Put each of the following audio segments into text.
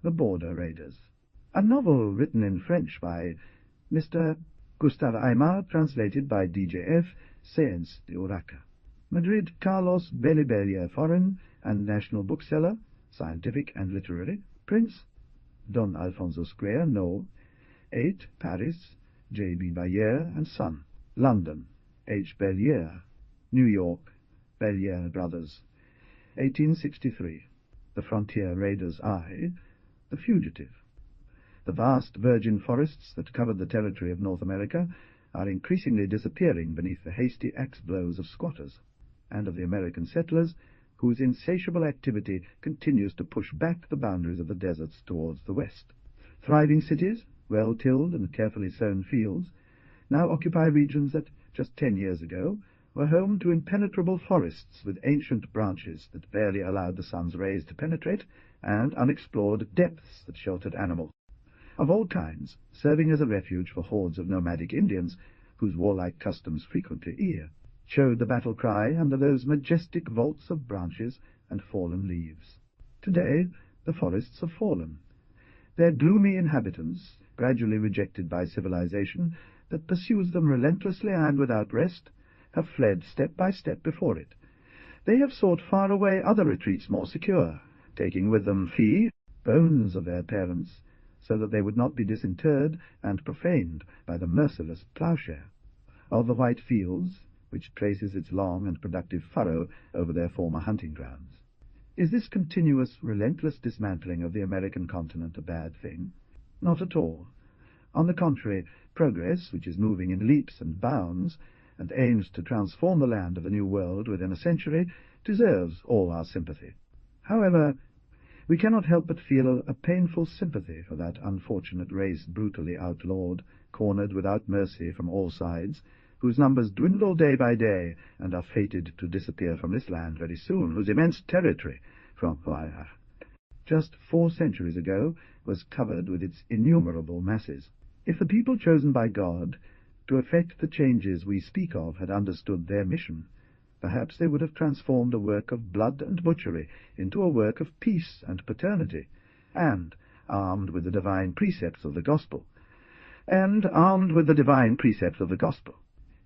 The Border Raiders, a novel written in French by Mr. Gustave Aimard, translated by D.J.F. Sáenz de Urraca. Madrid, Carlos Bellibelia, foreign and national bookseller, scientific and literary. Prince, Don Alfonso Square, No. 8, Paris, J.B. Bayer and Son. London, H. Bellier. New York, Bellier Brothers. 1863. The Frontier Raider's Eye. The Fugitive. The vast virgin forests that covered the territory of North America are increasingly disappearing beneath the hasty axe blows of squatters and of the American settlers, whose insatiable activity continues to push back the boundaries of the deserts towards the west. Thriving cities, well-tilled and carefully sown fields, now occupy regions that, just 10 years ago, were home to impenetrable forests with ancient branches that barely allowed the sun's rays to penetrate, and unexplored depths that sheltered animals of all kinds, serving as a refuge for hordes of nomadic Indians, whose warlike customs frequently showed the battle cry under those majestic vaults of branches and fallen leaves. Today the forests have fallen, their gloomy inhabitants, gradually rejected by civilization that pursues them relentlessly and without rest, have fled step by step before it. They have sought far away other retreats more secure, taking with them bones of their parents, so that they would not be disinterred and profaned by the merciless ploughshare of the white fields, which traces its long and productive furrow over their former hunting grounds. Is this continuous, relentless dismantling of the American continent a bad thing? Not at all. On the contrary, progress, which is moving in leaps and bounds, and aims to transform the land of the New World within a century, deserves all our sympathy. However, we cannot help but feel a painful sympathy for that unfortunate race brutally outlawed, cornered without mercy from all sides, whose numbers dwindle day by day and are fated to disappear from this land very soon, whose immense territory, from just 4 centuries ago, was covered with its innumerable masses. If the people chosen by God to effect the changes we speak of had understood their mission, perhaps they would have transformed a work of blood and butchery into a work of peace and paternity, and, armed with the divine precepts of the gospel,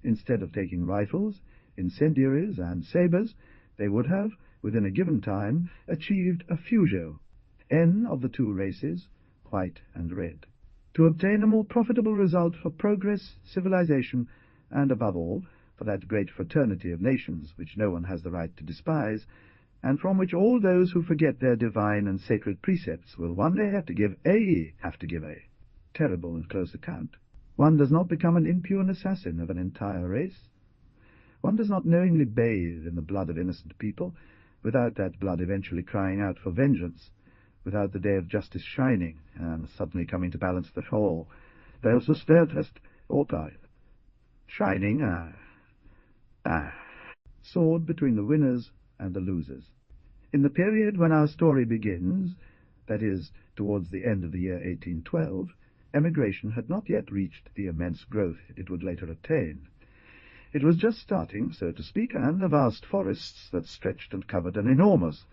instead of taking rifles, incendiaries, and sabres, they would have, within a given time, achieved a fusion of the 2 races, white and red, to obtain a more profitable result for progress, civilization, and, above all, for that great fraternity of nations which no one has the right to despise, and from which all those who forget their divine and sacred precepts will one day have to give a terrible and close account. One does not become an impure assassin of an entire race. One does not knowingly bathe in the blood of innocent people, without that blood eventually crying out for vengeance, without the day of justice shining and suddenly coming to balance the whole. There's the steadfast altar shining, sword between the winners and the losers. In the period when our story begins, that is, towards the end of the year 1812, emigration had not yet reached the immense growth it would later attain. It was just starting, so to speak, and the vast forests that stretched and covered an enormous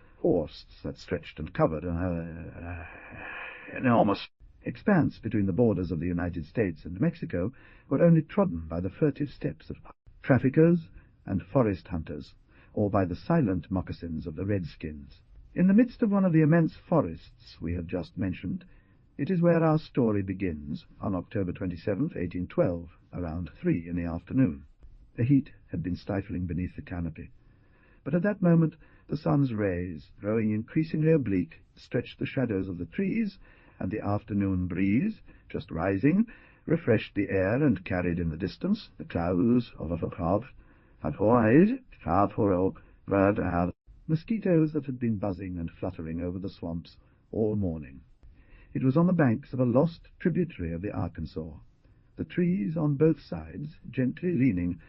expanse between the borders of the United States and Mexico were only trodden by the furtive steps of traffickers and forest hunters, or by the silent moccasins of the redskins. In the midst of one of the immense forests we have just mentioned, it is where our story begins, on October 27th, 1812, around 3 in the afternoon. The heat had been stifling beneath the canopy, but at that moment the sun's rays, growing increasingly oblique, stretched the shadows of the trees, and the afternoon breeze, just rising, refreshed the air and carried in the distance the clouds of a mosquitoes that had been buzzing and fluttering over the swamps all morning. It was on the banks of a lost tributary of the Arkansas. The trees on both sides, gently leaning,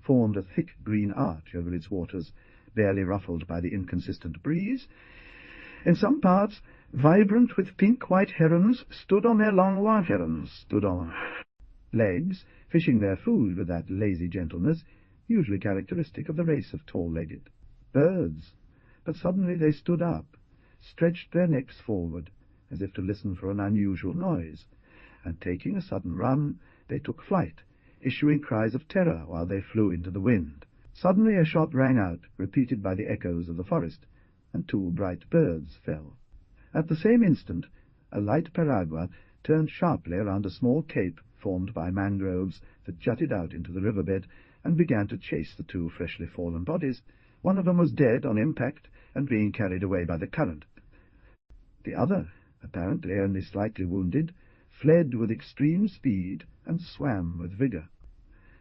formed a thick green arch over its waters, barely ruffled by the inconsistent breeze. In some parts, vibrant with pink-white herons stood on their long legs, fishing their food with that lazy gentleness usually characteristic of the race of tall-legged birds. But suddenly they stood up, stretched their necks forward, as if to listen for an unusual noise, and taking a sudden run, they took flight, issuing cries of terror while they flew into the wind. Suddenly a shot rang out, repeated by the echoes of the forest, and 2 bright birds fell. At the same instant, a light piragua turned sharply around a small cape formed by mangroves that jutted out into the riverbed, and began to chase the 2 freshly fallen bodies. One of them was dead on impact and being carried away by the current. The other, apparently only slightly wounded, fled with extreme speed and swam with vigour.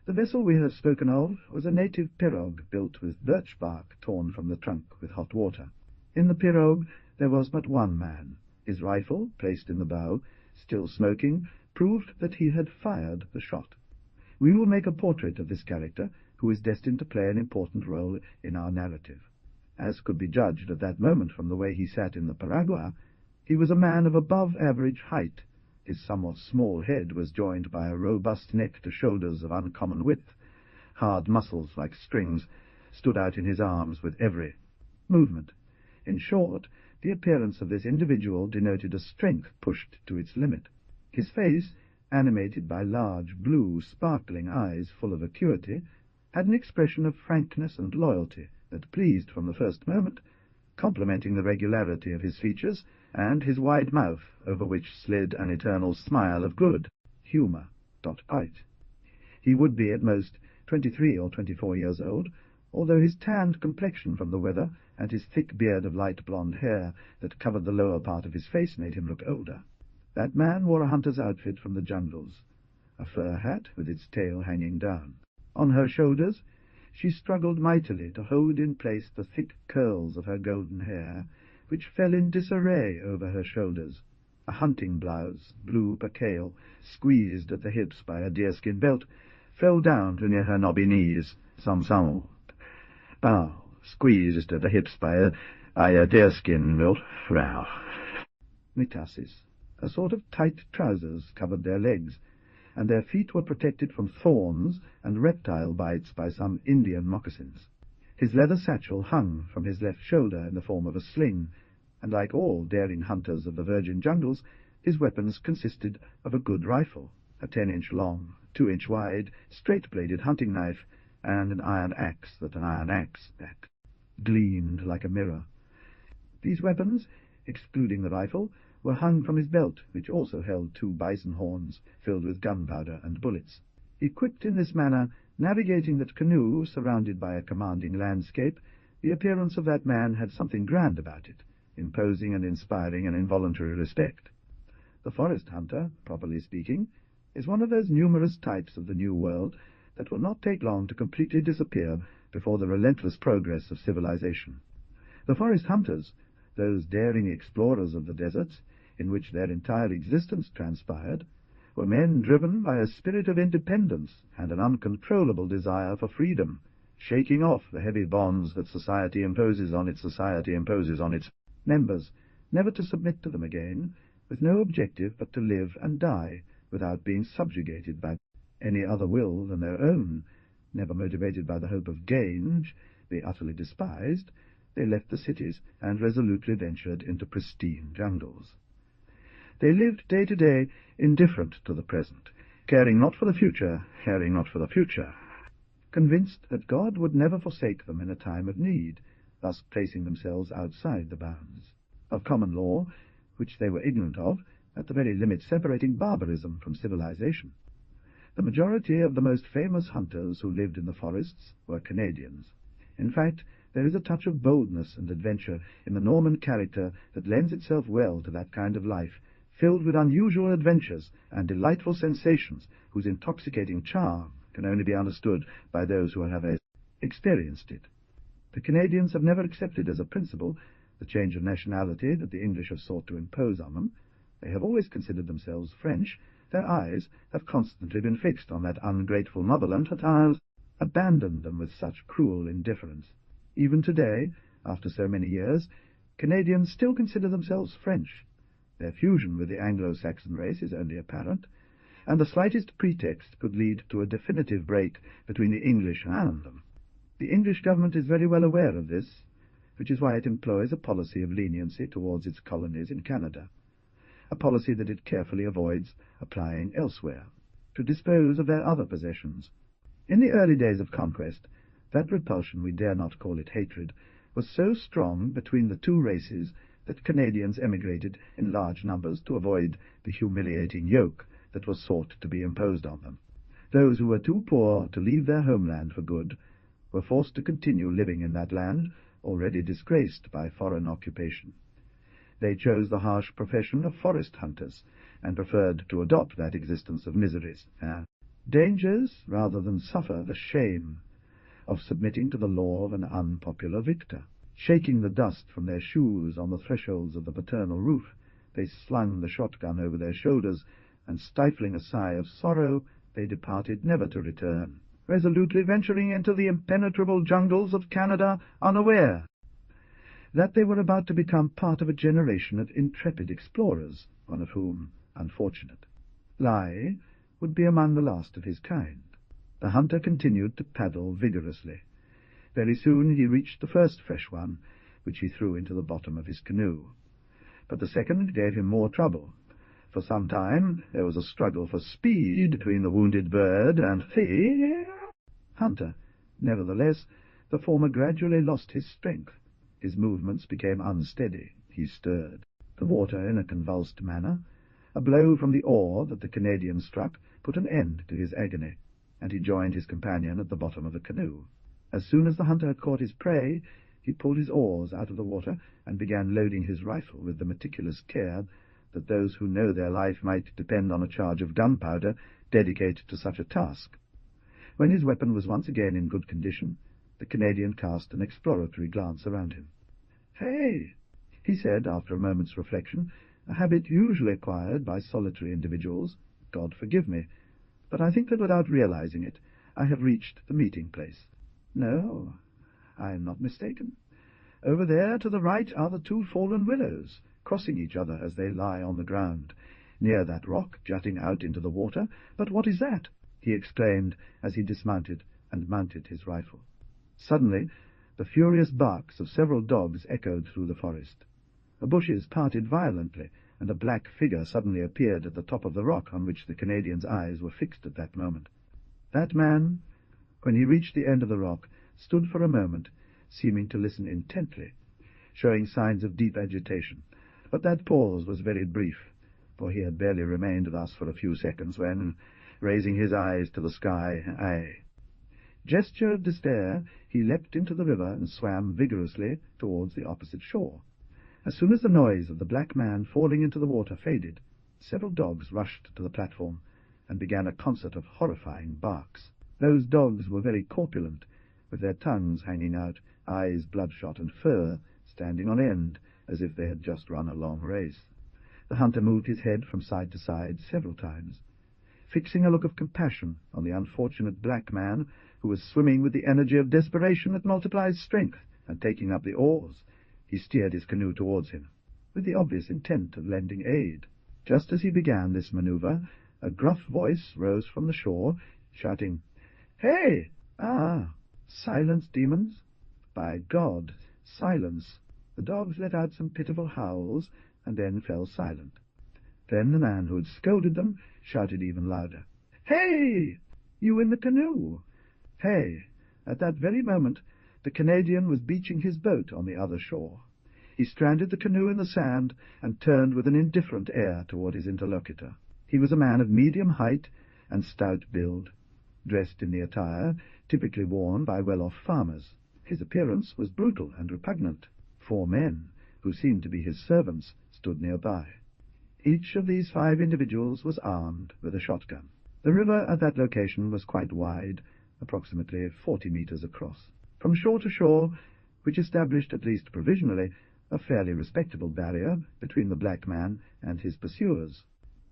The vessel we have spoken of was a native pirogue built with birch bark torn from the trunk with hot water. In the pirogue there was but one man. His rifle, placed in the bow, still smoking, proved that he had fired the shot. We will make a portrait of this character, who is destined to play an important role in our narrative. As could be judged at that moment from the way he sat in the piragua, he was a man of above-average height. His somewhat small head was joined by a robust neck to shoulders of uncommon width. Hard muscles, like strings, stood out in his arms with every movement. In short, the appearance of this individual denoted a strength pushed to its limit. His face, animated by large, blue, sparkling eyes full of acuity, had an expression of frankness and loyalty that pleased from the first moment, complementing the regularity of his features and his wide mouth, over which slid an eternal smile of good humour. He would be at most 23 or 24 years old, although his tanned complexion from the weather and his thick beard of light blonde hair that covered the lower part of his face made him look older. That man wore a hunter's outfit from the jungles, a fur hat with its tail hanging down. On her shoulders she struggled mightily to hold in place the thick curls of her golden hair, which fell in disarray over her shoulders. A hunting blouse, blue percale, squeezed at the hips by a deerskin belt, fell down to near her knobby knees. Squeezed at the hips by a deerskin belt. Mitasses, a sort of tight trousers, covered their legs, and their feet were protected from thorns and reptile bites by some Indian moccasins. His leather satchel hung from his left shoulder in the form of a sling, and like all daring hunters of the virgin jungles, his weapons consisted of a good rifle, a 10-inch long, 2-inch wide, straight-bladed hunting knife, and an iron axe that an iron axe back gleamed like a mirror. These weapons, excluding the rifle, were hung from his belt, which also held 2 bison horns filled with gunpowder and bullets. Equipped in this manner, navigating that canoe surrounded by a commanding landscape, the appearance of that man had something grand about it, imposing and inspiring an involuntary respect. The forest hunter, properly speaking, is one of those numerous types of the New World that will not take long to completely disappear before the relentless progress of civilization. The forest hunters, those daring explorers of the deserts, in which their entire existence transpired, were men driven by a spirit of independence and an uncontrollable desire for freedom, shaking off the heavy bonds that society imposes on its members, never to submit to them again, with no objective but to live and die without being subjugated by any other will than their own. Never motivated by the hope of gain, which they utterly despised, they left the cities and resolutely ventured into pristine jungles. They lived day to day, indifferent to the present, caring not for the future, convinced that God would never forsake them in a time of need, thus placing themselves outside the bounds of common law, which they were ignorant of, at the very limit separating barbarism from civilization. The majority of the most famous hunters who lived in the forests were Canadians. In fact, there is a touch of boldness and adventure in the Norman character that lends itself well to that kind of life, filled with unusual adventures and delightful sensations whose intoxicating charm can only be understood by those who have experienced it. The Canadians have never accepted as a principle the change of nationality that the English have sought to impose on them. They have always considered themselves French. Their eyes have constantly been fixed on that ungrateful motherland that has abandoned them with such cruel indifference. Even today, after so many years, Canadians still consider themselves French. Their fusion with the Anglo-Saxon race is only apparent, and the slightest pretext could lead to a definitive break between the English and them. The English government is very well aware of this, which is why it employs a policy of leniency towards its colonies in Canada. a policy that it carefully avoids applying elsewhere, to dispose of their other possessions. In the early days of conquest, that repulsion, we dare not call it hatred, was so strong between the two races that Canadians emigrated in large numbers to avoid the humiliating yoke that was sought to be imposed on them. Those who were too poor to leave their homeland for good were forced to continue living in that land, already disgraced by foreign occupation. They chose the harsh profession of forest hunters, and preferred to adopt that existence of miseries, dangers, rather than suffer the shame of submitting to the law of an unpopular victor. Shaking the dust from their shoes on the thresholds of the paternal roof, they slung the shotgun over their shoulders, and stifling a sigh of sorrow, they departed never to return, resolutely venturing into the impenetrable jungles of Canada unaware that they were about to become part of a generation of intrepid explorers, one of whom, unfortunate, Lai would be among the last of his kind. The hunter continued to paddle vigorously. Very soon he reached the first fresh one, which he threw into the bottom of his canoe. But the second gave him more trouble. For some time there was a struggle for speed between the wounded bird and the hunter. Nevertheless, the former gradually lost his strength. His movements became unsteady. He stirred the water in a convulsed manner. A blow from the oar that the Canadian struck put an end to his agony, and he joined his companion at the bottom of the canoe. As soon as the hunter had caught his prey, he pulled his oars out of the water and began loading his rifle with the meticulous care that those who know their life might depend on a charge of gunpowder dedicate to such a task. When his weapon was once again in good condition, the Canadian cast an exploratory glance around him. "Hey," he said after a moment's reflection, a habit usually acquired by solitary individuals. "God forgive me, but I think that without realizing it, I have reached the meeting place. No, I am not mistaken. Over there to the right are the two fallen willows, crossing each other as they lie on the ground, near that rock jutting out into the water. But what is that?" he exclaimed as he dismounted and mounted his rifle. Suddenly the furious barks of several dogs echoed through the forest. The bushes parted violently, and a black figure suddenly appeared at the top of the rock on which the Canadian's eyes were fixed at that moment. That man, when he reached the end of the rock, stood for a moment, seeming to listen intently, showing signs of deep agitation. But that pause was very brief, for he had barely remained thus for a few seconds when, raising his eyes to the sky, gesture of despair, he leapt into the river and swam vigorously towards the opposite shore. As soon as the noise of the black man falling into the water faded, several dogs rushed to the platform and began a concert of horrifying barks. Those dogs were very corpulent, with their tongues hanging out, eyes bloodshot, and fur standing on end, as if they had just run a long race. The hunter moved his head from side to side several times, fixing a look of compassion on the unfortunate black man, who was swimming with the energy of desperation that multiplies strength, and taking up the oars, he steered his canoe towards him, with the obvious intent of lending aid. Just as he began this maneuver, a gruff voice rose from the shore, shouting, "Hey! Silence, demons! By God, silence!" The dogs let out some pitiful howls, and then fell silent. Then the man who had scolded them shouted even louder, "Hey! You in the canoe! Hey!" At that very moment the Canadian was beaching his boat on the other shore. He stranded the canoe in the sand and turned with an indifferent air toward his interlocutor. He was a man of medium height and stout build, dressed in the attire typically worn by well-off farmers. His appearance was brutal and repugnant. 4 men, who seemed to be his servants, stood nearby. Each of these 5 individuals was armed with a shotgun. The river at that location was quite wide, approximately 40 meters across. From shore to shore, which established, at least provisionally, a fairly respectable barrier between the black man and his pursuers.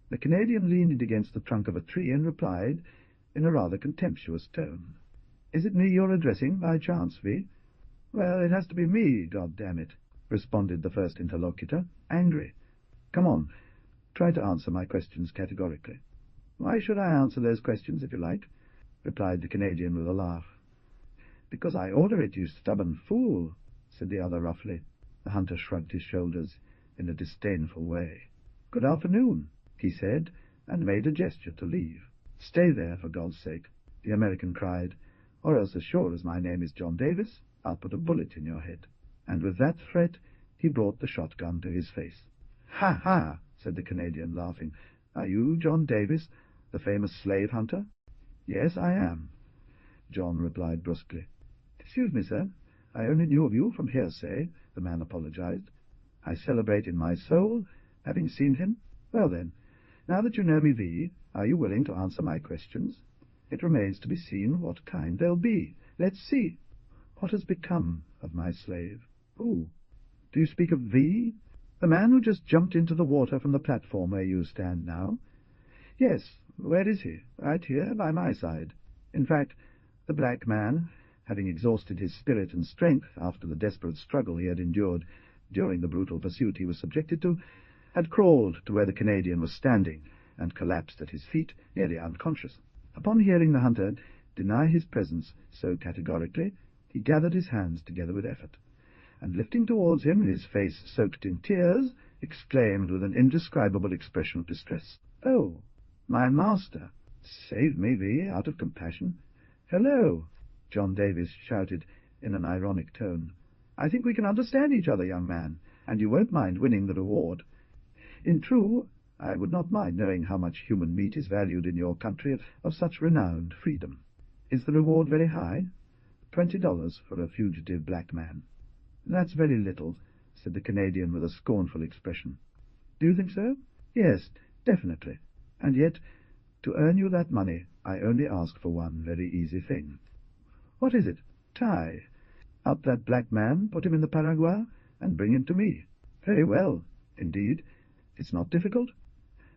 The Canadian leaned against the trunk of a tree and replied, in a rather contemptuous tone, "Is it me you're addressing, by chance, V?" "Well, it has to be me, goddammit," responded the first interlocutor, angry. "Come on, try to answer my questions categorically." "Why should I answer those questions, if you like?" replied the Canadian with a laugh. "Because I order it, you stubborn fool," said the other roughly. The hunter shrugged his shoulders in a disdainful way. "Good afternoon," he said, and made a gesture to leave. "Stay there, for God's sake," the American cried, "or else, as sure as my name is John Davis, I'll put a bullet in your head." And with that threat he brought the shotgun to his face. "Ha, ha!" said the Canadian, laughing. "Are you John Davis, the famous slave hunter?" "Yes, I am," John replied brusquely. "Excuse me, sir, I only knew of you from hearsay," the man apologized. "I celebrate in my soul having seen him. Well, then, now that you know me, V, are you willing to answer my questions? It remains to be seen what kind they'll be. Let's see. What has become of my slave?" "Who? Do you speak of V? The man who just jumped into the water from the platform where you stand now?" "Yes. Where is he?" "Right here, by my side. In fact, the black man, having exhausted his spirit and strength after the desperate struggle he had endured during the brutal pursuit he was subjected to, had crawled to where the Canadian was standing and collapsed at his feet, nearly unconscious. Upon hearing the hunter deny his presence so categorically, he gathered his hands together with effort, and lifting towards him, his face soaked in tears, exclaimed with an indescribable expression of distress, "Oh, my master! Save me, V, out of compassion." "Hello!" John Davis shouted in an ironic tone. "I think we can understand each other, young man, and you won't mind winning the reward. In true, I would not mind knowing how much human meat is valued in your country of such renowned freedom. Is the reward very high?" $20 for a fugitive black man." "That's very little," said the Canadian with a scornful expression. "Do you think so?" "Yes, definitely. And yet, to earn you that money, I only ask for one very easy thing." "What is it?" "Tie up that black man, put him in the paraguas, and bring him to me." "Very well. Indeed, it's not difficult.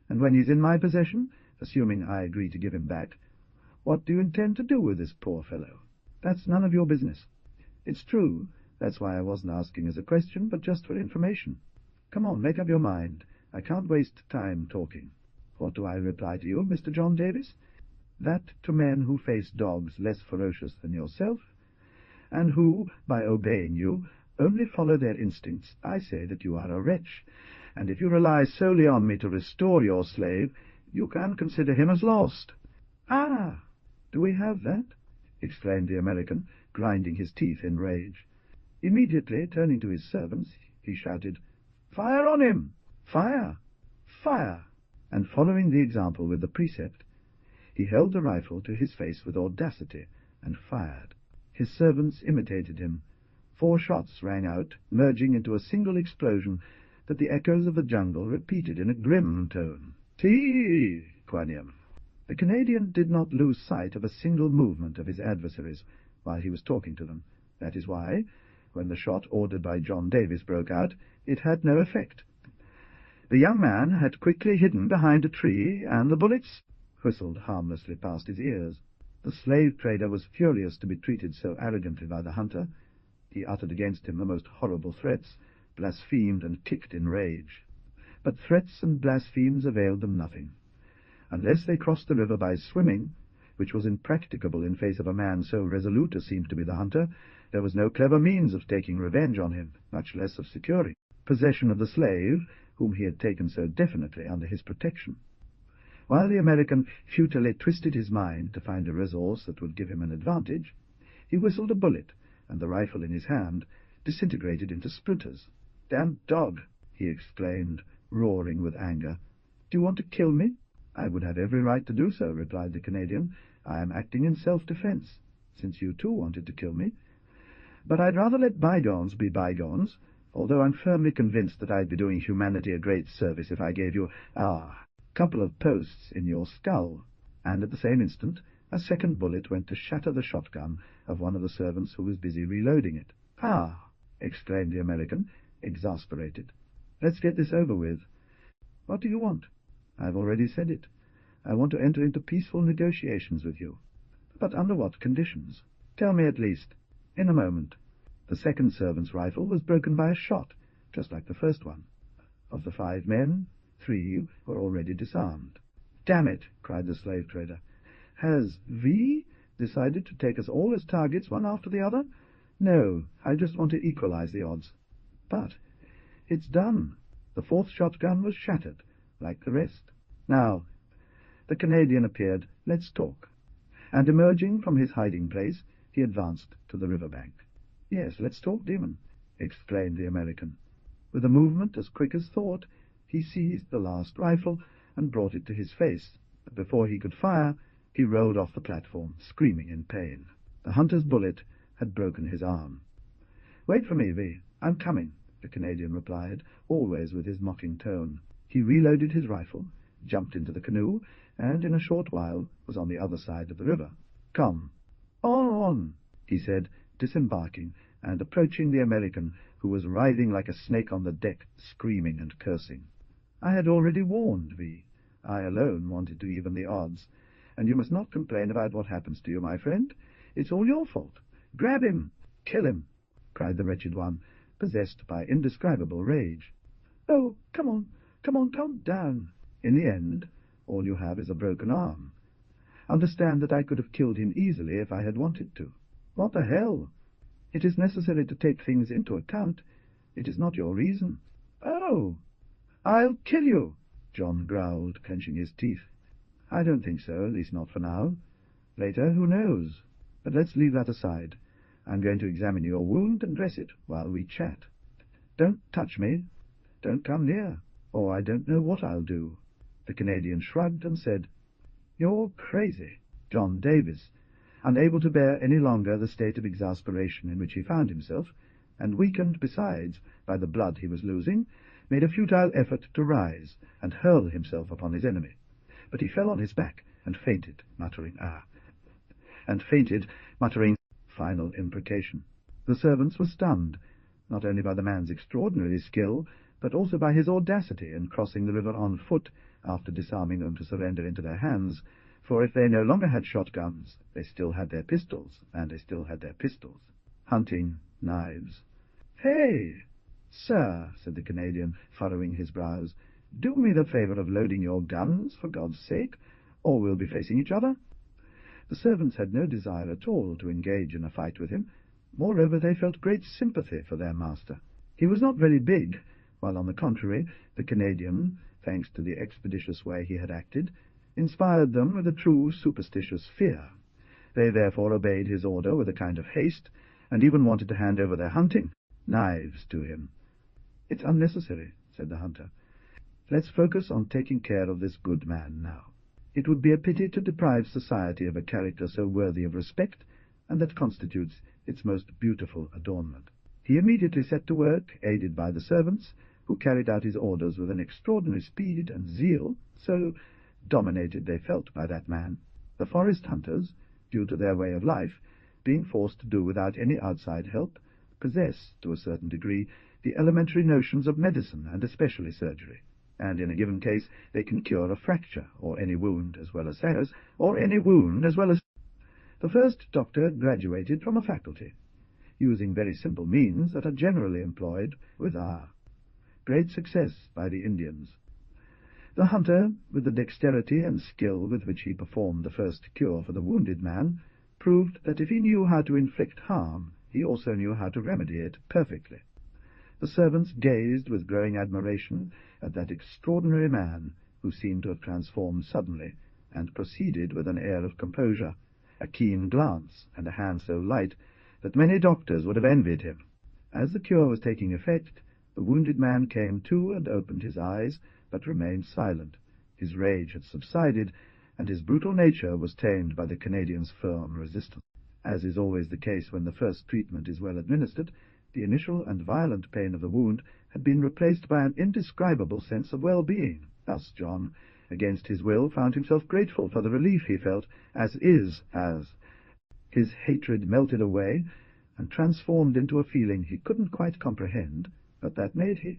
And when he's in my possession, assuming I agree to give him back, what do you intend to do with this poor fellow?" "That's none of your business." "It's true. That's why I wasn't asking as a question, but just for information. Come on, make up your mind. I can't waste time talking. What do I reply to you, Mr. John Davis? That to men who face dogs less ferocious than yourself, and who, by obeying you, only follow their instincts, I say that you are a wretch, and if you rely solely on me to restore your slave, you can consider him as lost." "Ah, do we have that?" exclaimed the American, grinding his teeth in rage. Immediately turning to his servants, he shouted, "Fire on him! Fire! Fire!" And following the example with the precept, he held the rifle to his face with audacity and fired. His servants imitated him. 4 shots rang out, merging into a single explosion that the echoes of the jungle repeated in a grim tone. "Tea, Quanium." The Canadian did not lose sight of a single movement of his adversaries while he was talking to them. That is why, when the shot ordered by John Davis broke out, it had no effect. The young man had quickly hidden behind a tree, and the bullets whistled harmlessly past his ears. The slave-trader was furious to be treated so arrogantly by the hunter. He uttered against him the most horrible threats, blasphemed and kicked in rage. But threats and blasphemes availed them nothing. Unless they crossed the river by swimming, which was impracticable in face of a man so resolute as seemed to be the hunter, there was no clever means of taking revenge on him, much less of securing possession of the slave whom he had taken so definitely under his protection. While the American futilely twisted his mind to find a resource that would give him an advantage, he whistled a bullet, and the rifle in his hand disintegrated into splinters. "Damned dog!" he exclaimed, roaring with anger. "Do you want to kill me?" "I would have every right to do so," replied the Canadian. "I am acting in self-defense, since you too wanted to kill me. But I'd rather let bygones be bygones, although I'm firmly convinced that I'd be doing humanity a great service if I gave you a couple of posts in your skull." And at the same instant a second bullet went to shatter the shotgun of one of the servants who was busy reloading it. "Ah!" exclaimed the American, exasperated. "Let's get this over with. What do you want?" "I've already said it. I want to enter into peaceful negotiations with you." "But under what conditions?" "Tell me at least." "In a moment." The second servant's rifle was broken by a shot, just like the first one. Of the 5 men, 3 were already disarmed. "Damn it!" cried the slave-trader. "Has V decided to take us all as targets, one after the other?" "No, I just want to equalize the odds." "But it's done. The 4th shotgun was shattered. like the rest. Now, the Canadian appeared. Let's talk. And emerging from his hiding-place, he advanced to the river-bank. Yes, let's talk, Demon, exclaimed the American. With a movement as quick as thought, he seized the last rifle and brought it to his face, but before he could fire, he rolled off the platform, screaming in pain. The hunter's bullet had broken his arm. "Wait for me, V. I'm coming," the Canadian replied, always with his mocking tone. He reloaded his rifle, jumped into the canoe, and in a short while was on the other side of the river. "Come, on," he said, disembarking and approaching the American, who was writhing like a snake on the deck, screaming and cursing. "I had already warned V. I alone wanted to even the odds. And you must not complain about what happens to you, my friend. It's all your fault. Grab him! Kill him!" cried the wretched one, possessed by indescribable rage. "Oh, come on, calm down. In the end, all you have is a broken arm. Understand that I could have killed him easily if I had wanted to. What the hell? It is necessary to take things into account. It is not your reason." "Oh, I'll kill you," John growled, clenching his teeth. "I don't think so, at least not for now. Later, who knows? But let's leave that aside. I'm going to examine your wound and dress it while we chat. Don't touch me. Don't come near, or I don't know what I'll do." The Canadian shrugged and said, "You're crazy." John Davis, unable to bear any longer the state of exasperation in which he found himself, and weakened besides by the blood he was losing, made a futile effort to rise and hurl himself upon his enemy. But he fell on his back and fainted, muttering final imprecation. The servants were stunned, not only by the man's extraordinary skill, but also by his audacity in crossing the river on foot after disarming them to surrender into their hands, for if they no longer had shotguns, they still had their pistols, and they still had their pistols. Hunting knives. "Hey, sir," said the Canadian, furrowing his brows, "do me the favor of loading your guns, for God's sake, or we'll be facing each other." The servants had no desire at all to engage in a fight with him. Moreover, they felt great sympathy for their master. He was not very big, while, on the contrary, the Canadian, thanks to the expeditious way he had acted, inspired them with a true superstitious fear. They therefore obeyed his order with a kind of haste, and even wanted to hand over their hunting knives to him. "It's unnecessary," said the hunter. "Let's focus on taking care of this good man now. It would be a pity to deprive society of a character so worthy of respect, and that constitutes its most beautiful adornment." He immediately set to work, aided by the servants, who carried out his orders with an extraordinary speed and zeal, so dominated they felt by that man, the forest hunters, due to their way of life, being forced to do without any outside help, possess, to a certain degree, the elementary notions of medicine, and especially surgery, and in a given case they can cure a fracture, or any wound as well as The first doctor graduated from a faculty, using very simple means that are generally employed with great success by the Indians. The hunter, with the dexterity and skill with which he performed the first cure for the wounded man, proved that if he knew how to inflict harm, he also knew how to remedy it perfectly. The servants gazed with growing admiration at that extraordinary man, who seemed to have transformed suddenly, and proceeded with an air of composure, a keen glance, and a hand so light that many doctors would have envied him. As the cure was taking effect, the wounded man came to and opened his eyes, but remained silent. His rage had subsided, and his brutal nature was tamed by the Canadian's firm resistance. As is always the case when the first treatment is well administered, the initial and violent pain of the wound had been replaced by an indescribable sense of well-being. Thus John, against his will, found himself grateful for the relief he felt, as his hatred melted away and transformed into a feeling he couldn't quite comprehend, but that made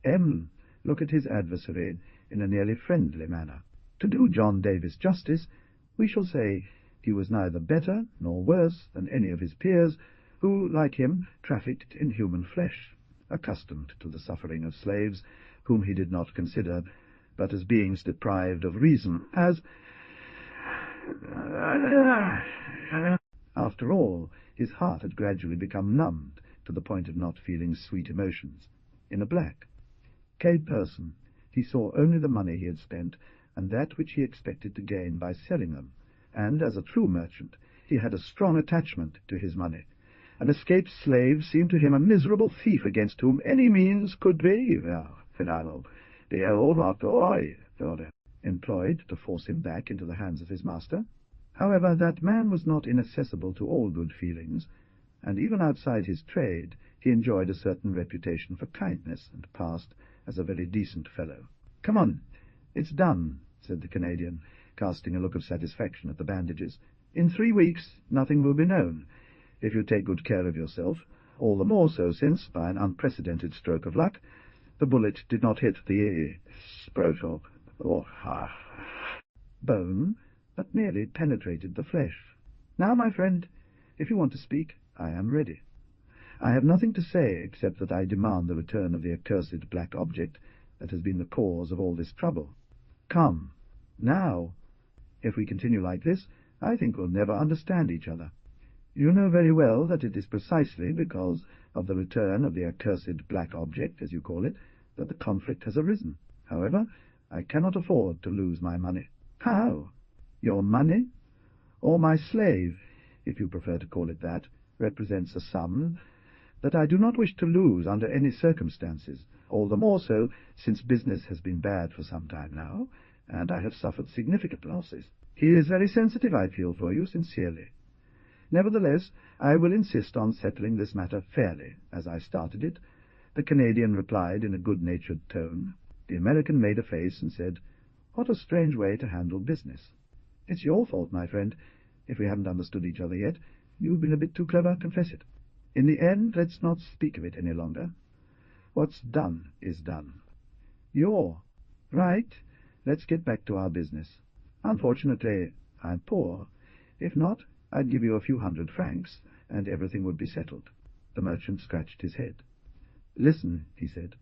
him look at his adversary in a nearly friendly manner. To do John Davis justice, we shall say he was neither better nor worse than any of his peers, who, like him, trafficked in human flesh, accustomed to the suffering of slaves, whom he did not consider but as beings deprived of reason, After all, his heart had gradually become numbed to the point of not feeling sweet emotions. In a black, K person, He saw only the money he had spent, and that which he expected to gain by selling them, and, as a true merchant, he had a strong attachment to his money. An escaped slave seemed to him a miserable thief against whom any means could be, employed to force him back into the hands of his master. However, that man was not inaccessible to all good feelings, and even outside his trade he enjoyed a certain reputation for kindness, and passed as a very decent fellow. "Come on, it's done," said the Canadian, casting a look of satisfaction at the bandages. "In 3 weeks nothing will be known, if you take good care of yourself, all the more so since, by an unprecedented stroke of luck, the bullet did not hit the bone, but merely penetrated the flesh. Now, my friend, if you want to speak, I am ready. I have nothing to say except that I demand the return of the accursed black object that has been the cause of all this trouble. Come, now. If we continue like this, I think we'll never understand each other. You know very well that it is precisely because of the return of the accursed black object, as you call it, that the conflict has arisen. However, I cannot afford to lose my money." "How? Your money?" "Or my slave, if you prefer to call it that, represents a sum that I do not wish to lose under any circumstances, all the more so since business has been bad for some time now, and I have suffered significant losses. He is very sensitive, I feel for you, sincerely. Nevertheless, I will insist on settling this matter fairly, as I started it," the Canadian replied in a good-natured tone. The American made a face and said, "What a strange way to handle business. It's your fault, my friend, if we haven't understood each other yet. You've been a bit too clever, confess it. In the end, let's not speak of it any longer. What's done is done. You're right. Let's get back to our business. Unfortunately, I'm poor. If not, I'd give you a few hundred francs, and everything would be settled." The merchant scratched his head. "Listen," he said.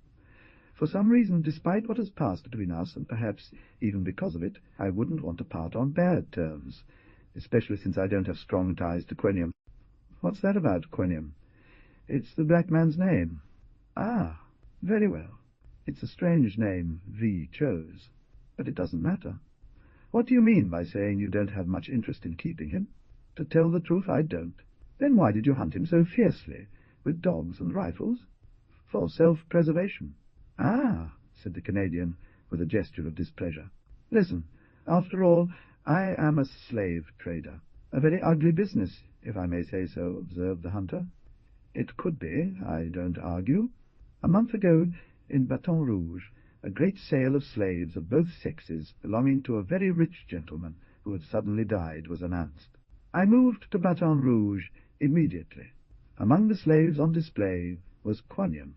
"For some reason, despite what has passed between us, and perhaps even because of it, I wouldn't want to part on bad terms, especially since I don't have strong ties to Queniam." "What's that about, Queniam?" "It's the black man's name." "Ah, very well. It's a strange name V chose, but it doesn't matter. What do you mean by saying you don't have much interest in keeping him?" "To tell the truth, I don't." "Then why did you hunt him so fiercely, with dogs and rifles?" "For self-preservation." "Ah," said the Canadian, with a gesture of displeasure. "Listen, after all, I am a slave trader. A very ugly business, if I may say so," observed the hunter. "It could be, I don't argue. A month ago, in Baton Rouge, a great sale of slaves of both sexes belonging to a very rich gentleman who had suddenly died was announced. I moved to Baton Rouge immediately. Among the slaves on display was Queniam.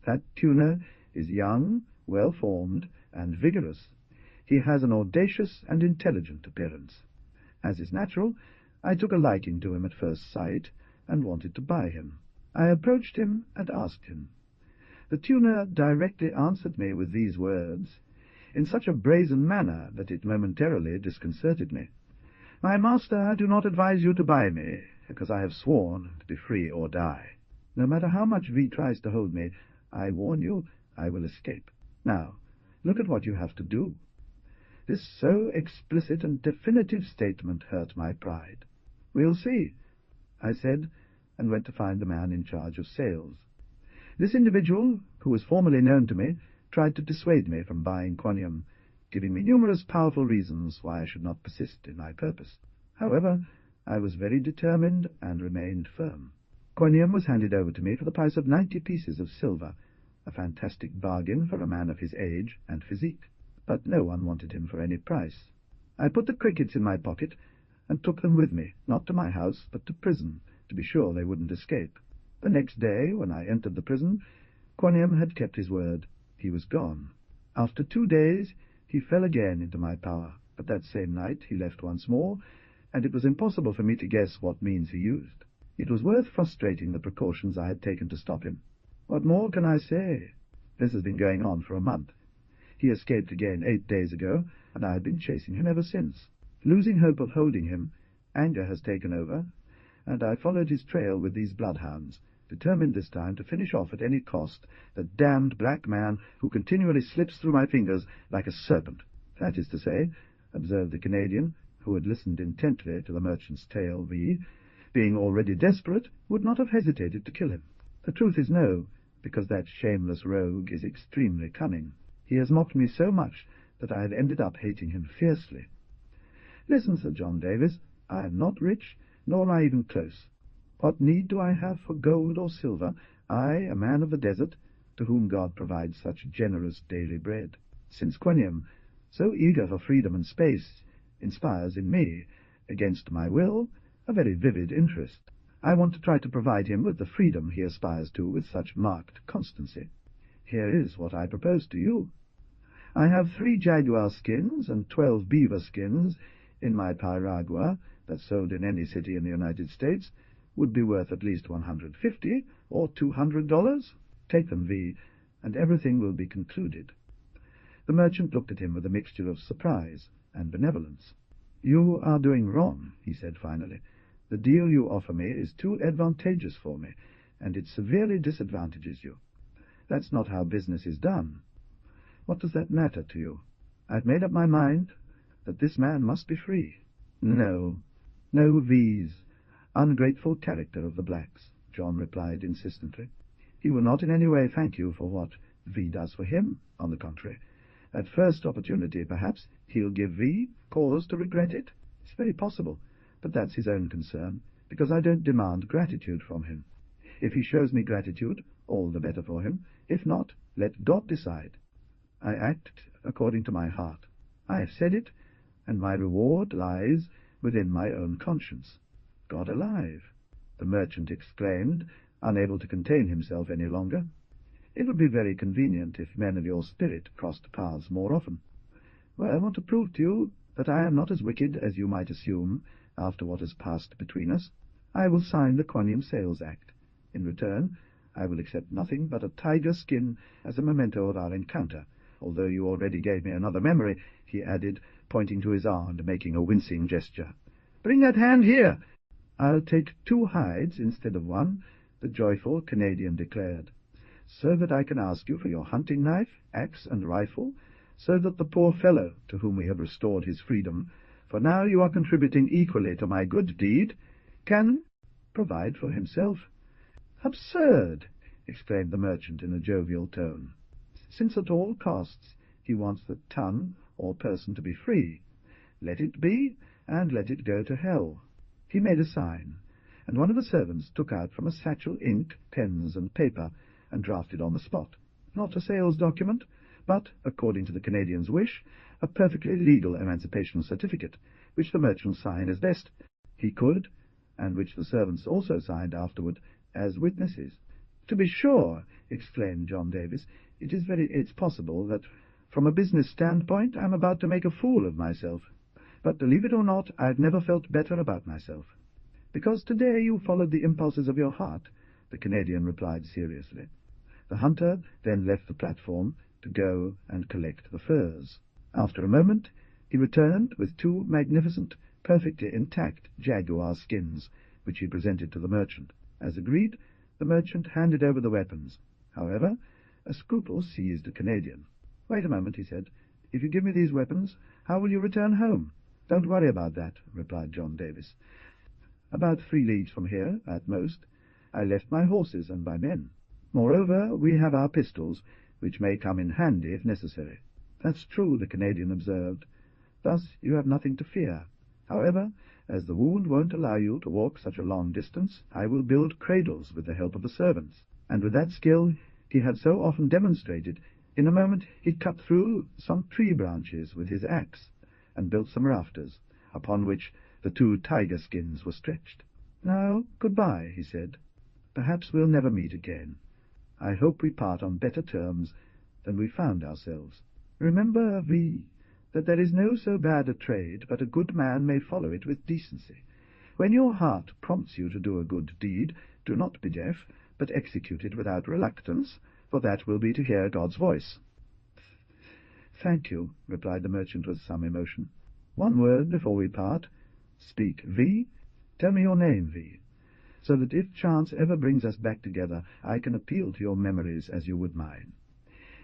That tuner is young, well-formed, and vigorous. He has an audacious and intelligent appearance. As is natural, I took a liking to him at first sight, and wanted to buy him. I approached him and asked him. The tuner directly answered me with these words, in such a brazen manner that it momentarily disconcerted me. 'My master, I do not advise you to buy me, because I have sworn to be free or die. No matter how much V tries to hold me, I warn you, I will escape. Now, look at what you have to do.' This so explicit and definitive statement hurt my pride. 'We'll see,' I said, and went to find the man in charge of sales. This individual, who was formerly known to me, tried to dissuade me from buying Queniam, giving me numerous powerful reasons why I should not persist in my purpose. However, I was very determined and remained firm. Queniam was handed over to me for the price of 90 pieces of silver, a fantastic bargain for a man of his age and physique. But no one wanted him for any price. I put the crickets in my pocket and took them with me, not to my house, but to prison, to be sure they wouldn't escape. The next day, when I entered the prison, Queniam had kept his word. He was gone. After 2 days, he fell again into my power, but that same night he left once more, and it was impossible for me to guess what means he used. It was worth frustrating the precautions I had taken to stop him. What more can I say? This has been going on for a month. He escaped again 8 days ago, and I have been chasing him ever since. Losing hope of holding him, anger has taken over, and I followed his trail with these bloodhounds, determined this time to finish off at any cost the damned black man who continually slips through my fingers like a serpent. That is to say, observed the Canadian, who had listened intently to the merchant's tale, V, being already desperate, would not have hesitated to kill him. The truth is no, because that shameless rogue is extremely cunning. He has mocked me so much that I have ended up hating him fiercely. Listen, Sir John Davis, I am not rich, nor am I even close. What need do I have for gold or silver, I, a man of the desert, to whom God provides such generous daily bread? Since Queniam, so eager for freedom and space, inspires in me, against my will, a very vivid interest. I want to try to provide him with the freedom he aspires to with such marked constancy. Here is what I propose to you. I have 3 jaguar skins and 12 beaver skins in my piragua that sold in any city in the United States would be worth at least $150 or $200. Take them, V, and everything will be concluded. The merchant looked at him with a mixture of surprise and benevolence. You are doing wrong, he said finally. The deal you offer me is too advantageous for me, and it severely disadvantages you. That's not how business is done. What does that matter to you? I've made up my mind that this man must be free. No, V's. Ungrateful character of the blacks, John replied insistently. He will not in any way thank you for what V does for him. On the contrary, at first opportunity, perhaps, he'll give V cause to regret it. It's very possible, but that's his own concern, because I don't demand gratitude from him. If he shows me gratitude, all the better for him. If not, let God decide. I act according to my heart. I have said it, and my reward lies within my own conscience. God alive! The merchant exclaimed, unable to contain himself any longer. It would be very convenient if men of your spirit crossed paths more often. Well, I want to prove to you that I am not as wicked as you might assume after what has passed between us. I will sign the Quanium Sales Act. In return, I will accept nothing but a tiger skin as a memento of our encounter, although you already gave me another memory, he added, pointing to his arm and making a wincing gesture. Bring that hand here! I'll take 2 hides instead of 1, the joyful Canadian declared, so that I can ask you for your hunting knife, axe, and rifle, so that the poor fellow, to whom we have restored his freedom, for now you are contributing equally to my good deed, can provide for himself. Absurd! Exclaimed the merchant in a jovial tone. Since at all costs he wants the ton or person to be free, let it be, and let it go to hell. He made a sign, and one of the servants took out from a satchel ink, pens, and paper, and drafted on the spot. Not a sales document, but, according to the Canadian's wish, a perfectly legal emancipation certificate, which the merchant signed as best he could, and which the servants also signed afterward as witnesses. To be sure, exclaimed John Davis, it's possible that, from a business standpoint, I'm about to make a fool of myself. But, believe it or not, I've never felt better about myself. Because today you followed the impulses of your heart, the Canadian replied seriously. The hunter then left the platform to go and collect the furs. After a moment, he returned with 2 magnificent, perfectly intact jaguar skins, which he presented to the merchant. As agreed, the merchant handed over the weapons. However, a scruple seized the Canadian. Wait a moment, he said. If you give me these weapons, how will you return home? Don't worry about that, replied John Davis. About 3 leagues from here, at most, I left my horses and my men. Moreover, we have our pistols, which may come in handy if necessary. That's true, the Canadian observed. Thus you have nothing to fear. However, as the wound won't allow you to walk such a long distance, I will build cradles with the help of the servants. And with that skill he had so often demonstrated, in a moment he cut through some tree branches with his axe, and built some rafters, upon which the 2 tiger skins were stretched. Now, goodbye, he said. Perhaps we'll never meet again. I hope we part on better terms than we found ourselves. Remember, V, that there is no so bad a trade but a good man may follow it with decency. When your heart prompts you to do a good deed, do not be deaf, but execute it without reluctance, for that will be to hear God's voice. Thank you, replied the merchant with some emotion. One word before we part. Speak, V. Tell me your name, V. so that if chance ever brings us back together, I can appeal to your memories as you would mine.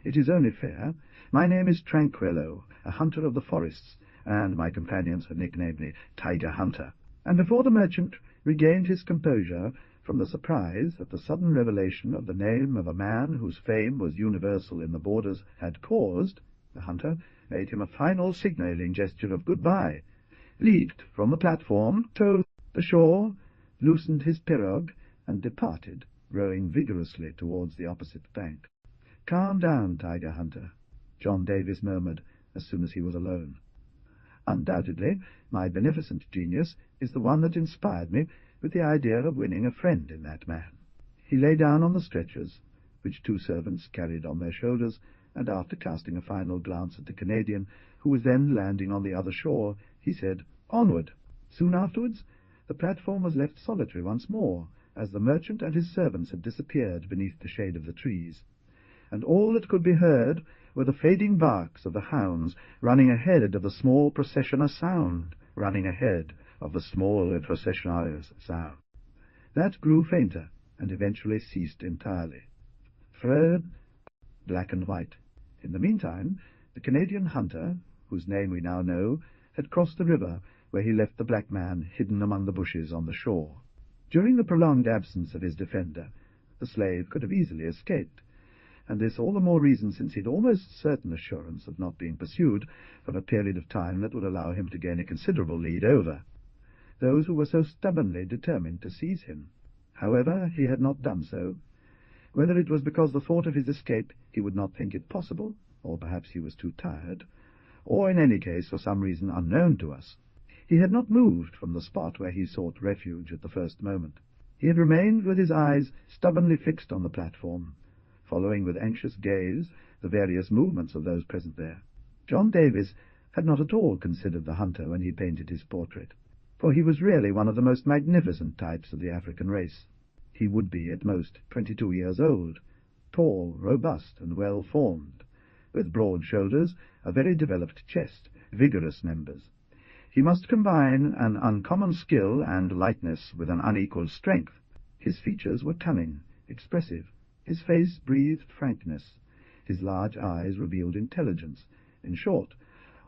It is only fair. My name is Tranquillo, a hunter of the forests, and my companions have nicknamed me Tiger Hunter." And before the merchant regained his composure from the surprise that the sudden revelation of the name of a man whose fame was universal in the borders had caused, the hunter made him a final signalling gesture of goodbye, leaped from the platform, towed the shore, loosened his pirogue, and departed, rowing vigorously towards the opposite bank. "Calm down, Tiger Hunter," John Davis murmured as soon as he was alone. "Undoubtedly, my beneficent genius is the one that inspired me with the idea of winning a friend in that man." He lay down on the stretchers, which two servants carried on their shoulders, and after casting a final glance at the Canadian, who was then landing on the other shore, he said, "Onward." Soon afterwards, the platform was left solitary once more, as the merchant and his servants had disappeared beneath the shade of the trees, and all that could be heard were the fading barks of the hounds running ahead of the small processioner's sound, That grew fainter, and eventually ceased entirely. Fred, black and white. In the meantime, the Canadian hunter, whose name we now know, had crossed the river, where he left the black man hidden among the bushes on the shore. During the prolonged absence of his defender, the slave could have easily escaped, and this all the more reason since he had almost certain assurance of not being pursued for a period of time that would allow him to gain a considerable lead over those who were so stubbornly determined to seize him. However, he had not done so. Whether it was because the thought of his escape he would not think it possible, or perhaps he was too tired, or in any case for some reason unknown to us, he had not moved from the spot where he sought refuge at the first moment. He had remained with his eyes stubbornly fixed on the platform, following with anxious gaze the various movements of those present there. John Davis had not at all considered the hunter when he painted his portrait, for he was really one of the most magnificent types of the African race. He would be, at most, 22 years old, tall, robust, and well-formed, with broad shoulders, a very developed chest, vigorous members. He must combine an uncommon skill and lightness with an unequalled strength. His features were cunning, expressive. His face breathed frankness. His large eyes revealed intelligence. In short,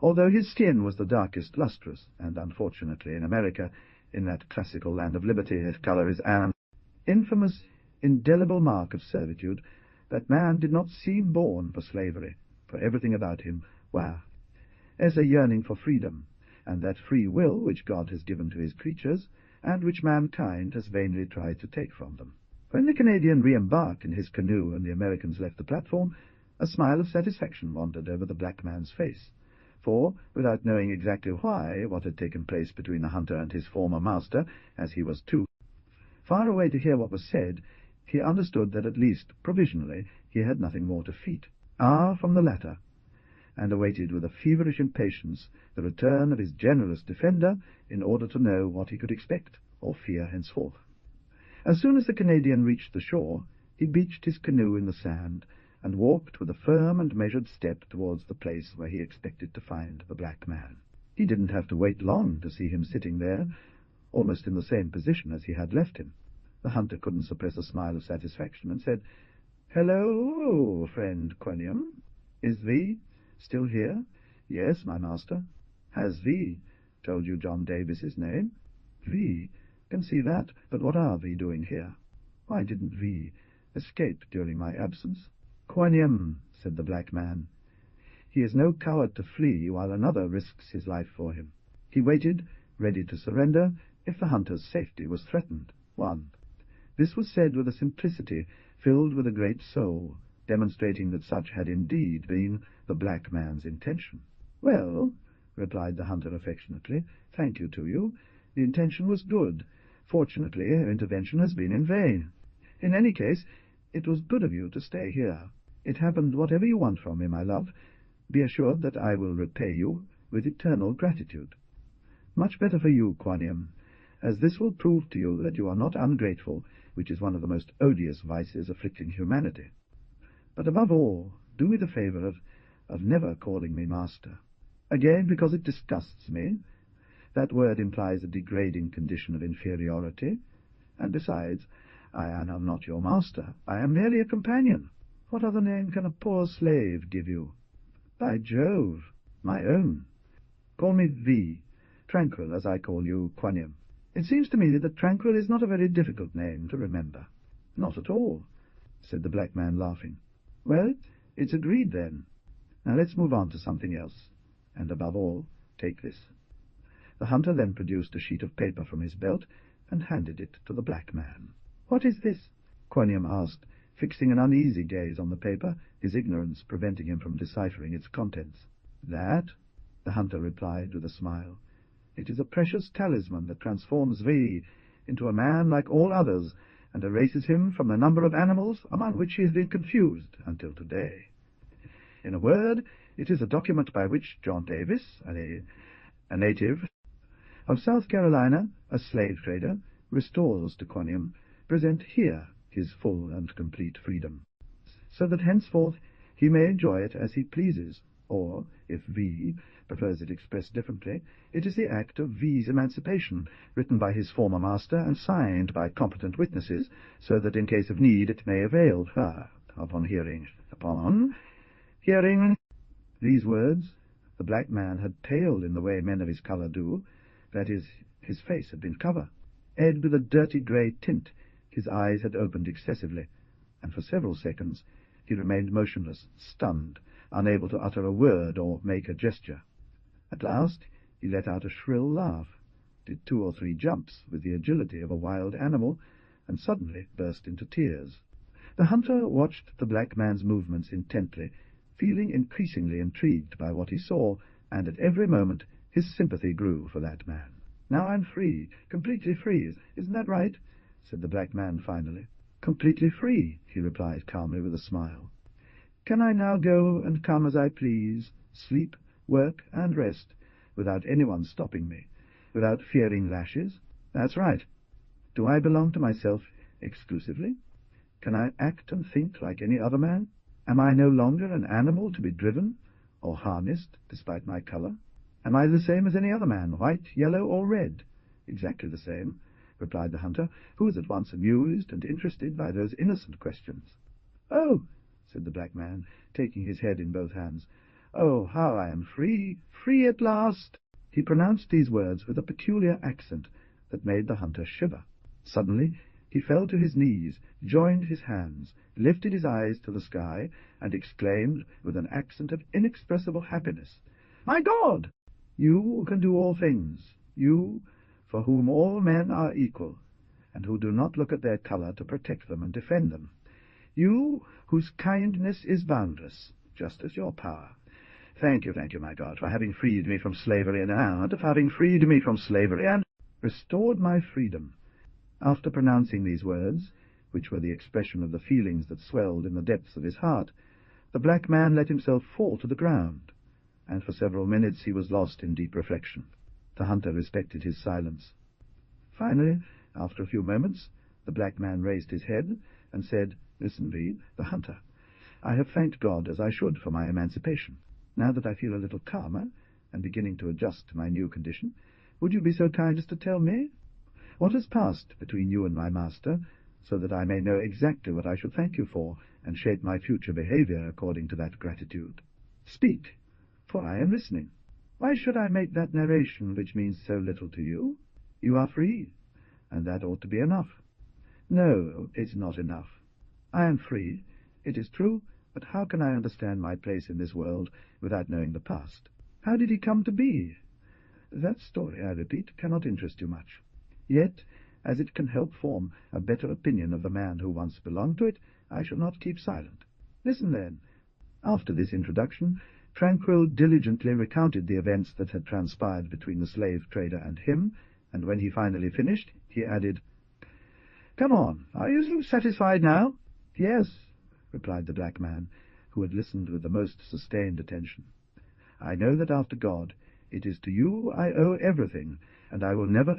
although his skin was the darkest lustrous, and unfortunately in America, in that classical land of liberty, his colour is an infamous, indelible mark of servitude, that man did not seem born for slavery, for everything about him, as a yearning for freedom, and that free will which God has given to his creatures, and which mankind has vainly tried to take from them. When the Canadian re-embarked in his canoe and the Americans left the platform, a smile of satisfaction wandered over the black man's face, for, without knowing exactly why what had taken place between the hunter and his former master, as he was too far away to hear what was said, he understood that at least, provisionally, he had nothing more to feat, from the latter, and awaited with a feverish impatience the return of his generous defender in order to know what he could expect or fear henceforth. As soon as the Canadian reached the shore, he beached his canoe in the sand, and walked with a firm and measured step towards the place where he expected to find the black man. He didn't have to wait long to see him sitting there, almost in the same position as he had left him. The hunter couldn't suppress a smile of satisfaction, and said, "Hello, friend Queniam. Is thee still here?" "Yes, my master." "Has thee told you John Davis's name?" "Thee can see that, but what are thee doing here? Why didn't thee escape during my absence?" "Queniam," said the black man, "he is no coward to flee while another risks his life for him. He waited, ready to surrender, if the hunter's safety was threatened. 1. This was said with a simplicity filled with a great soul, demonstrating that such had indeed been the black man's intention. "Well," replied the hunter affectionately, "thank you to you. The intention was good. Fortunately, your intervention has been in vain. In any case, it was good of you to stay here. It happened whatever you want from me, my love. Be assured that I will repay you with eternal gratitude. Much better for you, Quaniam, as this will prove to you that you are not ungrateful, which is one of the most odious vices afflicting humanity. But above all, do me the favour of never calling me master. Again, because it disgusts me. That word implies a degrading condition of inferiority, And besides, I am not your master. I am merely a companion. What other name can a poor slave give you? By Jove, my own. Call me V, Tranquil, as I call you, Quanium. It seems to me that Tranquil is not a very difficult name to remember. Not at all, said the black man, laughing. Well, it's agreed, then. Now let's move on to something else, and above all, take this. The hunter then produced a sheet of paper from his belt and handed it to the black man. What is this? Quanium asked, fixing an uneasy gaze on the paper, his ignorance preventing him from deciphering its contents. That, the hunter replied with a smile. It is a precious talisman that transforms V into a man like all others, and erases him from the number of animals among which he has been confused until today. In a word, it is a document by which John Davis, a native of South Carolina, a slave trader, restores to Quanium, present here his full and complete freedom, so that henceforth he may enjoy it as he pleases, or, if V prefers it expressed differently, it is the act of V's emancipation, written by his former master and signed by competent witnesses, so that in case of need it may avail. Upon hearing these words, the black man had paled in the way men of his colour do, that is, his face had been covered, edged with a dirty grey tint, his eyes had opened excessively, and for several seconds he remained motionless, stunned, unable to utter a word or make a gesture. At last he let out a shrill laugh, did 2 or 3 jumps with the agility of a wild animal, and suddenly burst into tears. The hunter watched the black man's movements intently, feeling increasingly intrigued by what he saw, and at every moment his sympathy grew for that man. "Now I'm free, completely free, isn't that right?" said the black man finally. "Completely free," he replied calmly with a smile. "Can I now go and come as I please, sleep, work, and rest, without anyone stopping me, without fearing lashes? That's right. Do I belong to myself exclusively? Can I act and think like any other man? Am I no longer an animal to be driven or harnessed despite my colour? Am I the same as any other man, white, yellow, or red?" "Exactly the same," replied the hunter, who was at once amused and interested by those innocent questions. "Oh," said the black man, taking his head in both hands, "oh, how I am free, free at last!" He pronounced these words with a peculiar accent that made the hunter shiver. Suddenly he fell to his knees, joined his hands, lifted his eyes to the sky, and exclaimed with an accent of inexpressible happiness, "My God! You who can do all things, you for whom all men are equal, and who do not look at their colour to protect them and defend them, you whose kindness is boundless, just as your power. Thank you, my God, for having freed me from slavery and restored my freedom." After pronouncing these words, which were the expression of the feelings that swelled in the depths of his heart, the black man let himself fall to the ground, and for several minutes he was lost in deep reflection. The hunter respected his silence. Finally, after a few moments, the black man raised his head and said, "Listen, V, the hunter. I have thanked God as I should for my emancipation. Now that I feel a little calmer and beginning to adjust to my new condition, would you be so kind as to tell me what has passed between you and my master, so that I may know exactly what I should thank you for, and shape my future behavior according to that gratitude? Speak, for I am listening. Why should I make that narration which means so little to you? You are free, and that ought to be enough." "No, it's not enough. I am free, it is true, but how can I understand my place in this world without knowing the past? How did he come to be? That story, I repeat, cannot interest you much. Yet, as it can help form a better opinion of the man who once belonged to it, I shall not keep silent. Listen, then." After this introduction, Tranquil diligently recounted the events that had transpired between the slave-trader and him, and when he finally finished, he added, "Come on, are you satisfied now?" "Yes," replied the black man, who had listened with the most sustained attention. "I know that after God, it is to you I owe everything, and I will never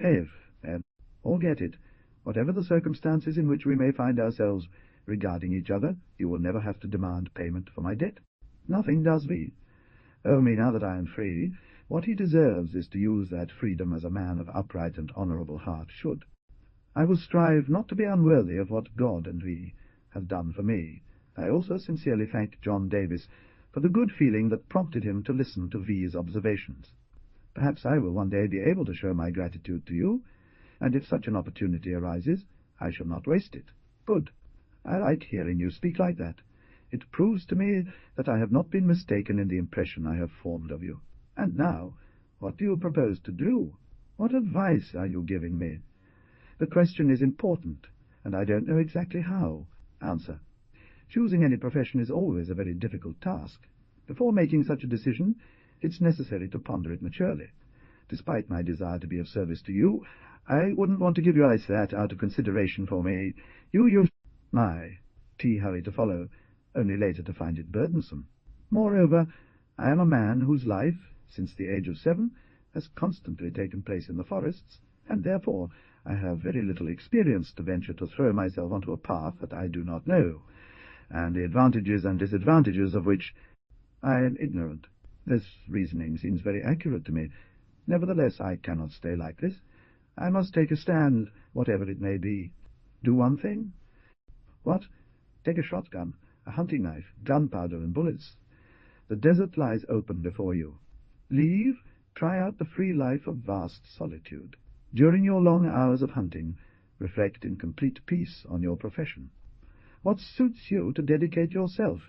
or get it. Whatever the circumstances in which we may find ourselves regarding each other, you will never have to demand payment for my debt. Nothing does me. Only now that I am free, what he deserves is to use that freedom as a man of upright and honourable heart should. I will strive not to be unworthy of what God and we have done for me. I also sincerely thank John Davis for the good feeling that prompted him to listen to V's observations. Perhaps I will one day be able to show my gratitude to you, and if such an opportunity arises, I shall not waste it. Good. I like hearing you speak like that. It proves to me that I have not been mistaken in the impression I have formed of you. And now, what do you propose to do? What advice are you giving me? The question is important, and I don't know exactly how. Answer. Choosing any profession is always a very difficult task. Before making such a decision, it's necessary to ponder it maturely. Despite my desire to be of service to you, I wouldn't want to give you like that out of consideration for me. My tea hurried to follow, only later to find it burdensome. Moreover, I am a man whose life, since the age of 7, has constantly taken place in the forests, and therefore I have very little experience to venture to throw myself onto a path that I do not know, and the advantages and disadvantages of which I am ignorant. This reasoning seems very accurate to me. Nevertheless, I cannot stay like this. I must take a stand, whatever it may be. Do one thing. What? Take a shotgun, a hunting knife, gunpowder, and bullets. The desert lies open before you. Leave, try out the free life of vast solitude. During your long hours of hunting, reflect in complete peace on your profession. What suits you to dedicate yourself?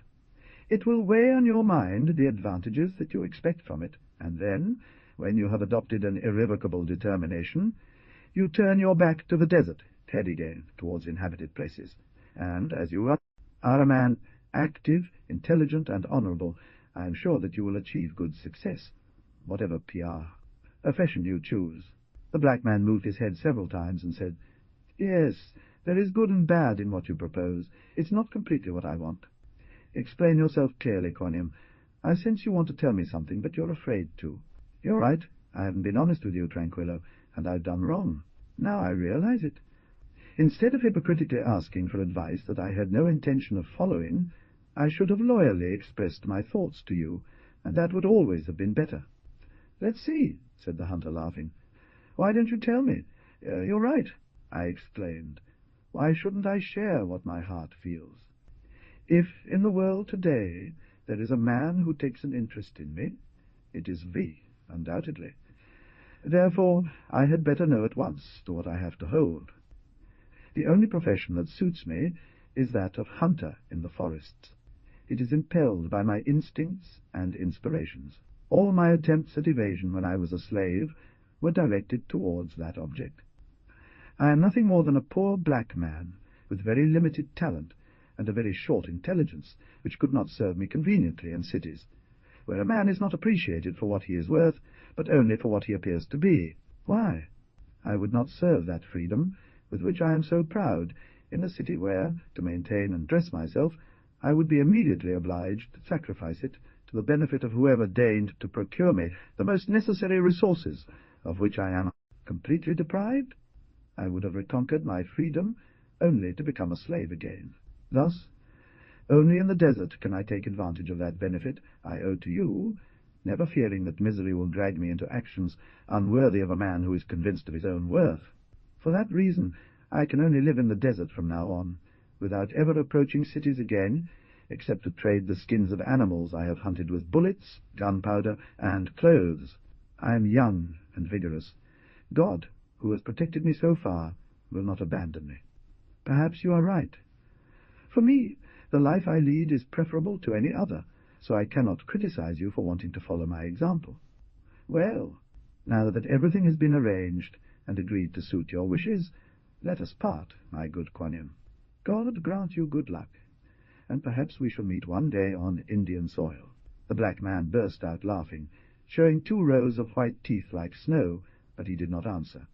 It will weigh on your mind the advantages that you expect from it, and then, when you have adopted an irrevocable determination, you turn your back to the desert, head again towards inhabited places, and, as you are a man active, intelligent, and honorable, I am sure that you will achieve good success, whatever profession you choose. The black man moved his head several times and said, Yes, there is good and bad in what you propose. It's not completely what I want. Explain yourself clearly, Quoniam. I sense you want to tell me something, but you're afraid to. You're right. I haven't been honest with you, Tranquillo, and I've done wrong. Now I realize it. Instead of hypocritically asking for advice that I had no intention of following, I should have loyally expressed my thoughts to you, and that would always have been better. Let's see, said the hunter, laughing. Why don't you tell me? You're right, I exclaimed. Why shouldn't I share what my heart feels? If in the world today there is a man who takes an interest in me, it is V, undoubtedly. Therefore, I had better know at once to what I have to hold. The only profession that suits me is that of hunter in the forests. It is impelled by my instincts and inspirations. All my attempts at evasion when I was a slave were directed towards that object. I am nothing more than a poor black man with very limited talent and a very short intelligence, which could not serve me conveniently in cities, where a man is not appreciated for what he is worth, but only for what he appears to be. Why? I would not serve that freedom, with which I am so proud, in a city where, to maintain and dress myself, I would be immediately obliged to sacrifice it to the benefit of whoever deigned to procure me the most necessary resources, of which I am completely deprived. I would have reconquered my freedom only to become a slave again. Thus, only in the desert can I take advantage of that benefit I owe to you, never fearing that misery will drag me into actions unworthy of a man who is convinced of his own worth. For that reason, I can only live in the desert from now on, without ever approaching cities again, except to trade the skins of animals I have hunted with bullets, gunpowder, and clothes. I am young and vigorous. God, who has protected me so far, will not abandon me. Perhaps you are right. For me, the life I lead is preferable to any other, so I cannot criticize you for wanting to follow my example. Well, now that everything has been arranged and agreed to suit your wishes, let us part, my good Quoniam. God grant you good luck, and perhaps we shall meet one day on Indian soil. The black man burst out laughing, showing 2 rows of white teeth like snow, but he did not answer.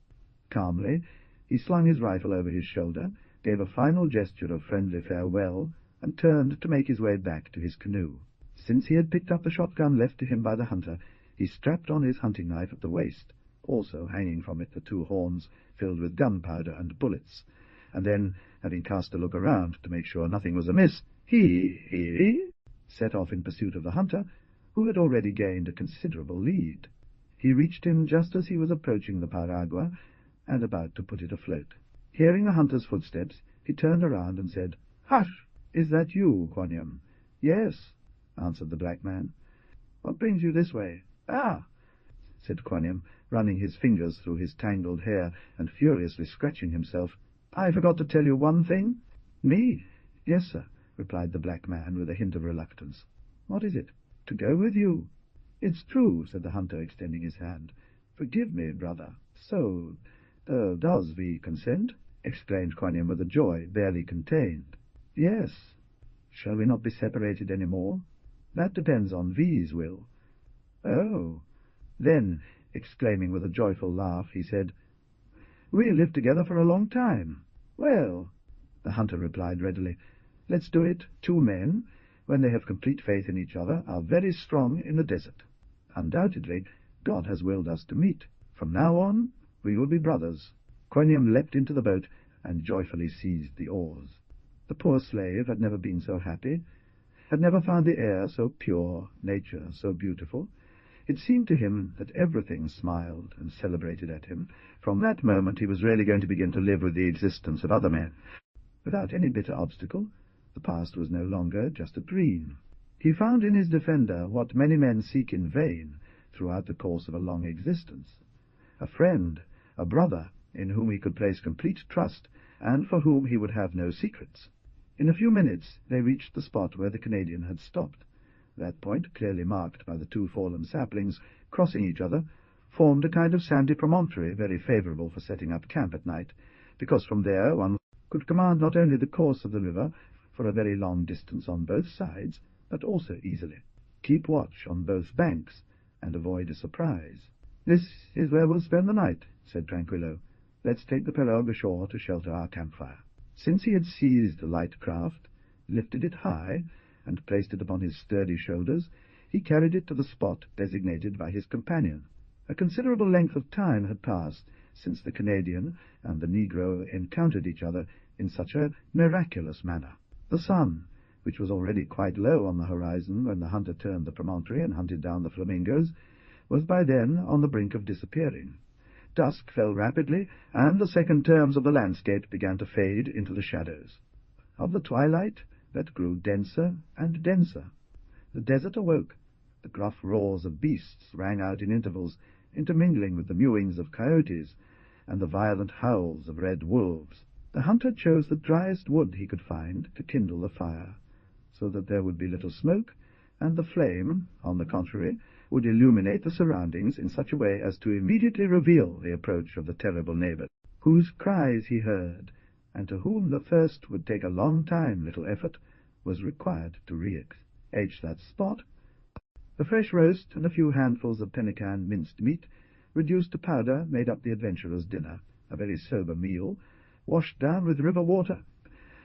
Calmly, he slung his rifle over his shoulder, gave a final gesture of friendly farewell, and turned to make his way back to his canoe. Since he had picked up the shotgun left to him by the hunter, he strapped on his hunting knife at the waist, also hanging from it the 2 horns filled with gunpowder and bullets, and then, having cast a look around to make sure nothing was amiss, he set off in pursuit of the hunter, who had already gained a considerable lead. He reached him just as he was approaching the paragua and about to put it afloat. Hearing the hunter's footsteps, he turned around and said, "Hush! Is that you, Quaniam?" "Yes," answered the black man. "What brings you this way?" "Ah!" said Quaniam, running his fingers through his tangled hair and furiously scratching himself. "I forgot to tell you one thing." "Me?" "Yes, sir," replied the black man with a hint of reluctance. "What is it?" "To go with you." "It's true," said the hunter, extending his hand. "Forgive me, brother." "So, does we consent?" exclaimed Quaniam with a joy barely contained. "Yes." "Shall we not be separated any more?" "That depends on V's will." "Oh." Then, exclaiming with a joyful laugh, he said, "We'll live together for a long time." "Well," the hunter replied readily, "let's do it. 2 men, when they have complete faith in each other, are very strong in the desert. Undoubtedly, God has willed us to meet. From now on, we will be brothers." Quaniam leapt into the boat and joyfully seized the oars. The poor slave had never been so happy, had never found the air so pure, nature so beautiful. It seemed to him that everything smiled and celebrated at him. From that moment he was really going to begin to live with the existence of other men. Without any bitter obstacle, the past was no longer just a dream. He found in his defender what many men seek in vain throughout the course of a long existence: a friend, a brother, in whom he could place complete trust, and for whom he would have no secrets. In a few minutes they reached the spot where the Canadian had stopped. That point, clearly marked by the 2 fallen saplings crossing each other, formed a kind of sandy promontory very favorable for setting up camp at night, because from there one could command not only the course of the river for a very long distance on both sides, but also easily keep watch on both banks and avoid a surprise. "This is where we'll spend the night," said Tranquillo. "Let's take the pirogue ashore to shelter our campfire." Since he had seized the light craft, lifted it high, and placed it upon his sturdy shoulders, he carried it to the spot designated by his companion. A considerable length of time had passed since the Canadian and the Negro encountered each other in such a miraculous manner. The sun, which was already quite low on the horizon when the hunter turned the promontory and hunted down the flamingoes, was by then on the brink of disappearing. Dusk fell rapidly, and the second terms of the landscape began to fade into the shadows. Of the twilight, that grew denser and denser. The desert awoke. The gruff roars of beasts rang out in intervals, intermingling with the mewings of coyotes and the violent howls of red wolves. The hunter chose the driest wood he could find to kindle the fire, so that there would be little smoke, and the flame, on the contrary, would illuminate the surroundings in such a way as to immediately reveal the approach of the terrible neighbor, whose cries he heard, and to whom the first would take a long time, little effort, was required to reach that spot. The fresh roast and a few handfuls of pemmican minced meat, reduced to powder, made up the adventurers' dinner, a very sober meal, washed down with river water.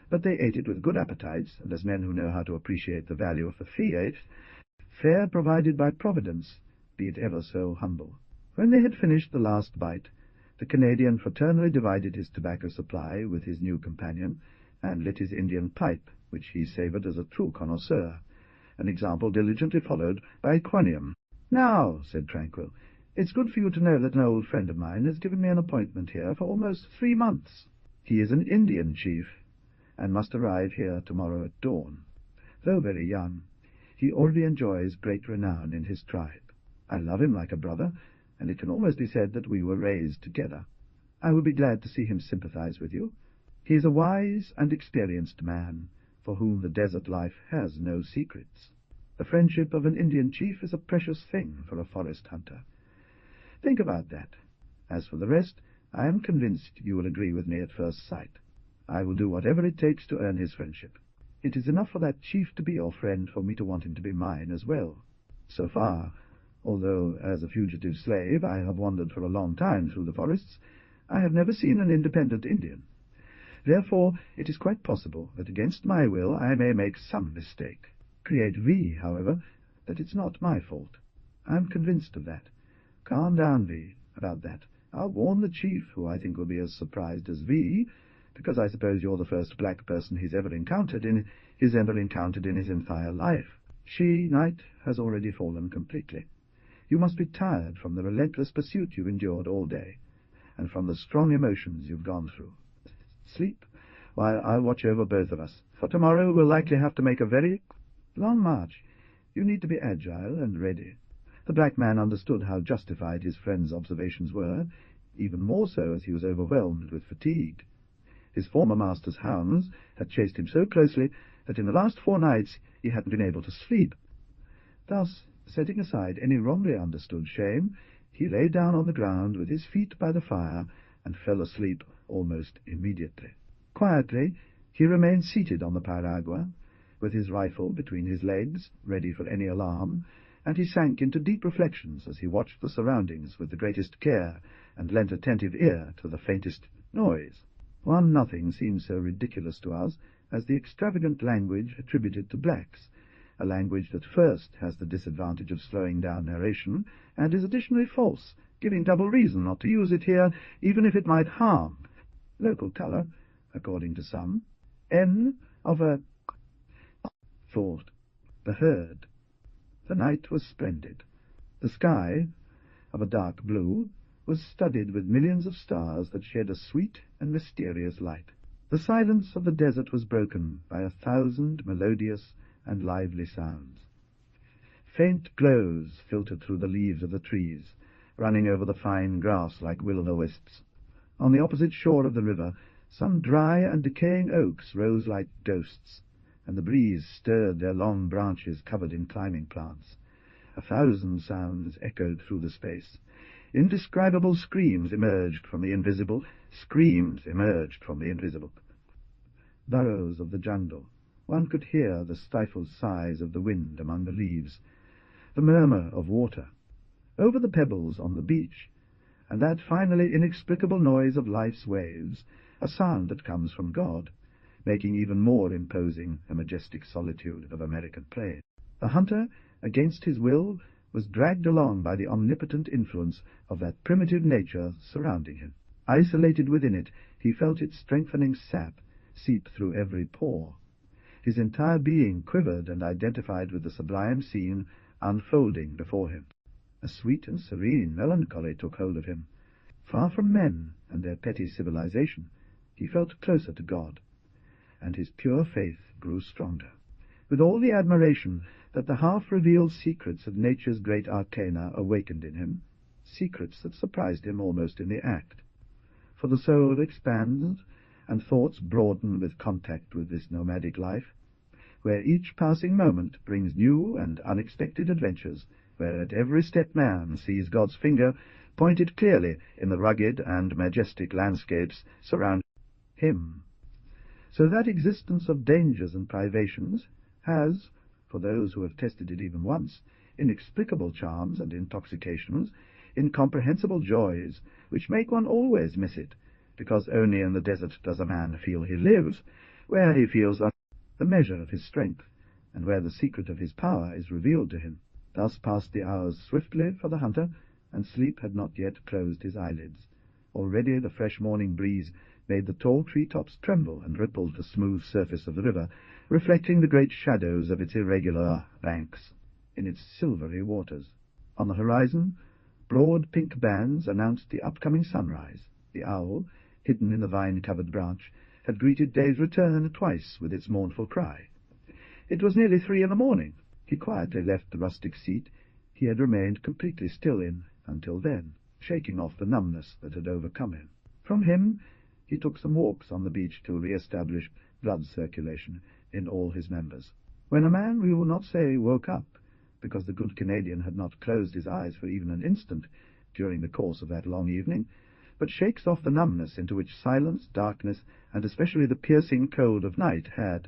But they ate it with good appetites, and as men who know how to appreciate the value of the fiat, fare provided by Providence, be it ever so humble. When they had finished the last bite, the Canadian fraternally divided his tobacco supply with his new companion, and lit his Indian pipe, which he savoured as a true connoisseur, an example diligently followed by Quaniam. "Now," said Tranquil, "it's good for you to know that an old friend of mine has given me an appointment here for almost 3 months. He is an Indian chief, and must arrive here tomorrow at dawn. Though very young, he already enjoys great renown in his tribe. I love him like a brother, and it can almost be said that we were raised together. I will be glad to see him sympathize with you. He is a wise and experienced man, for whom the desert life has no secrets. The friendship of an Indian chief is a precious thing for a forest hunter. Think about that. As for the rest, I am convinced you will agree with me at first sight. I will do whatever it takes to earn his friendship. It is enough for that chief to be your friend for me to want him to be mine as well. So far, although as a fugitive slave I have wandered for a long time through the forests, I have never seen an independent Indian. Therefore it is quite possible that against my will I may make some mistake. Create V, however, that it's not my fault. I am convinced of that. Calm down, V, about that. I'll warn the chief, who I think will be as surprised as V, because I suppose you're the first black person he's ever encountered in his entire life. She, Knight, has already fallen completely. You must be tired from the relentless pursuit you've endured all day, and from the strong emotions you've gone through. Sleep, while I'll watch over both of us. For tomorrow we'll likely have to make a very long march. You need to be agile and ready." The black man understood how justified his friend's observations were, even more so as he was overwhelmed with fatigue. His former master's hounds had chased him so closely that in the last 4 nights he hadn't been able to sleep. Thus, setting aside any wrongly understood shame, he lay down on the ground with his feet by the fire and fell asleep almost immediately. Quietly, he remained seated on the piragua, with his rifle between his legs, ready for any alarm, and he sank into deep reflections as he watched the surroundings with the greatest care and lent attentive ear to the faintest noise. One nothing seems so ridiculous to us as the extravagant language attributed to blacks, a language that first has the disadvantage of slowing down narration, and is additionally false, giving double reason not to use it here, even if it might harm. Local colour, according to some. N of a thought. The herd. The night was splendid. The sky, of a dark blue, was studded with millions of stars that shed a sweet and mysterious light. The silence of the desert was broken by 1,000 melodious and lively sounds. Faint glows filtered through the leaves of the trees, running over the fine grass like will-o'-the-wisps. On the opposite shore of the river, some dry and decaying oaks rose like ghosts, and the breeze stirred their long branches covered in climbing plants. 1,000 sounds echoed through the space. Indescribable screams emerged from the invisible. Burrows of the jungle. One could hear the stifled sighs of the wind among the leaves, the murmur of water over the pebbles on the beach, and that finally inexplicable noise of life's waves, a sound that comes from God, making even more imposing the majestic solitude of American plain. The hunter, against his will, was dragged along by the omnipotent influence of that primitive nature surrounding him. Isolated within it, he felt its strengthening sap seep through every pore. His entire being quivered and identified with the sublime scene unfolding before him. A sweet and serene melancholy took hold of him. Far from men and their petty civilization, he felt closer to God, and his pure faith grew stronger. With all the admiration that the half-revealed secrets of nature's great arcana awakened in him, secrets that surprised him almost in the act. For the soul expands, and thoughts broaden with contact with this nomadic life, where each passing moment brings new and unexpected adventures, where at every step man sees God's finger pointed clearly in the rugged and majestic landscapes surrounding him. So that existence of dangers and privations has, for those who have tested it even once, inexplicable charms and intoxications, incomprehensible joys, which make one always miss it, because only in the desert does a man feel he lives, where he feels the measure of his strength, and where the secret of his power is revealed to him. Thus passed the hours swiftly for the hunter, and sleep had not yet closed his eyelids. Already the fresh morning breeze made the tall tree-tops tremble and rippled the smooth surface of the river, reflecting the great shadows of its irregular banks in its silvery waters. On the horizon, broad pink bands announced the upcoming sunrise. The owl, hidden in the vine-covered branch, had greeted day's return twice with its mournful cry. It was nearly 3 in the morning. He quietly left the rustic seat he had remained completely still in until then, shaking off the numbness that had overcome him. From him he took some walks on the beach to re-establish blood circulation in all his members. When a man, we will not say woke up, because the good Canadian had not closed his eyes for even an instant during the course of that long evening, but shakes off the numbness into which silence, darkness, and especially the piercing cold of night had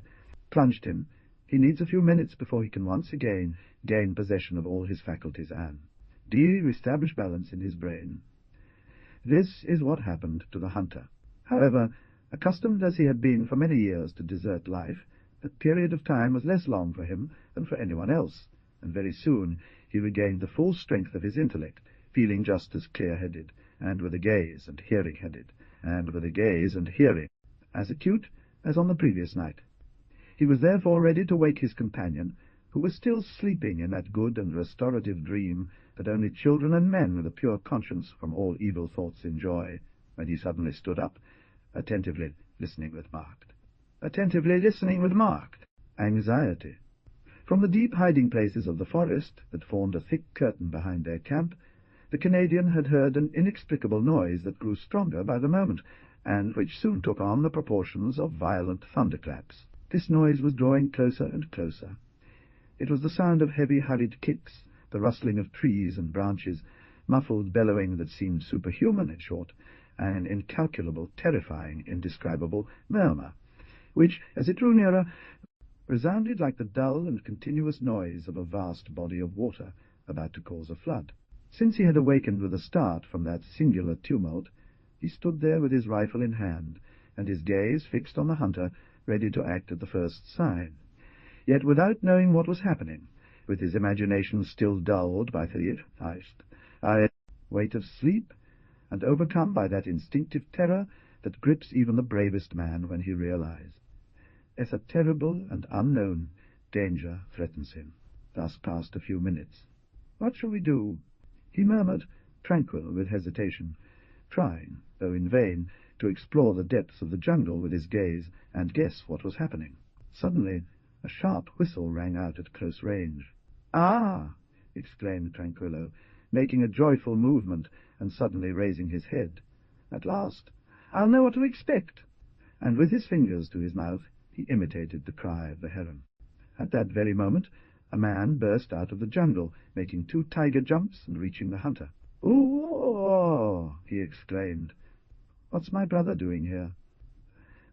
plunged him, he needs a few minutes before he can once again gain possession of all his faculties and re-establish balance in his brain. This is what happened to the hunter. However, accustomed as he had been for many years to desert life, that period of time was less long for him than for anyone else, and very soon he regained the full strength of his intellect, feeling just as clear-headed, and with a gaze and hearing-headed, and with a gaze and hearing, as acute as on the previous night. He was therefore ready to wake his companion, who was still sleeping in that good and restorative dream that only children and men with a pure conscience from all evil thoughts enjoy, when he suddenly stood up, attentively listening with marked. Attentively listening with marked anxiety. From the deep hiding places of the forest that formed a thick curtain behind their camp, the Canadian had heard an inexplicable noise that grew stronger by the moment, and which soon took on the proportions of violent thunderclaps. This noise was drawing closer and closer. It was the sound of heavy, hurried kicks, the rustling of trees and branches, muffled bellowing that seemed superhuman, in short, an incalculable, terrifying, indescribable murmur, which, as it drew nearer, resounded like the dull and continuous noise of a vast body of water about to cause a flood. Since he had awakened with a start from that singular tumult, he stood there with his rifle in hand, and his gaze fixed on the hunter, ready to act at the first sign, yet without knowing what was happening, with his imagination still dulled by the weight of sleep, and overcome by that instinctive terror that grips even the bravest man when he realizes as a terrible and unknown danger threatens him. Thus passed a few minutes. "What shall we do?" he murmured, tranquil with hesitation, trying, though in vain, to explore the depths of the jungle with his gaze and guess what was happening. Suddenly a sharp whistle rang out at close range. "Ah!" exclaimed Tranquillo, making a joyful movement and suddenly raising his head. "At last! I'll know what to expect." And with his fingers to his mouth he imitated the cry of the heron. At that very moment a man burst out of the jungle, making 2 tiger jumps and reaching the hunter. "Ooh!" he exclaimed. "What's my brother doing here?"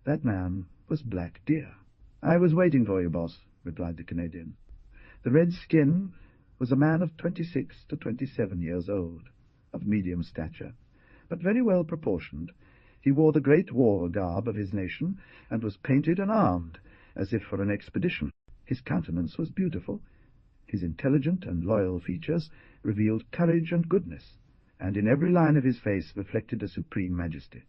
That man was Black Deer. "I was waiting for you, boss," replied the Canadian. The red-skin was a man of 26 to 27 years old, of medium stature, but very well proportioned. He wore the great war garb of his nation, and was painted and armed, as if for an expedition. His countenance was beautiful. His intelligent and loyal features revealed courage and goodness, and in every line of his face reflected a supreme majesty.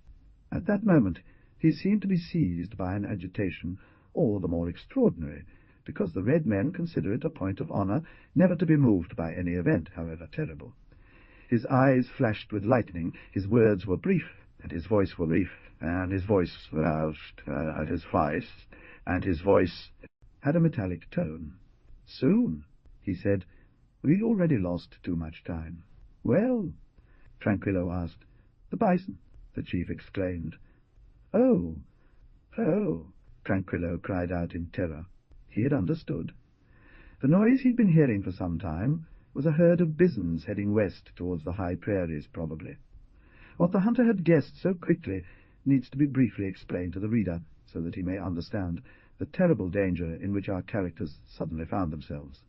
At that moment he seemed to be seized by an agitation all the more extraordinary, because the red men consider it a point of honor never to be moved by any event, however terrible. His eyes flashed with lightning, his words were brief, and his voice was brief, and his voice had a metallic tone. "Soon," he said. "We already lost too much time." "Well?" Tranquillo asked. "The bison," the chief exclaimed. "Oh, oh!" Tranquillo cried out in terror. He had understood. The noise he'd been hearing for some time was a herd of bisons heading west towards the high prairies, probably. What the hunter had guessed so quickly needs to be briefly explained to the reader, so that he may understand the terrible danger in which our characters suddenly found themselves.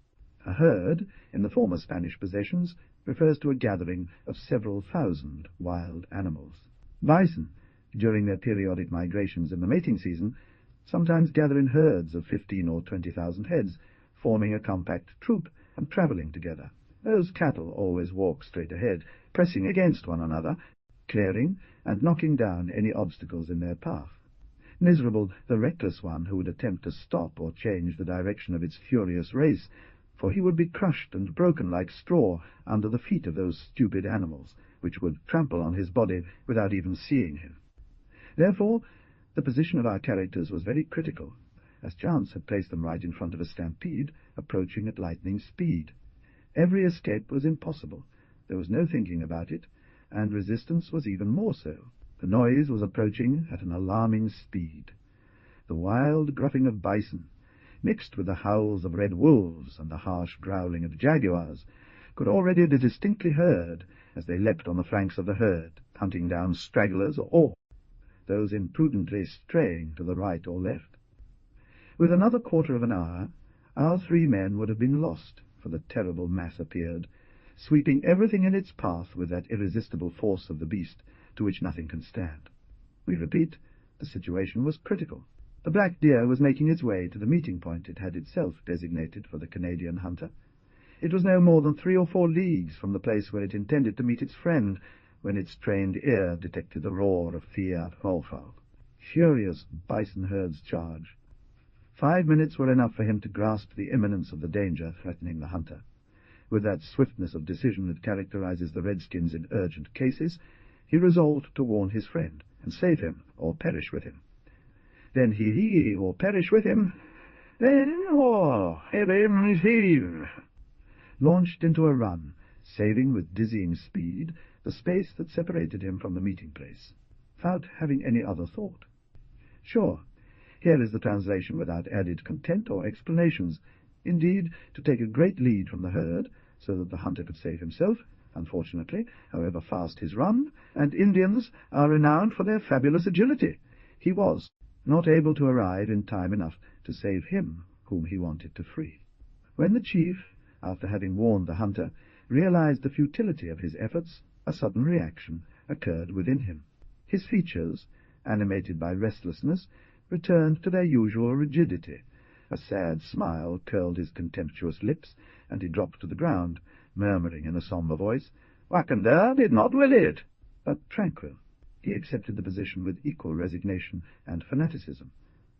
A herd, in the former Spanish possessions, refers to a gathering of several thousand wild animals. Bison, during their periodic migrations in the mating season, sometimes gather in herds of 15 or 20,000 heads, forming a compact troop and travelling together. Those cattle always walk straight ahead, pressing against one another, clearing and knocking down any obstacles in their path. Miserable the reckless one who would attempt to stop or change the direction of its furious race, for he would be crushed and broken like straw under the feet of those stupid animals, which would trample on his body without even seeing him. Therefore, the position of our characters was very critical, as chance had placed them right in front of a stampede approaching at lightning speed. Every escape was impossible. There was no thinking about it, and resistance was even more so. The noise was approaching at an alarming speed. The wild gruffing of bison, mixed with the howls of red wolves and the harsh growling of jaguars, could already be distinctly heard as they leapt on the flanks of the herd, hunting down stragglers or those imprudently straying to the right or left. With another quarter of an hour, our 3 men would have been lost, for the terrible mass appeared, sweeping everything in its path with that irresistible force of the beast to which nothing can stand. We repeat, the situation was critical. The black deer was making its way to the meeting point it had itself designated for the Canadian hunter. It was no more than 3 or 4 leagues from the place where it intended to meet its friend, when its trained ear detected the roar of fear fowl. Furious bison herds charge. 5 minutes were enough for him to grasp the imminence of the danger threatening the hunter. With that swiftness of decision that characterizes the redskins in urgent cases, he resolved to warn his friend, and save him, or perish with him. then he, or perish with him, then, launched into a run, saving with dizzying speed the space that separated him from the meeting place, without having any other thought. Sure, here is the translation without added content or explanations. Indeed, to take a great lead from the herd, so that the hunter could save himself, unfortunately, however fast his run, and Indians are renowned for their fabulous agility. He was not able to arrive in time enough to save him whom he wanted to free. When the chief, after having warned the hunter, realized the futility of his efforts, a sudden reaction occurred within him. His features, animated by restlessness, returned to their usual rigidity. A sad smile curled his contemptuous lips, and he dropped to the ground, murmuring in a sombre voice, "Wakanda did not will it," but tranquil. He accepted the position with equal resignation and fanaticism.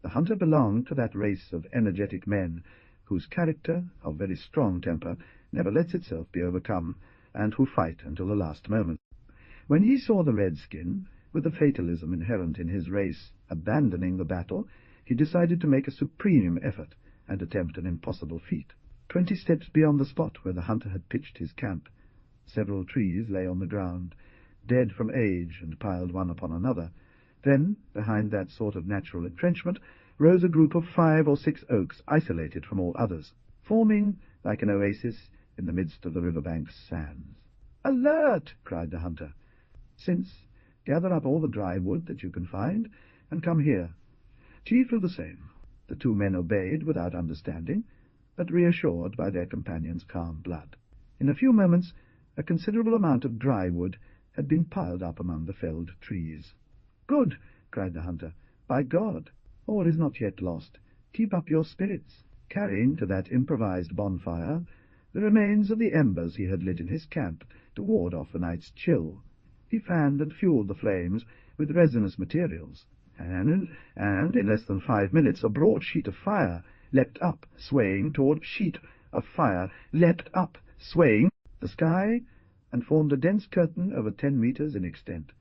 The hunter belonged to that race of energetic men whose character, of very strong temper, never lets itself be overcome, and who fight until the last moment. When he saw the redskin, with the fatalism inherent in his race, abandoning the battle, he decided to make a supreme effort and attempt an impossible feat. 20 steps beyond the spot where the hunter had pitched his camp, several trees lay on the ground, dead from age and piled one upon another. Then, behind that sort of natural entrenchment, rose a group of 5 or 6 oaks, isolated from all others, forming like an oasis in the midst of the riverbank's sands. "Alert!" cried the hunter. "Since, gather up all the dry wood that you can find, and come here." Chief will the same. The 2 men obeyed without understanding, but reassured by their companion's calm blood. In a few moments a considerable amount of dry wood had been piled up among the felled trees. "Good!" cried the hunter. "By God, all is not yet lost. Keep up your spirits." Carrying to that improvised bonfire the remains of the embers he had lit in his camp to ward off the night's chill, he fanned and fueled the flames with resinous materials, and in less than 5 minutes a broad sheet of fire leapt up, swaying toward the sky, and formed a dense curtain over 10 meters in extent.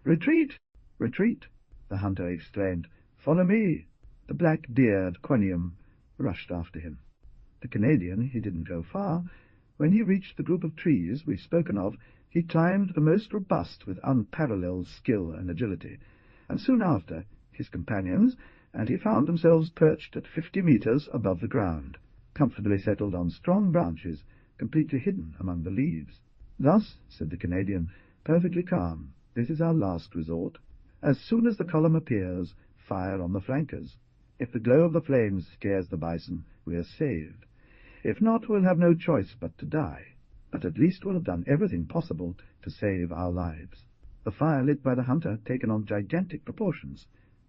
"Retreat! Retreat!" the hunter exclaimed. "Follow me!" The black-deered Quanium rushed after him. The Canadian, he didn't go far. When he reached the group of trees we've spoken of, he climbed the most robust with unparalleled skill and agility, and soon after his companions and he found themselves perched at 50 meters above the ground, comfortably settled on strong branches, completely hidden among the leaves. "Thus," said the Canadian, perfectly calm, "this is our last resort. As soon as the column appears, fire on the flankers. If the glow of the flames scares the bison, we are saved. If not, we'll have no choice but to die. But at least we'll have done everything possible to save our lives." The fire lit by the hunter had taken on gigantic proportions.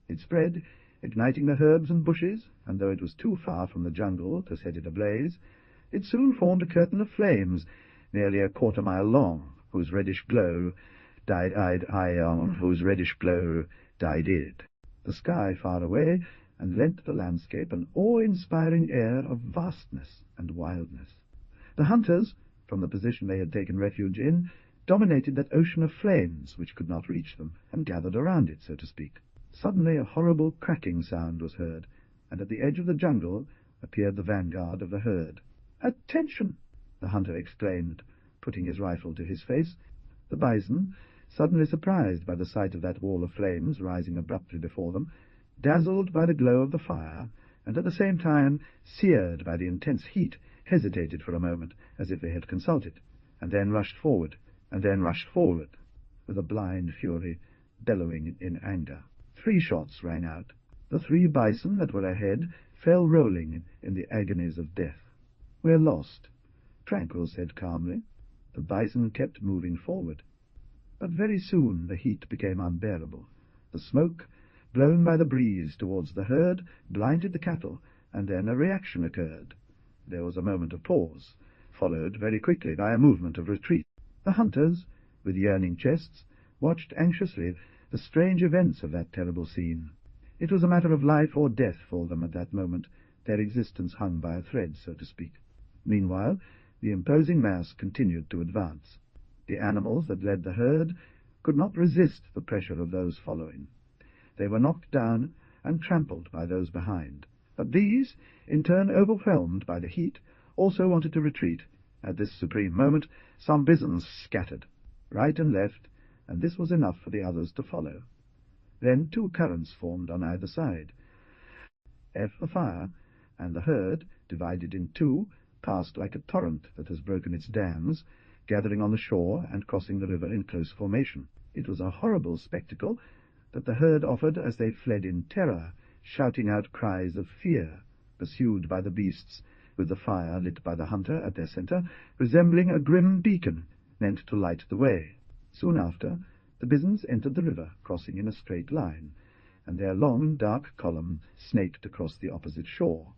It spread, igniting the herbs and bushes, and though it was too far from the jungle to set it ablaze, it soon formed a curtain of flames nearly a quarter-mile long, whose reddish glow died it. The sky far away and lent the landscape an awe-inspiring air of vastness and wildness. The hunters, from the position they had taken refuge in, dominated that ocean of flames which could not reach them, and gathered around it, so to speak. Suddenly a horrible cracking sound was heard, and at the edge of the jungle appeared the vanguard of the herd. "Attention!" the hunter exclaimed, putting his rifle to his face. The bison, suddenly surprised by the sight of that wall of flames rising abruptly before them, dazzled by the glow of the fire, and at the same time seared by the intense heat, hesitated for a moment, as if they had consulted, and then rushed forward, with a blind fury, bellowing in anger. 3 shots rang out. The 3 bison that were ahead fell rolling in the agonies of death. "We're lost," Tranquil said calmly. The bison kept moving forward. But very soon the heat became unbearable. The smoke, blown by the breeze towards the herd, blinded the cattle, and then a reaction occurred. There was a moment of pause, followed very quickly by a movement of retreat. The hunters, with yearning chests, watched anxiously the strange events of that terrible scene. It was a matter of life or death for them at that moment. Their existence hung by a thread, so to speak. Meanwhile, the imposing mass continued to advance. The animals that led the herd could not resist the pressure of those following. They were knocked down, and trampled by those behind. But these, in turn overwhelmed by the heat, also wanted to retreat. At this supreme moment, some bisons scattered, right and left, and this was enough for the others to follow. Then 2 currents formed on either side. The fire, and the herd, divided in 2, passed like a torrent that has broken its dams, gathering on the shore and crossing the river in close formation. It was a horrible spectacle that the herd offered as they fled in terror, shouting out cries of fear, pursued by the beasts, with the fire lit by the hunter at their centre, resembling a grim beacon meant to light the way. Soon after, the bisons entered the river, crossing in a straight line, and their long, dark column snaked across the opposite shore,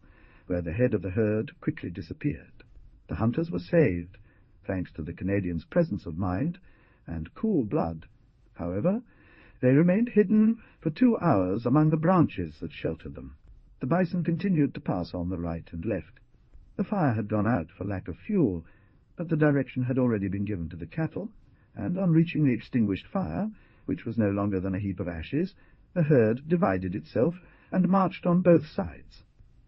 where the head of the herd quickly disappeared. The hunters were saved, thanks to the Canadian's presence of mind and cool blood. However, they remained hidden for 2 hours among the branches that sheltered them. The bison continued to pass on the right and left. The fire had gone out for lack of fuel, but the direction had already been given to the cattle, and on reaching the extinguished fire, which was no longer than a heap of ashes, the herd divided itself and marched on both sides.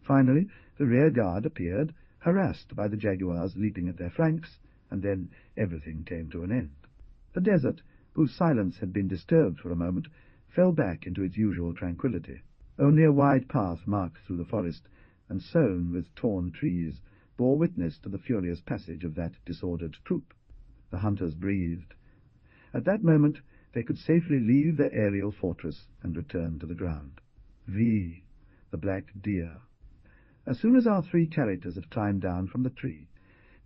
Finally, the rear guard appeared, harassed by the jaguars leaping at their flanks, and then everything came to an end. The desert, whose silence had been disturbed for a moment, fell back into its usual tranquillity. Only a wide path marked through the forest, and sown with torn trees, bore witness to the furious passage of that disordered troop. The hunters breathed. At that moment they could safely leave their aerial fortress and return to the ground. The black deer. As soon as our 3 characters had climbed down from the tree,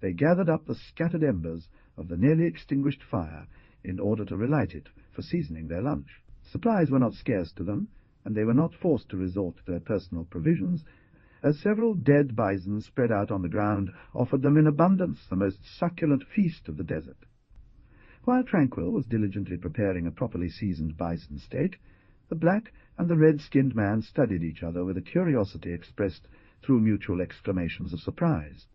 they gathered up the scattered embers of the nearly extinguished fire in order to relight it for seasoning their lunch. Supplies were not scarce to them, and they were not forced to resort to their personal provisions, as several dead bison spread out on the ground offered them in abundance the most succulent feast of the desert. While Tranquil was diligently preparing a properly seasoned bison steak, the black and the red-skinned man studied each other with a curiosity expressed through mutual exclamations of surprise.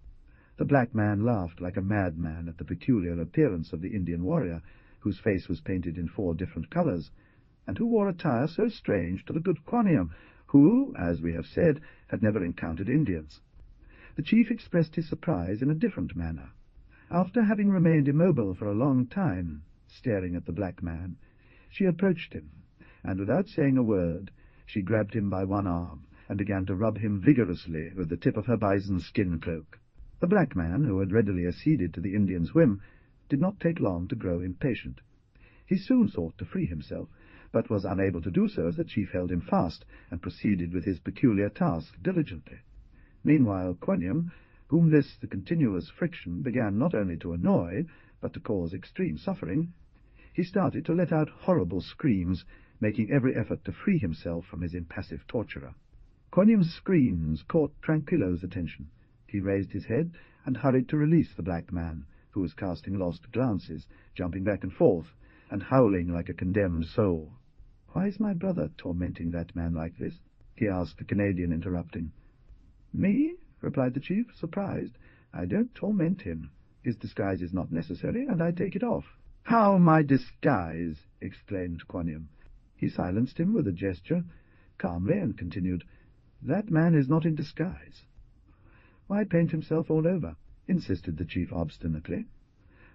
The black man laughed like a madman at the peculiar appearance of the Indian warrior, whose face was painted in 4 different colours, and who wore attire so strange to the good Quanium, who, as we have said, had never encountered Indians. The chief expressed his surprise in a different manner. After having remained immobile for a long time, staring at the black man, she approached him, and without saying a word, she grabbed him by one arm and began to rub him vigorously with the tip of her bison skin cloak. The black man, who had readily acceded to the Indian's whim, did not take long to grow impatient. He soon sought to free himself, but was unable to do so as the chief held him fast and proceeded with his peculiar task diligently. Meanwhile, Quanium, whom the continuous friction began not only to annoy, but to cause extreme suffering, he started to let out horrible screams, making every effort to free himself from his impassive torturer. Quanium's screams caught Tranquillo's attention. He raised his head and hurried to release the black man, who was casting lost glances, jumping back and forth, and howling like a condemned soul. "Why is my brother tormenting that man like this?" he asked the Canadian, interrupting. "Me?" replied the chief, surprised. "I don't torment him. His disguise is not necessary, and I take it off." "How, my disguise?" exclaimed Quanium. He silenced him with a gesture, calmly, and continued, "That man is not in disguise." "Why paint himself all over?" insisted the chief obstinately.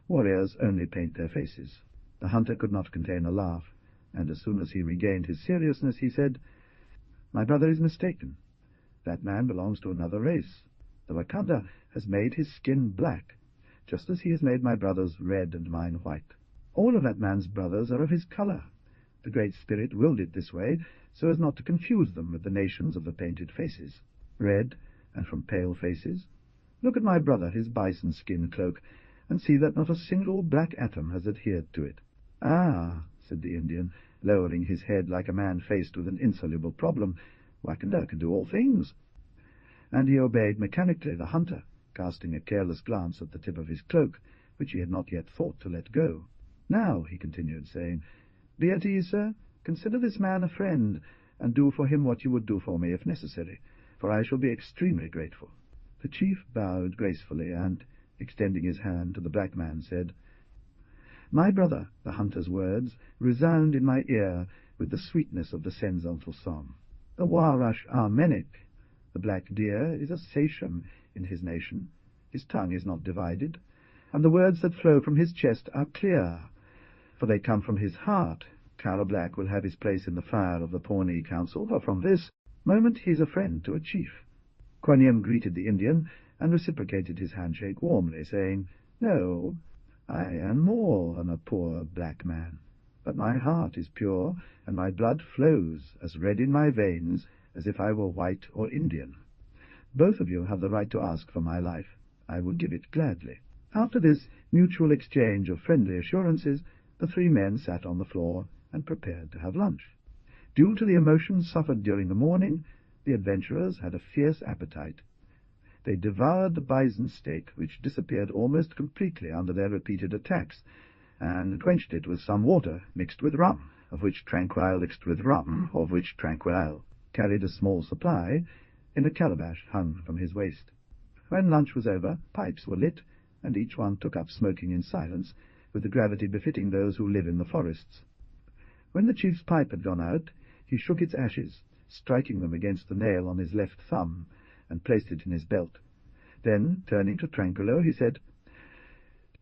"Warriors only paint their faces." The hunter could not contain a laugh, and as soon as he regained his seriousness, he said, "My brother is mistaken. That man belongs to another race. The Wakanda has made his skin black, just as he has made my brother's red and mine white. All of that man's brothers are of his color. The Great Spirit willed it this way, so as not to confuse them with the nations of the painted faces. Red, and from pale faces. Look at my brother, his bison skin cloak, and see that not a single black atom has adhered to it." "Ah," said the Indian, lowering his head like a man faced with an insoluble problem, "Wakanda can do all things." And he obeyed mechanically the hunter, casting a careless glance at the tip of his cloak, which he had not yet thought to let go. "Now," he continued, saying, "be at ease, sir. Consider this man a friend, and do for him what you would do for me, if necessary, for I shall be extremely grateful." The chief bowed gracefully, and, extending his hand to the black man, said, "My brother," the hunter's words, resound in my ear with the sweetness of the Senzontal psalm. The Warash Armenic, the black deer, is a sachem in his nation. His tongue is not divided, and the words that flow from his chest are clear, for they come from his heart. Cara Black will have his place in the fire of the Pawnee Council, for from this moment he is a friend to a chief. Quaniam greeted the Indian and reciprocated his handshake warmly, saying, "No, I am more than a poor black man, but my heart is pure, and my blood flows as red in my veins as if I were white or Indian. Both of you have the right to ask for my life. I will give it gladly." After this mutual exchange of friendly assurances, the three men sat on the floor and prepared to have lunch. Due to the emotions suffered during the morning, the adventurers had a fierce appetite. They devoured the bison steak, which disappeared almost completely under their repeated attacks, and quenched it with some water mixed with rum, of which Tranquil carried a small supply in a calabash hung from his waist. When lunch was over, pipes were lit, and each one took up smoking in silence, with the gravity befitting those who live in the forests. When the chief's pipe had gone out, he shook its ashes, striking them against the nail on his left thumb, and placed it in his belt. Then, turning to Tranquillo, he said,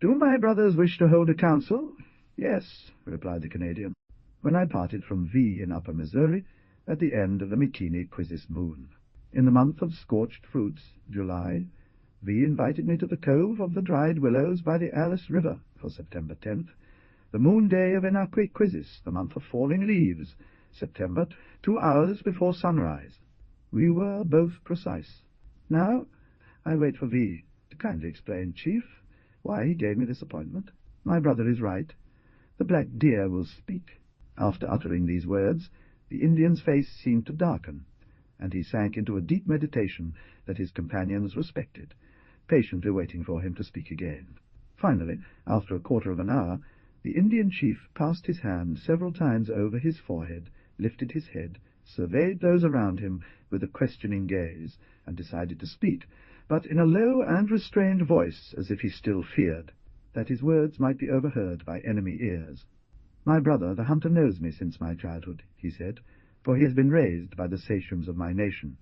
"Do my brothers wish to hold a council?" "Yes," replied the Canadian. When I parted from V in Upper Missouri, at the end of the Mikini-Quizzis moon. In the month of scorched fruits, July, V invited me to the cove of the dried willows by the Alice River for September 10th, the moon day of Enakwi-Quizzis, the month of falling leaves, September, 2 hours before sunrise. We were both precise. Now I wait for V to kindly explain, Chief, why he gave me this appointment. My brother is right. The black deer will speak." After uttering these words, the Indian's face seemed to darken, and he sank into a deep meditation that his companions respected, patiently waiting for him to speak again. Finally, after a quarter of an hour, the Indian chief passed his hand several times over his forehead, lifted his head, surveyed those around him with a questioning gaze, and decided to speak, but in a low and restrained voice, as if he still feared that his words might be overheard by enemy ears. "My brother, the hunter, knows me since my childhood," he said, "for he has been raised by the sachems of my nation.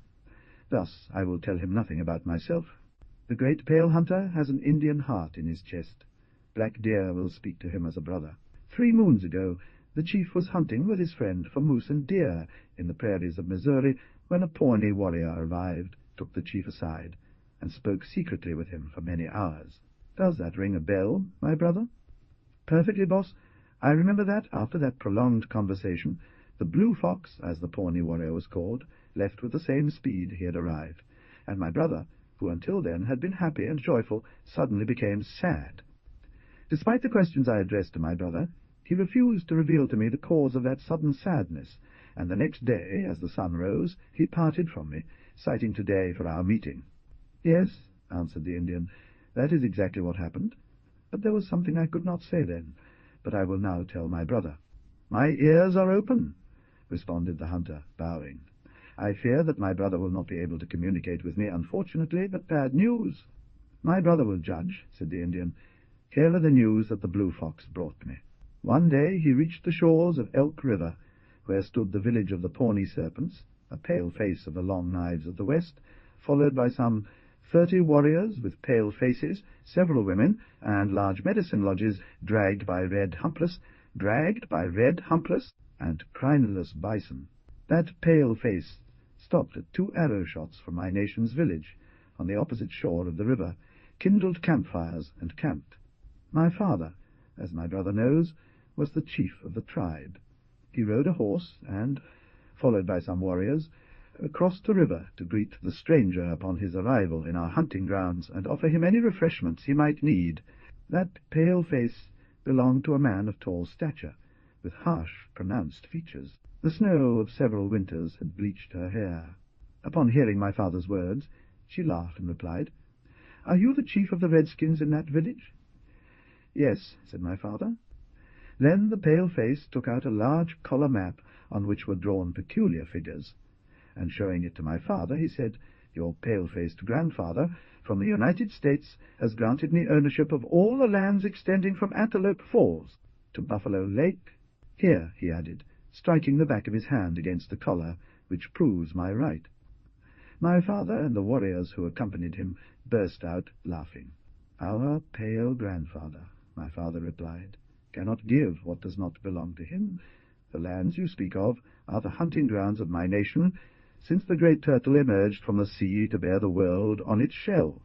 Thus I will tell him nothing about myself. The great pale hunter has an Indian heart in his chest. Black Deer will speak to him as a brother. 3 moons ago the chief was hunting with his friend for moose and deer in the prairies of Missouri when a Pawnee warrior arrived, took the chief aside, and spoke secretly with him for many hours. Does that ring a bell, my brother?" "Perfectly, boss. I remember that, after that prolonged conversation, the Blue Fox, as the Pawnee warrior was called, left with the same speed he had arrived, and my brother, who until then had been happy and joyful, suddenly became sad. Despite the questions I addressed to my brother, he refused to reveal to me the cause of that sudden sadness, and the next day, as the sun rose, he parted from me, citing today for our meeting." "Yes," answered the Indian, "that is exactly what happened. But there was something I could not say then, but I will now tell my brother." "My ears are open," responded the hunter, bowing. "I fear that my brother will not be able to communicate with me, unfortunately, but bad news." "My brother will judge," said the Indian. "Here are the news that the Blue Fox brought me. One day he reached the shores of Elk River, where stood the village of the Pawnee Serpents, a pale face of the Long Knives of the West, followed by some 30 warriors with pale faces, several women, and large medicine lodges dragged by red humpless, and crineless bison. That pale face stopped at 2 arrow shots from my nation's village, on the opposite shore of the river, kindled campfires, and camped. My father, as my brother knows, was the chief of the tribe. He rode a horse, and, followed by some warriors, crossed the river to greet the stranger upon his arrival in our hunting grounds, and offer him any refreshments he might need. That pale face belonged to a man of tall stature, with harsh, pronounced features. The snow of several winters had bleached her hair. Upon hearing my father's words, she laughed and replied, "Are you the chief of the redskins in that village?" "Yes," said my father. Then the pale face took out a large collar map on which were drawn peculiar figures, and showing it to my father, he said, "Your pale-faced grandfather from the United States has granted me ownership of all the lands extending from Antelope Falls to Buffalo Lake. Here," he added, striking the back of his hand against the collar, which proves my right." My father and the warriors who accompanied him burst out laughing. "Our pale grandfather," my father replied, "cannot give what does not belong to him. The lands you speak of are the hunting grounds of my nation, since the great turtle emerged from the sea to bear the world on its shell."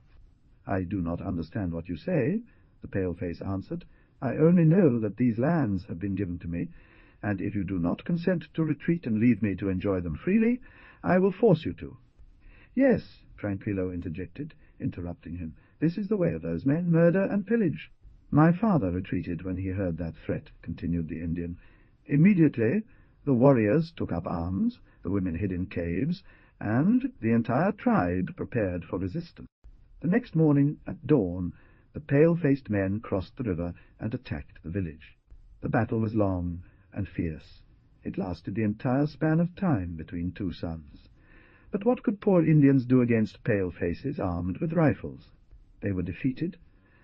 "I do not understand what you say," the pale-face answered. "I only know that these lands have been given to me, and if you do not consent to retreat and leave me to enjoy them freely, I will force you to." "Yes," Tranquillo interjected, interrupting him. "This is the way of those men, murder and pillage." "My father retreated when he heard that threat," continued the Indian. "Immediately the warriors took up arms, the women hid in caves, and the entire tribe prepared for resistance. The next morning at dawn the pale-faced men crossed the river and attacked the village. The battle was long and fierce. It lasted the entire span of time between two suns. But what could poor Indians do against pale-faces armed with rifles? They were defeated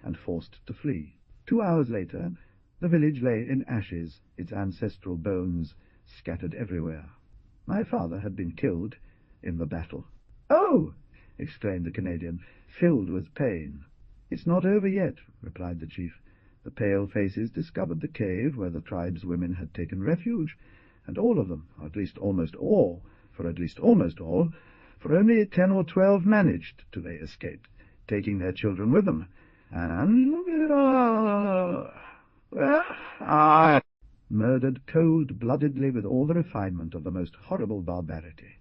and forced to flee. 2 hours later the village lay in ashes, its ancestral bones scattered everywhere. My father had been killed in the battle. "Oh!" exclaimed the Canadian, filled with pain. "It's not over yet," replied the chief. "The pale-faces discovered the cave where the tribe's women had taken refuge, and all of them, or at least almost all, for only 10 or 12 managed to escape, taking their children with them, and murdered cold-bloodedly with all the refinement of the most horrible barbarity."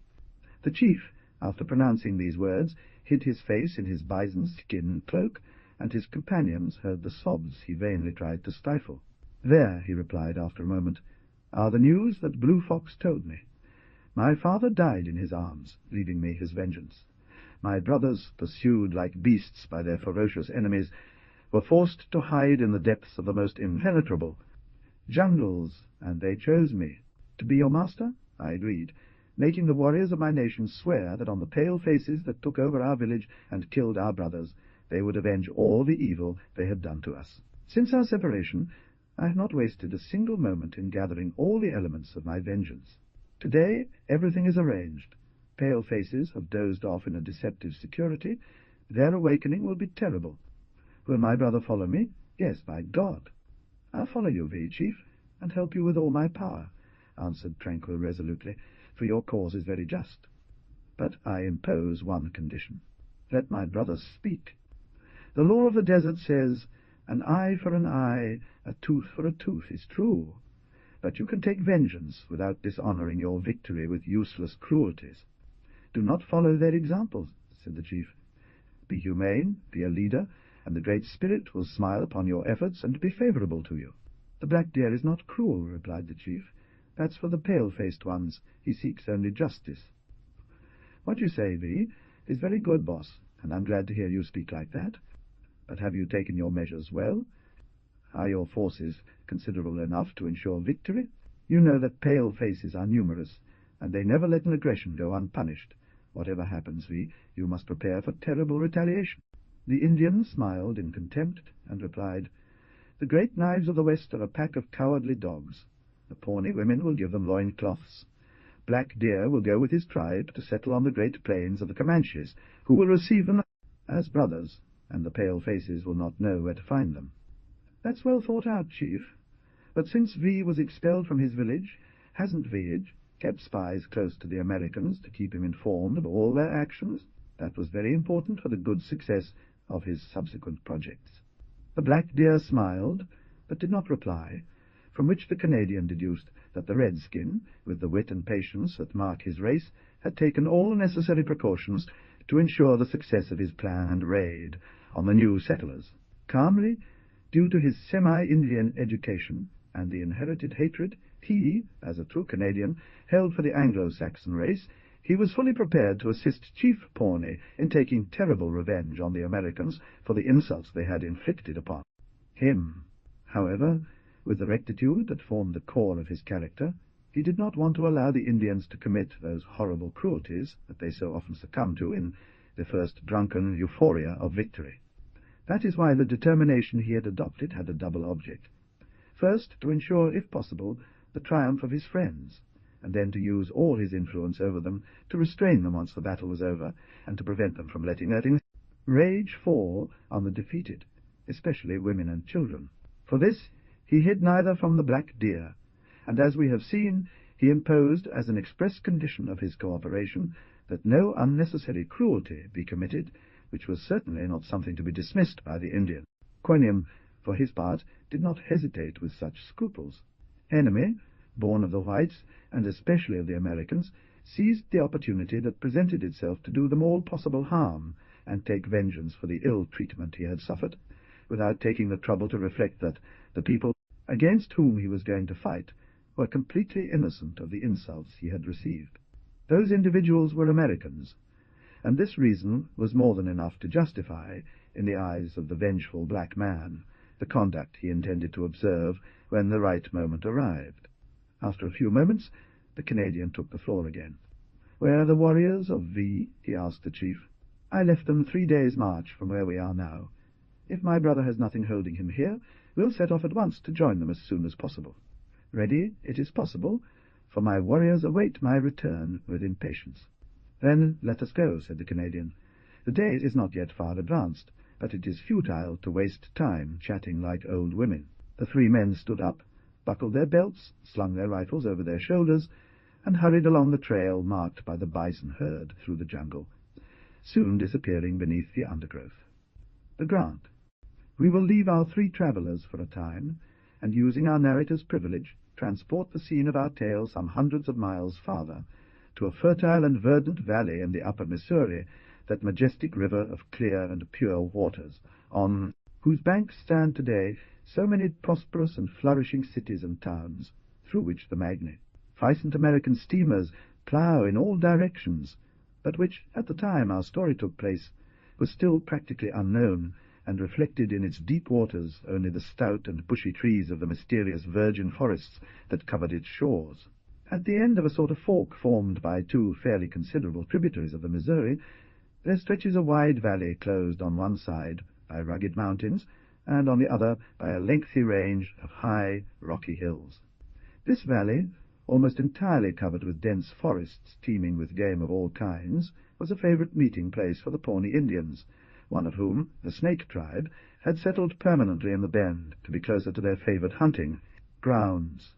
The chief, after pronouncing these words, hid his face in his bison skin cloak, and his companions heard the sobs he vainly tried to stifle. "There," he replied after a moment, "are the news that Blue Fox told me. My father died in his arms, leaving me his vengeance. My brothers, pursued like beasts by their ferocious enemies, were forced to hide in the depths of the most impenetrable jungles, and they chose me. To be your master? I agreed, making the warriors of my nation swear that on the pale-faces that took over our village and killed our brothers, they would avenge all the evil they had done to us. Since our separation, I have not wasted a single moment in gathering all the elements of my vengeance. Today everything is arranged. Pale-faces have dozed off in a deceptive security. Their awakening will be terrible. Will my brother follow me? Yes, by God. I'll follow you, chief, and help you with all my power, answered Tranquil resolutely, for your cause is very just. But I impose one condition. Let my brother speak. The law of the desert says, an eye for an eye, a tooth for a tooth is true. But you can take vengeance without dishonoring your victory with useless cruelties. Do not follow their examples, said the chief. Be humane, be a leader, and the Great Spirit will smile upon your efforts and be favorable to you. The black deer is not cruel, replied the chief. That's for the pale-faced ones. He seeks only justice. What you say, V, is very good, boss, and I'm glad to hear you speak like that. But have you taken your measures well? Are your forces considerable enough to ensure victory? You know that pale faces are numerous, and they never let an aggression go unpunished. Whatever happens, V, you must prepare for terrible retaliation. The Indian smiled in contempt and replied, The great knives of the West are a pack of cowardly dogs. The Pawnee women will give them loin-cloths. Black Deer will go with his tribe to settle on the great plains of the Comanches, who will receive them as brothers, and the pale faces will not know where to find them. That's well thought out, Chief. But since V was expelled from his village, hasn't V kept spies close to the Americans to keep him informed of all their actions? That was very important for the good success of his subsequent projects. The Black Deer smiled, but did not reply, from which the Canadian deduced that the Redskin, with the wit and patience that mark his race, had taken all necessary precautions to ensure the success of his planned raid on the new settlers. Calmly, due to his semi-Indian education and the inherited hatred he, as a true Canadian, held for the Anglo-Saxon race, he was fully prepared to assist Chief Pawnee in taking terrible revenge on the Americans for the insults they had inflicted upon him. However, with the rectitude that formed the core of his character, he did not want to allow the Indians to commit those horrible cruelties that they so often succumb to in the first drunken euphoria of victory. That is why the determination he had adopted had a double object. First, to ensure, if possible, the triumph of his friends, and then to use all his influence over them to restrain them once the battle was over, and to prevent them from letting their rage fall on the defeated, especially women and children. For this he hid neither from the black deer, and as we have seen, he imposed as an express condition of his cooperation that no unnecessary cruelty be committed, which was certainly not something to be dismissed by the Indian. Cunning, for his part, did not hesitate with such scruples. Enemy, born of the whites, and especially of the Americans, seized the opportunity that presented itself to do them all possible harm, and take vengeance for the ill treatment he had suffered, without taking the trouble to reflect that the people against whom he was going to fight were completely innocent of the insults he had received. Those individuals were Americans, and this reason was more than enough to justify, in the eyes of the vengeful black man, the conduct he intended to observe when the right moment arrived. After a few moments, the Canadian took the floor again. "Where are the warriors of V?" he asked the chief. "I left them 3 days' march from where we are now. If my brother has nothing holding him here, we'll set off at once to join them as soon as possible. Ready it is possible, for my warriors await my return with impatience." "Then let us go," said the Canadian. "The day is not yet far advanced, but it is futile to waste time chatting like old women." The 3 men stood up, buckled their belts, slung their rifles over their shoulders, and hurried along the trail marked by the bison herd through the jungle, soon disappearing beneath the undergrowth. The grant. We will leave our 3 travellers for a time, and, using our narrator's privilege, transport the scene of our tale some hundreds of miles farther, to a fertile and verdant valley in the upper Missouri, that majestic river of clear and pure waters, on whose banks stand today so many prosperous and flourishing cities and towns, through which the magnificent American steamers plough in all directions, but which, at the time our story took place, was still practically unknown, and reflected in its deep waters only the stout and bushy trees of the mysterious virgin forests that covered its shores. At the end of a sort of fork formed by 2 fairly considerable tributaries of the Missouri, there stretches a wide valley closed on one side by rugged mountains, and on the other by a lengthy range of high, rocky hills. This valley, almost entirely covered with dense forests teeming with game of all kinds, was a favorite meeting place for the Pawnee Indians, one of whom, the Snake tribe, had settled permanently in the bend to be closer to their favored hunting grounds.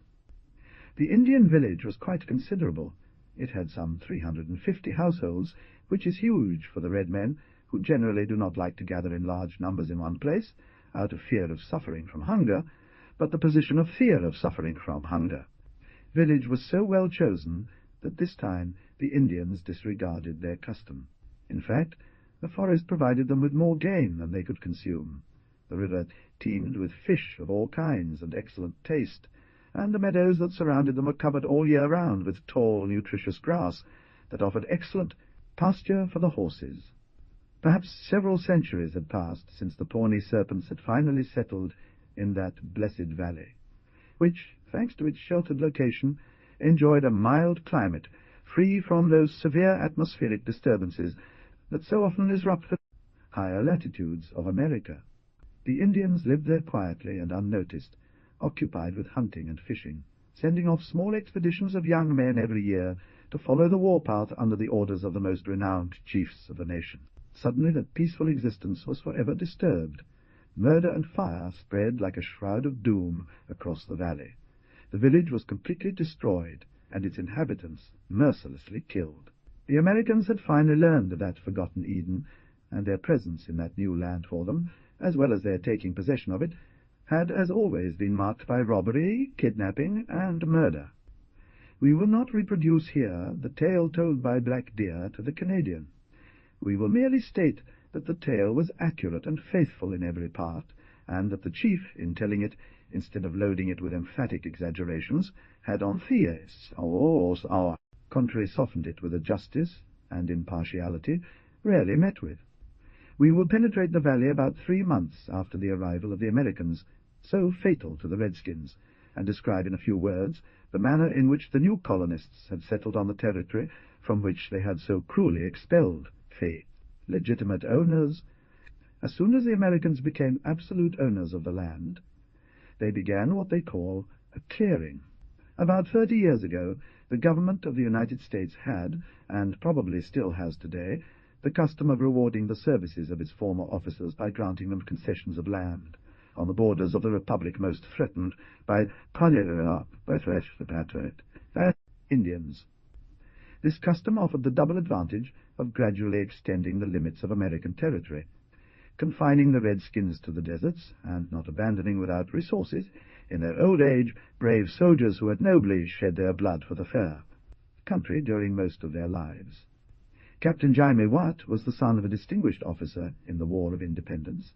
The Indian village was quite considerable. It had some 350 households, which is huge for the red men, who generally do not like to gather in large numbers in one place, out of fear of suffering from hunger, but the position of fear of suffering from hunger. Village was so well chosen that this time the Indians disregarded their custom. In fact, the forest provided them with more game than they could consume. The river teemed with fish of all kinds and excellent taste, and the meadows that surrounded them were covered all year round with tall, nutritious grass that offered excellent pasture for the horses. Perhaps several centuries had passed since the Pawnee serpents had finally settled in that blessed valley, which, thanks to its sheltered location, enjoyed a mild climate, free from those severe atmospheric disturbances that so often disrupt the higher latitudes of America. The Indians lived there quietly and unnoticed, occupied with hunting and fishing, sending off small expeditions of young men every year to follow the warpath under the orders of the most renowned chiefs of the nation. Suddenly that peaceful existence was forever disturbed. Murder and fire spread like a shroud of doom across the valley. The village was completely destroyed, and its inhabitants mercilessly killed. The Americans had finally learned of that forgotten Eden, and their presence in that new land for them, as well as their taking possession of it, had as always been marked by robbery, kidnapping, and murder. We will not reproduce here the tale told by Black Deer to the Canadian. We will merely state that the tale was accurate and faithful in every part, and that the chief, in telling it, instead of loading it with emphatic exaggerations, had on theas, or contrary softened it with a justice and impartiality rarely met with. We will penetrate the valley about 3 months after the arrival of the Americans, so fatal to the Redskins, and describe in a few words the manner in which the new colonists had settled on the territory from which they had so cruelly expelled legitimate owners. As soon as the Americans became absolute owners of the land, they began what they call a clearing, About 30 years ago, the government of the United States had, and probably still has today, the custom of rewarding the services of its former officers by granting them concessions of land on the borders of the republic most threatened by Indians. This custom offered the double advantage of gradually extending the limits of American territory, confining the redskins to the deserts, and not abandoning without resources, in their old age, brave soldiers who had nobly shed their blood for the fair country during most of their lives. Captain Jaime Watt was the son of a distinguished officer in the War of Independence.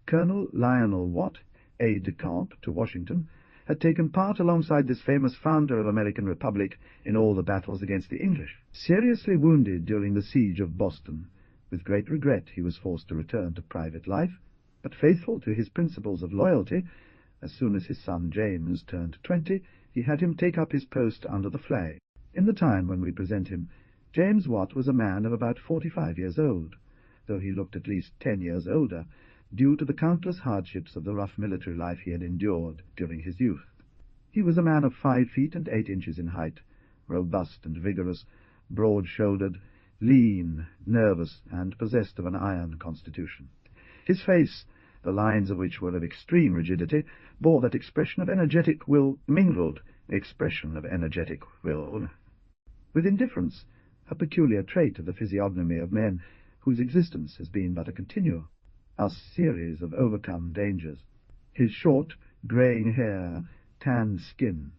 Colonel Lionel Watt, aide-de-camp to Washington, had taken part alongside this famous founder of American Republic in all the battles against the English. Seriously wounded during the siege of Boston, with great regret he was forced to return to private life, but faithful to his principles of loyalty, as soon as his son James turned 20, he had him take up his post under the flag. In the time when we present him, James Watt was a man of about 45 years old, though he looked at least 10 years older, due to the countless hardships of the rough military life he had endured during his youth. He was a man of 5 feet and 8 inches in height, robust and vigorous, broad-shouldered, lean, nervous, and possessed of an iron constitution. His face, the lines of which were of extreme rigidity, bore that expression of energetic will with indifference, a peculiar trait of the physiognomy of men whose existence has been but a continual, a series of overcome dangers. His short, greying hair, tanned skin,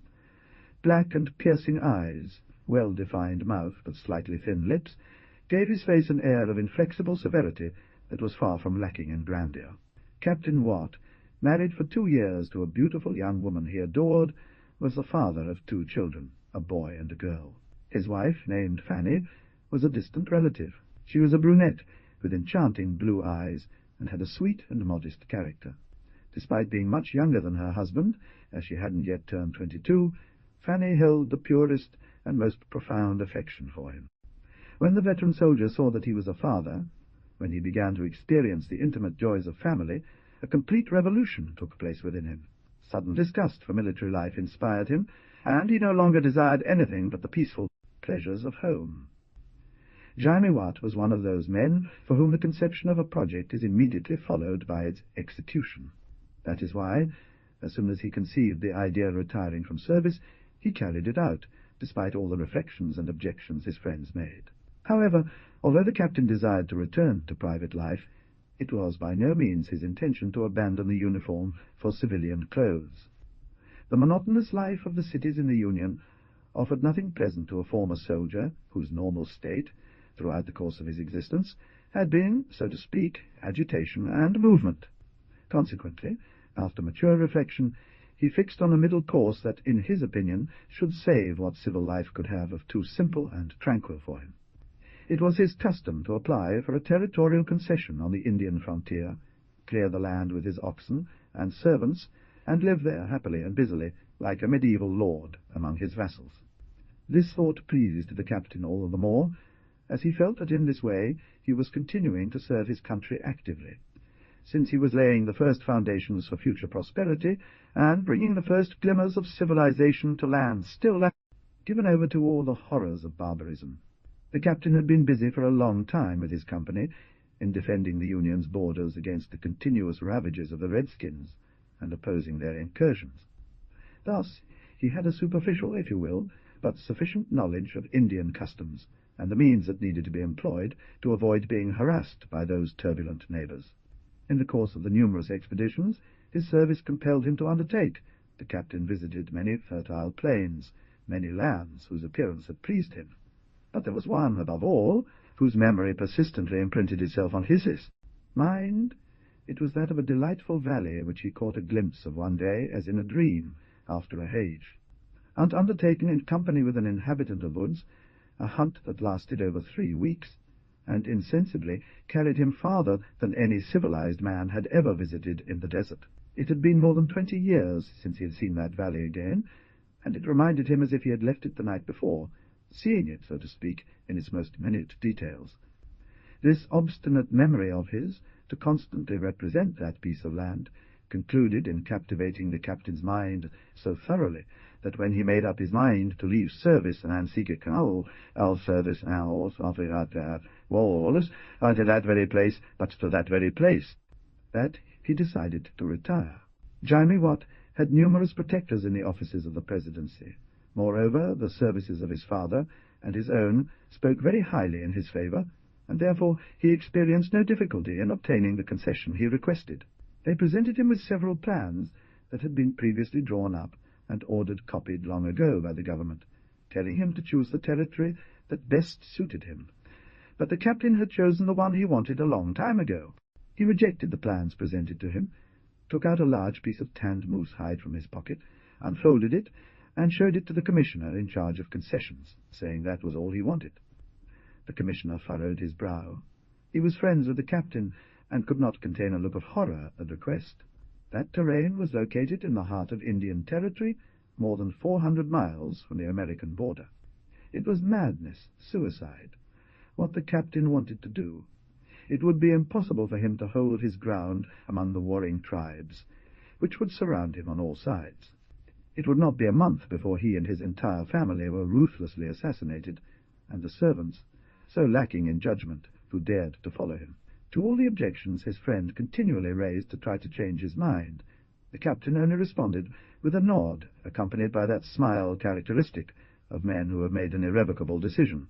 black and piercing eyes, well-defined mouth but slightly thin lips, gave his face an air of inflexible severity that was far from lacking in grandeur. Captain Watt, married for 2 years to a beautiful young woman he adored, was the father of 2 children, a boy and a girl. His wife, named Fanny, was a distant relative. She was a brunette with enchanting blue eyes and had a sweet and modest character. Despite being much younger than her husband, as she hadn't yet turned 22, Fanny held the purest and most profound affection for him. When the veteran soldier saw that he was a father, when he began to experience the intimate joys of family, a complete revolution took place within him. Sudden disgust for military life inspired him, and he no longer desired anything but the peaceful pleasures of home. Jaime Watt was one of those men for whom the conception of a project is immediately followed by its execution. That is why, as soon as he conceived the idea of retiring from service, he carried it out, despite all the reflections and objections his friends made. However, although the captain desired to return to private life, it was by no means his intention to abandon the uniform for civilian clothes. The monotonous life of the cities in the Union offered nothing pleasant to a former soldier whose normal state, throughout the course of his existence, had been, so to speak, agitation and movement. Consequently, after mature reflection, he fixed on a middle course that, in his opinion, should save what civil life could have of too simple and tranquil for him. It was his custom to apply for a territorial concession on the Indian frontier, clear the land with his oxen and servants, and live there happily and busily, like a medieval lord among his vassals. This thought pleased the captain all the more, as he felt that in this way he was continuing to serve his country actively, since he was laying the first foundations for future prosperity, and bringing the first glimmers of civilization to lands still given over to all the horrors of barbarism. The captain had been busy for a long time with his company in defending the Union's borders against the continuous ravages of the Redskins and opposing their incursions. Thus he had a superficial, if you will, but sufficient knowledge of Indian customs and the means that needed to be employed to avoid being harassed by those turbulent neighbours. In the course of the numerous expeditions his service compelled him to undertake, the captain visited many fertile plains, many lands whose appearance had pleased him. But there was one, above all, whose memory persistently imprinted itself on his mind. It was that of a delightful valley which he caught a glimpse of one day, as in a dream, after a hage, and undertaken in company with an inhabitant of woods, a hunt that lasted over 3 weeks, and insensibly carried him farther than any civilized man had ever visited in the desert. It had been more than 20 years since he had seen that valley again, and it reminded him as if he had left it the night before, seeing it, so to speak, in its most minute details. This obstinate memory of his, to constantly represent that piece of land, concluded in captivating the captain's mind so thoroughly that when he made up his mind to leave service and seek our service hours after walls, to that very place, but to that very place, that he decided to retire. Jaime Watt had numerous protectors in the offices of the presidency. Moreover, the services of his father and his own spoke very highly in his favour, and therefore he experienced no difficulty in obtaining the concession he requested. They presented him with several plans that had been previously drawn up and ordered copied long ago by the government, telling him to choose the territory that best suited him. But the captain had chosen the one he wanted a long time ago. He rejected the plans presented to him, took out a large piece of tanned moose hide from his pocket, unfolded it, and showed it to the commissioner in charge of concessions, saying that was all he wanted. The commissioner furrowed his brow. He was friends with the captain, and could not contain a look of horror at the request. That terrain was located in the heart of Indian territory, more than 400 miles from the American border. It was madness, suicide, what the captain wanted to do. It would be impossible for him to hold his ground among the warring tribes, which would surround him on all sides. It would not be a month before he and his entire family were ruthlessly assassinated, and the servants, so lacking in judgment, who dared to follow him. To all the objections his friend continually raised to try to change his mind, the captain only responded with a nod, accompanied by that smile characteristic of men who have made an irrevocable decision.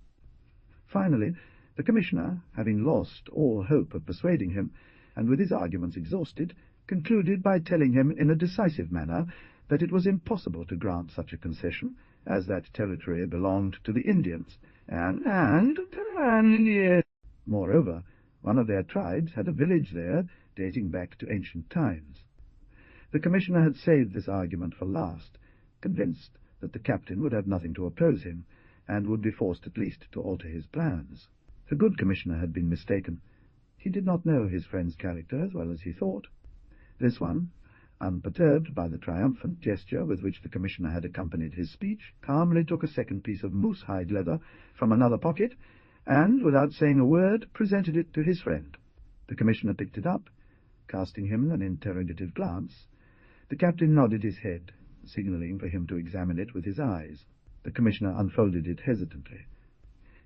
Finally, the commissioner, having lost all hope of persuading him, and with his arguments exhausted, concluded by telling him in a decisive manner that it was impossible to grant such a concession, as that territory belonged to the Indians, and moreover, one of their tribes had a village there dating back to ancient times. The commissioner had saved this argument for last, convinced that the captain would have nothing to oppose him, and would be forced at least to alter his plans. The good commissioner had been mistaken. He did not know his friend's character as well as he thought. This one, unperturbed by the triumphant gesture with which the commissioner had accompanied his speech, calmly took a second piece of moose-hide leather from another pocket, and, without saying a word, presented it to his friend. The commissioner picked it up, casting him an interrogative glance. The captain nodded his head, signalling for him to examine it with his eyes. The commissioner unfolded it hesitantly.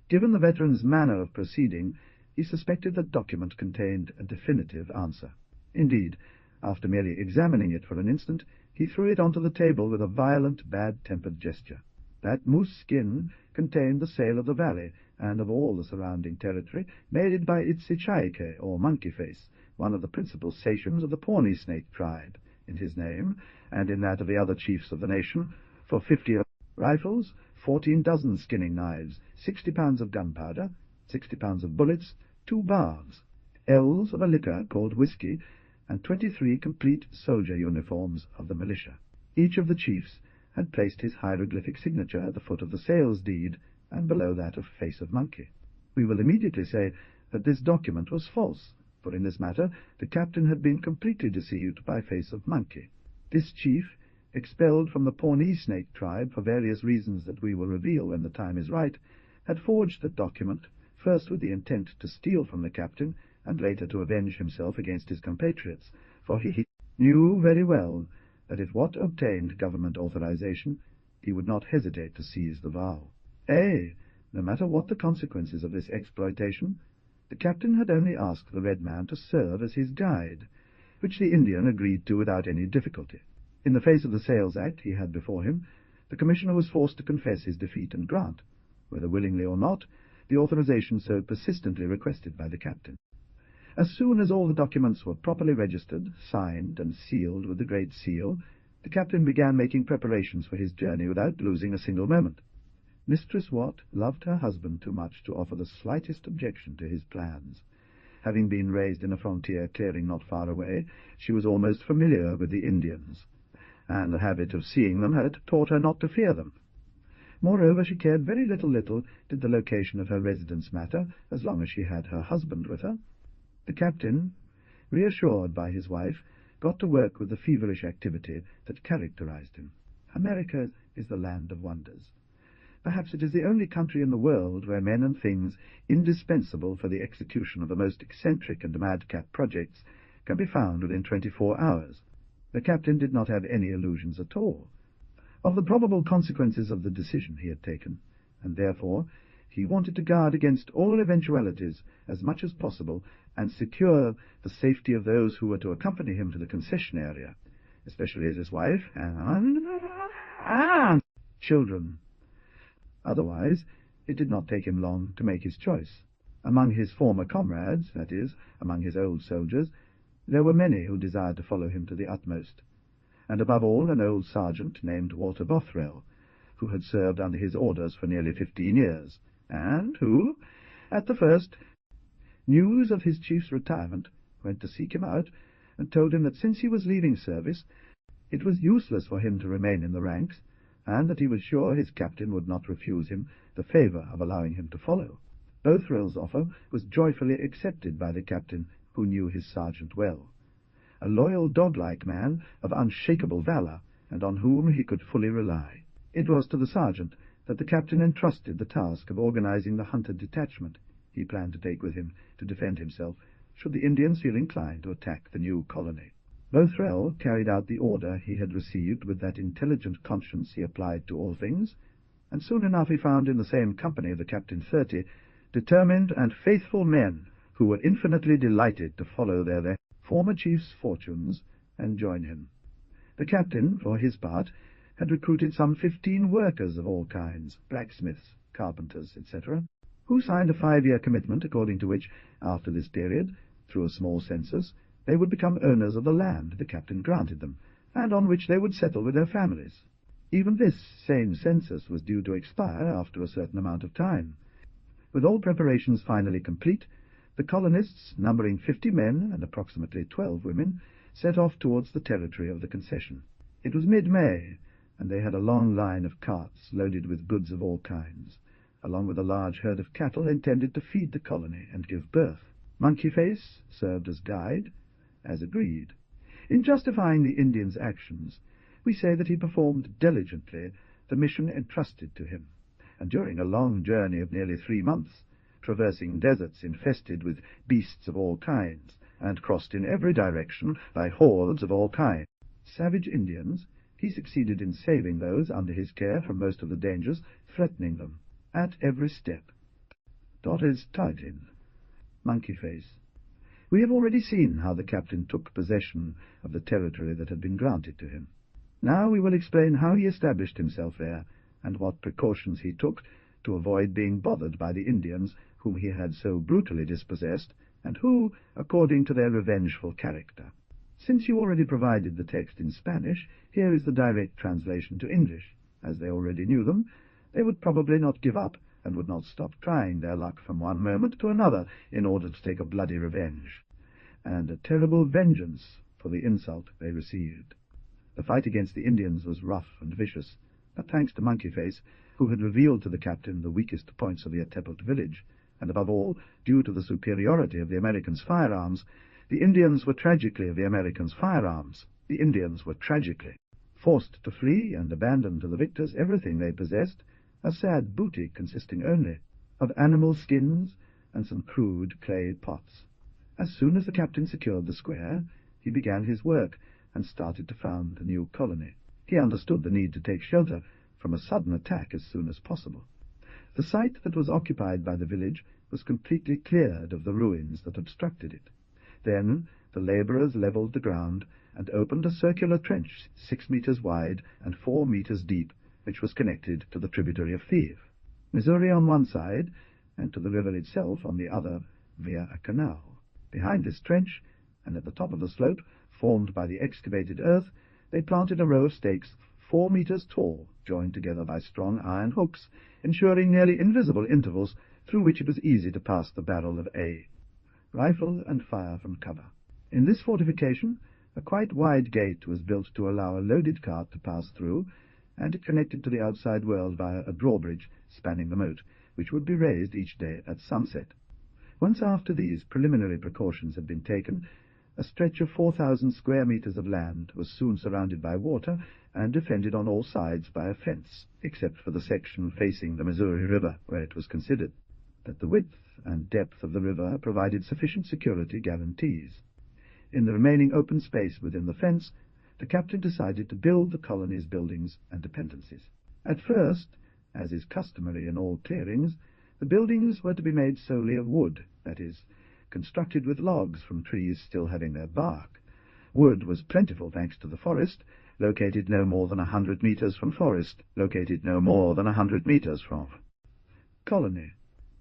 Given the veteran's manner of proceeding, he suspected the document contained a definitive answer. Indeed, after merely examining it for an instant, he threw it onto the table with a violent, bad-tempered gesture. That moose skin contained the sale of the valley, and of all the surrounding territory, made by Itsichaike, or Monkey Face, one of the principal sachems of the Pawnee Snake tribe, in his name, and in that of the other chiefs of the nation, for 50 rifles, 14 dozen skinning knives, 60 pounds of gunpowder, 60 pounds of bullets, 2 bars, ells of a liquor called whiskey, and 23 complete soldier uniforms of the militia. Each of the chiefs had placed his hieroglyphic signature at the foot of the sales deed, and below that of Face of Monkey. We will immediately say that this document was false, for in this matter the captain had been completely deceived by Face of Monkey. This chief, expelled from the Pawnee Snake tribe for various reasons that we will reveal when the time is right, had forged the document, first with the intent to steal from the captain, and later to avenge himself against his compatriots, for he knew very well that if Watt obtained government authorization, he would not hesitate to seize the vow. No matter what the consequences of this exploitation, the captain had only asked the red man to serve as his guide, which the Indian agreed to without any difficulty. In the face of the Sales Act he had before him, the commissioner was forced to confess his defeat and grant, whether willingly or not, the authorization so persistently requested by the captain. As soon as all the documents were properly registered, signed, and sealed with the Great Seal, the captain began making preparations for his journey without losing a single moment. Mistress Watt loved her husband too much to offer the slightest objection to his plans. Having been raised in a frontier clearing not far away, she was almost familiar with the Indians, and the habit of seeing them had taught her not to fear them. Moreover, she cared very little did the location of her residence matter, as long as she had her husband with her. The captain, reassured by his wife, got to work with the feverish activity that characterized him. America is the land of wonders. Perhaps it is the only country in the world where men and things indispensable for the execution of the most eccentric and madcap projects can be found within 24 hours. The captain did not have any illusions at all of the probable consequences of the decision he had taken, and therefore he wanted to guard against all eventualities as much as possible and secure the safety of those who were to accompany him to the concession area, especially his wife and children. Otherwise, it did not take him long to make his choice. Among his former comrades, that is, among his old soldiers, there were many who desired to follow him to the utmost, and above all an old sergeant named Walter Bothwell, who had served under his orders for nearly 15 years, and who, at the first news of his chief's retirement, went to seek him out and told him that since he was leaving service, it was useless for him to remain in the ranks, and that he was sure his captain would not refuse him the favour of allowing him to follow. Bothwell's offer was joyfully accepted by the captain, who knew his sergeant well, a loyal dog-like man of unshakable valour, and on whom he could fully rely. It was to the sergeant that the captain entrusted the task of organizing the hunter detachment he planned to take with him to defend himself should the Indians feel inclined to attack the new colony. Bothwell carried out the order he had received with that intelligent conscience he applied to all things, and soon enough he found in the same company of the captain's 30 determined and faithful men who were infinitely delighted to follow their former chief's fortunes and join him. The captain, for his part, had recruited some 15 workers of all kinds, blacksmiths, carpenters, etc., who signed a 5-year commitment according to which, after this period, through a small census, they would become owners of the land the captain granted them, and on which they would settle with their families. Even this same census was due to expire after a certain amount of time. With all preparations finally complete, the colonists, numbering 50 men and approximately 12 women, set off towards the territory of the concession. It was mid-May, and they had a long line of carts loaded with goods of all kinds, along with a large herd of cattle intended to feed the colony and give birth. Monkey-Face served as guide, as agreed. In justifying the Indian's actions, we say that he performed diligently the mission entrusted to him, and during a long journey of nearly 3 months, traversing deserts infested with beasts of all kinds, and crossed in every direction by hordes of all kinds, savage Indians, he succeeded in saving those under his care from most of the dangers threatening them, at every step. Torres Tardin, Monkey-Face. We have already seen how the captain took possession of the territory that had been granted to him. Now we will explain how he established himself there, and what precautions he took to avoid being bothered by the Indians whom he had so brutally dispossessed, and who, according to their revengeful character. Since you already provided the text in Spanish, here is the direct translation to English. As they already knew them, they would probably not give up, and would not stop trying their luck from one moment to another in order to take a bloody revenge, and a terrible vengeance for the insult they received. The fight against the Indians was rough and vicious, but thanks to Monkey-Face, who had revealed to the captain the weakest points of the Attapult village, and above all, due to the superiority of the Americans' firearms, the Indians were tragically forced to flee and abandon to the victors everything they possessed, a sad booty consisting only of animal skins and some crude clay pots. As soon as the captain secured the square, he began his work and started to found a new colony. He understood the need to take shelter from a sudden attack as soon as possible. The site that was occupied by the village was completely cleared of the ruins that obstructed it. Then the labourers levelled the ground and opened a circular trench 6 meters wide and 4 meters deep, which was connected to the tributary of Thieves, Missouri on one side, and to the river itself on the other via a canal. Behind this trench, and at the top of the slope formed by the excavated earth, they planted a row of stakes 4 meters tall, joined together by strong iron hooks, ensuring nearly invisible intervals through which it was easy to pass the barrel of a rifle and fire from cover. In this fortification, a quite wide gate was built to allow a loaded cart to pass through, and it connected to the outside world via a drawbridge spanning the moat, which would be raised each day at sunset. Once after these preliminary precautions had been taken, a stretch of 4,000 square meters of land was soon surrounded by water and defended on all sides by a fence, except for the section facing the Missouri River, where it was considered that the width and depth of the river provided sufficient security guarantees. In the remaining open space within the fence, the captain decided to build the colony's buildings and dependencies. At first, as is customary in all clearings, the buildings were to be made solely of wood, that is, constructed with logs from trees still having their bark. Wood was plentiful thanks to the forest, located no more than 100 meters from forest, located no more than 100 meters from colony.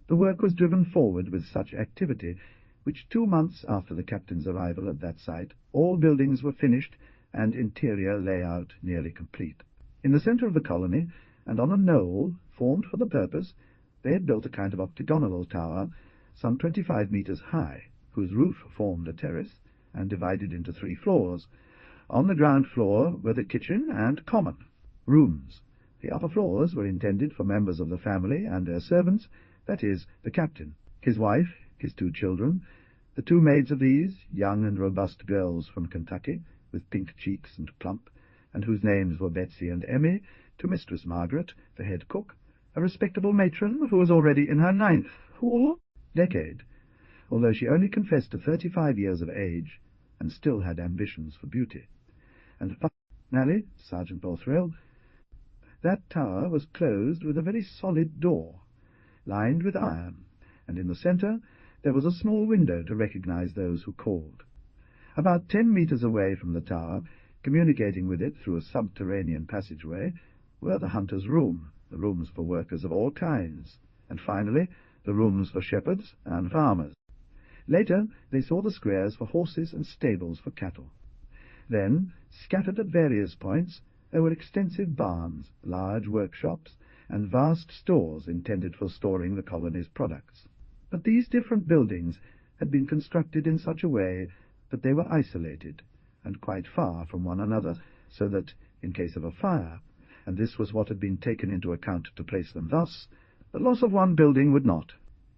The work was driven forward with such activity, which 2 months after the captain's arrival at that site, all buildings were finished and interior layout nearly complete. In the center of the colony, and on a knoll formed for the purpose, they had built a kind of octagonal tower, some 25 meters high, whose roof formed a terrace, and divided into 3 floors. On the ground floor were the kitchen and common rooms. The upper floors were intended for members of the family and their servants, that is, the captain, his wife, his 2 children, the 2 maids of these, young and robust girls from Kentucky, with pink cheeks and plump, and whose names were Betsy and Emmy, to Mistress Margaret, the head cook, a respectable matron who was already in her 9th decade, although she only confessed to 35 years of age, and still had ambitions for beauty. And finally, Sergeant Bothwell, that tower was closed with a very solid door, lined with iron, and in the centre there was a small window to recognize those who called. About 10 meters away from the tower, communicating with it through a subterranean passageway, were the hunter's room, the rooms for workers of all kinds, and finally the rooms for shepherds and farmers. Later they saw the squares for horses and stables for cattle. Then, scattered at various points, there were extensive barns, large workshops, and vast stores intended for storing the colony's products. But these different buildings had been constructed in such a way that they were isolated, and quite far from one another, so that, in case of a fire, and this was what had been taken into account to place them thus, the loss of one building would not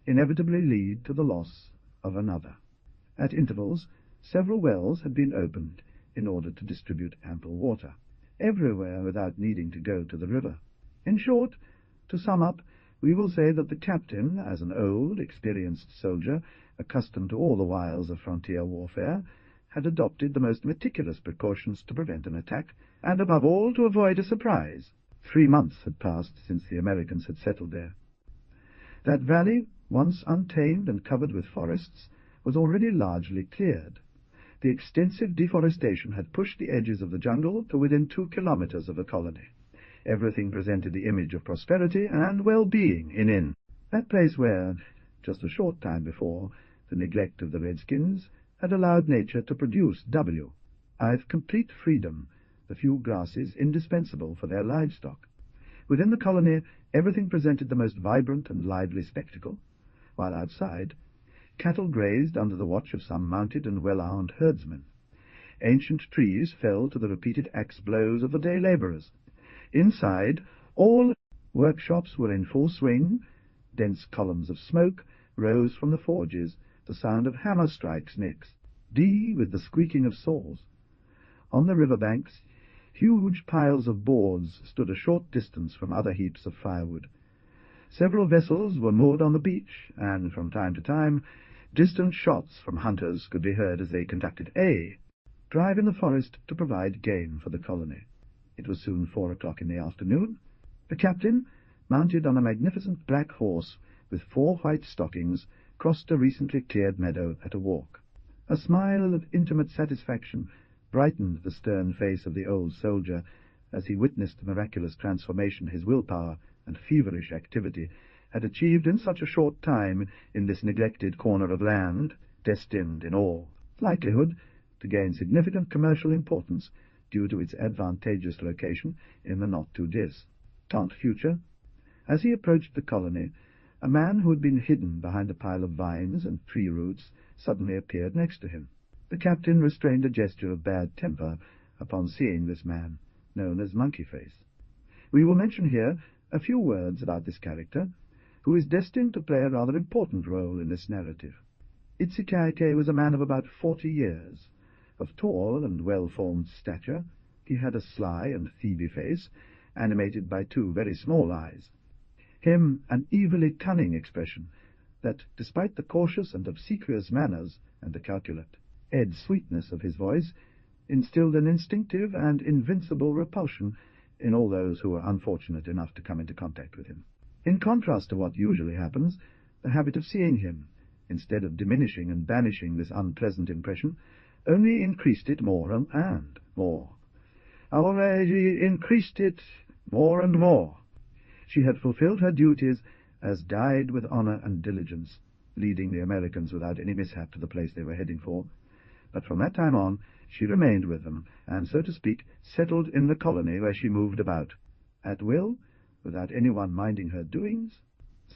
inevitably lead to the loss of another. At intervals, several wells had been opened in order to distribute ample water, everywhere without needing to go to the river. In short, to sum up, we will say that the captain, as an old, experienced soldier, accustomed to all the wiles of frontier warfare, had adopted the most meticulous precautions to prevent an attack, and above all to avoid a surprise. 3 months had passed since the Americans had settled there. That valley, once untamed and covered with forests, was already largely cleared. The extensive deforestation had pushed the edges of the jungle to within 2 kilometers of the colony. Everything presented the image of prosperity and well-being in that place where, just a short time before, the neglect of the redskins had allowed nature to produce with complete freedom the few grasses indispensable for their livestock. Within the colony, everything presented the most vibrant and lively spectacle, while outside, cattle grazed under the watch of some mounted and well-armed herdsmen. Ancient trees fell to the repeated axe blows of the day labourers. Inside, all workshops were in full swing. Dense columns of smoke rose from the forges, the sound of hammer strikes next, with the squeaking of saws. On the river banks, huge piles of boards stood a short distance from other heaps of firewood. Several vessels were moored on the beach, and from time to time distant shots from hunters could be heard as they conducted a drive in the forest to provide game for the colony. It was soon 4 o'clock in the afternoon. The captain, mounted on a magnificent black horse with 4 white stockings, crossed a recently cleared meadow at a walk. A smile of intimate satisfaction brightened the stern face of the old soldier as he witnessed the miraculous transformation his willpower and feverish activity had achieved in such a short time in this neglected corner of land, destined in all likelihood to gain significant commercial importance due to its advantageous location in the not-too-distant future. As he approached the colony, a man who had been hidden behind a pile of vines and tree roots suddenly appeared next to him. The captain restrained a gesture of bad temper upon seeing this man, known as Monkey Face. We will mention here a few words about this character, who is destined to play a rather important role in this narrative. Itzikaike was a man of about 40 years. Of tall and well-formed stature, he had a sly and thievy face, animated by 2 very small eyes. Him an evilly cunning expression, that, despite the cautious and obsequious manners and the calculate sweetness of his voice, instilled an instinctive and invincible repulsion in all those who were unfortunate enough to come into contact with him. In contrast to what usually happens, the habit of seeing him, instead of diminishing and banishing this unpleasant impression, only increased it more and more. Already increased it more and more. She had fulfilled her duties as died with honor and diligence, leading the Americans without any mishap to the place they were heading for. But from that time on, she remained with them, and, so to speak, settled in the colony where she moved about, at will, without anyone minding her doings.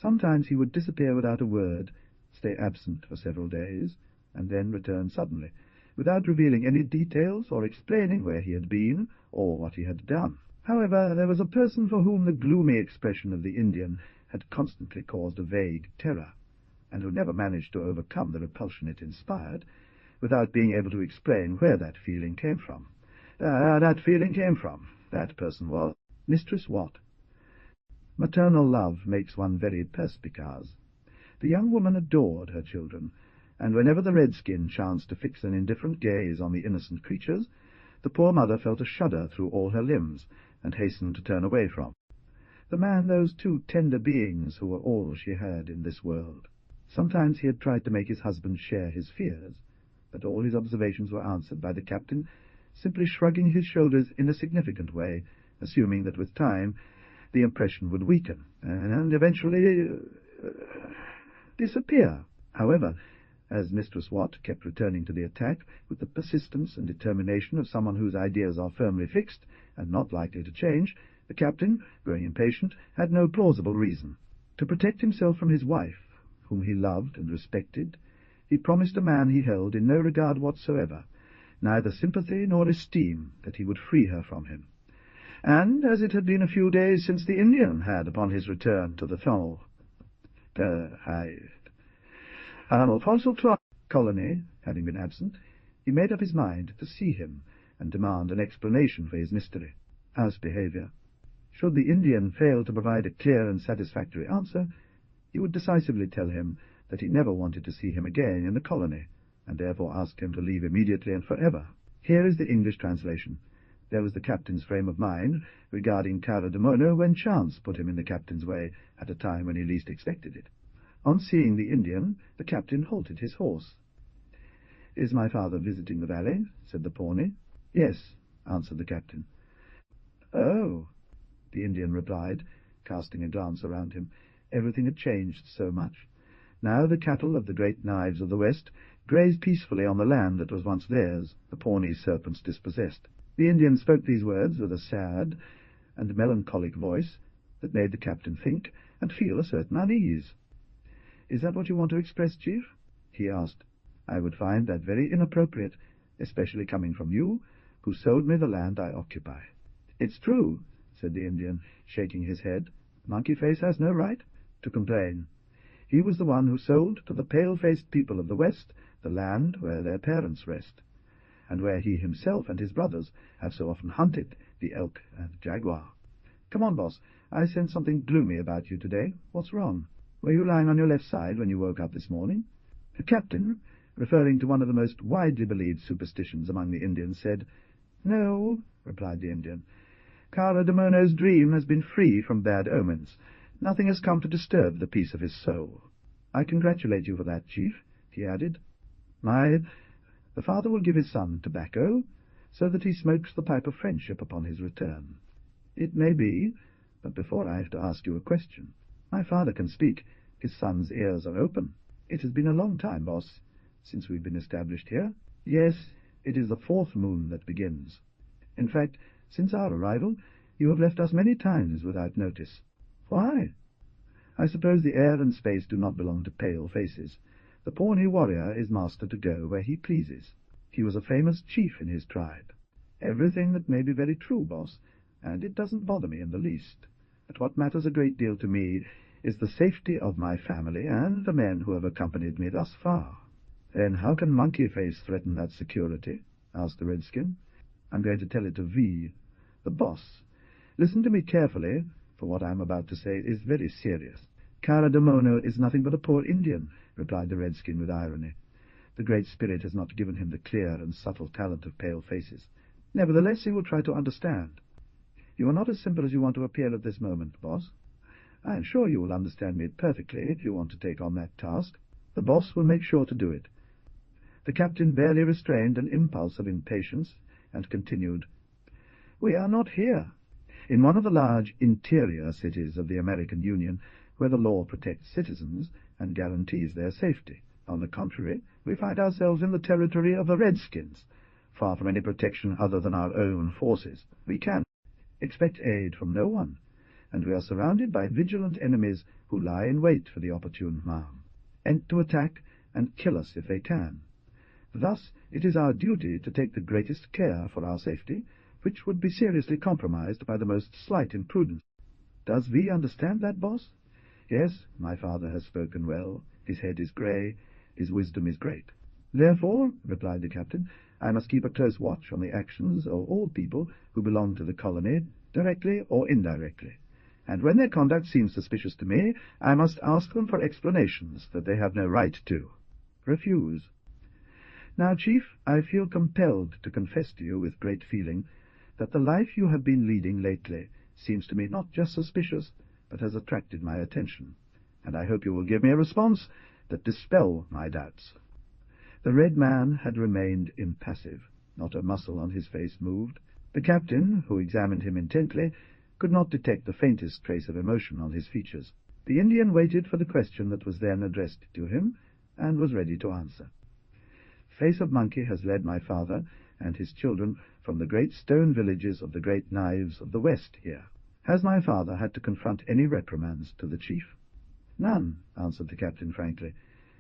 Sometimes he would disappear without a word, stay absent for several days, and then return suddenly, without revealing any details or explaining where he had been or what he had done. However, there was a person for whom the gloomy expression of the Indian had constantly caused a vague terror, and who never managed to overcome the repulsion it inspired, without being able to explain where that feeling came from. That person was Mistress Watt. Maternal love makes one very perspicace. The young woman adored her children, and whenever the redskin chanced to fix an indifferent gaze on the innocent creatures, the poor mother felt a shudder through all her limbs, and hastened to turn away from the man those two tender beings who were all she had in this world. Sometimes he had tried to make his husband share his fears, but all his observations were answered by the captain simply shrugging his shoulders in a significant way, assuming that with time the impression would weaken, and eventually disappear. However, as Mistress Watt kept returning to the attack with the persistence and determination of someone whose ideas are firmly fixed and not likely to change, the captain, growing impatient, had no plausible reason. To protect himself from his wife, whom he loved and respected, he promised a man he held in no regard whatsoever, neither sympathy nor esteem, that he would free her from him. And, as it had been a few days since the Indian had, upon his return to the fossil colony, having been absent, he made up his mind to see him and demand an explanation for his mystery, house behavior. Should the Indian fail to provide a clear and satisfactory answer, he would decisively tell him that he never wanted to see him again in the colony, and therefore asked him to leave immediately and forever. Here is the English translation. There was the captain's frame of mind regarding Cara de Mono when chance put him in the captain's way at a time when he least expected it. On seeing the Indian, the captain halted his horse. "Is my father visiting the valley?" said the Pawnee. "Yes," answered the captain. "Oh," the Indian replied, casting a glance around him. Everything had changed so much. Now the cattle of the great knives of the West grazed peacefully on the land that was once theirs, the Pawnee serpents dispossessed. The Indian spoke these words with a sad and melancholic voice that made the captain think and feel a certain unease. "Is that what you want to express, Chief?" he asked. "I would find that very inappropriate, especially coming from you, who sold me the land I occupy." "It's true," said the Indian, shaking his head. "Monkey Face has no right to complain. He was the one who sold to the pale-faced people of the West the land where their parents rest, and where he himself and his brothers have so often hunted the elk and jaguar. Come on, boss. I sense something gloomy about you today. What's wrong? Were you lying on your left side when you woke up this morning?" The captain, referring to one of the most widely believed superstitions among the Indians, said, "No," replied the Indian. "Cara de Mono's dream has been free from bad omens. Nothing has come to disturb the peace of his soul. I congratulate you for that, Chief," he added. The father will give his son tobacco, so that he smokes the pipe of friendship upon his return. It may be, but before I have to ask you a question. My father can speak. His son's ears are open. It has been a long time, boss, since we've been established here. Yes, it is the 4th moon that begins. In fact, since our arrival, you have left us many times without notice. Why? I suppose the air and space do not belong to pale faces. The Pawnee warrior is master to go where he pleases. He was a famous chief in his tribe. Everything that may be very true, boss, and it doesn't bother me in the least. But what matters a great deal to me is the safety of my family and the men who have accompanied me thus far." "Then how can Monkey Face threaten that security?" asked the redskin. "I'm going to tell it to V, the boss. Listen to me carefully, for what I am about to say is very serious." "Cara de Mono is nothing but a poor Indian," replied the redskin with irony. The Great Spirit has not given him the clear and subtle talent of pale faces. Nevertheless, he will try to understand. You are not as simple as you want to appear at this moment, boss. I am sure you will understand me perfectly if you want to take on that task. The boss will make sure to do it." The captain barely restrained an impulse of impatience, and continued, "We are not here, in one of the large interior cities of the American Union, where the law protects citizens and guarantees their safety. On the contrary, we find ourselves in the territory of the Redskins, far from any protection other than our own forces. We can expect aid from no one, and we are surrounded by vigilant enemies who lie in wait for the opportune moment, and to attack and kill us if they can. Thus it is our duty to take the greatest care for our safety, which would be seriously compromised by the most slight imprudence. Does thee understand that, boss? Yes, my father has spoken well. His head is grey, his wisdom is great. Therefore, replied the captain, I must keep a close watch on the actions of all people who belong to the colony, directly or indirectly, and when their conduct seems suspicious to me, I must ask them for explanations that they have no right to. Refuse. Now, Chief, I feel compelled to confess to you with great feeling that the life you have been leading lately seems to me not just suspicious, but has attracted my attention, and I hope you will give me a response that dispel my doubts." The red man had remained impassive. Not a muscle on his face moved. The captain, who examined him intently, could not detect the faintest trace of emotion on his features. The Indian waited for the question that was then addressed to him, and was ready to answer. "Face of Monkey has led my father and his children from the great stone villages of the great knives of the West here. Has my father had to confront any reprimands to the chief?" "None," answered the captain frankly.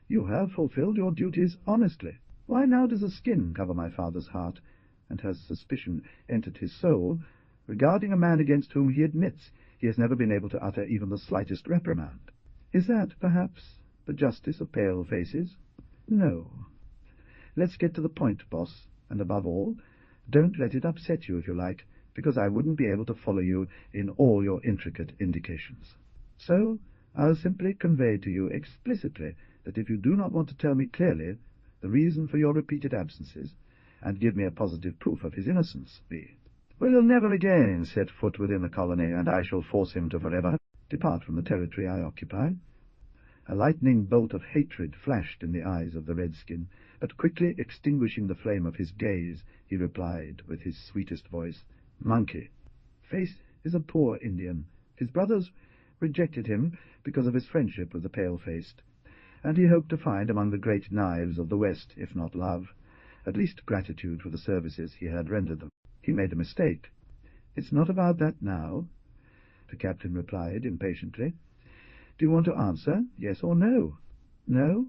"You have fulfilled your duties honestly. Why now does a skin cover my father's heart, and has suspicion entered his soul, regarding a man against whom he admits he has never been able to utter even the slightest reprimand? Is that, perhaps, the justice of pale faces? No. Let's get to the point, boss, and above all, don't let it upset you if you like, because I wouldn't be able to follow you in all your intricate indications. So I'll simply convey to you explicitly that if you do not want to tell me clearly the reason for your repeated absences, and give me a positive proof of his innocence, he'll never again set foot within the colony, and I shall force him to forever depart from the territory I occupy." A lightning bolt of hatred flashed in the eyes of the redskin, but quickly extinguishing the flame of his gaze, he replied with his sweetest voice, "Monkey Face is a poor Indian. His brothers rejected him because of his friendship with the pale-faced, and he hoped to find among the great knives of the West, if not love, at least gratitude for the services he had rendered them. He made a mistake. It's not about that now," the captain replied impatiently. "Do you want to answer, yes or no?" "No?"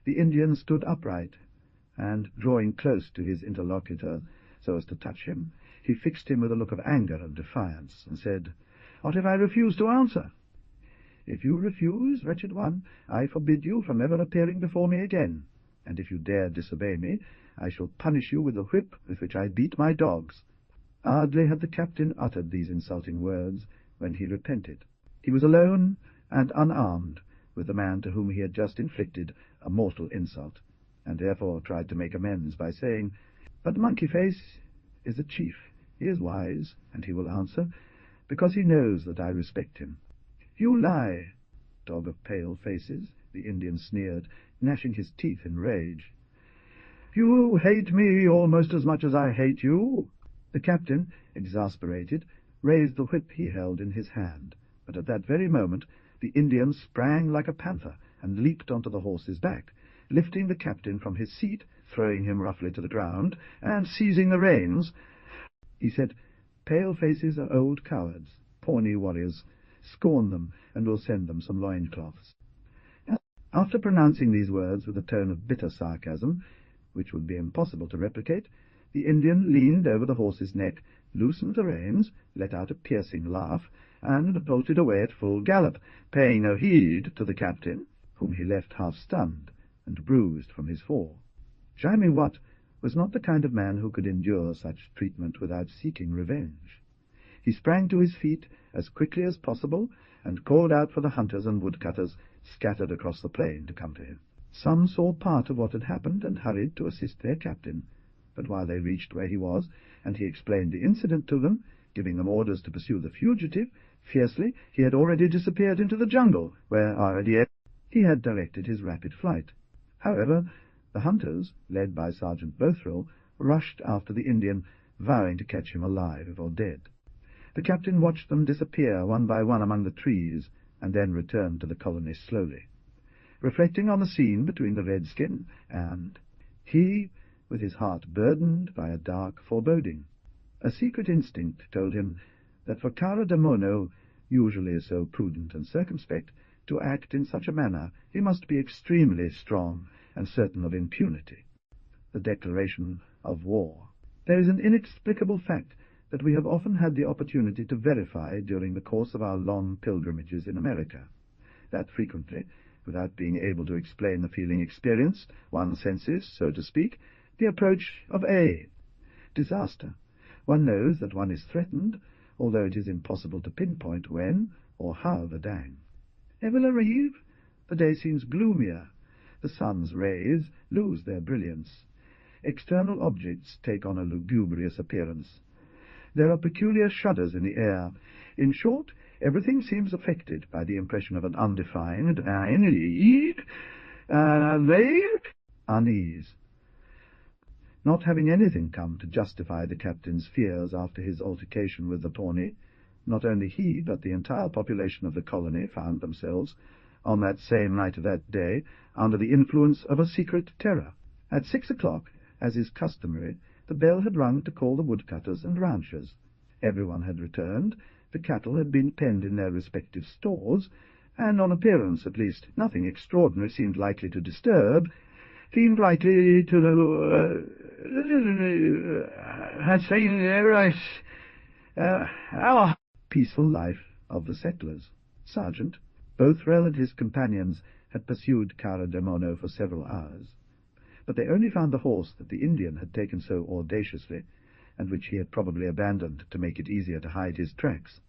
The Indian stood upright, and, drawing close to his interlocutor so as to touch him, he fixed him with a look of anger and defiance, and said, "What if I refuse to answer?" "If you refuse, wretched one, I forbid you from ever appearing before me again, and if you dare disobey me, I shall punish you with the whip with which I beat my dogs." Hardly had the captain uttered these insulting words when he repented. He was alone and unarmed with the man to whom he had just inflicted a mortal insult, and therefore tried to make amends by saying, "But Monkey Face is a chief. He is wise, and he will answer, because he knows that I respect him." "You lie, dog of pale faces," the Indian sneered, gnashing his teeth in rage. "You hate me almost as much as I hate you." The captain, exasperated, raised the whip he held in his hand, but at that very moment the Indian sprang like a panther and leaped onto the horse's back, lifting the captain from his seat, throwing him roughly to the ground, and seizing the reins, he said, "Pale faces are old cowards, Pawnee warriors. Scorn them, and we'll send them some loincloths." After pronouncing these words with a tone of bitter sarcasm, which would be impossible to replicate, the Indian leaned over the horse's neck, loosened the reins, let out a piercing laugh, and bolted away at full gallop, paying no heed to the captain, whom he left half-stunned and bruised from his fall. Jaime Watt was not the kind of man who could endure such treatment without seeking revenge. He sprang to his feet as quickly as possible, and called out for the hunters and woodcutters scattered across the plain to come to him. Some saw part of what had happened and hurried to assist their captain, but while they reached where he was, and he explained the incident to them, giving them orders to pursue the fugitive, fiercely, he had already disappeared into the jungle, where already he had directed his rapid flight. However, the hunters, led by Sergeant Bothwell, rushed after the Indian, vowing to catch him alive or dead. The captain watched them disappear one by one among the trees, and then returned to the colony slowly, reflecting on the scene between the redskin and he, with his heart burdened by a dark foreboding. A secret instinct told him that for Cara de Mono, usually so prudent and circumspect, to act in such a manner he must be extremely strong and certain of impunity. The declaration of war. There is an inexplicable fact that we have often had the opportunity to verify during the course of our long pilgrimages in America, that frequently, without being able to explain the feeling experienced, one senses, so to speak, the approach of a disaster. One knows that one is threatened, although it is impossible to pinpoint when or how the dang. It will arrive. The day seems gloomier. The sun's rays lose their brilliance. External objects take on a lugubrious appearance. There are peculiar shudders in the air. In short, everything seems affected by the impression of an undefined unease. Not having anything come to justify the captain's fears after his altercation with the Pawnee, not only he, but the entire population of the colony found themselves, on that same night of that day, under the influence of a secret terror. At 6 o'clock, as is customary, the bell had rung to call the woodcutters and ranchers. Everyone had returned, the cattle had been penned in their respective stores, and on appearance, at least, nothing extraordinary seemed likely to disturb, our peaceful life of the settlers. Sergeant Bothwell and his companions had pursued Cara de Mono for several hours, but they only found the horse that the Indian had taken so audaciously, and which he had probably abandoned to make it easier to hide his tracks.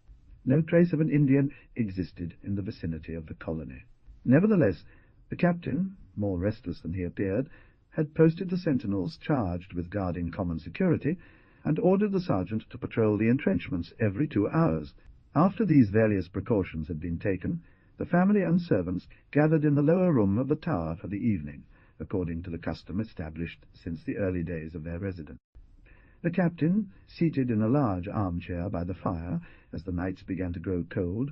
No trace of an Indian existed in the vicinity of the colony. Nevertheless, the captain, more restless than he appeared, had posted the sentinels charged with guarding common security, and ordered the sergeant to patrol the entrenchments every 2 hours. After these various precautions had been taken, the family and servants gathered in the lower room of the tower for the evening, according to the custom established since the early days of their residence. The captain, seated in a large armchair by the fire, as the nights began to grow cold,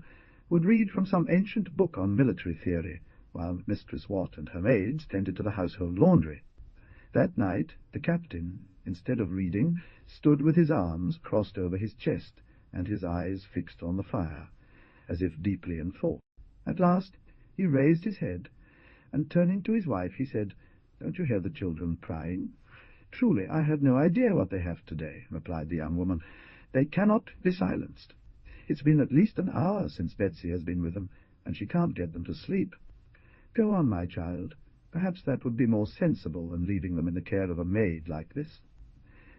would read from some ancient book on military theory, while Mistress Watt and her maids tended to the household laundry. That night the captain, instead of reading, stood with his arms crossed over his chest, and his eyes fixed on the fire, as if deeply in thought. At last he raised his head, and turning to his wife he said, "Don't you hear the children crying?" "Truly, I had no idea what they have today," replied the young woman. "They cannot be silenced. It's been at least an hour since Betsy has been with them, and she can't get them to sleep. Go on, my child. Perhaps that would be more sensible than leaving them in the care of a maid like this."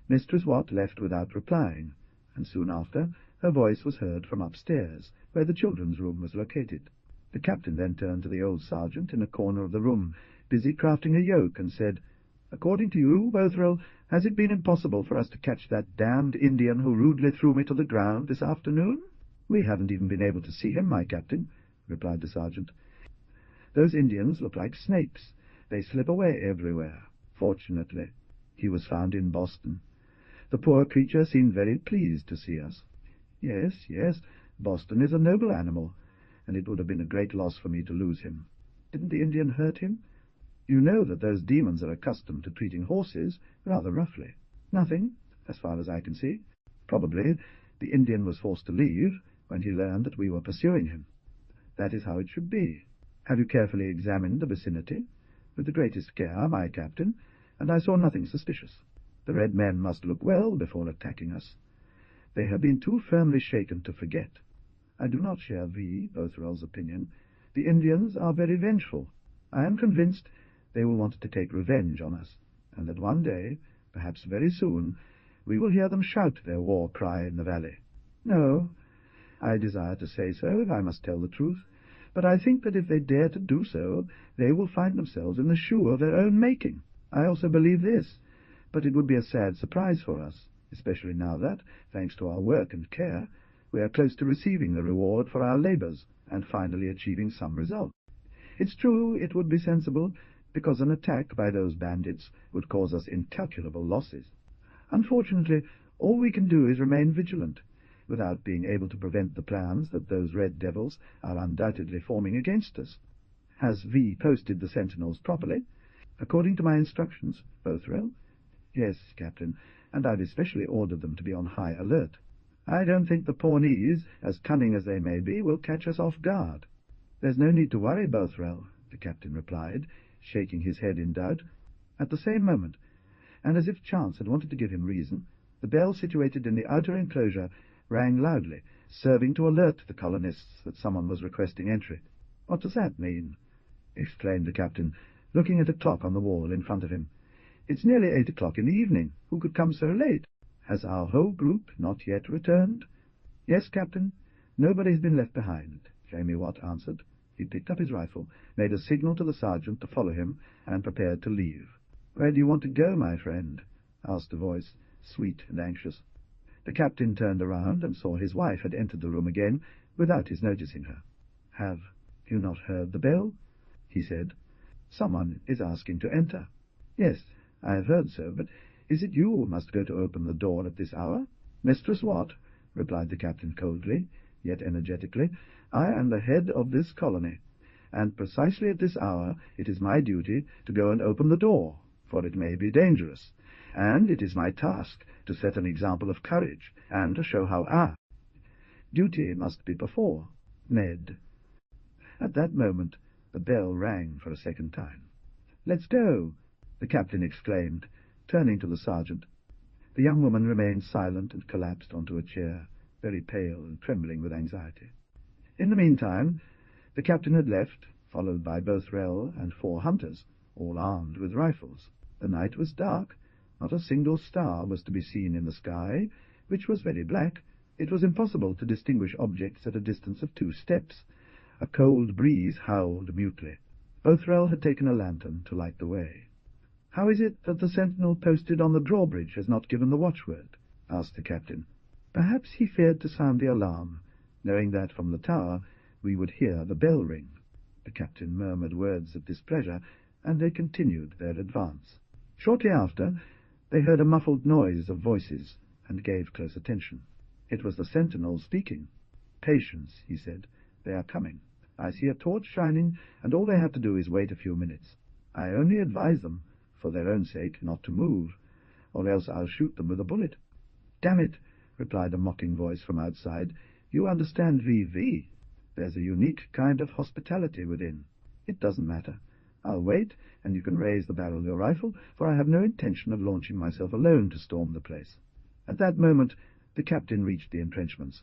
Mistress Watt left without replying, and soon after her voice was heard from upstairs, where the children's room was located. The captain then turned to the old sergeant in a corner of the room, busy crafting a yoke, and said, "According to you, Bothwell, has it been impossible for us to catch that damned Indian who rudely threw me to the ground this afternoon?" "We haven't even been able to see him, my captain," replied the sergeant. "Those Indians look like snakes. They slip away everywhere. Fortunately, he was found in Boston. The poor creature seemed very pleased to see us." Yes, Boston is a noble animal, and it would have been a great loss for me to lose him. Didn't the Indian hurt him? You know that those demons are accustomed to treating horses rather roughly." "Nothing, as far as I can see. Probably the Indian was forced to leave when he learned that we were pursuing him. That is how it should be. Have you carefully examined the vicinity?" "With the greatest care, my captain, and I saw nothing suspicious. The red men must look well before attacking us. They have been too firmly shaken to forget. I do not share Bothwell's opinion. The Indians are very vengeful. I am convinced they will want to take revenge on us, and that one day, perhaps very soon, we will hear them shout their war cry in the valley. No, I desire to say so, if I must tell the truth, but I think that if they dare to do so, they will find themselves in the shoe of their own making. I also believe this, but it would be a sad surprise for us, especially now that, thanks to our work and care, we are close to receiving the reward for our labors and finally achieving some result. It's true it would be sensible, because an attack by those bandits would cause us incalculable losses. Unfortunately, all we can do is remain vigilant, without being able to prevent the plans that those red devils are undoubtedly forming against us. Has V posted the sentinels properly? According to my instructions, Bothwell? Yes, Captain, and I've especially ordered them to be on high alert. I don't think the Pawnees, as cunning as they may be, will catch us off guard. There's no need to worry, Bothwell, the captain replied, shaking his head in doubt. At the same moment, and as if chance had wanted to give him reason, the bell situated in the outer enclosure rang loudly, serving to alert the colonists that someone was requesting entry. "What does that mean?" exclaimed the captain, looking at a clock on the wall in front of him. "It's nearly 8 o'clock in the evening. Who could come so late? Has our whole group not yet returned?" "Yes, Captain. Nobody's been left behind," Jamie Watt answered. He picked up his rifle, made a signal to the sergeant to follow him, and prepared to leave. "Where do you want to go, my friend?" asked a voice, sweet and anxious. The captain turned around and saw his wife had entered the room again without his noticing her. "Have you not heard the bell?" he said. "Someone is asking to enter." "Yes, I have heard so, but is it you who must go to open the door at this hour?" "Mistress Watt," replied the captain coldly, yet energetically, "I am the head of this colony, and precisely at this hour it is my duty to go and open the door, for it may be dangerous, and it is my task to set an example of courage, and to show how our duty must be before, Ned." At that moment the bell rang for a second time. "Let's go," the captain exclaimed, turning to the sergeant. The young woman remained silent and collapsed onto a chair, very pale and trembling with anxiety. In the meantime, the captain had left, followed by Bothwell and 4 hunters, all armed with rifles. The night was dark. Not a single star was to be seen in the sky, which was very black. It was impossible to distinguish objects at a distance of 2 steps. A cold breeze howled mutely. Bothwell had taken a lantern to light the way. "How is it that the sentinel posted on the drawbridge has not given the watchword?" asked the captain. "Perhaps he feared to sound the alarm, knowing that from the tower we would hear the bell ring." The captain murmured words of displeasure, and they continued their advance. Shortly after, they heard a muffled noise of voices, and gave close attention. It was the sentinel speaking. "Patience," he said. "They are coming. I see a torch shining, and all they have to do is wait a few minutes. I only advise them, for their own sake, not to move, or else I'll shoot them with a bullet." "Damn it," replied a mocking voice from outside. "You understand VV. There's a unique kind of hospitality within. It doesn't matter. I'll wait, and you can raise the barrel of your rifle, for I have no intention of launching myself alone to storm the place." At that moment the captain reached the entrenchments.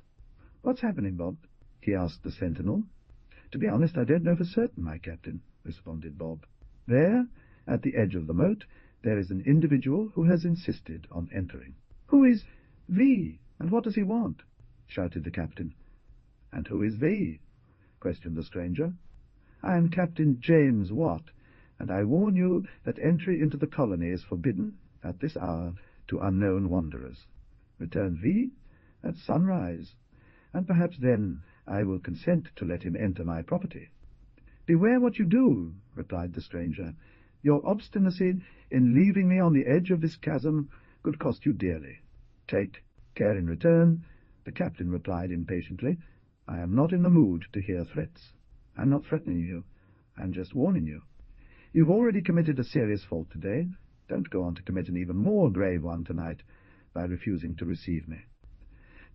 "What's happening, Bob?" he asked the sentinel. "To be honest, I don't know for certain, my captain," responded Bob. "There, at the edge of the moat, there is an individual who has insisted on entering." "Who is V, and what does he want?" shouted the captain. "And who is V?" questioned the stranger. "I am Captain James Watt, and I warn you that entry into the colony is forbidden, at this hour, to unknown wanderers. Return V at sunrise, and perhaps then I will consent to let him enter my property." "Beware what you do," replied the stranger. "Your obstinacy in leaving me on the edge of this chasm could cost you dearly." "Take care in return," the captain replied impatiently. "I am not in the mood to hear threats. I'm not threatening you. I'm just warning you. You've already committed a serious fault today. Don't go on to commit an even more grave one tonight by refusing to receive me."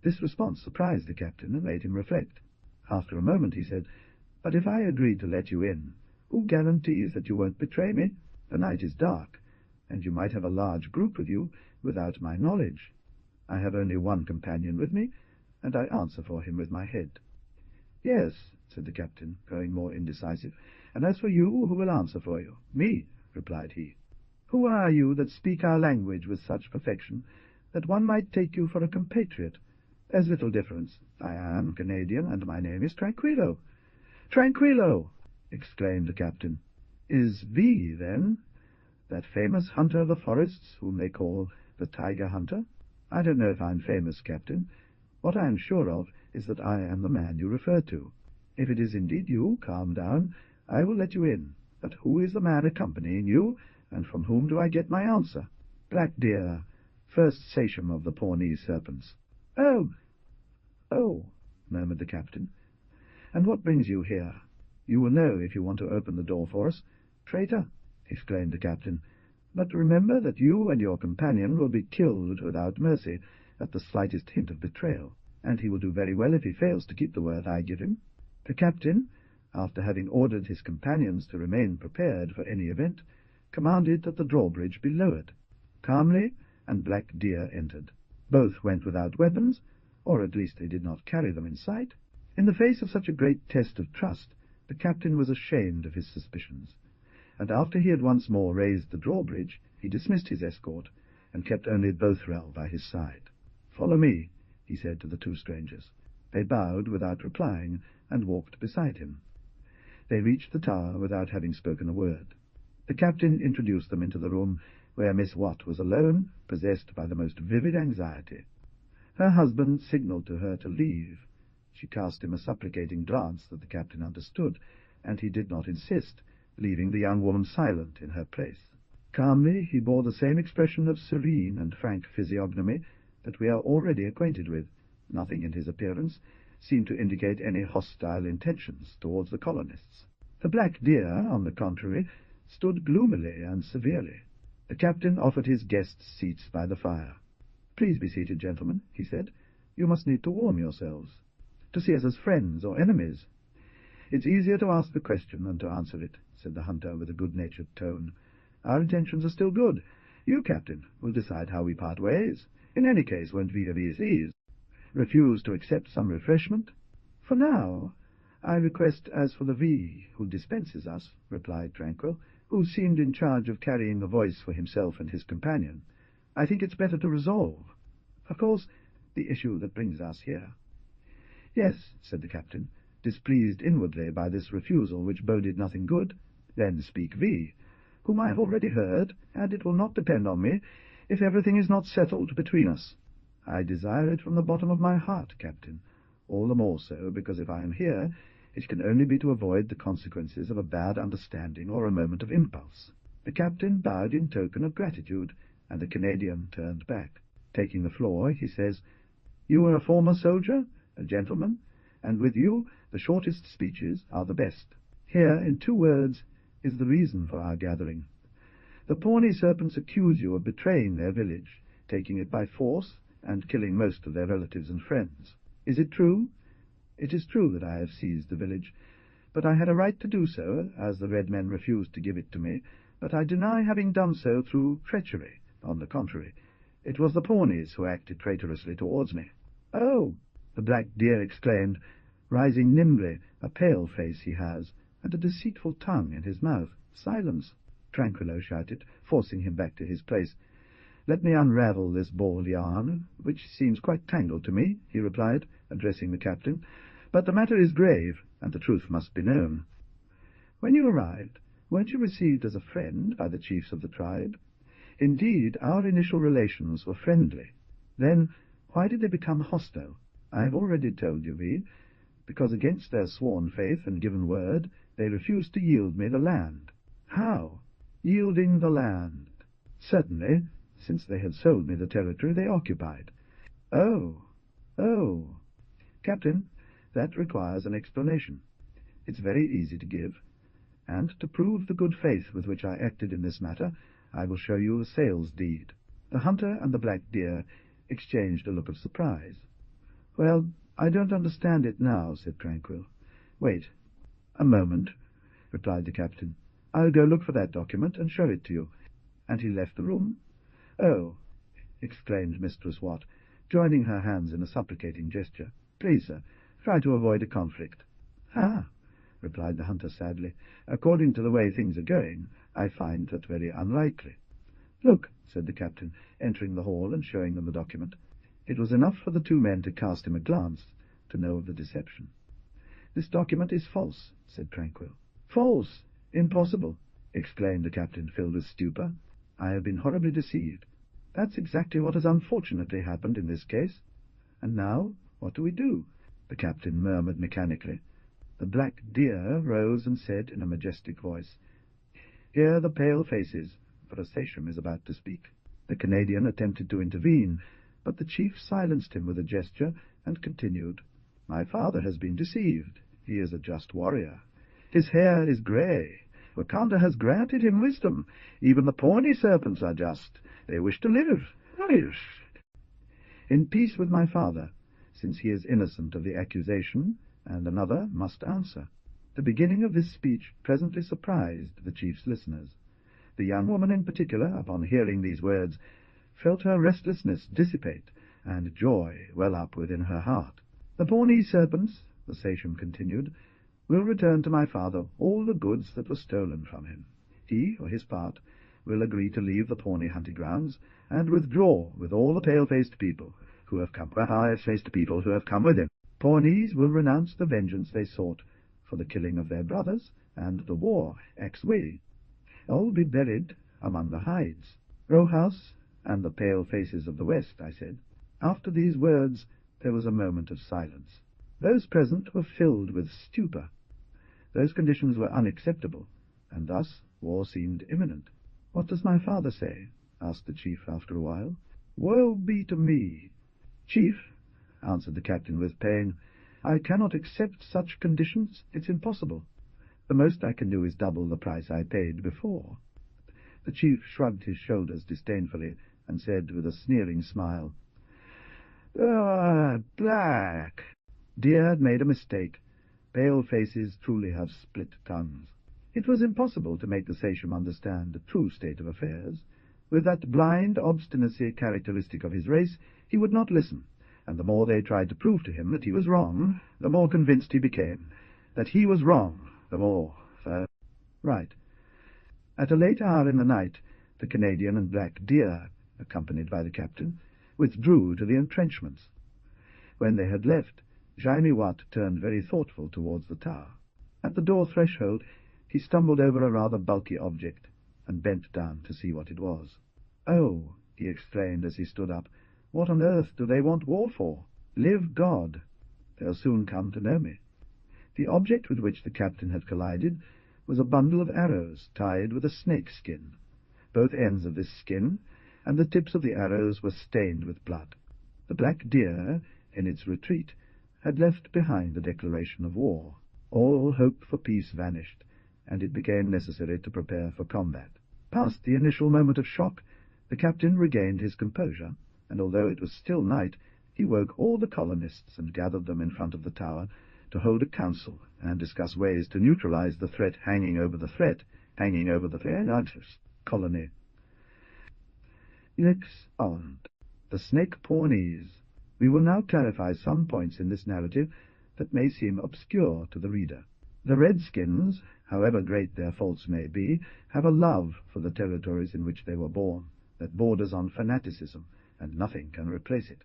This response surprised the captain and made him reflect. After a moment he said, "But if I agreed to let you in, who guarantees that you won't betray me? The night is dark, and you might have a large group with you without my knowledge. I have only one companion with me, and I answer for him with my head." "Yes," said the captain, growing more indecisive, "and as for you, who will answer for you?" "Me," replied he. "Who are you that speak our language with such perfection that one might take you for a compatriot? There's little difference. I am Canadian, and my name is Tranquillo. "Tranquillo!" exclaimed the captain. "Is V, then, that famous hunter of the forests whom they call the Tiger Hunter? I don't know if I'm famous, Captain. What I am sure of is that I am the man you refer to. If it is indeed you, calm down. I will let you in. But who is the man accompanying you, and from whom do I get my answer?" "Black Deer, first sachem of the Pawnee serpents." "Oh, oh," murmured the captain. "And what brings you here? You will know if you want to open the door for us." "Traitor!" exclaimed the captain. "But remember that you and your companion will be killed without mercy at the slightest hint of betrayal, and he will do very well if he fails to keep the word I give him." The captain, after having ordered his companions to remain prepared for any event, commanded that the drawbridge be lowered. Calmly and Black Deer entered. Both went without weapons, or at least they did not carry them in sight. In the face of such a great test of trust, the captain was ashamed of his suspicions, and after he had once more raised the drawbridge, he dismissed his escort, and kept only Bothwell by his side. "Follow me," he said to the two strangers. They bowed without replying, and walked beside him. They reached the tower without having spoken a word. The captain introduced them into the room where Miss Watt was alone, possessed by the most vivid anxiety. Her husband signalled to her to leave. She cast him a supplicating glance that the captain understood, and he did not insist, leaving the young woman silent in her place. Calmly he bore the same expression of serene and frank physiognomy that we are already acquainted with. Nothing in his appearance seemed to indicate any hostile intentions towards the colonists. The Black Deer, on the contrary, stood gloomily and severely. The captain offered his guests seats by the fire. "Please be seated, gentlemen," he said. "You must need to warm yourselves. To see us as friends or enemies?" "It's easier to ask the question than to answer it," said the hunter with a good-natured tone. "Our intentions are still good. You, Captain, will decide how we part ways. In any case, won't vis-a-vis refuse to accept some refreshment?" "For now, I request as for the V who dispenses us," replied Tranquil, who seemed in charge of carrying the voice for himself and his companion. "I think it's better to resolve, of course, the issue that brings us here." "Yes," said the captain, displeased inwardly by this refusal which boded nothing good. "Then speak V, whom I have already heard, and it will not depend on me if everything is not settled between us." "I desire it from the bottom of my heart, Captain, all the more so because if I am here it can only be to avoid the consequences of a bad understanding or a moment of impulse." The captain bowed in token of gratitude, and the Canadian turned back. Taking the floor, he says, "You were a former soldier, a gentleman, and with you the shortest speeches are the best. Here, in 2 words, is the reason for our gathering. The Pawnee serpents accuse you of betraying their village, taking it by force, and killing most of their relatives and friends. Is it true? It is true that I have seized the village, but I had a right to do so, as the red men refused to give it to me, but I deny having done so through treachery. On the contrary, it was the Pawnees who acted traitorously towards me." "Oh!" the Black Deer exclaimed, rising nimbly. "A pale face he has, and a deceitful tongue in his mouth." "Silence!" Tranquillo shouted, forcing him back to his place. "Let me unravel this bald yarn, which seems quite tangled to me," he replied, addressing the captain. "But the matter is grave, and the truth must be known. When you arrived, weren't you received as a friend by the chiefs of the tribe? Indeed, our initial relations were friendly. Then, why did they become hostile? I have already told you, V. Because against their sworn faith and given word, they refused to yield me the land." "How?" "Yielding the land." "Certainly. Since they had sold me the territory they occupied." "Oh, oh." "Captain, that requires an explanation. It's very easy to give, and to prove the good faith with which I acted in this matter, I will show you the sales deed." The hunter and the Black Deer exchanged a look of surprise. "Well, I don't understand it now," said Tranquil. "Wait a moment," replied the captain. "I'll go look for that document and show it to you." And he left the room. "Oh," exclaimed Mistress Watt, joining her hands in a supplicating gesture. "Please, sir, try to avoid a conflict." "Ah," replied the hunter sadly, "according to the way things are going, I find that very unlikely." "Look," said the captain, entering the hall and showing them the document. It was enough for the 2 men to cast him a glance to know of the deception. "This document is false," said Tranquil. "False! Impossible!" exclaimed the captain, filled with stupor. "I have been horribly deceived. That's exactly what has unfortunately happened in this case. And now, what do we do?" the captain murmured mechanically. The black deer rose and said in a majestic voice, "Hear the pale faces, for a sachem is about to speak." The Canadian attempted to intervene, but the chief silenced him with a gesture and continued, "My father has been deceived. He is a just warrior. His hair is grey. Wakanda has granted him wisdom. Even the Pawnee serpents are just. They wish to live. In peace with my father, since he is innocent of the accusation, and another must answer." The beginning of this speech presently surprised the chief's listeners. The young woman in particular, upon hearing these words, felt her restlessness dissipate, and joy well up within her heart. "The Pawnee serpents," the sachem continued, "will return to my father all the goods that were stolen from him. He, for his part, will agree to leave the Pawnee hunting grounds, and withdraw with all the pale-faced people who have come with him. Pawnees will renounce the vengeance they sought for the killing of their brothers, and the war ex-way. All be buried among the hides. Rojas and the pale faces of the West," I said. After these words there was a moment of silence. Those present were filled with stupor. Those conditions were unacceptable, and thus war seemed imminent. "What does my father say?" asked the chief after a while. "Woe be to me!" "Chief," answered the captain with pain, "I cannot accept such conditions. It's impossible. The most I can do is double the price I paid before." The chief shrugged his shoulders disdainfully, and said with a sneering smile, "Black." Deer had made a mistake. Pale faces truly have split tongues. It was impossible to make the sachem understand the true state of affairs. With that blind obstinacy characteristic of his race, he would not listen, and the more they tried to prove to him that he was wrong, the more convinced he became. That he was wrong, the more right. At a late hour in the night, the Canadian and black deer, accompanied by the captain, withdrew to the entrenchments. When they had left, Jaime Watt turned very thoughtful towards the tower. At the door threshold he stumbled over a rather bulky object, and bent down to see what it was. "Oh," he exclaimed as he stood up, "what on earth do they want war for? Live God! They'll soon come to know me." The object with which the captain had collided was a bundle of arrows tied with a snake skin. Both ends of this skin and the tips of the arrows were stained with blood. The black deer, in its retreat, had left behind the declaration of war. All hope for peace vanished, and it became necessary to prepare for combat. Past the initial moment of shock, the captain regained his composure, and although it was still night, he woke all the colonists and gathered them in front of the tower to hold a council and discuss ways to neutralize the threat hanging over the colony. The Snake Pawnees. We will now clarify some points in this narrative that may seem obscure to the reader. The Redskins, however great their faults may be, have a love for the territories in which they were born that borders on fanaticism, and nothing can replace it.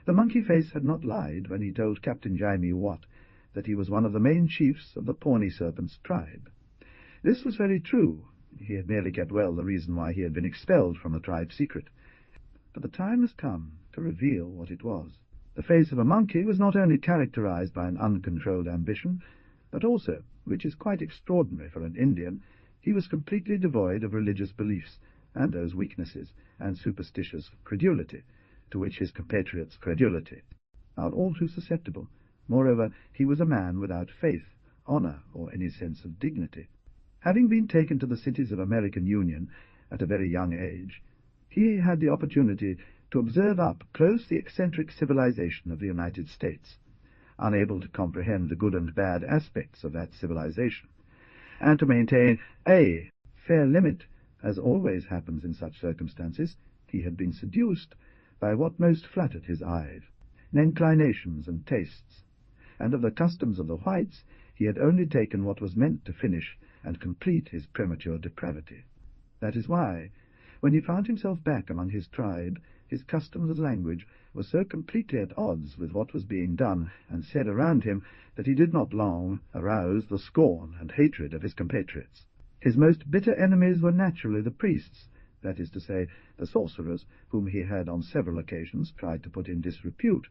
The monkey face had not lied when he told Captain Jaime Watt that he was one of the main chiefs of the Pawnee Serpents tribe. This was very true. He had merely kept well the reason why he had been expelled from the tribe's secret. But the time has come to reveal what it was. The face of a monkey was not only characterized by an uncontrolled ambition, but also, which is quite extraordinary for an Indian, he was completely devoid of religious beliefs, and those weaknesses and superstitious credulity, to which his compatriots' credulity are all too susceptible. Moreover, he was a man without faith, honor, or any sense of dignity. Having been taken to the cities of American Union at a very young age, he had the opportunity to observe up close the eccentric civilization of the United States, unable to comprehend the good and bad aspects of that civilization, and to maintain a fair limit. As always happens in such circumstances, he had been seduced by what most flattered his eyes, inclinations and tastes, and of the customs of the whites he had only taken what was meant to finish and complete his premature depravity. That is why, when he found himself back among his tribe, his customs and language were so completely at odds with what was being done and said around him that he did not long arouse the scorn and hatred of his compatriots. His most bitter enemies were naturally the priests, that is to say, the sorcerers, whom he had on several occasions tried to put in disrepute.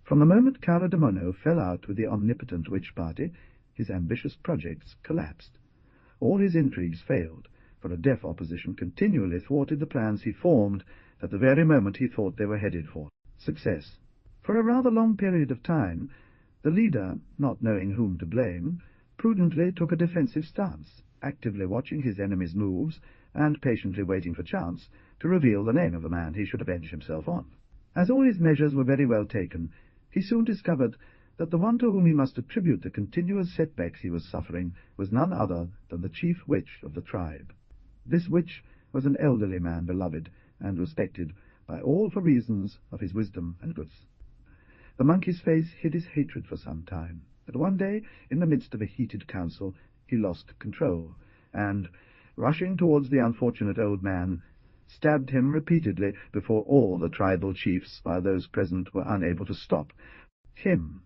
From the moment Carademono fell out with the omnipotent witch party, his ambitious projects collapsed. All his intrigues failed, for a deaf opposition continually thwarted the plans he formed at the very moment he thought they were headed for success. For a rather long period of time, the leader, not knowing whom to blame, prudently took a defensive stance, actively watching his enemy's moves and patiently waiting for chance to reveal the name of the man he should avenge himself on. As all his measures were very well taken, he soon discovered that the one to whom he must attribute the continuous setbacks he was suffering was none other than the chief witch of the tribe. This witch was an elderly man, beloved and respected by all for reasons of his wisdom and goodness. The monkey's face hid his hatred for some time, but one day, in the midst of a heated council, he lost control, and, rushing towards the unfortunate old man, stabbed him repeatedly before all the tribal chiefs, while those present were unable to stop him.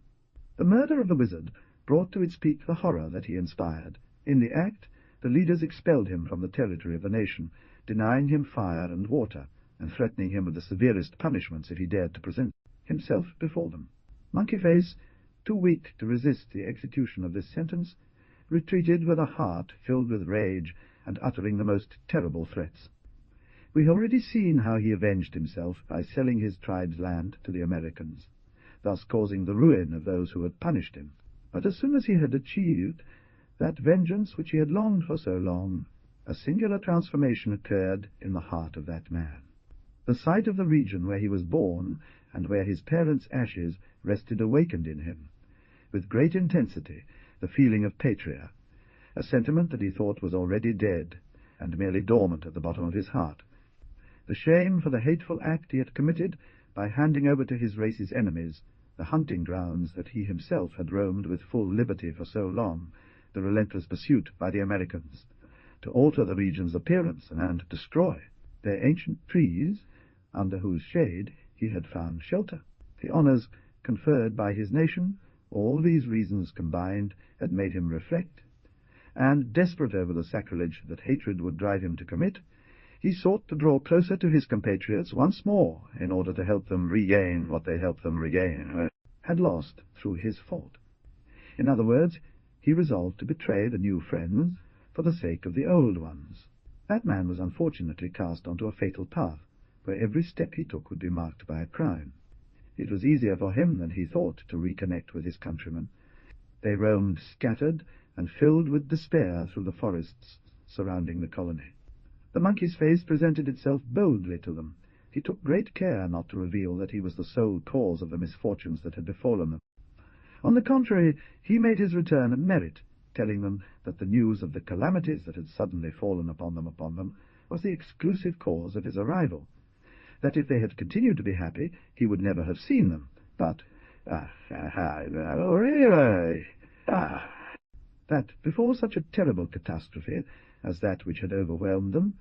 The murder of the wizard brought to its peak the horror that he inspired. In the act, the leaders expelled him from the territory of the nation, denying him fire and water, and threatening him with the severest punishments if he dared to present himself before them. Monkey Face, too weak to resist the execution of this sentence, retreated with a heart filled with rage and uttering the most terrible threats. We have already seen how he avenged himself by selling his tribe's land to the Americans, thus causing the ruin of those who had punished him. But as soon as he had achieved that vengeance which he had longed for so long, a singular transformation occurred in the heart of that man. The sight of the region where he was born and where his parents' ashes rested awakened in him, with great intensity, the feeling of patria, a sentiment that he thought was already dead and merely dormant at the bottom of his heart. The shame for the hateful act he had committed by handing over to his race's enemies the hunting grounds that he himself had roamed with full liberty for so long, the relentless pursuit by the Americans, to alter the region's appearance and destroy their ancient trees under whose shade he had found shelter. The honors conferred by his nation, all these reasons combined, had made him reflect, and, desperate over the sacrilege that hatred would drive him to commit, he sought to draw closer to his compatriots once more in order to help them regain what they had lost through his fault. In other words, he resolved to betray the new friends for the sake of the old ones. That man was unfortunately cast onto a fatal path, where every step he took would be marked by a crime. It was easier for him than he thought to reconnect with his countrymen. They roamed scattered and filled with despair through the forests surrounding the colony. The monkey's face presented itself boldly to them. He took great care not to reveal that he was the sole cause of the misfortunes that had befallen them. On the contrary, he made his return a merit, telling them that the news of the calamities that had suddenly fallen upon them was the exclusive cause of his arrival, that if they had continued to be happy, he would never have seen them, but that before such a terrible catastrophe as that which had overwhelmed them,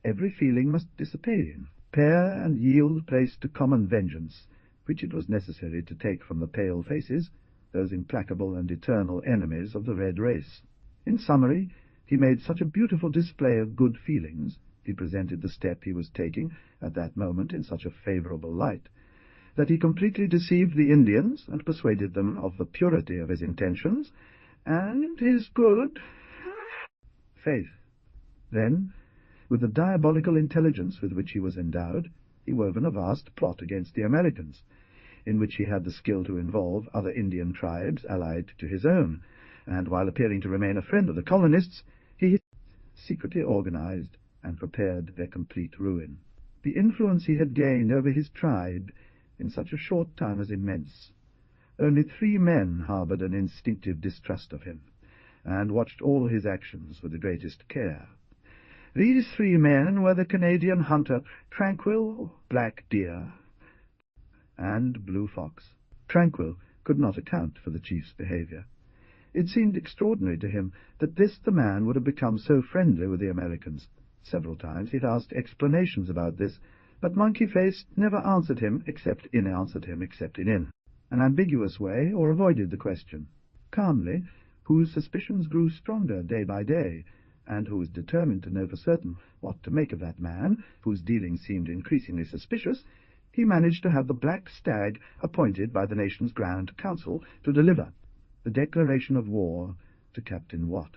every feeling must dissipate, pair and yield place to common vengeance, which it was necessary to take from the pale faces, those implacable and eternal enemies of the red race. In summary, he made such a beautiful display of good feelings, he presented the step he was taking at that moment in such a favorable light, that he completely deceived the Indians and persuaded them of the purity of his intentions and his good faith. Then, with the diabolical intelligence with which he was endowed, he wove a vast plot against the Americans, in which he had the skill to involve other Indian tribes allied to his own, and while appearing to remain a friend of the colonists, he secretly organized and prepared their complete ruin. The influence he had gained over his tribe in such a short time was immense. Only 3 men harbored an instinctive distrust of him, and watched all his actions with the greatest care. These 3 men were the Canadian hunter Tranquil, Black Deer, and Blue Fox. Tranquil could not account for the chief's behavior. It seemed extraordinary to him that the man would have become so friendly with the Americans. Several times he had asked explanations about this, But Monkey Face never answered him except in an ambiguous way, or avoided the question. Calmly, whose suspicions grew stronger day by day, and who was determined to know for certain what to make of that man, whose dealings seemed increasingly suspicious, he managed to have the Black Stag appointed by the nation's Grand Council to deliver the declaration of war to Captain Watt.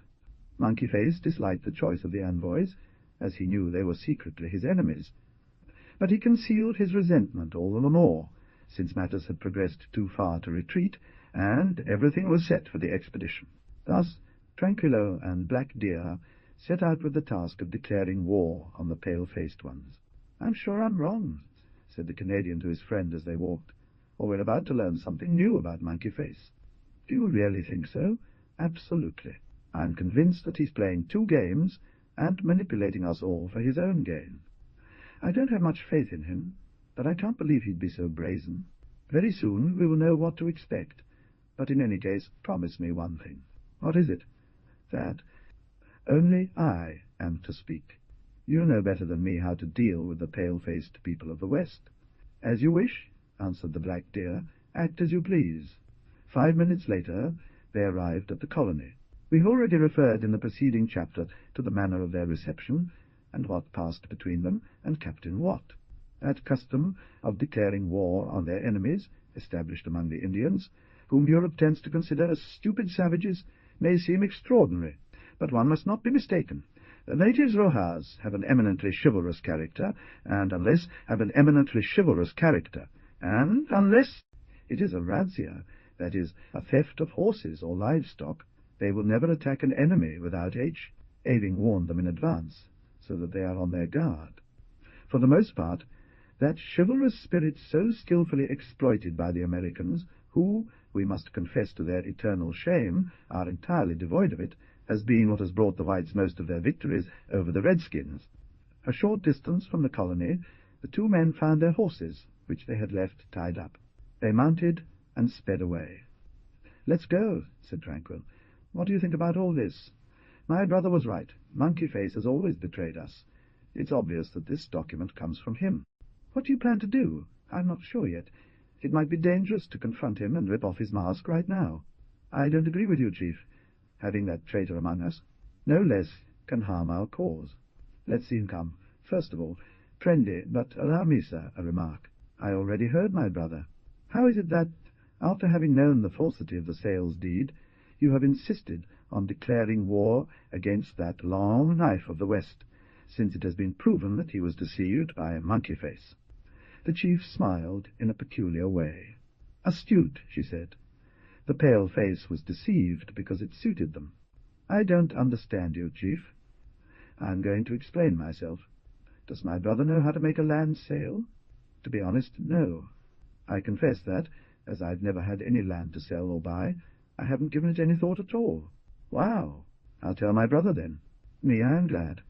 Monkey Face disliked the choice of the envoys, as he knew they were secretly his enemies, but he concealed his resentment all the more, since matters had progressed too far to retreat, and everything was set for the expedition. Thus Tranquillo and Black Deer set out with the task of declaring war on the pale-faced ones. "I'm sure I'm wrong," said the Canadian to his friend as they walked, "or we're about to learn something new about Monkey Face." "Do you really think so?" "Absolutely. I'm convinced that he's playing two games and manipulating us all for his own gain. I don't have much faith in him, but I can't believe he'd be so brazen. Very soon we will know what to expect, but in any case promise me one thing." "What is it?" "That only I am to speak. You know better than me how to deal with the pale-faced people of the West." "As you wish," answered the Black Deer. "Act as you please." 5 minutes later they arrived at the colony. We have already referred in the preceding chapter to the manner of their reception, and what passed between them and Captain Watt. That custom of declaring war on their enemies, established among the Indians, whom Europe tends to consider as stupid savages, may seem extraordinary, but one must not be mistaken. The natives Rojas have an eminently chivalrous character, and unless it is a razzia, that is, a theft of horses or livestock, they will never attack an enemy without having warned them in advance, so that they are on their guard. For the most part, that chivalrous spirit so skilfully exploited by the Americans, who, we must confess to their eternal shame, are entirely devoid of it, has been what has brought the whites most of their victories over the redskins. A short distance from the colony, the two men found their horses, which they had left tied up. They mounted and sped away. "Let's go," said Tranquil. "What do you think about all this? My brother was right. Monkey Face has always betrayed us. It's obvious that this document comes from him. What do you plan to do?" "I'm not sure yet. It might be dangerous to confront him and rip off his mask right now." "I don't agree with you, Chief. Having that traitor among us, no less, can harm our cause. Let's see him come. First of all, Prendy, but allow me, sir, a remark. I already heard my brother. How is it that, after having known the falsity of the sales deed, you have insisted on declaring war against that long knife of the West, since it has been proven that he was deceived by Monkey Face?" The chief smiled in a peculiar way. "Astute," she said. "The pale face was deceived because it suited them." "I don't understand you, Chief." "I'm going to explain myself. Does my brother know how to make a land sale?" "To be honest, no. I confess that, as I've never had any land to sell or buy, I haven't given it any thought at all." "Wow! I'll tell my brother, then." "Me, I am glad.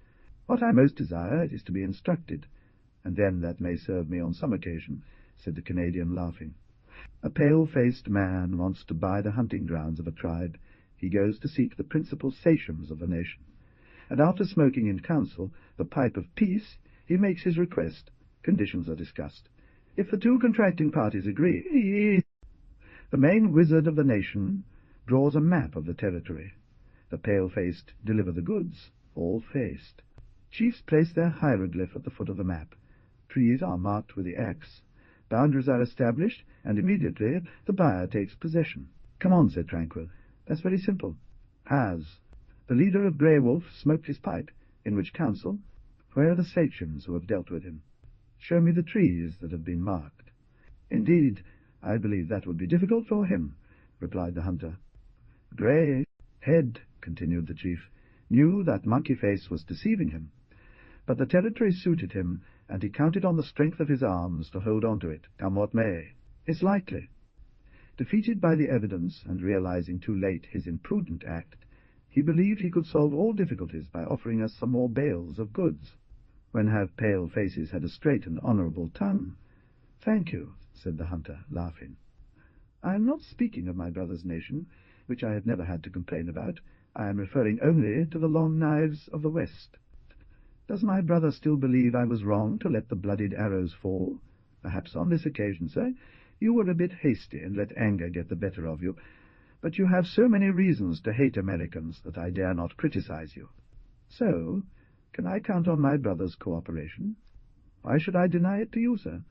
What I most desire is to be instructed, and then that may serve me on some occasion," said the Canadian, laughing. "A pale-faced man wants to buy the hunting grounds of a tribe. He goes to seek the principal sachems of the nation, and after smoking in council the pipe of peace, he makes his request. Conditions are discussed. If the two contracting parties agree, the main wizard of the nation draws a map of the territory. The pale-faced deliver the goods, all faced. Chiefs place their hieroglyph at the foot of the map. Trees are marked with the axe. Boundaries are established, and immediately the buyer takes possession." "Come on," said Tranquil. "That's very simple." "Has the leader of Grey Wolf smoked his pipe? In which council? Where are the sachems who have dealt with him? Show me the trees that have been marked." "Indeed, I believe that would be difficult for him," replied the hunter. "Grey Head," continued the chief, "knew that Monkey Face was deceiving him, but the territory suited him, and he counted on the strength of his arms to hold on to it, come what may. It's likely. Defeated by the evidence, and realizing too late his imprudent act, he believed he could solve all difficulties by offering us some more bales of goods. When have pale faces had a straight and honourable tongue?" "Thank you," said the hunter, laughing. "I am not speaking of my brother's nation, which I have never had to complain about. I am referring only to the long knives of the West." Does my brother still believe I was wrong to let the blooded arrows fall? Perhaps on this occasion, sir, you were a bit hasty and let anger get the better of you, but you have so many reasons to hate Americans that I dare not criticize you. So, can I count on my brother's cooperation? Why should I deny it to you, sir?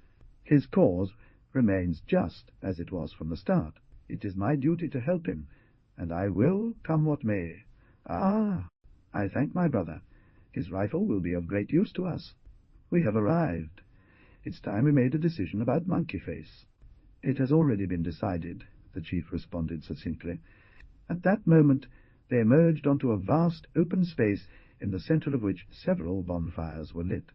His cause remains just as it was from the start. It is my duty to help him, and I will, come what may. Ah, I thank my brother. His rifle will be of great use to us. We have arrived. It's time we made a decision about Monkey Face. It has already been decided, the chief responded succinctly. At that moment they emerged onto a vast open space in the center of which several bonfires were lit.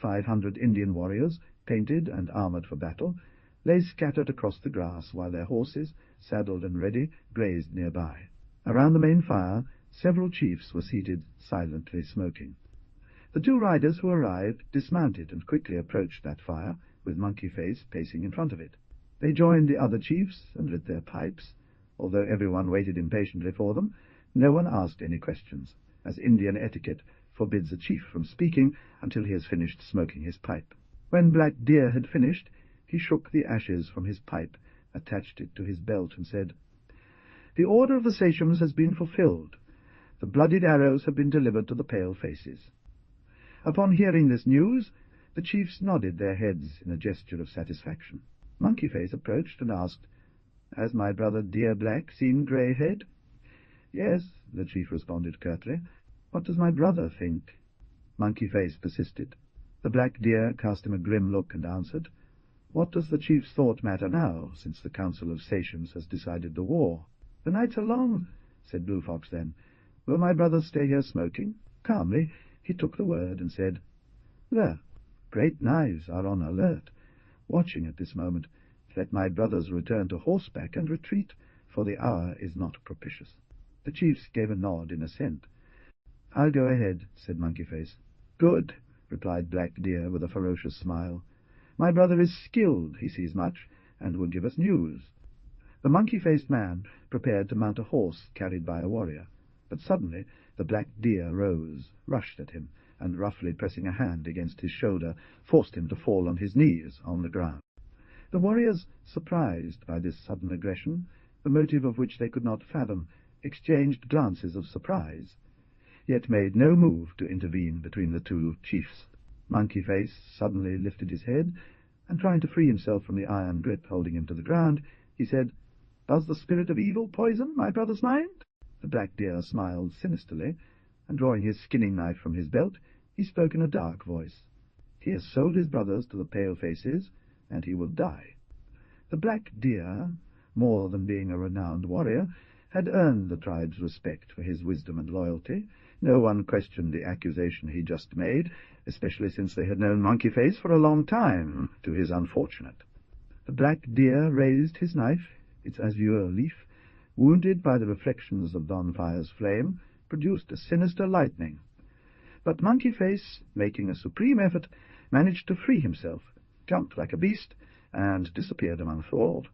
500 Indian warriors, painted and armored for battle, lay scattered across the grass while their horses, saddled and ready, grazed nearby. Around the main fire several chiefs were seated, silently smoking. The two riders who arrived dismounted and quickly approached that fire, with Monkey Face pacing in front of it. They joined the other chiefs and lit their pipes. Although everyone waited impatiently for them, no one asked any questions, as Indian etiquette forbids a chief from speaking until he has finished smoking his pipe. When Black Deer had finished, he shook the ashes from his pipe, attached it to his belt, and said, "The order of the sachems has been fulfilled. The blooded arrows have been delivered to the pale-faces." Upon hearing this news, the chiefs nodded their heads in a gesture of satisfaction. Monkey Face approached and asked, "Has my brother Deer Black seen Greyhead?" "Yes," the chief responded curtly. "What does my brother think?" Monkey Face persisted. The Black Deer cast him a grim look and answered, "What does the chief's thought matter now, since the Council of Sachems has decided the war?" "The nights are long," said Blue Fox then. "Will my brother stay here smoking?" Calmly he took the word and said, "There, great knives are on alert, watching at this moment. Let my brothers return to horseback and retreat, for the hour is not propitious." The chiefs gave a nod in assent. "I'll go ahead," said Monkey Face. "Good," replied Black Deer with a ferocious smile. "My brother is skilled, he sees much, and will give us news." The monkey-faced man prepared to mount a horse carried by a warrior, but suddenly the Black Deer rose, rushed at him, and roughly pressing a hand against his shoulder, forced him to fall on his knees on the ground. The warriors, surprised by this sudden aggression, the motive of which they could not fathom, exchanged glances of surprise, yet made no move to intervene between the two chiefs. Monkey Face suddenly lifted his head, and trying to free himself from the iron grip holding him to the ground, he said, "Does the spirit of evil poison my brother's mind?" The Black Deer smiled sinisterly, and drawing his skinning knife from his belt, he spoke in a dark voice. "He has sold his brothers to the pale-faces, and he will die." The Black Deer, more than being a renowned warrior, had earned the tribe's respect for his wisdom and loyalty. No one questioned the accusation he just made, especially since they had known Monkey Face for a long time, to his unfortunate. The Black Deer raised his knife, its azure leaf, wounded by the reflections of bonfire's flame, produced a sinister lightning. But Monkey Face, making a supreme effort, managed to free himself, jumped like a beast, and disappeared among thorn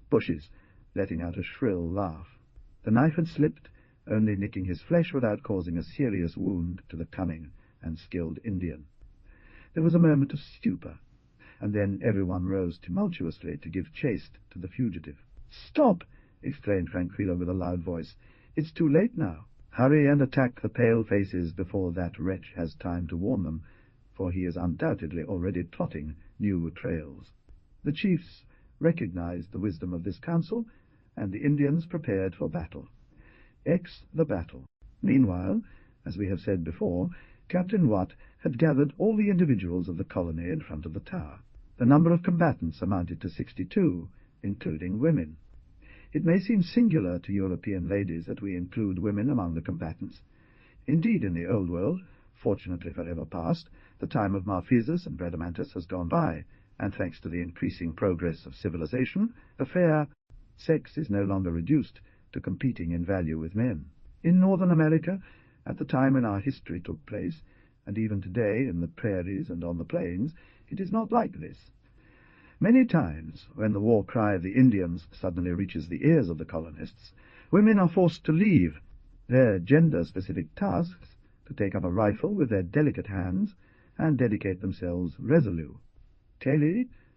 bushes, letting out a shrill laugh. The knife had slipped, only nicking his flesh without causing a serious wound to the cunning and skilled Indian. There was a moment of stupor, and then everyone rose tumultuously to give chase to the fugitive. "Stop!" exclaimed Tranquilo with a loud voice. "It's too late now. Hurry and attack the pale-faces before that wretch has time to warn them, for he is undoubtedly already plotting new trails." The chiefs recognized the wisdom of this counsel, and the Indians prepared for battle. The battle. Meanwhile, as we have said before, Captain Watt had gathered all the individuals of the colony in front of the tower. The number of combatants amounted to 62, including women. It may seem singular to European ladies that we include women among the combatants. Indeed, in the Old World, fortunately forever past, the time of Marphesus and Bradamantus has gone by, and thanks to the increasing progress of civilization, the fair sex is no longer reduced to competing in value with men. In Northern America, at the time when our history took place, and even today in the prairies and on the plains, it is not like this. Many times, when the war cry of the Indians suddenly reaches the ears of the colonists, women are forced to leave their gender-specific tasks to take up a rifle with their delicate hands and dedicate themselves resolutely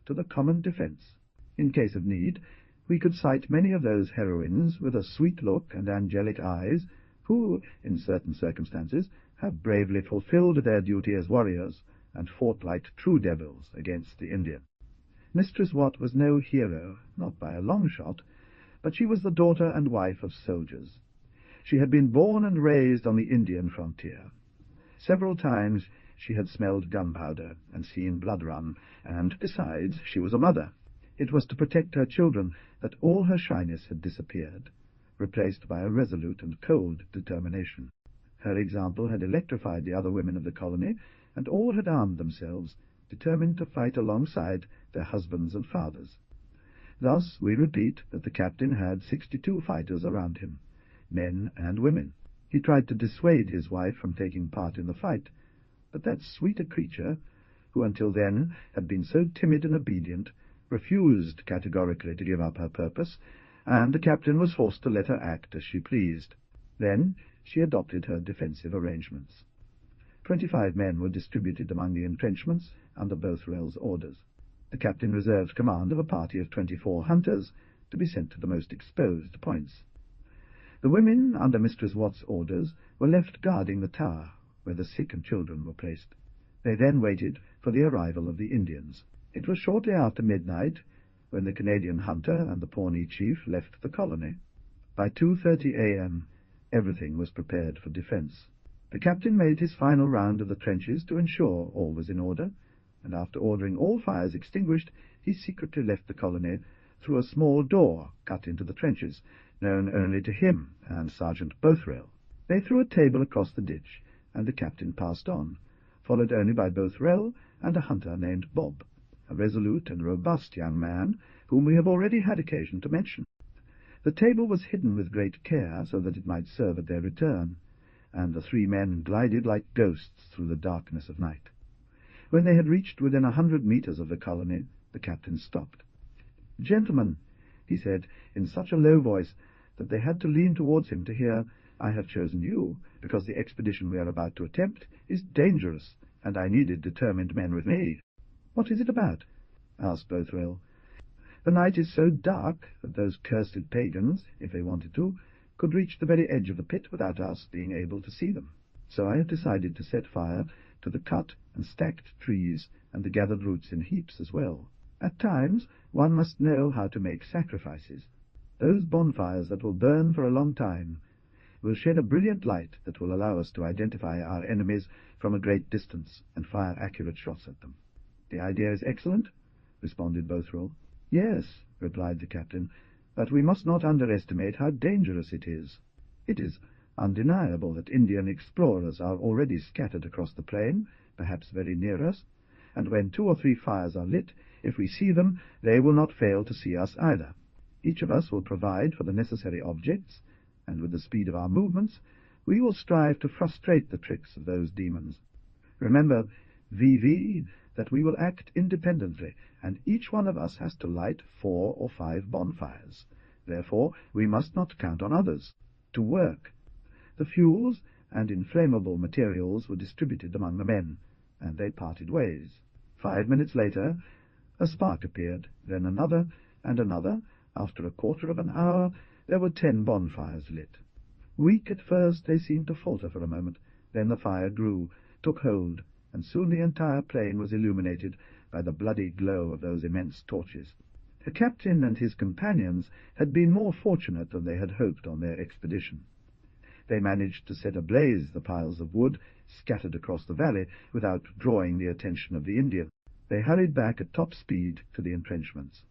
to the common defence. In case of need, we could cite many of those heroines with a sweet look and angelic eyes who, in certain circumstances, have bravely fulfilled their duty as warriors and fought like true devils against the Indian. Mistress Watt was no hero, not by a long shot, but she was the daughter and wife of soldiers. She had been born and raised on the Indian frontier. Several times she had smelled gunpowder and seen blood run, and, besides, she was a mother. It was to protect her children that all her shyness had disappeared, replaced by a resolute and cold determination. Her example had electrified the other women of the colony, and all had armed themselves, determined to fight alongside their husbands and fathers. Thus we repeat that the captain had 62 fighters around him, men and women. He tried to dissuade his wife from taking part in the fight, but that sweet a creature, who until then had been so timid and obedient, refused categorically to give up her purpose, and the captain was forced to let her act as she pleased. Then she adopted her defensive arrangements. 25 men were distributed among the entrenchments under Bothwell's orders. The captain reserved command of a party of 24 hunters to be sent to the most exposed points. The women, under Mistress Watt's orders, were left guarding the tower, where the sick and children were placed. They then waited for the arrival of the Indians. It was shortly after midnight when the Canadian hunter and the Pawnee chief left the colony. By 2:30 a.m. everything was prepared for defence. The captain made his final round of the trenches to ensure all was in order, and after ordering all fires extinguished, he secretly left the colony through a small door cut into the trenches, known only to him and Sergeant Bothwell. They threw a table across the ditch, and the captain passed on, followed only by Bothwell and a hunter named Bob, a resolute and robust young man whom we have already had occasion to mention. The table was hidden with great care so that it might serve at their return, and the 3 men glided like ghosts through the darkness of night. When they had reached within 100 meters of the colony, the captain stopped. "Gentlemen," he said, in such a low voice that they had to lean towards him to hear, "I have chosen you because the expedition we are about to attempt is dangerous, and I needed determined men with me." "What is it about?" asked Bothwell. "The night is so dark that those cursed pagans, if they wanted to, could reach the very edge of the pit without us being able to see them. So I have decided to set fire to the cut and stacked trees and the gathered roots in heaps as well. At times one must know how to make sacrifices. Those bonfires that will burn for a long time will shed a brilliant light that will allow us to identify our enemies from a great distance and fire accurate shots at them." "The idea is excellent," responded Bothwell. "Yes," replied the captain, "but we must not underestimate how dangerous it is. It is undeniable that Indian explorers are already scattered across the plain, perhaps very near us, and when 2 or 3 fires are lit, if we see them, they will not fail to see us either. Each of us will provide for the necessary objects, and with the speed of our movements, we will strive to frustrate the tricks of those demons. Remember, VV, that we will act independently, and each one of us has to light 4 or 5 bonfires. Therefore, we must not count on others. To work." The fuels and inflammable materials were distributed among the men, and they parted ways. 5 minutes later, a spark appeared, then another, and another. After a quarter of an hour, there were 10 bonfires lit. Weak at first, they seemed to falter for a moment. Then the fire grew, took hold, and soon the entire plain was illuminated by the bloody glow of those immense torches. The captain and his companions had been more fortunate than they had hoped on their expedition. They managed to set ablaze the piles of wood scattered across the valley without drawing the attention of the Indian. They hurried back at top speed to the entrenchments.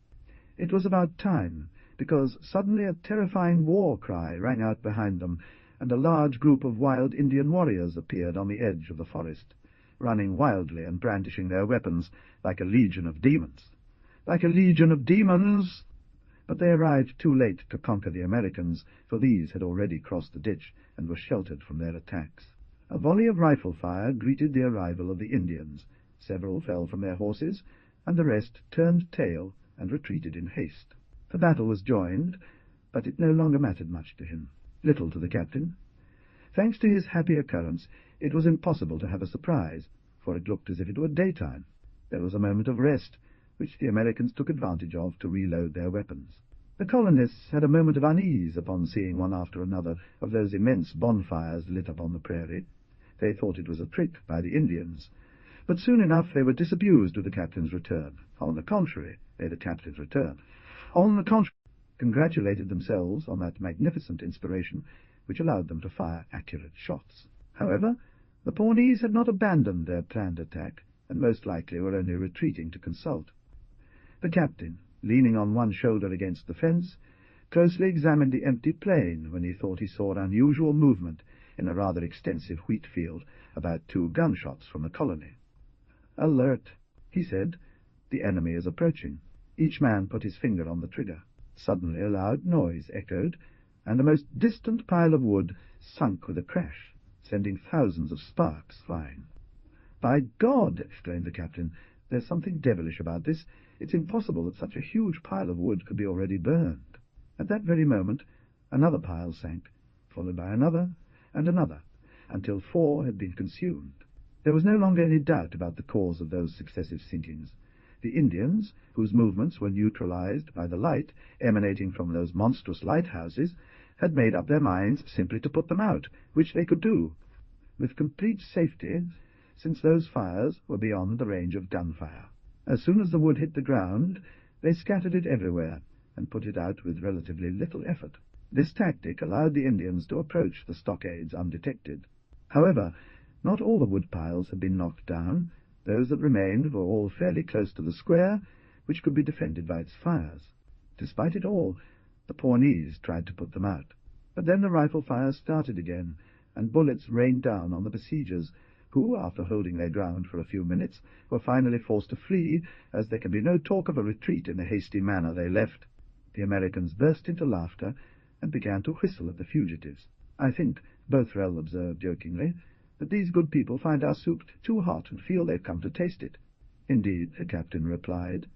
It was about time, because suddenly a terrifying war cry rang out behind them, and a large group of wild Indian warriors appeared on the edge of the forest, running wildly and brandishing their weapons like a legion of demons. Like a legion of demons! But they arrived too late to conquer the Americans, for these had already crossed the ditch and were sheltered from their attacks. A volley of rifle fire greeted the arrival of the Indians. Several fell from their horses, and the rest turned tail and retreated in haste. The battle was joined, but it no longer mattered much to him, little to the captain. Thanks to his happy occurrence, it was impossible to have a surprise, for it looked as if it were daytime. There was a moment of rest, which the Americans took advantage of to reload their weapons. The colonists had a moment of unease upon seeing one after another of those immense bonfires lit up on the prairie. They thought it was a trick by the Indians, but soon enough they were disabused of the captain's return. On the contrary, congratulated themselves on that magnificent inspiration which allowed them to fire accurate shots. However, the Pawnees had not abandoned their planned attack, and most likely were only retreating to consult. The captain, leaning on one shoulder against the fence, closely examined the empty plain when he thought he saw an unusual movement in a rather extensive wheat field about 2 gunshots from the colony. "Alert," he said. "The enemy is approaching." Each man put his finger on the trigger. Suddenly a loud noise echoed, and the most distant pile of wood sunk with a crash, sending thousands of sparks flying. "By God!" exclaimed the captain, "there's something devilish about this. It's impossible that such a huge pile of wood could be already burned." At that very moment another pile sank, followed by another and another, until 4 had been consumed. There was no longer any doubt about the cause of those successive sinkings. The Indians, whose movements were neutralized by the light emanating from those monstrous lighthouses, had made up their minds simply to put them out, which they could do with complete safety, since those fires were beyond the range of gunfire. As soon as the wood hit the ground, they scattered it everywhere, and put it out with relatively little effort. This tactic allowed the Indians to approach the stockades undetected. However, not all the wood piles had been knocked down. Those that remained were all fairly close to the square, which could be defended by its fires. Despite it all, the Pawnees tried to put them out. But then the rifle fire started again, and bullets rained down on the besiegers, who, after holding their ground for a few minutes, were finally forced to flee, as there can be no talk of a retreat in the hasty manner they left. The Americans burst into laughter and began to whistle at the fugitives. "I think," Bothwell observed jokingly, "that these good people find our soup too hot and feel they've come to taste it." "Indeed," the captain replied,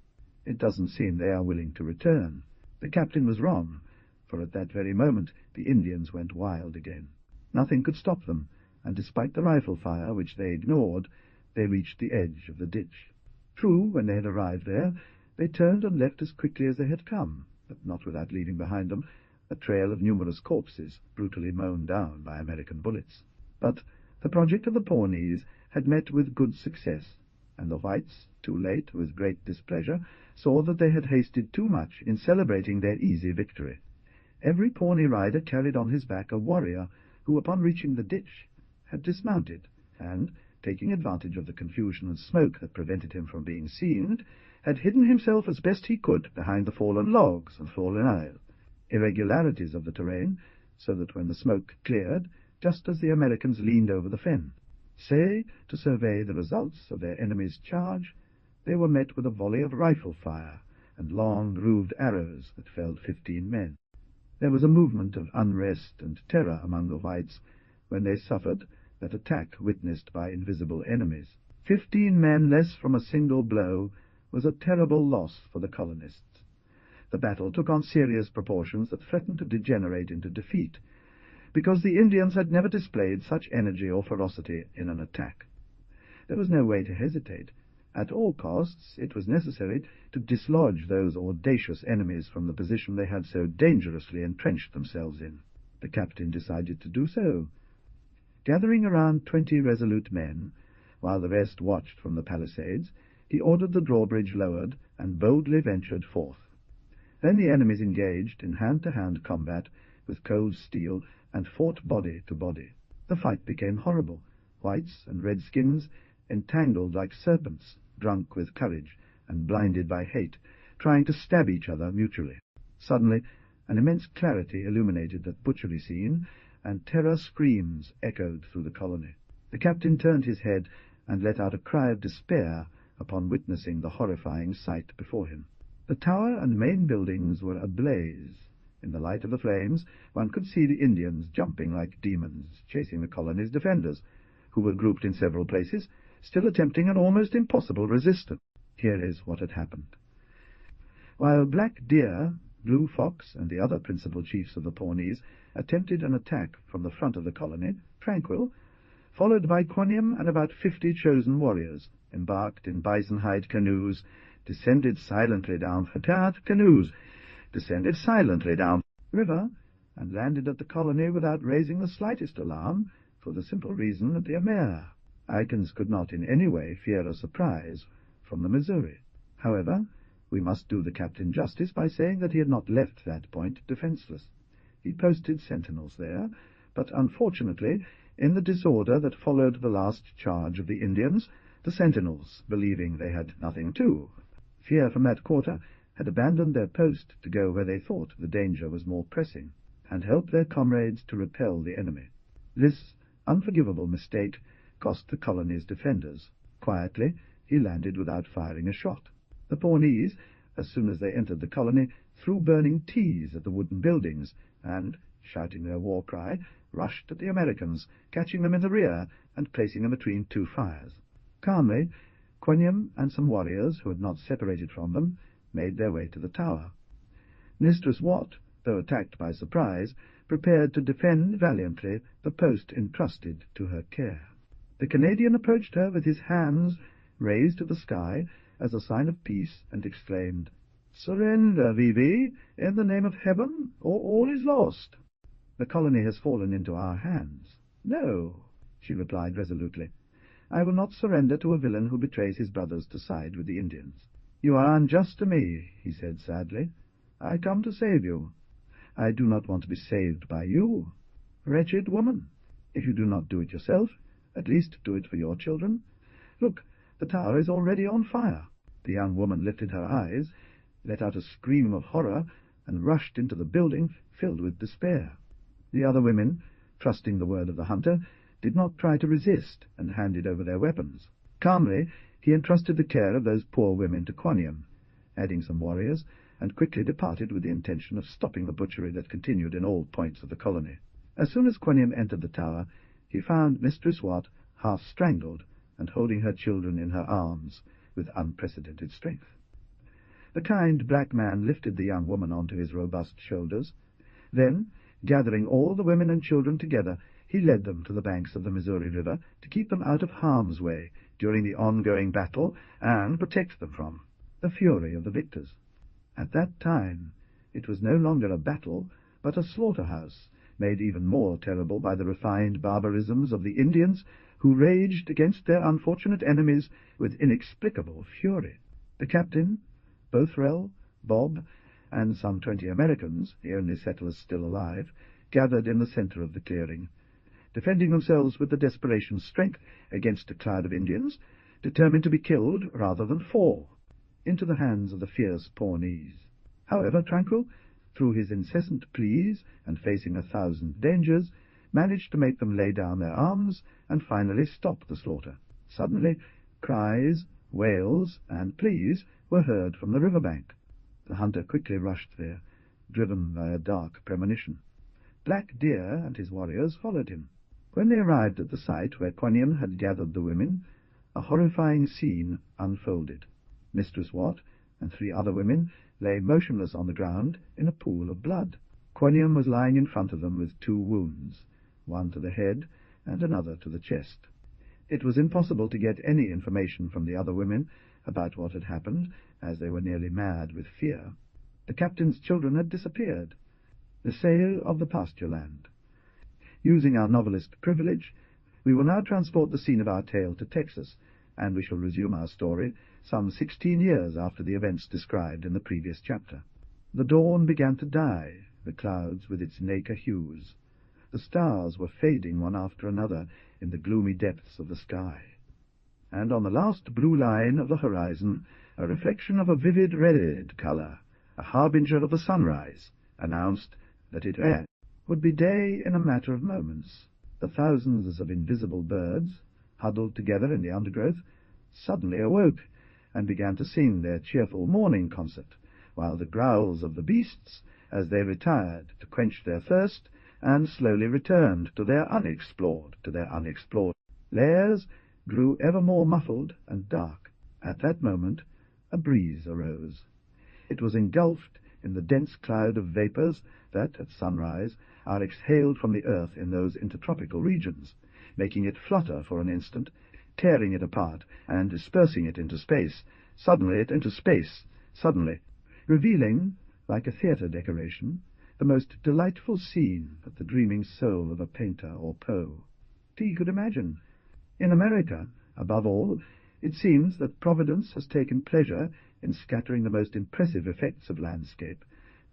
"it doesn't seem they are willing to return." The captain was wrong, for at that very moment the Indians went wild again. Nothing could stop them, and despite the rifle fire, which they ignored, they reached the edge of the ditch. True, when they had arrived there, they turned and left as quickly as they had come, but not without leaving behind them a trail of numerous corpses, brutally mown down by American bullets. But the project of the Pawnees had met with good success, and the whites, too late, with great displeasure, saw that they had hasted too much in celebrating their easy victory. Every Pawnee rider carried on his back a warrior who, upon reaching the ditch, had dismounted, and, taking advantage of the confusion and smoke that prevented him from being seen, had hidden himself as best he could behind the fallen logs and fallen irregularities of the terrain, so that when the smoke cleared, just as the Americans leaned over the fen, say, to survey the results of their enemy's charge, they were met with a volley of rifle fire and long grooved arrows that felled 15 men. There was a movement of unrest and terror among the whites when they suffered that attack witnessed by invisible enemies. 15 men less from a single blow was a terrible loss for the colonists. The battle took on serious proportions that threatened to degenerate into defeat, because the Indians had never displayed such energy or ferocity in an attack. There was no way to hesitate. At all costs it was necessary to dislodge those audacious enemies from the position they had so dangerously entrenched themselves in. The captain decided to do so. Gathering around 20 resolute men, while the rest watched from the palisades, he ordered the drawbridge lowered and boldly ventured forth. Then the enemies engaged in hand-to-hand combat with cold steel and fought body to body. The fight became horrible. Whites and redskins, entangled like serpents, drunk with courage and blinded by hate, trying to stab each other mutually. Suddenly an immense clarity illuminated that butchery scene, and terror screams echoed through the colony. The captain turned his head and let out a cry of despair upon witnessing the horrifying sight before him. The tower and main buildings were ablaze. In the light of the flames one could see the Indians jumping like demons, chasing the colony's defenders, who were grouped in several places, still attempting an almost impossible resistance. Here is what had happened. While Black Deer, Blue Fox, and the other principal chiefs of the Pawnees attempted an attack from the front of the colony, Tranquil, followed by Quoniam and about 50 chosen warriors, embarked in bison-hide canoes, descended silently down the river, and landed at the colony without raising the slightest alarm, for the simple reason that they are mere. Icons could not in any way fear a surprise from the Missouri. However, we must do the captain justice by saying that he had not left that point defenseless. He posted sentinels there, but unfortunately, in the disorder that followed the last charge of the Indians, the sentinels, believing they had nothing to fear from that quarter, had abandoned their post to go where they thought the danger was more pressing, and help their comrades to repel the enemy. This unforgivable mistake cost the colony's defenders. Quietly, he landed without firing a shot. The Pawnees, as soon as they entered the colony, threw burning teas at the wooden buildings, and, shouting their war cry, rushed at the Americans, catching them in the rear and placing them between two fires. Calmly, Quoniam and some warriors, who had not separated from them, made their way to the tower. Mistress Watt, though attacked by surprise, prepared to defend valiantly the post entrusted to her care. The Canadian approached her with his hands raised to the sky as a sign of peace, and exclaimed, "Surrender, Vivi, in the name of heaven, or all is lost." "The colony has fallen into our hands." "No," she replied resolutely. "I will not surrender to a villain who betrays his brothers to side with the Indians." "You are unjust to me," he said sadly. "I come to save you." "I do not want to be saved by you." "Wretched woman! If you do not do it yourself, at least do it for your children. Look, the tower is already on fire." The young woman lifted her eyes, let out a scream of horror, and rushed into the building, filled with despair. The other women, trusting the word of the hunter, did not try to resist, and handed over their weapons. Calmly, he entrusted the care of those poor women to Quoniam, adding some warriors, and quickly departed with the intention of stopping the butchery that continued in all points of the colony. As soon as Quoniam entered the tower, he found Mistress Watt half strangled, and holding her children in her arms with unprecedented strength. The kind black man lifted the young woman onto his robust shoulders. Then, gathering all the women and children together, he led them to the banks of the Missouri River to keep them out of harm's way during the ongoing battle and protect them from the fury of the victors. At that time, it was no longer a battle, but a slaughterhouse, made even more terrible by the refined barbarisms of the Indians, who raged against their unfortunate enemies with inexplicable fury. The captain, Bothwell, Bob, and some 20 Americans, the only settlers still alive, gathered in the center of the clearing, defending themselves with the desperation strength against a cloud of Indians, determined to be killed rather than fall into the hands of the fierce Pawnees. However, Tranquil, through his incessant pleas and facing 1,000 dangers, managed to make them lay down their arms and finally stop the slaughter. Suddenly, cries, wails, and pleas were heard from the riverbank. The hunter quickly rushed there, driven by a dark premonition. Black Deer and his warriors followed him. When they arrived at the site where Quoniam had gathered the women, a horrifying scene unfolded. Mistress Watt and 3 other women lay motionless on the ground in a pool of blood. Quoniam was lying in front of them with 2 wounds, one to the head and another to the chest. It was impossible to get any information from the other women about what had happened, as they were nearly mad with fear. The captain's children had disappeared. The sale of the pasture land. Using our novelist privilege, we will now transport the scene of our tale to Texas, and we shall resume our story some 16 years after the events described in the previous chapter. The dawn began to die, the clouds with its nacre hues. The stars were fading one after another in the gloomy depths of the sky, and on the last blue line of the horizon a reflection of a vivid red color, a harbinger of the sunrise, announced that it would be day in a matter of moments. The thousands of invisible birds, huddled together in the undergrowth, suddenly awoke and began to sing their cheerful morning concert, while the growls of the beasts, as they retired to quench their thirst, and slowly returned to their unexplored lairs, grew ever more muffled and dark. At that moment, a breeze arose. It was engulfed in the dense cloud of vapours that, at sunrise, are exhaled from the earth in those intertropical regions, making it flutter for an instant, tearing it apart, and dispersing it into space, suddenly, revealing, like a theatre decoration, the most delightful scene that the dreaming soul of a painter or poet could imagine. In America, above all, it seems that Providence has taken pleasure in scattering the most impressive effects of landscape,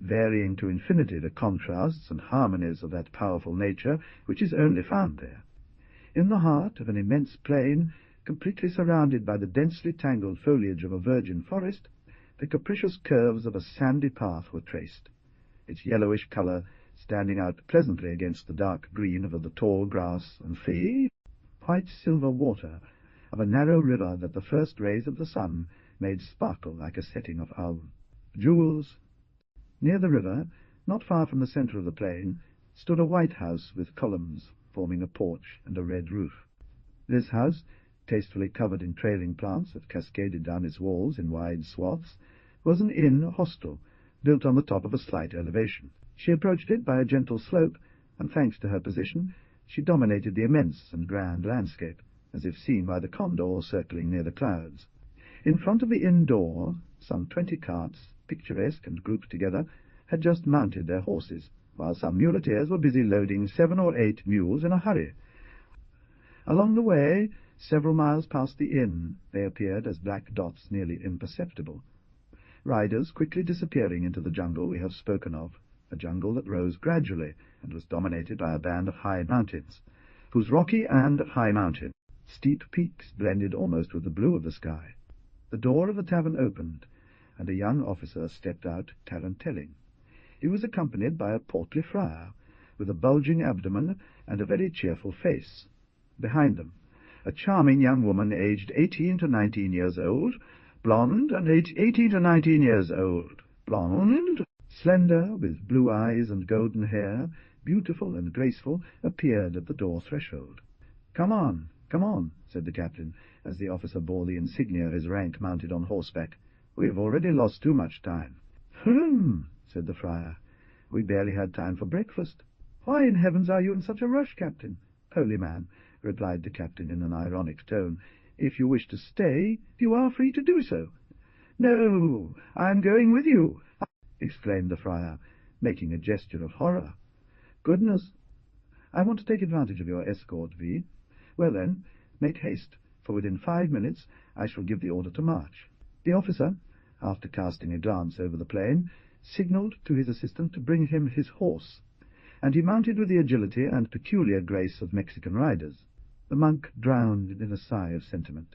varying to infinity the contrasts and harmonies of that powerful nature which is only found there. In the heart of an immense plain, completely surrounded by the densely tangled foliage of a virgin forest, the capricious curves of a sandy path were traced, its yellowish colour standing out pleasantly against the dark green of the tall grass and the white silver water of a narrow river that the first rays of the sun made sparkle like a setting of jewels. Near the river, not far from the centre of the plain, stood a white house with columns forming a porch and a red roof. This house, tastefully covered in trailing plants that cascaded down its walls in wide swaths, was an inn hostel, built on the top of a slight elevation. She approached it by a gentle slope, and thanks to her position, she dominated the immense and grand landscape, as if seen by the condor circling near the clouds. In front of the inn door, some 20 carts, picturesque and grouped together, had just mounted their horses, while some muleteers were busy loading 7 or 8 mules in a hurry. Along the way, several miles past the inn, they appeared as black dots nearly imperceptible, riders quickly disappearing into the jungle we have spoken of, a jungle that rose gradually and was dominated by a band of high mountains, whose rocky and high mountain, steep peaks blended almost with the blue of the sky. The door of the tavern opened, and a young officer stepped out tarantelling. He was accompanied by a portly friar, with a bulging abdomen and a very cheerful face. Behind them, a charming young woman aged 18 to 19 years old, blonde, slender, with blue eyes and golden hair, beautiful and graceful, appeared at the door threshold. Come on, said the captain, as the officer bore the insignia of his rank mounted on horseback. We have already lost too much time. Said the friar. We barely had time for breakfast. Why in heavens are you in such a rush, Captain? Holy man, replied the captain in an ironic tone. If you wish to stay, you are free to do so. No, I am going with you, exclaimed the friar, making a gesture of horror. Goodness! I want to take advantage of your escort, V. Well then, make haste, for within 5 minutes I shall give the order to march. The officer, after casting a glance over the plain, signalled to his assistant to bring him his horse, and he mounted with the agility and peculiar grace of Mexican riders. The monk drowned in a sigh of sentiment,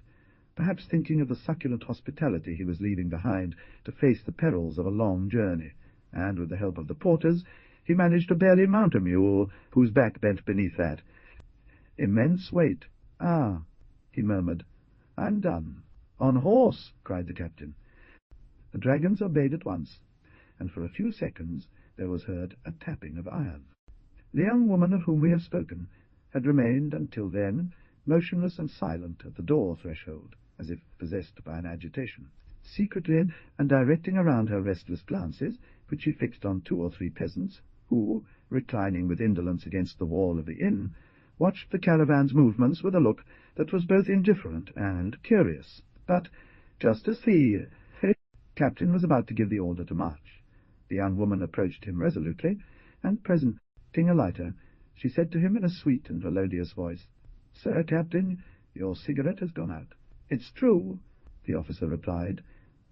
perhaps thinking of the succulent hospitality he was leaving behind to face the perils of a long journey, and with the help of the porters he managed to barely mount a mule whose back bent beneath that immense weight. Ah, he murmured, I'm done. On horse, cried the captain. The dragons obeyed at once, and for a few seconds there was heard a tapping of iron. The young woman of whom we have spoken had remained until then motionless and silent at the door threshold, as if possessed by an agitation, secretly and directing around her restless glances, which she fixed on 2 or 3 peasants, who, reclining with indolence against the wall of the inn, watched the caravan's movements with a look that was both indifferent and curious. But just as the captain was about to give the order to march, the young woman approached him resolutely, and presenting a lighter, she said to him in a sweet and melodious voice, Sir Captain, your cigarette has gone out. It's true, the officer replied,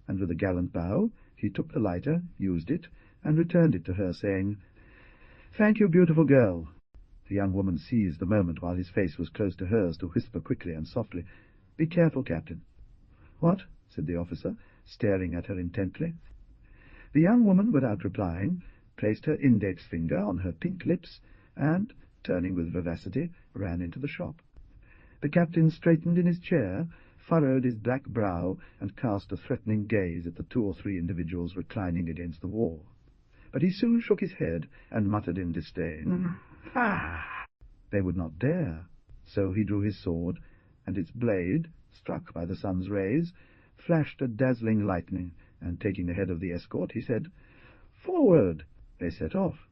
and with a gallant bow he took the lighter, used it, and returned it to her, saying, Thank you, beautiful girl. The young woman seized the moment while his face was close to hers to whisper quickly and softly, Be careful, Captain. What? Said the officer, staring at her intently. The young woman, without replying, placed her index finger on her pink lips, and, turning with vivacity, ran into the shop. The captain straightened in his chair, furrowed his black brow, and cast a threatening gaze at the 2 or 3 individuals reclining against the wall. But he soon shook his head and muttered in disdain, They would not dare. So he drew his sword, and its blade, struck by the sun's rays, flashed a dazzling lightning, and taking the head of the escort, he said, "Forward!" They set off.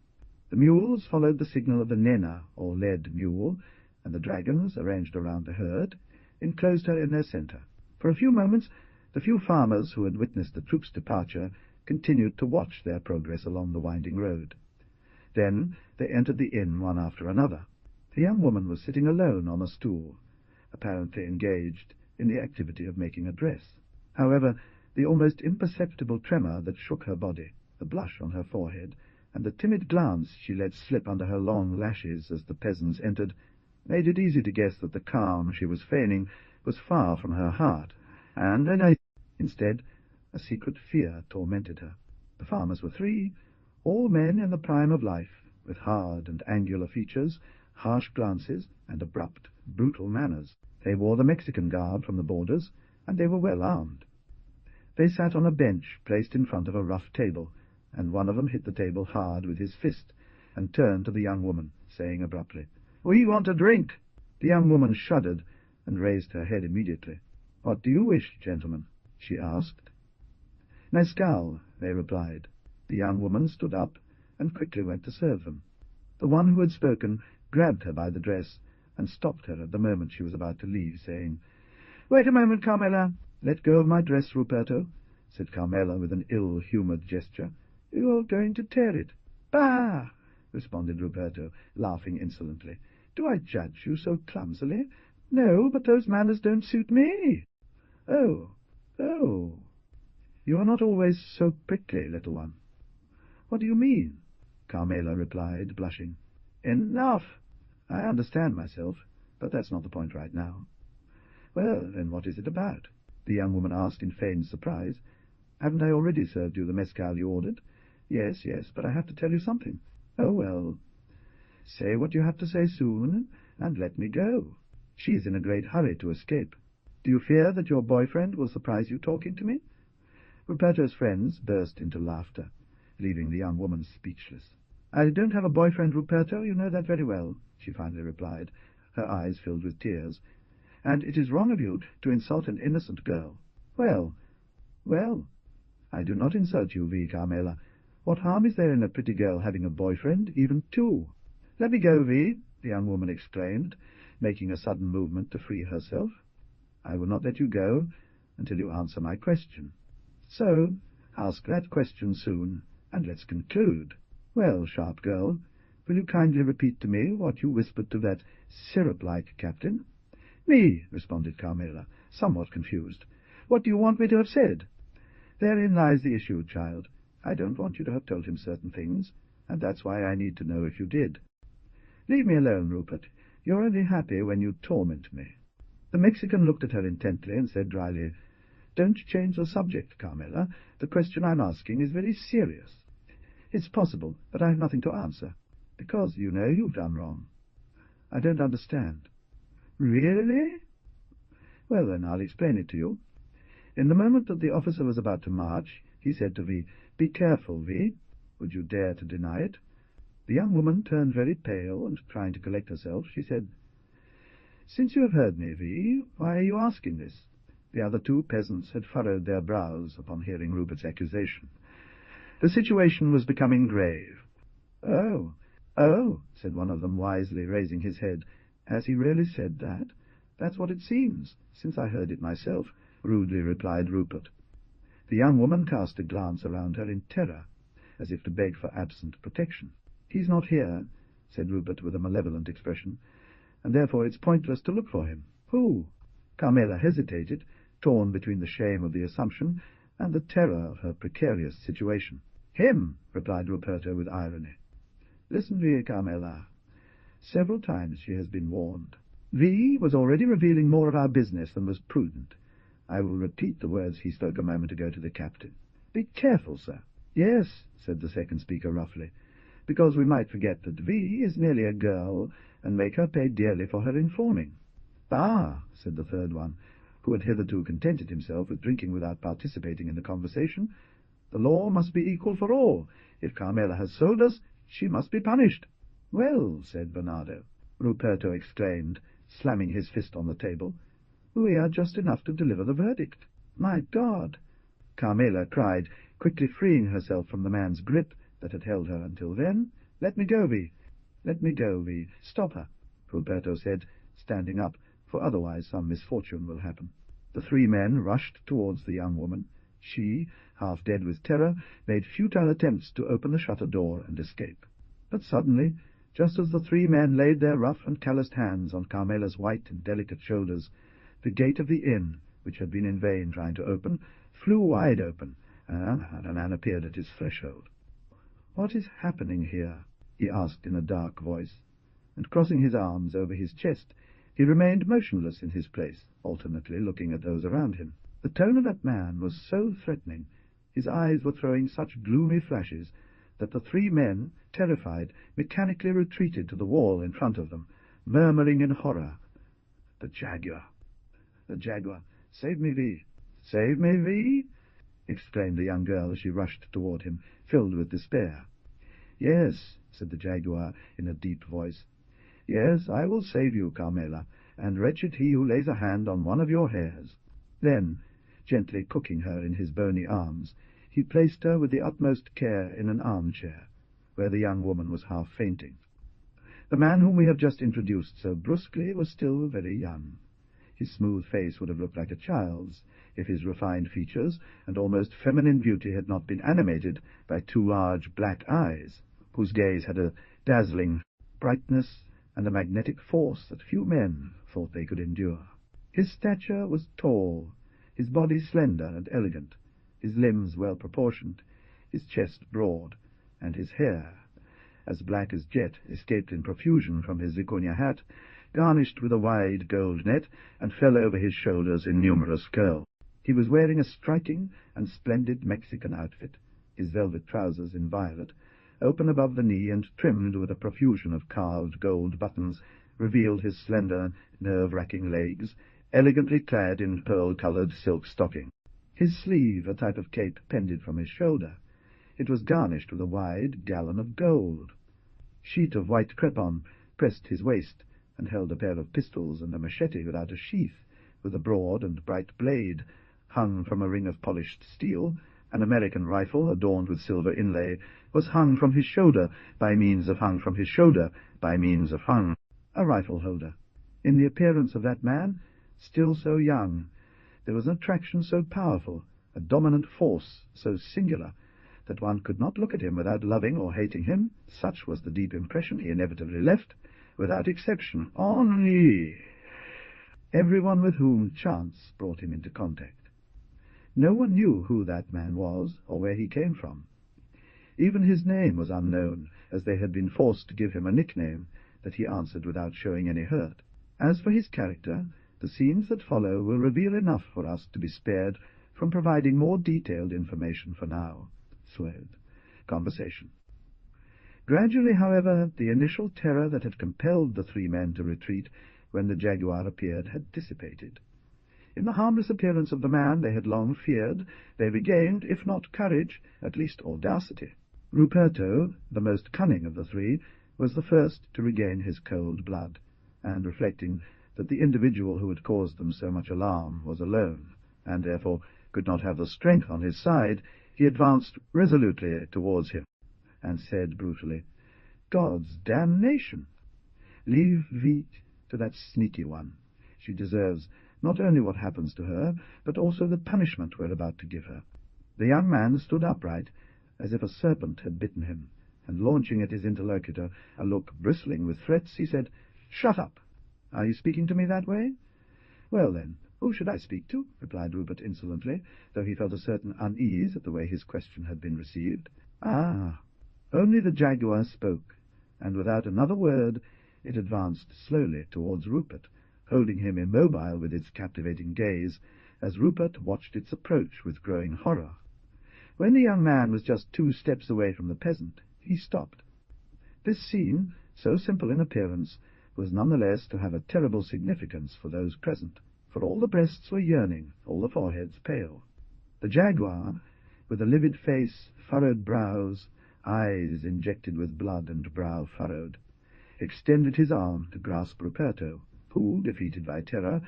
The mules followed the signal of the nena, or led mule, and the dragons, arranged around the herd, enclosed her in their centre. For a few moments the few farmers who had witnessed the troops' departure continued to watch their progress along the winding road. Then they entered the inn one after another. The young woman was sitting alone on a stool, apparently engaged in the activity of making a dress. However, the almost imperceptible tremor that shook her body, the blush on her forehead, and the timid glance she let slip under her long lashes as the peasants entered, made it easy to guess that the calm she was feigning was far from her heart, and instead a secret fear tormented her. The farmers were three, all men in the prime of life, with hard and angular features, harsh glances, and abrupt, brutal manners. They wore the Mexican garb from the borders, and they were well armed. They sat on a bench placed in front of a rough table, and one of them hit the table hard with his fist, and turned to the young woman, saying abruptly, "We want a drink." The young woman shuddered, and raised her head immediately. "What do you wish, gentlemen?" she asked. "Mescal," they replied. The young woman stood up, and quickly went to serve them. The one who had spoken grabbed her by the dress, and stopped her at the moment she was about to leave, saying, "Wait a moment, Carmela." "Let go of my dress, Ruperto," said Carmela with an ill-humoured gesture. "You are going to tear it." "Bah!" responded Ruperto, laughing insolently. "Do I judge you so clumsily? No, but those manners don't suit me." Oh. You are not always so prickly, little one." "What do you mean?" Carmela replied, blushing. "Enough! I understand myself, but that's not the point right now." "Well, then what is it about?" the young woman asked in feigned surprise. "Haven't I already served you the mescal you ordered?" Yes, but I have to tell you something." "Oh, well, say what you have to say soon, and let me go." "She is in a great hurry to escape." "Do you fear that your boyfriend will surprise you talking to me?" Ruperto's friends burst into laughter, leaving the young woman speechless. "I don't have a boyfriend, Ruperto, you know that very well," she finally replied, her eyes filled with tears. "And it is wrong of you to insult an innocent girl." Well, I do not insult you, V. Carmela. What harm is there in a pretty girl having a boyfriend, even two?" "Let me go, V," the young woman exclaimed, making a sudden movement to free herself. "I will not let you go until you answer my question. So ask that question soon, and let's conclude." "Well, sharp girl, will you kindly repeat to me what you whispered to that syrup-like captain?" "Me," responded Carmela, somewhat confused. "What do you want me to have said?" "Therein lies the issue, child. I don't want you to have told him certain things, and that's why I need to know if you did." "Leave me alone, Rupert. You're only happy when you torment me." The Mexican looked at her intently and said dryly, "Don't change the subject, Carmela. The question I'm asking is very serious." "It's possible, but I have nothing to answer, because, you know, you've done wrong." "I don't understand." "Really?" "Well, then, I'll explain it to you. In the moment that the officer was about to march, he said to V, 'Be careful, V.' Would you dare to deny it?" The young woman turned very pale, and, trying to collect herself, she said, "Since you have heard me, V, why are you asking this?" The other two peasants had furrowed their brows upon hearing Rupert's accusation. The situation was becoming grave. Oh, said one of them wisely, raising his head. "Has he really said that?" "That's what it seems, since I heard it myself," rudely replied Rupert. The young woman cast a glance around her in terror, as if to beg for absent protection. "He's not here," said Rupert with a malevolent expression, "and therefore it's pointless to look for him." "Who?" Carmela hesitated, torn between the shame of the assumption and the terror of her precarious situation. "Him," replied Ruperto with irony. "Listen, V. Carmela. Several times she has been warned. V was already revealing more of our business than was prudent. I will repeat the words he spoke a moment ago to the captain. 'Be careful, sir.'" "Yes," said the second speaker roughly, "because we might forget that V is merely a girl, and make her pay dearly for her informing." "Ah," said the third one, who had hitherto contented himself with drinking without participating in the conversation, "the law must be equal for all. If Carmela has sold us, she must be punished." "Well," said Bernardo. Ruperto exclaimed, slamming his fist on the table, "we are just enough to deliver the verdict." "My God!" Carmela cried, quickly freeing herself from the man's grip that had held her until then. "Let me go, Vi. Let me go, Vi. Stop her," Ruperto said, standing up, for otherwise some misfortune will happen. The three men rushed towards the young woman. She, half dead with terror, made futile attempts to open the shutter door and escape. But suddenly, just as the three men laid their rough and calloused hands on Carmela's white and delicate shoulders, the gate of the inn, which had been in vain trying to open, flew wide open, and a man appeared at his threshold. "What is happening here?" he asked in a dark voice, and crossing his arms over his chest, he remained motionless in his place, alternately looking at those around him. The tone of that man was so threatening, his eyes were throwing such gloomy flashes, that the three men, terrified, mechanically retreated to the wall in front of them, murmuring in horror, "The jaguar! The jaguar! Save me, Vi! Save me, Vi!" exclaimed the young girl as she rushed toward him, filled with despair. "Yes," said the jaguar in a deep voice. "Yes, I will save you, Carmela, and wretched he who lays a hand on one of your hairs." Then, gently cooking her in his bony arms, he placed her with the utmost care in an armchair, where the young woman was half fainting. The man whom we have just introduced so brusquely was still very young. His smooth face would have looked like a child's, if his refined features and almost feminine beauty had not been animated by two large black eyes, whose gaze had a dazzling brightness and a magnetic force that few men thought they could endure. His stature was tall, his body slender and elegant, his limbs well proportioned, his chest broad, and his hair, as black as jet, escaped in profusion from his vicuña hat, garnished with a wide gold net, and fell over his shoulders in numerous curls. He was wearing a striking and splendid Mexican outfit, his velvet trousers in violet, open above the knee and trimmed with a profusion of carved gold buttons, revealed his slender, nerve-racking legs, elegantly clad in pearl-coloured silk stocking. His sleeve, a type of cape, pended from his shoulder. It was garnished with a wide galleon of gold. Sheet of white crepon pressed his waist, and held a pair of pistols and a machete without a sheath, with a broad and bright blade, hung from a ring of polished steel. An American rifle, adorned with silver inlay, was hung from his shoulder by means of a rifle-holder. In the appearance of that man, still so young, there was an attraction so powerful, a dominant force so singular, that one could not look at him without loving or hating him. Such was the deep impression he inevitably left, without exception, on everyone with whom chance brought him into contact. No one knew who that man was, or where he came from. Even his name was unknown, as they had been forced to give him a nickname that he answered without showing any hurt. As for his character, the scenes that follow will reveal enough for us to be spared from providing more detailed information for now. Conversation. Gradually, however, the initial terror that had compelled the three men to retreat when the jaguar appeared had dissipated. In the harmless appearance of the man they had long feared, they regained, if not courage, at least audacity. Ruperto, the most cunning of the three, was the first to regain his cold blood, and reflecting that the individual who had caused them so much alarm was alone, and therefore could not have the strength on his side, he advanced resolutely towards him, and said brutally, "God's damnation! Leave Vi to that sneaky one. She deserves not only what happens to her, but also the punishment we're about to give her." The young man stood upright, as if a serpent had bitten him, and launching at his interlocutor a look bristling with threats, he said, "Shut up! Are you speaking to me that way? Well, then, who should I speak to?" replied Rupert insolently, though he felt a certain unease at the way his question had been received. Only the jaguar spoke, and without another word it advanced slowly towards Rupert, holding him immobile with its captivating gaze, as Rupert watched its approach with growing horror. When the young man was just 2 steps away from the peasant, he stopped. This scene, so simple in appearance, was none the less to have a terrible significance for those present, for all the breasts were yearning, all the foreheads pale. The jaguar, with a livid face, furrowed brows, eyes injected with blood and brow furrowed, extended his arm to grasp Ruperto, who, defeated by terror,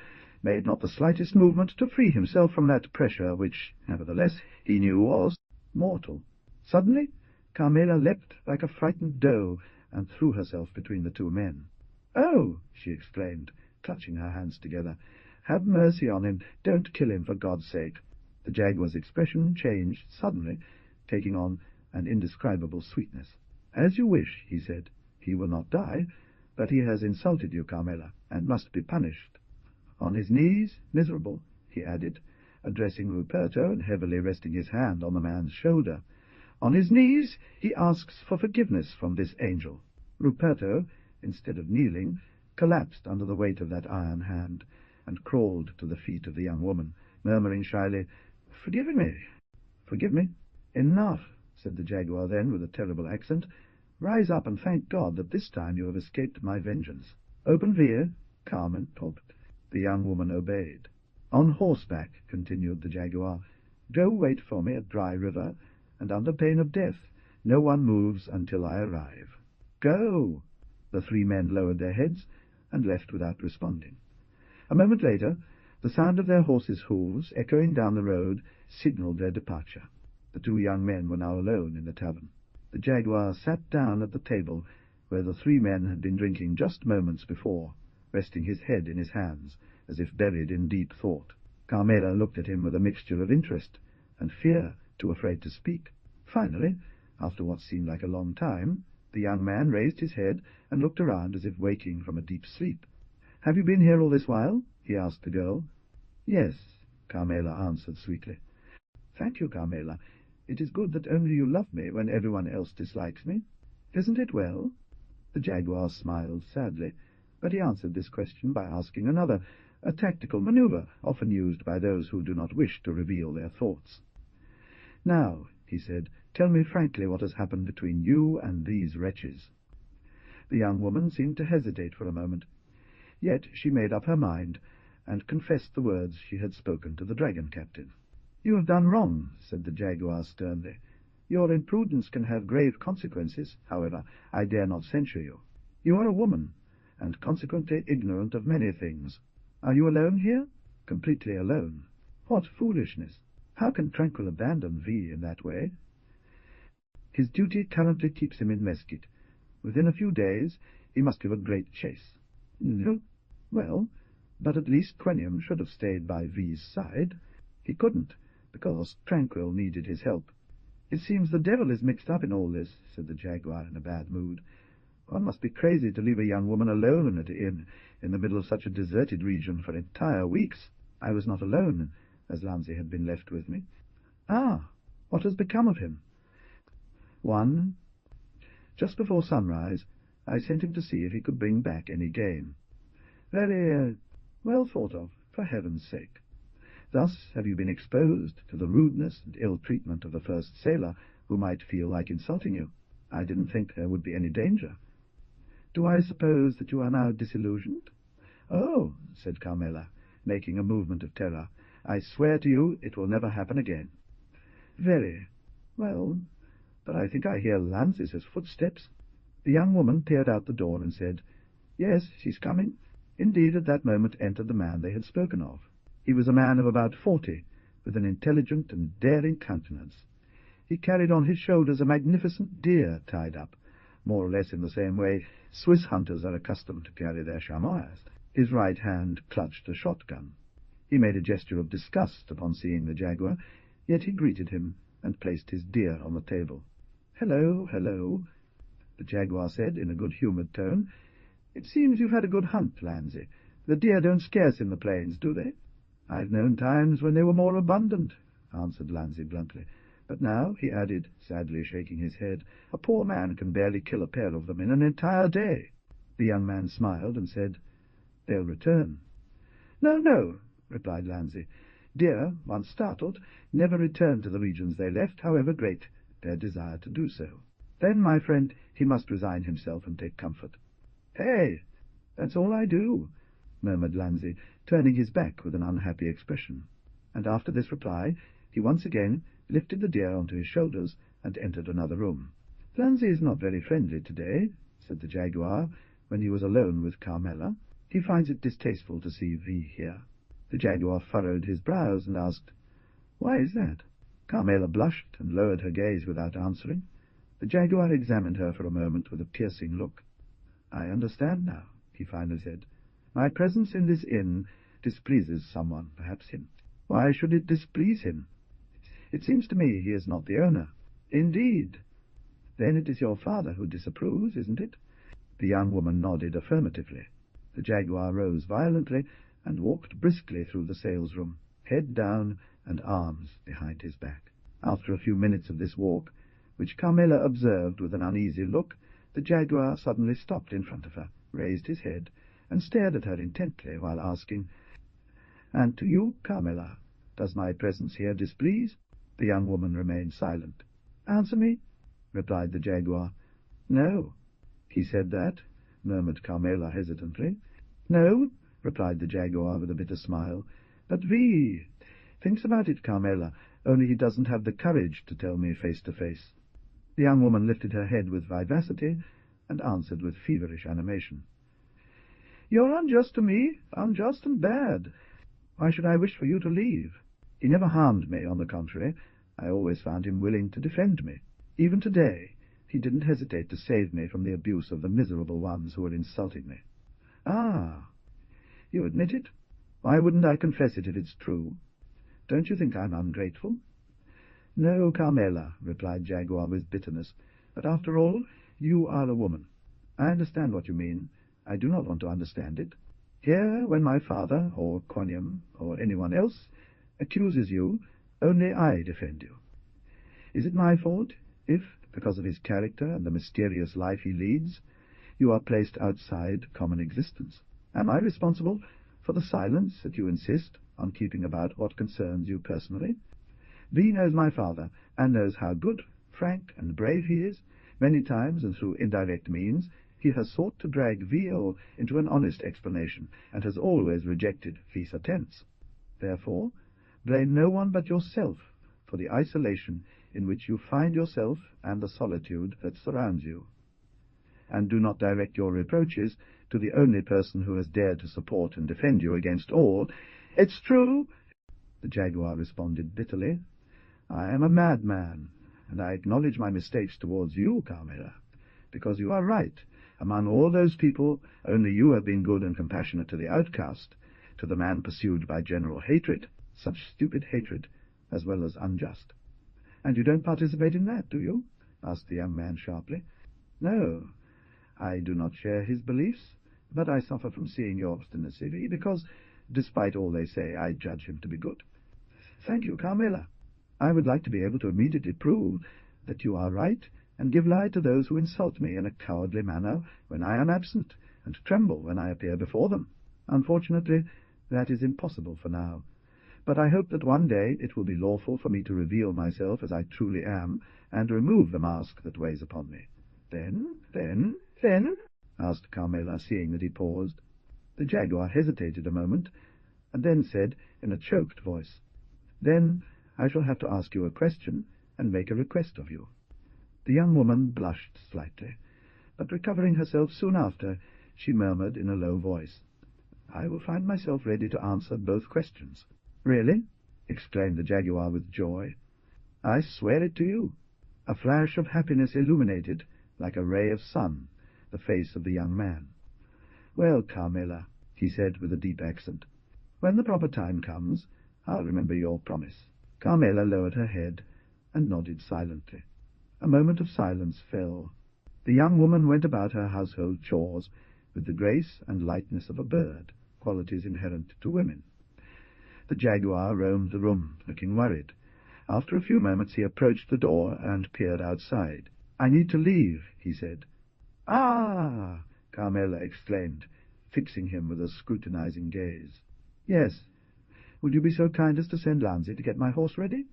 made not the slightest movement to free himself from that pressure which, nevertheless, he knew was mortal. Suddenly, Carmela leapt like a frightened doe and threw herself between the two men. "Oh!" she exclaimed, clutching her hands together. "Have mercy on him! Don't kill him, for God's sake!" The jaguar's expression changed suddenly, taking on an indescribable sweetness. "As you wish," he said. "He will not die, but he has insulted you, Carmela, and must be punished. On his knees, miserable," he added, addressing Ruperto and heavily resting his hand on the man's shoulder. "On his knees he asks for forgiveness from this angel." Ruperto, instead of kneeling, collapsed under the weight of that iron hand, and crawled to the feet of the young woman, murmuring shyly, "Forgive me, forgive me." "Enough," said the jaguar then, with a terrible accent. "Rise up and thank God that this time you have escaped my vengeance. Open via, Carmen Top." The young woman obeyed. "On horseback," continued the jaguar. "Go wait for me at Dry River, and under pain of death no one moves until I arrive. Go!" The three men lowered their heads and left without responding. A moment later, the sound of their horses' hoofs echoing down the road signalled their departure. The two young men were now alone in the tavern. The jaguar sat down at the table where the three men had been drinking just moments before, resting his head in his hands, as if buried in deep thought. Carmela looked at him with a mixture of interest and fear, too afraid to speak. Finally, after what seemed like a long time, the young man raised his head and looked around as if waking from a deep sleep. "Have you been here all this while?" he asked the girl. "Yes," Carmela answered sweetly. "Thank you, Carmela. It is good that only you love me when everyone else dislikes me. Isn't it well?" The jaguar smiled sadly, but he answered this question by asking another, a tactical maneuver often used by those who do not wish to reveal their thoughts. "Now," he said, "tell me frankly what has happened between you and these wretches." The young woman seemed to hesitate for a moment. Yet she made up her mind, and confessed the words she had spoken to the dragon captain. "You have done wrong," said the jaguar sternly. "Your imprudence can have grave consequences. However, I dare not censure you. You are a woman, and consequently ignorant of many things. Are you alone here?" "Completely alone." "What foolishness! How can Tranquil abandon V in that way?" "His duty currently keeps him in Mesquite. Within a few days he must give a great chase." "No. Well, but at least Queniam should have stayed by V's side. He couldn't, because Tranquil needed his help." "It seems the devil is mixed up in all this," said the jaguar in a bad mood. "One must be crazy to leave a young woman alone at an inn in the middle of such a deserted region for entire weeks. I was not alone, as Lanzi had been left with me." "Ah, what has become of him?" "One. Just before sunrise, I sent him to see if he could bring back any game. Very well thought of, for heaven's sake. Thus have you been exposed to the rudeness and ill-treatment of the first sailor, who might feel like insulting you. I didn't think there would be any danger. Do I suppose that you are now disillusioned?" "Oh," said Carmela, making a movement of terror, "I swear to you it will never happen again." "Very well, but I think I hear Lanzi's footsteps." The young woman peered out the door and said, "Yes, she's coming." Indeed, at that moment entered the man they had spoken of. He was a man of about 40, with an intelligent and daring countenance. He carried on his shoulders a magnificent deer tied up, more or less in the same way Swiss hunters are accustomed to carry their chamois. His right hand clutched a shotgun. He made a gesture of disgust upon seeing the jaguar, yet he greeted him and placed his deer on the table. "Hello, hello," the jaguar said in a good-humoured tone. "It seems you've had a good hunt, Lanzi. The deer don't scarce in the plains, do they?" "I've known times when they were more abundant," answered Lanzi bluntly. "But now," he added, sadly shaking his head, "a poor man can barely kill a pair of them in an entire day." The young man smiled and said, "They'll return." "No, no," replied Lanzi. "Deer, once startled, never return to the regions they left, however great their desire to do so. Then, my friend, he must resign himself and take comfort." "Hey, that's all I do," murmured Lanzi, turning his back with an unhappy expression. And after this reply, he once again lifted the deer onto his shoulders and entered another room. "Lanzi is not very friendly today," said the jaguar, when he was alone with Carmela. "He finds it distasteful to see V here." The jaguar furrowed his brows and asked, "Why is that?" Carmela blushed and lowered her gaze without answering. The jaguar examined her for a moment with a piercing look. "I understand now," he finally said. "My presence in this inn displeases someone, perhaps him. Why should it displease him? It seems to me he is not the owner." "Indeed. Then it is your father who disapproves, isn't it?" The young woman nodded affirmatively. The jaguar rose violently and walked briskly through the salesroom, head down and arms behind his back. After a few minutes of this walk, which Carmela observed with an uneasy look, the jaguar suddenly stopped in front of her, raised his head, and stared at her intently while asking, "And to you, Carmela, does my presence here displease?" The young woman remained silent. "Answer me," replied the jaguar. "No." "He said that?" murmured Carmela hesitantly. "No," replied the jaguar with a bitter smile. "But V thinks about it, Carmela, only he doesn't have the courage to tell me face to face." The young woman lifted her head with vivacity and answered with feverish animation. "You're unjust to me, unjust and bad. Why should I wish for you to leave? He never harmed me, on the contrary. I always found him willing to defend me. Even today he didn't hesitate to save me from the abuse of the miserable ones who were insulting me." "Ah, you admit it? Why wouldn't I confess it if it's true? Don't you think I'm ungrateful?" "No, Carmela," replied Jaguar with bitterness. "But after all, you are a woman. I understand what you mean. I do not want to understand it. Here, when my father, or Quoniam, or anyone else, accuses you, only I defend you. Is it my fault if, because of his character and the mysterious life he leads, you are placed outside common existence? Am I responsible for the silence that you insist on keeping about what concerns you personally? V knows my father, and knows how good, frank, and brave he is. Many times, and through indirect means, he has sought to drag V.O. into an honest explanation, and has always rejected vis attempts. Therefore, blame no one but yourself for the isolation in which you find yourself and the solitude that surrounds you. And do not direct your reproaches to the only person who has dared to support and defend you against all." "It's true," the jaguar responded bitterly. "I am a madman, and I acknowledge my mistakes towards you, Carmela, because you are right. Among all those people, only you have been good and compassionate to the outcast, to the man pursued by general hatred, such stupid hatred, as well as unjust." "And you don't participate in that, do you?" asked the young man sharply. "No, I do not share his beliefs, but I suffer from seeing your obstinacy, because, despite all they say, I judge him to be good." "Thank you, Carmela. I would like to be able to immediately prove that you are right, and give lie to those who insult me in a cowardly manner when I am absent, and tremble when I appear before them. Unfortunately, that is impossible for now. But I hope that one day it will be lawful for me to reveal myself as I truly am, and remove the mask that weighs upon me. Then, asked Carmela, seeing that he paused. The jaguar hesitated a moment, and then said in a choked voice, "Then I shall have to ask you a question and make a request of you." The young woman blushed slightly, but recovering herself soon after, she murmured in a low voice, "I will find myself ready to answer both questions." "Really?" exclaimed the jaguar with joy. "I swear it to you." A flash of happiness illuminated, like a ray of sun, the face of the young man. "Well, Carmela," he said with a deep accent, "when the proper time comes, I'll remember your promise." Carmela lowered her head and nodded silently. A moment of silence fell. The young woman went about her household chores with the grace and lightness of a bird, qualities inherent to women. The jaguar roamed the room, looking worried. After a few moments he approached the door and peered outside. "I need to leave," he said. "Ah!" Carmela exclaimed, fixing him with a scrutinizing gaze. "Yes. Will you be so kind as to send Lanzi to get my horse ready?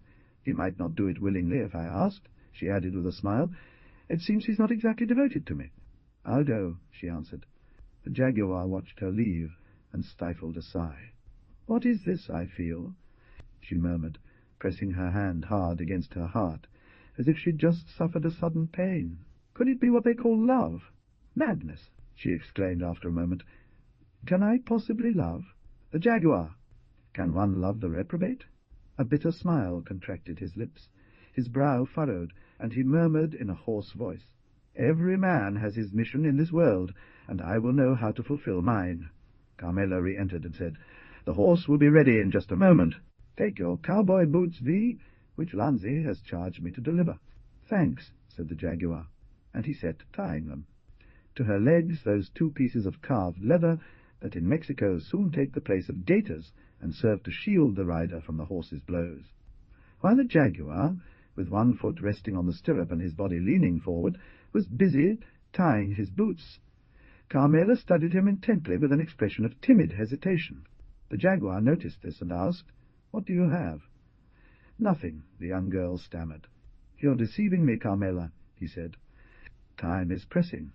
He might not do it willingly if I asked," she added with a smile. "It seems he's not exactly devoted to me." "I'll go," she answered. The jaguar watched her leave and stifled a sigh. "What is this I feel?" she murmured, pressing her hand hard against her heart, as if she'd just suffered a sudden pain. "Could it be what they call love? Madness!" she exclaimed after a moment. "Can I possibly love?" "The jaguar!" Can one love the reprobate? A bitter smile contracted his lips. His brow furrowed, and he murmured in a hoarse voice, "Every man has his mission in this world, and I will know how to fulfill mine." Carmela re-entered and said, "The horse will be ready in just a moment. Take your cowboy boots, V, which Lanzi has charged me to deliver." "Thanks," said the Jaguar, and he set tying them. To her legs those 2 pieces of carved leather that in Mexico soon take the place of gaiters and serve to shield the rider from the horse's blows. While the Jaguar, with one foot resting on the stirrup and his body leaning forward, was busy tying his boots, Carmela studied him intently with an expression of timid hesitation. The Jaguar noticed this and asked, "What do you have?" "Nothing," the young girl stammered. "You're deceiving me, Carmela," he said. "Time is pressing.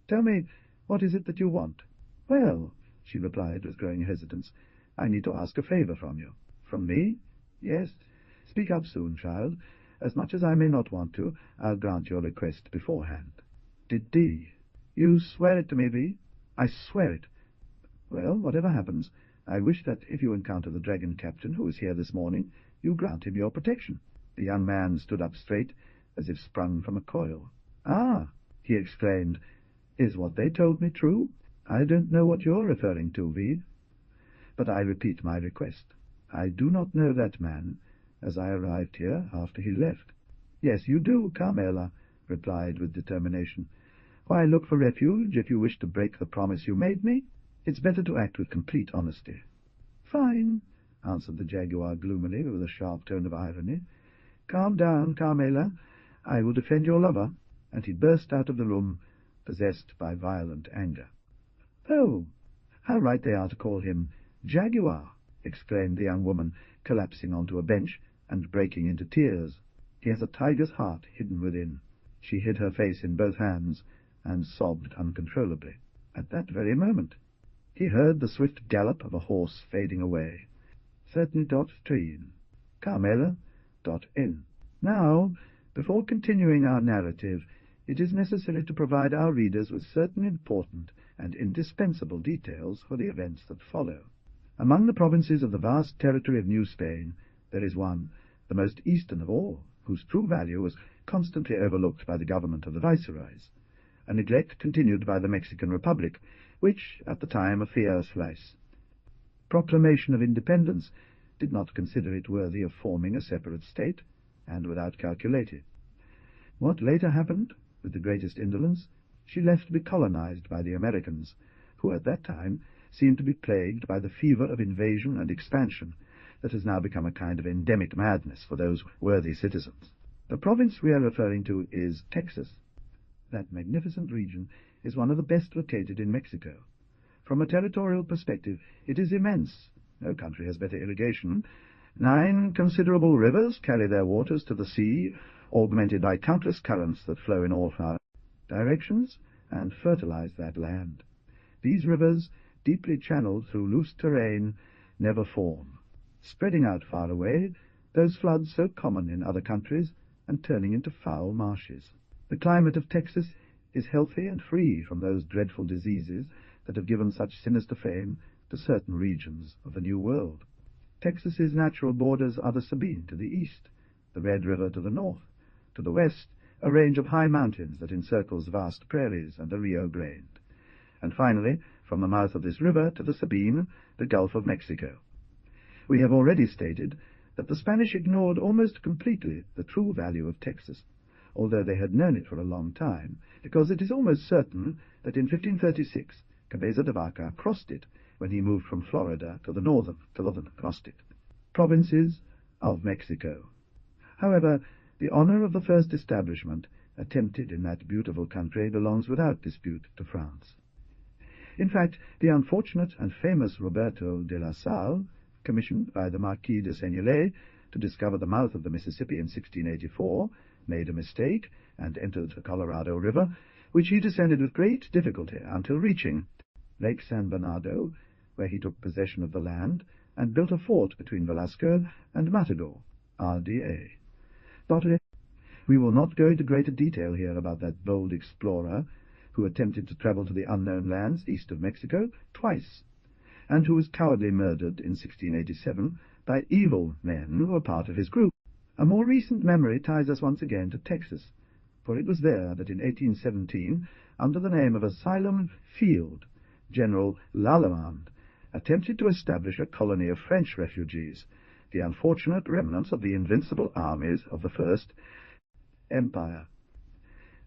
Tell me, what is it that you want?" "Well," she replied with growing hesitance, "I need to ask a favor from you." "From me?" "Yes. Speak up soon, child. As much as I may not want to, I'll grant your request beforehand." "Did D—" "You swear it to me, V." "I swear it." "Well, whatever happens, I wish that if you encounter the dragon captain who was here this morning, you grant him your protection." The young man stood up straight, as if sprung from a coil. "Ah!" he exclaimed. "Is what they told me true? I don't know what you're referring to, V. But I repeat my request. I do not know that man, as I arrived here after he left." "Yes, you do, Carmela," replied with determination. "Why look for refuge if you wish to break the promise you made me? It's better to act with complete honesty." "Fine," answered the Jaguar gloomily, with a sharp tone of irony. "Calm down, Carmela. I will defend your lover." And he burst out of the room, possessed by violent anger. "Oh, how right they are to call him Jaguar!" exclaimed the young woman, collapsing onto a bench and breaking into tears. "He has a tiger's heart hidden within." She hid her face in both hands and sobbed uncontrollably. At that very moment he heard the swift gallop of a horse fading away. 30.3 Carmela.n. Now, before continuing our narrative, it is necessary to provide our readers with certain important and indispensable details for the events that follow. Among the provinces of the vast territory of New Spain, there is one, the most eastern of all, whose true value was constantly overlooked by the government of the viceroys, a neglect continued by the Mexican Republic, which, at the time of Fieslas' proclamation of independence, did not consider it worthy of forming a separate state, and without calculating. What later happened, with the greatest indolence, she left to be colonized by the Americans, who at that time seemed to be plagued by the fever of invasion and expansion that has now become a kind of endemic madness for those worthy citizens. The province we are referring to is Texas. That magnificent region is one of the best located in Mexico. From a territorial perspective, it is immense. No country has better irrigation. 9 considerable rivers carry their waters to the sea, augmented by countless currents that flow in all directions and fertilize that land. These rivers, deeply channeled through loose terrain, never form, spreading out far away those floods so common in other countries and turning into foul marshes. The climate of Texas is healthy and free from those dreadful diseases that have given such sinister fame to certain regions of the New World. Texas's natural borders are the Sabine to the east, the Red River to the north, to the west a range of high mountains that encircles vast prairies and the Rio Grande, and finally, from the mouth of this river to the Sabine, the Gulf of Mexico. We have already stated that the Spanish ignored almost completely the true value of Texas, although they had known it for a long time, because it is almost certain that in 1536 Cabeza de Vaca crossed it when he moved from Florida to the northern crossed it. Provinces of Mexico. However, the honor of the first establishment attempted in that beautiful country belongs without dispute to France. In fact, the unfortunate and famous Roberto de la Salle, commissioned by the Marquis de Seignelay to discover the mouth of the Mississippi in 1684, made a mistake and entered the Colorado River, which he descended with great difficulty until reaching Lake San Bernardo, where he took possession of the land and built a fort between Velasco and Matador, RDA. We will not go into greater detail here about that bold explorer who attempted to travel to the unknown lands east of Mexico twice. and who was cowardly murdered in 1687 by evil men who were part of his group. A more recent memory ties us once again to Texas, for it was there that in 1817, under the name of Asylum Field, General Lallemande attempted to establish a colony of French refugees, the unfortunate remnants of the invincible armies of the First Empire.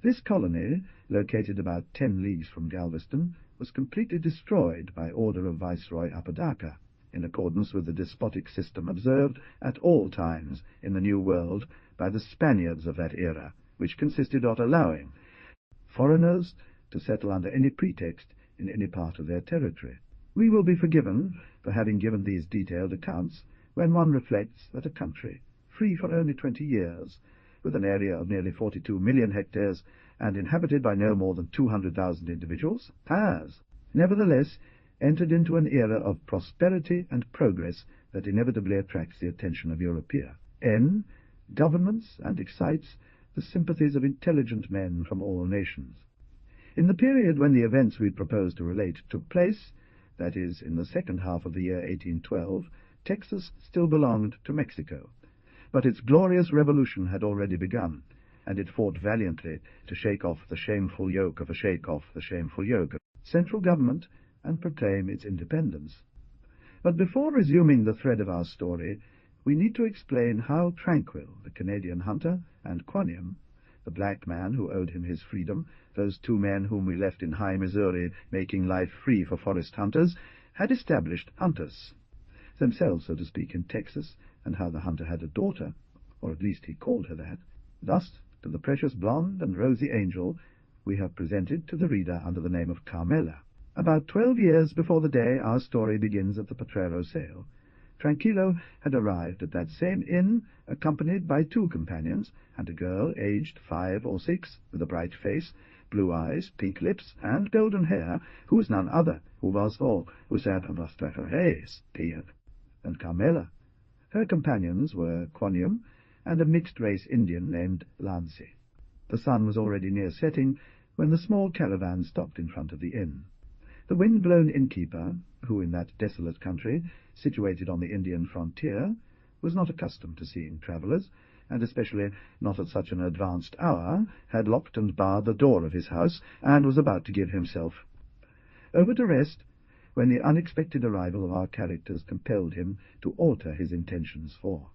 This colony, located about 10 leagues from Galveston, was completely destroyed by order of Viceroy Apodaca, in accordance with the despotic system observed at all times in the New World by the Spaniards of that era, which consisted of allowing foreigners to settle under any pretext in any part of their territory. We will be forgiven for having given these detailed accounts when one reflects that a country, free for only 20 years, with an area of nearly 42 million hectares and inhabited by no more than 200,000 individuals, has, nevertheless, entered into an era of prosperity and progress that inevitably attracts the attention of European governments and excites the sympathies of intelligent men from all nations. In the period when the events we propose to relate took place, that is, in the second half of the year 1812, Texas still belonged to Mexico, but its glorious revolution had already begun, and it fought valiantly to shake off the shameful yoke of central government and proclaim its independence. But before resuming the thread of our story, we need to explain how Tranquil, the Canadian hunter, and Cunning, the black man who owed him his freedom, those two men whom we left in high Missouri making life free for forest hunters, had established hunters themselves, so to speak, in Texas, and how the hunter had a daughter, or at least he called her that. Thus, to the precious blonde and rosy angel we have presented to the reader under the name of Carmela. About 12 years before the day our story begins at the Potrero sale, Tranquillo had arrived at that same inn, accompanied by two companions, and a girl aged 5 or 6, with a bright face, blue eyes, pink lips, and golden hair, who was none other, than Carmela. Her companions were Quanium and a mixed-race Indian named Lancy. The sun was already near setting when the small caravan stopped in front of the inn. The wind-blown innkeeper, who in that desolate country, situated on the Indian frontier, was not accustomed to seeing travellers, and especially not at such an advanced hour, had locked and barred the door of his house, and was about to give himself over to rest, when the unexpected arrival of our characters compelled him to alter his intentions for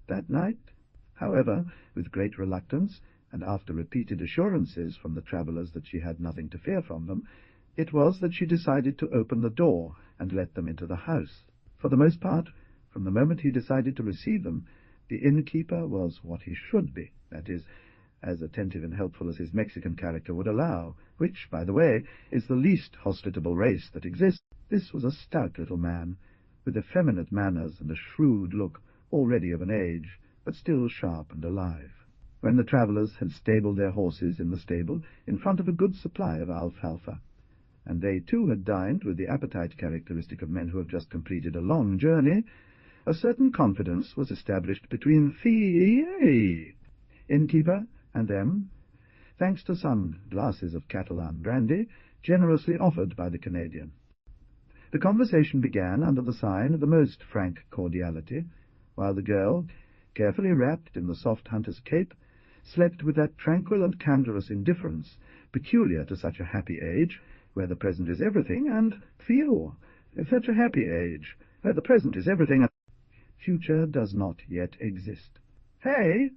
that night. However, with great reluctance, and after repeated assurances from the travellers that she had nothing to fear from them, it was that she decided to open the door and let them into the house. For the most part, from the moment he decided to receive them, the innkeeper was what he should be, that is, as attentive and helpful as his Mexican character would allow, which, by the way, is the least hospitable race that exists. This was a stout little man, with effeminate manners and a shrewd look, already of an age, but still sharp and alive. When the travellers had stabled their horses in the stable in front of a good supply of alfalfa, and they too had dined with the appetite characteristic of men who have just completed a long journey, a certain confidence was established between the innkeeper and them, thanks to some glasses of Catalan brandy generously offered by the Canadian. The conversation began under the sign of the most frank cordiality, while the girl, carefully wrapped in the soft hunter's cape, slept with that tranquil and candorous indifference peculiar to such a happy age, where the present is everything, and such a happy age, where the present is everything, and future does not yet exist. "Hey,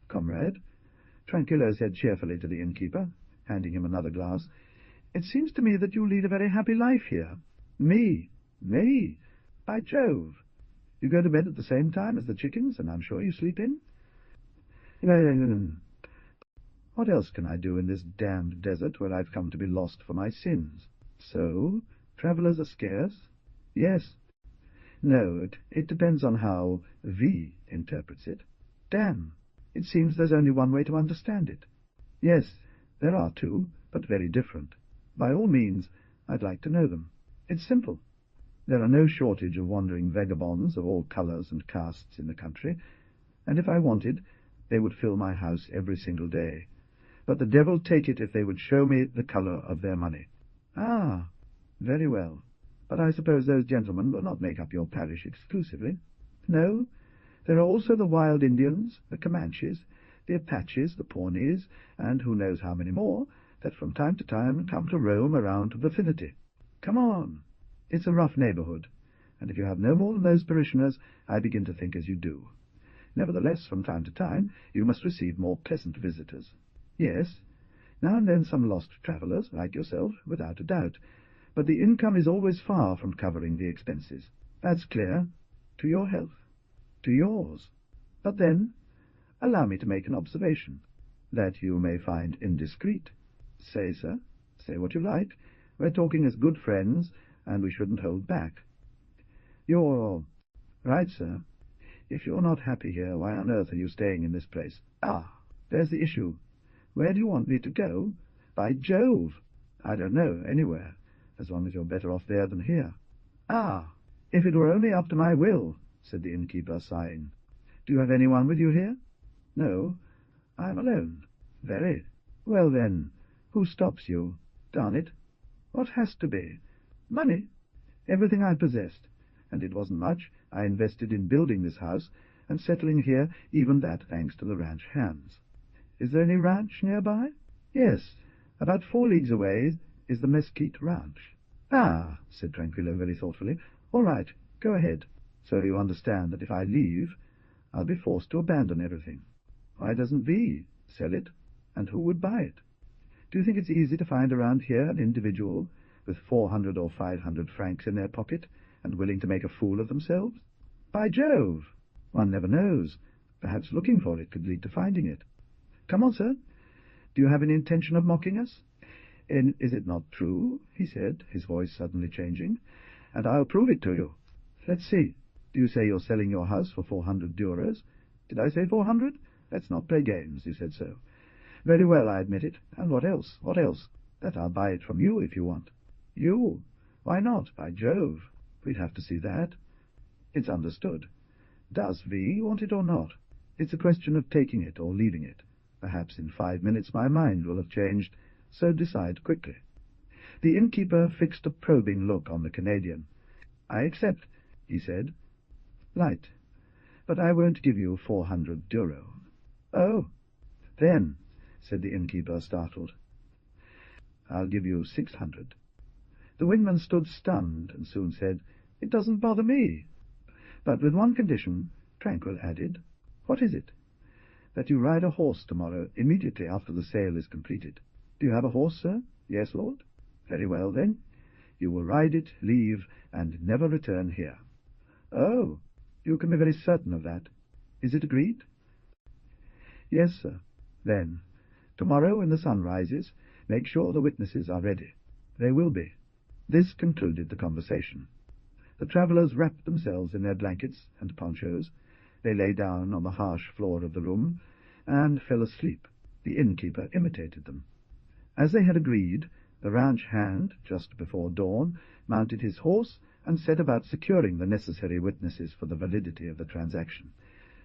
comrade," Tranquillo said cheerfully to the innkeeper, handing him another glass, "it seems to me that you lead a very happy life here." Me? By Jove! You go to bed at the same time as the chickens, and I'm sure you sleep in? What else can I do in this damned desert where I've come to be lost for my sins? So, travellers are scarce? Yes. No, it depends on how V interprets it. Damn! It seems there's only one way to understand it. Yes, there are two, but very different. By all means, I'd like to know them. It's simple. There are no shortage of wandering vagabonds of all colours and castes in the country, and if I wanted, they would fill my house every single day. But the devil take it if they would show me the colour of their money. Ah, very well. But I suppose those gentlemen will not make up your parish exclusively. No, there are also the wild Indians, the Comanches, the Apaches, the Pawnees, and who knows how many more, that from time to time come to roam around the vicinity. Come on. It's a rough neighborhood, and if you have no more than those parishioners, I begin to think as you do. Nevertheless, from time to time, you must receive more pleasant visitors. Yes, now and then some lost travellers, like yourself, without a doubt, but the income is always far from covering the expenses. That's clear. To your health. To yours. But then, allow me to make an observation, that you may find indiscreet. Say, sir, say what you like. We're talking as good friends, and we shouldn't hold back. You're right, sir. If you're not happy here, why on earth are you staying in this place? Ah, there's the issue. Where do you want me to go? By Jove! I don't know, anywhere, as long as you're better off there than here. Ah, if it were only up to my will, said the innkeeper, sighing. Do you have anyone with you here? No, I'm alone. Very. Well, then, who stops you? Darn it. What has to be? Money. Everything I possessed. And it wasn't much. I invested in building this house, and settling here, even that thanks to the ranch hands. Is there any ranch nearby? Yes, about 4 leagues away is the Mesquite Ranch. Ah, said Tranquillo very thoughtfully. All right, go ahead. So you understand that if I leave, I'll be forced to abandon everything. Why doesn't V sell it? And who would buy it? Do you think it's easy to find around here an individual with 400 or 500 francs in their pocket and willing to make a fool of themselves? By Jove! One never knows. Perhaps looking for it could lead to finding it. Come on, sir. Do you have any intention of mocking us? Is it not true? He said, his voice suddenly changing. And I'll prove it to you. Let's see. Do you say you're selling your house for 400 duros? Did I say 400? Let's not play games. You said so. Very well, I admit it. And what else? What else? That I'll buy it from you if you want. You? Why not? By Jove! We'd have to see that. It's understood. Does V want it or not? It's a question of taking it or leaving it. Perhaps in 5 minutes my mind will have changed, so decide quickly. The innkeeper fixed a probing look on the Canadian. I accept, he said. Light. But I won't give you 400 duro. Oh, then, said the innkeeper, startled. I'll give you 600. The wingman stood stunned, and soon said, It doesn't bother me. But with one condition, Tranquil added. What is it? That you ride a horse tomorrow, immediately after the sale is completed. Do you have a horse, sir? Yes, Lord. Very well, then. You will ride it, leave, and never return here. Oh, you can be very certain of that. Is it agreed? Yes, sir. Then, tomorrow when the sun rises, make sure the witnesses are ready. They will be. This concluded the conversation. The travellers wrapped themselves in their blankets and ponchos. They lay down on the harsh floor of the room, and fell asleep. The innkeeper imitated them. As they had agreed, the ranch hand, just before dawn, mounted his horse, and set about securing the necessary witnesses for the validity of the transaction.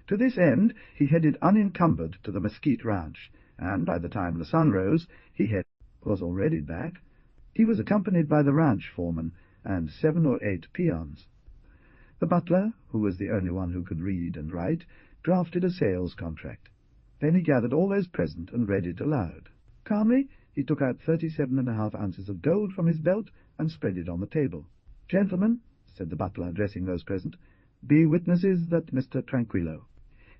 To this end he headed unencumbered to the Mesquite Ranch, and by the time the sun rose, he was already back. He was accompanied by the ranch foreman and 7 or 8 peons. The butler, who was the only one who could read and write, drafted a sales contract. Then he gathered all those present and read it aloud. Calmly he took out 37.5 ounces of gold from his belt and spread it on the table. Gentlemen, said the butler, addressing those present, be witnesses that Mr. Tranquillo.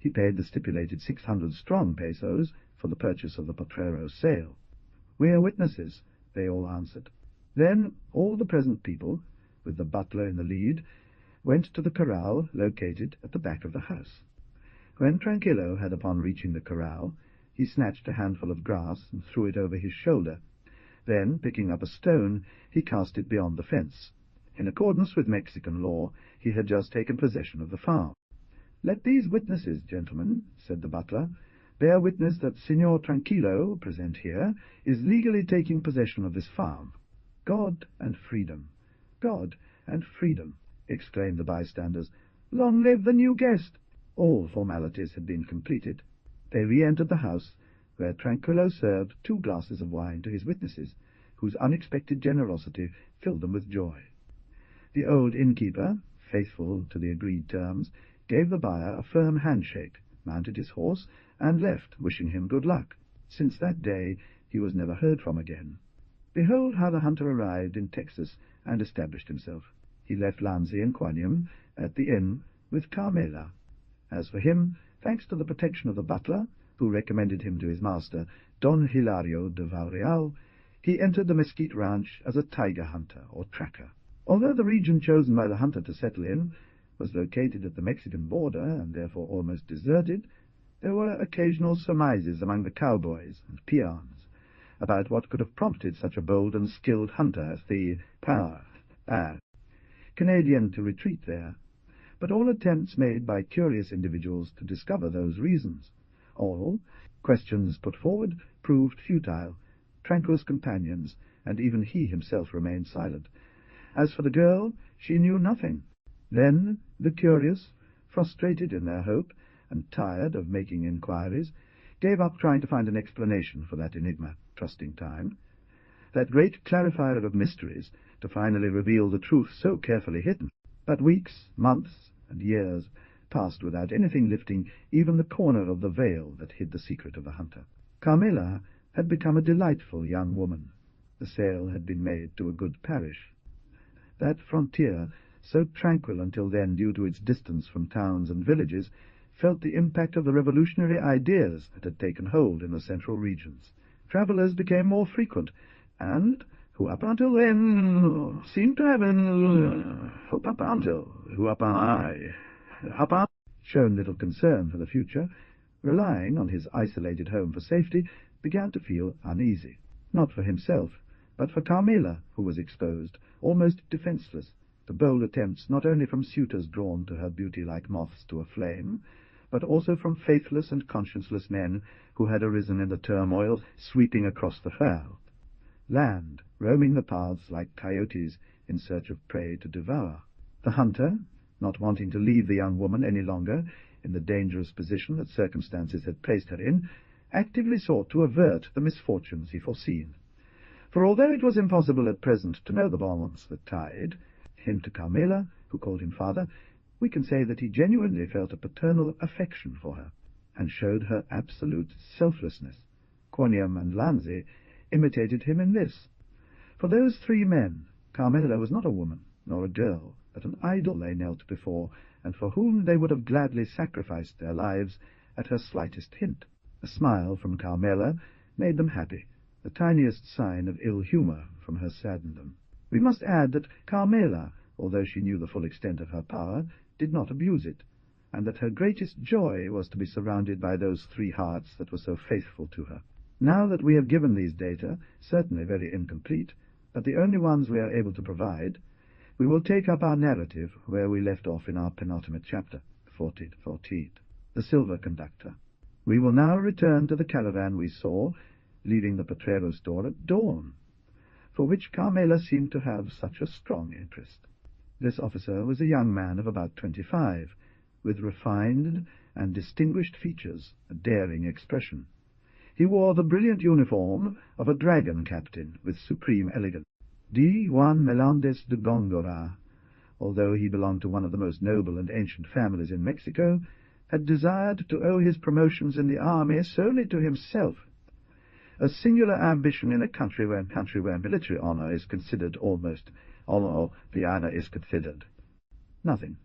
He paid the stipulated 600 strong pesos for the purchase of the potrero's sale. We are witnesses, they all answered. Then all the present people, with the butler in the lead, went to the corral located at the back of the house. When Tranquillo had upon reaching the corral, he snatched a handful of grass and threw it over his shoulder. Then, picking up a stone, he cast it beyond the fence. In accordance with Mexican law, he had just taken possession of the farm. Let these witnesses, gentlemen, said the butler, bear witness that Signor Tranquillo, present here, is legally taking possession of this farm. God and freedom! God and freedom! Exclaimed the bystanders. Long live the new guest! All formalities had been completed. They re-entered the house, where Tranquillo served 2 glasses of wine to his witnesses, whose unexpected generosity filled them with joy. The old innkeeper, faithful to the agreed terms, gave the buyer a firm handshake, mounted his horse, and left, wishing him good luck. Since that day he was never heard from again. Behold how the hunter arrived in Texas and established himself. He left Lanzi and Quanium at the inn with Carmela. As for him, thanks to the protection of the butler, who recommended him to his master, Don Hilario de Valreal, he entered the Mesquite Ranch as a tiger hunter or tracker. Although the region chosen by the hunter to settle in was located at the Mexican border and therefore almost deserted, there were occasional surmises among the cowboys and peons about what could have prompted such a bold and skilled hunter as the Canadian to retreat there, but all attempts made by curious individuals to discover those reasons, all questions put forward, proved futile. Tranquil's companions, and even he himself, remained silent. As for the girl, she knew nothing. Then the curious, frustrated in their hope, and tired of making inquiries, gave up trying to find an explanation for that enigma, trusting time, that great clarifier of mysteries, to finally reveal the truth so carefully hidden. But weeks, months, and years passed without anything lifting even the corner of the veil that hid the secret of the hunter. Carmela had become a delightful young woman. The sale had been made to a good parish. That frontier, so tranquil until then due to its distance from towns and villages, felt the impact of the revolutionary ideas that had taken hold in the central regions. Travellers became more frequent, and who up until then seemed to have shown little concern for the future, relying on his isolated home for safety, began to feel uneasy, not for himself, but for Carmela, who was exposed, almost defenceless, to bold attempts not only from suitors drawn to her beauty like moths to a flame, but also from faithless and conscienceless men who had arisen in the turmoil sweeping across the veld. Land, roaming the paths like coyotes in search of prey to devour. The hunter, not wanting to leave the young woman any longer in the dangerous position that circumstances had placed her in, actively sought to avert the misfortunes he foreseen. For although it was impossible at present to know the bonds that tied him to Carmela, who called him father, we can say that he genuinely felt a paternal affection for her, and showed her absolute selflessness. Quanium and Lanzi imitated him in this. For those three men, Carmela was not a woman, nor a girl, but an idol they knelt before, and for whom they would have gladly sacrificed their lives at her slightest hint. A smile from Carmela made them happy. The tiniest sign of ill humour from her saddened them. We must add that Carmela, although she knew the full extent of her power, did not abuse it, and that her greatest joy was to be surrounded by those three hearts that were so faithful to her. Now that we have given these data, certainly very incomplete, but the only ones we are able to provide, we will take up our narrative where we left off in our penultimate chapter, 14, the silver conductor. We will now return to the caravan we saw, leaving the Potrero store at dawn, for which Carmela seemed to have such a strong interest. This officer was a young man of about 25, with refined and distinguished features, a daring expression. He wore the brilliant uniform of a dragon captain with supreme elegance. D. Juan Melendez de Góngora, although he belonged to one of the most noble and ancient families in Mexico, had desired to owe his promotions in the army solely to himself, a singular ambition in a country where military honor is considered nothing,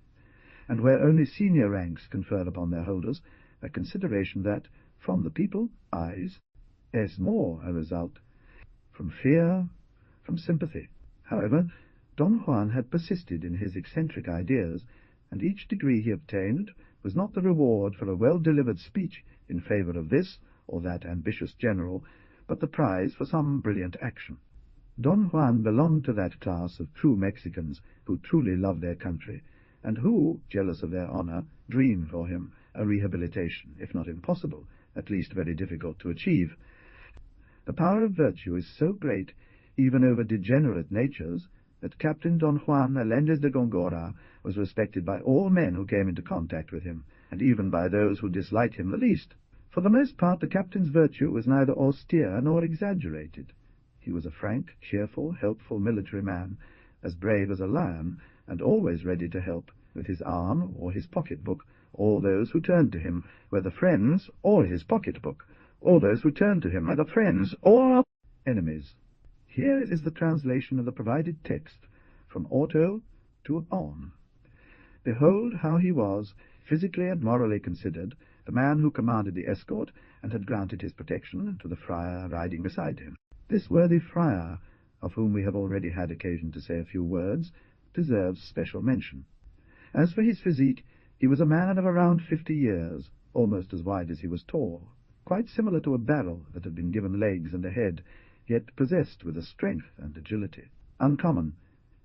and where only senior ranks confer upon their holders a consideration that, from the people, is more a result from fear, from sympathy. However, Don Juan had persisted in his eccentric ideas, and each degree he obtained was not the reward for a well-delivered speech in favor of this or that ambitious general, but the prize for some brilliant action. Don Juan belonged to that class of true Mexicans who truly love their country, and who, jealous of their honor, dream for him a rehabilitation, if not impossible, at least very difficult to achieve. The power of virtue is so great, even over degenerate natures, that Captain Don Juan Melendez de Góngora was respected by all men who came into contact with him, and even by those who disliked him the least. For the most part, the captain's virtue was neither austere nor exaggerated. He was a frank, cheerful, helpful military man, as brave as a lion, and always ready to help, with his arm or his pocket-book, all those who turned to him, whether friends or his pocket-book, all those who turned to him, whether friends or enemies. Here is the translation of the provided text, from auto to on. Behold how he was, physically and morally considered, the man who commanded the escort, and had granted his protection to the friar riding beside him. This worthy friar, of whom we have already had occasion to say a few words, deserves special mention. As for his physique, he was a man of around 50 years, almost as wide as he was tall, quite similar to a barrel that had been given legs and a head, yet possessed with a strength and agility uncommon.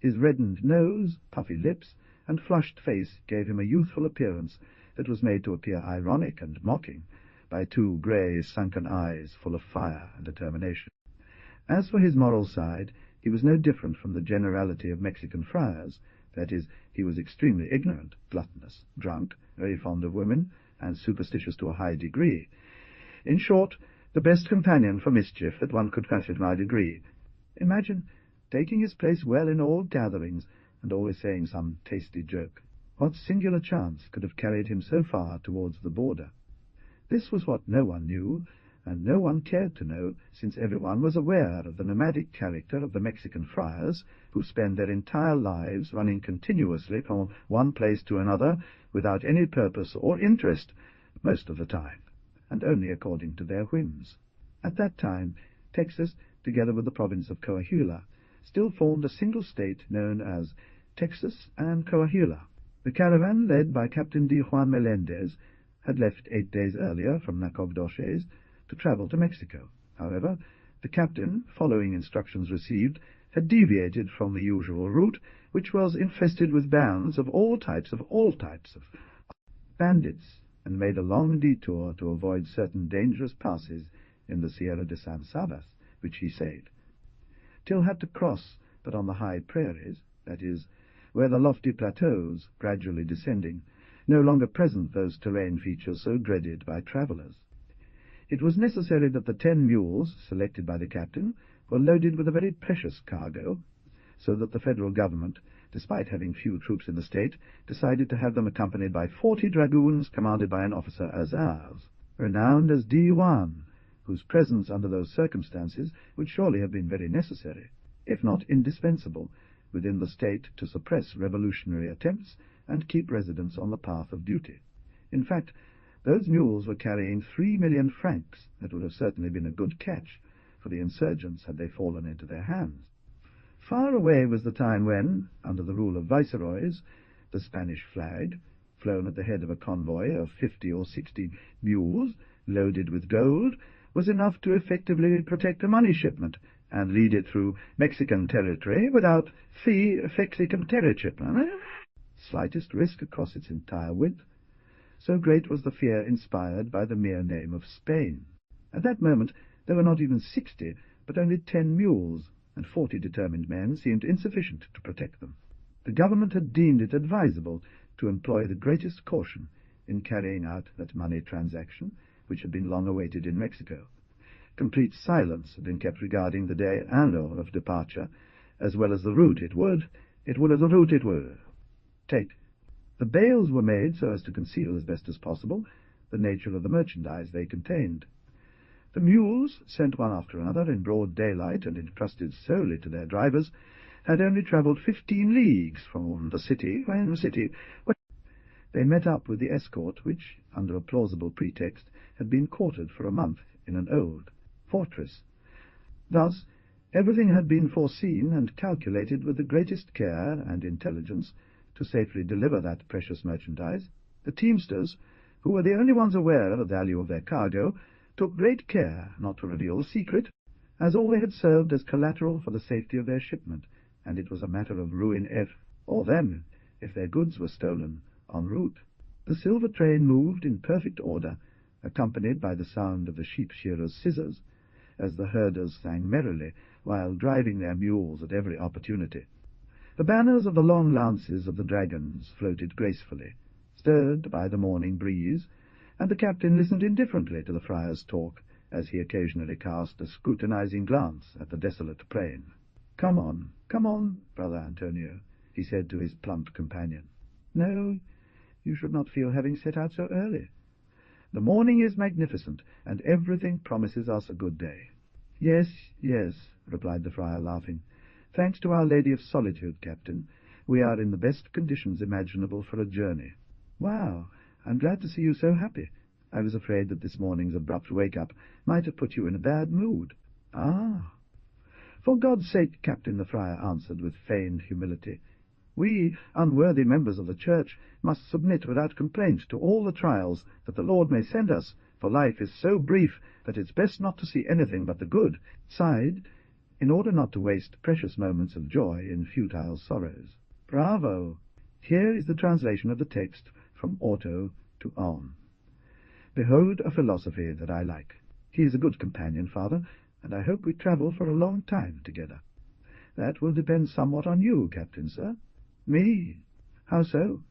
His reddened nose, puffy lips, and flushed face gave him a youthful appearance that was made to appear ironic and mocking by two grey, sunken eyes full of fire and determination. As for his moral side, he was no different from the generality of Mexican friars. That is, he was extremely ignorant, gluttonous, drunk, very fond of women, and superstitious to a high degree. In short, the best companion for mischief that one could consider my degree. Imagine taking his place well in all gatherings, and always saying some tasty joke. What singular chance could have carried him so far towards the border? This was what no one knew, and no one cared to know, since everyone was aware of the nomadic character of the Mexican friars, who spend their entire lives running continuously from one place to another, without any purpose or interest, most of the time, and only according to their whims. At that time, Texas, together with the province of Coahuila, still formed a single state known as Texas and Coahuila. The caravan, led by Captain D. Juan Melendez, had left 8 days earlier from Nacogdoches to travel to Mexico. However, the captain, following instructions received, had deviated from the usual route, which was infested with bands of all types of bandits, and made a long detour to avoid certain dangerous passes in the Sierra de San Sabas, which he sailed, till had to cross, but on the high prairies, that is, where the lofty plateaus, gradually descending, no longer present those terrain features so dreaded by travellers. It was necessary that the 10 mules, selected by the captain, were loaded with a very precious cargo, so that the federal government, despite having few troops in the state, decided to have them accompanied by 40 dragoons commanded by an officer as ours, renowned as D. Juan, whose presence under those circumstances would surely have been very necessary, if not indispensable, within the state to suppress revolutionary attempts and keep residents on the path of duty. In fact, those mules were carrying 3 million francs that would have certainly been a good catch for the insurgents had they fallen into their hands. Far away was the time when, under the rule of viceroys, the Spanish flag, flown at the head of a convoy of 50 or 60 mules loaded with gold, was enough to effectively protect a money shipment and lead it through Mexican territory without slightest risk across its entire width. So great was the fear inspired by the mere name of Spain. At that moment there were not even 60, but only 10 mules, and 40 determined men seemed insufficient to protect them. The government had deemed it advisable to employ the greatest caution in carrying out that money transaction, which had been long awaited in Mexico. Complete silence had been kept regarding the day and hour of departure, as well as the route it would take. The bales were made so as to conceal as best as possible the nature of the merchandise they contained. The mules, sent one after another in broad daylight and entrusted solely to their drivers, had only travelled 15 leagues from the city when they met up with the escort which, under a plausible pretext, had been quartered for a month in an old fortress. Thus, everything had been foreseen and calculated with the greatest care and intelligence to safely deliver that precious merchandise. The teamsters, who were the only ones aware of the value of their cargo, took great care not to reveal the secret, as all they had served as collateral for the safety of their shipment, and it was a matter of ruin if their goods were stolen en route. The silver train moved in perfect order, accompanied by the sound of the sheep-shearers' scissors, as the herders sang merrily while driving their mules at every opportunity. The banners of the long lances of the dragons floated gracefully, stirred by the morning breeze, and the captain listened indifferently to the friar's talk, as he occasionally cast a scrutinizing glance at the desolate plain. Come on, brother Antonio. he said to his plump companion. "No, you should not feel having set out so early. The morning is magnificent, and everything promises us a good day." "Yes, yes," replied the friar, laughing. "Thanks to Our Lady of Solitude, Captain, we are in the best conditions imaginable for a journey." "Wow, I'm glad to see you so happy. I was afraid that this morning's abrupt wake-up might have put you in a bad mood." "Ah!" "For God's sake, Captain," the friar answered with feigned humility, "we, unworthy members of the Church, must submit without complaint to all the trials that the Lord may send us, for life is so brief that it's best not to see anything but the good side, in order not to waste precious moments of joy in futile sorrows." "Bravo! Here is the translation of the text from auto to on. Behold a philosophy that I like. He is a good companion, Father, and I hope we travel for a long time together." "That will depend somewhat on you, Captain, sir." "Me? How so?"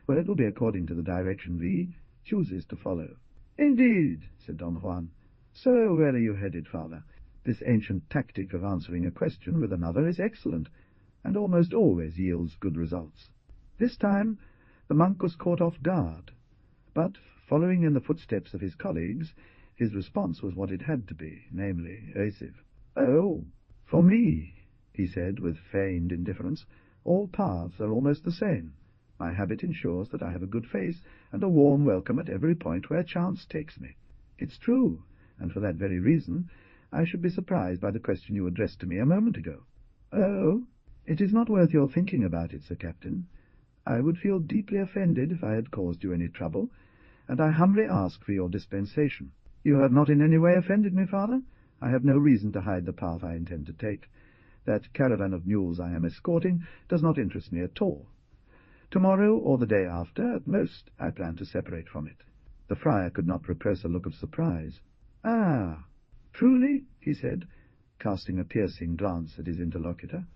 "Well, it will be according to the direction V chooses to follow." "Indeed," said Don Juan. "So where are you headed, Father? This ancient tactic of answering a question with another is excellent, and almost always yields good results. This time the monk was caught off guard, but, following in the footsteps of his colleagues, his response was what it had to be, namely, evasive." "Oh, for me," he said with feigned indifference, "all paths are almost the same. My habit ensures that I have a good face and a warm welcome at every point where chance takes me. It's true, and for that very reason I should be surprised by the question you addressed to me a moment ago." "Oh, it is not worth your thinking about it, Sir Captain. I would feel deeply offended if I had caused you any trouble, and I humbly ask for your dispensation." "You have not in any way offended me, Father. I have no reason to hide the path I intend to take. That caravan of mules I am escorting does not interest me at all. Tomorrow or the day after, at most, I plan to separate from it." The friar could not repress a look of surprise. "Ah, truly?" he said, casting a piercing glance at his interlocutor.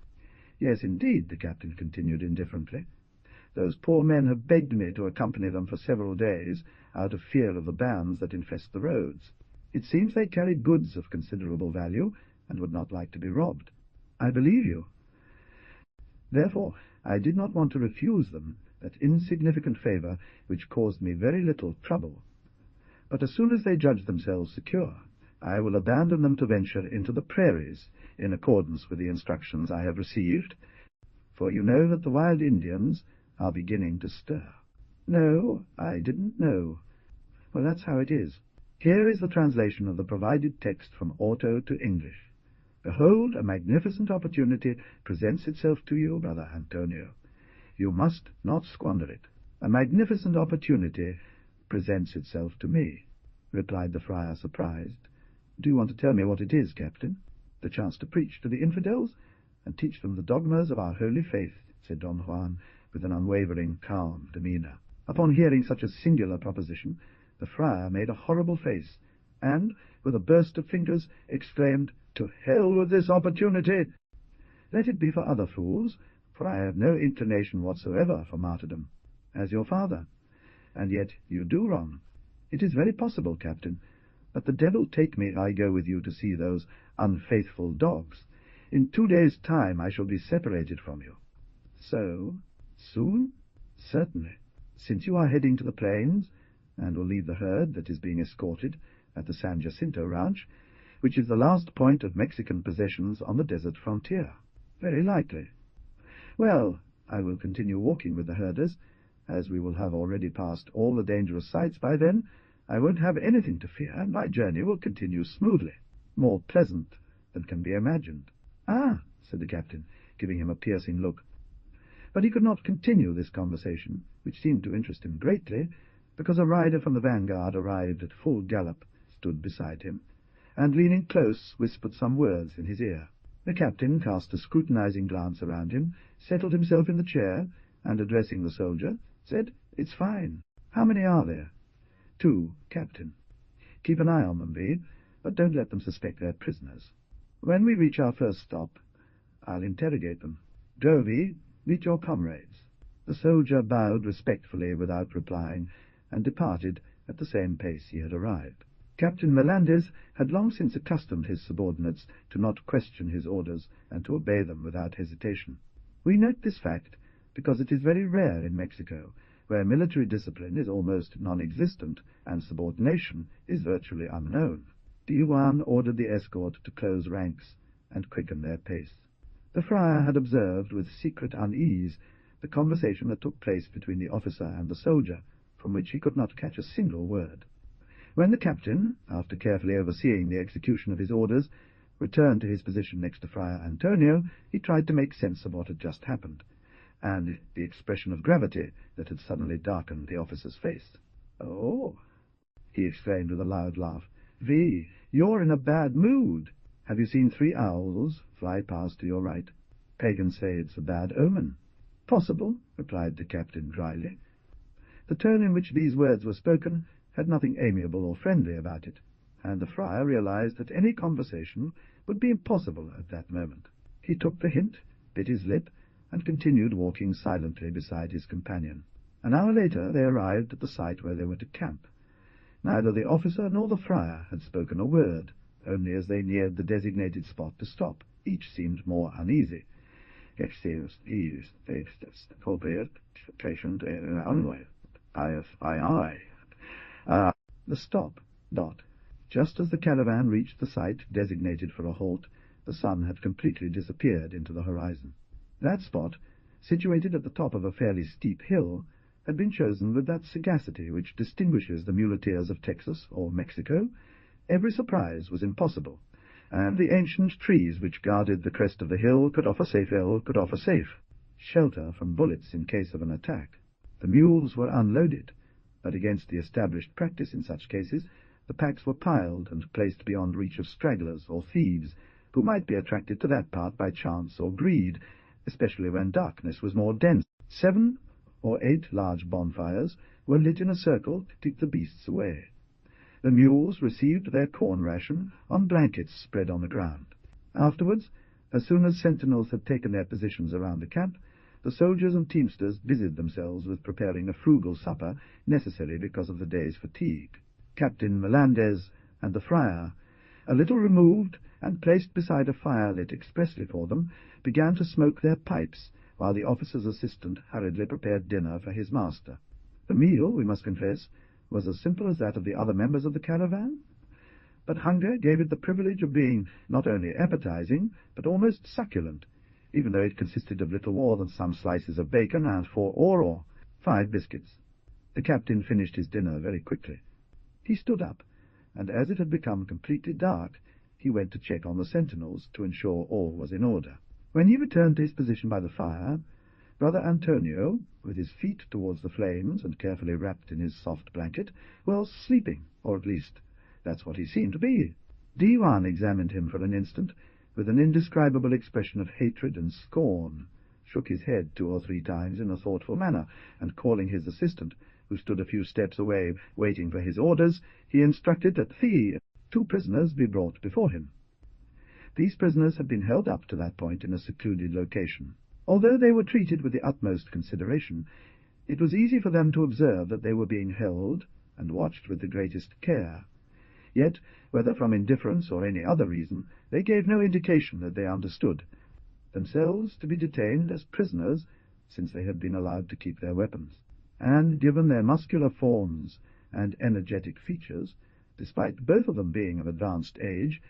"Yes, indeed," the captain continued indifferently. "Those poor men have begged me to accompany them for several days, out of fear of the bands that infest the roads. It seems they carry goods of considerable value, and would not like to be robbed." "I believe you." "Therefore I did not want to refuse them that insignificant favor which caused me very little trouble. But as soon as they judge themselves secure, I will abandon them to venture into the prairies, in accordance with the instructions I have received, for you know that the wild Indians are beginning to stir." "No, I didn't know." "Well, that's how it is. Here is the translation of the provided text from auto to English. Behold, a magnificent opportunity presents itself to you, Brother Antonio. You must not squander it." "A magnificent opportunity presents itself to me," replied the friar, surprised. "Do you want to tell me what it is, Captain?" "The chance to preach to the infidels and teach them the dogmas of our holy faith," said Don Juan, with an unwavering, calm demeanour. Upon hearing such a singular proposition, the friar made a horrible face, and, with a burst of fingers, exclaimed, "To hell with this opportunity! Let it be for other fools, for I have no inclination whatsoever for martyrdom, as your father. And yet you do wrong. It is very possible, Captain, that the devil take me if I go with you to see those unfaithful dogs. In 2 days' time I shall be separated from you." "So soon?" "Certainly. Since you are heading to the plains, and will leave the herd that is being escorted at the San Jacinto ranch, which is the last point of Mexican possessions on the desert frontier." "Very likely." "Well, I will continue walking with the herders. As we will have already passed all the dangerous sights by then, I won't have anything to fear, and my journey will continue smoothly, more pleasant than can be imagined." "Ah," said the captain, giving him a piercing look. But he could not continue this conversation, which seemed to interest him greatly, because a rider from the vanguard arrived at full gallop, stood beside him, and, leaning close, whispered some words in his ear. The captain cast a scrutinizing glance around him, settled himself in the chair, and, addressing the soldier, said, "It's fine. How many are there?" "2, Captain." "Keep an eye on them, V, but don't let them suspect they're prisoners. When we reach our first stop, I'll interrogate them. Drovey, meet your comrades." The soldier bowed respectfully without replying, and departed at the same pace he had arrived. Captain Melendez had long since accustomed his subordinates to not question his orders, and to obey them without hesitation. We note this fact because it is very rare in Mexico, where military discipline is almost non-existent and subordination is virtually unknown. D1 ordered the escort to close ranks and quicken their pace. The friar had observed with secret unease the conversation that took place between the officer and the soldier, from which he could not catch a single word. When the captain, after carefully overseeing the execution of his orders, returned to his position next to Friar Antonio, he tried to make sense of what had just happened, and the expression of gravity that had suddenly darkened the officer's face. "Oh," he exclaimed with a loud laugh, "V, you're in a bad mood. Have you seen 3 owls fly past to your right? Pagans say it's a bad omen." "Possible," replied the captain dryly. The tone in which these words were spoken had nothing amiable or friendly about it, and the friar realized that any conversation would be impossible at that moment. He took the hint, bit his lip, and continued walking silently beside his companion. An hour later they arrived at the site where they were to camp. Neither the officer nor the friar had spoken a word, only as they neared the designated spot to stop, each seemed more uneasy. The stop. Just as the caravan reached the site designated for a halt, the sun had completely disappeared into the horizon. That spot, situated at the top of a fairly steep hill, had been chosen with that sagacity which distinguishes the muleteers of Texas or Mexico. Every surprise was impossible, and the ancient trees which guarded the crest of the hill could offer safe shelter from bullets in case of an attack. The mules were unloaded, but against the established practice in such cases, the packs were piled and placed beyond reach of stragglers or thieves, who might be attracted to that part by chance or greed, especially when darkness was more dense. 7 or 8 large bonfires were lit in a circle to keep the beasts away. The mules received their corn ration on blankets spread on the ground. Afterwards, as soon as sentinels had taken their positions around the camp, the soldiers and teamsters busied themselves with preparing a frugal supper necessary because of the day's fatigue. Captain Melendez and the friar, a little removed and placed beside a fire lit expressly for them, began to smoke their pipes, while the officer's assistant hurriedly prepared dinner for his master. The meal, we must confess, was as simple as that of the other members of the caravan, but hunger gave it the privilege of being not only appetizing, but almost succulent, even though it consisted of little more than some slices of bacon and 4 or 5 biscuits. The captain finished his dinner very quickly. He stood up, and as it had become completely dark, he went to check on the sentinels to ensure all was in order. When he returned to his position by the fire, Brother Antonio, with his feet towards the flames and carefully wrapped in his soft blanket, was sleeping, or at least that's what he seemed to be. D1 examined him for an instant, with an indescribable expression of hatred and scorn, shook his head 2 or 3 times in a thoughtful manner, and calling his assistant, who stood a few steps away waiting for his orders, he instructed that the 2 prisoners be brought before him. These prisoners had been held up to that point in a secluded location. Although they were treated with the utmost consideration, it was easy for them to observe that they were being held and watched with the greatest care. Yet, whether from indifference or any other reason, they gave no indication that they understood themselves to be detained as prisoners, since they had been allowed to keep their weapons. And, given their muscular forms and energetic features, despite both of them being of advanced age,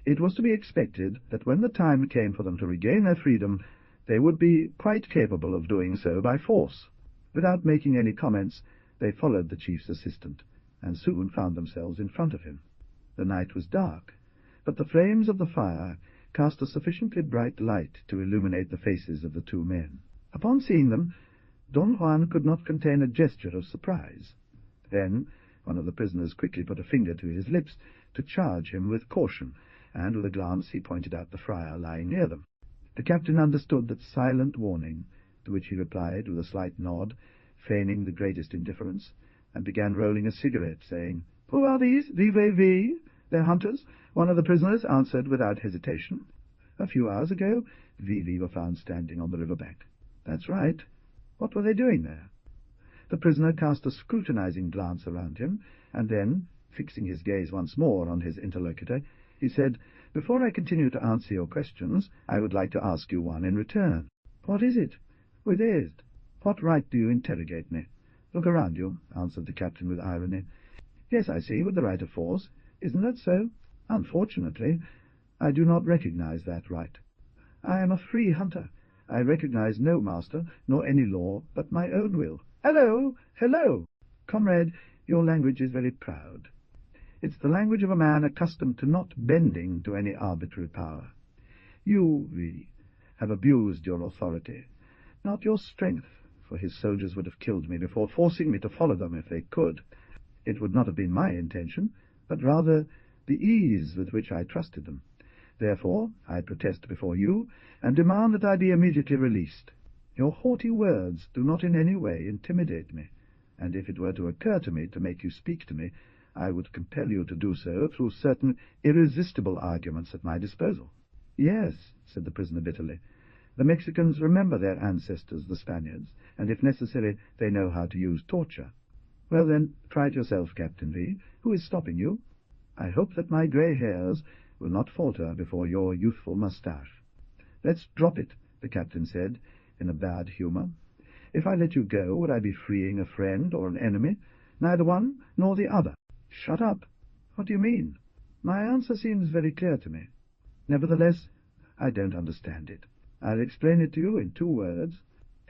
it was to be expected that when the time came for them to regain their freedom, they would be quite capable of doing so by force. Without making any comments, they followed the chief's assistant, and soon found themselves in front of him. The night was dark, but the flames of the fire cast a sufficiently bright light to illuminate the faces of the 2 men. Upon seeing them, Don Juan could not contain a gesture of surprise. Then one of the prisoners quickly put a finger to his lips to charge him with caution, and with a glance he pointed out the friar lying near them. The captain understood that silent warning, to which he replied with a slight nod, feigning the greatest indifference, and began rolling a cigarette, saying, "Who are these? V. They're hunters." One of the prisoners answered without hesitation. "A few hours ago, V were found standing on the river bank." "That's right. What were they doing there?" The prisoner cast a scrutinizing glance around him, and then, fixing his gaze once more on his interlocutor, he said, "Before I continue to answer your questions, I would like to ask you one in return. What is it? With dazed. What right do you interrogate me? Look around you, answered the captain with irony. Yes, I see, with the right of force. Isn't that so? Unfortunately, I do not recognize that right. I am a free hunter. I recognize no master, nor any law, but my own will. Hello! Hello! Comrade, your language is very proud. It's the language of a man accustomed to not bending to any arbitrary power. You, we, have abused your authority, not your strength, for his soldiers would have killed me before forcing me to follow them if they could. It would not have been my intention, but rather the ease with which I trusted them. Therefore, I protest before you, and demand that I be immediately released. Your haughty words do not in any way intimidate me, and if it were to occur to me to make you speak to me, I would compel you to do so through certain irresistible arguments at my disposal. Yes, said the prisoner bitterly. The Mexicans remember their ancestors, the Spaniards, and if necessary they know how to use torture. Well then, try it yourself, Captain V. Who is stopping you? I hope that my grey hairs will not falter before your youthful moustache. Let's drop it, the captain said, in a bad humour. If I let you go, would I be freeing a friend or an enemy? Neither one nor the other. Shut up. What do you mean? My answer seems very clear to me. Nevertheless, I don't understand it. I'll explain it to you in 2 words.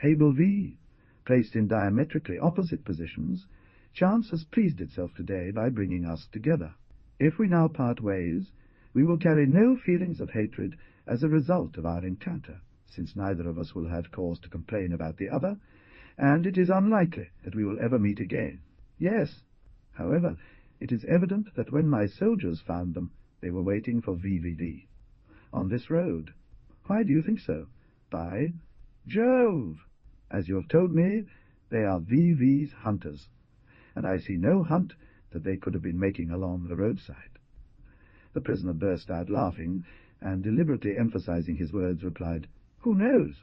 Able V, placed in diametrically opposite positions, chance has pleased itself today by bringing us together. If we now part ways, we will carry no feelings of hatred as a result of our encounter, since neither of us will have cause to complain about the other, and it is unlikely that we will ever meet again. Yes, however, it is evident that when my soldiers found them, they were waiting for VVV. On this road. Why do you think so? By Jove! As you have told me, they are VV's hunters, and I see no hunt that they could have been making along the roadside. The prisoner burst out laughing, and deliberately emphasizing his words, replied, Who knows?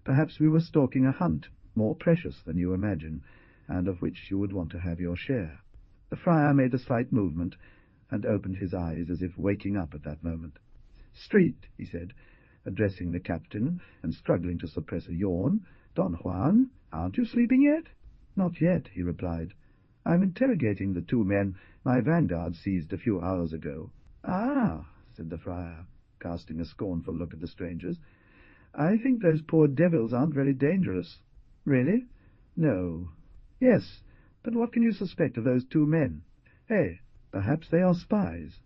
Perhaps we were stalking a hunt, more precious than you imagine, and of which you would want to have your share. The friar made a slight movement, and opened his eyes as if waking up at that moment. Street, he said, addressing the captain, and struggling to suppress a yawn. Don Juan, aren't you sleeping yet? Not yet, he replied. I'm interrogating the 2 men my vanguard seized a few hours ago. Ah, said the friar, casting a scornful look at the strangers. I think those poor devils aren't very dangerous. Really? No. Yes, but what can you suspect of those 2 men? Hey, perhaps they are spies.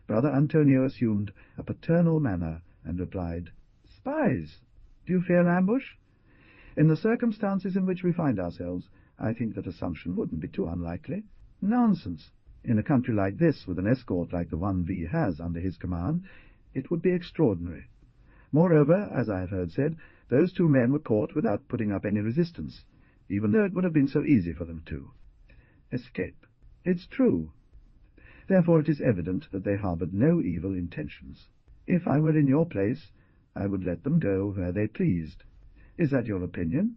Brother Antonio assumed a paternal manner and replied, Spies? Do you fear ambush? In the circumstances in which we find ourselves, I think that assumption wouldn't be too unlikely. Nonsense. In a country like this, with an escort like the one V has under his command, it would be extraordinary. Moreover, as I have heard said, those 2 men were caught without putting up any resistance, even though it would have been so easy for them to escape. It's true. Therefore it is evident that they harbored no evil intentions. If I were in your place, I would let them go where they pleased. Is that your opinion?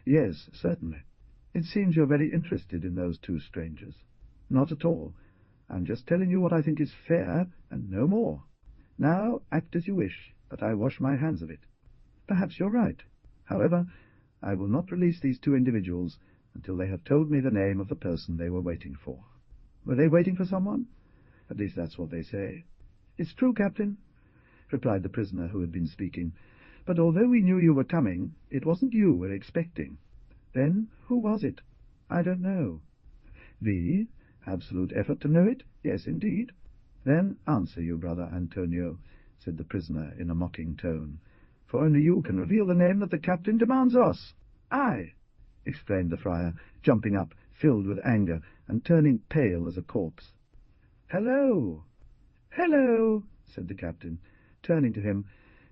Yes, certainly. It seems you're very interested in those 2 strangers. Not at all. I'm just telling you what I think is fair, and no more. Now act as you wish, but I wash my hands of it. Perhaps you're right. However, I will not release these 2 individuals until they have told me the name of the person they were waiting for. Were they waiting for someone? At least that's what they say. It's true, Captain, replied the prisoner who had been speaking. But although we knew you were coming, it wasn't you we were expecting. Then who was it? I don't know. V? Absolute effort to know it? Yes, indeed. Then answer you, Brother Antonio, said the prisoner in a mocking tone, for only you can reveal the name that the captain demands us. I, exclaimed the friar, jumping up, filled with anger, and turning pale as a corpse. Hello! Hello! Said the captain, turning to him.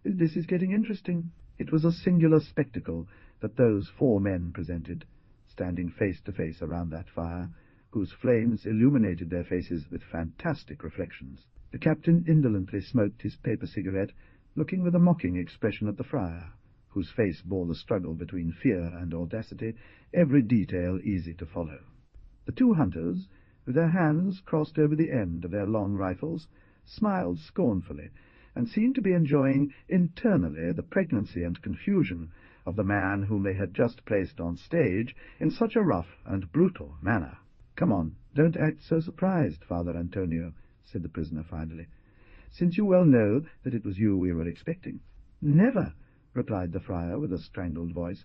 This is getting interesting. It was a singular spectacle that those 4 men presented, standing face to face around that fire, whose flames illuminated their faces with fantastic reflections. The captain indolently smoked his paper cigarette, looking with a mocking expression at the friar, whose face bore the struggle between fear and audacity, every detail easy to follow. The 2 hunters, with their hands crossed over the end of their long rifles, smiled scornfully, and seemed to be enjoying internally the pregnancy and confusion of the man whom they had just placed on stage in such a rough and brutal manner. "Come on, don't act so surprised, Father Antonio," said the prisoner finally, "since you well know that it was you we were expecting." "Never," replied the friar with a strangled voice.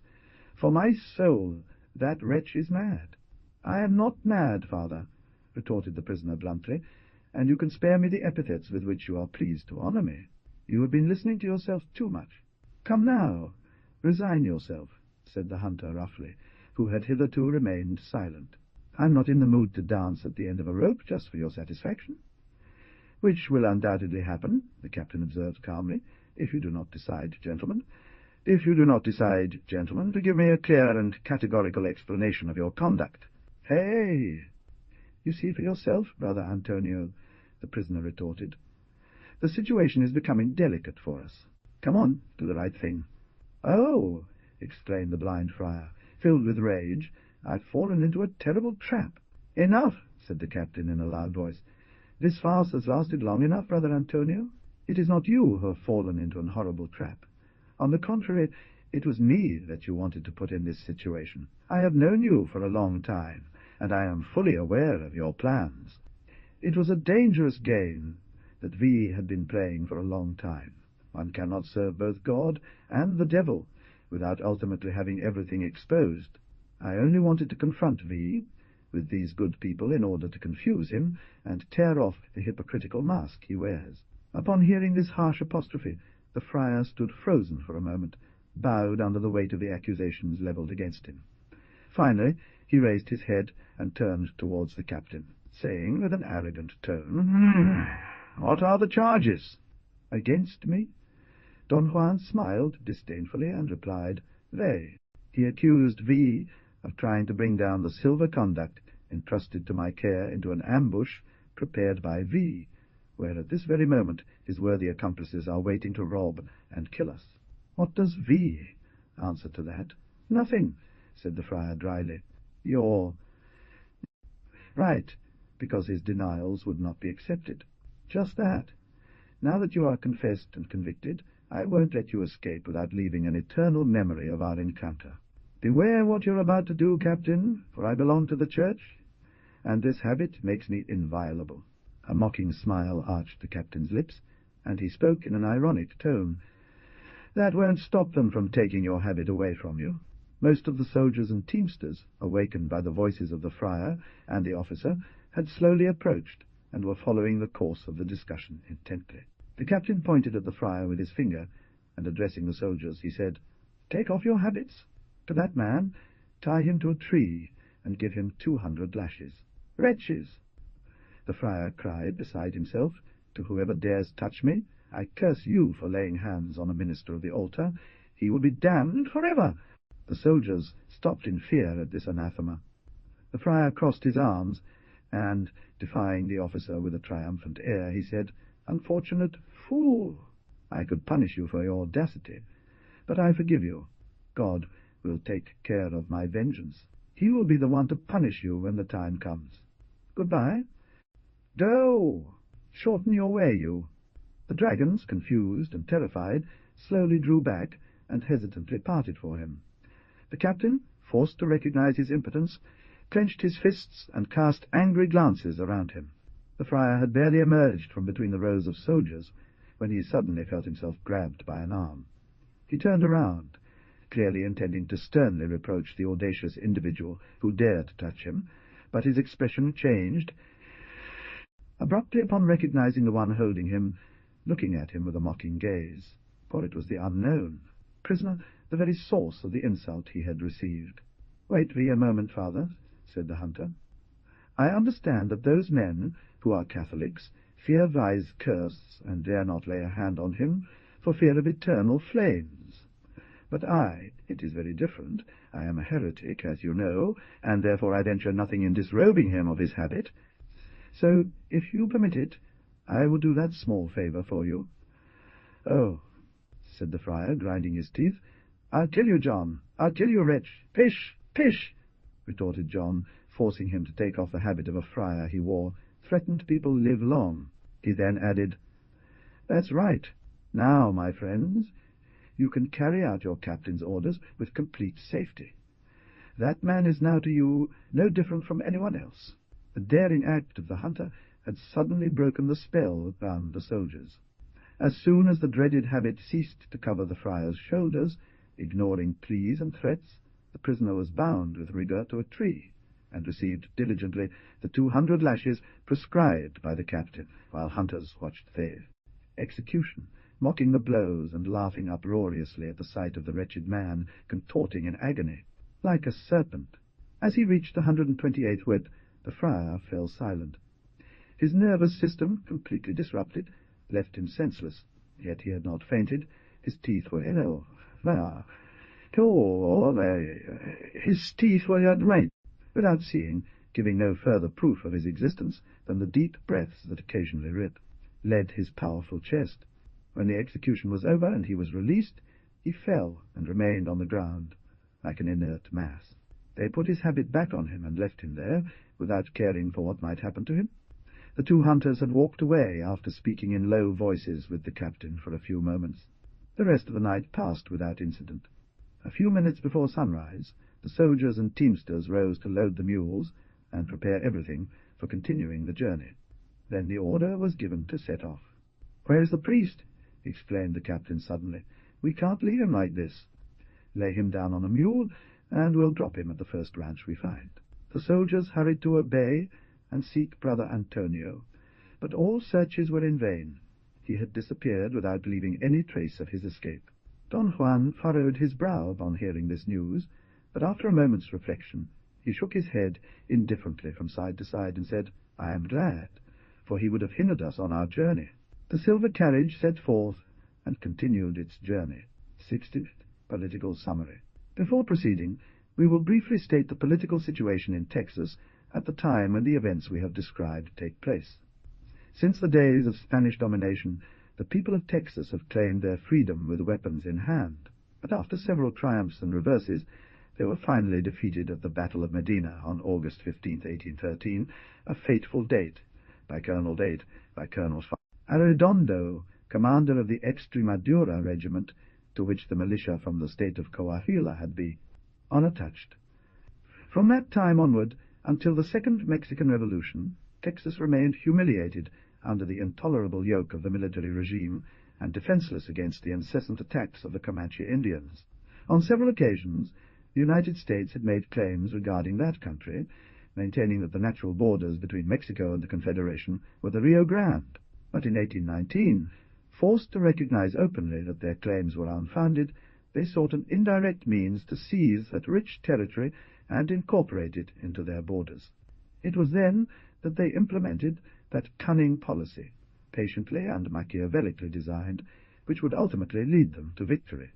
"For my soul, that wretch is mad." "I am not mad, Father," retorted the prisoner bluntly, "and you can spare me the epithets with which you are pleased to honor me. You have been listening to yourself too much. Come now, resign yourself," said the hunter roughly, who had hitherto remained silent. "I'm not in the mood to dance at the end of a rope just for your satisfaction." "Which will undoubtedly happen," the captain observed calmly, "if you do not decide, gentlemen, to give me a clear and categorical explanation of your conduct." "Hey! You see for yourself, Brother Antonio," the prisoner retorted. "The situation is becoming delicate for us. Come on, do the right thing." "Oh!" exclaimed the blind friar, filled with rage, "I've fallen into a terrible trap." "Enough!" said the captain in a loud voice. "This farce has lasted long enough, Brother Antonio. It is not you who have fallen into an horrible trap. On the contrary, it was me that you wanted to put in this situation. I have known you for a long time, and I am fully aware of your plans. It was a dangerous game that V had been playing for a long time. One cannot serve both God and the devil without ultimately having everything exposed. I only wanted to confront V with these good people in order to confuse him and tear off the hypocritical mask he wears." Upon hearing this harsh apostrophe, the friar stood frozen for a moment, bowed under the weight of the accusations levelled against him. Finally he raised his head and turned towards the captain, saying with an arrogant tone, "What are the charges?" "Against me?" Don Juan smiled disdainfully and replied, "They." He accused V of trying to bring down the silver conduct entrusted to my care into an ambush prepared by V, where at this very moment his worthy accomplices are waiting to rob and kill us. "What does V answer to that?" "Nothing," said the friar dryly. "You're right, because his denials would not be accepted." "Just that. Now that you are confessed and convicted, I won't let you escape without leaving an eternal memory of our encounter. Beware what you're about to do, Captain, for I belong to the Church, and this habit makes me inviolable." A mocking smile arched the captain's lips, and he spoke in an ironic tone. "That won't stop them from taking your habit away from you." Most of the soldiers and teamsters, awakened by the voices of the friar and the officer, had slowly approached, and were following the course of the discussion intently. The captain pointed at the friar with his finger, and addressing the soldiers, he said, "Take off your habits. To that man, tie him to a tree, and give him 200 lashes." "Wretches!" the friar cried, beside himself, "to whoever dares touch me, I curse you for laying hands on a minister of the altar. He will be damned forever." The soldiers stopped in fear at this anathema. The friar crossed his arms, and, defying the officer with a triumphant air, he said, "Unfortunate fool! I could punish you for your audacity, but I forgive you. God will take care of my vengeance. He will be the one to punish you when the time comes. Goodbye. Go! Shorten your way, you." The dragons, confused and terrified, slowly drew back and hesitantly parted for him. The captain, forced to recognize his impotence, clenched his fists and cast angry glances around him. The friar had barely emerged from between the rows of soldiers when he suddenly felt himself grabbed by an arm. He turned around, clearly intending to sternly reproach the audacious individual who dared to touch him, but his expression changed abruptly upon recognizing the one holding him, looking at him with a mocking gaze, for it was the unknown prisoner, the very source of the insult he had received. "Wait for a moment, Father," said the hunter. "I understand that those men who are Catholics fear Vi's curse and dare not lay a hand on him for fear of eternal flames. But it is very different. I am a heretic, as you know, and therefore I venture nothing in disrobing him of his habit. So, if you permit it, I will do that small favor for you." "Oh," said the friar, grinding his teeth. "I'll kill you, John. I'll kill you, wretch." "Pish! Pish!" retorted John, forcing him to take off the habit of a friar he wore. "Threatened people live long." He then added, "That's right. Now, my friends, you can carry out your captain's orders with complete safety. That man is now to you no different from anyone else. The daring act of the hunter had suddenly broken the spell round the soldiers. As soon as the dreaded habit ceased to cover the friar's shoulders, ignoring pleas and threats, the prisoner was bound with rigour to a tree, and received diligently the 200 lashes prescribed by the captain, while hunters watched the execution, mocking the blows and laughing uproariously at the sight of the wretched man contorting in agony, like a serpent. As he reached the 128th whip, the friar fell silent. His nervous system, completely disrupted, left him senseless, yet he had not fainted. His teeth were his teeth were yet right, without seeing, giving no further proof of his existence than the deep breaths that occasionally led his powerful chest. When the execution was over and he was released, he fell and remained on the ground, like an inert mass. They put his habit back on him and left him there, without caring for what might happen to him. The two hunters had walked away after speaking in low voices with the captain for a few moments. The rest of the night passed without incident. A few minutes before sunrise, the soldiers and teamsters rose to load the mules and prepare everything for continuing the journey. Then the order was given to set off. "Where is the priest?" exclaimed the captain suddenly. "We can't leave him like this. Lay him down on a mule, and we'll drop him at the first ranch we find." The soldiers hurried to obey and seek Brother Antonio, but all searches were in vain. He had disappeared without leaving any trace of his escape. Don Juan furrowed his brow upon hearing this news, but after a moment's reflection he shook his head indifferently from side to side and said, "I am glad, for he would have hindered us on our journey." The silver carriage set forth and continued its journey. 60th Political Summary. Before proceeding, we will briefly state the political situation in Texas at the time when the events we have described take place. Since the days of Spanish domination, the people of Texas have claimed their freedom with weapons in hand, but after several triumphs and reverses, they were finally defeated at the Battle of Medina on August 15, 1813, a fateful date by Colonel Arredondo, commander of the Extremadura regiment, to which the militia from the state of Coahuila had been unattached. From that time onward, until the Second Mexican Revolution, Texas remained humiliated under the intolerable yoke of the military regime and defenseless against the incessant attacks of the Comanche Indians. On several occasions, the United States had made claims regarding that country, maintaining that the natural borders between Mexico and the Confederation were the Rio Grande, but in 1819, forced to recognize openly that their claims were unfounded, they sought an indirect means to seize that rich territory and incorporate it into their borders. It was then that they implemented that cunning policy, patiently and Machiavellically designed, which would ultimately lead them to victory.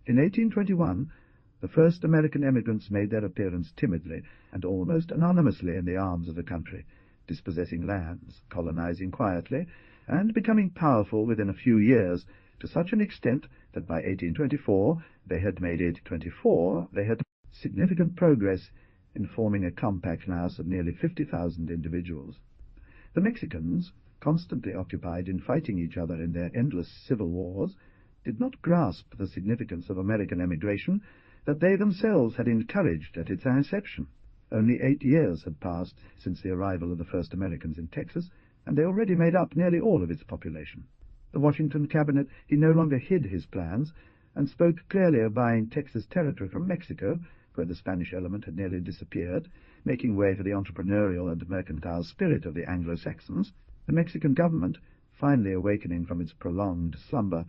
In 1821, the first American emigrants made their appearance timidly and almost anonymously in the arms of the country, dispossessing lands, colonizing quietly, and becoming powerful within a few years, to such an extent that by 1824 they had significant progress in forming a compact mass of nearly 50,000 individuals. The Mexicans, constantly occupied in fighting each other in their endless civil wars, did not grasp the significance of American emigration that they themselves had encouraged at its inception. Only 8 years had passed since the arrival of the first Americans in Texas, and they already made up nearly all of its population. The Washington cabinet no longer hid his plans, and spoke clearly of buying Texas territory from Mexico, where the Spanish element had nearly disappeared, making way for the entrepreneurial and mercantile spirit of the Anglo-Saxons. The Mexican government, finally awakening from its prolonged slumber,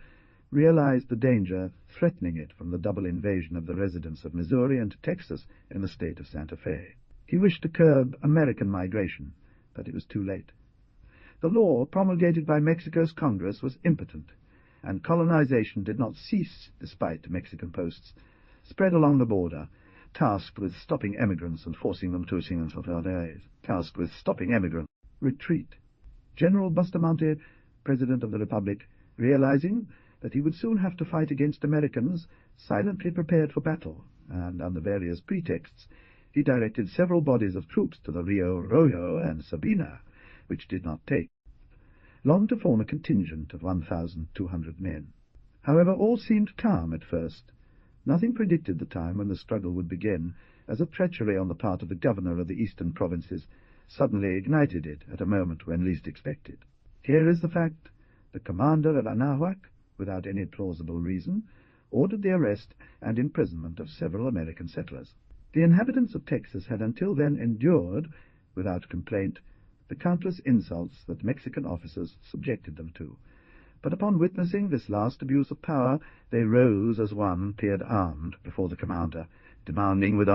realized the danger threatening it from the double invasion of the residents of Missouri and Texas in the state of Santa Fe. He wished to curb American migration, but it was too late. The law promulgated by Mexico's Congress was impotent, and colonization did not cease despite Mexican posts spread along the border, tasked with stopping emigrants and forcing them to retreat. General Bustamante, President of the Republic, realizing that he would soon have to fight against Americans, silently prepared for battle, and under various pretexts he directed several bodies of troops to the Rio Rojo and Sabina, which did not take. longed to form a contingent of 1,200 men. However, all seemed calm at first. Nothing predicted the time when the struggle would begin, as a treachery on the part of the governor of the eastern provinces suddenly ignited it at a moment when least expected. Here is the fact. The commander of Anahuac, without any plausible reason, ordered the arrest and imprisonment of several American settlers. The inhabitants of Texas had until then endured, without complaint, the countless insults that Mexican officers subjected them to, but upon witnessing this last abuse of power, they rose as one, appeared armed before the commander, demanding with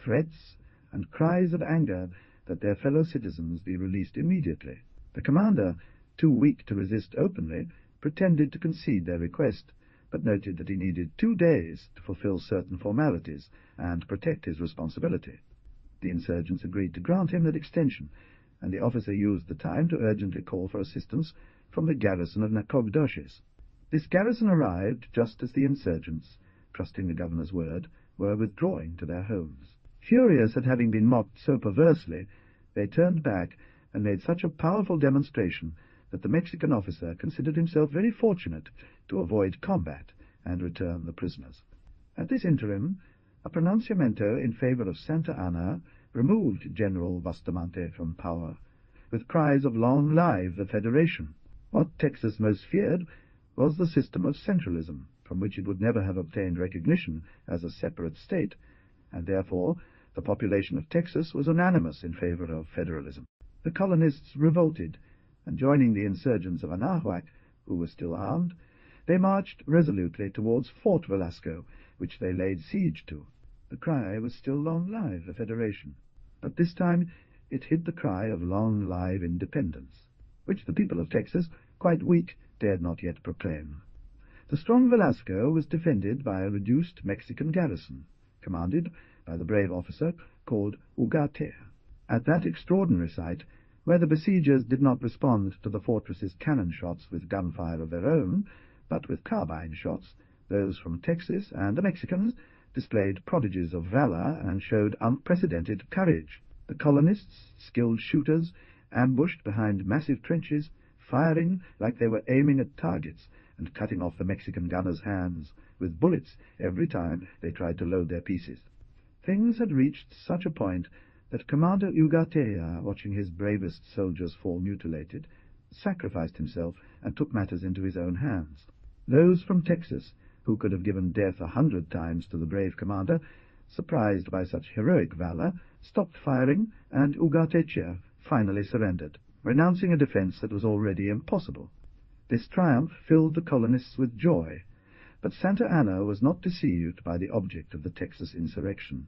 threats and cries of anger that their fellow citizens be released immediately. The commander, too weak to resist openly, pretended to concede their request, but noted that he needed 2 days to fulfill certain formalities and protect his responsibility. The insurgents agreed to grant him that extension, and the officer used the time to urgently call for assistance from the garrison of Nacogdoches. This garrison arrived just as the insurgents, trusting the governor's word, were withdrawing to their homes. Furious at having been mocked so perversely, they turned back and made such a powerful demonstration that the Mexican officer considered himself very fortunate to avoid combat and return the prisoners. At this interim, a pronunciamento in favor of Santa Anna removed General Bustamante from power, with cries of "Long live the Federation!" What Texas most feared was the system of centralism, from which it would never have obtained recognition as a separate state, and therefore the population of Texas was unanimous in favor of federalism. The colonists revolted, and joining the insurgents of Anahuac, who were still armed, they marched resolutely towards Fort Velasco, which they laid siege to. The cry was still "Long live the Federation!" but this time it hid the cry of "Long live independence," which the people of Texas, quite weak, dared not yet proclaim. The strong Velasco was defended by a reduced Mexican garrison, commanded by the brave officer called Ugarte. At that extraordinary site, where the besiegers did not respond to the fortress's cannon shots with gunfire of their own, but with carbine shots, those from Texas and the Mexicans displayed prodigies of valor and showed unprecedented courage. The colonists, skilled shooters, ambushed behind massive trenches, firing like they were aiming at targets and cutting off the Mexican gunners' hands with bullets every time they tried to load their pieces. Things had reached such a point that Commander Ugatea, watching his bravest soldiers fall mutilated, sacrificed himself and took matters into his own hands. Those from Texas, who could have given death 100 times to the brave commander, surprised by such heroic valor, stopped firing, and Ugatecha finally surrendered, renouncing a defense that was already impossible. This triumph filled the colonists with joy, but Santa Anna was not deceived by the object of the Texas insurrection.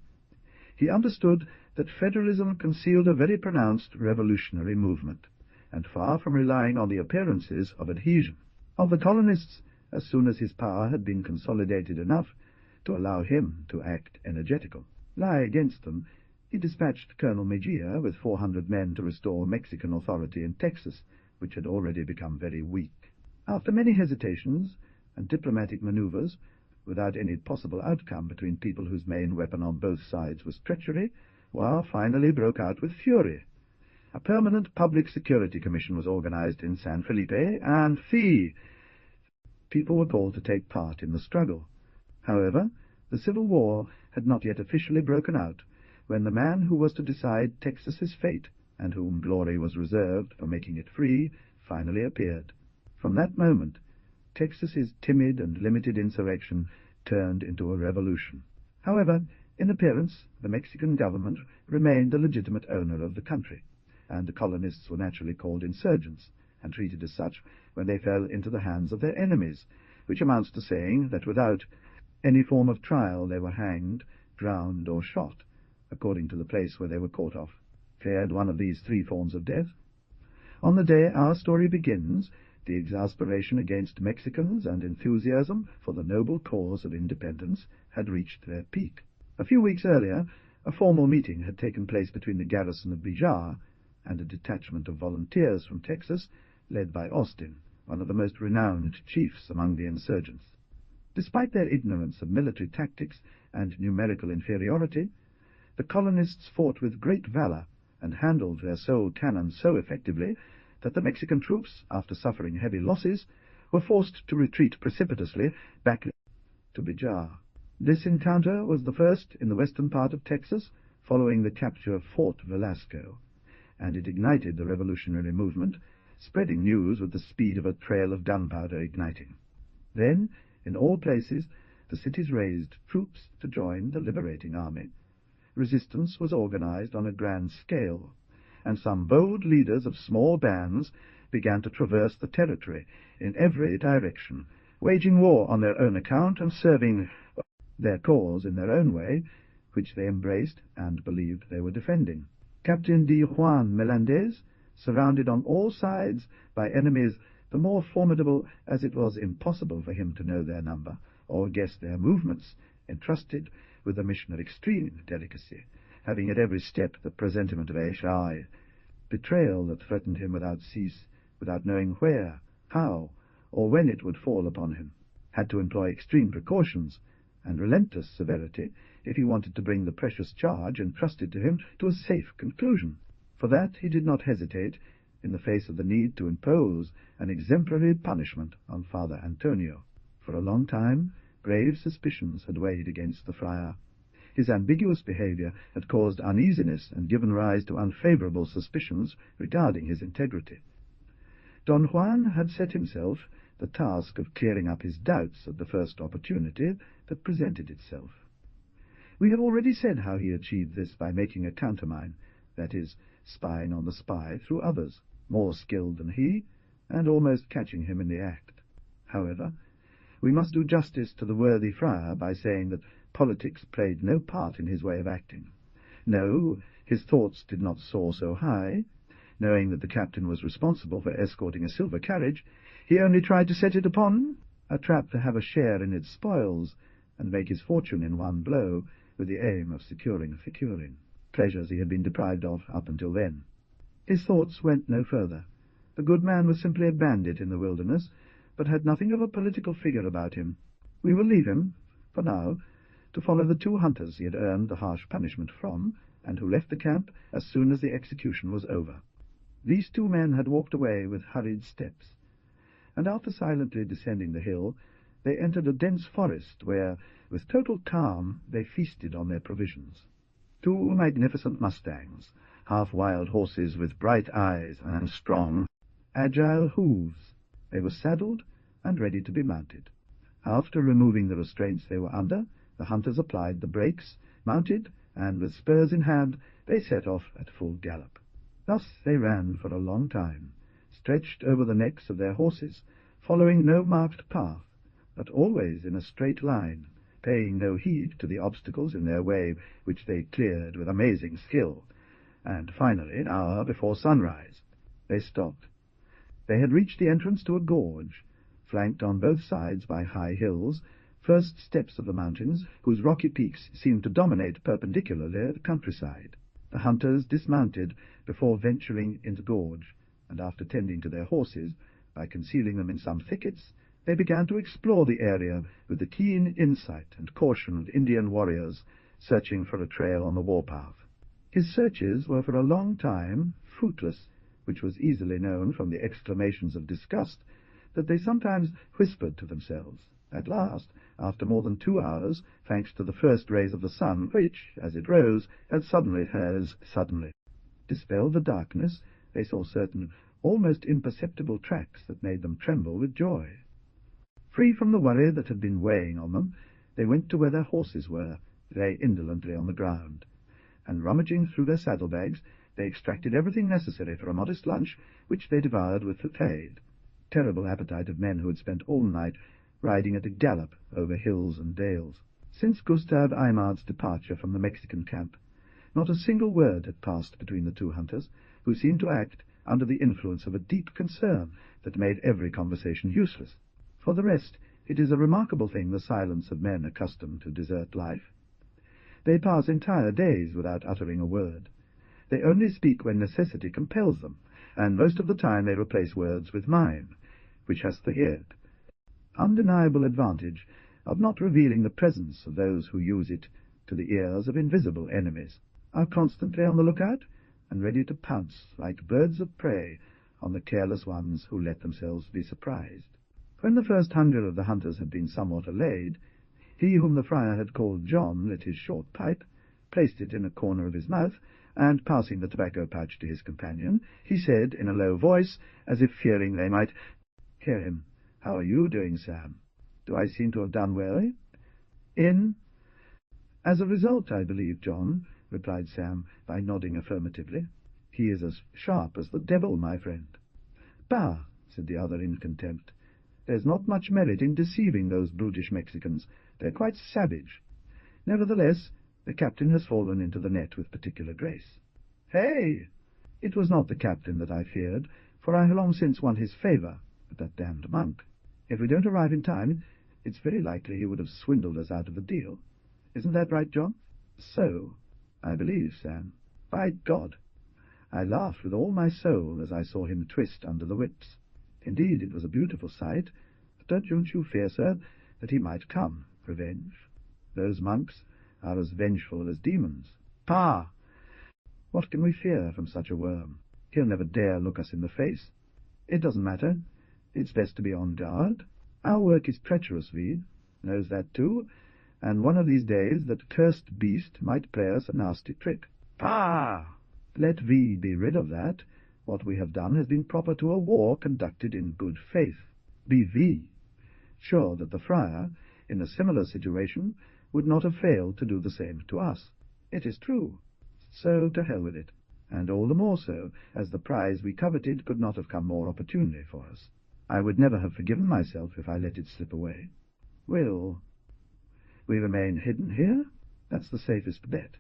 He understood that federalism concealed a very pronounced revolutionary movement, and far from relying on the appearances of adhesion. Of the colonists, as soon as his power had been consolidated enough to allow him to act energetical. Lie against them, he dispatched Colonel Mejia with 400 men to restore Mexican authority in Texas, which had already become very weak. After many hesitations and diplomatic maneuvers, without any possible outcome between people whose main weapon on both sides was treachery, war finally broke out with fury. A permanent public security commission was organized in San Felipe, and people were called to take part in the struggle. However, the Civil War had not yet officially broken out when the man who was to decide Texas's fate, and whom glory was reserved for making it free, finally appeared. From that moment, Texas's timid and limited insurrection turned into a revolution. However, in appearance, the Mexican government remained the legitimate owner of the country, and the colonists were naturally called insurgents, and treated as such when they fell into the hands of their enemies, which amounts to saying that without any form of trial they were hanged, drowned, or shot, according to the place where they were caught off. Feared one of these 3 forms of death? On the day our story begins, the exasperation against Mexicans and enthusiasm for the noble cause of independence had reached their peak. A few weeks earlier, a formal meeting had taken place between the garrison of Bijar and a detachment of volunteers from Texas, led by Austin, one of the most renowned chiefs among the insurgents. Despite their ignorance of military tactics and numerical inferiority, the colonists fought with great valor and handled their sole cannon so effectively that the Mexican troops, after suffering heavy losses, were forced to retreat precipitously back to Bijar. This encounter was the first in the western part of Texas, following the capture of Fort Velasco, and it ignited the revolutionary movement, spreading news with the speed of a trail of gunpowder igniting. Then, in all places, the cities raised troops to join the liberating army. Resistance was organized on a grand scale, and some bold leaders of small bands began to traverse the territory in every direction, waging war on their own account and serving their cause in their own way, which they embraced and believed they were defending. Captain D. Juan Melendez, surrounded on all sides by enemies the more formidable as it was impossible for him to know their number or guess their movements, entrusted with a mission of extreme delicacy, having at every step the presentiment of a betrayal that threatened him without cease, without knowing where, how, or when it would fall upon him, had to employ extreme precautions and relentless severity if he wanted to bring the precious charge entrusted to him to a safe conclusion. For that he did not hesitate, in the face of the need to impose an exemplary punishment on Father Antonio. For a long time, grave suspicions had weighed against the friar. His ambiguous behavior had caused uneasiness and given rise to unfavorable suspicions regarding his integrity. Don Juan had set himself the task of clearing up his doubts at the first opportunity that presented itself. We have already said how he achieved this by making a countermine, that is, spying on the spy through others, more skilled than he, and almost catching him in the act. However, we must do justice to the worthy friar by saying that politics played no part in his way of acting. No, his thoughts did not soar so high. Knowing that the captain was responsible for escorting a silver carriage, he only tried to set it upon a trap to have a share in its spoils, and make his fortune in one blow, with the aim of securing pleasures he had been deprived of up until then. His thoughts went no further. The good man was simply a bandit in the wilderness, but had nothing of a political figure about him. We will leave him, for now, to follow the two hunters he had earned the harsh punishment from, and who left the camp as soon as the execution was over. These two men had walked away with hurried steps, and after silently descending the hill, they entered a dense forest where, with total calm, they feasted on their provisions. Two magnificent mustangs, half-wild horses with bright eyes and strong, agile hooves. They were saddled and ready to be mounted. After removing the restraints they were under, the hunters applied the brakes, mounted, and with spurs in hand they set off at full gallop. Thus they ran for a long time, stretched over the necks of their horses, following no marked path, but always in a straight line, paying no heed to the obstacles in their way, which they cleared with amazing skill. And finally, an hour before sunrise, they stopped. They had reached the entrance to a gorge, flanked on both sides by high hills, first steps of the mountains, whose rocky peaks seemed to dominate perpendicularly the countryside. The hunters dismounted before venturing into the gorge, and after tending to their horses, by concealing them in some thickets, they began to explore the area with the keen insight and caution of Indian warriors searching for a trail on the warpath. His searches were for a long time fruitless, which was easily known from the exclamations of disgust that they sometimes whispered to themselves. At last, after more than 2 hours, thanks to the first rays of the sun, which, as it rose, had suddenly dispelled the darkness, they saw certain almost imperceptible tracks that made them tremble with joy. Free from the worry that had been weighing on them, they went to where their horses were, lay indolently on the ground, and rummaging through their saddlebags, they extracted everything necessary for a modest lunch, which they devoured with the terrible appetite of men who had spent all night riding at a gallop over hills and dales. Since Gustave Aimard's departure from the Mexican camp, not a single word had passed between the two hunters, who seemed to act under the influence of a deep concern that made every conversation useless. For the rest, it is a remarkable thing, the silence of men accustomed to desert life. They pass entire days without uttering a word. They only speak when necessity compels them, and most of the time they replace words with mime, which has the undeniable advantage of not revealing the presence of those who use it to the ears of invisible enemies, are constantly on the lookout, and ready to pounce like birds of prey on the careless ones who let themselves be surprised. When the first 100 of the hunters had been somewhat allayed, he whom the friar had called John lit his short pipe, placed it in a corner of his mouth, and, passing the tobacco pouch to his companion, he said in a low voice, as if fearing they might hear him, "How are you doing, Sam? Do I seem to have done well?" "As a result, I believe, John," replied Sam, by nodding affirmatively. "He is as sharp as the devil, my friend." "Bah!" said the other in contempt. "There's not much merit in deceiving those brutish Mexicans. They're quite savage. Nevertheless, the captain has fallen into the net with particular grace." "Hey!" "It was not the captain that I feared, for I have long since won his favour with that damned monk. If we don't arrive in time, it's very likely he would have swindled us out of the deal. Isn't that right, John?" "So, I believe, Sam. By God! I laughed with all my soul as I saw him twist under the whips. Indeed, it was a beautiful sight, but don't you fear, sir, that he might come, revenge? Those monks are as vengeful as demons." "Pah! What can we fear from such a worm? He'll never dare look us in the face. It doesn't matter. It's best to be on guard. Our work is treacherous, V. Knows that too, and one of these days that cursed beast might play us a nasty trick." "Pah! Let V be rid of that. What we have done has been proper to a war conducted in good faith. Be V sure that the friar, in a similar situation, would not have failed to do the same to us. It is true. So to hell with it, and all the more so, as the prize we coveted could not have come more opportunely for us. I would never have forgiven myself if I let it slip away. Will we remain hidden here? That's the safest bet.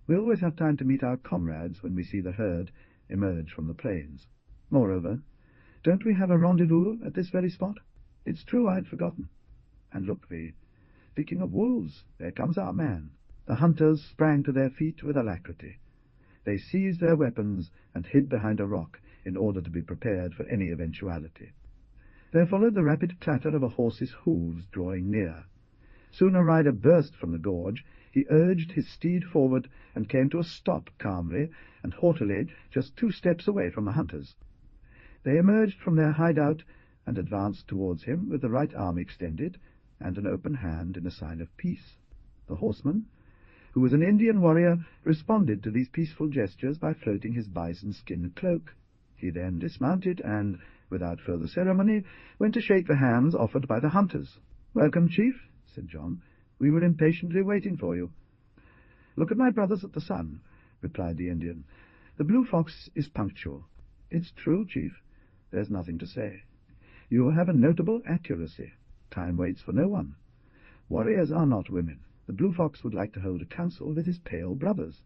We always have time to meet our comrades when we see the herd emerge from the plains. Moreover, don't we have a rendezvous at this very spot? It's true, I'd forgotten. And look, V, speaking of wolves, there comes our man." The hunters sprang to their feet with alacrity. They seized their weapons and hid behind a rock in order to be prepared for any eventuality. There followed the rapid clatter of a horse's hoofs drawing near. Soon a rider burst from the gorge. He urged his steed forward and came to a stop calmly and haughtily just 2 steps away from the hunters. They emerged from their hideout and advanced towards him with the right arm extended and an open hand in a sign of peace. The horseman, who was an Indian warrior, responded to these peaceful gestures by floating his bison-skin cloak. He then dismounted and, without further ceremony, went to shake the hands offered by the hunters. "Welcome, chief," said John. "We were impatiently waiting for you." "Look at my brothers at the sun," replied the Indian. "The Blue Fox is punctual." "It's true, chief. There's nothing to say. You have a notable accuracy. Time waits for no one. Warriors are not women. The Blue Fox would like to hold a council with his pale brothers."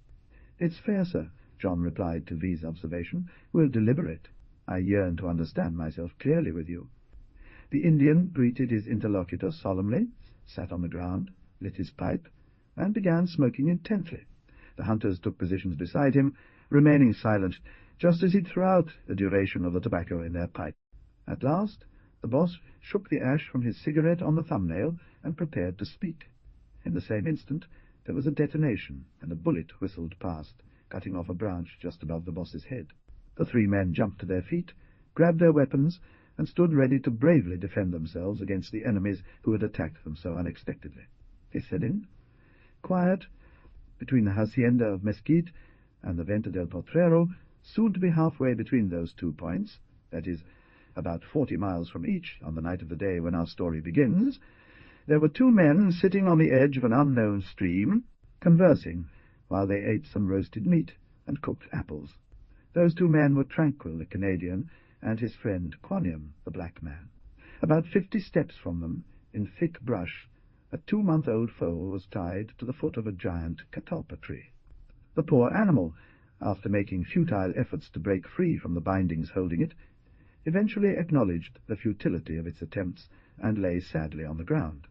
"It's fair, sir," John replied to V's observation. "We'll deliberate. I yearn to understand myself clearly with you." The Indian greeted his interlocutor solemnly, sat on the ground, lit his pipe, and began smoking intently. The hunters took positions beside him, remaining silent, just as he threw out the duration of the tobacco in their pipe. At last the boss shook the ash from his cigarette on the thumbnail and prepared to speak. In the same instant there was a detonation, and a bullet whistled past, cutting off a branch just above the boss's head. The 3 men jumped to their feet, grabbed their weapons, and stood ready to bravely defend themselves against the enemies who had attacked them so unexpectedly. They set in, quiet, between the hacienda of Mesquite and the Venta del Potrero, soon to be halfway between those 2 points, that is, about 40 miles from each on the night of the day when our story begins. There were 2 men sitting on the edge of an unknown stream, conversing while they ate some roasted meat and cooked apples. Those 2 men were Tranquil, the Canadian, and his friend Quoniam, the black man. About 50 steps from them, in thick brush, a 2-month-old foal was tied to the foot of a giant catalpa tree. The poor animal, after making futile efforts to break free from the bindings holding it, eventually acknowledged the futility of its attempts and lay sadly on the ground.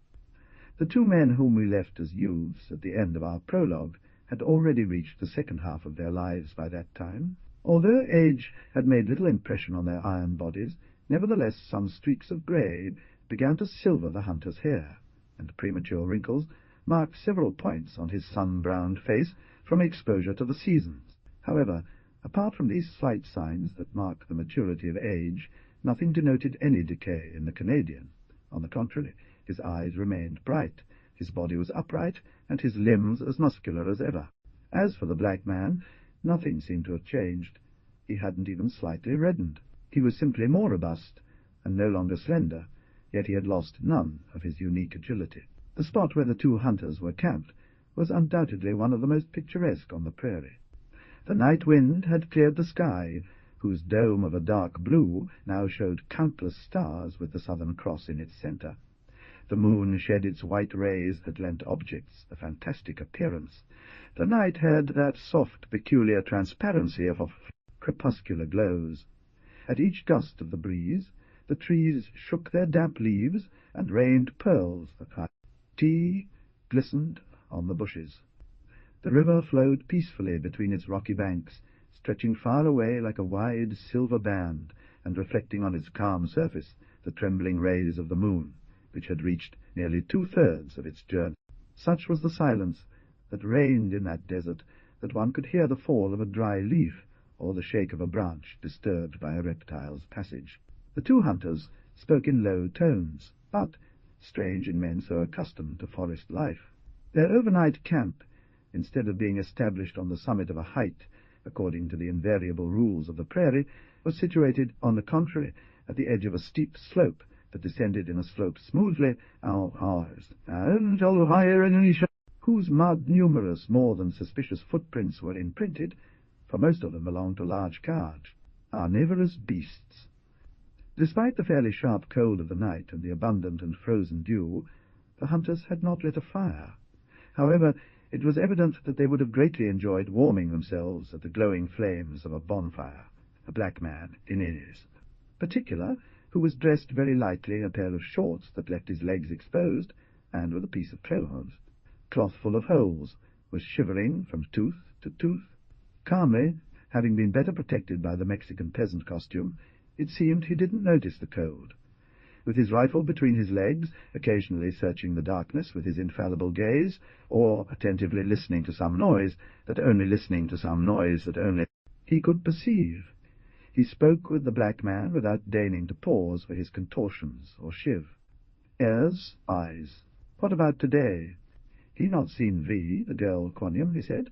The 2 men whom we left as youths at the end of our prologue had already reached the second half of their lives by that time. Although age had made little impression on their iron bodies, nevertheless some streaks of grey began to silver the hunter's hair, and premature wrinkles marked several points on his sun-browned face from exposure to the seasons. However, Apart from these slight signs that mark the maturity of age, nothing denoted any decay in the Canadian. On the contrary, his eyes remained bright, his body was upright, and his limbs as muscular as ever. As for the black man, nothing seemed to have changed. He hadn't even slightly reddened. He was simply more robust, and no longer slender, yet he had lost none of his unique agility. The spot where the two hunters were camped was undoubtedly one of the most picturesque on the prairie. The night wind had cleared the sky, whose dome of a dark blue now showed countless stars with the Southern Cross in its centre. The moon shed its white rays that lent objects a fantastic appearance. The night had that soft, peculiar transparency of crepuscular glows. At each gust of the breeze, the trees shook their damp leaves and rained pearls that tea glistened on the bushes. The river flowed peacefully between its rocky banks, stretching far away like a wide silver band, and reflecting on its calm surface the trembling rays of the moon, which had reached nearly 2/3 of its journey. Such was the silence that reigned in that desert that one could hear the fall of a dry leaf or the shake of a branch disturbed by a reptile's passage. The two hunters spoke in low tones, but strange in men so accustomed to forest life. Their overnight camp, instead of being established on the summit of a height, according to the invariable rules of the prairie, was situated, on the contrary, at the edge of a steep slope that descended in a slope smoothly, whose mud numerous, more than suspicious footprints were imprinted, for most of them belonged to large carnivorous beasts. Despite the fairly sharp cold of the night and the abundant and frozen dew, the hunters had not lit a fire. However, it was evident that they would have greatly enjoyed warming themselves at the glowing flames of a bonfire. A black man, in particular, who was dressed very lightly in a pair of shorts that left his legs exposed, and with a piece of cloth full of holes, was shivering from tooth to tooth. Calmly, having been better protected by the Mexican peasant costume, it seemed he didn't notice the cold. With his rifle between his legs, occasionally searching the darkness with his infallible gaze, or attentively listening to some noise that only he could perceive, he spoke with the black man without deigning to pause for his contortions or shiv. Ears, eyes. What about today? He not seen V, the girl Quoniam, he said.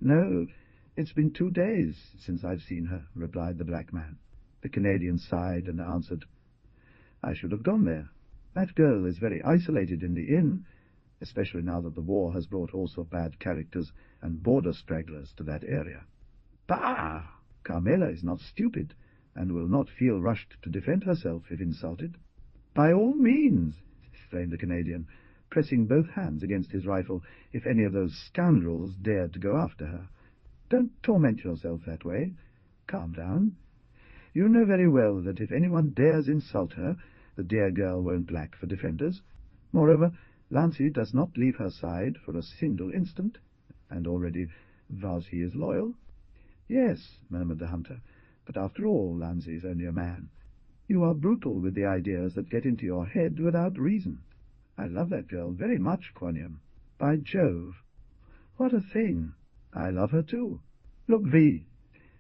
No, it's been 2 days since I've seen her, replied the black man. The Canadian sighed and answered, I should have gone there. That girl is very isolated in the inn, especially now that the war has brought also bad characters and border stragglers to that area. Bah! Carmela is not stupid, and will not feel rushed to defend herself if insulted. By all means, exclaimed the Canadian, pressing both hands against his rifle, if any of those scoundrels dared to go after her. Don't torment yourself that way. Calm down. You know very well that if anyone dares insult her, the dear girl won't lack for defenders. Moreover, Lancy does not leave her side for a single instant, and already vows he is loyal. Yes, murmured the hunter, but after all, Lancy is only a man. You are brutal with the ideas that get into your head without reason. I love that girl very much, Quoniam. By Jove! What a thing! I love her too. Look, V,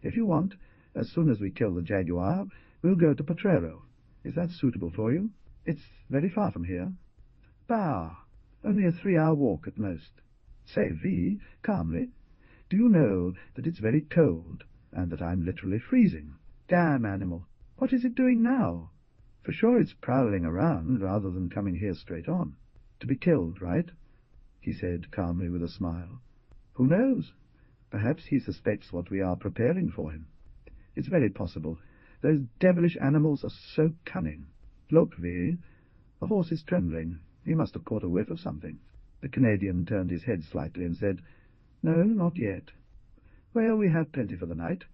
if you want, as soon as we kill the jaguar, we'll go to Potrero. Is that suitable for you? It's very far from here. Bah! Only a 3-hour walk at most. Say, V, calmly, do you know that it's very cold, and that I'm literally freezing? Damn animal! What is it doing now? For sure it's prowling around rather than coming here straight on. To be killed, right? He said calmly with a smile. Who knows? Perhaps he suspects what we are preparing for him. It's very possible. Those devilish animals are so cunning. Look, V, the horse is trembling. He must have caught a whiff of something. The Canadian turned his head slightly and said, No, not yet. Well, we have plenty for the night,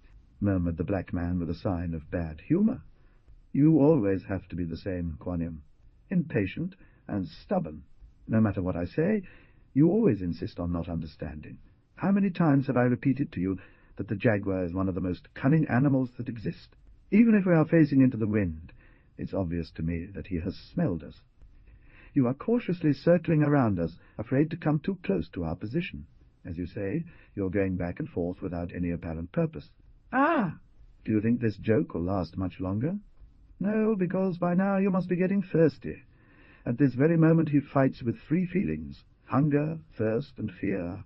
murmured the black man with a sign of bad humour. You always have to be the same, Quoniam. Impatient and stubborn. No matter what I say, you always insist on not understanding. How many times have I repeated to you that the jaguar is one of the most cunning animals that exist? Even if we are facing into the wind, it's obvious to me that he has smelled us. You are cautiously circling around us, afraid to come too close to our position. As you say, you're going back and forth without any apparent purpose. Ah! Do you think this joke will last much longer? No, because by now you must be getting thirsty. At this very moment he fights with three feelings: hunger, thirst, and fear.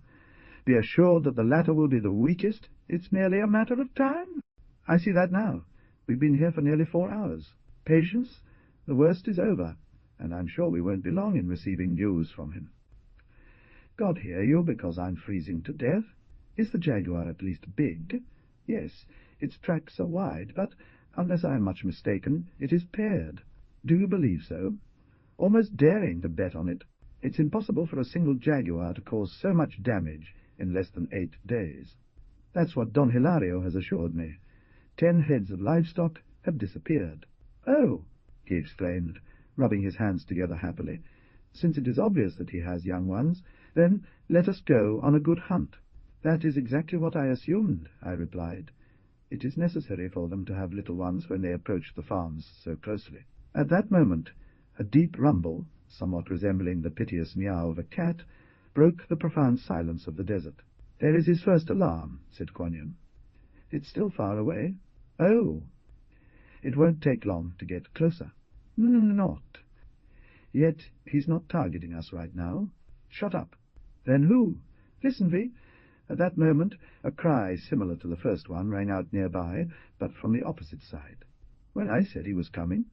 Be assured that the latter will be the weakest. It's merely a matter of time. I see that now. We've been here for nearly 4 hours. Patience, the worst is over, and I'm sure we won't be long in receiving news from him. God hear you, because I'm freezing to death. Is the jaguar at least big? Yes, its tracks are wide, but, unless I am much mistaken, it is paired. Do you believe so? Almost daring to bet on it. It's impossible for a single jaguar to cause so much damage in less than 8 days. That's what Don Hilario has assured me. 10 heads of livestock have disappeared. Oh, he exclaimed, rubbing his hands together happily. Since it is obvious that he has young ones, then let us go on a good hunt. That is exactly what I assumed, I replied. It is necessary for them to have little ones when they approach the farms so closely. At that moment, a deep rumble, somewhat resembling the piteous meow of a cat, broke the profound silence of the desert. There is his first alarm, said Quanion. It's still far away. Oh! It won't take long to get closer. Not. Yet he's not targeting us right now. Shut up. Then who? Listen, V. At that moment, a cry similar to the first one rang out nearby, but from the opposite side. Well, I said he was coming,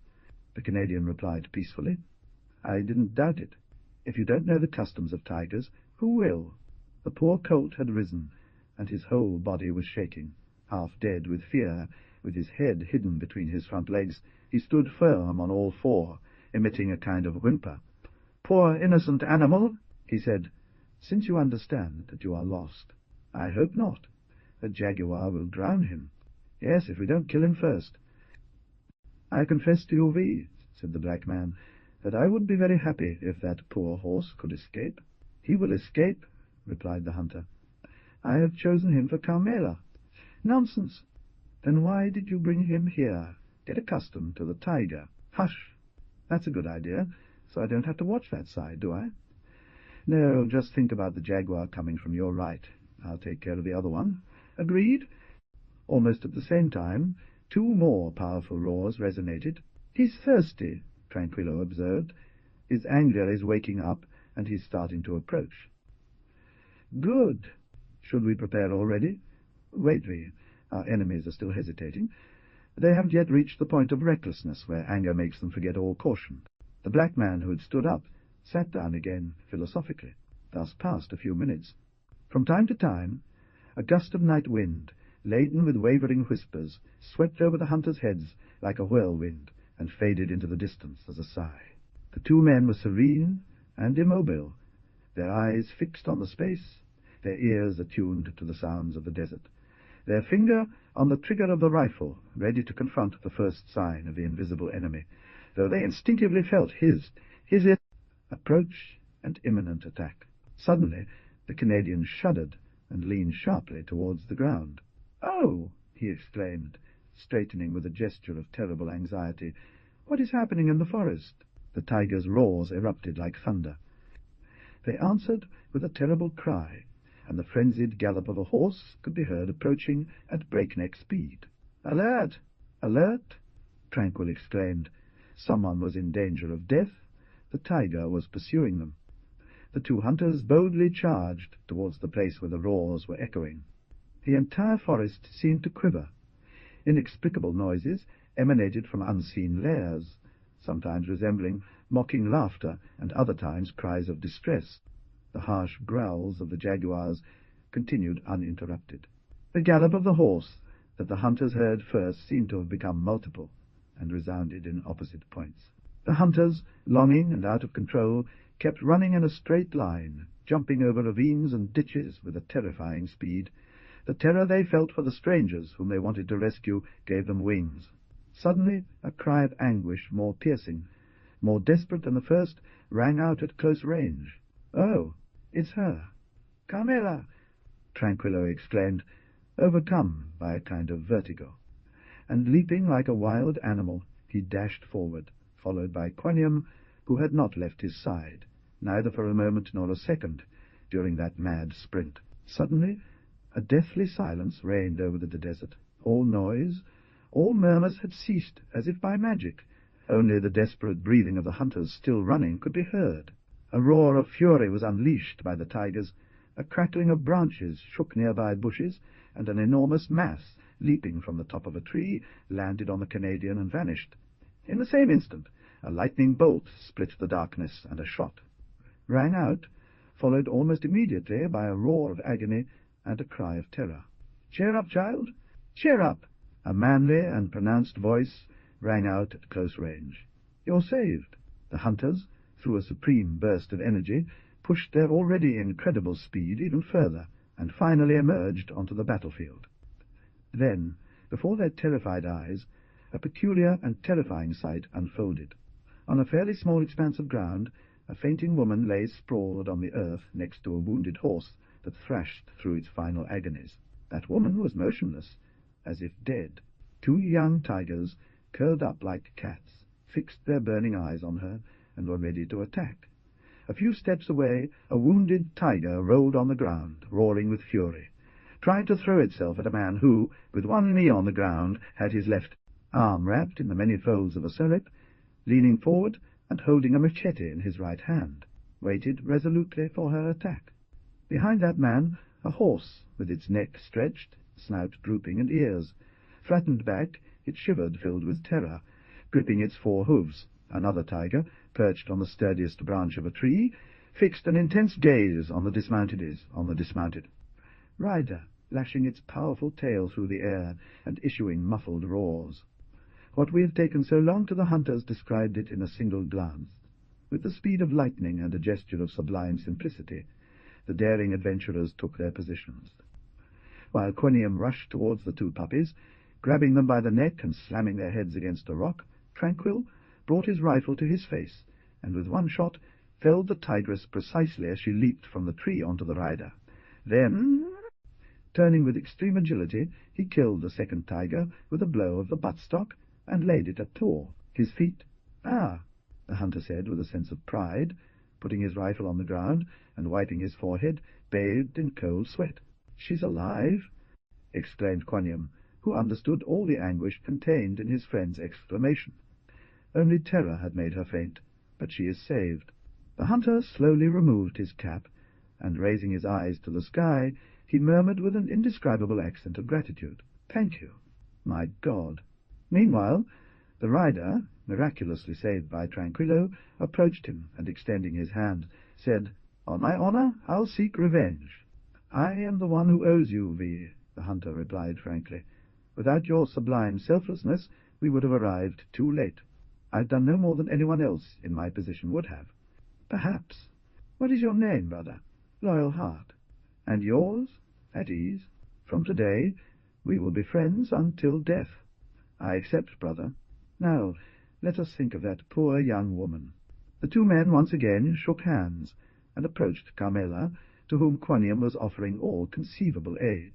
the Canadian replied peacefully. I didn't doubt it. If you don't know the customs of tigers, who will? The poor colt had risen, and his whole body was shaking. Half dead with fear, with his head hidden between his front legs, he stood firm on all four, emitting a kind of whimper. Poor innocent animal, he said. Since you understand that you are lost, I hope not. The jaguar will drown him. Yes, if we don't kill him first. I confess to you, V, said the black man, that I would be very happy if that poor horse could escape. He will escape, replied the hunter. I have chosen him for Carmela. Nonsense. Then why did you bring him here? Get accustomed to the tiger. Hush. That's a good idea, so I don't have to watch that side, do I? No, just think about the jaguar coming from your right. I'll take care of the other one. Agreed? Almost at the same time, 2 more powerful roars resonated. He's thirsty, Tranquillo observed. His anger is waking up, and he's starting to approach. Good. Should we prepare already? Wait, V. Our enemies are still hesitating. They haven't yet reached the point of recklessness where anger makes them forget all caution. The black man who had stood up sat down again philosophically. Thus passed a few minutes. From time to time, a gust of night wind, laden with wavering whispers, swept over the hunters' heads like a whirlwind and faded into the distance as a sigh. The 2 men were serene and immobile, their eyes fixed on the space, their ears attuned to the sounds of the desert, their finger on the trigger of the rifle, ready to confront the first sign of the invisible enemy, though they instinctively felt his approach and imminent attack. Suddenly, the Canadian shuddered and leaned sharply towards the ground. "Oh!" he exclaimed, straightening with a gesture of terrible anxiety. "What is happening in the forest?" The tiger's roars erupted like thunder. They answered with a terrible cry, and the frenzied gallop of a horse could be heard approaching at breakneck speed. "Alert! Alert!" Tranquil exclaimed. Someone was in danger of death. The tiger was pursuing them. The 2 hunters boldly charged towards the place where the roars were echoing. The entire forest seemed to quiver. Inexplicable noises emanated from unseen lairs, sometimes resembling mocking laughter and other times cries of distress. The harsh growls of the jaguars continued uninterrupted. The gallop of the horse that the hunters heard first seemed to have become multiple and resounded in opposite points. The hunters, longing and out of control, kept running in a straight line, jumping over ravines and ditches with a terrifying speed. The terror they felt for the strangers whom they wanted to rescue gave them wings. Suddenly a cry of anguish, more piercing, more desperate than the first, rang out at close range. "Oh, it's her! Carmela!" Tranquillo exclaimed, overcome by a kind of vertigo. And leaping like a wild animal, he dashed forward, followed by Quanium, who had not left his side, neither for a moment nor a second, during that mad sprint. Suddenly a deathly silence reigned over the desert. All noise, all murmurs had ceased as if by magic. Only the desperate breathing of the hunters still running could be heard. A roar of fury was unleashed by the tigers. A crackling of branches shook nearby bushes, and an enormous mass, leaping from the top of a tree, landed on the Canadian and vanished. In the same instant, a lightning bolt split the darkness, and a shot rang out, followed almost immediately by a roar of agony and a cry of terror. "Cheer up, child! Cheer up!" A manly and pronounced voice rang out at close range. "You're saved." The hunters, through a supreme burst of energy, pushed their already incredible speed even further, and finally emerged onto the battlefield. Then, before their terrified eyes, a peculiar and terrifying sight unfolded. On a fairly small expanse of ground, a fainting woman lay sprawled on the earth next to a wounded horse that thrashed through its final agonies. That woman was motionless, as if dead. Two young tigers, curled up like cats, fixed their burning eyes on her and were ready to attack. A few steps away, a wounded tiger rolled on the ground, roaring with fury, trying to throw itself at a man who, with one knee on the ground, had his left arm wrapped in the many folds of a surrep, leaning forward and holding a machete in his right hand, waited resolutely for her attack. Behind that man, a horse, with its neck stretched, snout drooping, and ears flattened back, it shivered, filled with terror, gripping its four hooves. Another tiger, perched on the sturdiest branch of a tree, fixed an intense gaze on the dismounted rider, lashing its powerful tail through the air and issuing muffled roars. What we have taken so long to the hunters described it in a single glance. With the speed of lightning and a gesture of sublime simplicity, the daring adventurers took their positions. While Quiniam rushed towards the two puppies, grabbing them by the neck and slamming their heads against a rock, Tranquil brought his rifle to his face, and with one shot felled the tigress precisely as she leaped from the tree onto the rider. Then, turning with extreme agility, he killed the second tiger with a blow of the buttstock and laid it at his feet. "Ah," the hunter said with a sense of pride, putting his rifle on the ground and wiping his forehead, bathed in cold sweat. "She's alive!" exclaimed Quiniam, who understood all the anguish contained in his friend's exclamation. Only terror had made her faint, but she is saved. The hunter slowly removed his cap, and raising his eyes to the sky, he murmured with an indescribable accent of gratitude, "Thank you, my God." Meanwhile, the rider, miraculously saved by Tranquillo, approached him, and extending his hand, said, "On my honor, I'll seek revenge." "I am the one who owes you, V," the hunter replied frankly. "Without your sublime selflessness, we would have arrived too late. I've done no more than anyone else in my position would have." "Perhaps. What is your name, brother?" "Loyal Heart." "And yours?" "At ease. From today, we will be friends until death." "I accept, brother. Now, let us think of that poor young woman." The two men once again shook hands, and approached Carmela, to whom Quiniam was offering all conceivable aid,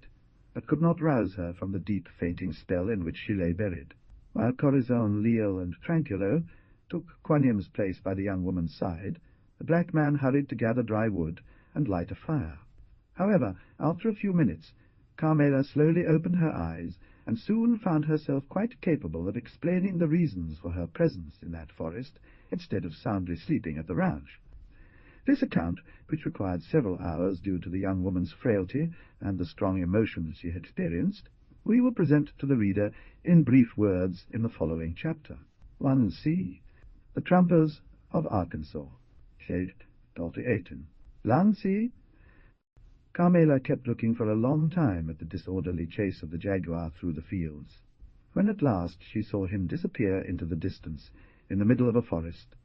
but could not rouse her from the deep fainting spell in which she lay buried. While Corazon, Leal, and Tranquillo took Quiniam's place by the young woman's side, the black man hurried to gather dry wood and light a fire. However, after a few minutes, Carmela slowly opened her eyes, and soon found herself quite capable of explaining the reasons for her presence in that forest, instead of soundly sleeping at the ranch. This account, which required several hours due to the young woman's frailty and the strong emotions she had experienced, we will present to the reader in brief words in the following chapter. 1c. The Trampers of Arkansas. Lancy. Carmela kept looking for a long time at the disorderly chase of the jaguar through the fields. When at last she saw him disappear into the distance, in the middle of a forest,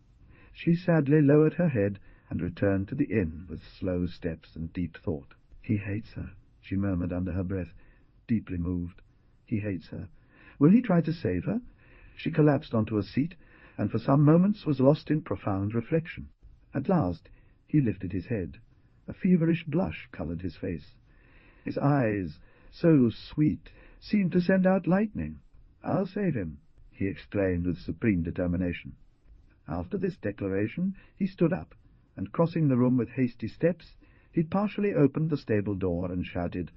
she sadly lowered her head and returned to the inn with slow steps and deep thought. "He hates her," she murmured under her breath, deeply moved. "He hates her. Will he try to save her?" She collapsed onto a seat, and for some moments was lost in profound reflection. At last he lifted his head. A feverish blush colored his face. His eyes, so sweet, seemed to send out lightning. "I'll save him," he exclaimed with supreme determination. After this declaration he stood up, and crossing the room with hasty steps, he partially opened the stable door and shouted,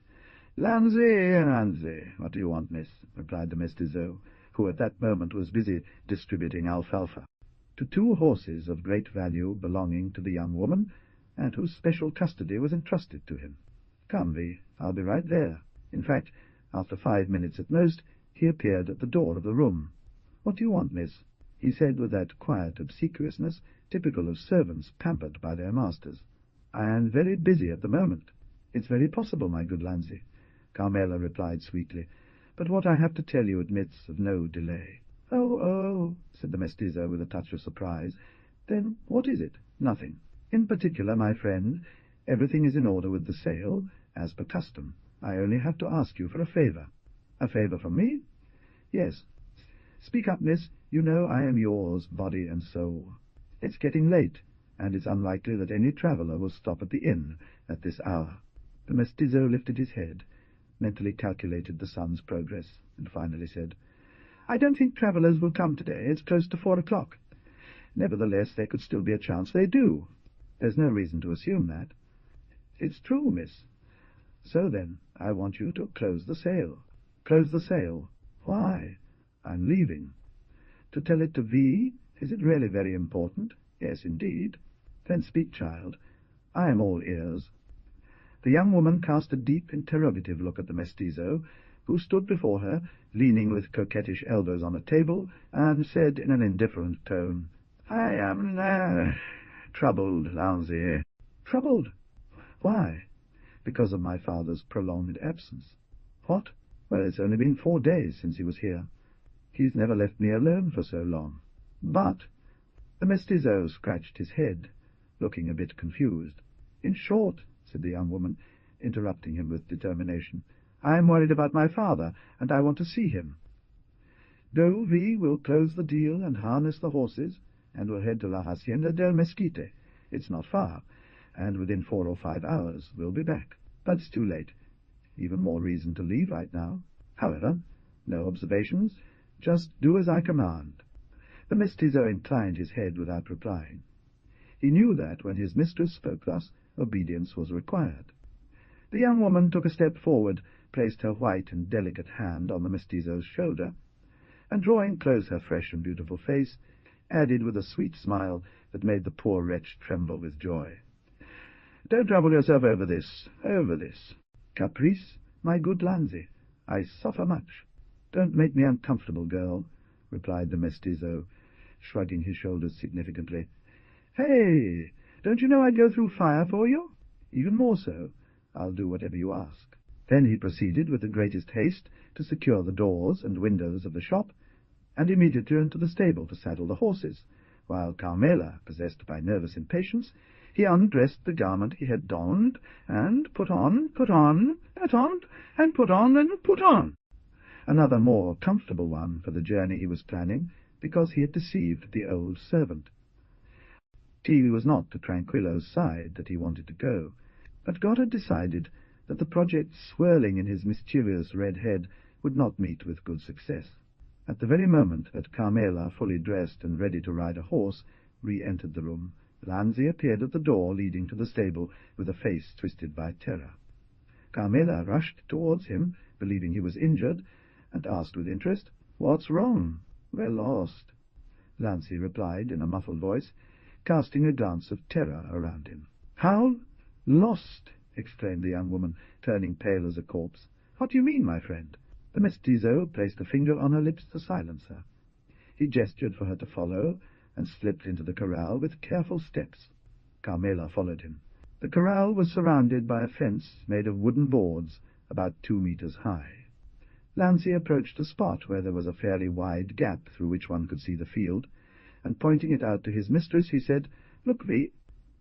Lanzi, what do you want, miss?" replied the mestizo, who at that moment was busy distributing alfalfa to 2 horses of great value belonging to the young woman, and whose special custody was entrusted to him. "Come, V, I'll be right there." In fact, after 5 minutes at most, he appeared at the door of the room. "What do you want, miss?" he said with that quiet obsequiousness typical of servants pampered by their masters. "I am very busy at the moment." "It's very possible, my good Lanzi," Carmela replied sweetly, "but what I have to tell you admits of no delay." Oh, said the mestizo with a touch of surprise. "Then what is it?" "Nothing. In particular, my friend, everything is in order with the sale, as per custom. I only have to ask you for a favour." "A favour from me?" "Yes. Speak up, miss. You know I am yours, body and soul. It's getting late, and it's unlikely that any traveller will stop at the inn at this hour." The mestizo lifted his head, mentally calculated the sun's progress, and finally said, "I don't think travellers will come today. It's close to 4 o'clock. Nevertheless, there could still be a chance they do. There's no reason to assume that." "It's true, miss." "So then, I want you to close the sale." "Close the sale? Why?" "I'm leaving." "To tell it to V? Is it really very important?" "Yes, indeed." "Then speak, child. I am all ears." The young woman cast a deep interrogative look at the mestizo, who stood before her, leaning with coquettish elbows on a table, and said in an indifferent tone, "I am troubled, Lanzi." "Troubled? Why?" "Because of my father's prolonged absence." "What? Well, it's only been 4 days since he was here. He's never left me alone for so long." "But—" The mestizo scratched his head, looking a bit confused. "In short," said the young woman, interrupting him with determination, "I am worried about my father, and I want to see him. Go, V, will close the deal and harness the horses, and we'll head to La Hacienda del Mesquite. It's not far, and within 4 or 5 hours we'll be back. But it's too late. Even more reason to leave right now. However, no observations. Just do as I command." The mestizo inclined his head without replying. He knew that, when his mistress spoke thus, obedience was required. The young woman took a step forward, placed her white and delicate hand on the mestizo's shoulder, and, drawing close her fresh and beautiful face, added with a sweet smile that made the poor wretch tremble with joy, "Don't trouble yourself over this. Caprice, my good Lanzi. I suffer much." "Don't make me uncomfortable, girl," replied the mestizo, shrugging his shoulders significantly. "Hey, don't you know I'd go through fire for you? Even more so. I'll do whatever you ask." Then he proceeded with the greatest haste to secure the doors and windows of the shop, and immediately into the stable to saddle the horses, while Carmela, possessed by nervous impatience, he undressed the garment he had donned, and put on, another more comfortable one for the journey he was planning, because he had deceived the old servant. It was not to Tranquillo's side that he wanted to go, but God had decided that the project swirling in his mischievous red head would not meet with good success. At the very moment that Carmela, fully dressed and ready to ride a horse, re-entered the room, Lanzi appeared at the door leading to the stable with a face twisted by terror. Carmela rushed towards him, believing he was injured, and asked with interest, "What's wrong?" "We're lost," Lanzi replied in a muffled voice, casting a glance of terror around him. "How? Lost?" exclaimed the young woman, turning pale as a corpse. "What do you mean, my friend?" The mestizo placed a finger on her lips to silence her. He gestured for her to follow, and slipped into the corral with careful steps. Carmela followed him. The corral was surrounded by a fence made of wooden boards about 2 meters high. Lanzi approached a spot where there was a fairly wide gap through which one could see the field, and pointing it out to his mistress, he said, "Look, V."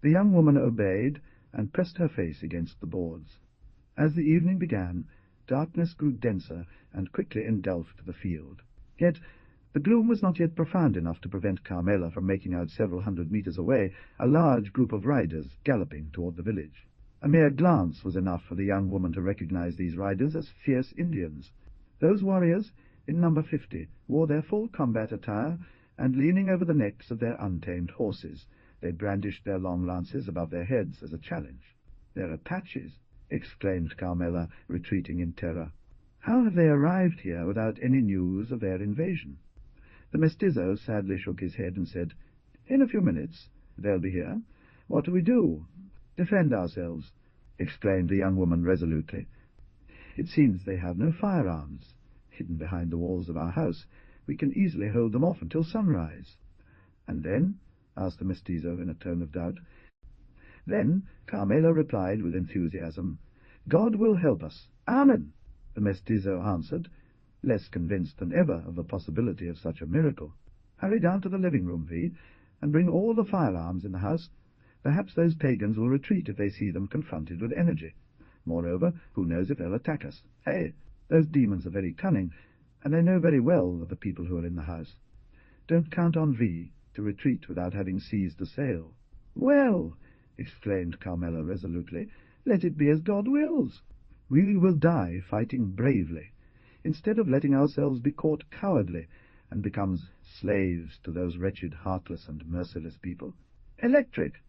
The young woman obeyed, and pressed her face against the boards. As the evening began, darkness grew denser and quickly engulfed the field. Yet the gloom was not yet profound enough to prevent Carmela from making out several 100 meters away a large group of riders galloping toward the village. A mere glance was enough for the young woman to recognize these riders as fierce Indians. Those warriors, in number 50, wore their full combat attire, and leaning over the necks of their untamed horses, they brandished their long lances above their heads as a challenge. "They're Apaches," exclaimed Carmela, retreating in terror. "How have they arrived here without any news of their invasion?" The mestizo sadly shook his head and said, "In a few minutes they'll be here. What do we do?" "Defend ourselves," exclaimed the young woman resolutely. "It seems they have no firearms. Hidden behind the walls of our house, we can easily hold them off until sunrise." "And then?" asked the mestizo in a tone of doubt. "Then," Carmela replied with enthusiasm, "God will help us." "Amen," the mestizo answered, less convinced than ever of the possibility of such a miracle. "Hurry down to the living-room, V, and bring all the firearms in the house. Perhaps those pagans will retreat if they see them confronted with energy. Moreover, who knows if they'll attack us? Hey, those demons are very cunning, and they know very well of the people who are in the house. Don't count on V to retreat without having seized the sail." "Well," exclaimed Carmela resolutely, "let it be as God wills. We will die fighting bravely, instead of letting ourselves be caught cowardly and become slaves to those wretched, heartless, and merciless people." "Electric,"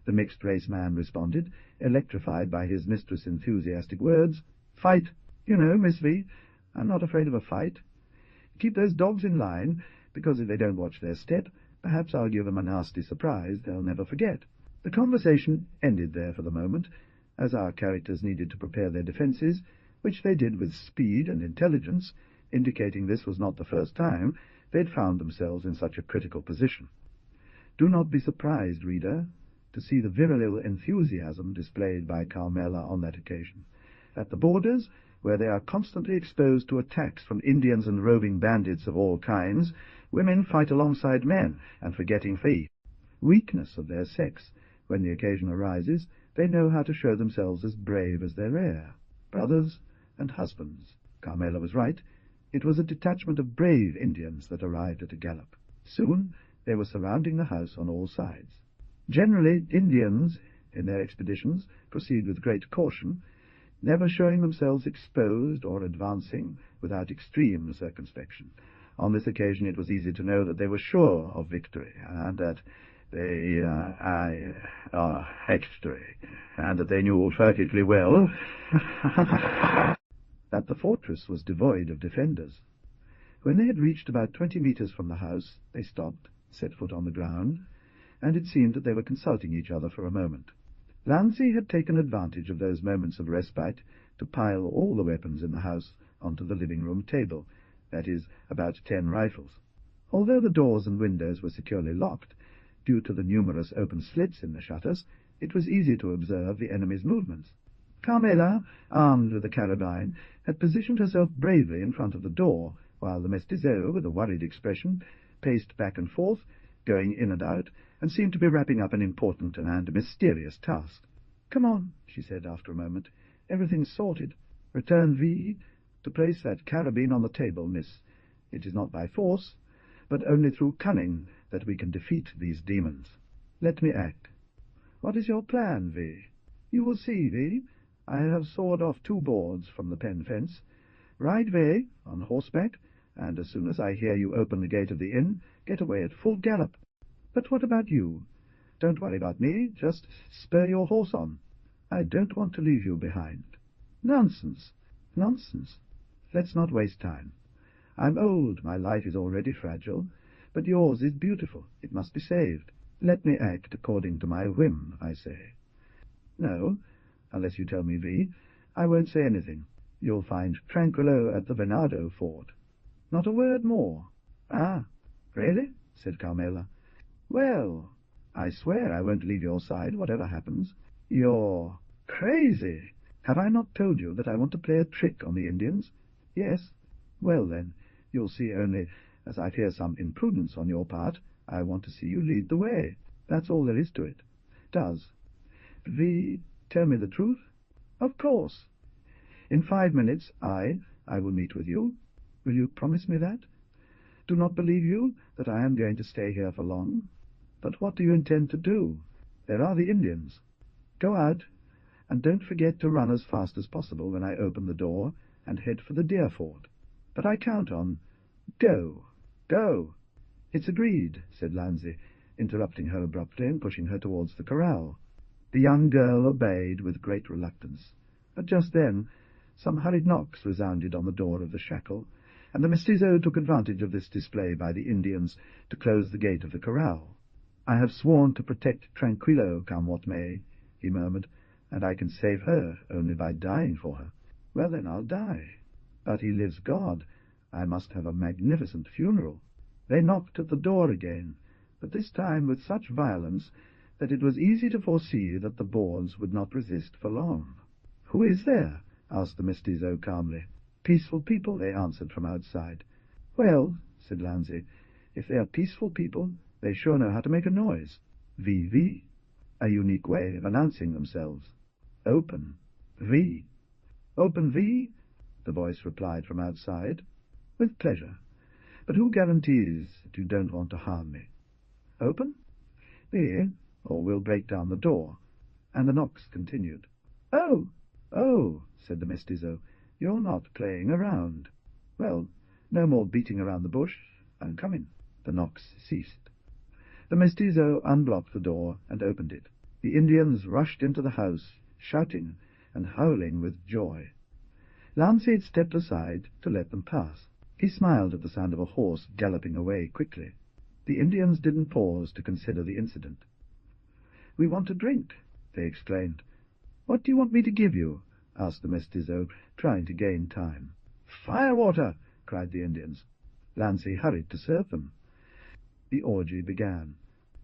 the mixed-race man responded, electrified by his mistress' enthusiastic words. "Fight. You know, Miss V, I'm not afraid of a fight. Keep those dogs in line, because if they don't watch their step, perhaps I'll give them a nasty surprise they'll never forget." The conversation ended there for the moment, as our characters needed to prepare their defences, which they did with speed and intelligence, indicating this was not the first time they had found themselves in such a critical position. Do not be surprised, reader, to see the virile enthusiasm displayed by Carmela on that occasion. At the borders, where they are constantly exposed to attacks from Indians and roving bandits of all kinds, women fight alongside men, and forgetting the weakness of their sex, when the occasion arises, they know how to show themselves as brave as their heir. Brothers and husbands. Carmela was right. It was a detachment of brave Indians that arrived at a gallop. Soon they were surrounding the house on all sides. Generally, Indians, in their expeditions, proceed with great caution, never showing themselves exposed or advancing without extreme circumspection. On this occasion it was easy to know that they were sure of victory, and that they knew perfectly well that the fortress was devoid of defenders. When they had reached about 20 meters from the house, they stopped, set foot on the ground, and it seemed that they were consulting each other for a moment. Lanzi had taken advantage of those moments of respite to pile all the weapons in the house onto the living-room table, that is, about 10 rifles. Although the doors and windows were securely locked, due to the numerous open slits in the shutters, it was easy to observe the enemy's movements. Carmela, armed with a carabine, had positioned herself bravely in front of the door, while the mestizo, with a worried expression, paced back and forth, going in and out, and seemed to be wrapping up an important and mysterious task. "Come on," she said after a moment. "Everything's sorted. Return V to place that carabine on the table, miss. It is not by force, but only through cunning that we can defeat these demons. Let me act." "What is your plan, V?" "You will see, V. I have sawed off 2 boards from the pen fence. Ride V on horseback, and as soon as I hear you open the gate of the inn, get away at full gallop. But what about you? Don't worry about me, just spur your horse on. I don't want to leave you behind." "Nonsense, nonsense. Let's not waste time. I'm old, my life is already fragile, but yours is beautiful. It must be saved. Let me act according to my whim, I say." "No, unless you tell me, V, I won't say anything. You'll find Tranquillo at the Venado fort. Not a word more." "Ah, really?" said Carmela. "Well, I swear I won't leave your side, whatever happens." "You're crazy. Have I not told you that I want to play a trick on the Indians?" "Yes." "Well, then, you'll see, only, as I fear some imprudence on your part, I want to see you lead the way. That's all there is to it." "Does. V, tell me the truth?" "Of course." "In 5 minutes I will meet with you. Will you promise me that? Do not believe you that I am going to stay here for long. But what do you intend to do? There are the Indians. Go out, and don't forget to run as fast as possible when I open the door, and head for the deer fort. But I count on... Go, go." "It's agreed," said Lanzi, interrupting her abruptly and pushing her towards the corral. The young girl obeyed with great reluctance. But just then some hurried knocks resounded on the door of the shackle, and the mestizo took advantage of this display by the Indians to close the gate of the corral. "I have sworn to protect Tranquillo, come what may," he murmured, "and I can save her only by dying for her. Well, then I'll die. But he lives God. I must have a magnificent funeral." They knocked at the door again, but this time with such violence that it was easy to foresee that the boards would not resist for long. "Who is there?" asked the mestizo calmly. "Peaceful people," they answered from outside. "Well," said Lanzi, "if they are peaceful people, they sure know how to make a noise. V, a unique way of announcing themselves. Open, V. Open, V," the voice replied from outside. "With pleasure. But who guarantees that you don't want to harm me? Open, V, or we'll break down the door." And the knocks continued. "Oh, oh," said the mestizo, "you're not playing around. Well, no more beating around the bush. I'm coming." The knocks ceased. The mestizo unblocked the door and opened it. The Indians rushed into the house, shouting and howling with joy. Lanzi stepped aside to let them pass. He smiled at the sound of a horse galloping away quickly. The Indians didn't pause to consider the incident. "We want a drink," they exclaimed. "What do you want me to give you?" asked the mestizo, trying to gain time. "Firewater!" cried the Indians. Lanzi hurried to serve them. The orgy began.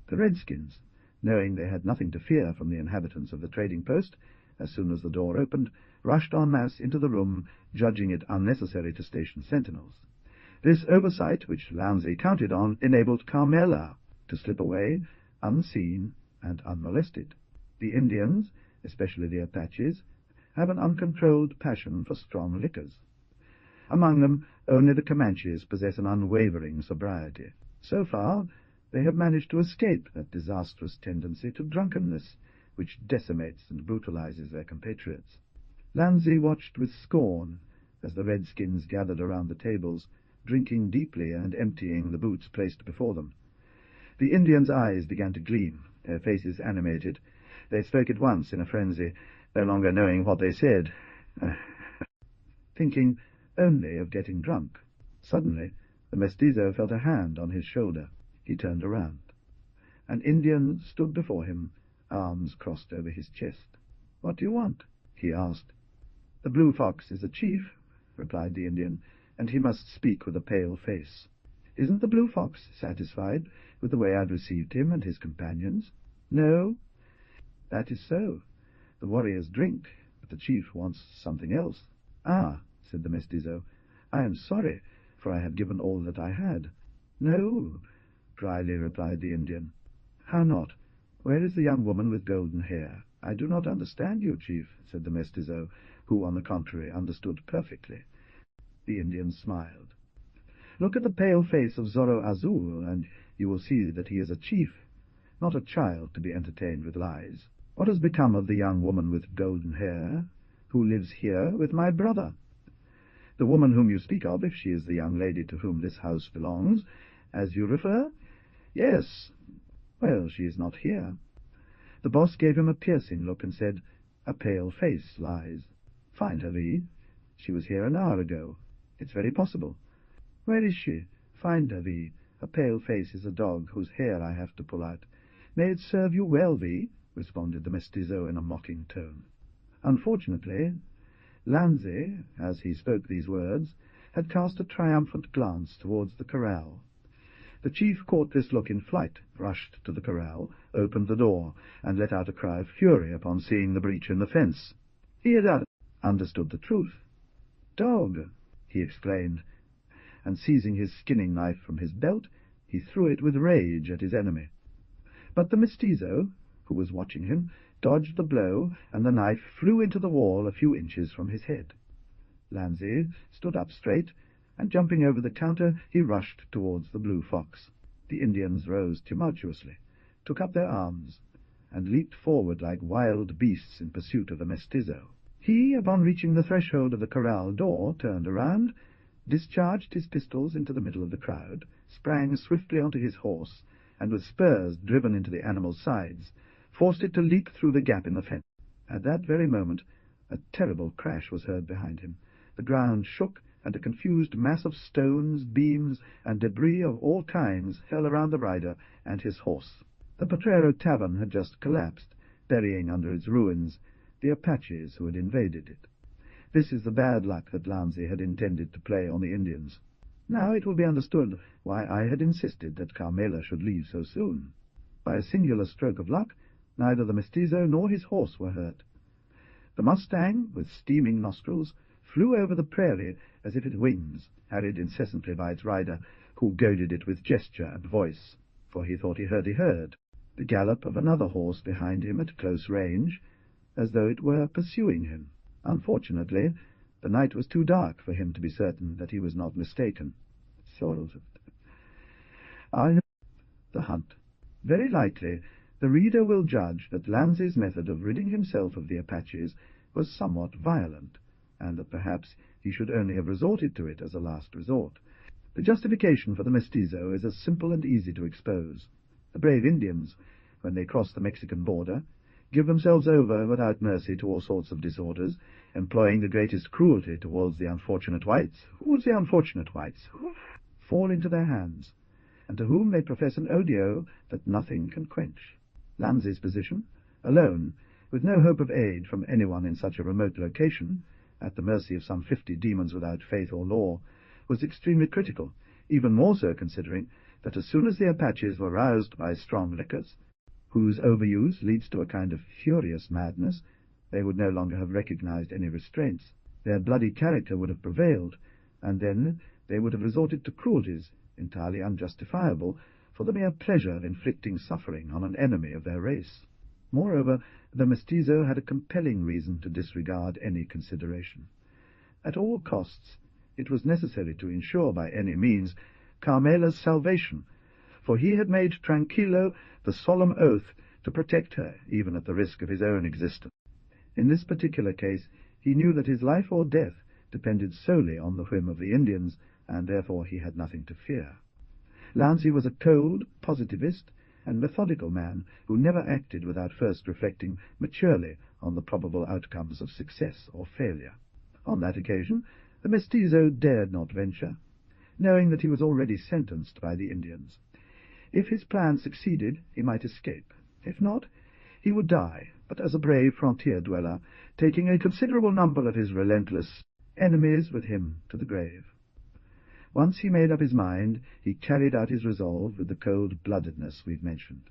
The redskins, knowing they had nothing to fear from the inhabitants of the trading post, as soon as the door opened, rushed en masse into the room, judging it unnecessary to station sentinels. This oversight, which Lanzi counted on, enabled Carmela to slip away, unseen and unmolested. The Indians, especially the Apaches, have an uncontrolled passion for strong liquors. Among them, only the Comanches possess an unwavering sobriety. So far, they have managed to escape that disastrous tendency to drunkenness, which decimates and brutalizes their compatriots. Lanzi watched with scorn as the redskins gathered around the tables, drinking deeply and emptying the boots placed before them. The Indians' eyes began to gleam, their faces animated. They spoke at once in a frenzy, no longer knowing what they said, thinking only of getting drunk. Suddenly, the mestizo felt a hand on his shoulder. He turned around. An Indian stood before him, arms crossed over his chest. "What do you want?" he asked. "The Blue Fox is a chief," replied the Indian, "and he must speak with a pale face. Isn't the Blue Fox satisfied with the way I've received him and his companions?" "No." "That is so. The warriors drink, but the chief wants something else." "Ah," said the mestizo, "I am sorry, for I have given all that I had." "No," dryly replied the Indian. "How not? Where is the young woman with golden hair?" "I do not understand you, chief," said the mestizo, who, on the contrary, understood perfectly. The Indian smiled. "Look at the pale face of Zorro Azul, and you will see that he is a chief, not a child to be entertained with lies. What has become of the young woman with golden hair, who lives here with my brother? The woman whom you speak of, if she is the young lady to whom this house belongs, as you refer?" "Yes." "Well, she is not here." The boss gave him a piercing look and said, "A pale face lies. Find her, V. She was here an hour ago. It's very possible." "Where is she?" "Find her, V. A pale face is a dog whose hair I have to pull out." "May it serve you well, V," responded the mestizo in a mocking tone. Unfortunately, Lanzi, as he spoke these words, had cast a triumphant glance towards the corral. The chief caught this look in flight, rushed to the corral, opened the door, and let out a cry of fury upon seeing the breach in the fence. He had understood the truth. "Dog!" he exclaimed, and seizing his skinning knife from his belt, he threw it with rage at his enemy. But the mestizo, who was watching him, dodged the blow, and the knife flew into the wall a few inches from his head. Lanzi stood up straight, and jumping over the counter, he rushed towards the Blue Fox. The Indians rose tumultuously, took up their arms, and leaped forward like wild beasts in pursuit of the mestizo. He, upon reaching the threshold of the corral door, turned around, discharged his pistols into the middle of the crowd, sprang swiftly onto his horse, and with spurs driven into the animal's sides, forced it to leap through the gap in the fence. At that very moment, A terrible crash was heard behind him. The ground shook, and a confused mass of stones, beams, and debris of all kinds fell around the rider and his horse. The Potrero tavern had just collapsed, burying under its ruins the Apaches who had invaded it. This is the bad luck that Lanzi had intended to play on the Indians. Now it will be understood why I had insisted that Carmela should leave so soon. By a singular stroke of luck, neither the mestizo nor his horse were hurt. The mustang, with steaming nostrils, flew over the prairie as if its wings, harried incessantly by its rider, who goaded it with gesture and voice, for he thought he heard the gallop of another horse behind him at close range, as though it were pursuing him. Unfortunately, the night was too dark for him to be certain that he was not mistaken. The hunt. Very likely, the reader will judge that Lanzi's method of ridding himself of the Apaches was somewhat violent, and that perhaps he should only have resorted to it as a last resort. The justification for the mestizo is as simple and easy to expose. The brave Indians, when they cross the Mexican border, give themselves over without mercy to all sorts of disorders, employing the greatest cruelty towards the unfortunate whites. Who's the unfortunate whites? Who fall into their hands, and to whom they profess an odio that nothing can quench. Lanzi's position, alone, with no hope of aid from anyone in such a remote location, at the mercy of some 50 demons without faith or law, was extremely critical, even more so considering that as soon as the Apaches were roused by strong liquors, whose overuse leads to a kind of furious madness, they would no longer have recognized any restraints. Their bloody character would have prevailed, and then they would have resorted to cruelties entirely unjustifiable for the mere pleasure of inflicting suffering on an enemy of their race. Moreover, the mestizo had a compelling reason to disregard any consideration. At all costs, it was necessary to ensure by any means Carmela's salvation, for he had made Tranquillo the solemn oath to protect her, even at the risk of his own existence. In this particular case, he knew that his life or death depended solely on the whim of the Indians, and therefore he had nothing to fear. Lanzi was a cold, positivist, and methodical man who never acted without first reflecting maturely on the probable outcomes of success or failure. On that occasion, the mestizo dared not venture, knowing that he was already sentenced by the Indians. If his plan succeeded, he might escape. If not, he would die, but as a brave frontier dweller, taking a considerable number of his relentless enemies with him to the grave. Once he made up his mind, he carried out his resolve with the cold-bloodedness we've mentioned.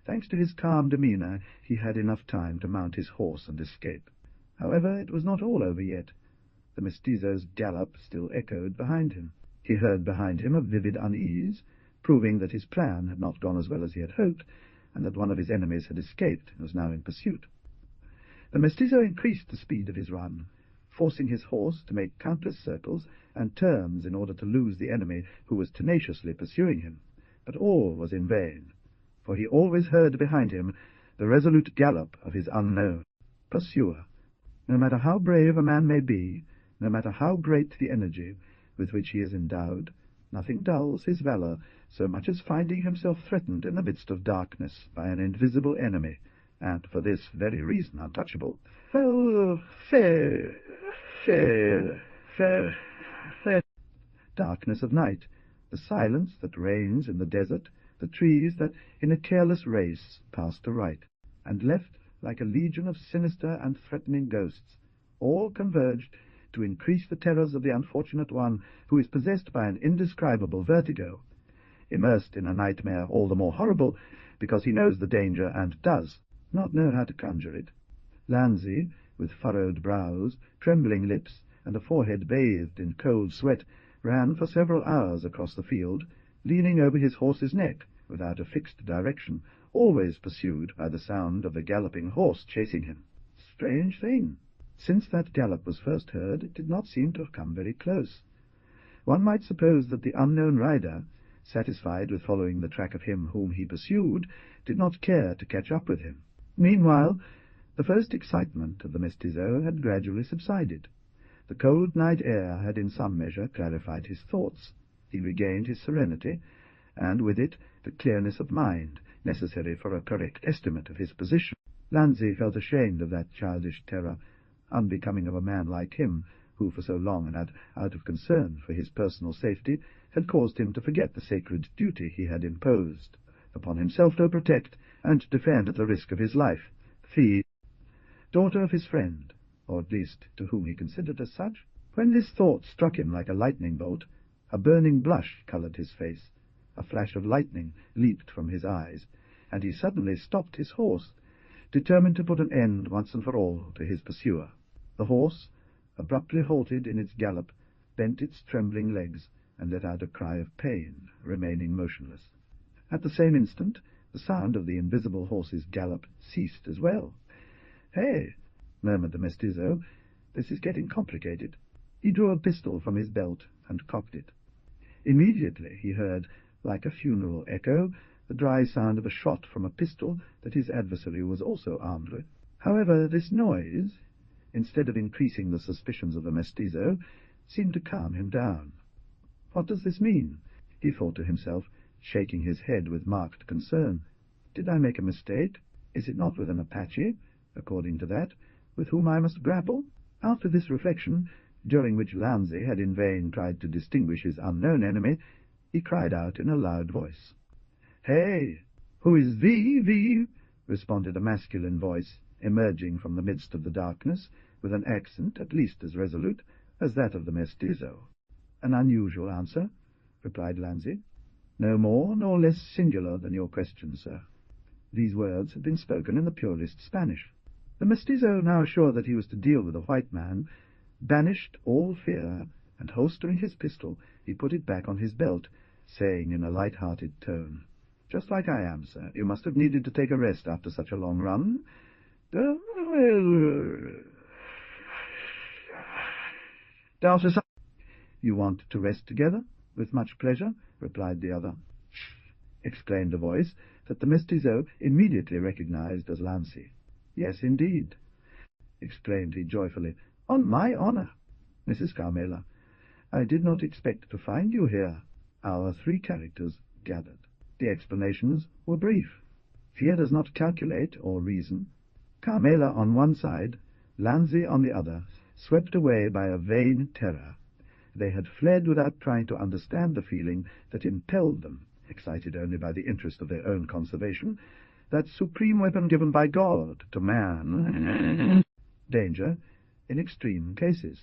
Thanks to his calm demeanour, he had enough time to mount his horse and escape. However, it was not all over yet. The mestizo's gallop still echoed behind him. He heard behind him a vivid unease, proving that his plan had not gone as well as he had hoped, and that one of his enemies had escaped and was now in pursuit. The mestizo increased the speed of his run, forcing his horse to make countless circles and turns in order to lose the enemy who was tenaciously pursuing him. But all was in vain, for he always heard behind him the resolute gallop of his unknown pursuer. No matter how brave a man may be, no matter how great the energy with which he is endowed, nothing dulls his valor so much as finding himself threatened in the midst of darkness by an invisible enemy, and for this very reason untouchable. Fair darkness of night, the silence that reigns in the desert, the trees that in a careless race pass to right, and left like a legion of sinister and threatening ghosts, all converged to increase the terrors of the unfortunate one who is possessed by an indescribable vertigo, immersed in a nightmare all the more horrible because he knows the danger and does not know how to conjure it. Lanzi, with furrowed brows, trembling lips, and a forehead bathed in cold sweat, ran for several hours across the field, leaning over his horse's neck without a fixed direction, always pursued by the sound of a galloping horse chasing him. Strange thing! Since that gallop was first heard, it did not seem to have come very close. One might suppose that the unknown rider, satisfied with following the track of him whom he pursued, did not care to catch up with him. Meanwhile, the first excitement of the mestizo had gradually subsided. The cold night air had in some measure clarified his thoughts. He regained his serenity, and with it the clearness of mind necessary for a correct estimate of his position. Lanzi felt ashamed of that childish terror. unbecoming of a man like him, who for so long and out of concern for his personal safety had caused him to forget the sacred duty he had imposed upon himself to protect and defend at the risk of his life the daughter of his friend, or at least to whom he considered as such. When this thought struck him like a lightning bolt, a burning blush coloured his face, a flash of lightning leaped from his eyes, and he suddenly stopped his horse, determined to put an end once and for all to his pursuer. The horse, abruptly halted in its gallop, bent its trembling legs, and let out a cry of pain, remaining motionless. At the same instant, the sound of the invisible horse's gallop ceased as well. "Hey!" murmured the mestizo, "this is getting complicated." He drew a pistol from his belt and cocked it. Immediately he heard, like a funeral echo, the dry sound of a shot from a pistol that his adversary was also armed with. However, this noise, instead of increasing the suspicions of the mestizo, seemed to calm him down. "What does this mean?" he thought to himself, shaking his head with marked concern. "Did I make a mistake? Is it not with an Apache, according to that, with whom I must grapple?" After this reflection, during which Lanzi had in vain tried to distinguish his unknown enemy, he cried out in a loud voice. "Hey! Who is thee?" responded a masculine voice, emerging from the midst of the darkness, with an accent at least as resolute as that of the mestizo. "An unusual answer," replied Lanzi. "No more nor less singular than your question, sir." These words had been spoken in the purest Spanish. The mestizo, now sure that he was to deal with a white man, banished all fear, and holstering his pistol, he put it back on his belt, saying in a light-hearted tone, "Just like I am, sir. You must have needed to take a rest after such a long run." "You want to rest together? With much pleasure," replied the other. Exclaimed a voice that the mestizo immediately recognized as Lanzi. "Yes, indeed," exclaimed he joyfully. "On my honor, Mrs. Carmela, I did not expect to find you here." Our three characters gathered. The explanations were brief. Fear does not calculate or reason. Carmela on one side, Lanzi on the other, swept away by a vain terror. They had fled without trying to understand the feeling that impelled them, excited only by the interest of their own conservation, that supreme weapon given by God to man, danger in extreme cases.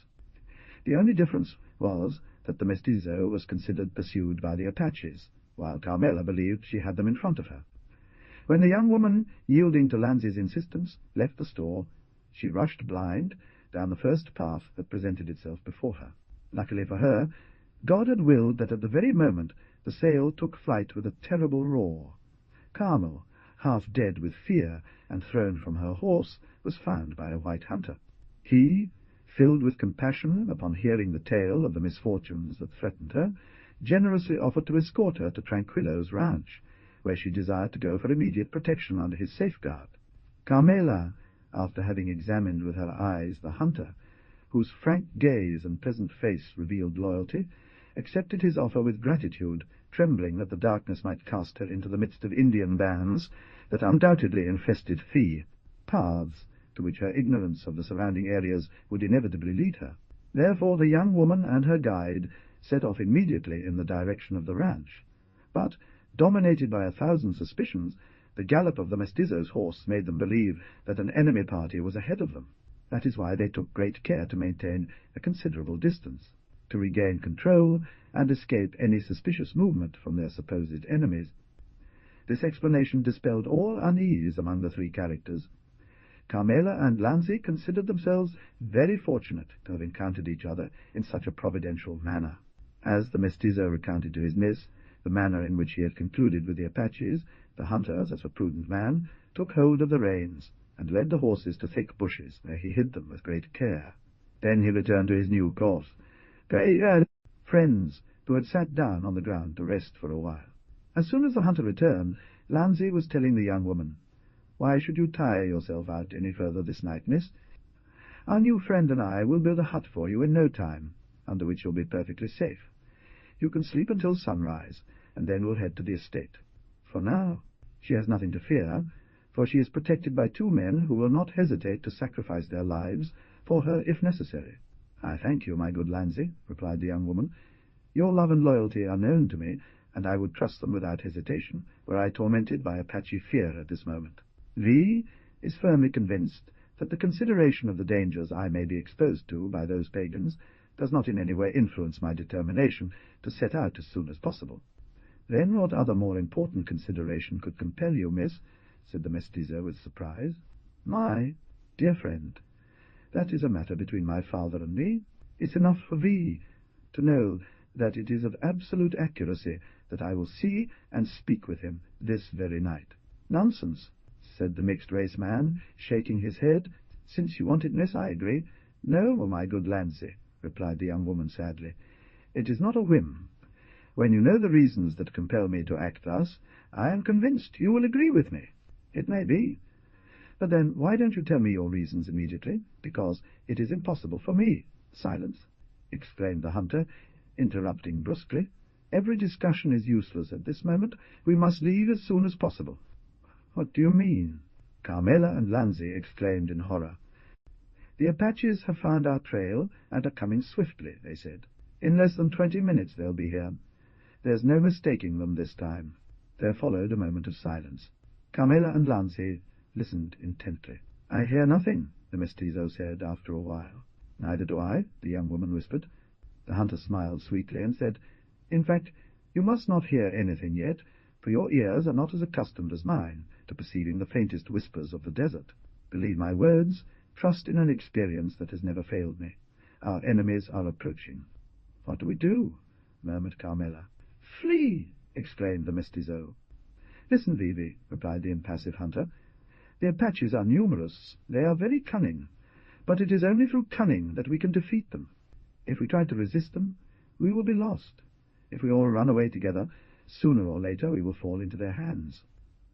The only difference was that the mestizo was considered pursued by the Apaches, while Carmela believed she had them in front of her. When the young woman, yielding to Lanzi's insistence, left the store, she rushed blind down the first path that presented itself before her. Luckily for her, God had willed that at the very moment the sail took flight with a terrible roar. Carmel, half dead with fear and thrown from her horse, was found by a white hunter. He, filled with compassion upon hearing the tale of the misfortunes that threatened her, generously offered to escort her to Tranquillo's ranch, where she desired to go for immediate protection under his safeguard. Carmela, after having examined with her eyes the hunter, whose frank gaze and pleasant face revealed loyalty, accepted his offer with gratitude, trembling that the darkness might cast her into the midst of Indian bands that undoubtedly infested Fee, paths to which her ignorance of the surrounding areas would inevitably lead her. Therefore the young woman and her guide set off immediately in the direction of the ranch. But, dominated by 1,000 suspicions, the gallop of the mestizo's horse made them believe that an enemy party was ahead of them. That is why they took great care to maintain a considerable distance, to regain control and escape any suspicious movement from their supposed enemies. This explanation dispelled all unease among the three characters. Carmela and Lanzi considered themselves very fortunate to have encountered each other in such a providential manner. As the mestizo recounted to his miss the manner in which he had concluded with the Apaches, the hunter, as a prudent man, took hold of the reins and led the horses to thick bushes, where he hid them with great care. Then he returned to his new course. Friends, who had sat down on the ground to rest for a while. As soon as the hunter returned, Lanzi was telling the young woman, "Why should you tire yourself out any further this night, miss? Our new friend and I will build a hut for you in no time, under which you'll be perfectly safe. You can sleep until sunrise, and then we'll head to the estate. For now, she has nothing to fear, for she is protected by two men who will not hesitate to sacrifice their lives for her if necessary." "I thank you, my good Landsey," replied the young woman. "Your love and loyalty are known to me, and I would trust them without hesitation, were I tormented by Apache fear at this moment. V is firmly convinced that the consideration of the dangers I may be exposed to by those pagans does not in any way influence my determination to set out as soon as possible." "Then what other more important consideration could compel you, miss?" said the mestizo with surprise. "My dear friend, that is a matter between my father and me. It's enough for V to know that it is of absolute accuracy that I will see and speak with him this very night." "Nonsense," said the mixed-race man, shaking his head. "Since you want it, miss, I agree." "No, my good Landsey," replied the young woman sadly. "It is not a whim. When you know the reasons that compel me to act thus, I am convinced you will agree with me." "It may be. But then why don't you tell me your reasons immediately? Because it is impossible for me." "Silence!" exclaimed the hunter, interrupting brusquely. "Every discussion is useless at this moment. We must leave as soon as possible." "What do you mean?" Carmela and Landsey exclaimed in horror. "The Apaches have found our trail and are coming swiftly," they said. "In less than 20 minutes they'll be here. There's no mistaking them this time." There followed a moment of silence. Carmela and Landsey listened intently. "I hear nothing," the mestizo said after a while. "Neither do I," the young woman whispered. The hunter smiled sweetly and said, "In fact, you must not hear anything yet, for your ears are not as accustomed as mine to perceiving the faintest whispers of the desert. Believe my words, trust in an experience that has never failed me. Our enemies are approaching." "What do we do?" murmured Carmela. "Flee!" exclaimed the mestizo. "Listen, Vivi," replied the impassive hunter. "The Apaches are numerous. They are very cunning. But it is only through cunning that we can defeat them. If we try to resist them, we will be lost. If we all run away together, sooner or later we will fall into their hands.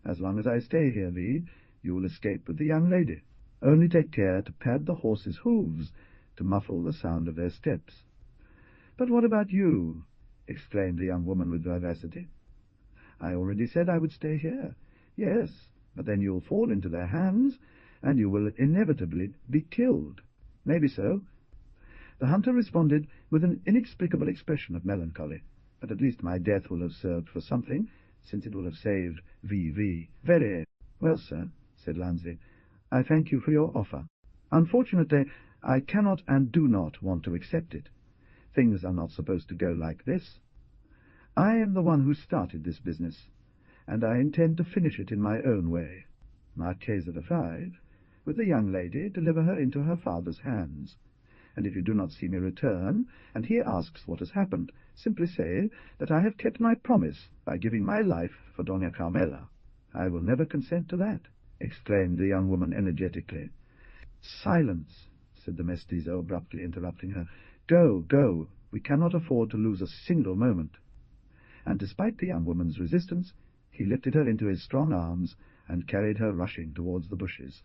As long as I stay here, V, you will escape with the young lady. Only take care to pad the horses' hooves to muffle the sound of their steps." "But what about you?" exclaimed the young woman with vivacity. "I already said I would stay here." "Yes, but then you'll fall into their hands, and you will inevitably be killed." "Maybe so." The hunter responded with an inexplicable expression of melancholy. "But at least my death will have served for something, since it will have saved V. "Very well, sir," said Landsey. "I thank you for your offer. Unfortunately, I cannot and do not want to accept it. Things are not supposed to go like this. I am the one who started this business, and I intend to finish it in my own way. Marchesa de Five, with the young lady, deliver her into her father's hands. And if you do not see me return, and he asks what has happened, simply say that I have kept my promise by giving my life for Dona Carmela." "I will never consent to that," exclaimed the young woman energetically. "Silence," said the mestizo, abruptly interrupting her. "Go, go. We cannot afford to lose a single moment." And despite the young woman's resistance, he lifted her into his strong arms and carried her rushing towards the bushes.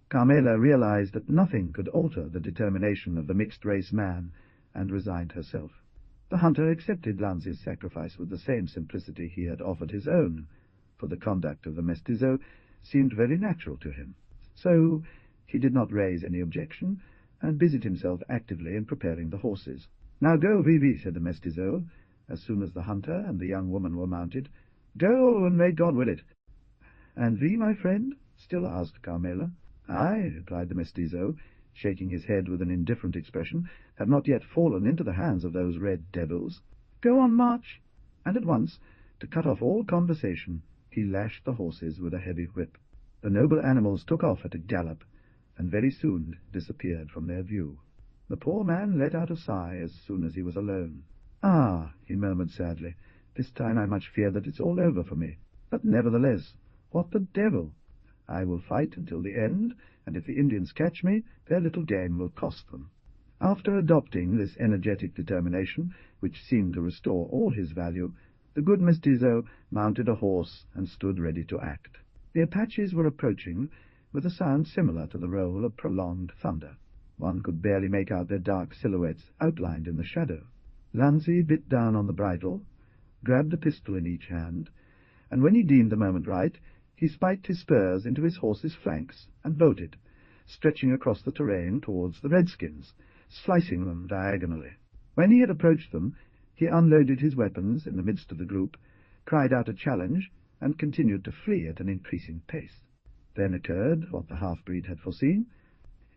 Carmela realized that nothing could alter the determination of the mixed-race man, and resigned herself. The hunter accepted Landsey's sacrifice with the same simplicity he had offered his own, for the conduct of the mestizo seemed very natural to him. So he did not raise any objection, and busied himself actively in preparing the horses. "Now go, Vivi," said the mestizo, as soon as the hunter and the young woman were mounted. "Go, and may God will it." "And V, my friend?" still asked Carmela. "Aye," replied the mestizo, shaking his head with an indifferent expression, "have not yet fallen into the hands of those red devils." "Go on, march!" And at once, to cut off all conversation, he lashed the horses with a heavy whip. The noble animals took off at a gallop, and very soon disappeared from their view. The poor man let out a sigh as soon as he was alone. "Ah," he murmured sadly, "this time I much fear that it's all over for me. But nevertheless, what the devil! I will fight until the end, and if the Indians catch me, their little game will cost them." After adopting this energetic determination, which seemed to restore all his value, the good mestizo mounted a horse and stood ready to act. The Apaches were approaching with a sound similar to the roll of prolonged thunder. One could barely make out their dark silhouettes outlined in the shadow. Landsey bit down on the bridle, grabbed a pistol in each hand, and when he deemed the moment right, He spiked his spurs into his horse's flanks and bolted, stretching across the terrain towards the redskins, slicing them diagonally. When he had approached them, he unloaded his weapons in the midst of the group, cried out a challenge, and continued to flee at an increasing pace. Then occurred what the half-breed had foreseen.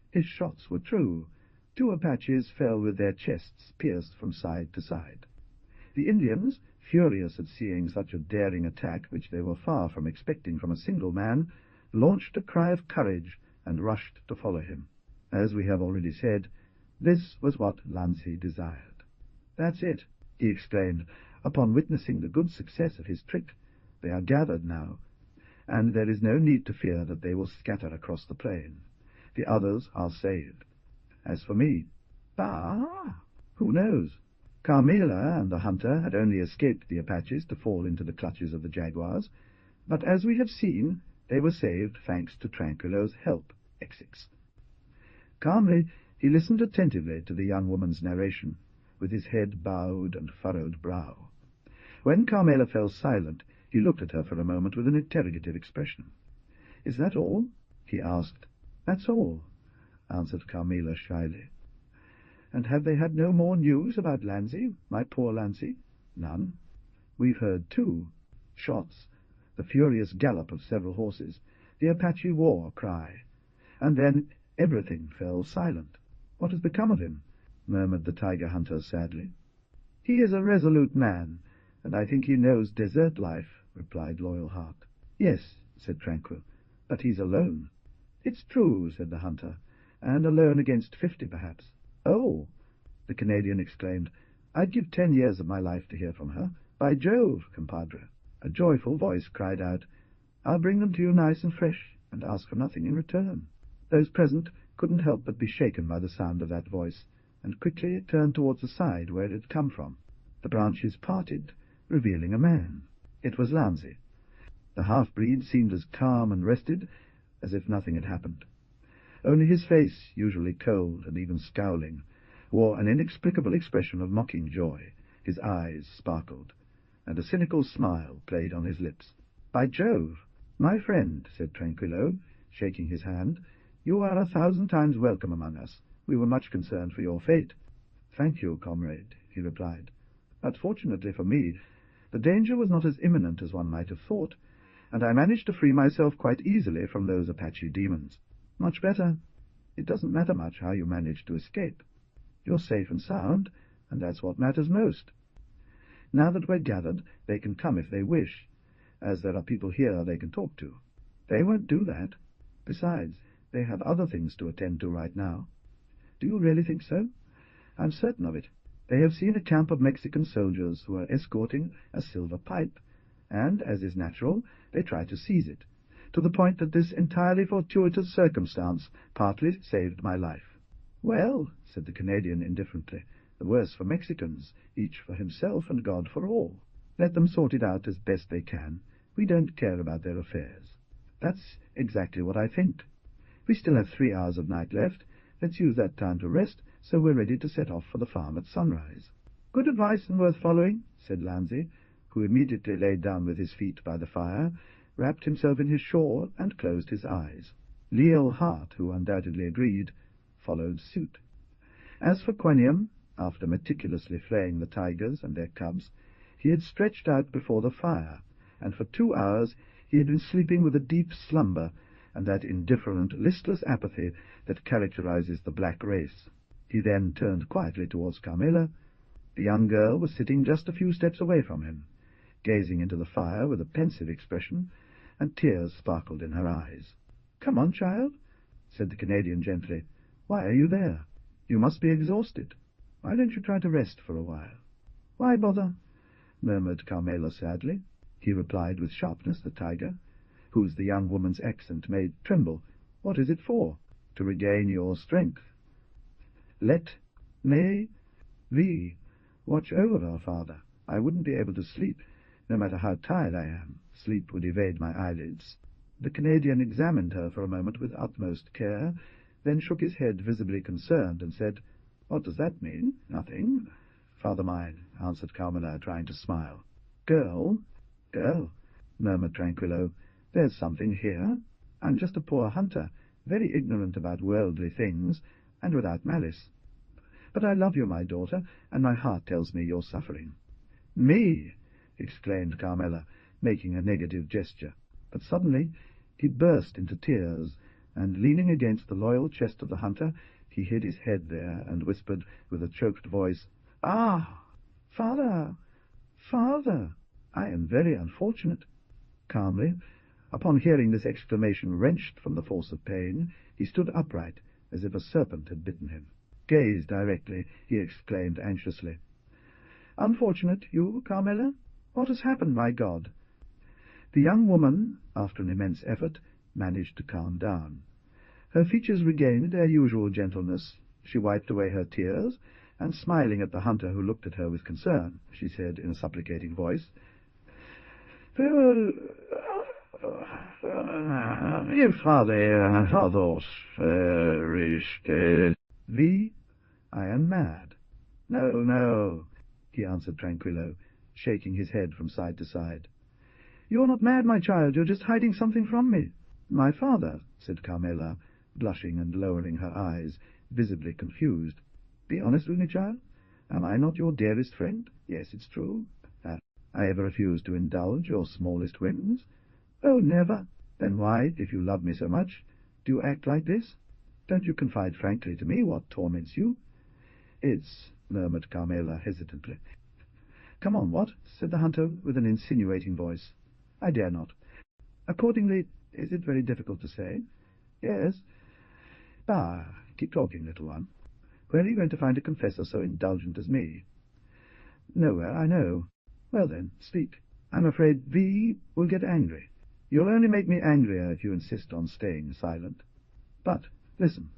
His shots were true. 2 Apaches fell with their chests pierced from side to side. The Indians, furious at seeing such a daring attack, which they were far from expecting from a single man, launched a cry of courage and rushed to follow him. As we have already said, this was what Lancy desired. "That's it," he exclaimed, upon witnessing the good success of his trick. "They are gathered now, and there is no need to fear that they will scatter across the plain. The others are saved. As for me, who knows?" Carmela and the hunter had only escaped the Apaches to fall into the clutches of the jaguars, but as we have seen, they were saved thanks to Tranquillo's help. Exix. Calmly he listened attentively to the young woman's narration, with his head bowed and furrowed brow. When Carmela fell silent, he looked at her for a moment with an interrogative expression. "Is that all?" he asked. "That's all," answered Carmela shyly. "And have they had no more news about Lancy, my poor Lancy?" "None. We've heard 2 shots, the furious gallop of several horses, the Apache war cry, and then everything fell silent." "What has become of him?" murmured the tiger hunter sadly. "He is a resolute man, and I think he knows desert life," replied Loyal Heart. "Yes," said Tranquil, "but he's alone." "It's true," said the hunter, "and alone against 50, perhaps." "Oh!" the Canadian exclaimed. "I'd give 10 years of my life to hear from her. By Jove, compadre!" A joyful voice cried out, "I'll bring them to you nice and fresh, and ask for nothing in return." Those present couldn't help but be shaken by the sound of that voice, and quickly turned towards the side where it had come from. The branches parted, revealing a man. It was Lancy. The half-breed seemed as calm and rested as if nothing had happened. Only his face, usually cold and even scowling, wore an inexplicable expression of mocking joy. His eyes sparkled, and a cynical smile played on his lips. "By Jove, my friend," said Tranquillo, shaking his hand, "you are 1,000 times welcome among us. We were much concerned for your fate." "Thank you, comrade," he replied. "But fortunately for me, the danger was not as imminent as one might have thought, and I managed to free myself quite easily from those Apache demons." "Much better. It doesn't matter much how you managed to escape. You're safe and sound, and that's what matters most. Now that we're gathered, they can come if they wish, as there are people here they can talk to. They won't do that. Besides, they have other things to attend to right now." "Do you really think so?" "I'm certain of it. They have seen a camp of Mexican soldiers who are escorting a silver pipe, and, as is natural, they try to seize it, to the point that this entirely fortuitous circumstance partly saved my life." "Well," said the Canadian indifferently, "the worse for Mexicans, each for himself and God for all. Let them sort it out as best they can. We don't care about their affairs." "That's exactly what I think. We still have 3 hours of night left. Let's use that time to rest, so we're ready to set off for the farm at sunrise." "Good advice and worth following," said Lancy, who immediately laid down with his feet by the fire, wrapped himself in his shawl, and closed his eyes. Leal Hart, who undoubtedly agreed, followed suit. As for Queniam, after meticulously flaying the tigers and their cubs, he had stretched out before the fire, and for 2 hours he had been sleeping with a deep slumber and that indifferent, listless apathy that characterizes the black race. He then turned quietly towards Carmela. The young girl was sitting just a few steps away from him, gazing into the fire with a pensive expression, and tears sparkled in her eyes. "Come on, child," said the Canadian gently. "Why are you there? You must be exhausted. Why don't you try to rest for a while?" "Why bother?" murmured Carmela sadly. He replied with sharpness, the tiger, whose the young woman's accent made tremble. "What is it for?" "To regain your strength. Let we watch over our father. I wouldn't be able to sleep, no matter how tired I am. Sleep would evade my eyelids." The Canadian examined her for a moment with utmost care, then shook his head visibly concerned, and said, "What does that mean?" "Nothing, father mine," answered Carmela, trying to smile. Girl, murmured Tranquillo, There's something here. I'm just a poor hunter, very ignorant about worldly things, and without malice. But I love you, my daughter, and my heart tells me you're suffering." "Me!" exclaimed Carmela, making a negative gesture. But suddenly he burst into tears, and, leaning against the loyal chest of the hunter, he hid his head there and whispered with a choked voice, "Ah, father, father, I am very unfortunate." Calmly, upon hearing this exclamation wrenched from the force of pain, he stood upright, as if a serpent had bitten him. "Gaze directly," he exclaimed anxiously. "Unfortunate, you, Carmela? What has happened, my God?" The young woman, after an immense effort, managed to calm down. Her features regained their usual gentleness. She wiped away her tears, and, smiling at the hunter who looked at her with concern, she said in a supplicating voice, "If Father Fathos V, I am mad." "No, no," he answered tranquillo, shaking his head from side to side. "You're not mad, my child. You're just hiding something from me." "My father," said Carmela, blushing and lowering her eyes, visibly confused. "Be honest with me, child. Am I not your dearest friend? Yes, it's true. I ever refuse to indulge your smallest whims?" "Oh, never." "Then why, if you love me so much, do you act like this? Don't you confide frankly to me what torments you?" "It's—" murmured Carmela hesitantly. "Come on, what?" said the hunter with an insinuating voice. "I dare not. Accordingly, is it very difficult to say?" "Yes." "Bah, keep talking, little one. Where are you going to find a confessor so indulgent as me?" "Nowhere, I know." "Well then, speak." "I'm afraid V will get angry." "You'll only make me angrier if you insist on staying silent." "But, listen.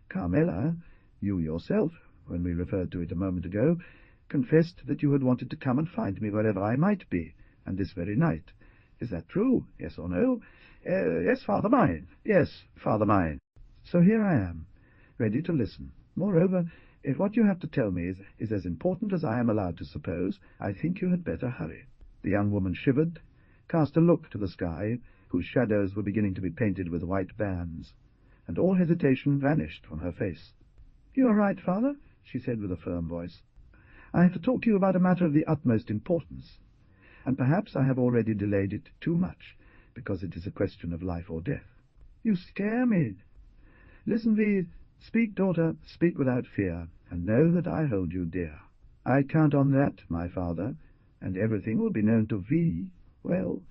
Carmela, you yourself, when we referred to it a moment ago, confessed that you had wanted to come and find me wherever I might be, and this very night. Is that true? Yes or no?" "Yes, father mine. Yes, father mine." "So here I am, ready to listen. Moreover, if what you have to tell me is as important as I am allowed to suppose, I think you had better hurry." The young woman shivered, cast a look to the sky, whose shadows were beginning to be painted with white bands, and all hesitation vanished from her face. "You are right, father," she said with a firm voice. "I have to talk to you about a matter of the utmost importance, and perhaps I have already delayed it too much, because it is a question of life or death." "You scare me." "Listen, V. Speak, daughter, speak without fear, and know that I hold you dear." "I count on that, my father, and everything will be known to V. Well—"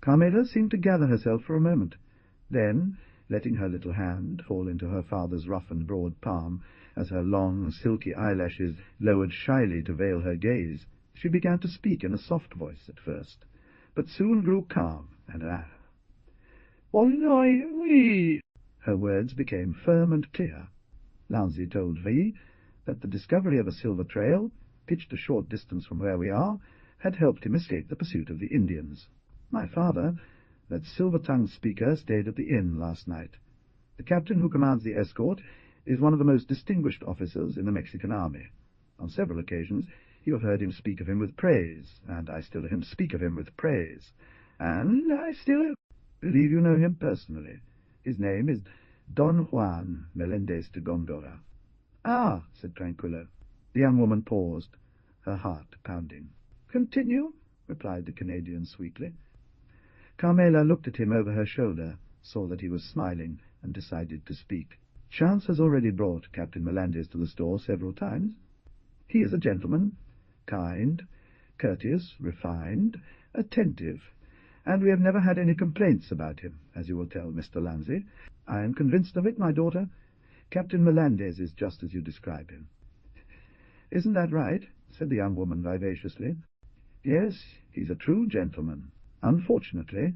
Carmela seemed to gather herself for a moment. Then, letting her little hand fall into her father's rough and broad palm, as her long, silky eyelashes lowered shyly to veil her gaze, she began to speak in a soft voice at first, but soon grew calm and her words became firm and clear. Lanzi told V that the discovery of a silver trail, pitched a short distance from where we are, had helped him escape the pursuit of the Indians. My father, that silver-tongued speaker, stayed at the inn last night. The captain who commands the escort is one of the most distinguished officers in the Mexican army. On several occasions you have heard him speak of him with praise, and I still hear him speak of him with praise, and I still believe you know him personally. His name is Don Juan Melendez de Gondora." "Ah," said Tranquillo. The young woman paused, her heart pounding. "Continue," replied the Canadian sweetly. Carmela looked at him over her shoulder, saw that he was smiling, and decided to speak. "Chance has already brought Captain Melendez to the store several times. He is a gentleman, kind, courteous, refined, attentive, and we have never had any complaints about him, as you will tell Mr. Lanzi. I am convinced of it, my daughter. Captain Melendez is just as you describe him." "Isn't that right?" said the young woman vivaciously. "Yes, he's a true gentleman. Unfortunately,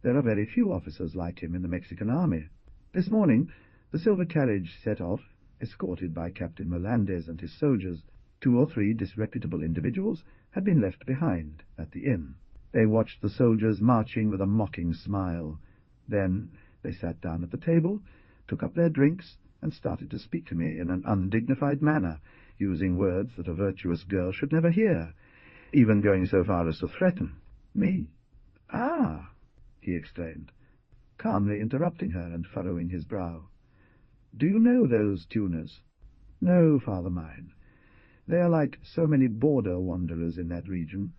there are very few officers like him in the Mexican army. This morning the silver carriage set off, escorted by Captain Melendez and his soldiers. 2 or 3 disreputable individuals had been left behind at the inn. They watched the soldiers marching with a mocking smile. Then they sat down at the table, took up their drinks, and started to speak to me in an undignified manner, using words that a virtuous girl should never hear, even going so far as to threaten me." "Ah!" he exclaimed, calmly interrupting her and furrowing his brow. "Do you know those tuners?" "No, father mine. They are like so many border wanderers in that region,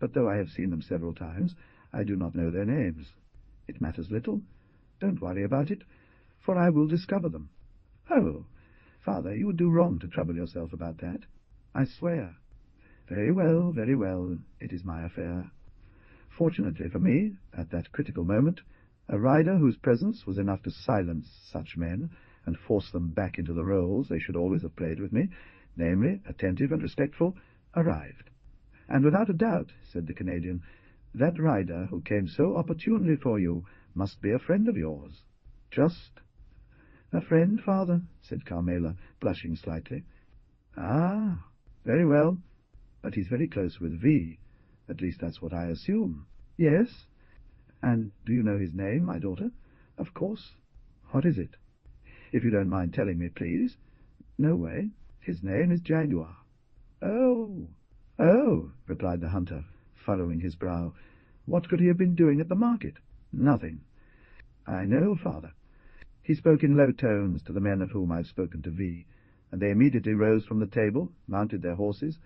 but though I have seen them several times, I do not know their names. It matters little. Don't worry about it, for I will discover them." "Oh, father, you would do wrong to trouble yourself about that. I swear." Very well, it is my affair." Fortunately for me, at that critical moment, a rider whose presence was enough to silence such men and force them back into the roles they should always have played with me, namely, attentive and respectful, arrived. "And without a doubt," said the Canadian, "that rider who came so opportunely for you must be a friend of yours." "Just a friend, father," said Carmela, blushing slightly. "Ah, very well. But he's very close with V. At least that's what I assume." "Yes." "And do you know his name, my daughter?" "Of course." "What is it?" "If you don't mind telling me, please." "No way. His name is Jaguar." "Oh, oh," replied the hunter, furrowing his brow. "What could he have been doing at the market?" "Nothing." "I know, father." He spoke in low tones to the men of whom I have spoken to V, and they immediately rose from the table, mounted their horses,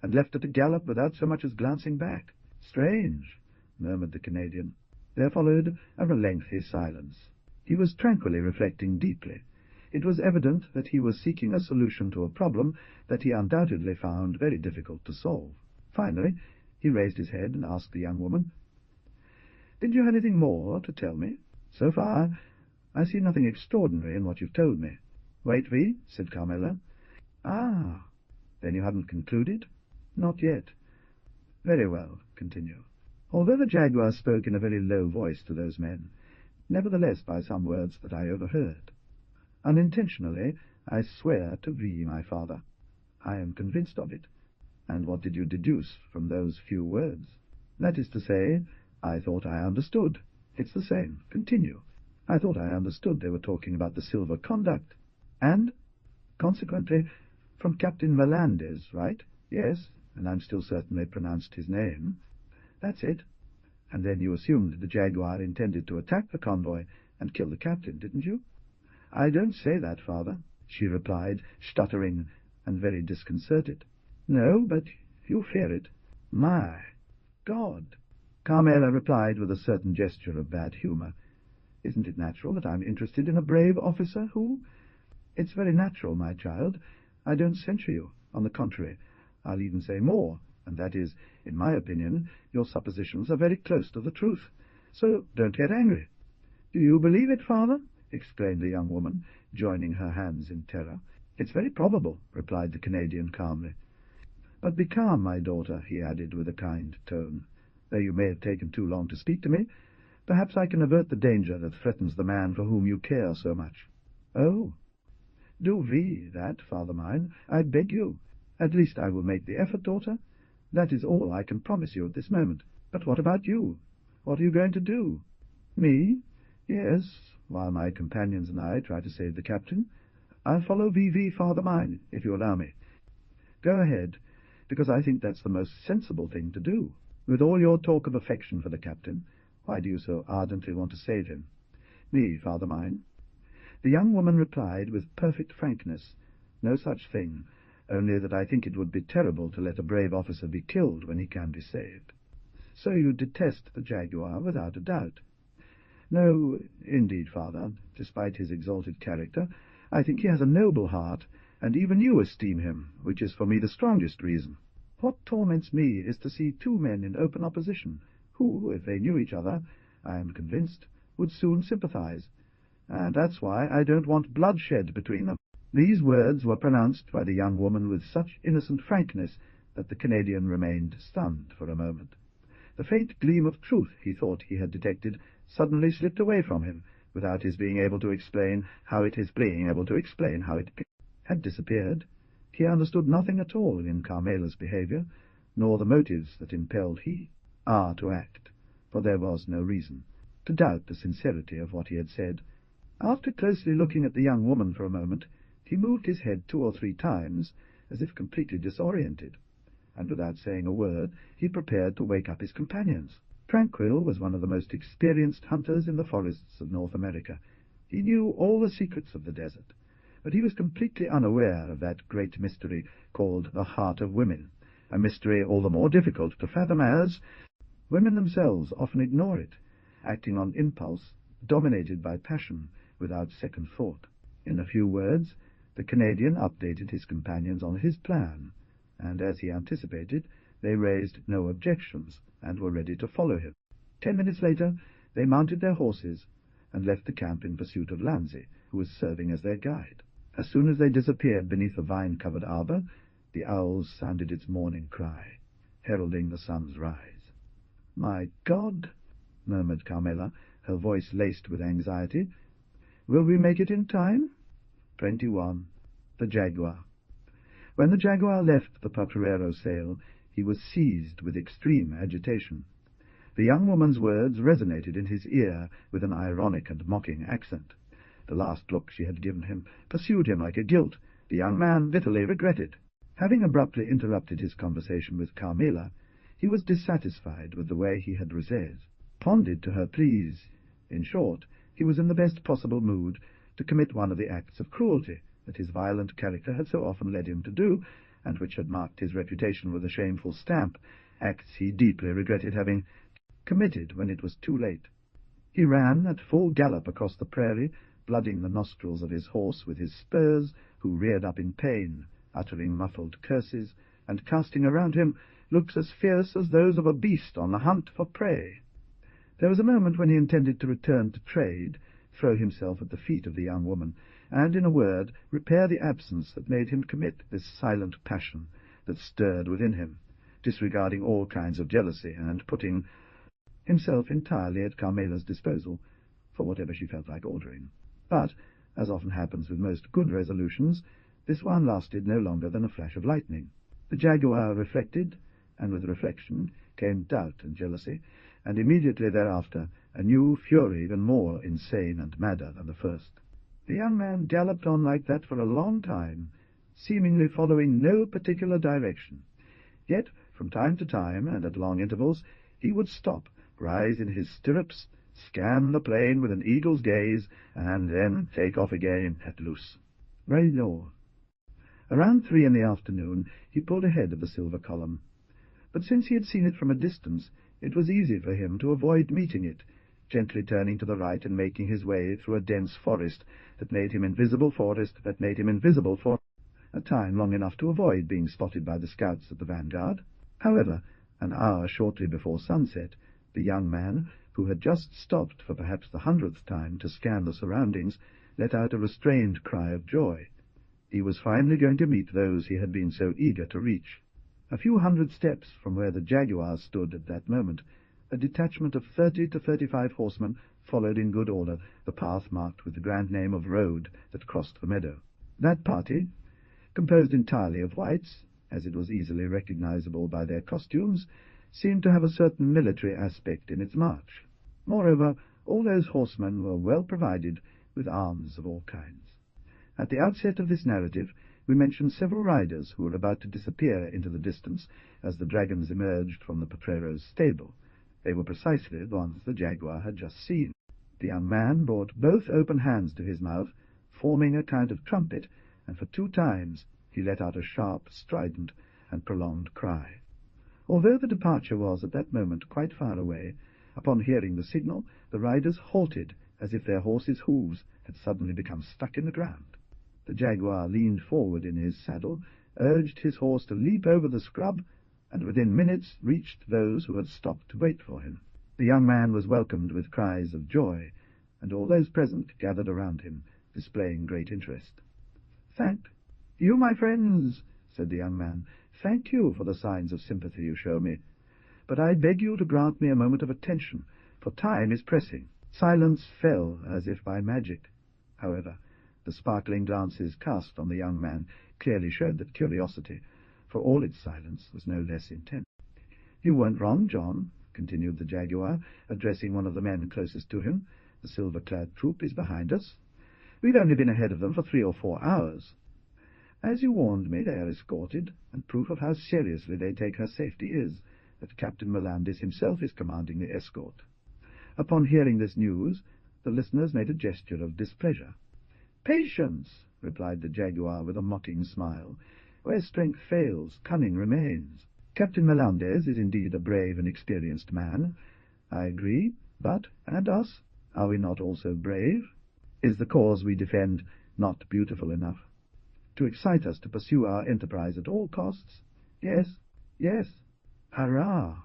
and left at a gallop without so much as glancing back. "Strange," murmured the Canadian. There followed a lengthy silence. He was tranquilly reflecting deeply. It was evident that he was seeking a solution to a problem that he undoubtedly found very difficult to solve. Finally, he raised his head and asked the young woman, "Did you have anything more to tell me? So far, I see nothing extraordinary in what you've told me." "Wait, V," said Carmela. "Ah, then you haven't concluded?" "Not yet." "Very well, continue." "Although the Jaguar spoke in a very low voice to those men, nevertheless by some words that I overheard. Unintentionally, I swear to V, my father. I am convinced of it." "And what did you deduce from those few words?" "That is to say, I thought I understood." "It's the same. Continue." "I thought I understood they were talking about the silver conduct." "And?" "Consequently, from Captain Melendez, right?" "Yes, and I'm still certain they pronounced his name." "That's it. And then you assumed the Jaguar intended to attack the convoy and kill the captain, didn't you?" "I don't say that, father," she replied, stuttering and very disconcerted. "No, but you fear it." "My God!" Carmela replied with a certain gesture of bad humour. "Isn't it natural that I'm interested in a brave officer who—" "It's very natural, my child. I don't censure you. On the contrary, I'll even say more, and that is, in my opinion, your suppositions are very close to the truth. So don't get angry." "Do you believe it, father?" exclaimed the young woman, joining her hands in terror. "It's very probable," replied the Canadian calmly. "But be calm, my daughter," he added with a kind tone. "Though you may have taken too long to speak to me, perhaps I can avert the danger that threatens the man for whom you care so much." "Oh, do V that, father mine, I beg you. At least I will make the effort, daughter. That is all I can promise you at this moment. But what about you? What are you going to do?" "Me? Yes, while my companions and I try to save the captain. I'll follow V, father mine, if you allow me." "Go ahead, because I think that's the most sensible thing to do. With all your talk of affection for the captain, why do you so ardently want to save him?" "Me, father mine." The young woman replied with perfect frankness, "No such thing, only that I think it would be terrible to let a brave officer be killed when he can be saved." "So you detest the Jaguar, without a doubt?" "No, indeed, father. Despite his exalted character, I think he has a noble heart, and even you esteem him, which is for me the strongest reason. What torments me is to see two men in open opposition, who, if they knew each other, I am convinced, would soon sympathize. And that's why I don't want bloodshed between them." These words were pronounced by the young woman with such innocent frankness that the Canadian remained stunned for a moment. The faint gleam of truth he thought he had detected suddenly slipped away from him, without his being able to explain how it had disappeared. He understood nothing at all in Carmela's behaviour, nor the motives that impelled he to act, for there was no reason to doubt the sincerity of what he had said. After closely looking at the young woman for a moment, he moved his head 2 or 3 times, as if completely disoriented, and without saying a word he prepared to wake up his companions. Tranquil was one of the most experienced hunters in the forests of North America. He knew all the secrets of the desert, but he was completely unaware of that great mystery called the heart of women, a mystery all the more difficult to fathom as women themselves often ignore it, acting on impulse, dominated by passion, without second thought. In a few words, the Canadian updated his companions on his plan, and, as he anticipated, they raised no objections and were ready to follow him. 10 minutes later, they mounted their horses and left the camp in pursuit of Lanzi, who was serving as their guide. As soon as they disappeared beneath a vine-covered arbor, the owl sounded its morning cry, heralding the sun's rise. "My God," murmured Carmela, her voice laced with anxiety. "Will we make it in time?" 21. The Jaguar. When the Jaguar left the Potrero sail, he was seized with extreme agitation. The young woman's words resonated in his ear with an ironic and mocking accent. The last look she had given him pursued him like a guilt. The young man bitterly regretted. Having abruptly interrupted his conversation with Carmela, he was dissatisfied with the way he had responded to her pleas. In short, he was in the best possible mood to commit one of the acts of cruelty that his violent character had so often led him to do, and which had marked his reputation with a shameful stamp, acts he deeply regretted having committed when it was too late. He ran at full gallop across the prairie, blooding the nostrils of his horse with his spurs, who reared up in pain, uttering muffled curses, and casting around him looks as fierce as those of a beast on the hunt for prey. There was a moment when he intended to return to trade, throw himself at the feet of the young woman, and, in a word, repair the absence that made him commit this silent passion that stirred within him, disregarding all kinds of jealousy, and putting himself entirely at Carmela's disposal for whatever she felt like ordering. But, as often happens with most good resolutions, this one lasted no longer than a flash of lightning. The Jaguar reflected, and with reflection came doubt and jealousy, and immediately thereafter a new fury even more insane and madder than the first. The young man galloped on like that for a long time, seemingly following no particular direction. Yet, from time to time, and at long intervals, he would stop, rise in his stirrups, scan the plain with an eagle's gaze, and then take off again at loose. Very low. Around 3 in the afternoon he pulled ahead of the silver column. But since he had seen it from a distance, it was easy for him to avoid meeting it, gently turning to the right and making his way through a dense forest that made him invisible for a time long enough to avoid being spotted by the scouts at the vanguard. However, an hour shortly before sunset, the young man, who had just stopped for perhaps the 100th time to scan the surroundings, let out a restrained cry of joy. He was finally going to meet those he had been so eager to reach. A few hundred steps from where the Jaguar stood at that moment, a detachment of 30 to 35 horsemen followed in good order the path marked with the grand name of road that crossed the meadow. That party, composed entirely of whites, as it was easily recognizable by their costumes, seemed to have a certain military aspect in its march. Moreover, all those horsemen were well provided with arms of all kinds. At the outset of this narrative, we mentioned several riders who were about to disappear into the distance as the dragons emerged from the Potrero's stable. They were precisely the ones the Jaguar had just seen. The young man brought both open hands to his mouth, forming a kind of trumpet, and for 2 times he let out a sharp, strident, and prolonged cry. Although the departure was at that moment quite far away, upon hearing the signal, the riders halted as if their horses' hoofs had suddenly become stuck in the ground. The Jaguar leaned forward in his saddle, urged his horse to leap over the scrub, and within minutes reached those who had stopped to wait for him. The young man was welcomed with cries of joy, and all those present gathered around him, displaying great interest. "Thank you, my friends," said the young man. "Thank you for the signs of sympathy you show me. But I beg you to grant me a moment of attention, for time is pressing." Silence fell as if by magic. However, the sparkling glances cast on the young man clearly showed that curiosity, for all its silence, was no less intense. "You weren't wrong, John," continued the Jaguar, addressing one of the men closest to him. "The silver-clad troop is behind us. We've only been ahead of them for 3 or 4 hours. As you warned me, they are escorted, and proof of how seriously they take her safety is that Captain Mellandis himself is commanding the escort. Upon hearing this news, the listeners made a gesture of displeasure. "Patience," replied the Jaguar with a mocking smile. "Where strength fails, cunning remains. Captain Mellandez is indeed a brave and experienced man. I agree, but, and us, are we not also brave? Is the cause we defend not beautiful enough to excite us to pursue our enterprise at all costs? Yes, yes. Hurrah!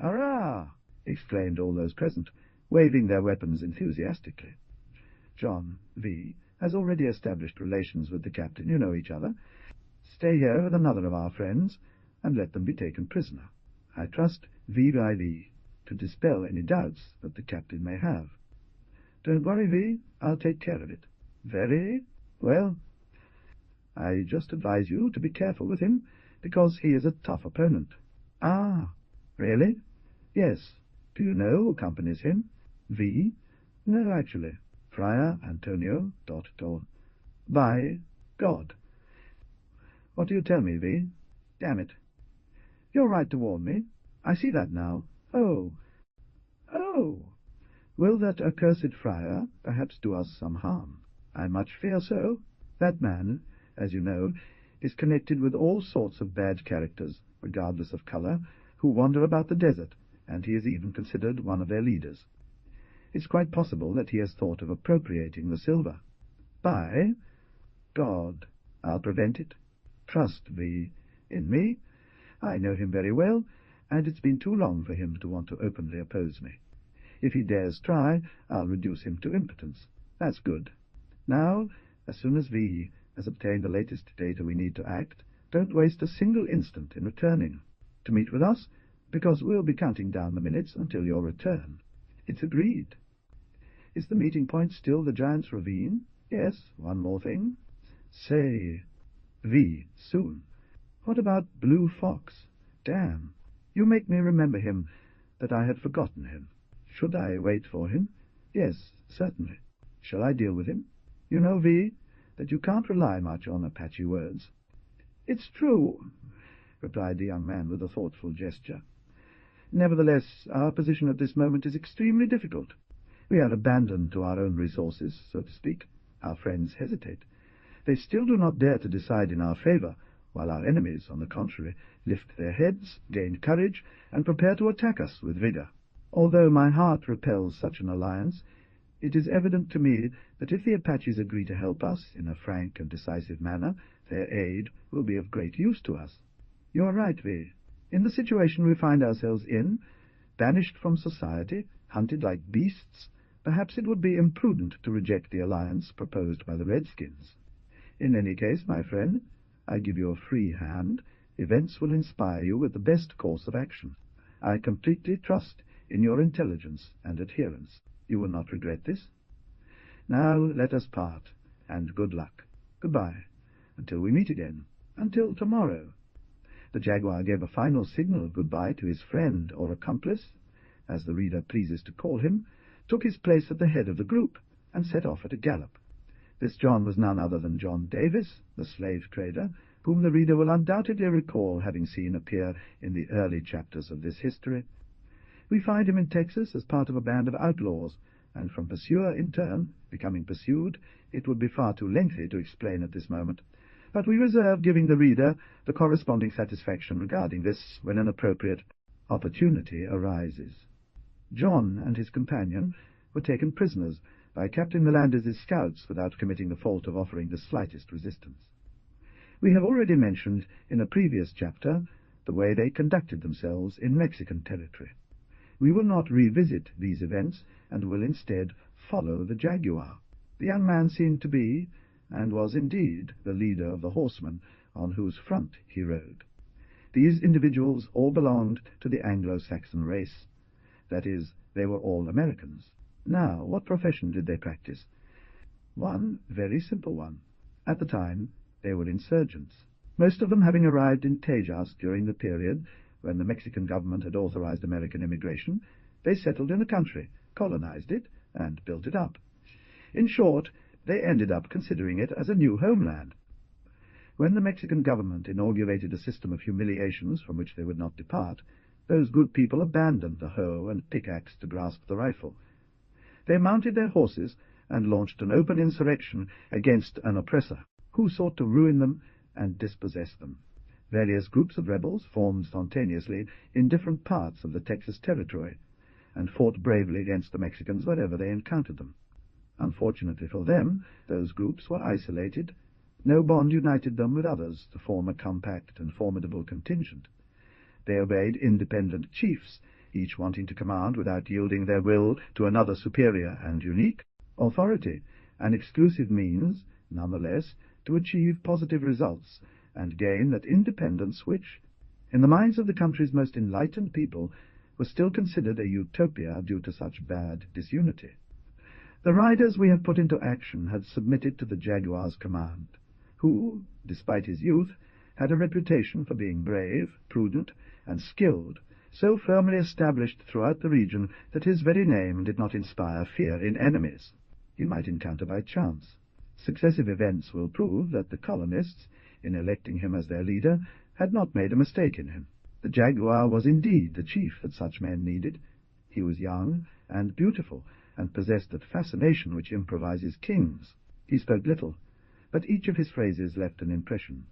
Hurrah!" exclaimed all those present, waving their weapons enthusiastically. "John, V, has already established relations with the captain. You know each other. Stay here with another of our friends, and let them be taken prisoner. I trust V by V to dispel any doubts that the captain may have. Don't worry, V, I'll take care of it. Very well. I just advise you to be careful with him, because he is a tough opponent." "Ah, really?" "Yes. Do you know who accompanies him?" "V? No, actually. Friar Antonio ... By God. What do you tell me, V? Damn it. You're right to warn me. I see that now. Oh. Will that accursed friar perhaps do us some harm? I much fear so. That man, as you know, is connected with all sorts of bad characters, regardless of color, who wander about the desert, and he is even considered one of their leaders. It's quite possible that he has thought of appropriating the silver. By God, I'll prevent it. Trust me in me. I know him very well, and it's been too long for him to want to openly oppose me. If he dares try, I'll reduce him to impotence. That's good. Now, as soon as V has obtained the latest data we need to act, don't waste a single instant in returning to meet with us, because we'll be counting down the minutes until your return. It's agreed. Is the meeting point still the Giant's Ravine? Yes, one more thing. Say, V, soon. What about Blue Fox? Damn, you make me remember him, that I had forgotten him. Should I wait for him? Yes, certainly. Shall I deal with him? You know, V, that you can't rely much on Apache words. It's true, replied the young man with a thoughtful gesture. Nevertheless, our position at this moment is extremely difficult. We are abandoned to our own resources, so to speak. Our friends hesitate. They still do not dare to decide in our favor, while our enemies, on the contrary, lift their heads, gain courage, and prepare to attack us with vigor. Although my heart repels such an alliance, it is evident to me that if the Apaches agree to help us in a frank and decisive manner, their aid will be of great use to us. You are right, V. In the situation we find ourselves in, banished from society, hunted like beasts, perhaps it would be imprudent to reject the alliance proposed by the Redskins. In any case, my friend, I give you a free hand. Events will inspire you with the best course of action. I completely trust in your intelligence and adherence. You will not regret this. Now let us part, and good luck. Goodbye, until we meet again, until tomorrow. The Jaguar gave a final signal of goodbye to his friend or accomplice, as the reader pleases to call him, took his place at the head of the group, and set off at a gallop. This John was none other than John Davis, the slave trader, whom the reader will undoubtedly recall having seen appear in the early chapters of this history. We find him in Texas as part of a band of outlaws, and from pursuer in turn, becoming pursued, it would be far too lengthy to explain at this moment, but we reserve giving the reader the corresponding satisfaction regarding this when an appropriate opportunity arises. John and his companion were taken prisoners by Captain Mellandez's scouts without committing the fault of offering the slightest resistance. We have already mentioned in a previous chapter the way they conducted themselves in Mexican territory. We will not revisit these events, and will instead follow the Jaguar. The young man seemed to be, and was indeed, the leader of the horsemen on whose front he rode. These individuals all belonged to the Anglo-Saxon race. That is, they were all Americans. Now, what profession did they practice? One very simple one. At the time, they were insurgents, most of them having arrived in Tejas during the period when the Mexican government had authorized American immigration. They settled in the country, colonized it, and built it up. In short, they ended up considering it as a new homeland. When the Mexican government inaugurated a system of humiliations from which they would not depart, those good people abandoned the hoe and pickaxe to grasp the rifle. They mounted their horses and launched an open insurrection against an oppressor, who sought to ruin them and dispossess them. Various groups of rebels formed spontaneously in different parts of the Texas territory, and fought bravely against the Mexicans wherever they encountered them. Unfortunately for them, those groups were isolated. No bond united them with others to form a compact and formidable contingent. They obeyed independent chiefs, each wanting to command without yielding their will to another superior and unique authority, an exclusive means, nonetheless, to achieve positive results and gain that independence which, in the minds of the country's most enlightened people, was still considered a utopia due to such bad disunity. The riders we have put into action had submitted to the Jaguar's command, who, despite his youth, had a reputation for being brave, prudent, and skilled, so firmly established throughout the region that his very name did not inspire fear in enemies. He might encounter by chance. Successive events will prove that the colonists, in electing him as their leader, had not made a mistake in him. The Jaguar was indeed the chief that such men needed. He was young and beautiful, and possessed that fascination which improvises kings. He spoke little, but each of his phrases left an impression.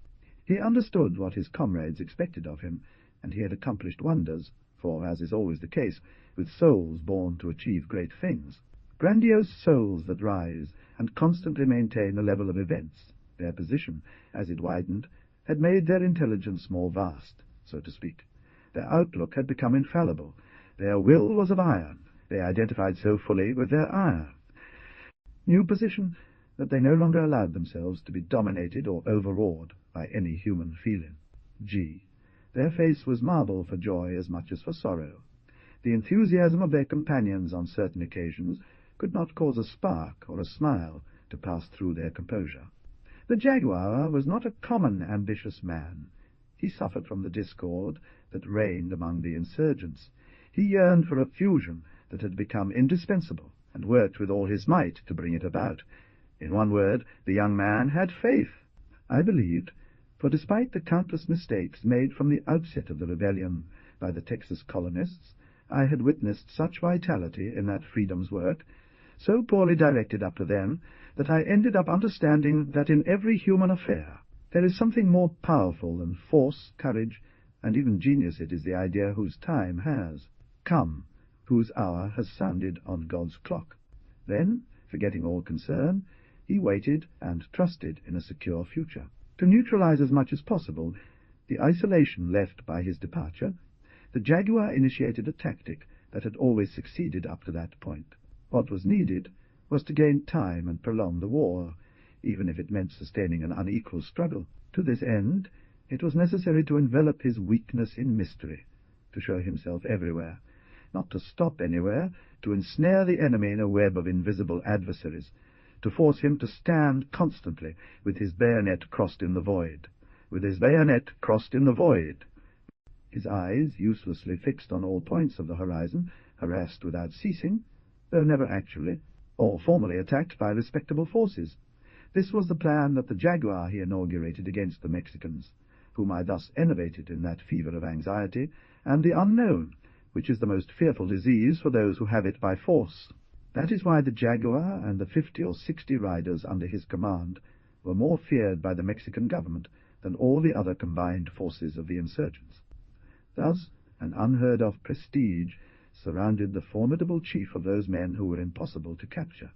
He understood what his comrades expected of him, and he had accomplished wonders, for, as is always the case, with souls born to achieve great things. Grandiose souls that rise and constantly maintain a level of events, their position, as it widened, had made their intelligence more vast, so to speak. Their outlook had become infallible. Their will was of iron. They identified so fully with their iron. New position that they no longer allowed themselves to be dominated or overawed by any human feeling. G. Their face was marble for joy as much as for sorrow. The enthusiasm of their companions on certain occasions could not cause a spark or a smile to pass through their composure. The Jaguar was not a common ambitious man. He suffered from the discord that reigned among the insurgents. He yearned for a fusion that had become indispensable, and worked with all his might to bring it about. In one word, the young man had faith, I believed, for despite the countless mistakes made from the outset of the rebellion by the Texas colonists, I had witnessed such vitality in that freedom's work, so poorly directed up to then, that I ended up understanding that in every human affair there is something more powerful than force, courage, and even genius. It is the idea whose time has come, whose hour has sounded on God's clock. Then, forgetting all concern, he waited and trusted in a secure future. To neutralize as much as possible the isolation left by his departure, the Jaguar initiated a tactic that had always succeeded up to that point. What was needed was to gain time and prolong the war, even if it meant sustaining an unequal struggle. To this end, it was necessary to envelop his weakness in mystery, to show himself everywhere, not to stop anywhere, to ensnare the enemy in a web of invisible adversaries, to force him to stand constantly with his bayonet crossed in the void, with his bayonet crossed in the void, his eyes uselessly fixed on all points of the horizon, harassed without ceasing, though never actually or formally attacked by respectable forces. This was the plan that the Jaguar he inaugurated against the Mexicans, whom I thus enervated in that fever of anxiety, and the unknown, which is the most fearful disease for those who have it by force. That is why the Jaguar and the 50 or 60 riders under his command were more feared by the Mexican government than all the other combined forces of the insurgents. Thus, an unheard-of prestige surrounded the formidable chief of those men who were impossible to capture.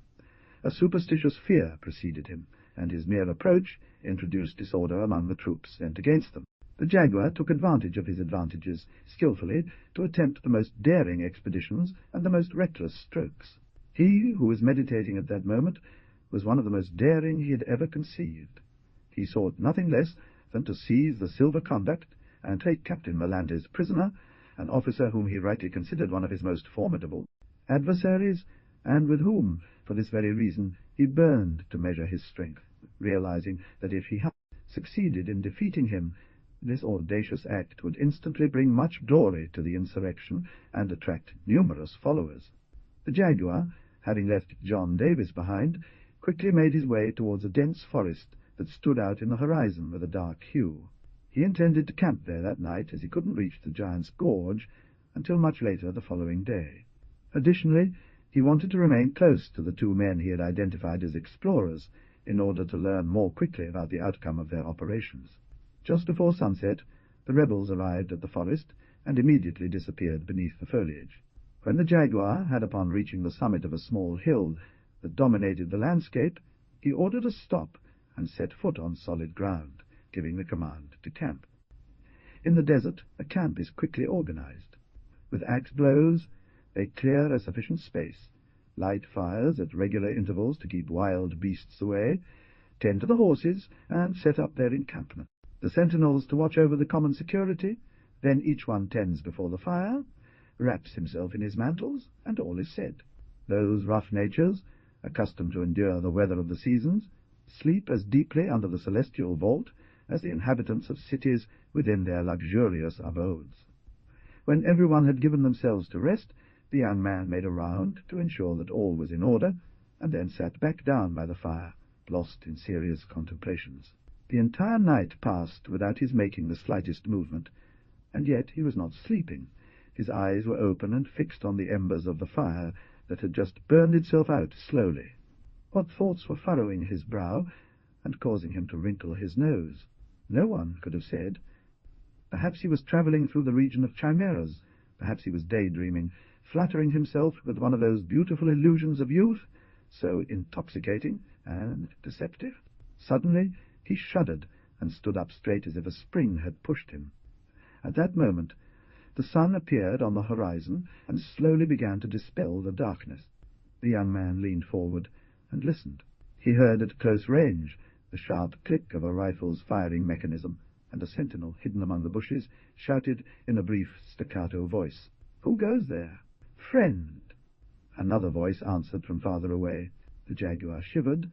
A superstitious fear preceded him, and his mere approach introduced disorder among the troops sent against them. The Jaguar took advantage of his advantages skillfully to attempt the most daring expeditions and the most reckless strokes. He who was meditating at that moment was one of the most daring he had ever conceived. He sought nothing less than to seize the silver conduct and take Captain Melandes prisoner, an officer whom he rightly considered one of his most formidable adversaries, and with whom, for this very reason, he burned to measure his strength, realizing that if he had succeeded in defeating him, this audacious act would instantly bring much glory to the insurrection and attract numerous followers. The Jaguar, having left John Davis behind, quickly made his way towards a dense forest that stood out in the horizon with a dark hue. He intended to camp there that night, as he couldn't reach the Giant's Gorge until much later the following day. Additionally, he wanted to remain close to the two men he had identified as explorers in order to learn more quickly about the outcome of their operations. Just before sunset, the rebels arrived at the forest and immediately disappeared beneath the foliage. When the jaguar had, upon reaching the summit of a small hill that dominated the landscape, he ordered a stop and set foot on solid ground, giving the command to camp. In the desert, a camp is quickly organized. With axe blows, they clear a sufficient space, light fires at regular intervals to keep wild beasts away, tend to the horses, and set up their encampment. The sentinels to watch over the common security, then each one tends before the fire, wraps himself in his mantles, and all is said. Those rough natures, accustomed to endure the weather of the seasons, sleep as deeply under the celestial vault as the inhabitants of cities within their luxurious abodes. When everyone had given themselves to rest, the young man made a round to ensure that all was in order, and then sat back down by the fire, lost in serious contemplations. The entire night passed without his making the slightest movement, and yet he was not sleeping. His eyes were open and fixed on the embers of the fire that had just burned itself out slowly. What thoughts were furrowing his brow and causing him to wrinkle his nose? No one could have said. Perhaps he was travelling through the region of chimeras. Perhaps he was daydreaming, flattering himself with one of those beautiful illusions of youth, so intoxicating and deceptive. Suddenly he shuddered and stood up straight as if a spring had pushed him. At that moment the sun appeared on the horizon and slowly began to dispel the darkness. The young man leaned forward and listened. He heard at close range the sharp click of a rifle's firing mechanism, and a sentinel hidden among the bushes shouted in a brief staccato voice, "Who goes there?" "Friend." Another voice answered from farther away. The jaguar shivered,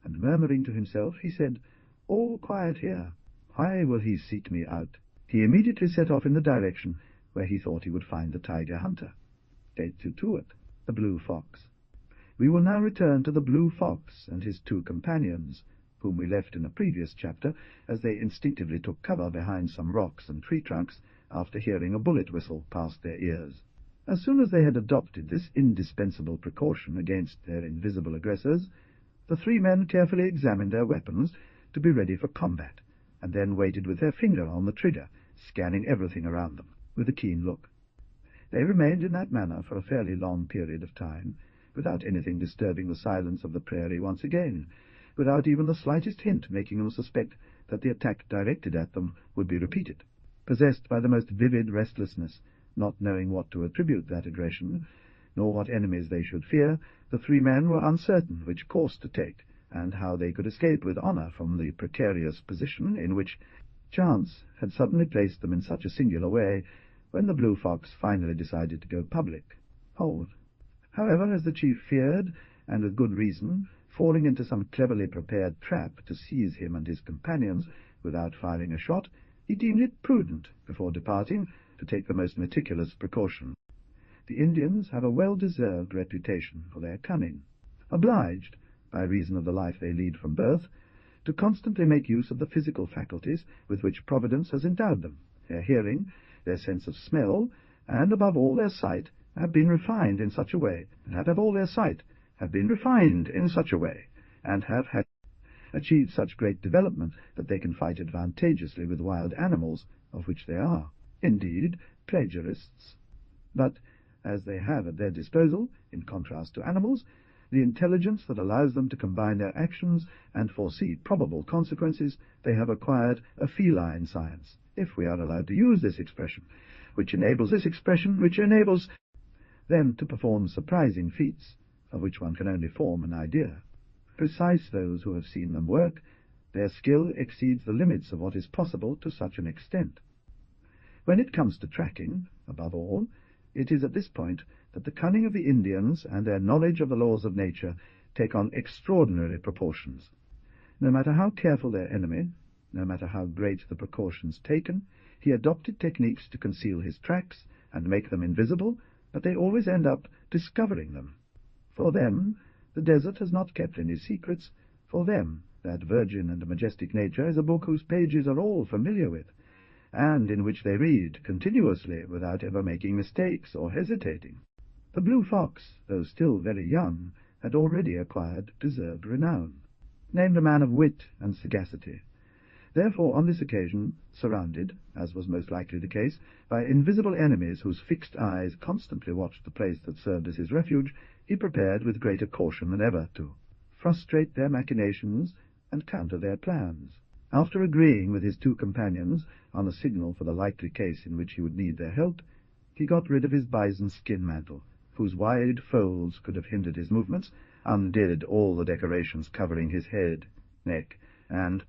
and murmuring to himself, he said, "All quiet here. Why will he seek me out?" He immediately set off in the direction where he thought he would find the tiger hunter. Tutuat, the blue fox. We will now return to the blue fox and his two companions, whom we left in a previous chapter as they instinctively took cover behind some rocks and tree trunks after hearing a bullet whistle past their ears. As soon as they had adopted this indispensable precaution against their invisible aggressors, the three men carefully examined their weapons to be ready for combat, and then waited with their finger on the trigger, scanning everything around them with a keen look. They remained in that manner for a fairly long period of time, without anything disturbing the silence of the prairie once again, without even the slightest hint making them suspect that the attack directed at them would be repeated. Possessed by the most vivid restlessness, not knowing what to attribute that aggression, nor what enemies they should fear, the three men were uncertain which course to take, and how they could escape with honor from the precarious position in which chance had suddenly placed them in such a singular way when the blue fox finally decided to go public. However, as the chief feared, and with good reason, falling into some cleverly prepared trap to seize him and his companions without firing a shot, he deemed it prudent, before departing, to take the most meticulous precaution. The Indians have a well-deserved reputation for their cunning, obliged, by reason of the life they lead from birth, to constantly make use of the physical faculties with which Providence has endowed them. Their hearing, their sense of smell, and, above all, their sight, have been refined in such a way, and have achieved such great development that they can fight advantageously with wild animals, of which they are, indeed, plagiarists. But, as they have at their disposal, in contrast to animals, the intelligence that allows them to combine their actions and foresee probable consequences, they have acquired a feline science, if we are allowed to use this expression, which enables them to perform surprising feats, of which one can only form an idea. Precise those who have seen them work, their skill exceeds the limits of what is possible to such an extent. When it comes to tracking, above all, it is at this point that the cunning of the Indians and their knowledge of the laws of nature take on extraordinary proportions. No matter how careful their enemy, no matter how great the precautions taken, he adopted techniques to conceal his tracks and make them invisible, but they always end up discovering them. For them, the desert has not kept any secrets. For them, that virgin and majestic nature is a book whose pages are all familiar with, and in which they read continuously without ever making mistakes or hesitating. The Blue Fox, though still very young, had already acquired deserved renown, named a man of wit and sagacity. Therefore, on this occasion, surrounded, as was most likely the case, by invisible enemies whose fixed eyes constantly watched the place that served as his refuge, he prepared with greater caution than ever to frustrate their machinations and counter their plans. After agreeing with his two companions on a signal for the likely case in which he would need their help, he got rid of his bison skin mantle, whose wide folds could have hindered his movements, undid all the decorations covering his head, neck, and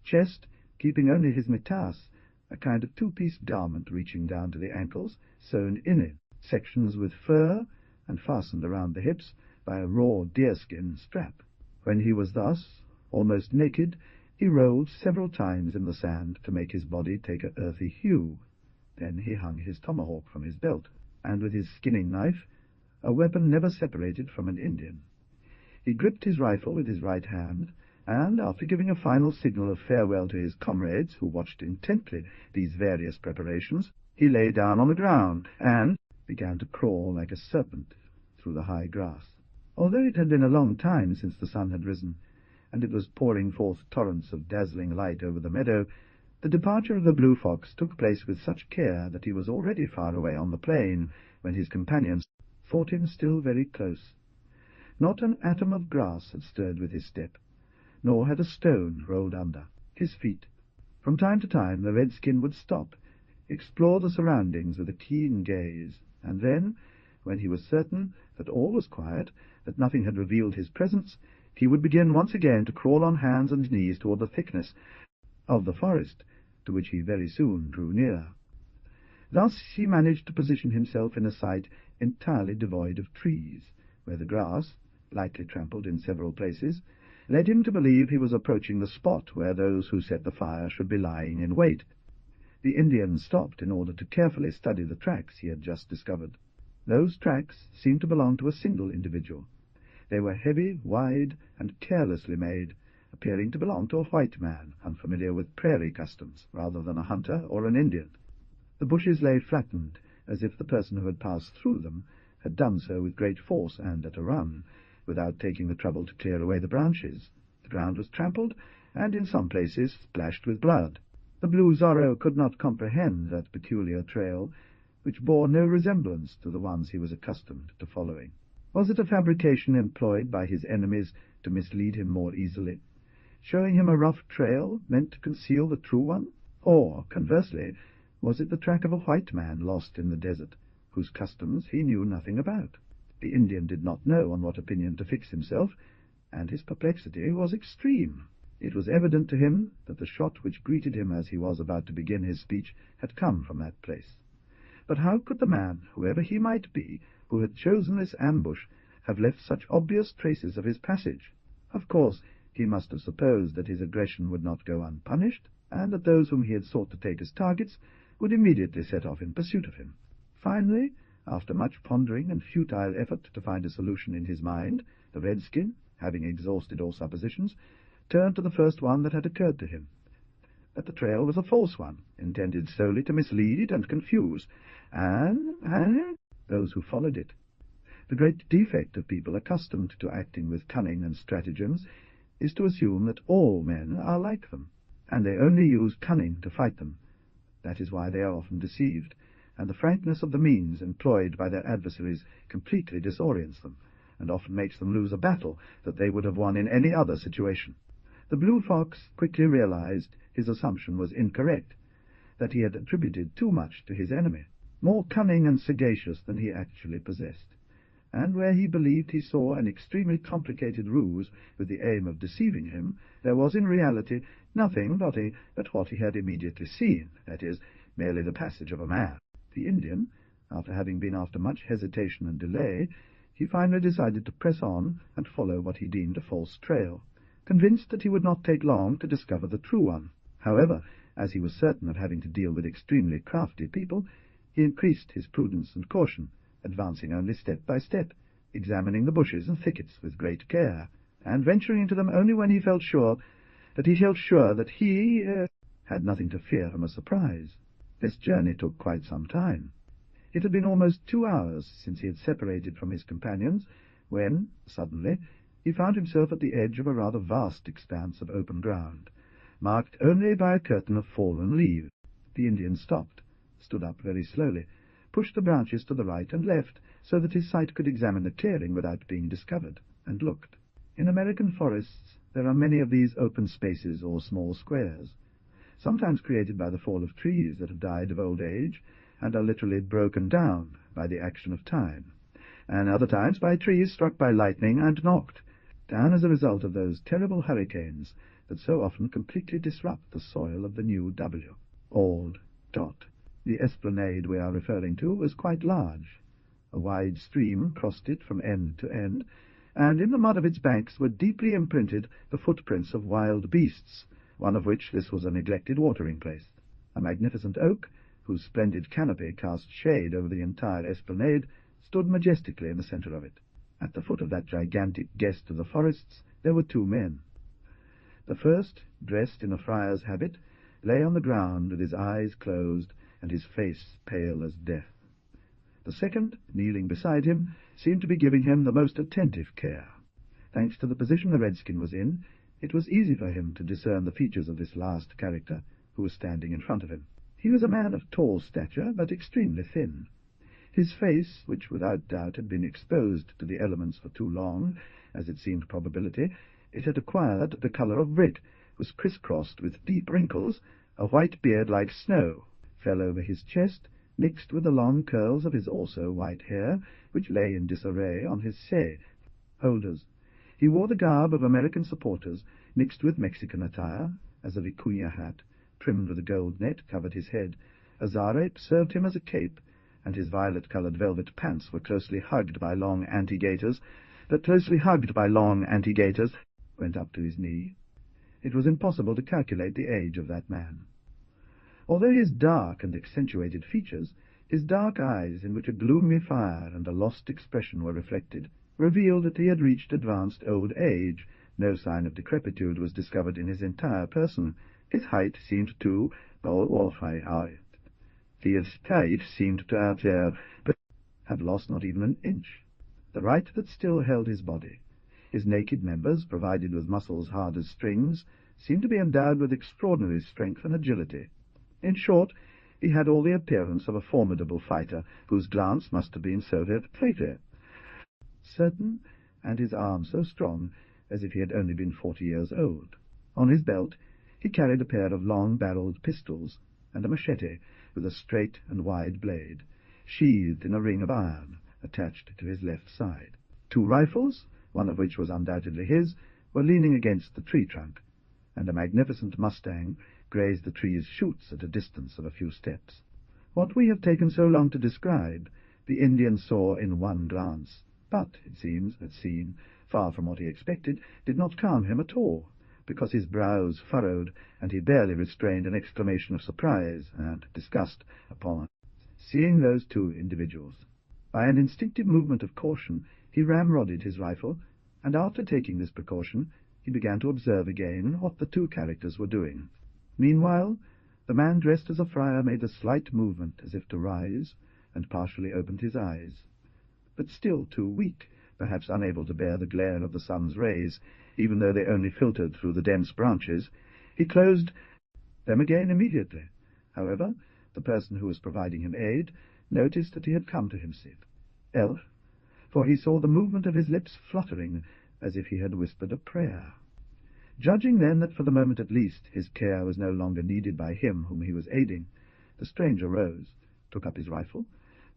chest, keeping only his mitasse, a kind of two-piece garment reaching down to the ankles, sewn in it, sections with fur, and fastened around the hips by a raw deerskin strap. When he was thus, almost naked, he rolled several times in the sand to make his body take an earthy hue. Then he hung his tomahawk from his belt, and with his skinning knife, a weapon never separated from an Indian. He gripped his rifle with his right hand, and, after giving a final signal of farewell to his comrades, who watched intently these various preparations, he lay down on the ground, and began to crawl like a serpent through the high grass. Although it had been a long time since the sun had risen, and it was pouring forth torrents of dazzling light over the meadow, the departure of the Blue Fox took place with such care that he was already far away on the plain, when his companions thought him still very close. Not an atom of grass had stirred with his step, nor had a stone rolled under his feet. From time to time the redskin would stop, explore the surroundings with a keen gaze, and then, when he was certain that all was quiet, that nothing had revealed his presence, he would begin once again to crawl on hands and knees toward the thickness of the forest, to which he very soon drew near. Thus he managed to position himself in a site entirely devoid of trees, where the grass, lightly trampled in several places, led him to believe he was approaching the spot where those who set the fire should be lying in wait. The Indian stopped in order to carefully study the tracks he had just discovered. Those tracks seemed to belong to a single individual. They were heavy, wide, and carelessly made, appearing to belong to a white man, unfamiliar with prairie customs, rather than a hunter or an Indian. The bushes lay flattened, as if the person who had passed through them had done so with great force and at a run, without taking the trouble to clear away the branches. The ground was trampled, and in some places splashed with blood. The Blue Zorro could not comprehend that peculiar trail, which bore no resemblance to the ones he was accustomed to following. Was it a fabrication employed by his enemies to mislead him more easily, showing him a rough trail meant to conceal the true one? Or, conversely, was it the track of a white man lost in the desert, whose customs he knew nothing about? The Indian did not know on what opinion to fix himself, and his perplexity was extreme. It was evident to him that the shot which greeted him as he was about to begin his speech had come from that place. But how could the man, whoever he might be, who had chosen this ambush, have left such obvious traces of his passage? Of course, he must have supposed that his aggression would not go unpunished, and that those whom he had sought to take as targets would immediately set off in pursuit of him. Finally, after much pondering and futile effort to find a solution in his mind, the redskin, having exhausted all suppositions, turned to the first one that had occurred to him, that the trail was a false one, intended solely to mislead and confuse, and those who followed it. The great defect of people accustomed to acting with cunning and stratagems is to assume that all men are like them, and they only use cunning to fight them. That is why they are often deceived, and the frankness of the means employed by their adversaries completely disorients them, and often makes them lose a battle that they would have won in any other situation. The Blue Fox quickly realized his assumption was incorrect, that he had attributed too much to his enemy, more cunning and sagacious than he actually possessed, and where he believed he saw an extremely complicated ruse with the aim of deceiving him, there was in reality nothing but what he had immediately seen, that is, merely the passage of a man. The Indian, after having been after much hesitation and delay, he finally decided to press on and follow what he deemed a false trail, convinced that he would not take long to discover the true one. However, as he was certain of having to deal with extremely crafty people, he increased his prudence and caution, advancing only step by step, examining the bushes and thickets with great care, and venturing into them only when he felt sure that he had had nothing to fear from a surprise. This journey took quite some time. It had been almost 2 hours since he had separated from his companions, when, suddenly, he found himself at the edge of a rather vast expanse of open ground, marked only by a curtain of fallen leaves. The Indian stopped, stood up very slowly, pushed the branches to the right and left, so that his sight could examine the clearing without being discovered, and looked. In American forests there are many of these open spaces or small squares, sometimes created by the fall of trees that have died of old age and are literally broken down by the action of time, and other times by trees struck by lightning and knocked down as a result of those terrible hurricanes that so often completely disrupt the soil of the new W. Old Dot. The esplanade we are referring to was quite large. A wide stream crossed it from end to end, and in the mud of its banks were deeply imprinted the footprints of wild beasts, one of which this was a neglected watering place. A magnificent oak, whose splendid canopy cast shade over the entire esplanade, stood majestically in the centre of it. At the foot of that gigantic guest of the forests there were 2 men. The first, dressed in a friar's habit, lay on the ground with his eyes closed and his face pale as death. The second, kneeling beside him, seemed to be giving him the most attentive care. Thanks to the position the redskin was in, it was easy for him to discern the features of this last character who was standing in front of him. He was a man of tall stature, but extremely thin. His face, which without doubt had been exposed to the elements for too long, as it seemed probability, it had acquired the colour of brick, was crisscrossed with deep wrinkles, a white beard like snow fell over his chest, mixed with the long curls of his also white hair, which lay in disarray on his holders. He wore the garb of American supporters, mixed with Mexican attire, as a vicuña hat, trimmed with a gold net, covered his head. A zarape served him as a cape, and his violet-coloured velvet pants were closely hugged by long anti-gaiters, went up to his knee. It was impossible to calculate the age of that man. Although his dark and accentuated features, his dark eyes, in which a gloomy fire and a lost expression were reflected, revealed that he had reached advanced old age. No sign of decrepitude was discovered in his entire person. His height seemed to but have lost not even an inch. The right that still held his body, his naked members, provided with muscles hard as strings, seemed to be endowed with extraordinary strength and agility. In short, he had all the appearance of a formidable fighter, whose glance must have been so certain, and his arm so strong, as if he had only been 40 years old. On his belt he carried a pair of long-barrelled pistols, and a machete with a straight and wide blade, sheathed in a ring of iron, attached to his left side. 2 rifles, one of which was undoubtedly his, were leaning against the tree trunk, and a magnificent mustang grazed the tree's shoots at a distance of a few steps. What we have taken so long to describe, the Indian saw in one glance, but, it seems, that scene, far from what he expected, did not calm him at all, because his brows furrowed, and he barely restrained an exclamation of surprise and disgust upon seeing those 2 individuals. By an instinctive movement of caution, he ramrodded his rifle, and after taking this precaution, he began to observe again what the 2 characters were doing. Meanwhile, the man dressed as a friar made a slight movement as if to rise, and partially opened his eyes. But still too weak, perhaps unable to bear the glare of the sun's rays, even though they only filtered through the dense branches, he closed them again immediately. However, the person who was providing him aid noticed that he had come to himself, for he saw the movement of his lips fluttering, as if he had whispered a prayer. Judging then that for the moment at least his care was no longer needed by him whom he was aiding, the stranger rose, took up his rifle,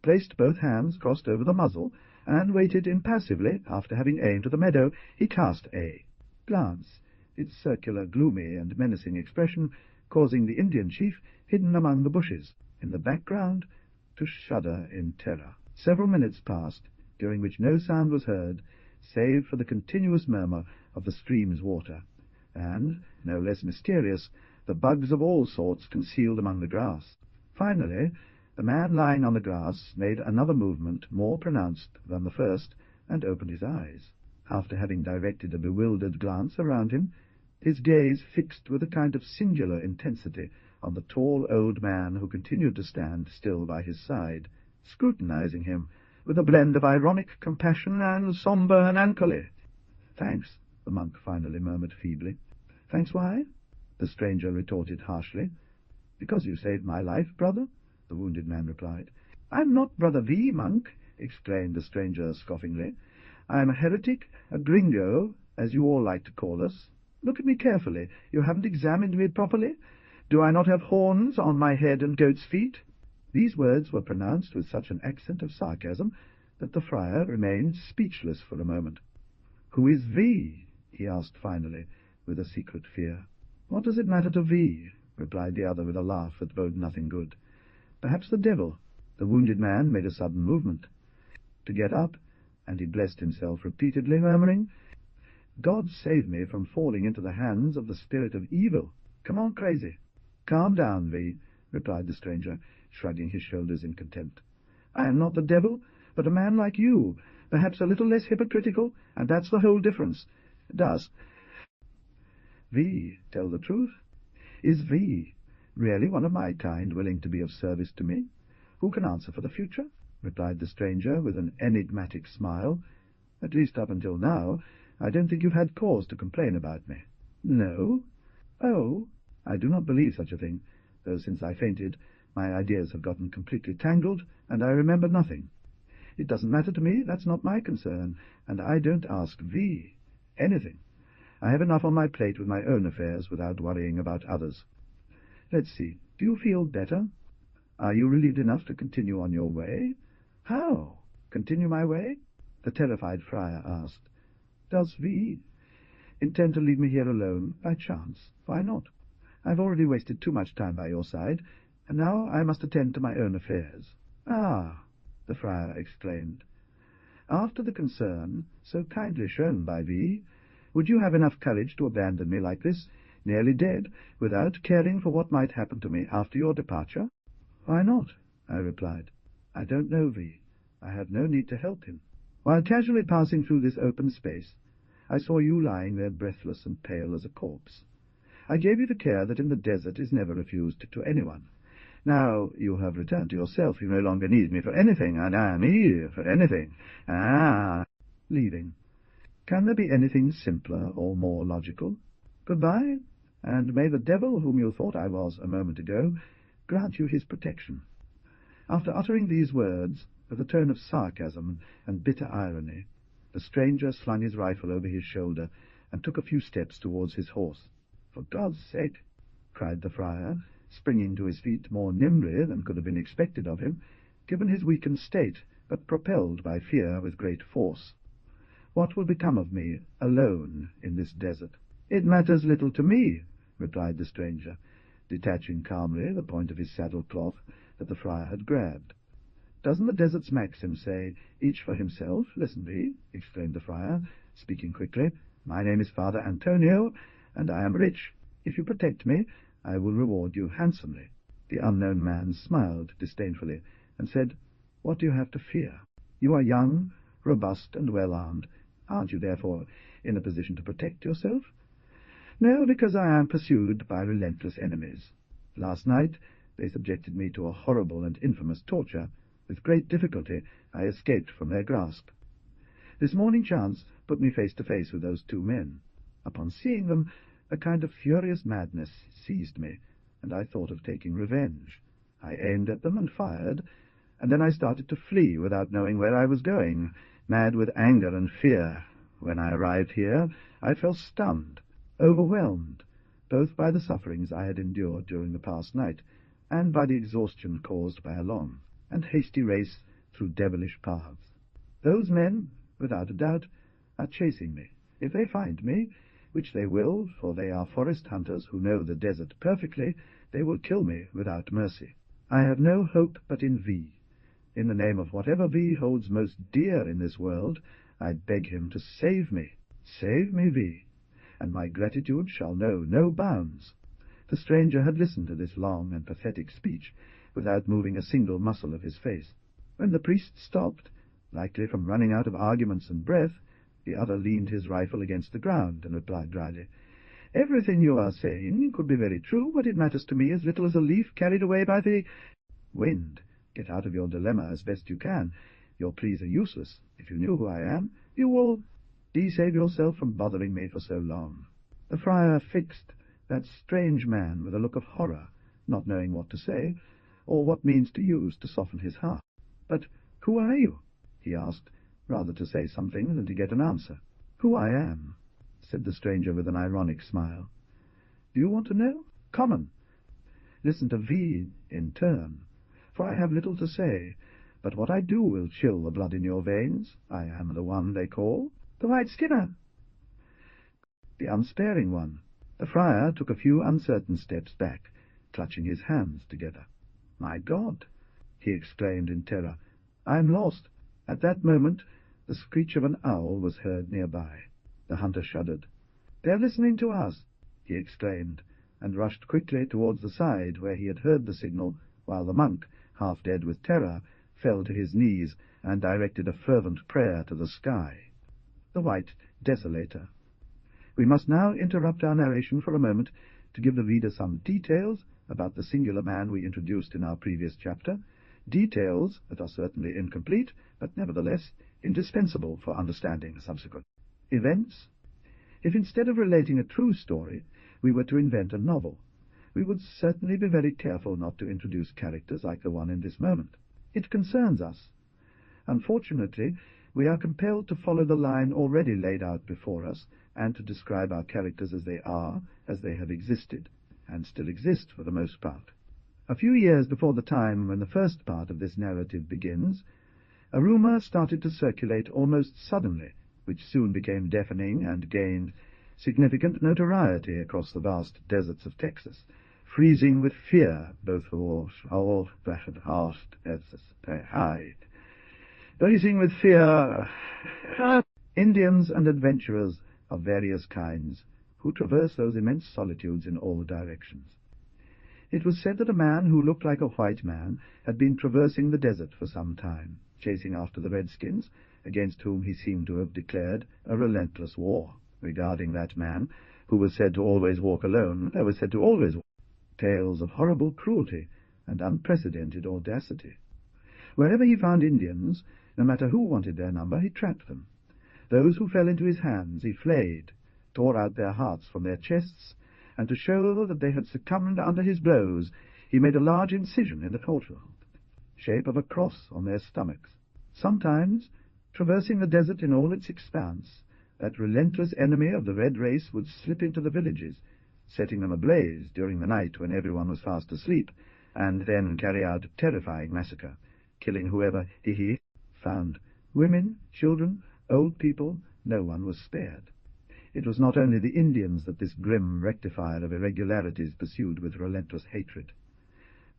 placed both hands crossed over the muzzle, and waited impassively. After having aimed at the meadow, he cast a glance, its circular, gloomy, and menacing expression causing the Indian chief, hidden among the bushes in the background, to shudder in terror. Several minutes passed, during which no sound was heard, save for the continuous murmur of the stream's water, and, no less mysterious, the bugs of all sorts concealed among the grass. Finally, the man lying on the grass made another movement more pronounced than the first, and opened his eyes. After having directed a bewildered glance around him, his gaze fixed with a kind of singular intensity on the tall old man who continued to stand still by his side, scrutinizing him with a blend of ironic compassion and sombre melancholy. "Thanks," the monk finally murmured feebly. "Thanks why?" the stranger retorted harshly. "Because you saved my life, brother," the wounded man replied. "I'm not Brother V, monk," exclaimed the stranger scoffingly. "I'm a heretic, a gringo, as you all like to call us. Look at me carefully. You haven't examined me properly. Do I not have horns on my head and goat's feet?" These words were pronounced with such an accent of sarcasm that the friar remained speechless for a moment. "Who is V?" he asked finally, with a secret fear. "What does it matter to V?" replied the other with a laugh that boded nothing good. "Perhaps the devil." The wounded man made a sudden movement to get up, and he blessed himself repeatedly, murmuring, "God save me from falling into the hands of the spirit of evil. Come on, crazy." "Calm down, V," replied the stranger, shrugging his shoulders in contempt. "I am not the devil, but a man like you, perhaps a little less hypocritical, and that's the whole difference. Does V tell the truth? Is V really one of my kind willing to be of service to me? Who can answer for the future?" replied the stranger with an enigmatic smile. "At least up until now, I don't think you've had cause to complain about me." "No?" "Oh, I do not believe such a thing, though since I fainted my ideas have gotten completely tangled, and I remember nothing. It doesn't matter to me, that's not my concern, and I don't ask V anything. I have enough on my plate with my own affairs without worrying about others. Let's see, do you feel better? Are you relieved enough to continue on your way?" "How? Continue my way?" the terrified friar asked. "Does V intend to leave me here alone by chance? Why not? I've already wasted too much time by your side, and now I must attend to my own affairs." "Ah!" the friar exclaimed. "After the concern so kindly shown by V, would you have enough courage to abandon me like this, nearly dead, without caring for what might happen to me after your departure?" "Why not?" I replied. "I don't know V. I have no need to help him. While casually passing through this open space, I saw you lying there breathless and pale as a corpse. I gave you the care that in the desert is never refused to anyone. Now you have returned to yourself, you no longer need me for anything, and I am here for anything. Leaving. Can there be anything simpler or more logical? Goodbye, and may the devil whom you thought I was a moment ago grant you his protection." After uttering these words, with a tone of sarcasm and bitter irony, the stranger slung his rifle over his shoulder and took a few steps towards his horse. "For God's sake," cried the friar, springing to his feet more nimbly than could have been expected of him, given his weakened state, but propelled by fear with great force. "What will become of me, alone, in this desert?" "It matters little to me," replied the stranger, detaching calmly the point of his saddle-cloth that the friar had grabbed. "Doesn't the desert's maxim say, 'Each for himself'? Listen, V," exclaimed the friar, speaking quickly. "My name is Father Antonio, and I am rich. If you protect me, I will reward you handsomely." The unknown man smiled disdainfully, and said, "What do you have to fear? You are young, robust, and well-armed. Aren't you, therefore, in a position to protect yourself?" "No, because I am pursued by relentless enemies. Last night they subjected me to a horrible and infamous torture. With great difficulty I escaped from their grasp. This morning chance put me face to face with those two men. Upon seeing them, a kind of furious madness seized me, and I thought of taking revenge. I aimed at them and fired, and then I started to flee without knowing where I was going, mad with anger and fear. When I arrived here, I felt stunned, overwhelmed, both by the sufferings I had endured during the past night, and by the exhaustion caused by a long and hasty race through devilish paths. Those men, without a doubt, are chasing me. If they find me, which they will, for they are forest hunters who know the desert perfectly, they will kill me without mercy. I have no hope but in V. In the name of whatever V holds most dear in this world, I beg him to save me. Save me, V, and my gratitude shall know no bounds." The stranger had listened to this long and pathetic speech without moving a single muscle of his face. When the priest stopped, likely from running out of arguments and breath, the other leaned his rifle against the ground and replied dryly, Everything you are saying could be very true. What it matters to me as little as a leaf carried away by the wind. Get out of your dilemma as best you can. Your pleas are useless. If you knew who I am, you will save yourself from bothering me for so long." The friar fixed that strange man with a look of horror, not knowing what to say, or what means to use to soften his heart. "But who are you?" he asked, rather to say something than to get an answer. "Who I am," said the stranger with an ironic smile. "Do you want to know? Come on. Listen to V in turn, for I have little to say, but what I do will chill the blood in your veins. I am the one they call the White Skinner, the unsparing one." The friar took a few uncertain steps back, clutching his hands together. "My God!" he exclaimed in terror. "I am lost." At that moment the screech of an owl was heard nearby. The hunter shuddered. "They are listening to us," he exclaimed, and rushed quickly towards the side where he had heard the signal, while the monk, half dead with terror, fell to his knees and directed a fervent prayer to the sky. The White Desolator. We must now interrupt our narration for a moment to give the reader some details about the singular man we introduced in our previous chapter, details that are certainly incomplete, but nevertheless indispensable for understanding subsequent events. If instead of relating a true story we were to invent a novel, we would certainly be very careful not to introduce characters like the one in this moment. It concerns us. Unfortunately, we are compelled to follow the line already laid out before us, and to describe our characters as they are, as they have existed, and still exist for the most part. A few years before the time when the first part of this narrative begins, a rumor started to circulate almost suddenly, which soon became deafening and gained significant notoriety across the vast deserts of Texas, freezing with fear both for all freezing with fear Indians and adventurers of various kinds who traverse those immense solitudes in all directions. It was said that a man who looked like a white man had been traversing the desert for some time, chasing after the redskins, against whom he seemed to have declared a relentless war. Regarding that man, who was said to always walk alone, there was said to always walk tales of horrible cruelty and unprecedented audacity. Wherever he found Indians, no matter who wanted their number, he trapped them. Those who fell into his hands he flayed, tore out their hearts from their chests, and to show that they had succumbed under his blows, he made a large incision in the torso, shape of a cross on their stomachs. Sometimes, traversing the desert in all its expanse, that relentless enemy of the red race would slip into the villages, setting them ablaze during the night when everyone was fast asleep, and then carry out a terrifying massacre, killing whoever he found. Women, children, old people, no one was spared. It was not only the Indians that this grim rectifier of irregularities pursued with relentless hatred.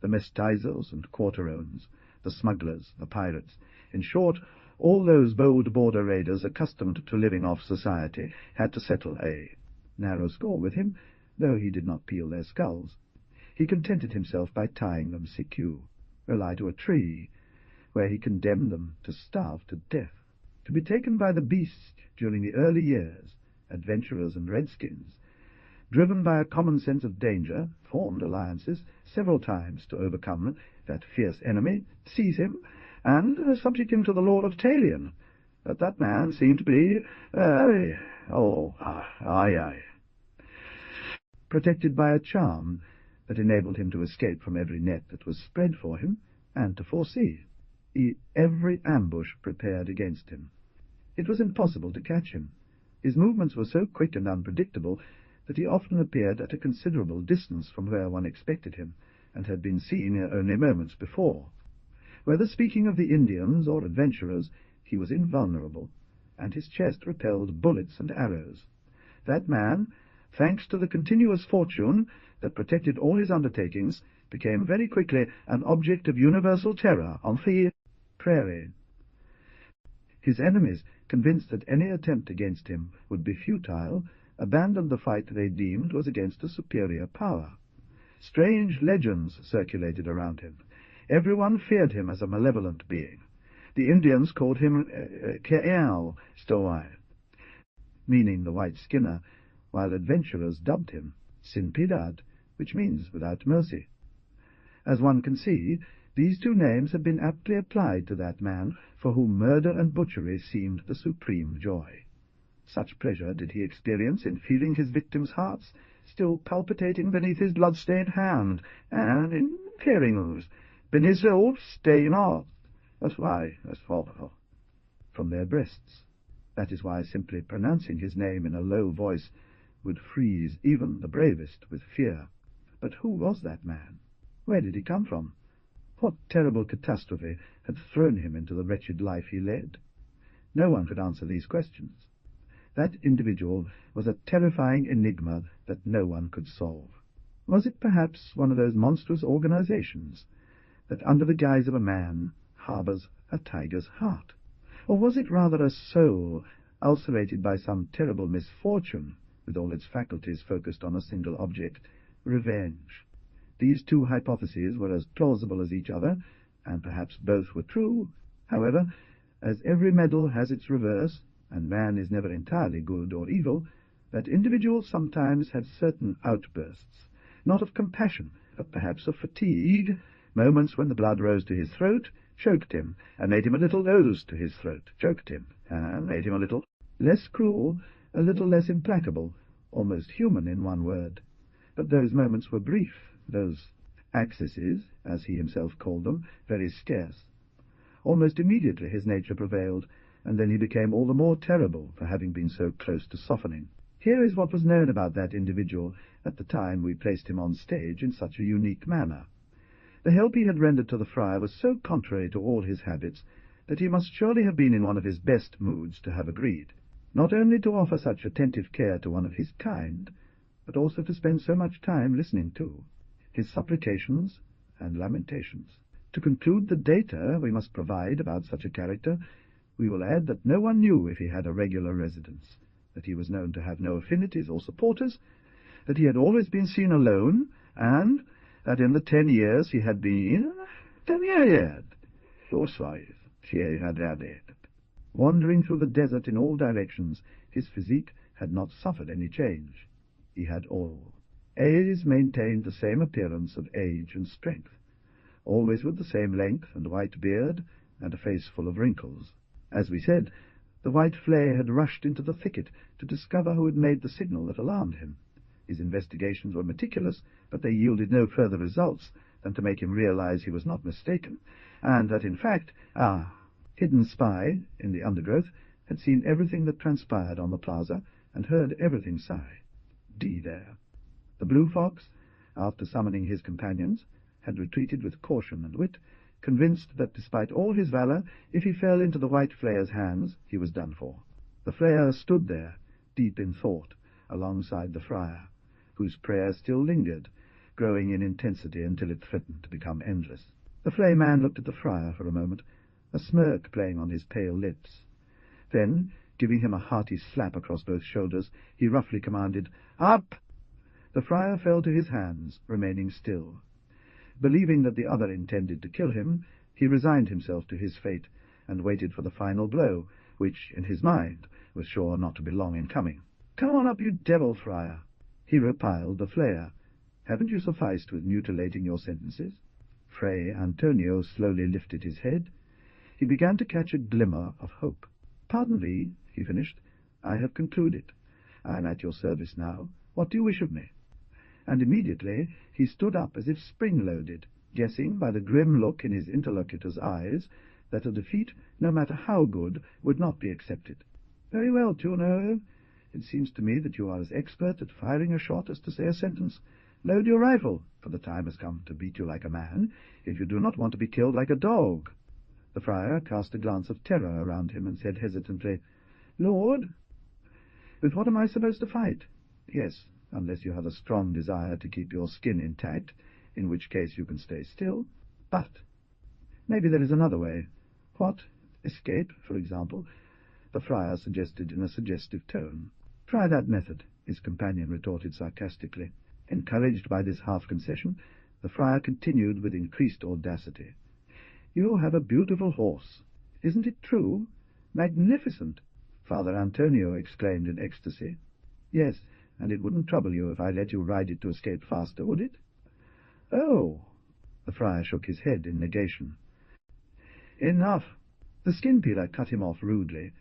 The mestizos and quarterones, the smugglers, the pirates, in short, all those bold border raiders accustomed to living off society had to settle a narrow score with him, though he did not peel their skulls. He contented himself by tying them secure, rely to a tree, where he condemned them to starve to death. To be taken by the beast during the early years, adventurers and redskins, driven by a common sense of danger, formed alliances several times to overcome that fierce enemy, seize him, and subject him to the law of Talion. But that man seemed to be, protected by a charm that enabled him to escape from every net that was spread for him, and to foresee every ambush prepared against him. It was impossible to catch him. His movements were so quick and unpredictable that he often appeared at a considerable distance from where one expected him, and had been seen only moments before. Whether speaking of the Indians or adventurers, he was invulnerable, and his chest repelled bullets and arrows. That man, thanks to the continuous fortune that protected all his undertakings, became very quickly an object of universal terror on the prairie. His enemies, convinced that any attempt against him would be futile, abandoned the fight they deemed was against a superior power. Strange legends circulated around him. Everyone feared him as a malevolent being. The Indians called him Stowai, meaning the White Skinner, while adventurers dubbed him sin piedad, which means without mercy. As one can see, these two names have been aptly applied to that man for whom murder and butchery seemed the supreme joy. Such pleasure did he experience in feeling his victims' hearts still palpitating beneath his blood-stained hand, and in hearing those "Benissimo, stay not," as why, as follow, from their breasts. That is why simply pronouncing his name in a low voice would freeze even the bravest with fear. But who was that man? Where did he come from? What terrible catastrophe had thrown him into the wretched life he led? No one could answer these questions. That individual was a terrifying enigma that no one could solve. Was it perhaps one of those monstrous organizations that, under the guise of a man, harbours a tiger's heart? Or was it rather a soul ulcerated by some terrible misfortune, with all its faculties focused on a single object, revenge? These two hypotheses were as plausible as each other, and perhaps both were true. However, as every medal has its reverse, and man is never entirely good or evil, that individual sometimes had certain outbursts, not of compassion, but perhaps of fatigue, moments when the blood rose to his throat, choked him, and made him a little rose to his throat, choked him, and made him a little less cruel, a little less implacable, almost human in one word. But those moments were brief, those accesses, as he himself called them, very scarce. Almost immediately his nature prevailed, and then he became all the more terrible for having been so close to softening. Here is what was known about that individual at the time we placed him on stage in such a unique manner. The help he had rendered to the friar was so contrary to all his habits that he must surely have been in one of his best moods to have agreed, not only to offer such attentive care to one of his kind, but also to spend so much time listening to his supplications and lamentations. To conclude the data we must provide about such a character, we will add that no one knew if he had a regular residence, that he was known to have no affinities or supporters, that he had always been seen alone, and that in the 10 years he had been wandering through the desert in all directions. His physique had not suffered any change. He had all. Age maintained the same appearance of age and strength, always with the same length and white beard, and a face full of wrinkles. As we said, the white flay had rushed into the thicket to discover who had made the signal that alarmed him. His investigations were meticulous, but they yielded no further results than to make him realize he was not mistaken, and that, in fact, our hidden spy in the undergrowth had seen everything that transpired on the plaza and heard everything sigh. There. The blue fox, after summoning his companions, had retreated with caution and wit, convinced that despite all his valor, if he fell into the white flayer's hands, he was done for. The flayer stood there, deep in thought, alongside the friar, whose prayer still lingered, growing in intensity until it threatened to become endless. The flay man looked at the friar for a moment, a smirk playing on his pale lips. Then, giving him a hearty slap across both shoulders, he roughly commanded, "Up!" The friar fell to his hands, remaining still. Believing that the other intended to kill him, he resigned himself to his fate, and waited for the final blow, which, in his mind, was sure not to be long in coming. "Come on up, you devil, friar!" He reviled the flayer. "Haven't you sufficed with mutilating your sentences?" Fray Antonio slowly lifted his head. He began to catch a glimmer of hope. "Pardon me," he finished. "I have concluded. I am at your service now. What do you wish of me?" And immediately he stood up as if spring-loaded, guessing by the grim look in his interlocutor's eyes that a defeat, no matter how good, would not be accepted. "Very well, Tuno. It seems to me that you are as expert at firing a shot as to say a sentence. Load your rifle, for the time has come to beat you like a man, if you do not want to be killed like a dog." The friar cast a glance of terror around him and said hesitantly, "Lord, with what am I supposed to fight?" "Yes, unless you have a strong desire to keep your skin intact, in which case you can stay still. But maybe there is another way." "What? Escape, for example?" the friar suggested in a suggestive tone. "Try that method," his companion retorted sarcastically. Encouraged by this half-concession, the friar continued with increased audacity. "You have a beautiful horse. Isn't it true? Magnificent!" Father Antonio exclaimed in ecstasy. "Yes, and it wouldn't trouble you if I let you ride it to escape faster, would it?" "Oh!" The friar shook his head in negation. "Enough!" The skin-peeler cut him off rudely.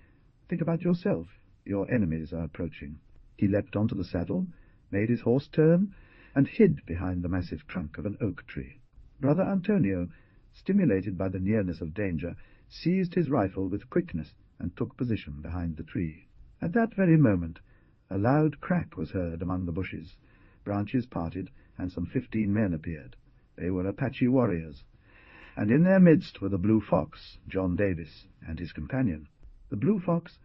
"Think about yourself. Your enemies are approaching." He leapt onto the saddle, made his horse turn, and hid behind the massive trunk of an oak tree. Brother Antonio, stimulated by the nearness of danger, seized his rifle with quickness and took position behind the tree. At that very moment a loud crack was heard among the bushes. Branches parted, and some 15 men appeared. They were Apache warriors, and in their midst were the Blue Fox, John Davis, and his companion. The Blue Fox,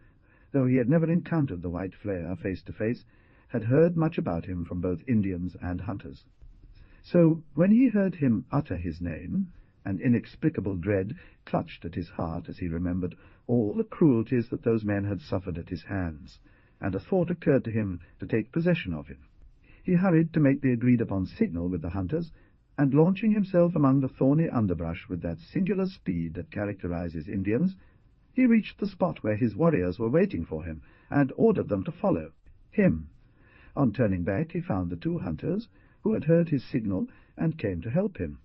though he had never encountered the white flare face to face, had heard much about him from both Indians and hunters. So when he heard him utter his name, an inexplicable dread clutched at his heart as he remembered all the cruelties that those men had suffered at his hands, and a thought occurred to him to take possession of him. He hurried to make the agreed-upon signal with the hunters, and launching himself among the thorny underbrush with that singular speed that characterizes Indians, he reached the spot where his warriors were waiting for him, and ordered them to follow him. On turning back, he found the 2 hunters, who had heard his signal and came to help him.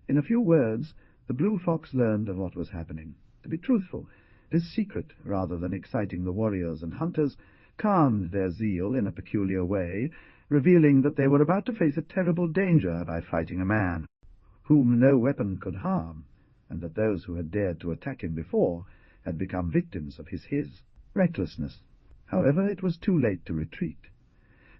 In a few words, the Blue Fox learned of what was happening. To be truthful, this secret, rather than exciting the warriors and hunters, calmed their zeal in a peculiar way, revealing that they were about to face a terrible danger by fighting a man whom no weapon could harm, and that those who had dared to attack him before had become victims of his recklessness. However, it was too late to retreat.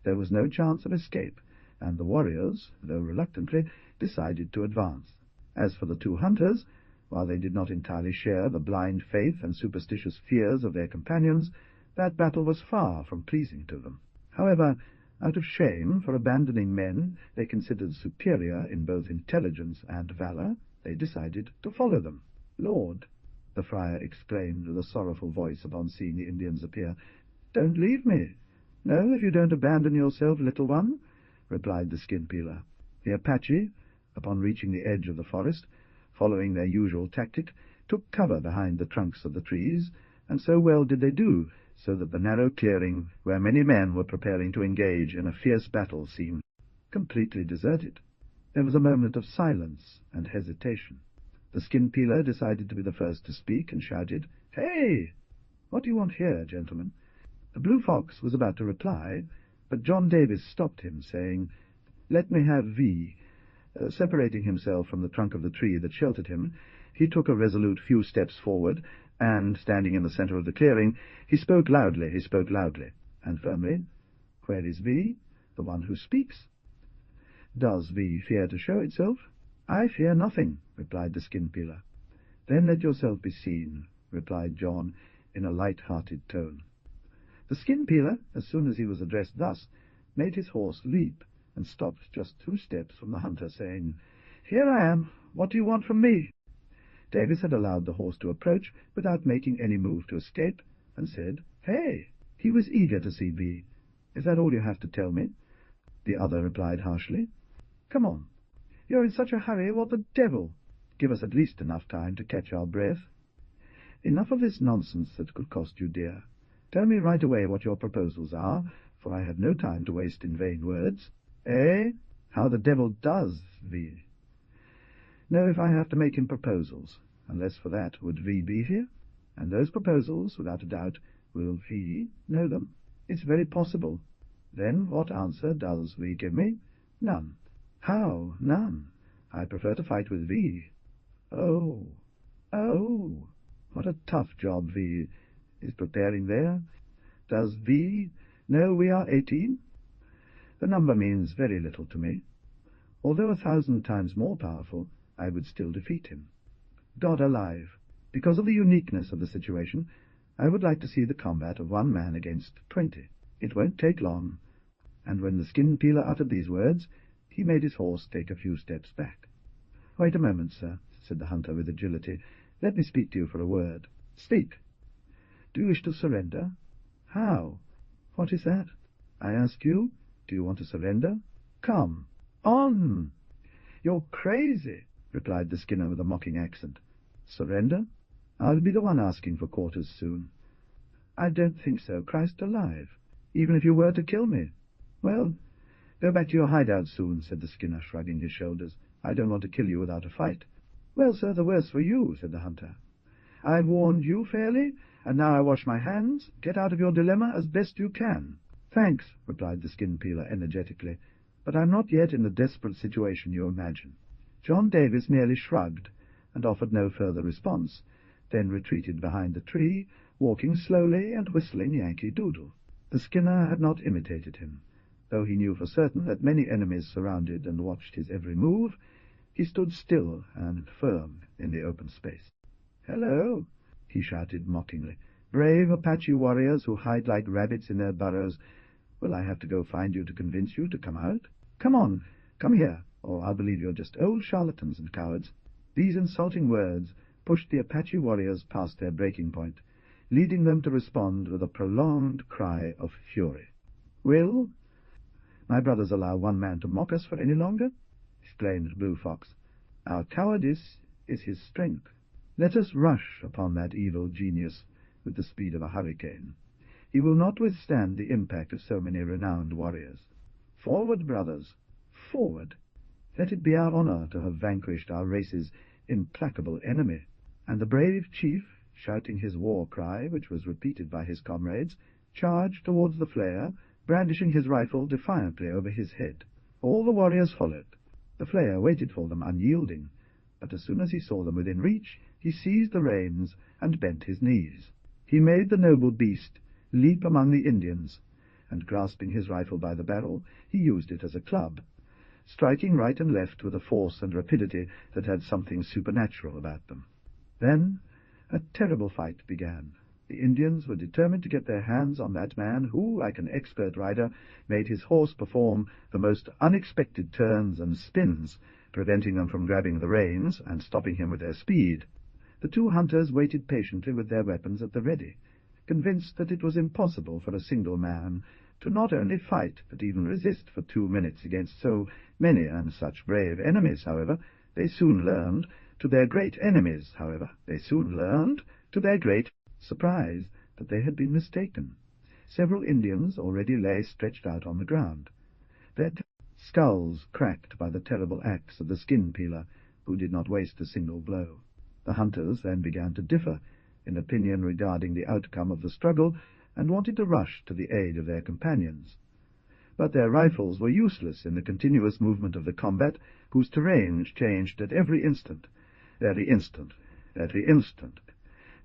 There was no chance of escape, and the warriors, though reluctantly, decided to advance. As for the 2 hunters, while they did not entirely share the blind faith and superstitious fears of their companions, that battle was far from pleasing to them. However, out of shame for abandoning men they considered superior in both intelligence and valor, they decided to follow them. "Lord," the friar exclaimed with a sorrowful voice upon seeing the Indians appear, "don't leave me." "No, if you don't abandon yourself, little one," replied the skin-peeler. The Apache, upon reaching the edge of the forest, following their usual tactic, took cover behind the trunks of the trees, and so well did they do, so that the narrow clearing, where many men were preparing to engage in a fierce battle, seemed completely deserted. There was a moment of silence and hesitation. The skin-peeler decided to be the first to speak, and shouted, "Hey! What do you want here, gentlemen?" The Blue Fox was about to reply, but John Davis stopped him, saying, "Let me have V." Separating himself from the trunk of the tree that sheltered him, he took a resolute few steps forward, and, standing in the center of the clearing, he spoke loudly and firmly. "Where is V, the one who speaks?" "Does V fear to show itself?" "I fear nothing," replied the skin-peeler. "Then let yourself be seen," replied John, in a light-hearted tone. The skin-peeler, as soon as he was addressed thus, made his horse leap, and stopped just 2 steps from the hunter, saying, "Here I am. What do you want from me?" Davis had allowed the horse to approach without making any move to escape, and said, "Hey!" He was eager to see V. "Is that all you have to tell me?" The other replied harshly. "Come on. You're in such a hurry. What the devil? Give us at least enough time to catch our breath." "Enough of this nonsense that could cost you dear. Tell me right away what your proposals are, for I have no time to waste in vain words." "Eh? How the devil does V?" "No, if I have to make him proposals. Unless for that, would V be here? And those proposals, without a doubt, will V know them? It's very possible. Then what answer does V give me? None. How? None. I prefer to fight with V. Oh, what a tough job V is preparing there. Does V know we are 18? The number means very little to me. Although 1,000 times more powerful, I would still defeat him. God alive, because of the uniqueness of the situation, I would like to see the combat of 1 man against 20. It won't take long." And when the skin-peeler uttered these words, he made his horse take a few steps back. "Wait a moment, sir," said the hunter with agility. "Let me speak to you for a word." "Speak." "Do you wish to surrender?" "How? What is that?" "I ask you, do you want to surrender?" "Come on." "You're crazy," replied the Skinner with a mocking accent. "Surrender? I'll be the one asking for quarters soon." "I don't think so, Christ alive, even if you were to kill me." "Well, go back to your hideout soon," said the Skinner, shrugging his shoulders. "I don't want to kill you without a fight." "Well, sir, the worse for you," said the hunter. "I've warned you fairly, and now I wash my hands. Get out of your dilemma as best you can." "Thanks," replied the skin-peeler energetically, "but I'm not yet in the desperate situation you imagine." John Davis merely shrugged, and offered no further response, then retreated behind the tree, walking slowly and whistling Yankee Doodle. The Skinner had not imitated him. Though he knew for certain that many enemies surrounded and watched his every move, he stood still and firm in the open space. "Hello," he shouted mockingly. "Brave Apache warriors who hide like rabbits in their burrows. Will I have to go find you to convince you to come out? Come on, come here, or I'll believe you're just old charlatans and cowards." These insulting words pushed the Apache warriors past their breaking point, leading them to respond with a prolonged cry of fury. "Will my brothers allow one man to mock us for any longer?" exclaimed Blue Fox. "Our cowardice is his strength. Let us rush upon that evil genius with the speed of a hurricane. He will not withstand the impact of so many renowned warriors. Forward, brothers, forward! Let it be our honor to have vanquished our race's implacable enemy." And the brave chief, shouting his war cry, which was repeated by his comrades, charged towards the flare, brandishing his rifle defiantly over his head. All the warriors followed. The flayer waited for them unyielding, but as soon as he saw them within reach, he seized the reins and bent his knees. He made the noble beast leap among the Indians, and grasping his rifle by the barrel, he used it as a club, striking right and left with a force and rapidity that had something supernatural about them. Then a terrible fight began. The Indians were determined to get their hands on that man who, like an expert rider, made his horse perform the most unexpected turns and spins, preventing them from grabbing the reins and stopping him with their speed. The two hunters waited patiently with their weapons at the ready, convinced that it was impossible for a single man to not only fight, but even resist for 2 minutes against so many and such brave enemies. However, they soon learned, to their great surprise, that they had been mistaken. Several Indians already lay stretched out on the ground, their skulls cracked by the terrible axe of the skin-peeler, who did not waste a single blow. The hunters then began to differ in opinion regarding the outcome of the struggle, and wanted to rush to the aid of their companions. But their rifles were useless in the continuous movement of the combat, whose terrain changed at every instant. Every instant.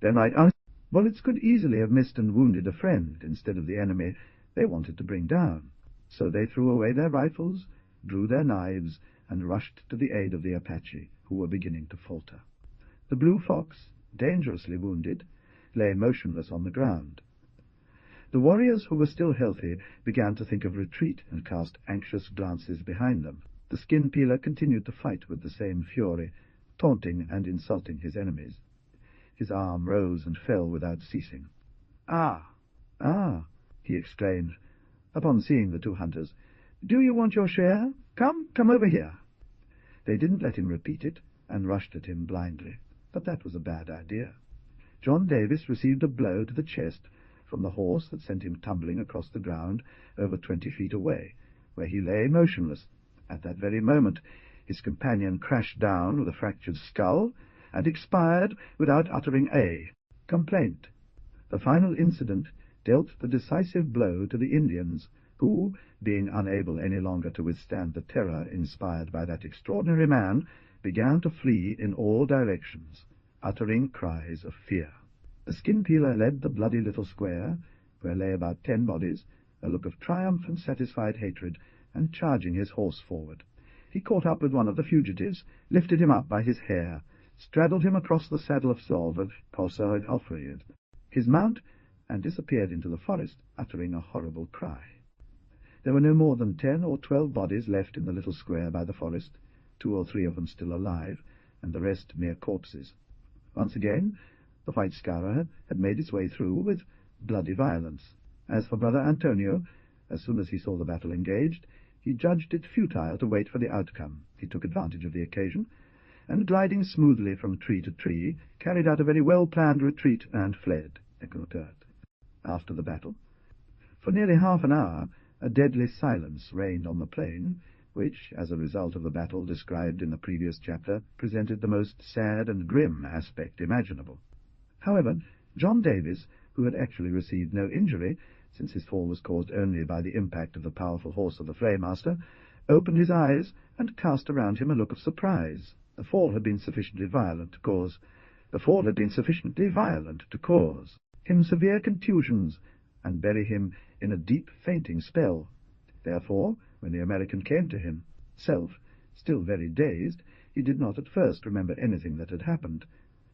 Their bullets could easily have missed and wounded a friend instead of the enemy they wanted to bring down. So they threw away their rifles, drew their knives, and rushed to the aid of the Apache, who were beginning to falter. The Blue Fox, dangerously wounded, lay motionless on the ground. The warriors who were still healthy began to think of retreat and cast anxious glances behind them. The skin-peeler continued to fight with the same fury, taunting and insulting his enemies. His arm rose and fell without ceasing. "Ah, he exclaimed, upon seeing the two hunters. "Do you want your share? Come over here." They didn't let him repeat it, and rushed at him blindly. But that was a bad idea. John Davis received a blow to the chest from the horse that sent him tumbling across the ground over 20 feet away, where he lay motionless. At that very moment his companion crashed down with a fractured skull, and expired without uttering a complaint. The final incident dealt the decisive blow to the Indians, who, being unable any longer to withstand the terror inspired by that extraordinary man, began to flee in all directions, uttering cries of fear. The skin-peeler led the bloody little square, where lay about 10 bodies, a look of triumph and satisfied hatred, and charging his horse forward. He caught up with one of the fugitives, lifted him up by his hair, straddled him across the saddle of Solve, his mount, and disappeared into the forest, uttering a horrible cry. There were no more than 10 or 12 bodies left in the little square by the forest, 2 or 3 of them still alive, and the rest mere corpses. Once again the white scourer had made its way through with bloody violence. As for Brother Antonio, as soon as he saw the battle engaged, he judged it futile to wait for the outcome. He took advantage of the occasion, and gliding smoothly from tree to tree, carried out a very well-planned retreat and fled. After the battle, for nearly half an hour, A deadly silence reigned on the plain, which, as a result of the battle described in the previous chapter, presented the most sad and grim aspect imaginable. However, John Davis, who had actually received no injury, since his fall was caused only by the impact of the powerful horse of the Fraymaster, opened his eyes and cast around him a look of surprise. The fall had been sufficiently violent to cause him severe contusions and bury him in a deep fainting spell. Therefore, when the American came to himself, still very dazed, he did not at first remember anything that had happened,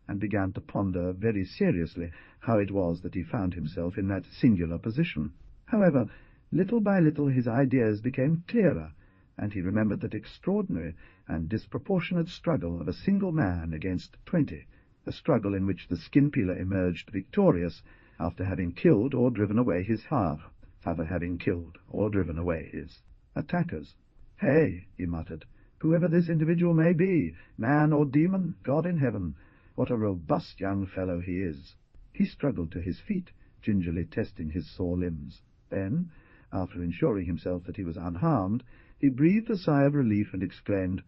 and began to ponder very seriously how it was that he found himself in that singular position. However, little by little his ideas became clearer, and he remembered that extraordinary and disproportionate struggle of a single man against 20, a struggle in which the skin-peeler emerged victorious after having killed or driven away his attackers. "Hey," he muttered, "whoever this individual may be, man or demon, God in heaven, what a robust young fellow he is." He struggled to his feet, gingerly testing his sore limbs. Then, after ensuring himself that he was unharmed, he breathed a sigh of relief and exclaimed,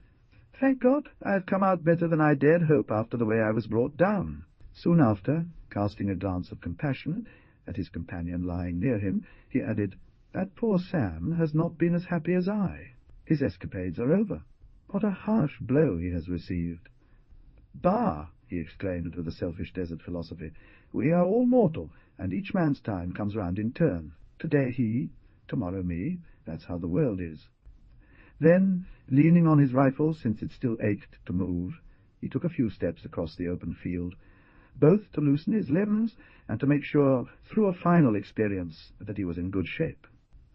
"Thank God, I have come out better than I dared hope after the way I was brought down." Soon after, casting a glance of compassion at his companion lying near him, he added, "That poor Sam has not been as happy as I. His escapades are over. What a harsh blow he has received." "Bah!" he exclaimed with a selfish desert philosophy. "We are all mortal, and each man's time comes round in turn. Today he, tomorrow me. That's how the world is." Then, leaning on his rifle, since it still ached to move, he took a few steps across the open field, both to loosen his limbs and to make sure, through a final experience, that he was in good shape.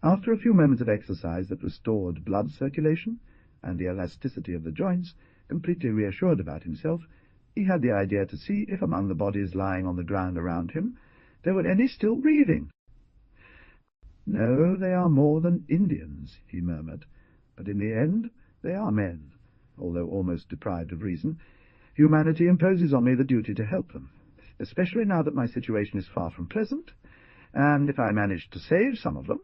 After a few moments of exercise that restored blood circulation and the elasticity of the joints, completely reassured about himself, he had the idea to see if among the bodies lying on the ground around him there were any still breathing. "No, they are more than Indians," he murmured, "but in the end they are men, although almost deprived of reason. Humanity imposes on me the duty to help them, especially now that my situation is far from pleasant, and if I manage to save some of them,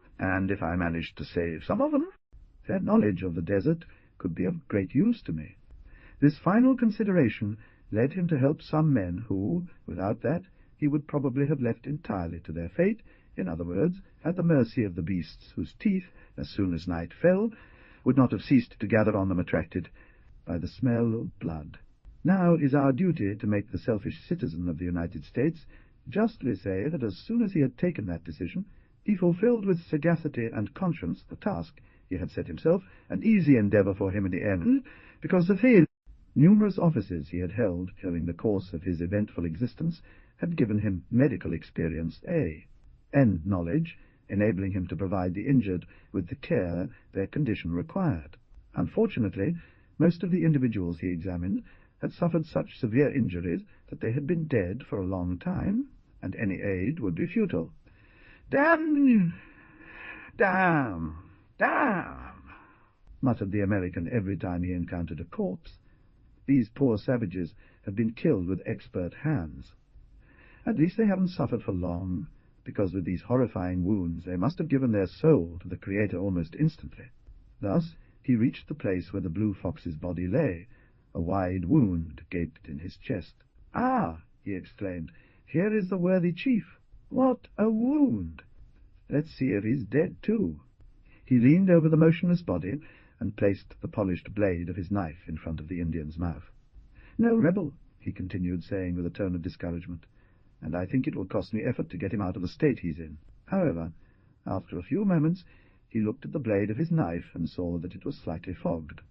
their knowledge of the desert could be of great use to me." This final consideration led him to help some men who, without that, he would probably have left entirely to their fate, in other words, at the mercy of the beasts whose teeth, as soon as night fell, would not have ceased to gather on them, attracted by the smell of blood. Now it is our duty to make the selfish citizen of the United States justly say that as soon as he had taken that decision, he fulfilled with sagacity and conscience the task he had set himself, an easy endeavor for him in the end, because the failure. Numerous offices he had held during the course of his eventful existence had given him medical experience, and knowledge, enabling him to provide the injured with the care their condition required. Unfortunately, most of the individuals he examined had suffered such severe injuries that they had been dead for a long time, and any aid would be futile. Damn, muttered the American every time he encountered a corpse. These poor savages have been killed with expert hands. At least they haven't suffered for long, because with these horrifying wounds they must have given their soul to the Creator almost instantly. Thus he reached the place where the blue fox's body lay. A wide wound gaped in his chest. "Ah!" he exclaimed, "here is the worthy chief. What a wound! Let's see if he's dead too." He leaned over the motionless body and placed the polished blade of his knife in front of the Indian's mouth. "No rebel," he continued, saying with a tone of discouragement, "and I think it will cost me effort to get him out of the state he's in." However, after a few moments, he looked at the blade of his knife and saw that it was slightly fogged.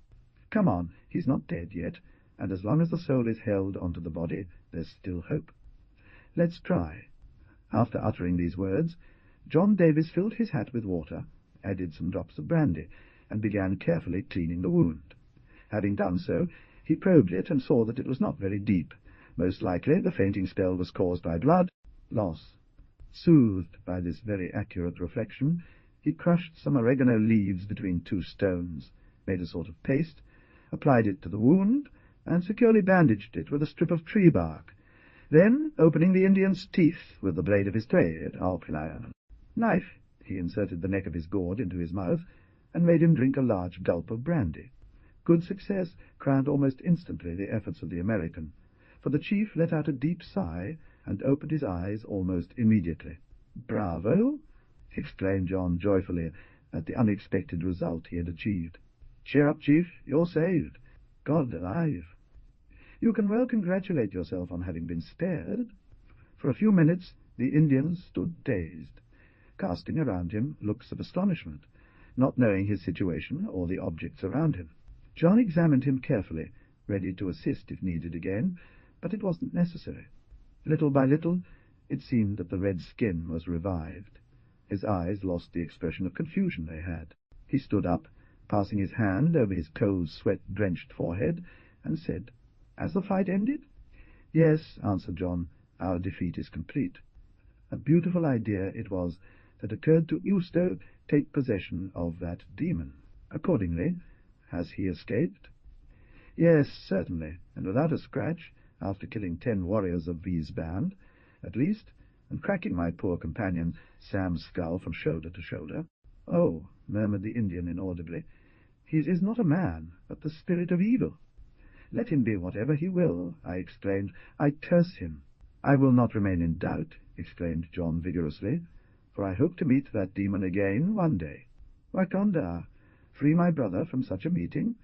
"Come on, he's not dead yet, and as long as the soul is held onto the body, there's still hope. Let's try." After uttering these words, John Davis filled his hat with water, added some drops of brandy, and began carefully cleaning the wound. Having done so, he probed it and saw that it was not very deep. Most likely the fainting spell was caused by blood loss. Soothed by this very accurate reflection, he crushed some oregano leaves between 2 stones, made a sort of paste, applied it to the wound, and securely bandaged it with a strip of tree bark. Then, opening the Indian's teeth with the blade of his knife, He inserted the neck of his gourd into his mouth, and made him drink a large gulp of brandy. Good success crowned almost instantly the efforts of the American, for the chief let out a deep sigh and opened his eyes almost immediately. "Bravo!" exclaimed John joyfully at the unexpected result he had achieved. "Cheer up, Chief, you're saved. God alive! You can well congratulate yourself on having been spared." For a few minutes the Indian stood dazed, casting around him looks of astonishment, not knowing his situation or the objects around him. John examined him carefully, ready to assist if needed again, but it wasn't necessary. Little by little it seemed that the red skin was revived. His eyes lost the expression of confusion they had. He stood up, passing his hand over his cold, sweat-drenched forehead, and said, "Has the fight ended?" "Yes," answered John, "our defeat is complete." A beautiful idea it was that occurred to Eustace take possession of that demon. Accordingly, has he escaped? Yes, certainly, and without a scratch, after killing 10 warriors of V's band, at least, and cracking my poor companion Sam's skull from shoulder to shoulder. "Oh," murmured the Indian inaudibly, "he is not a man, but the spirit of evil." "Let him be whatever he will," I exclaimed. "I curse him." "I will not remain in doubt," exclaimed John vigorously, "for I hope to meet that demon again one day. Wakanda, free my brother from such a meeting,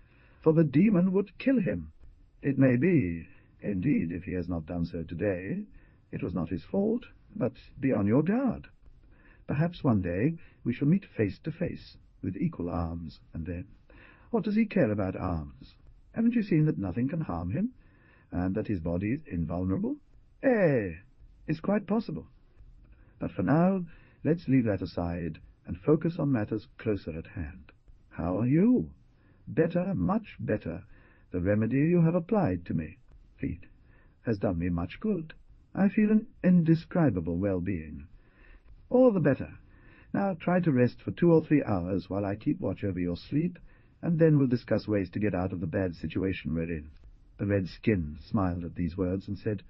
for the demon would kill him. It may be, indeed, if he has not done so today, it was not his fault, but be on your guard. Perhaps one day we shall meet face to face, with equal arms, and then, what does he care about arms? Haven't you seen that nothing can harm him, and that his body is invulnerable? It's quite possible. But for now, let's leave that aside, and focus on matters closer at hand. How are you? Better, much better. The remedy you have applied to me, it has done me much good. I feel an indescribable well-being. All the better. Now try to rest for 2 or 3 hours while I keep watch over your sleep, and then we'll discuss ways to get out of the bad situation we're in." The red skin smiled at these words and said,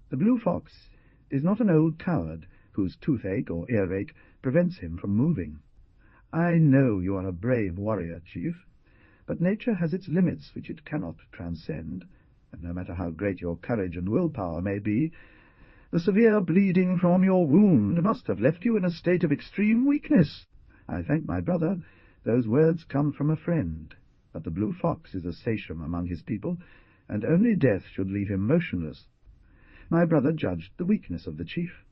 "The blue fox is not an old coward whose toothache or earache prevents him from moving. I know you are a brave warrior, Chief, but nature has its limits which it cannot transcend, and no matter how great your courage and willpower may be, the severe bleeding from your wound must have left you in a state of extreme weakness. I thank my brother. Those words come from a friend, but the blue fox is a sachem among his people, and only death should leave him motionless." My brother judged the weakness of the chief.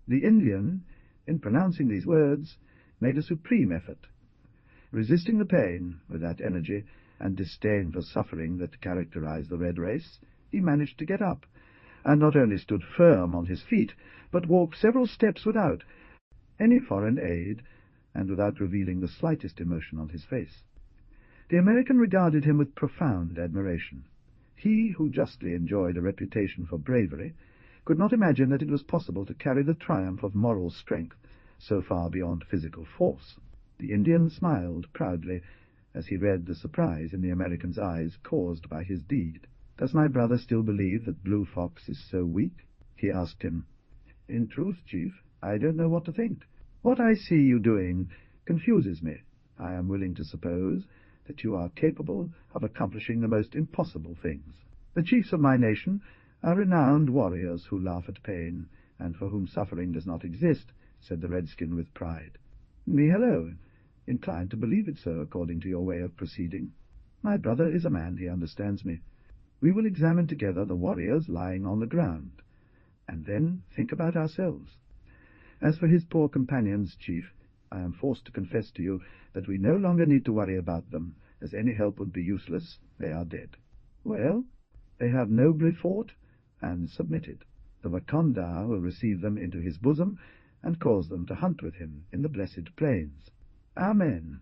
The Indian, in pronouncing these words, made a supreme effort. Resisting the pain with that energy and disdain for suffering that characterized the red race, he managed to get up, and not only stood firm on his feet, but walked several steps without any foreign aid, and without revealing the slightest emotion on his face. The American regarded him with profound admiration. He, who justly enjoyed a reputation for bravery, could not imagine that it was possible to carry the triumph of moral strength so far beyond physical force. The Indian smiled proudly as he read the surprise in the American's eyes caused by his deed. "Does my brother still believe that Blue Fox is so weak?" he asked him. "In truth, Chief, I don't know what to think. What I see you doing confuses me. I am willing to suppose that you are capable of accomplishing the most impossible things. The chiefs of my nation are renowned warriors who laugh at pain, and for whom suffering does not exist," said the redskin with pride. "Me hello, inclined to believe it so, according to your way of proceeding. My brother is a man, he understands me. We will examine together the warriors lying on the ground, and then think about ourselves. As for his poor companions, Chief, I am forced to confess to you that we no longer need to worry about them, as any help would be useless. They are dead." "Well, they have nobly fought and submitted. The Wakanda will receive them into his bosom, and cause them to hunt with him in the blessed plains." "Amen.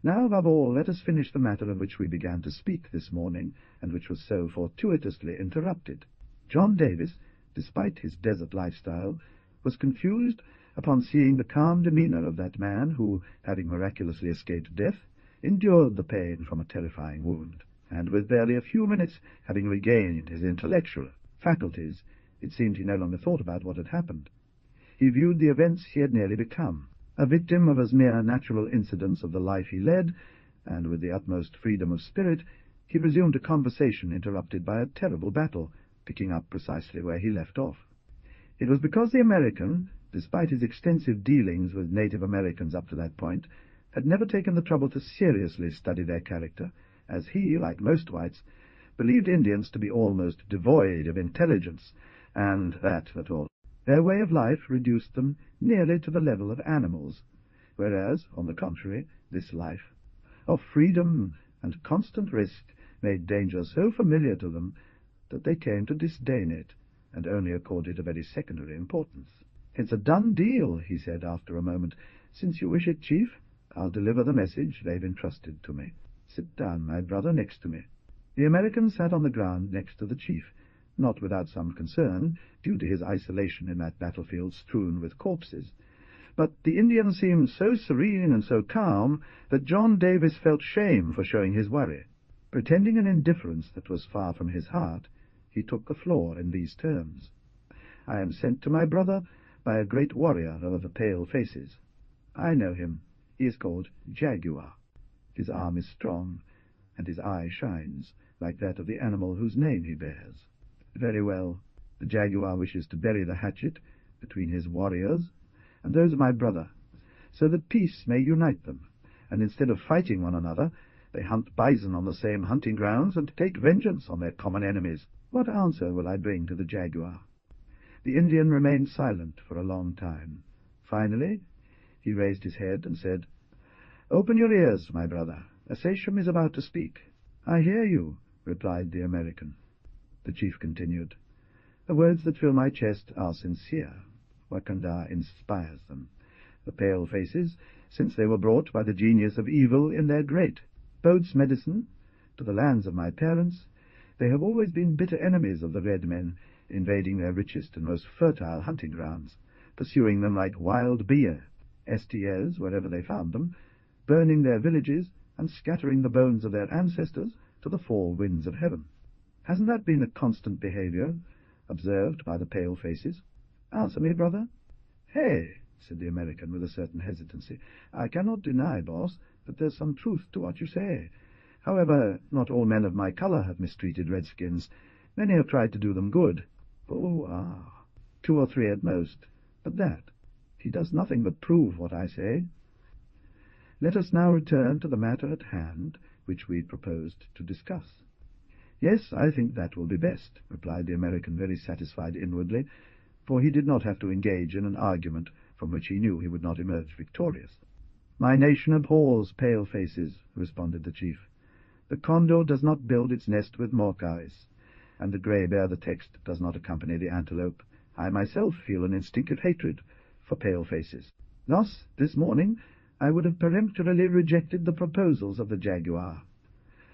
Now, above all, let us finish the matter of which we began to speak this morning, and which was so fortuitously interrupted. John Davis, despite his desert lifestyle, was confused upon seeing the calm demeanor of that man who, having miraculously escaped death, endured the pain from a terrifying wound, and with barely a few minutes having regained his intellectual faculties, it seemed he no longer thought about what had happened. He viewed the events he had nearly become. A victim of as mere natural incidents of the life he led, and with the utmost freedom of spirit, he resumed a conversation interrupted by a terrible battle, picking up precisely where he left off. It was because the American, despite his extensive dealings with Native Americans up to that point, had never taken the trouble to seriously study their character, as he, like most whites, believed Indians to be almost devoid of intelligence, and that all. Their way of life reduced them nearly to the level of animals, whereas, on the contrary, this life of freedom and constant risk made danger so familiar to them that they came to disdain it, and only accord it a very secondary importance. "It's a done deal," he said after a moment. "Since you wish it, Chief, I'll deliver the message they've entrusted to me. Sit down, my brother, next to me." The American sat on the ground next to the chief, not without some concern, due to his isolation in that battlefield strewn with corpses. But the Indian seemed so serene and so calm that John Davis felt shame for showing his worry. Pretending an indifference that was far from his heart, he took the floor in these terms: "I am sent to my brother by a great warrior of the pale faces. I know him. He is called Jaguar. His arm is strong, and his eye shines, like that of the animal whose name he bears. Very well, the Jaguar wishes to bury the hatchet between his warriors and those of my brother, so that peace may unite them, and instead of fighting one another, they hunt bison on the same hunting grounds and take vengeance on their common enemies. What answer will I bring to the Jaguar?" The Indian remained silent for a long time. Finally, he raised his head and said, "Open your ears, my brother. A sachem is about to speak." "I hear you," replied the American. The chief continued, "The words that fill my chest are sincere. Wakanda inspires them. The pale faces, since they were brought by the genius of evil in their great boat's medicine to the lands of my parents, they have always been bitter enemies of the red men, invading their richest and most fertile hunting grounds, pursuing them like wild beer, STS wherever they found them, burning their villages and scattering the bones of their ancestors to the four winds of heaven. Hasn't that been the constant behavior observed by the pale faces? Answer me, brother." "Hey," said the American with a certain hesitancy, "I cannot deny, boss, that there's some truth to what you say. However, not all men of my color have mistreated redskins. Many have tried to do them good. Oh, 2 or 3 at most. But that, he does nothing but prove what I say. Let us now return to the matter at hand, which we proposed to discuss." "Yes, I think that will be best," replied the American, very satisfied inwardly, for he did not have to engage in an argument from which he knew he would not emerge victorious. "My nation abhors pale faces," responded the chief. "The condor does not build its nest with morkais, and the grey bear the text does not accompany the antelope. I myself feel an instinctive hatred for pale faces. Thus, this morning, I would have peremptorily rejected the proposals of the Jaguar.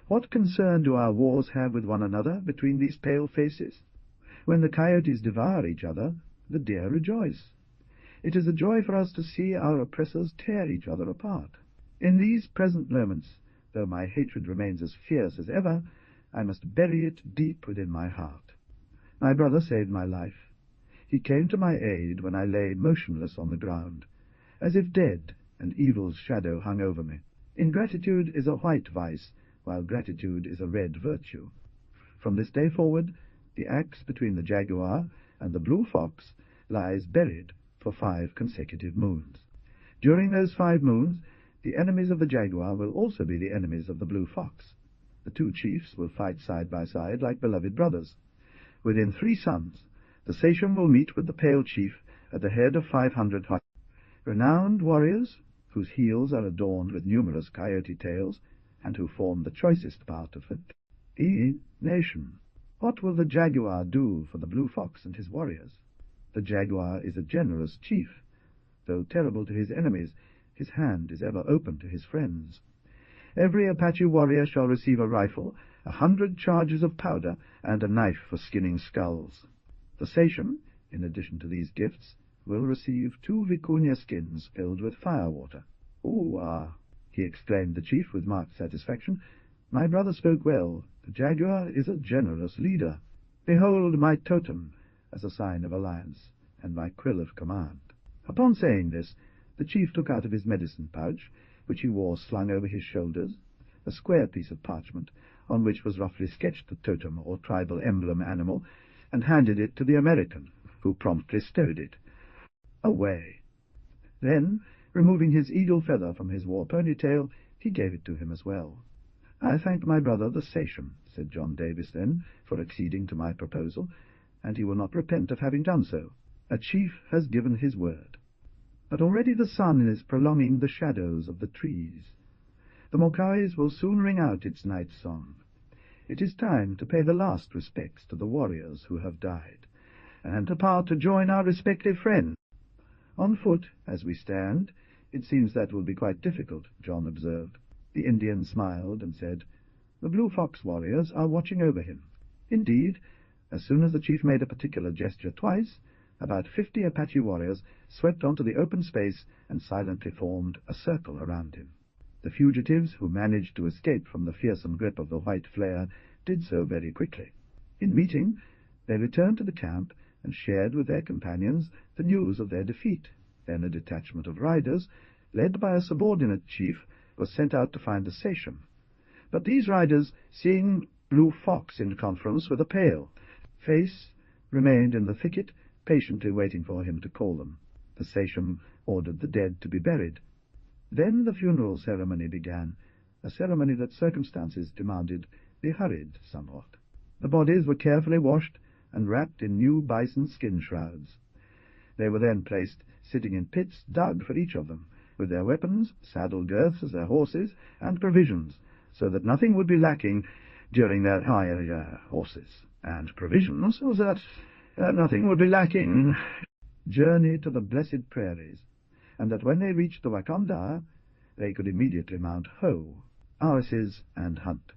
What concern do our wars have with one another between these pale faces? When the coyotes devour each other, the deer rejoice. It is a joy for us to see our oppressors tear each other apart. In these present moments, though my hatred remains as fierce as ever, I must bury it deep within my heart. My brother saved my life. He came to my aid when I lay motionless on the ground, as if dead, and evil's shadow hung over me. Ingratitude is a white vice, while gratitude is a red virtue. From this day forward, the axe between the Jaguar and the blue fox lies buried for 5 consecutive moons. During those 5 moons, the enemies of the Jaguar will also be the enemies of the blue fox. The 2 chiefs will fight side by side like beloved brothers. Within 3 suns, the sachem will meet with the pale chief at the head of 500 renowned warriors, whose heels are adorned with numerous coyote tails, and who form the choicest part of the nation. What will the Jaguar do for the blue fox and his warriors? The Jaguar is a generous chief. Though terrible to his enemies, his hand is ever open to his friends. Every Apache warrior shall receive a rifle, 100 charges of powder, and a knife for skinning skulls. The sachem, in addition to these gifts, will receive 2 vicuña skins filled with firewater. He exclaimed the chief with marked satisfaction. My brother spoke well. The Jaguar is a generous leader. Behold my totem as a sign of alliance, and my quill of command. Upon saying this, The chief took out of his medicine pouch, which he wore slung over his shoulders, a square piece of parchment, on which was roughly sketched the totem or tribal emblem animal, and handed it to the American, who promptly stowed it away. Then, removing his eagle feather from his war ponytail, he gave it to him as well. "I thank my brother the Sachem," said John Davis then, "for acceding to my proposal, and he will not repent of having done so. A chief has given his word." But already the sun is prolonging the shadows of the trees. The Mokais will soon ring out its night song. It is time to pay the last respects to the warriors who have died, and to part to join our respective friends. "On foot, as we stand, it seems that will be quite difficult," John observed. The Indian smiled and said, "The Blue Fox warriors are watching over him." Indeed, as soon as the chief made a particular gesture twice, about 50 Apache warriors swept onto the open space and silently formed a circle around him. The fugitives who managed to escape from the fearsome grip of the white flare did so very quickly. In meeting, they returned to the camp and shared with their companions the news of their defeat. Then a detachment of riders, led by a subordinate chief, was sent out to find the Sachem. But these riders, seeing Blue Fox in conference with a pale face, remained in the thicket, patiently waiting for him to call them. The Sachem ordered the dead to be buried. Then the funeral ceremony began, a ceremony that circumstances demanded be hurried somewhat. The bodies were carefully washed and wrapped in new bison skin shrouds. They were then placed sitting in pits dug for each of them, with their weapons, saddle girths as their horses, and provisions, so that nothing would be lacking during their horses, and provisions, so that nothing would be lacking journey to the blessed prairies, and that when they reached the Wakanda, they could immediately mount hoe, horses, and hunt.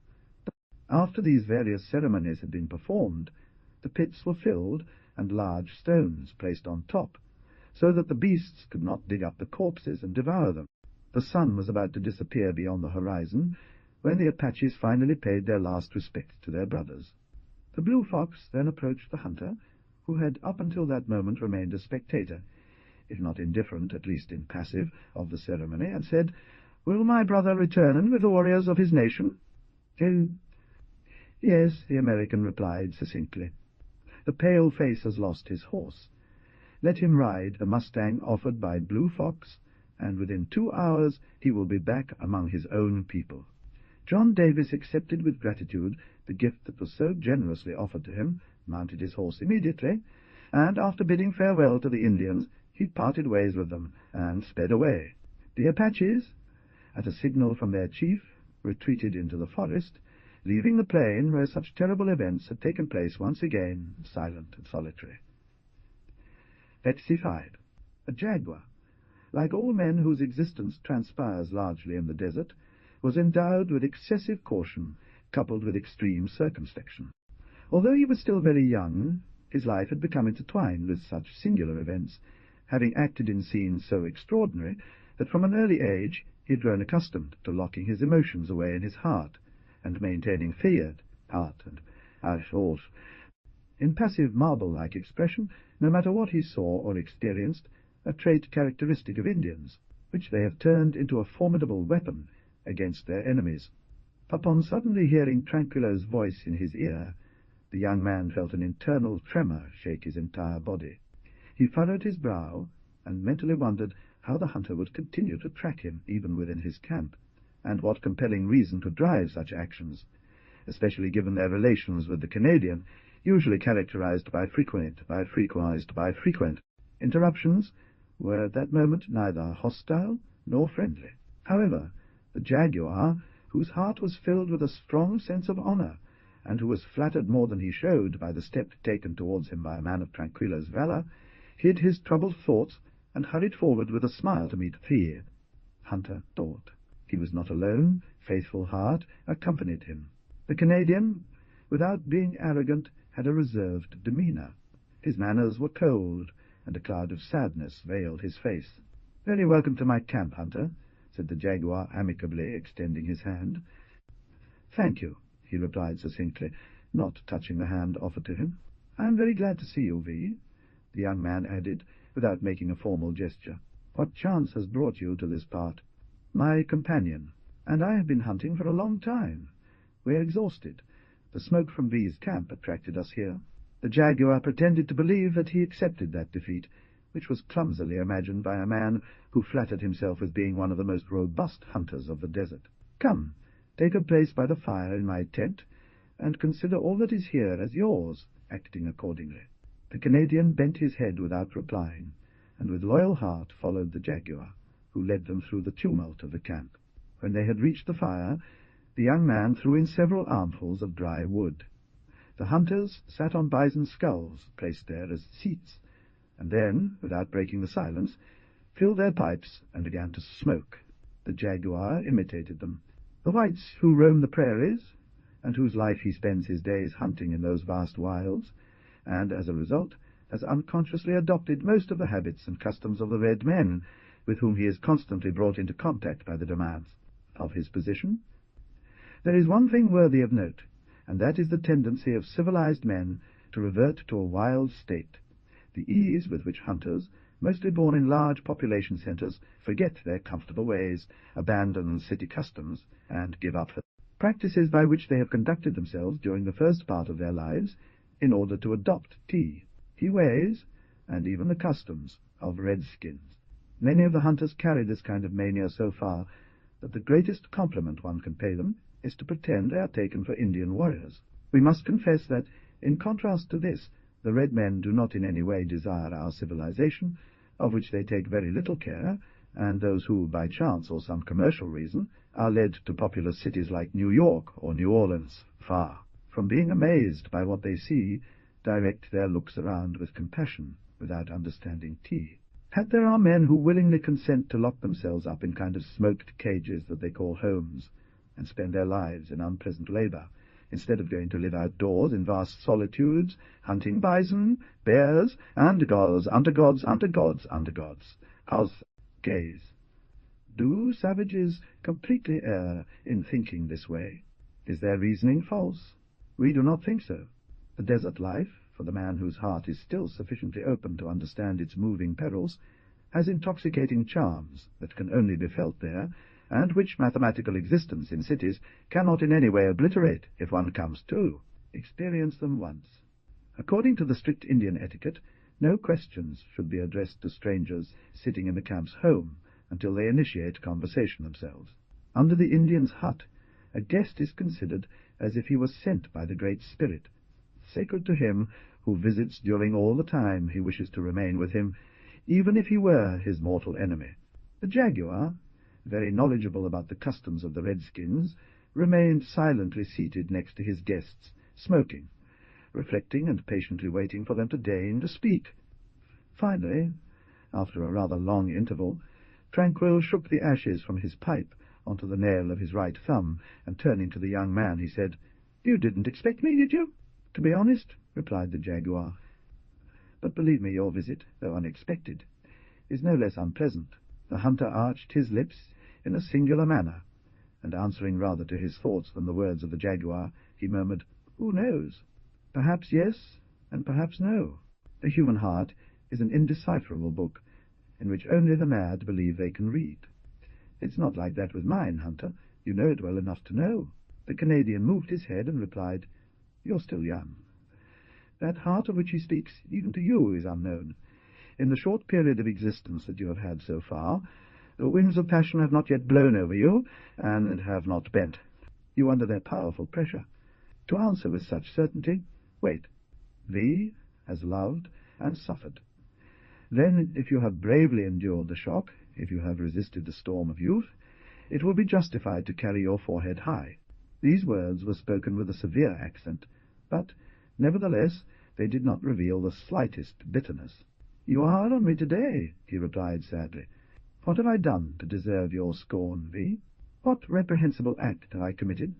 After these various ceremonies had been performed, the pits were filled and large stones placed on top, so that the beasts could not dig up the corpses and devour them. The sun was about to disappear beyond the horizon when the Apaches finally paid their last respects to their brothers. The Blue Fox then approached the hunter, who had up until that moment remained a spectator, if not indifferent, at least impassive, of the ceremony, and said, "Will my brother return with the warriors of his nation?" "Yes," the American replied succinctly. "The pale face has lost his horse. Let him ride the mustang offered by Blue Fox, and within 2 hours he will be back among his own people." John Davis accepted with gratitude the gift that was so generously offered to him, mounted his horse immediately, and after bidding farewell to the Indians, he parted ways with them and sped away. The Apaches, at a signal from their chief, retreated into the forest, leaving the plain where such terrible events had taken place once again, silent and solitary. Betsy 5. A jaguar, like all men whose existence transpires largely in the desert, was endowed with excessive caution, coupled with extreme circumspection. Although he was still very young, his life had become intertwined with such singular events, having acted in scenes so extraordinary that from an early age he had grown accustomed to locking his emotions away in his heart, and maintaining feared heart and thought in passive marble-like expression, no matter what he saw or experienced, a trait characteristic of Indians, which they have turned into a formidable weapon against their enemies. Upon suddenly hearing Tranquillo's voice in his ear, the young man felt an internal tremor shake his entire body. He furrowed his brow, and mentally wondered how the hunter would continue to track him even within his camp, and what compelling reason to drive such actions, especially given their relations with the Canadian, usually characterized by frequent. Interruptions were at that moment neither hostile nor friendly. However, the jaguar, whose heart was filled with a strong sense of honor, and who was flattered more than he showed by the step taken towards him by a man of Tranquillo's valor, hid his troubled thoughts and hurried forward with a smile to meet fear. Hunter thought. He was not alone. Faithful Heart accompanied him. The Canadian, without being arrogant, had a reserved demeanor. His manners were cold, and a cloud of sadness veiled his face. "Very welcome to my camp, Hunter," said the jaguar amicably, extending his hand. "Thank you," he replied succinctly, not touching the hand offered to him. "I am very glad to see you, V," the young man added, without making a formal gesture. What chance has brought you to this part? My companion, and I have been hunting for a long time. We are exhausted. The smoke from V's camp attracted us here. The jaguar pretended to believe that he accepted that defeat, which was clumsily imagined by a man who flattered himself as being one of the most robust hunters of the desert. Come, take a place by the fire in my tent, and consider all that is here as yours, acting accordingly. The Canadian bent his head without replying, and with loyal heart followed the jaguar, who led them through the tumult of the camp. When they had reached the fire, the young man threw in several armfuls of dry wood. The hunters sat on bison skulls, placed there as seats, and then, without breaking the silence, filled their pipes and began to smoke. The jaguar imitated them. The whites who roam the prairies, and whose life he spends his days hunting in those vast wilds, and, as a result, has unconsciously adopted most of the habits and customs of the red men, with whom he is constantly brought into contact by the demands of his position. There is one thing worthy of note, and that is the tendency of civilized men to revert to a wild state. The ease with which hunters, mostly born in large population centers, forget their comfortable ways, abandon city customs, and give up the practices by which they have conducted themselves during the first part of their lives, in order to adopt tea, ways, and even the customs of redskins. Many of the hunters carry this kind of mania so far that the greatest compliment one can pay them is to pretend they are taken for Indian warriors. We must confess that, in contrast to this, the red men do not in any way desire our civilization, of which they take very little care, and those who, by chance or some commercial reason, are led to populous cities like New York or New Orleans, far from being amazed by what they see, direct their looks around with compassion, without understanding tea. Yet there are men who willingly consent to lock themselves up in kind of smoked cages that they call homes, and spend their lives in unpleasant labor, instead of going to live outdoors in vast solitudes, hunting bison, bears, under gods, How's gaze? Do savages completely err in thinking this way? Is their reasoning false? We do not think so. The desert life, for the man whose heart is still sufficiently open to understand its moving perils, has intoxicating charms that can only be felt there, and which mathematical existence in cities cannot in any way obliterate if one comes to experience them once. According to the strict Indian etiquette, no questions should be addressed to strangers sitting in the camp's home until they initiate conversation themselves. Under the Indian's hut, a guest is considered as if he was sent by the Great Spirit, sacred to him who visits during all the time he wishes to remain with him, even if he were his mortal enemy. The jaguar, very knowledgeable about the customs of the redskins, remained silently seated next to his guests, smoking, reflecting and patiently waiting for them to deign to speak. Finally, after a rather long interval, Tranquil shook the ashes from his pipe onto the nail of his right thumb, and turning to the young man, he said, "You didn't expect me, did you?" "To be honest," replied the jaguar. "But believe me, your visit, though unexpected, is no less unpleasant." The hunter arched his lips in a singular manner, and answering rather to his thoughts than the words of the jaguar, he murmured, "Who knows? Perhaps yes, and perhaps no." The human heart is an indecipherable book, in which only the mad believe they can read. "It's not like that with mine, Hunter. You know it well enough to know." The Canadian moved his head and replied, "You're still young. That heart of which he speaks, even to you, is unknown. In the short period of existence that you have had so far, the winds of passion have not yet blown over you, and have not bent you under their powerful pressure. To answer with such certainty, wait. V has loved and suffered. Then, if you have bravely endured the shock, if you have resisted the storm of youth, it will be justified to carry your forehead high." These words were spoken with a severe accent, but, nevertheless, they did not reveal the slightest bitterness. "You are hard on me today," he replied sadly. "What have I done to deserve your scorn, V? What reprehensible act have I committed?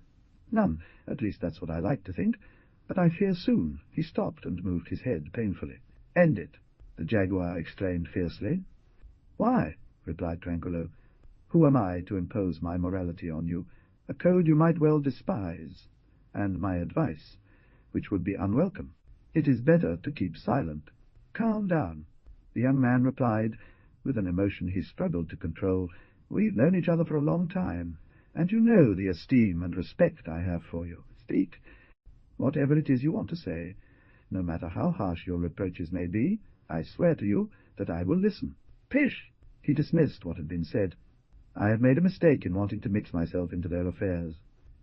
None. At least that's what I like to think. But I fear soon—" He stopped and moved his head painfully. "End it," the jaguar exclaimed fiercely. "Why?" replied Tranquillo. "Who am I to impose my morality on you, a code you might well despise, and my advice, which would be unwelcome? It is better to keep silent." "Calm down," the young man replied, with an emotion he struggled to control, "we've known each other for a long time, and you know the esteem and respect I have for you. Speak. Whatever it is you want to say, no matter how harsh your reproaches may be, I swear to you that I will listen." "Pish!" He dismissed what had been said. "I have made a mistake in wanting to mix myself into their affairs.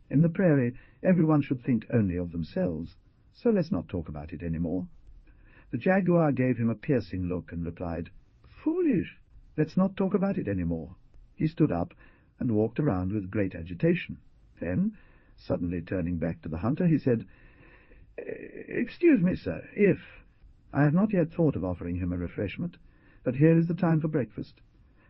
In the prairie, everyone should think only of themselves, so let's not talk about it any more." The jaguar gave him a piercing look and replied, "Foolish! Let's not talk about it any more." He stood up and walked around with great agitation. Then, suddenly turning back to the hunter, he said, "Excuse me, sir, if—" "I have not yet thought of offering him a refreshment, but here is the time for breakfast,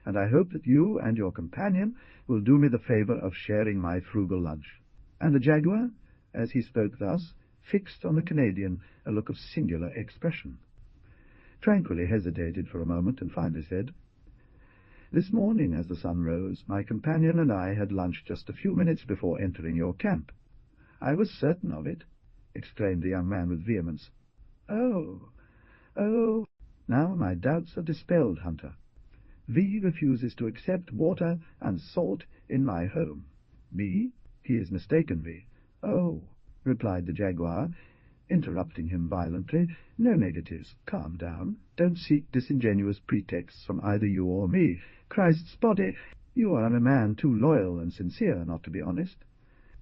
and I hope that you and your companion will do me the favour of sharing my frugal lunch." And the jaguar, as he spoke thus, fixed on the Canadian a look of singular expression. Tranquilly hesitated for a moment, and finally said, "This morning, as the sun rose, my companion and I had lunch just a few minutes before entering your camp." "I was certain of it," exclaimed the young man with vehemence. "Oh, oh! Now my doubts are dispelled, Hunter. V refuses to accept water and salt in my home." "Me? He is mistaken, V." "Oh," replied the jaguar, interrupting him violently, "no negatives. Calm down. Don't seek disingenuous pretexts from either you or me. Christ's body, you are a man too loyal and sincere not to be honest.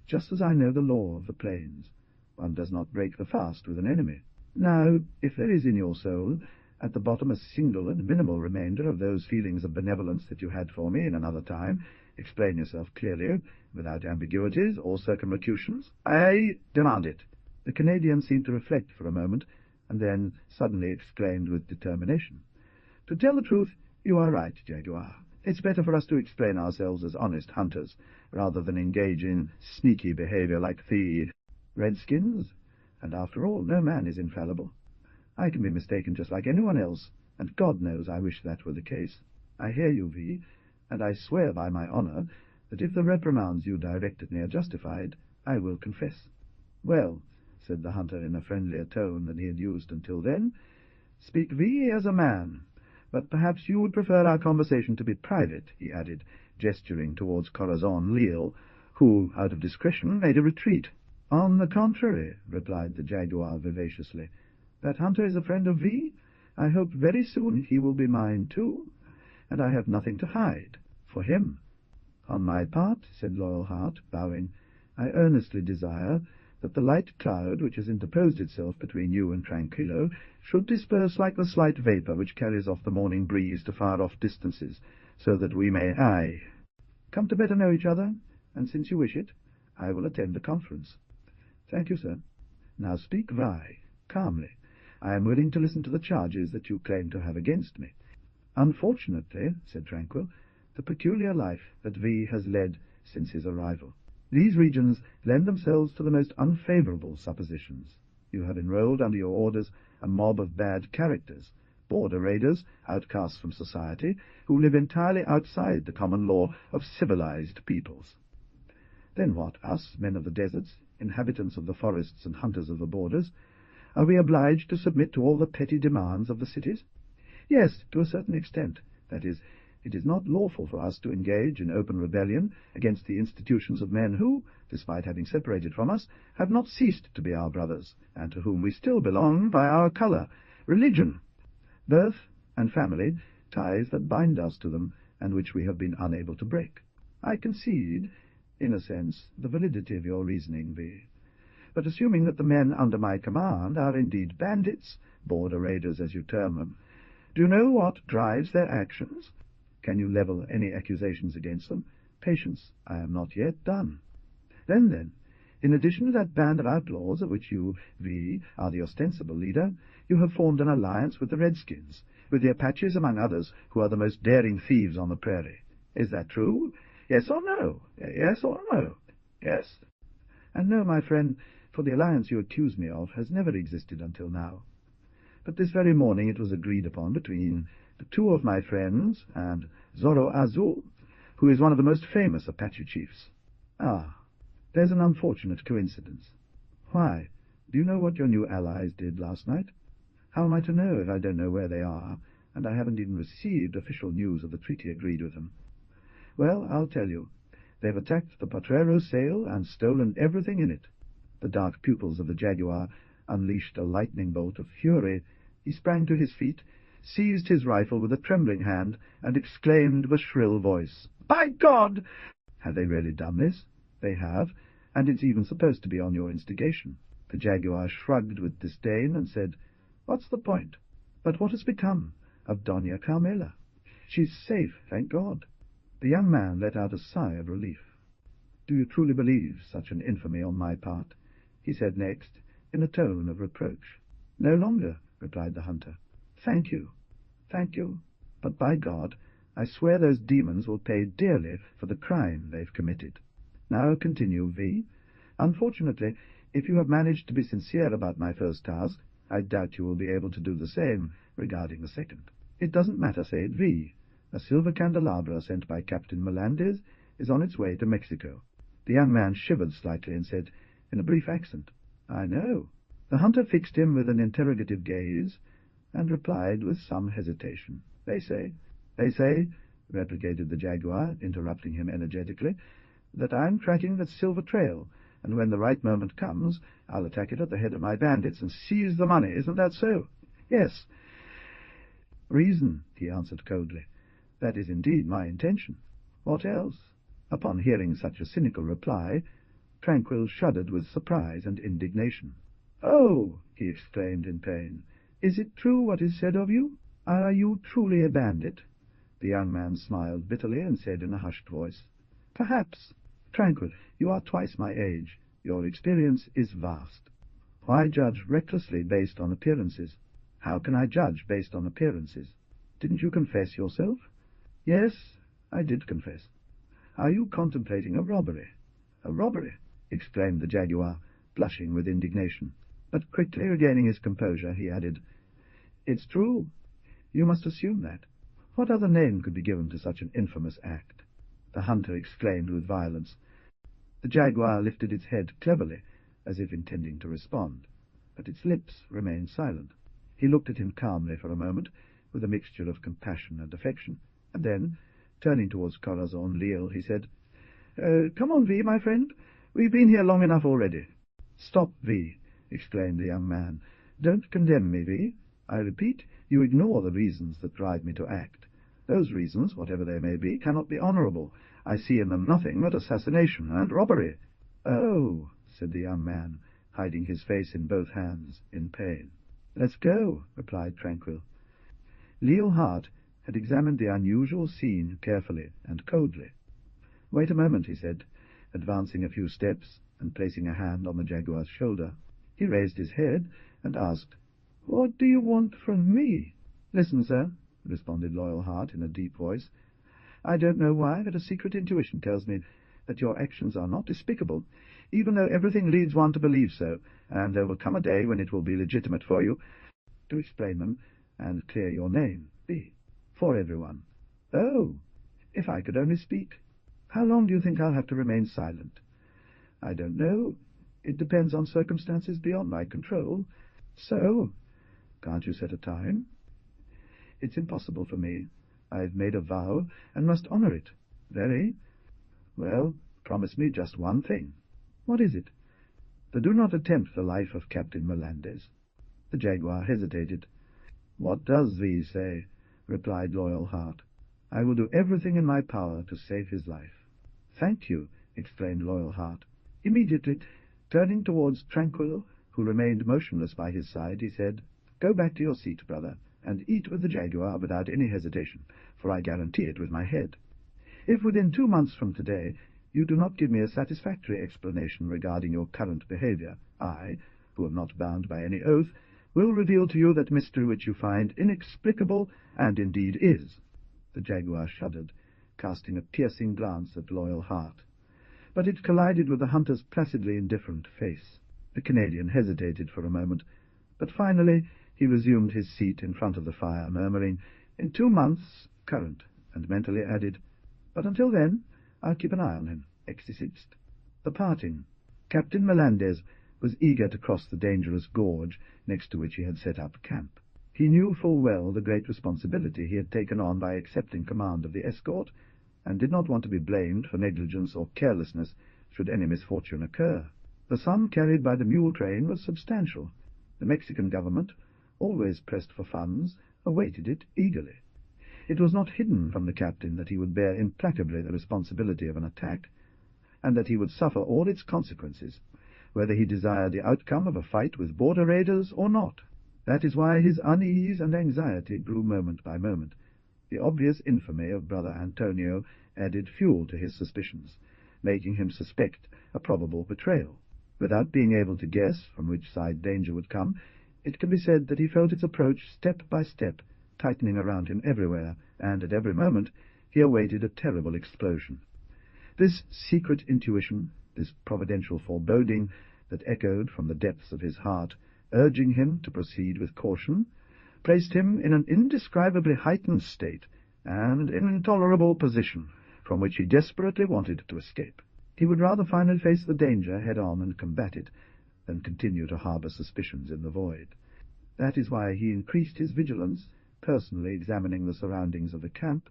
Just as I know the law of the plains, one does not break the fast with an enemy. Now, if there is in your soul at the bottom a single and minimal remainder of those feelings of benevolence that you had for me in another time, explain yourself clearly, without ambiguities or circumlocutions." "I demand it." The Canadian seemed to reflect for a moment, and then suddenly exclaimed with determination, "To tell the truth, you are right, Jaguar. It's better for us to explain ourselves as honest hunters, rather than engage in sneaky behavior like the redskins. And after all, no man is infallible. I can be mistaken just like anyone else, and God knows I wish that were the case. I hear you, V, and I swear by my honour that if the reprimands you direct at me are justified, I will confess." "Well," said the hunter in a friendlier tone than he had used until then, "speak, V, as a man. But perhaps you would prefer our conversation to be private," he added, gesturing towards Corazon Leal, who, out of discretion, made a retreat. "On the contrary," replied the jaguar vivaciously, "that hunter is a friend of V. I hope very soon he will be mine too, and I have nothing to hide for him." "On my part," said Loyal Heart, bowing, "I earnestly desire that the light cloud which has interposed itself between you and Tranquillo should disperse like the slight vapour which carries off the morning breeze to far-off distances, so that we may come to better know each other, and since you wish it, I will attend the conference." "Thank you, sir. Now speak, Vi, calmly. I am willing to listen to the charges that you claim to have against me." "Unfortunately," said Tranquil, "the peculiar life that V has led since his arrival. These regions lend themselves to the most unfavourable suppositions. You have enrolled under your orders a mob of bad characters, border raiders, outcasts from society, who live entirely outside the common law of civilized peoples. Then what, us, men of the deserts, inhabitants of the forests and hunters of the borders, are we obliged to submit to all the petty demands of the cities? Yes, to a certain extent. That is, it is not lawful for us to engage in open rebellion against the institutions of men who, despite having separated from us, have not ceased to be our brothers, and to whom we still belong by our colour, religion, birth, and family, ties that bind us to them, and which we have been unable to break. I concede, in a sense, the validity of your reasoning, V. But assuming that the men under my command are indeed bandits, border raiders as you term them, do you know what drives their actions? Can you level any accusations against them? Patience, I am not yet done. Then, in addition to that band of outlaws of which you, V, are the ostensible leader, you have formed an alliance with the redskins, with the Apaches among others, who are the most daring thieves on the prairie. Is that true? Yes or no? Yes or no? Yes. And no, my friend, for the alliance you accuse me of has never existed until now. But this very morning it was agreed upon between the two of my friends and Zorro Azul, who is one of the most famous Apache chiefs. Ah, there's an unfortunate coincidence. Why? Do you know what your new allies did last night? How am I to know if I don't know where they are? and I haven't even received official news of the treaty agreed with them. Well, I'll tell you. They've attacked the Potrero sail and stolen everything in it. The dark pupils of the jaguar unleashed a lightning bolt of fury. He sprang to his feet, seized his rifle with a trembling hand, and exclaimed with a shrill voice, "By God!" Have they really done this? They have, and it's even supposed to be on your instigation. The jaguar shrugged with disdain and said, "What's the point? But what has become of Dona Carmela? She's safe, thank God." The young man let out a sigh of relief. "Do you truly believe such an infamy on my part?" he said next, in a tone of reproach. "No longer," replied the hunter. "Thank you, but by God, I swear those demons will pay dearly for the crime they've committed. Now continue, V. Unfortunately, if you have managed to be sincere about my first task, I doubt you will be able to do the same regarding the second. It doesn't matter, said V. A silver candelabra sent by Captain Melendez is on its way to Mexico." The young man shivered slightly and said, in a brief accent, "I know." The hunter fixed him with an interrogative gaze, and replied with some hesitation, They say, replicated the jaguar, interrupting him energetically, "that I'm tracking that silver trail, and when the right moment comes, I'll attack it at the head of my bandits and seize the money. Isn't that so?" "Yes." "Reason," he answered coldly. "That is indeed my intention. What else?" Upon hearing such a cynical reply, Tranquil shuddered with surprise and indignation. "Oh!" he exclaimed in pain. "Is it true what is said of you? Are you truly a bandit?" The young man smiled bitterly and said in a hushed voice, "Perhaps. Tranquil, you are twice my age. Your experience is vast. Why judge recklessly based on appearances?" "How can I judge based on appearances?" "Didn't you confess yourself?" "Yes, I did confess." "Are you contemplating a robbery?" "A robbery!" exclaimed the jaguar, blushing with indignation. But quickly regaining his composure, he added, "It's true. You must assume that. What other name could be given to such an infamous act?" The hunter exclaimed with violence. The jaguar lifted its head cleverly, as if intending to respond, but its lips remained silent. He looked at him calmly for a moment, with a mixture of compassion and affection, and then, turning towards Corazon Leal, he said, "Come on, V, my friend. We've been here long enough already." "Stop, V," exclaimed the young man. "Don't condemn me, V. I repeat, you ignore the reasons that drive me to act. Those reasons, whatever they may be, cannot be honorable. I see in them nothing but assassination and robbery." "Oh," said the young man, hiding his face in both hands, in pain. "Let's go," replied Tranquil. Leal Hart had examined the unusual scene carefully and coldly. "Wait a moment," he said, advancing a few steps and placing a hand on the jaguar's shoulder. He raised his head and asked, "What do you want from me?" "Listen, sir," responded Loyal Heart in a deep voice. "I don't know why, but a secret intuition tells me that your actions are not despicable, even though everything leads one to believe so, and there will come a day when it will be legitimate for you to explain them and clear your name, for everyone." "Oh, if I could only speak! How long do you think I'll have to remain silent?" "I don't know. It depends on circumstances beyond my control. So, can't you set a time?" "It's impossible for me. I've made a vow and must honor it." "Very well. Promise me just one thing." "What is it?" "That do not attempt the life of Captain Melendez." The jaguar hesitated. "What does thee say?" replied Loyal Heart. "I will do everything in my power to save his life." "Thank you," exclaimed Loyal Heart. Immediately, turning towards Tranquil, who remained motionless by his side, he said, "Go back to your seat, brother, and eat with the jaguar without any hesitation, for I guarantee it with my head. If within 2 months from today you do not give me a satisfactory explanation regarding your current behavior, I, who am not bound by any oath, will reveal to you that mystery which you find inexplicable, and indeed is." The jaguar shuddered, casting a piercing glance at Loyal Heart, but it collided with the hunter's placidly indifferent face. The Canadian hesitated for a moment, but finally he resumed his seat in front of the fire, murmuring, "In 2 months, current," and mentally added, "But until then, I'll keep an eye on him, exist." The parting. Captain Melendez was eager to cross the dangerous gorge next to which he had set up camp. He knew full well the great responsibility he had taken on by accepting command of the escort, and did not want to be blamed for negligence or carelessness should any misfortune occur. The sum carried by the mule train was substantial. The Mexican government, always pressed for funds, awaited it eagerly. It was not hidden from the captain that he would bear implacably the responsibility of an attack, and that he would suffer all its consequences, whether he desired the outcome of a fight with border raiders or not. That is why his unease and anxiety grew moment by moment. The obvious infamy of brother Antonio added fuel to his suspicions, making him suspect a probable betrayal. Without being able to guess from which side danger would come, it can be said that he felt its approach step by step, tightening around him everywhere, and at every moment he awaited a terrible explosion. This secret intuition, this providential foreboding that echoed from the depths of his heart, urging him to proceed with caution, placed him in an indescribably heightened state and in an intolerable position from which he desperately wanted to escape. He would rather finally face the danger head-on and combat it than continue to harbour suspicions in the void. That is why he increased his vigilance, personally examining the surroundings of the camp,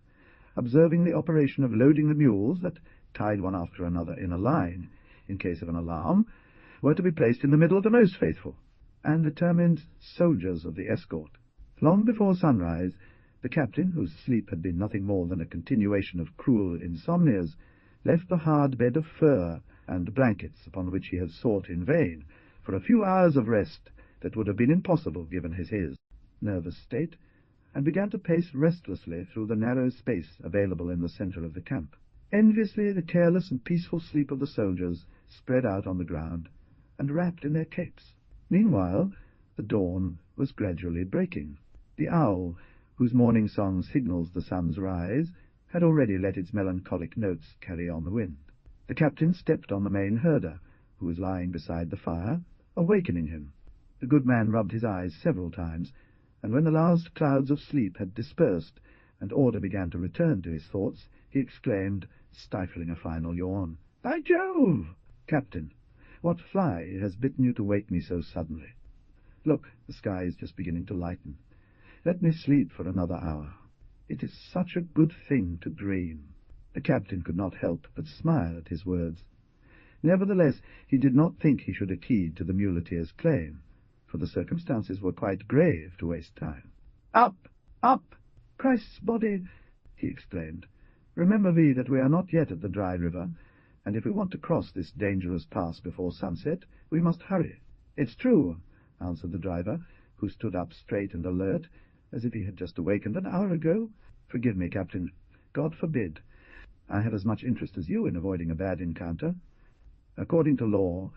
observing the operation of loading the mules that, tied one after another in a line, in case of an alarm, were to be placed in the middle of the most faithful and determined soldiers of the escort. Long before sunrise, the captain, whose sleep had been nothing more than a continuation of cruel insomnias, left the hard bed of fur and blankets upon which he had sought in vain for a few hours of rest that would have been impossible given his nervous state, and began to pace restlessly through the narrow space available in the centre of the camp. Enviously the careless and peaceful sleep of the soldiers spread out on the ground and wrapped in their capes. Meanwhile the dawn was gradually breaking. The owl, whose morning song signals the sun's rise, had already let its melancholic notes carry on the wind. The captain stepped on the main herder, who was lying beside the fire, awakening him. The good man rubbed his eyes several times, and when the last clouds of sleep had dispersed and order began to return to his thoughts, he exclaimed, stifling a final yawn, "By Jove! Captain, what fly has bitten you to wake me so suddenly? Look, the sky is just beginning to lighten. Let me sleep for another hour. It is such a good thing to dream." The captain could not help but smile at his words. Nevertheless, he did not think he should accede to the muleteer's claim, for the circumstances were quite grave to waste time. "Up! Up! Christ's body!" he exclaimed. "Remember, V, that we are not yet at the dry river, and if we want to cross this dangerous pass before sunset, we must hurry." "It's true," answered the driver, who stood up straight and alert, as if he had just awakened an hour ago. "Forgive me, Captain. God forbid. I have as much interest as you in avoiding a bad encounter. According to law,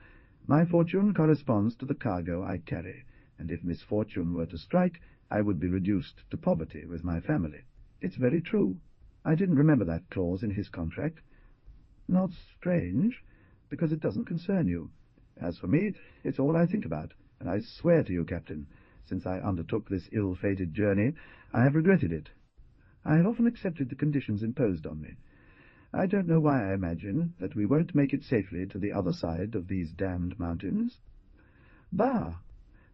my fortune corresponds to the cargo I carry, and if misfortune were to strike, I would be reduced to poverty with my family. It's very true. I didn't remember that clause in his contract. Not strange, because it doesn't concern you. As for me, it's all I think about, and I swear to you, Captain, since I undertook this ill-fated journey, I have regretted it. I have often accepted the conditions imposed on me. I don't know why I imagine that we won't make it safely to the other side of these damned mountains. Bah!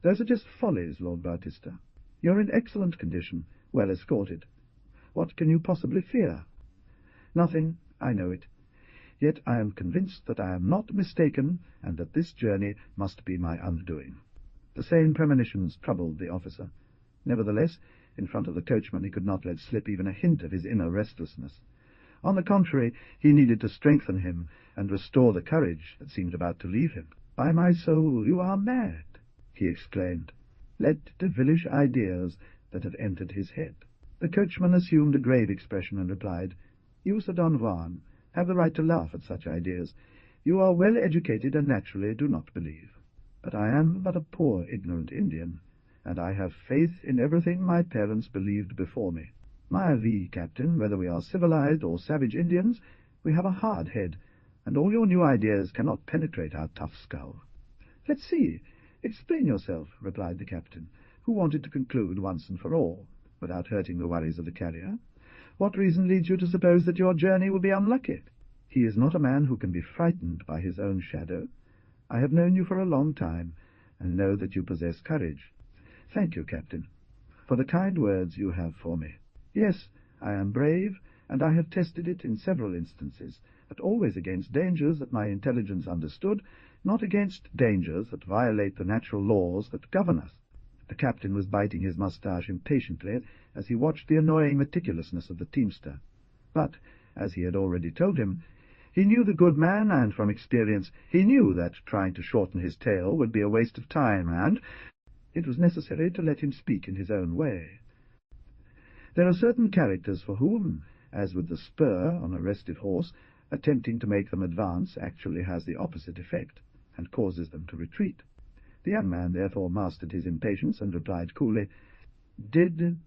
Those are just follies, Lord Bautista. You're in excellent condition, well escorted. What can you possibly fear? Nothing, I know it. Yet I am convinced that I am not mistaken, and that this journey must be my undoing. The same premonitions troubled the officer. Nevertheless, in front of the coachman he could not let slip even a hint of his inner restlessness. On the contrary, he needed to strengthen him and restore the courage that seemed about to leave him. "By my soul, you are mad!" he exclaimed. "Let devilish ideas that have entered his head." The coachman assumed a grave expression and replied, "You, Sir Don Juan, have the right to laugh at such ideas. You are well educated and naturally do not believe. But I am but a poor ignorant Indian, and I have faith in everything my parents believed before me. My V, Captain, whether we are civilized or savage Indians, we have a hard head, and all your new ideas cannot penetrate our tough skull." "Let's see. Explain yourself," replied the captain, who wanted to conclude once and for all, without hurting the worries of the carrier. "What reason leads you to suppose that your journey will be unlucky?" "He is not a man who can be frightened by his own shadow. I have known you for a long time, and know that you possess courage." "Thank you, Captain. for the kind words you have for me. Yes, I am brave, and I have tested it in several instances, but always against dangers that my intelligence understood, not against dangers that violate the natural laws that govern us. The captain was biting his moustache impatiently as he watched the annoying meticulousness of the teamster. But, as he had already told him, he knew the good man, and from experience he knew that trying to shorten his tale would be a waste of time, and it was necessary to let him speak in his own way. There are certain characters for whom, as with the spur on a restive horse, attempting to make them advance actually has the opposite effect, and causes them to retreat. The young man therefore mastered his impatience, and replied coolly, "Did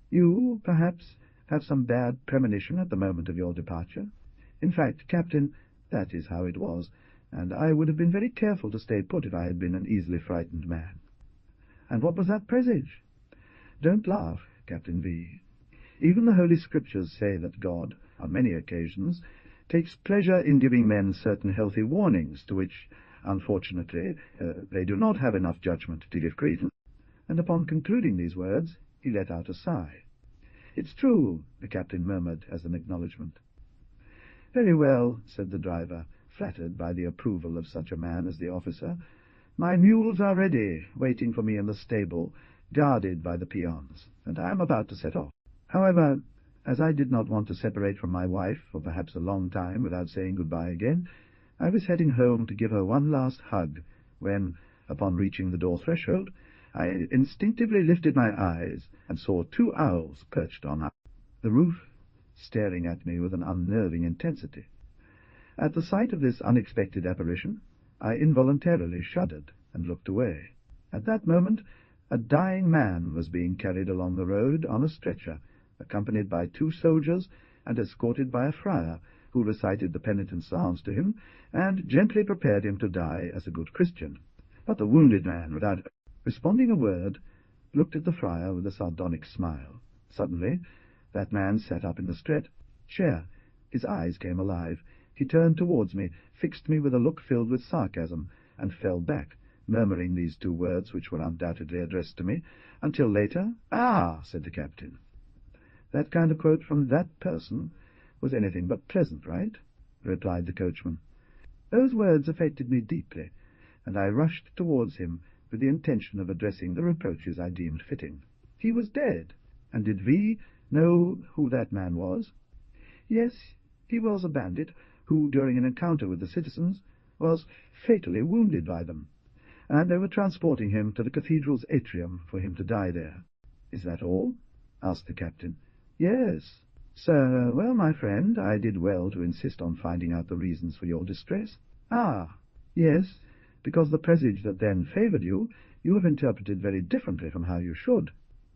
you, perhaps, have some bad premonition at the moment of your departure? In fact, Captain, that is how it was, and I would have been very careful to stay put if I had been an easily frightened man." "And what was that presage?" "Don't laugh, Captain V. Even the Holy Scriptures say that God, on many occasions, takes pleasure in giving men certain healthy warnings, to which, unfortunately, they do not have enough judgment to give credence." And upon concluding these words, he let out a sigh. "It's true," the captain murmured as an acknowledgment. "Very well," said the driver, flattered by the approval of such a man as the officer. "My mules are ready, waiting for me in the stable, guarded by the peons, and I am about to set off." However, as I did not want to separate from my wife for perhaps a long time without saying good-bye again, I was heading home to give her one last hug, when, upon reaching the door threshold, I instinctively lifted my eyes and saw 2 owls perched on the roof, staring at me with an unnerving intensity. At the sight of this unexpected apparition, I involuntarily shuddered and looked away. At that moment, a dying man was being carried along the road on a stretcher, accompanied by 2 soldiers and escorted by a friar, who recited the penitent psalms to him, and gently prepared him to die as a good Christian. But the wounded man, without responding a word, looked at the friar with a sardonic smile. Suddenly, that man sat up in the chair. His eyes came alive. He turned towards me, fixed me with a look filled with sarcasm, and fell back, murmuring these 2 words, which were undoubtedly addressed to me, until later, "Ah," said the captain. "That kind of quote from that person was anything but pleasant, right?" replied the coachman. Those words affected me deeply, and I rushed towards him with the intention of addressing the reproaches I deemed fitting. He was dead, and did V know who that man was? Yes, he was a bandit who, during an encounter with the citizens, was fatally wounded by them, and they were transporting him to the cathedral's atrium for him to die there. "Is that all?" asked the captain. "Yes, sir. Well, my friend, I did well to insist on finding out the reasons for your distress." "Ah, yes, because the presage that then favoured you, you have interpreted very differently from how you should."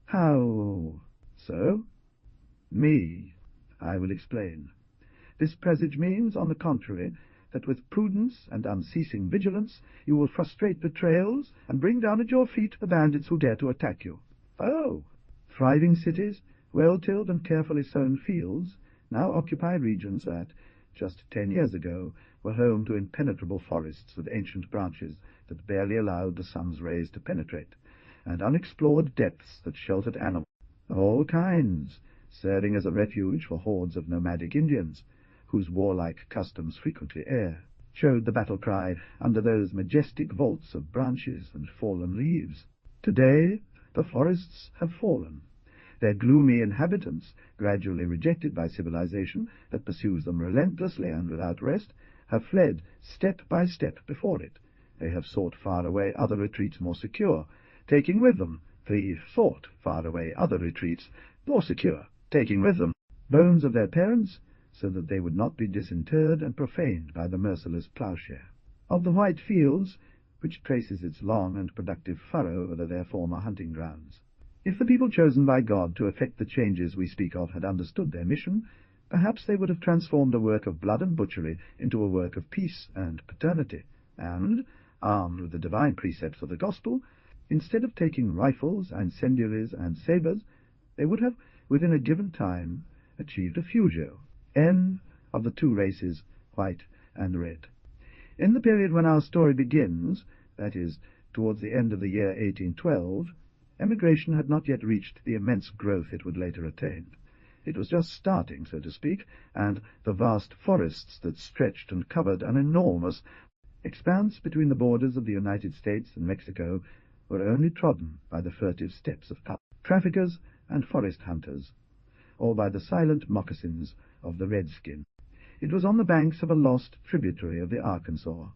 "How so?" "Me. I will explain. This presage means, on the contrary, that with prudence and unceasing vigilance you will frustrate betrayals and bring down at your feet the bandits who dare to attack you." "Oh!" "Thriving cities, well-tilled and carefully sown fields, now occupy regions that, just 10 years ago, were home to impenetrable forests with ancient branches that barely allowed the sun's rays to penetrate, and unexplored depths that sheltered animals of all kinds, serving as a refuge for hordes of nomadic Indians, whose warlike customs frequently showed the battle-cry under those majestic vaults of branches and fallen leaves. Today the forests have fallen, their gloomy inhabitants, gradually rejected by civilization that pursues them relentlessly and without rest, have fled step by step before it. They have sought far away other retreats more secure, taking with them thought far away other retreats more secure, taking with them bones of their parents, so that they would not be disinterred and profaned by the merciless ploughshare. Of the white fields, which traces its long and productive furrow over their former hunting grounds. If the people chosen by God to effect the changes we speak of had understood their mission, perhaps they would have transformed a work of blood and butchery into a work of peace and paternity, and, armed with the divine precepts of the gospel, instead of taking rifles, incendiaries, and sabres, they would have, within a given time, achieved a fugio, of the 2 races, white and red. In the period when our story begins, that is, towards the end of the year 1812, Emigration had not yet reached the immense growth it would later attain. It was just starting, so to speak, and the vast forests that stretched and covered an enormous expanse between the borders of the United States and Mexico were only trodden by the furtive steps of traffickers and forest hunters, or by the silent moccasins of the redskin. It was on the banks of a lost tributary of the Arkansas.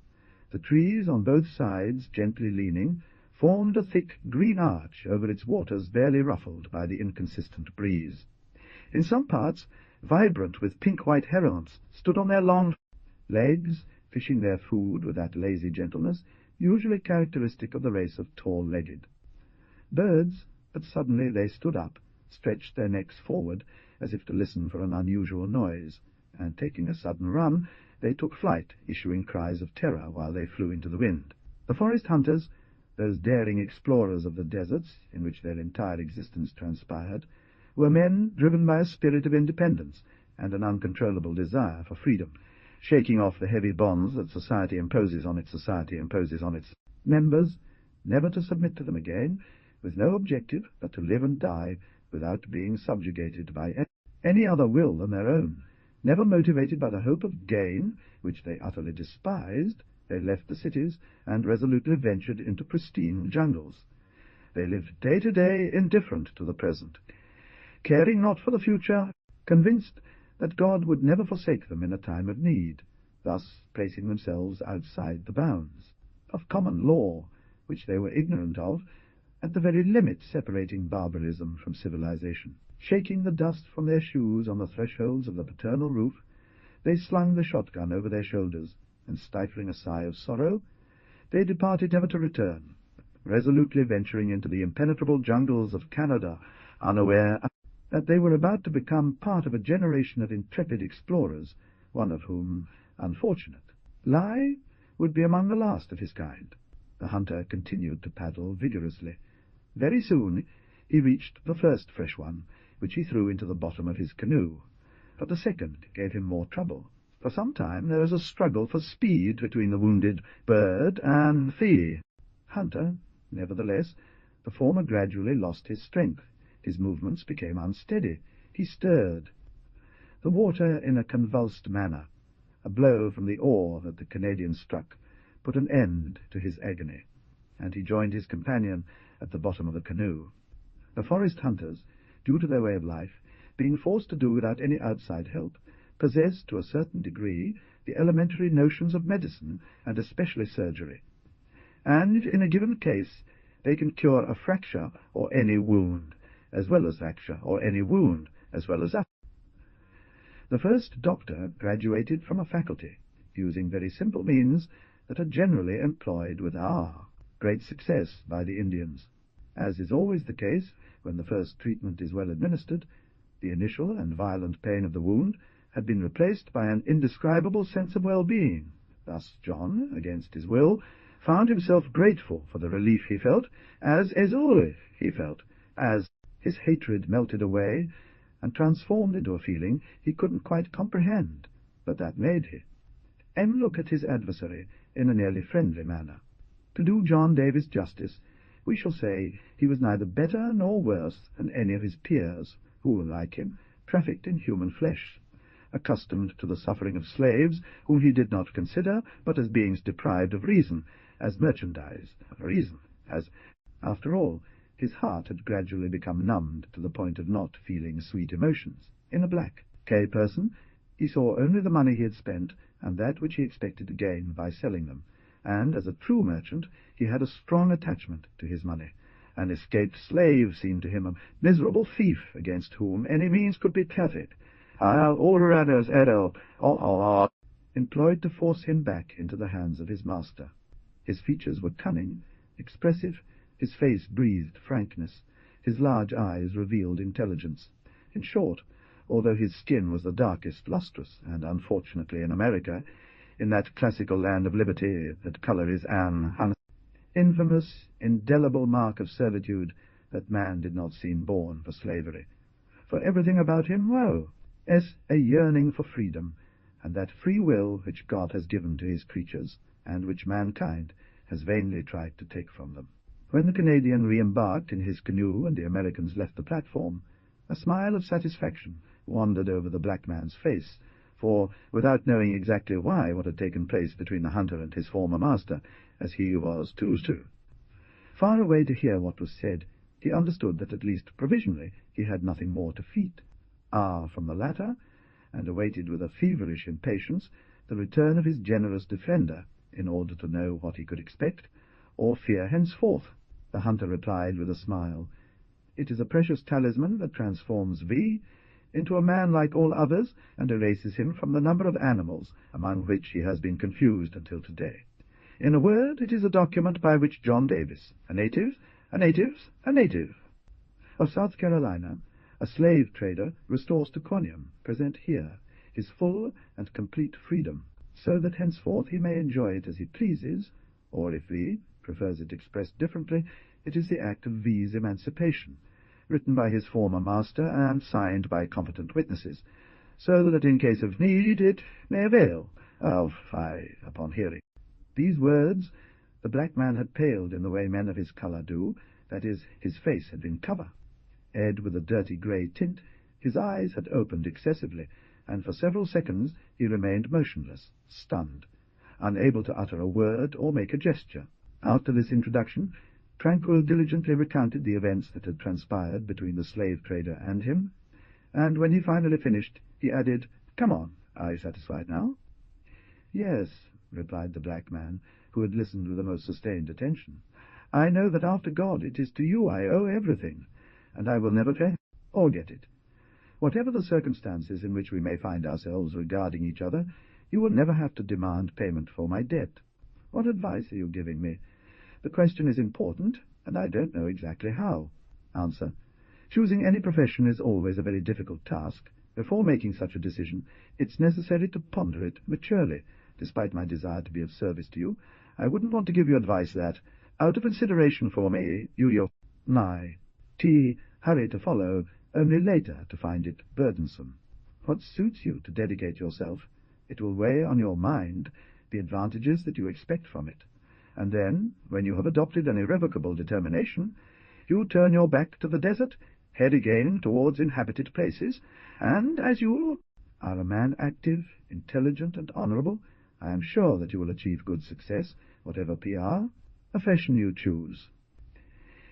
The trees on both sides, gently leaning, formed a thick green arch over its waters barely ruffled by the inconsistent breeze. In some parts, vibrant with pink-white herons stood on their long legs, fishing their food with that lazy gentleness usually characteristic of the race of tall-legged birds. But suddenly they stood up, stretched their necks forward as if to listen for an unusual noise, and taking a sudden run, they took flight, issuing cries of terror while they flew into the wind. The forest hunters, those daring explorers of the deserts in which their entire existence transpired, were men driven by a spirit of independence and an uncontrollable desire for freedom, shaking off the heavy bonds that society imposes on its members, never to submit to them again, with no objective but to live and die without being subjugated by any other will than their own. Never motivated by the hope of gain, which they utterly despised, they left the cities and resolutely ventured into pristine jungles. They lived day to day, indifferent to the present, caring not for the future, convinced that God would never forsake them in a time of need, thus placing themselves outside the bounds of common law, which they were ignorant of, at the very limit separating barbarism from civilization. Shaking the dust from their shoes on the thresholds of the paternal roof, they slung the shotgun over their shoulders, and stifling a sigh of sorrow, they departed never to return, resolutely venturing into the impenetrable jungles of Canada, unaware that they were about to become part of a generation of intrepid explorers, one of whom, unfortunate, Lai would be among the last of his kind. The hunter continued to paddle vigorously. Very soon he reached the first fresh one, which he threw into the bottom of his canoe, but the second gave him more trouble. For some time there was a struggle for speed between the wounded bird and the hunter. Nevertheless, the former gradually lost his strength. His movements became unsteady. He stirred the water in a convulsed manner. A blow from the oar that the Canadian struck put an end to his agony, and he joined his companion at the bottom of the canoe. The forest hunters, due to their way of life, being forced to do without any outside help, possess to a certain degree the elementary notions of medicine, and especially surgery, and in a given case they can cure a fracture or any wound, as well as fracture or any wound, as well as that. The first doctor graduated from a faculty, using very simple means that are generally employed with great success by the Indians. As is always the case when the first treatment is well administered, the initial and violent pain of the wound had been replaced by an indescribable sense of well-being. Thus John, against his will, found himself grateful for the relief he felt, as his hatred melted away and transformed into a feeling he couldn't quite comprehend, but that made him look at his adversary in a nearly friendly manner. To do John Davis justice, we shall say he was neither better nor worse than any of his peers, who, like him, trafficked in human flesh, accustomed to the suffering of slaves whom he did not consider but as beings deprived of reason, as merchandise of reason, as, after all, his heart had gradually become numbed to the point of not feeling sweet emotions. In a black K person, he saw only the money he had spent and that which he expected to gain by selling them, and as a true merchant he had a strong attachment to his money. An escaped slave seemed to him a miserable thief against whom any means could be plotted, employed to force him back into the hands of his master. His features were cunning, expressive, his face breathed frankness, his large eyes revealed intelligence. In short, although his skin was the darkest lustrous, and unfortunately in America, in that classical land of liberty, that colour is an infamous, indelible mark of servitude, that man did not seem born for slavery. For everything about him, a yearning for freedom, and that free will which God has given to his creatures, and which mankind has vainly tried to take from them. When the Canadian re-embarked in his canoe and the Americans left the platform, a smile of satisfaction wandered over the black man's face, for, without knowing exactly why what had taken place between the hunter and his former master, as he was too, far away to hear what was said, he understood that at least provisionally he had nothing more to feed, from the latter, and awaited with a feverish impatience the return of his generous defender, in order to know what he could expect, or fear henceforth. The hunter replied with a smile, "It is a precious talisman that transforms V into a man like all others, and erases him from the number of animals among which he has been confused until today. In a word, it is a document by which John Davis, a native of South Carolina, a slave trader, restores to Quoniam, present here, his full and complete freedom, so that henceforth he may enjoy it as he pleases, or, if V prefers it expressed differently, it is the act of V's emancipation, written by his former master and signed by competent witnesses, so that in case of need it may avail of upon hearing." These words, the black man had paled in the way men of his colour do, that is, his face had been cover. Ed with a dirty grey tint, his eyes had opened excessively, and for several seconds he remained motionless, stunned, unable to utter a word or make a gesture. After this introduction, Tranquil diligently recounted the events that had transpired between the slave-trader and him, and when he finally finished, he added, "Come on, are you satisfied now?" "Yes," replied the black man, who had listened with the most sustained attention. "I know that after God it is to you I owe everything, and I will never pay or get it. Whatever the circumstances in which we may find ourselves regarding each other, you will never have to demand payment for my debt. What advice are you giving me? The question is important, and I don't know exactly how." Answer: "Choosing any profession is always a very difficult task. Before making such a decision, it's necessary to ponder it maturely. Despite my desire to be of service to you, I wouldn't want to give you advice that, out of consideration for me, you hurry to follow, only later to find it burdensome. What suits you to dedicate yourself, it will weigh on your mind the advantages that you expect from it, and then, when you have adopted an irrevocable determination, you turn your back to the desert, head again towards inhabited places, and as you are a man active, intelligent, and honourable, I am sure that you will achieve good success, whatever profession you choose."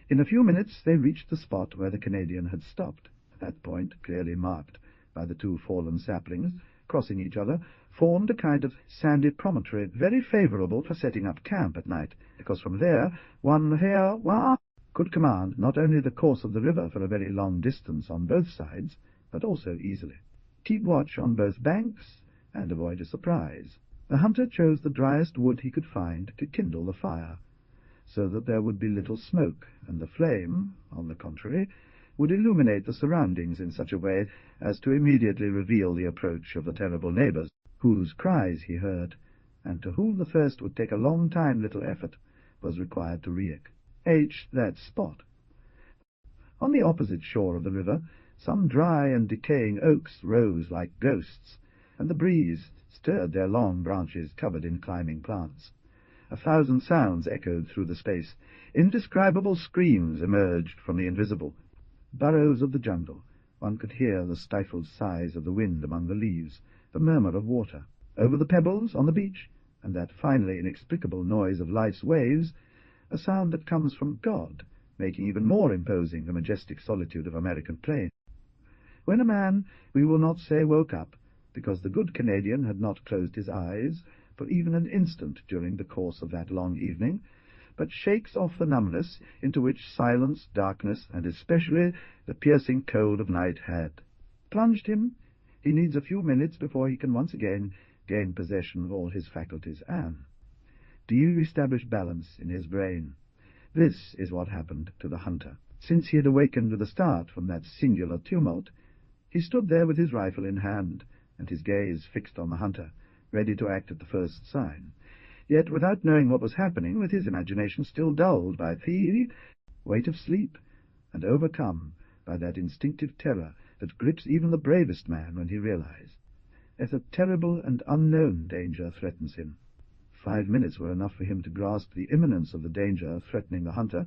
In a few minutes they reached the spot where the Canadian had stopped. That point, clearly marked by the two fallen saplings, crossing each other, formed a kind of sandy promontory, very favourable for setting up camp at night, because from there one could command not only the course of the river for a very long distance on both sides, but also easily keep watch on both banks and avoid a surprise. The hunter chose the driest wood he could find to kindle the fire, so that there would be little smoke, and the flame, on the contrary, would illuminate the surroundings in such a way as to immediately reveal the approach of the terrible neighbours, whose cries he heard, and to whom the first would take a long time, little effort was required to reach that spot. On the opposite shore of the river, some dry and decaying oaks rose like ghosts, and the breeze stirred their long branches covered in climbing plants. 1,000 sounds echoed through the space. Indescribable screams emerged from the invisible burrows of the jungle. One could hear the stifled sighs of the wind among the leaves, the murmur of water over the pebbles on the beach, and that finally inexplicable noise of life's waves, a sound that comes from God, making even more imposing the majestic solitude of American plain. When a man, we will not say woke up, because the good Canadian had not closed his eyes for even an instant during the course of that long evening, but shakes off the numbness into which silence, darkness, and especially the piercing cold of night had plunged him, he needs a few minutes before he can once again gain possession of all his faculties and re-establish balance in his brain. This is what happened to the hunter. Since he had awakened with a start from that singular tumult, he stood there with his rifle in hand, and his gaze fixed on the hunter, ready to act at the first sign, yet without knowing what was happening, with his imagination still dulled by the weight of sleep, and overcome by that instinctive terror that grips even the bravest man when he realizes that a terrible and unknown danger threatens him. 5 minutes were enough for him to grasp the imminence of the danger threatening the hunter.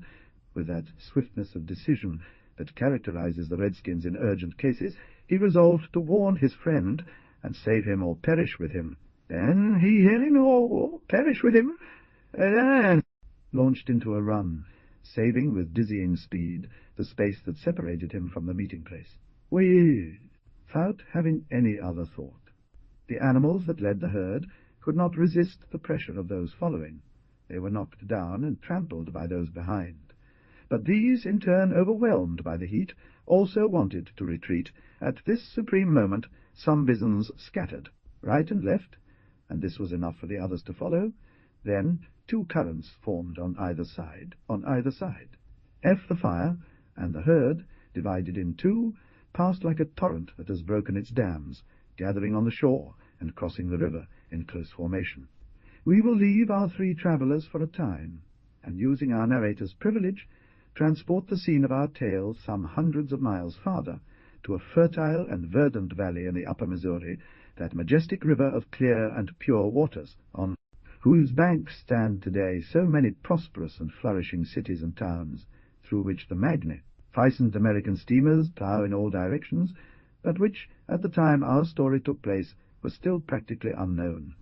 With that swiftness of decision that characterizes the redskins in urgent cases, he resolved to warn his friend and save him or perish with him. Then he him or perish with him, and launched into a run, saving with dizzying speed the space that separated him from the meeting place. Without having any other thought, the animals that led the herd could not resist the pressure of those following. They were knocked down and trampled by those behind. But these, in turn overwhelmed by the heat, also wanted to retreat. At this supreme moment some bisons scattered, right and left, and this was enough for the others to follow. Then 2 currents formed on either side. The fire, and the herd, divided in 2, passed like a torrent that has broken its dams, gathering on the shore and crossing the river in close formation. We will leave our 3 travellers for a time, and using our narrator's privilege, transport the scene of our tale some hundreds of miles farther, to a fertile and verdant valley in the upper Missouri, that majestic river of clear and pure waters, on whose banks stand today so many prosperous and flourishing cities and towns, through which the magnificent American steamers plough in all directions, but which, at the time our story took place, was still practically unknown,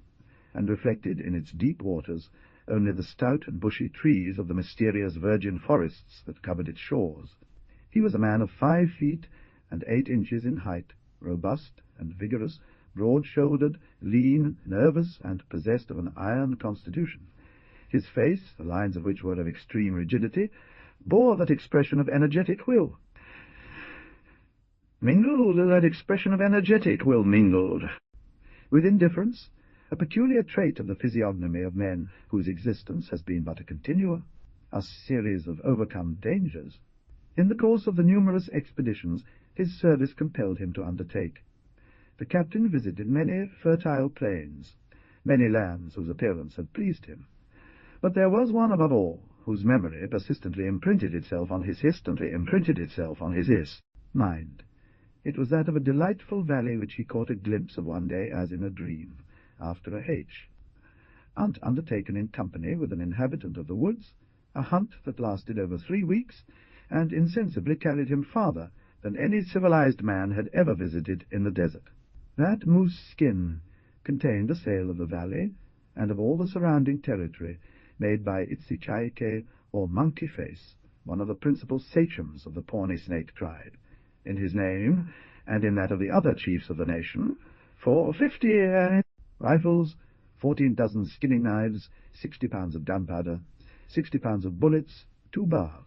and reflected in its deep waters only the stout and bushy trees of the mysterious virgin forests that covered its shores. He was a man of 5 feet and 8 inches in height, robust and vigorous, broad-shouldered, lean, nervous, and possessed of an iron constitution. His face, the lines of which were of extreme rigidity, bore that expression of energetic will. Mingled with indifference, a peculiar trait of the physiognomy of men whose existence has been but a series of overcome dangers. In the course of the numerous expeditions his service compelled him to undertake, the captain visited many fertile plains, many lands whose appearance had pleased him. But there was one above all, whose memory persistently imprinted itself on his mind. It was that of a delightful valley which he caught a glimpse of one day as in a dream, after a hunt undertaken in company with an inhabitant of the woods, a hunt that lasted over 3 weeks, and insensibly carried him farther than any civilized man had ever visited in the desert. That moose skin contained the sale of the valley and of all the surrounding territory, made by Itzichaike, or Monkey Face, one of the principal sachems of the Pawnee Snake tribe, in his name, and in that of the other chiefs of the nation, for 50 rifles, 14 dozen skinning knives, 60 pounds of gunpowder, 60 pounds of bullets, 2 bars,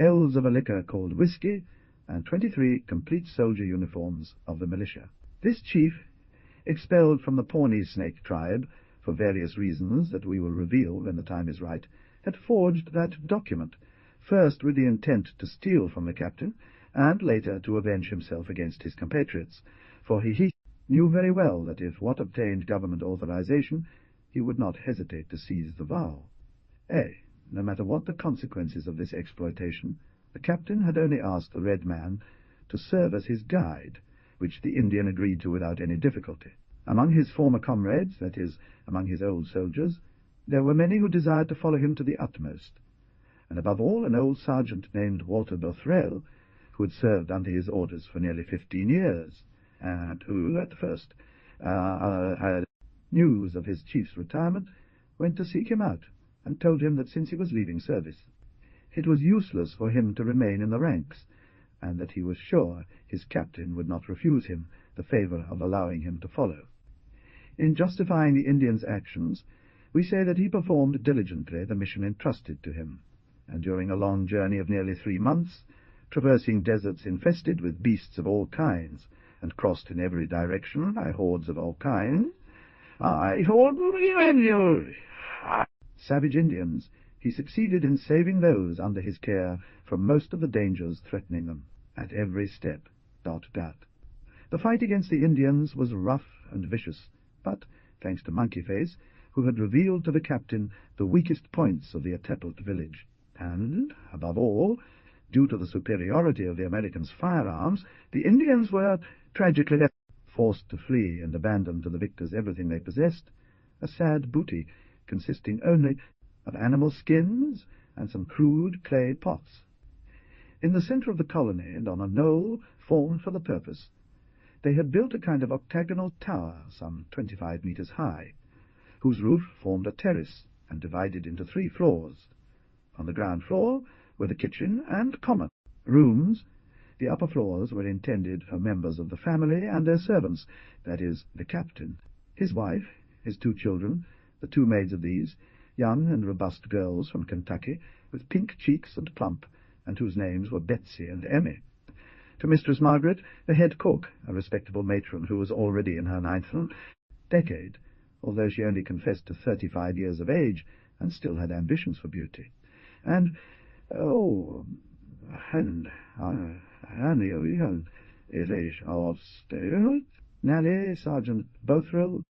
ells of a liquor called whiskey, and 23 complete soldier uniforms of the militia. This chief, expelled from the Pawnee Snake tribe for various reasons that we will reveal when the time is right, had forged that document, first with the intent to steal from the captain, and later to avenge himself against his compatriots, for he knew very well that if what obtained government authorization, he would not hesitate to seize the vow. No matter what the consequences of this exploitation, the captain had only asked the red man to serve as his guide, which the Indian agreed to without any difficulty. Among his former comrades, that is, among his old soldiers, there were many who desired to follow him to the utmost, and above all an old sergeant named Walter Bothrell, who had served under his orders for nearly 15 years, and who, at first, had news of his chief's retirement, went to seek him out, and told him that since he was leaving service, it was useless for him to remain in the ranks, and that he was sure his captain would not refuse him the favor of allowing him to follow. In justifying the Indian's actions, we say that he performed diligently the mission entrusted to him, and during a long journey of nearly 3 months, traversing deserts infested with beasts of all kinds, and crossed in every direction by hordes of all kinds, savage Indians, he succeeded in saving those under his care from most of the dangers threatening them at every step. The fight against the Indians was rough and vicious, but, thanks to Monkey Face, who had revealed to the captain the weakest points of the Atepelt village, and, above all, due to the superiority of the Americans' firearms, the Indians were tragically forced to flee and abandon to the victors everything they possessed, a sad booty consisting only of animal skins and some crude clay pots. In the centre of the colony, and on a knoll formed for the purpose, they had built a kind of octagonal tower some 25 metres high, whose roof formed a terrace and divided into 3 floors. On the ground floor were the kitchen and common rooms. The upper floors were intended for members of the family and their servants, that is, the captain, his wife, his 2 children, the 2 maids of these, young and robust girls from Kentucky, with pink cheeks and plump, and whose names were Betsy and Emmy. To Mistress Margaret, the head cook, a respectable matron who was already in her 9th decade, although she only confessed to 35 years of age, and still had ambitions for beauty. And Nellie, Sergeant Bothwell.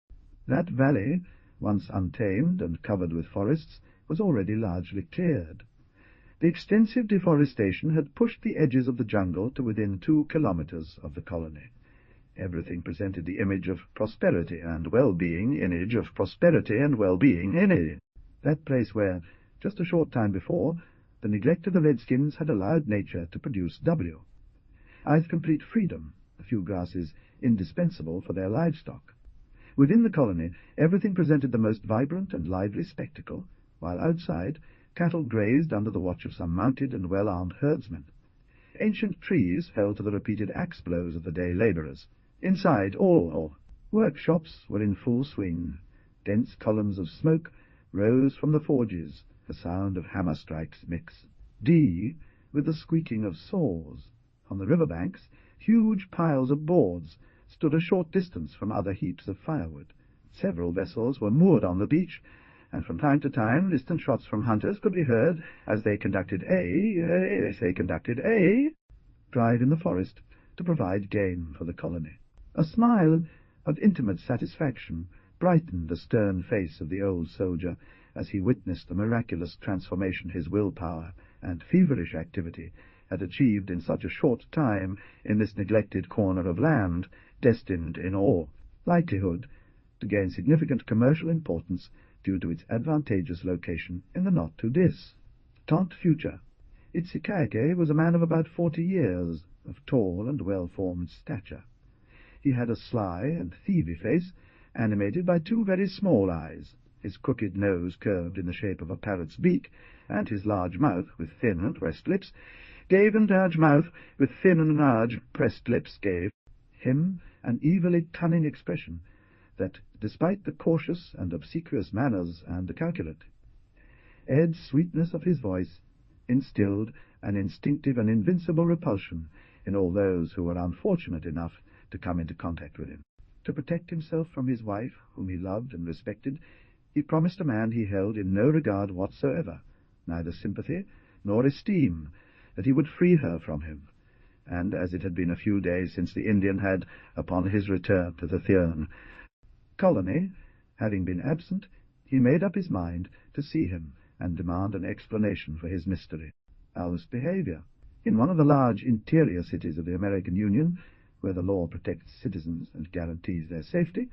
That valley, once untamed and covered with forests, was already largely cleared. The extensive deforestation had pushed the edges of the jungle to within 2 kilometres of the colony. Everything presented the image of prosperity and well-being, that place where, just a short time before, the neglect of the Redskins had allowed nature to produce with complete freedom, a few grasses indispensable for their livestock. Within the colony, everything presented the most vibrant and lively spectacle, while outside, cattle grazed under the watch of some mounted and well-armed herdsmen. Ancient trees fell to the repeated axe blows of the day labourers. Inside, all workshops were in full swing. Dense columns of smoke rose from the forges, the sound of hammer strikes mixed with the squeaking of saws. On the river banks, huge piles of boards stood a short distance from other heaps of firewood. Several vessels were moored on the beach, and from time to time distant shots from hunters could be heard as they conducted a drive in the forest to provide game for the colony. A smile of intimate satisfaction brightened the stern face of the old soldier as he witnessed the miraculous transformation his willpower and feverish activity had achieved in such a short time in this neglected corner of land, destined in all likelihood to gain significant commercial importance due to its advantageous location in the not-too-distant future. Itsikake was a man of about 40 years, of tall and well-formed stature. He had a sly and thievy face, animated by 2 very small eyes, his crooked nose curved in the shape of a parrot's beak, and his large mouth, with thin and pressed lips, gave him an evilly cunning expression that, despite the cautious and obsequious manners and the calculate Ed's sweetness of his voice, instilled an instinctive and invincible repulsion in all those who were unfortunate enough to come into contact with him. To protect himself from his wife, whom he loved and respected, he promised a man he held in no regard whatsoever, neither sympathy nor esteem, that he would free her from him. And as it had been a few days since the Indian had, upon his return to the Thurn colony, having been absent, he made up his mind to see him and demand an explanation for his mystery. Al's behaviour. In one of the large interior cities of the American Union, where the law protects citizens and guarantees their safety,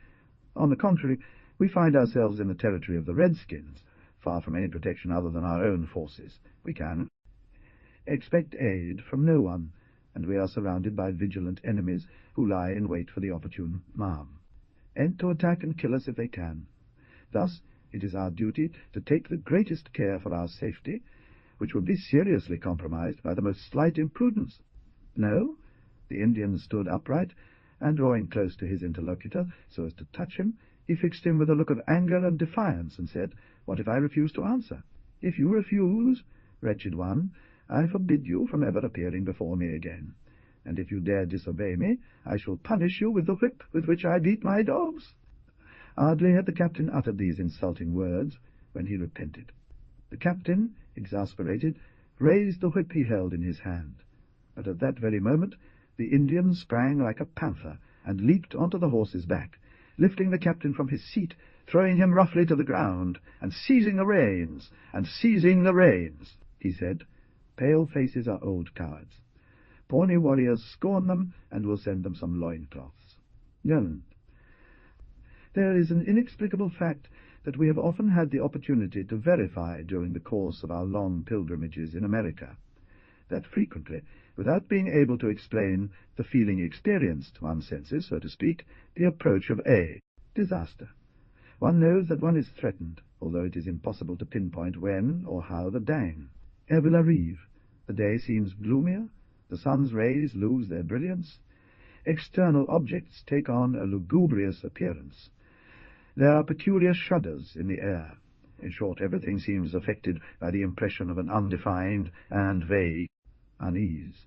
on the contrary, we find ourselves in the territory of the Redskins, far from any protection other than our own forces. We can expect aid from no one, and we are surrounded by vigilant enemies who lie in wait for the opportune and to attack and kill us if they can. Thus, it is our duty to take the greatest care for our safety, which would be seriously compromised by the most slight imprudence. No, the Indian stood upright, and drawing close to his interlocutor so as to touch him, he fixed him with a look of anger and defiance, and said, "What if I refuse to answer? If you refuse, wretched one, I forbid you from ever appearing before me again. And if you dare disobey me, I shall punish you with the whip with which I beat my dogs." Hardly had the captain uttered these insulting words when he repented. The captain, exasperated, raised the whip he held in his hand. But at that very moment the Indian sprang like a panther and leaped onto the horse's back, lifting the captain from his seat, throwing him roughly to the ground, and seizing the reins, he said, "Pale faces are old cowards. Pawnee warriors scorn them, and will send them some loincloths. There is an inexplicable fact that we have often had the opportunity to verify during the course of our long pilgrimages in America, that frequently, without being able to explain the feeling experienced to one's senses, so to speak, the approach of disaster. One knows that one is threatened, although it is impossible to pinpoint when or how the dang will arrive. The day seems gloomier, the sun's rays lose their brilliance, external objects take on a lugubrious appearance. There are peculiar shudders in the air. In short, everything seems affected by the impression of an undefined and vague unease.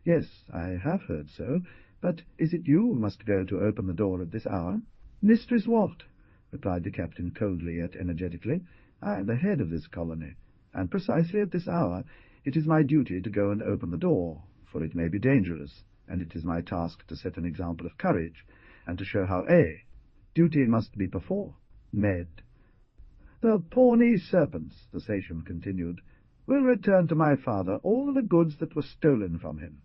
Yes, I have heard so, but is it you who must go to open the door at this hour? Mistress what? Replied the captain coldly yet energetically. I am the head of this colony, and precisely at this hour it is my duty to go and open the door, for it may be dangerous, and it is my task to set an example of courage, and to show how duty must be performed. The Pawnee serpents, the sachem continued, will return to my father all the goods that were stolen from him.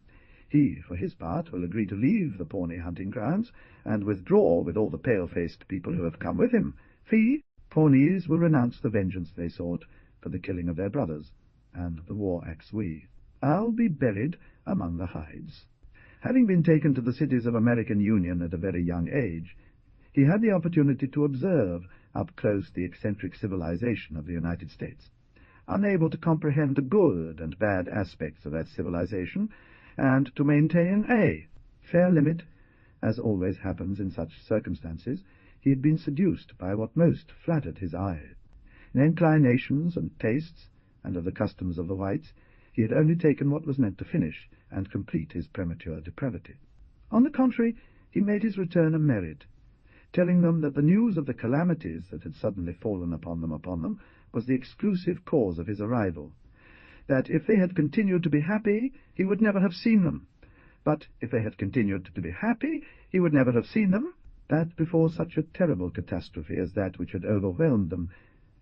He, for his part, will agree to leave the Pawnee hunting grounds, and withdraw with all the pale-faced people who have come with him. Pawnees will renounce the vengeance they sought for the killing of their brothers, and the war-axe I'll be buried among the hides. Having been taken to the cities of American Union at a very young age, he had the opportunity to observe up close the eccentric civilization of the United States. Unable to comprehend the good and bad aspects of that civilization, and to maintain a fair limit, as always happens in such circumstances, he had been seduced by what most flattered his eye. In inclinations and tastes, and of the customs of the whites, he had only taken what was meant to finish and complete his premature depravity. On the contrary, he made his return a merit, telling them that the news of the calamities that had suddenly fallen upon them was the exclusive cause of his arrival, that if they had continued to be happy, he would never have seen them, but if they had continued to be happy, he would never have seen them, that before such a terrible catastrophe as that which had overwhelmed them,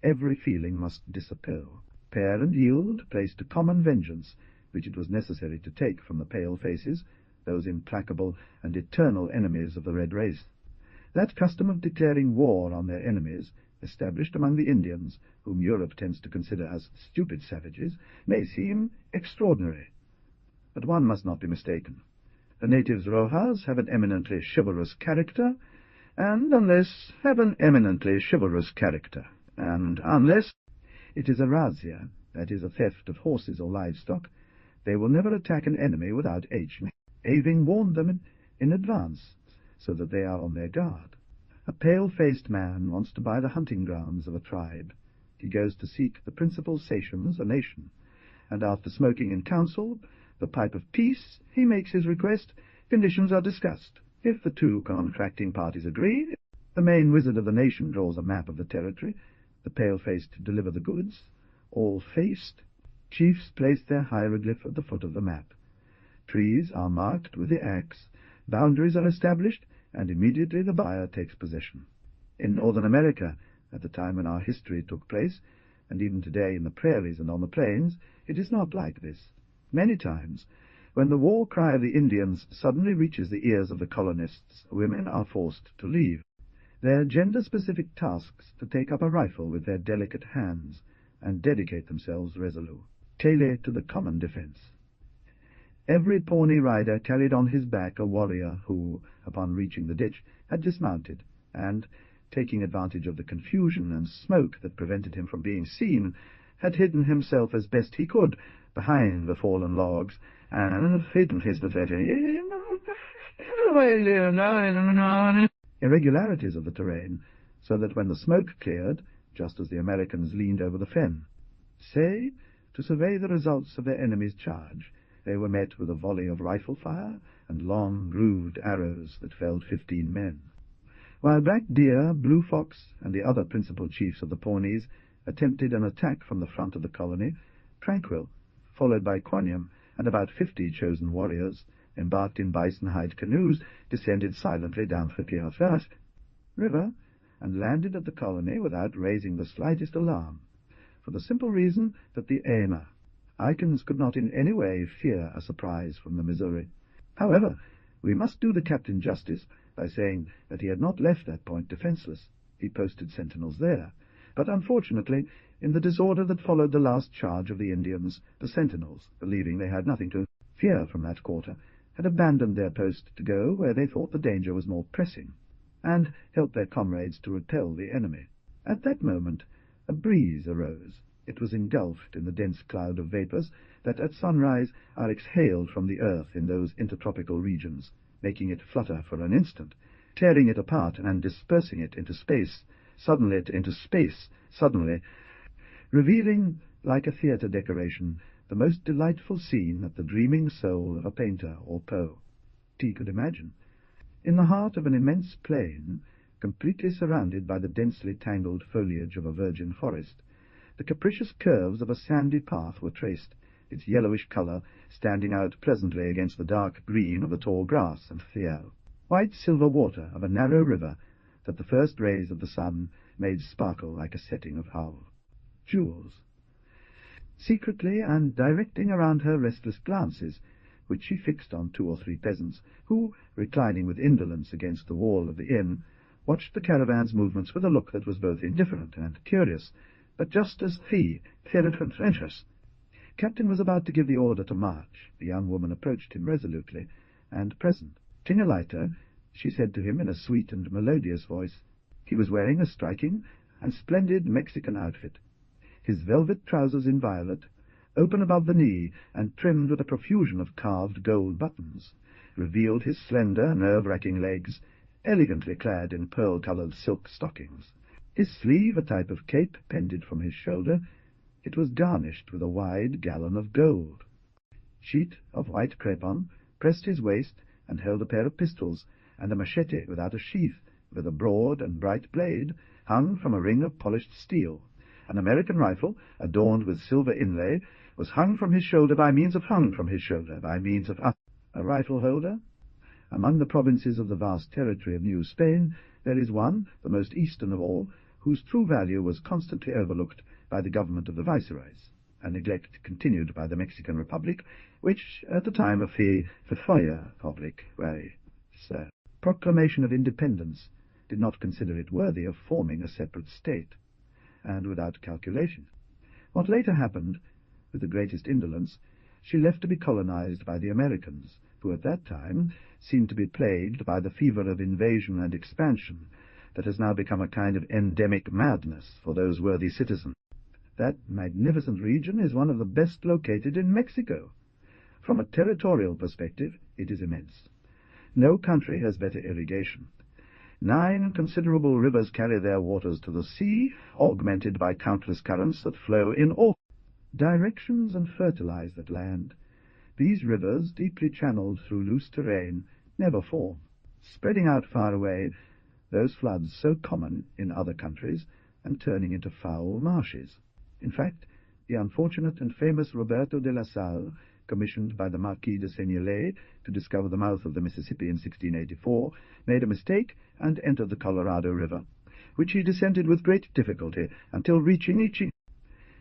every feeling must disappear, pair and yield place to common vengeance, which it was necessary to take from the pale faces, those implacable and eternal enemies of the red race. That custom of declaring war on their enemies, established among the Indians, whom Europe tends to consider as stupid savages, may seem extraordinary. But one must not be mistaken. The natives Rojas have an eminently chivalrous character, and unless it is a razzia, that is, a theft of horses or livestock, they will never attack an enemy without having warned them in advance, so that they are on their guard. A pale-faced man wants to buy the hunting grounds of a tribe. He goes to seek the principal sachems, a nation, and after smoking in council the pipe of peace, he makes his request. Conditions are discussed. If the two contracting parties agree, the main wizard of the nation draws a map of the territory. The pale-faced deliver the goods. All faced, chiefs place their hieroglyph at the foot of the map. Trees are marked with the axe, boundaries are established, and immediately the buyer takes possession. In Northern America, at the time when our history took place, and even today in the prairies and on the plains, it is not like this. Many times, when the war cry of the Indians suddenly reaches the ears of the colonists, women are forced to leave their gender-specific tasks to take up a rifle with their delicate hands, and dedicate themselves resolutely to the common defense. Every Pawnee rider carried on his back a warrior who, upon reaching the ditch, had dismounted, and, taking advantage of the confusion and smoke that prevented him from being seen, had hidden himself as best he could behind the fallen logs, and hidden his irregularities of the terrain, so that when the smoke cleared, just as the Americans leaned over the fen, to survey the results of their enemy's charge, they were met with a volley of rifle fire and long grooved arrows that felled 15 men. While Black Deer, Blue Fox, and the other principal chiefs of the Pawnees attempted an attack from the front of the colony, Tranquil, followed by Quaniam and about 50 chosen warriors, embarked in bison-hide canoes, descended silently down the Pierre River, and landed at the colony without raising the slightest alarm, for the simple reason that the Icons could not in any way fear a surprise from the Missouri. However, we must do the captain justice by saying that he had not left that point defenseless. He posted sentinels there, but unfortunately, in the disorder that followed the last charge of the Indians, the sentinels, believing they had nothing to fear from that quarter, had abandoned their post to go where they thought the danger was more pressing, and help their comrades to repel the enemy. At that moment a breeze arose. It was engulfed in the dense cloud of vapours that at sunrise are exhaled from the earth in those intertropical regions, making it flutter for an instant, tearing it apart and dispersing it into space, suddenly, revealing, like a theatre decoration, the most delightful scene that the dreaming soul of a painter or poet could imagine. In the heart of an immense plain, completely surrounded by the densely tangled foliage of a virgin forest, the capricious curves of a sandy path were traced, its yellowish colour standing out pleasantly against the dark green of the tall grass and thiel. White silver water of a narrow river that the first rays of the sun made sparkle like a setting of Howell. Jewels. Secretly, and directing around her restless glances, which she fixed on 2 or 3 peasants, who, reclining with indolence against the wall of the inn, watched the caravan's movements with a look that was both indifferent and curious, but just as ferocious. Captain was about to give the order to march. The young woman approached him resolutely, and presenting a lighter, she said to him in a sweet and melodious voice. He was wearing a striking and splendid Mexican outfit. His velvet trousers in violet, open above the knee and trimmed with a profusion of carved gold buttons, revealed his slender, nerve-racking legs, elegantly clad in pearl-coloured silk stockings. His sleeve, a type of cape, pended from his shoulder. It was garnished with a wide gallon of gold. Sheet of white crepon pressed his waist and held a pair of pistols, and a machete without a sheath, with a broad and bright blade, hung from a ring of polished steel. An American rifle, adorned with silver inlay, was hung from his shoulder by means of a rifle-holder. Among the provinces of the vast territory of New Spain, there is one, the most eastern of all, whose true value was constantly overlooked by the government of the viceroys, a neglect continued by the Mexican Republic, which, at the time of the proclamation of independence, did not consider it worthy of forming a separate state, and without calculation. What later happened, with the greatest indolence, she left to be colonized by the Americans, who at that time seemed to be plagued by the fever of invasion and expansion that has now become a kind of endemic madness for those worthy citizens. That magnificent region is one of the best located in Mexico. From a territorial perspective, it is immense. No country has better irrigation. 9 considerable rivers carry their waters to the sea, augmented by countless currents that flow in all directions and fertilize that land. These rivers, deeply channeled through loose terrain, never form, spreading out far away those floods so common in other countries and turning into foul marshes. In fact, the unfortunate and famous Roberto de la Salle, commissioned by the Marquis de Seignelay to discover the mouth of the Mississippi in 1684, made a mistake and entered the Colorado River, which he descended with great difficulty until reaching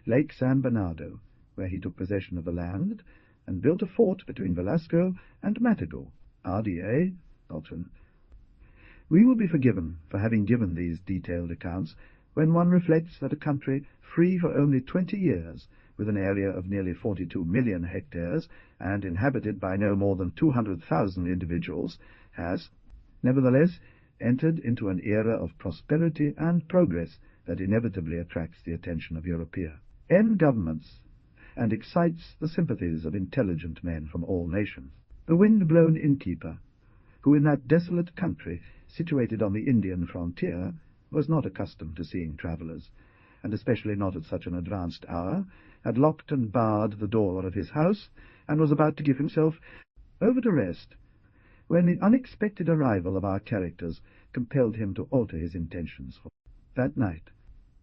Lake San Bernardo, where he took possession of the land and built a fort between Velasco and Matago, RDA, Dalton. We will be forgiven for having given these detailed accounts when one reflects that a country free for only 20 years, with an area of nearly 42 million hectares and inhabited by no more than 200,000 individuals, has, nevertheless, entered into an era of prosperity and progress that inevitably attracts the attention of European governments and excites the sympathies of intelligent men from all nations. The wind-blown innkeeper, who in that desolate country, situated on the Indian frontier, was not accustomed to seeing travellers, and especially not at such an advanced hour, had locked and barred the door of his house, and was about to give himself over to rest, when the unexpected arrival of our characters compelled him to alter his intentions. That night,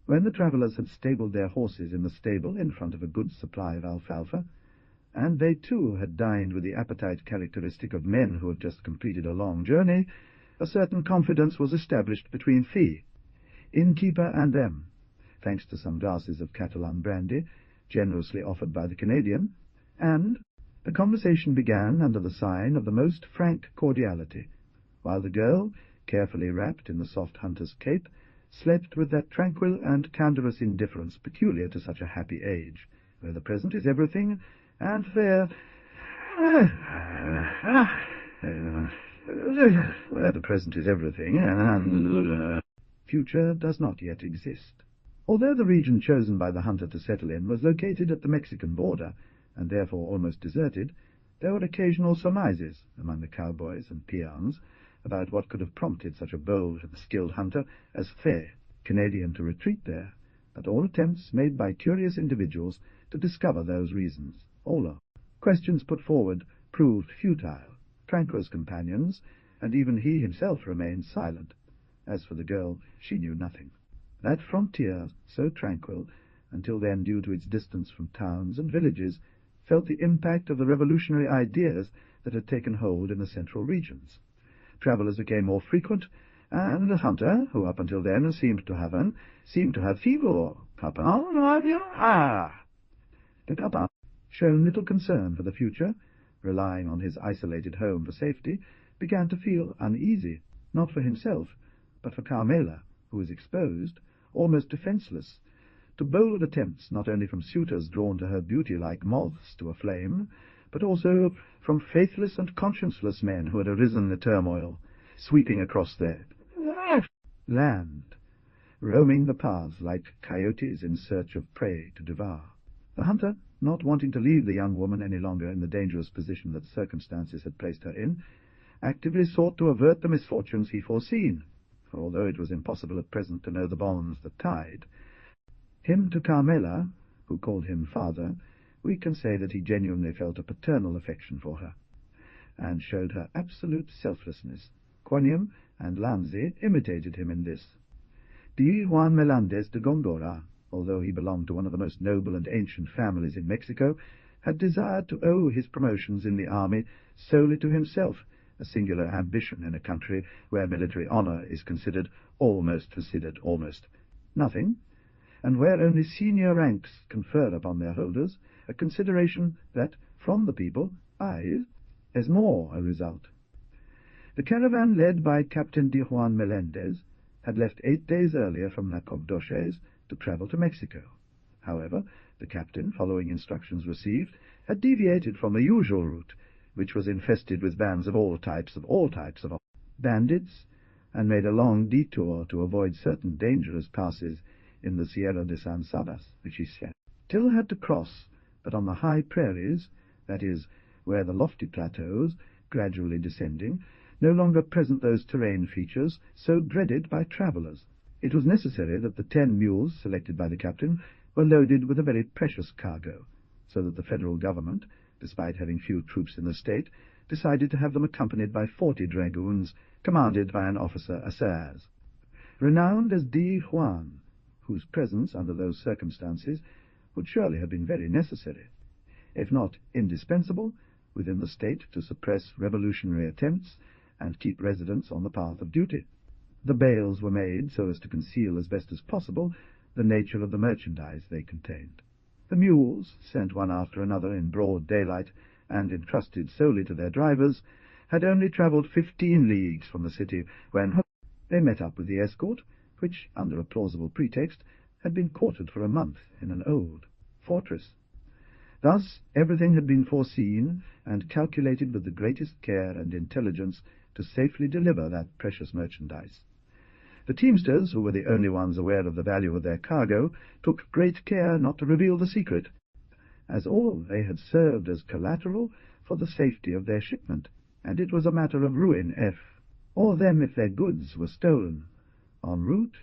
when the travellers had stabled their horses in the stable in front of a good supply of alfalfa, and they too had dined with the appetite characteristic of men who have just completed a long journey, a certain confidence was established between the innkeeper and them, thanks to some glasses of Catalan brandy, generously offered by the Canadian, and the conversation began under the sign of the most frank cordiality, while the girl, carefully wrapped in the soft hunter's cape, slept with that tranquil and candorous indifference peculiar to such a happy age, where the present is everything, and where the present is everything, and future does not yet exist. Although the region chosen by the hunter to settle in was located at the Mexican border, and therefore almost deserted, there were occasional surmises among the cowboys and peons about what could have prompted such a bold and skilled hunter as Fay, Canadian, to retreat there, but all attempts made by curious individuals to discover those reasons, all questions put forward, proved futile. Tranquil's companions, and even he himself, remained silent. As for the girl, she knew nothing. That frontier, so tranquil, until then due to its distance from towns and villages, felt the impact of the revolutionary ideas that had taken hold in the central regions. Travellers became more frequent, and the hunter, who up until then seemed to have fever, shown little concern for the future, relying on his isolated home for safety, began to feel uneasy, not for himself, but for Carmela, who was exposed, almost defenceless, to bold attempts not only from suitors drawn to her beauty like moths to a flame, but also from faithless and conscienceless men who had arisen in the turmoil, sweeping across their land, roaming the paths like coyotes in search of prey to devour. The hunter, not wanting to leave the young woman any longer in the dangerous position that circumstances had placed her in, actively sought to avert the misfortunes he foreseen, for although it was impossible at present to know the bonds that tied him to Carmela, who called him father, we can say that he genuinely felt a paternal affection for her, and showed her absolute selflessness. Quaniam and Lanzi imitated him in this. D. Juan Melendez de Góngora, although he belonged to one of the most noble and ancient families in Mexico, had desired to owe his promotions in the army solely to himself, a singular ambition in a country where military honor is considered almost nothing, and where only senior ranks confer upon their holders a consideration that, from the people, is more a result. The caravan led by Captain D. Juan Melendez had left 8 days earlier from Nacogdoches to travel to Mexico. However, the captain, following instructions received, had deviated from the usual route, which was infested with bands of all types of bandits, and made a long detour to avoid certain dangerous passes in the Sierra de San Sabas, which he still had to cross, but on the high prairies, that is, where the lofty plateaus, gradually descending, no longer present those terrain features so dreaded by travellers. It was necessary that the 10 mules selected by the captain were loaded with a very precious cargo, so that the federal government, despite having few troops in the state, decided to have them accompanied by 40 dragoons, commanded by an officer Assaz, renowned as D. Juan, whose presence under those circumstances would surely have been very necessary, if not indispensable, within the state to suppress revolutionary attempts and keep residents on the path of duty. The bales were made so as to conceal as best as possible the nature of the merchandise they contained. The mules, sent one after another in broad daylight and entrusted solely to their drivers, had only travelled 15 leagues from the city when they met up with the escort, which, under a plausible pretext, had been quartered for a month in an old fortress. Thus everything had been foreseen and calculated with the greatest care and intelligence to safely deliver that precious merchandise. The teamsters, who were the only ones aware of the value of their cargo, took great care not to reveal the secret, as all they had served as collateral for the safety of their shipment, and it was a matter of ruin or them if their goods were stolen en route.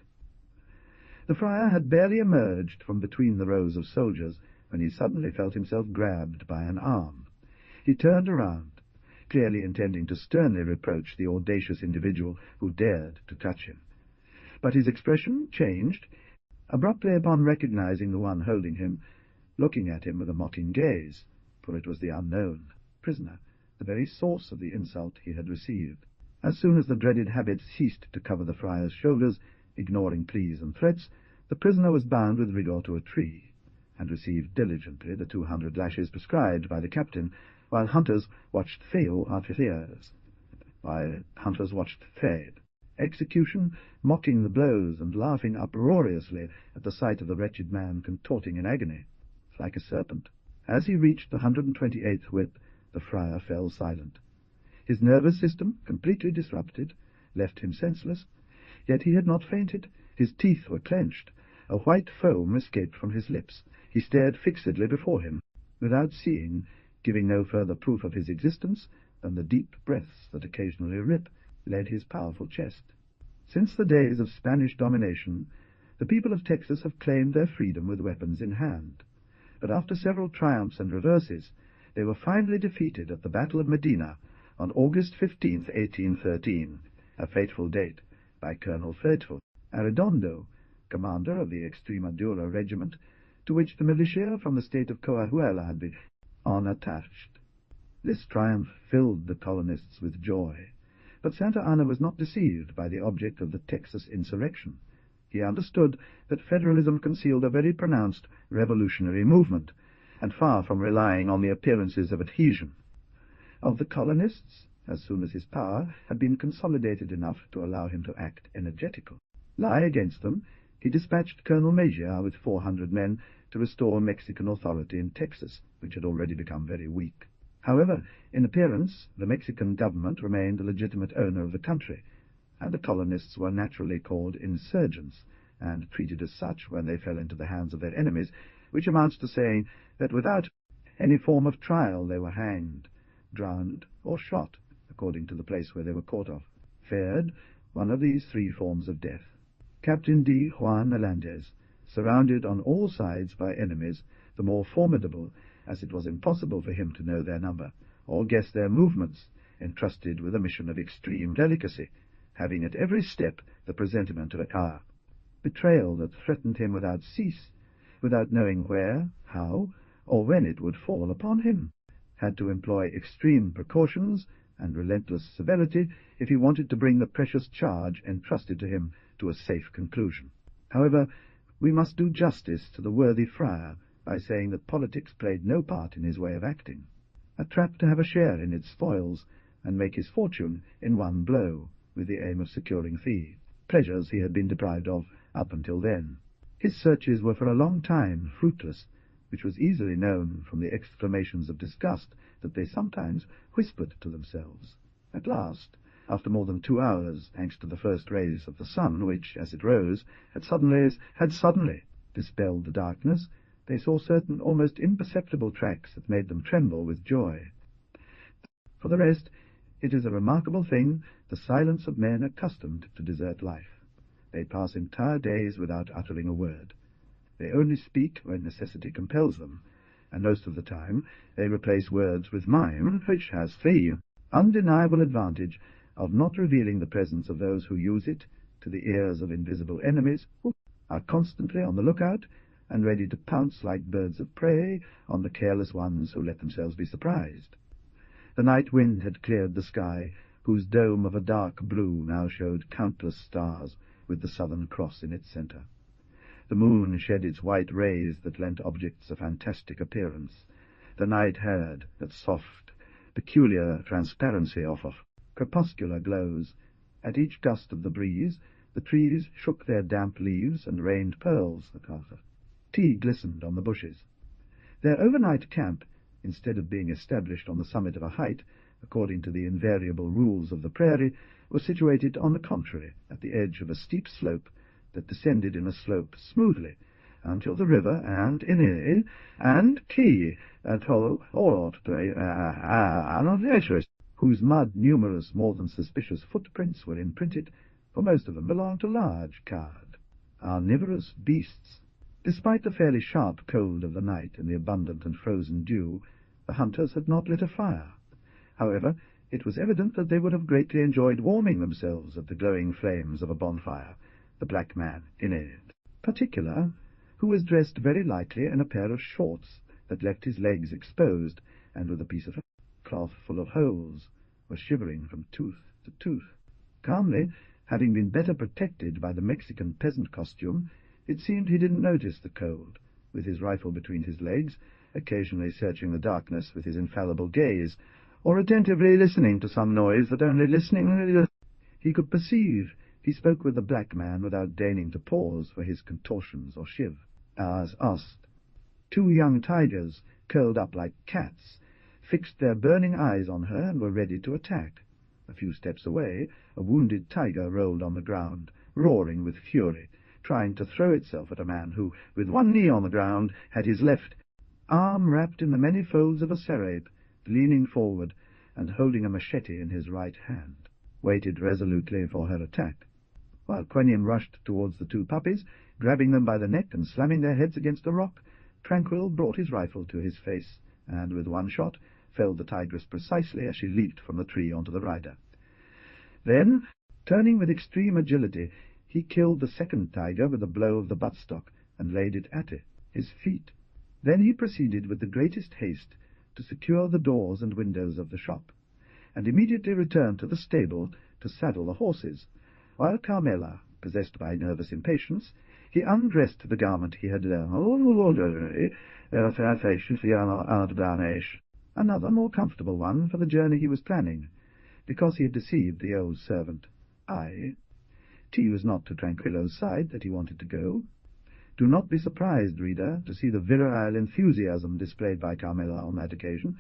The friar had barely emerged from between the rows of soldiers when he suddenly felt himself grabbed by an arm. He turned around, clearly intending to sternly reproach the audacious individual who dared to touch him. But his expression changed abruptly upon recognizing the one holding him, looking at him with a mocking gaze, for it was the unknown prisoner, the very source of the insult he had received. As soon as the dreaded habit ceased to cover the friar's shoulders, ignoring pleas and threats, the prisoner was bound with rigor to a tree, and received diligently the 200 lashes prescribed by the captain, while hunters watched Fade. execution, mocking the blows and laughing uproariously at the sight of the wretched man contorting in agony, like a serpent. As he reached the 128th whip, the friar fell silent. His nervous system, completely disrupted, left him senseless, yet he had not fainted. His teeth were clenched. A white foam escaped from his lips. He stared fixedly before him, without seeing, giving no further proof of his existence than the deep breaths that occasionally led his powerful chest. Since the days of Spanish domination, the people of Texas have claimed their freedom with weapons in hand. But after several triumphs and reverses, they were finally defeated at the Battle of Medina on August 15, 1813, a fateful date, by Colonel Faithful Arredondo, commander of the Extremadura regiment, to which the militia from the state of Coahuila had been unattached. This triumph filled the colonists with joy, but Santa Anna was not deceived by the object of the Texas insurrection. He understood that federalism concealed a very pronounced revolutionary movement, and far from relying on the appearances of adhesion. Of the colonists, as soon as his power had been consolidated enough to allow him to act energetically, lie against them, he dispatched Colonel Mejia with 400 men to restore Mexican authority in Texas, which had already become very weak. However, in appearance, the Mexican government remained the legitimate owner of the country, and the colonists were naturally called insurgents, and treated as such when they fell into the hands of their enemies, which amounts to saying that without any form of trial they were hanged, drowned, or shot, according to the place where they were caught of. Fared one of these three forms of death. Captain D. Juan Melendez, surrounded on all sides by enemies, the more formidable, as it was impossible for him to know their number, or guess their movements, entrusted with a mission of extreme delicacy, having at every step the presentiment of a hour. Betrayal that threatened him without cease, without knowing where, how, or when it would fall upon him, had to employ extreme precautions and relentless severity if he wanted to bring the precious charge entrusted to him to a safe conclusion. However, we must do justice to the worthy friar by saying that politics played no part in his way of acting. A trap to have a share in its spoils, and make his fortune in one blow, with the aim of securing fee, pleasures he had been deprived of up until then. His searches were for a long time fruitless, which was easily known from the exclamations of disgust that they sometimes whispered to themselves. At last, after more than 2 hours, thanks to the first rays of the sun, which, as it rose, had suddenly dispelled the darkness, they saw certain almost imperceptible tracks that made them tremble with joy. For the rest, it is a remarkable thing, the silence of men accustomed to desert life. They pass entire days without uttering a word. They only speak when necessity compels them, and most of the time they replace words with mime, which has the undeniable advantage of not revealing the presence of those who use it to the ears of invisible enemies who are constantly on the lookout and ready to pounce like birds of prey on the careless ones who let themselves be surprised. The night wind had cleared the sky, whose dome of a dark blue now showed countless stars, with the Southern Cross in its centre. The moon shed its white rays that lent objects a fantastic appearance. The night had that soft, peculiar transparency of crepuscular glows. At each gust of the breeze, the trees shook their damp leaves and rained pearls. Tea glistened on the bushes. Their overnight camp, instead of being established on the summit of a height, according to the invariable rules of the prairie, was situated, on the contrary, at the edge of a steep slope that descended in a slope smoothly until the river and Inil and Key told whose mud numerous, more than suspicious footprints were imprinted, for most of them belonged to large card, omnivorous beasts. Despite the fairly sharp cold of the night and the abundant and frozen dew, the hunters had not lit a fire. However, it was evident that they would have greatly enjoyed warming themselves at the glowing flames of a bonfire, the black man in particular, who was dressed very lightly in a pair of shorts that left his legs exposed, and with a piece of cloth full of holes, was shivering from tooth to tooth. Calmly, having been better protected by the Mexican peasant costume, it seemed he didn't notice the cold, with his rifle between his legs, occasionally searching the darkness with his infallible gaze, or attentively listening to some noise that only listening he could perceive He spoke with the black man without deigning to pause for his contortions or shiv. As asked. Two young tigers, curled up like cats, fixed their burning eyes on her and were ready to attack. A few steps away, a wounded tiger rolled on the ground, roaring with fury, trying to throw itself at a man who, with one knee on the ground, had his left arm wrapped in the many folds of a serape, leaning forward and holding a machete in his right hand, waited resolutely for her attack. While Queniam rushed towards the two puppies, grabbing them by the neck and slamming their heads against a rock, Tranquil brought his rifle to his face, and with one shot felled the tigress precisely as she leaped from the tree onto the rider. Then, turning with extreme agility, he killed the second tiger with a blow of the buttstock and laid it at his feet. Then he proceeded with the greatest haste to secure the doors and windows of the shop, and immediately returned to the stable to saddle the horses, while Carmela, possessed by nervous impatience, he undressed the garment he had another more comfortable one for the journey he was planning, because he had deceived the old servant. Tea was not to Tranquillo's side that he wanted to go. Do not be surprised, reader, to see the virile enthusiasm displayed by Carmela on that occasion.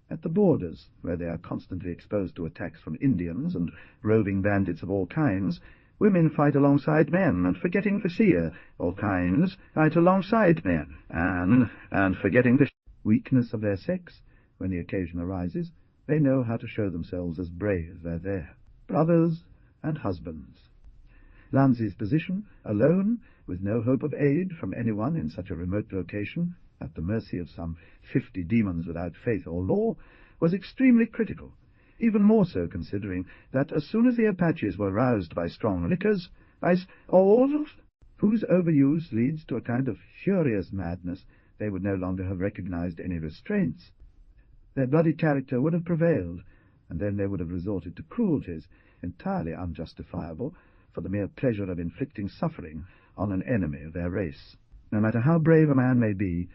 At the borders, where they are constantly exposed to attacks from Indians and roving bandits of all kinds, women fight alongside men, and forgetting to see all kinds, fight alongside men, and forgetting the weakness of their sex, when the occasion arises, they know how to show themselves as brave as their brothers and husbands. Lanzi's position, alone, with no hope of aid from anyone in such a remote location, at the mercy of some 50 demons without faith or law, was extremely critical, even more so considering that as soon as the Apaches were roused by strong liquors, whose overuse leads to a kind of furious madness, they would no longer have recognized any restraints. Their bloody character would have prevailed, and then they would have resorted to cruelties entirely unjustifiable for the mere pleasure of inflicting suffering on an enemy of their race. No matter how brave a man may be,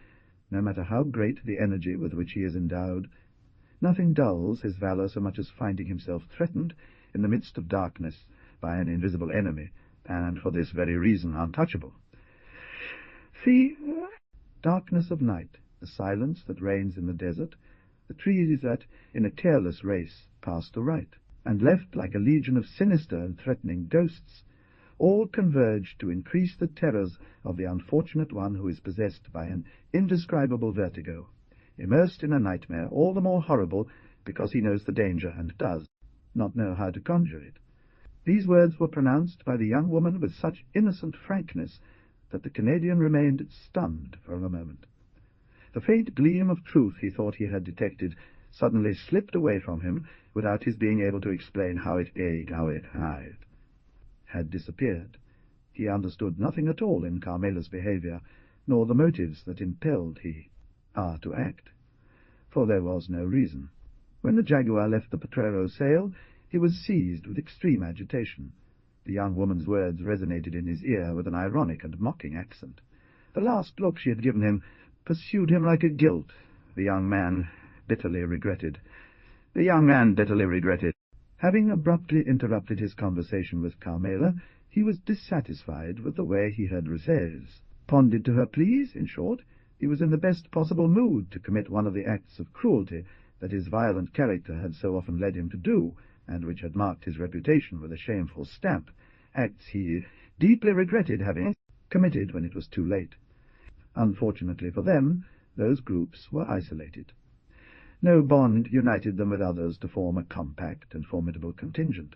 no matter how great the energy with which he is endowed, nothing dulls his valor so much as finding himself threatened in the midst of darkness by an invisible enemy, and for this very reason untouchable. The darkness of night, the silence that reigns in the desert, the trees that, in a careless race, pass to right, and left like a legion of sinister and threatening ghosts, all converge to increase the terrors of the unfortunate one who is possessed by an indescribable vertigo, immersed in a nightmare all the more horrible because he knows the danger and does not know how to conjure it. These words were pronounced by the young woman with such innocent frankness that the Canadian remained stunned for a moment. The faint gleam of truth he thought he had detected suddenly slipped away from him without his being able to explain how it had disappeared. He understood nothing at all in Carmela's behavior, nor the motives that impelled to act, for there was no reason. When the Jaguar left the Potrero sail, he was seized with extreme agitation. The young woman's words resonated in his ear with an ironic and mocking accent. The last look she had given him pursued him like a guilt. The young man bitterly regretted. Having abruptly interrupted his conversation with Carmela, he was dissatisfied with the way he had responded to her pleas. In short, he was in the best possible mood to commit one of the acts of cruelty that his violent character had so often led him to do, and which had marked his reputation with a shameful stamp, acts he deeply regretted having committed when it was too late. Unfortunately for them, those groups were isolated. No bond united them with others to form a compact and formidable contingent.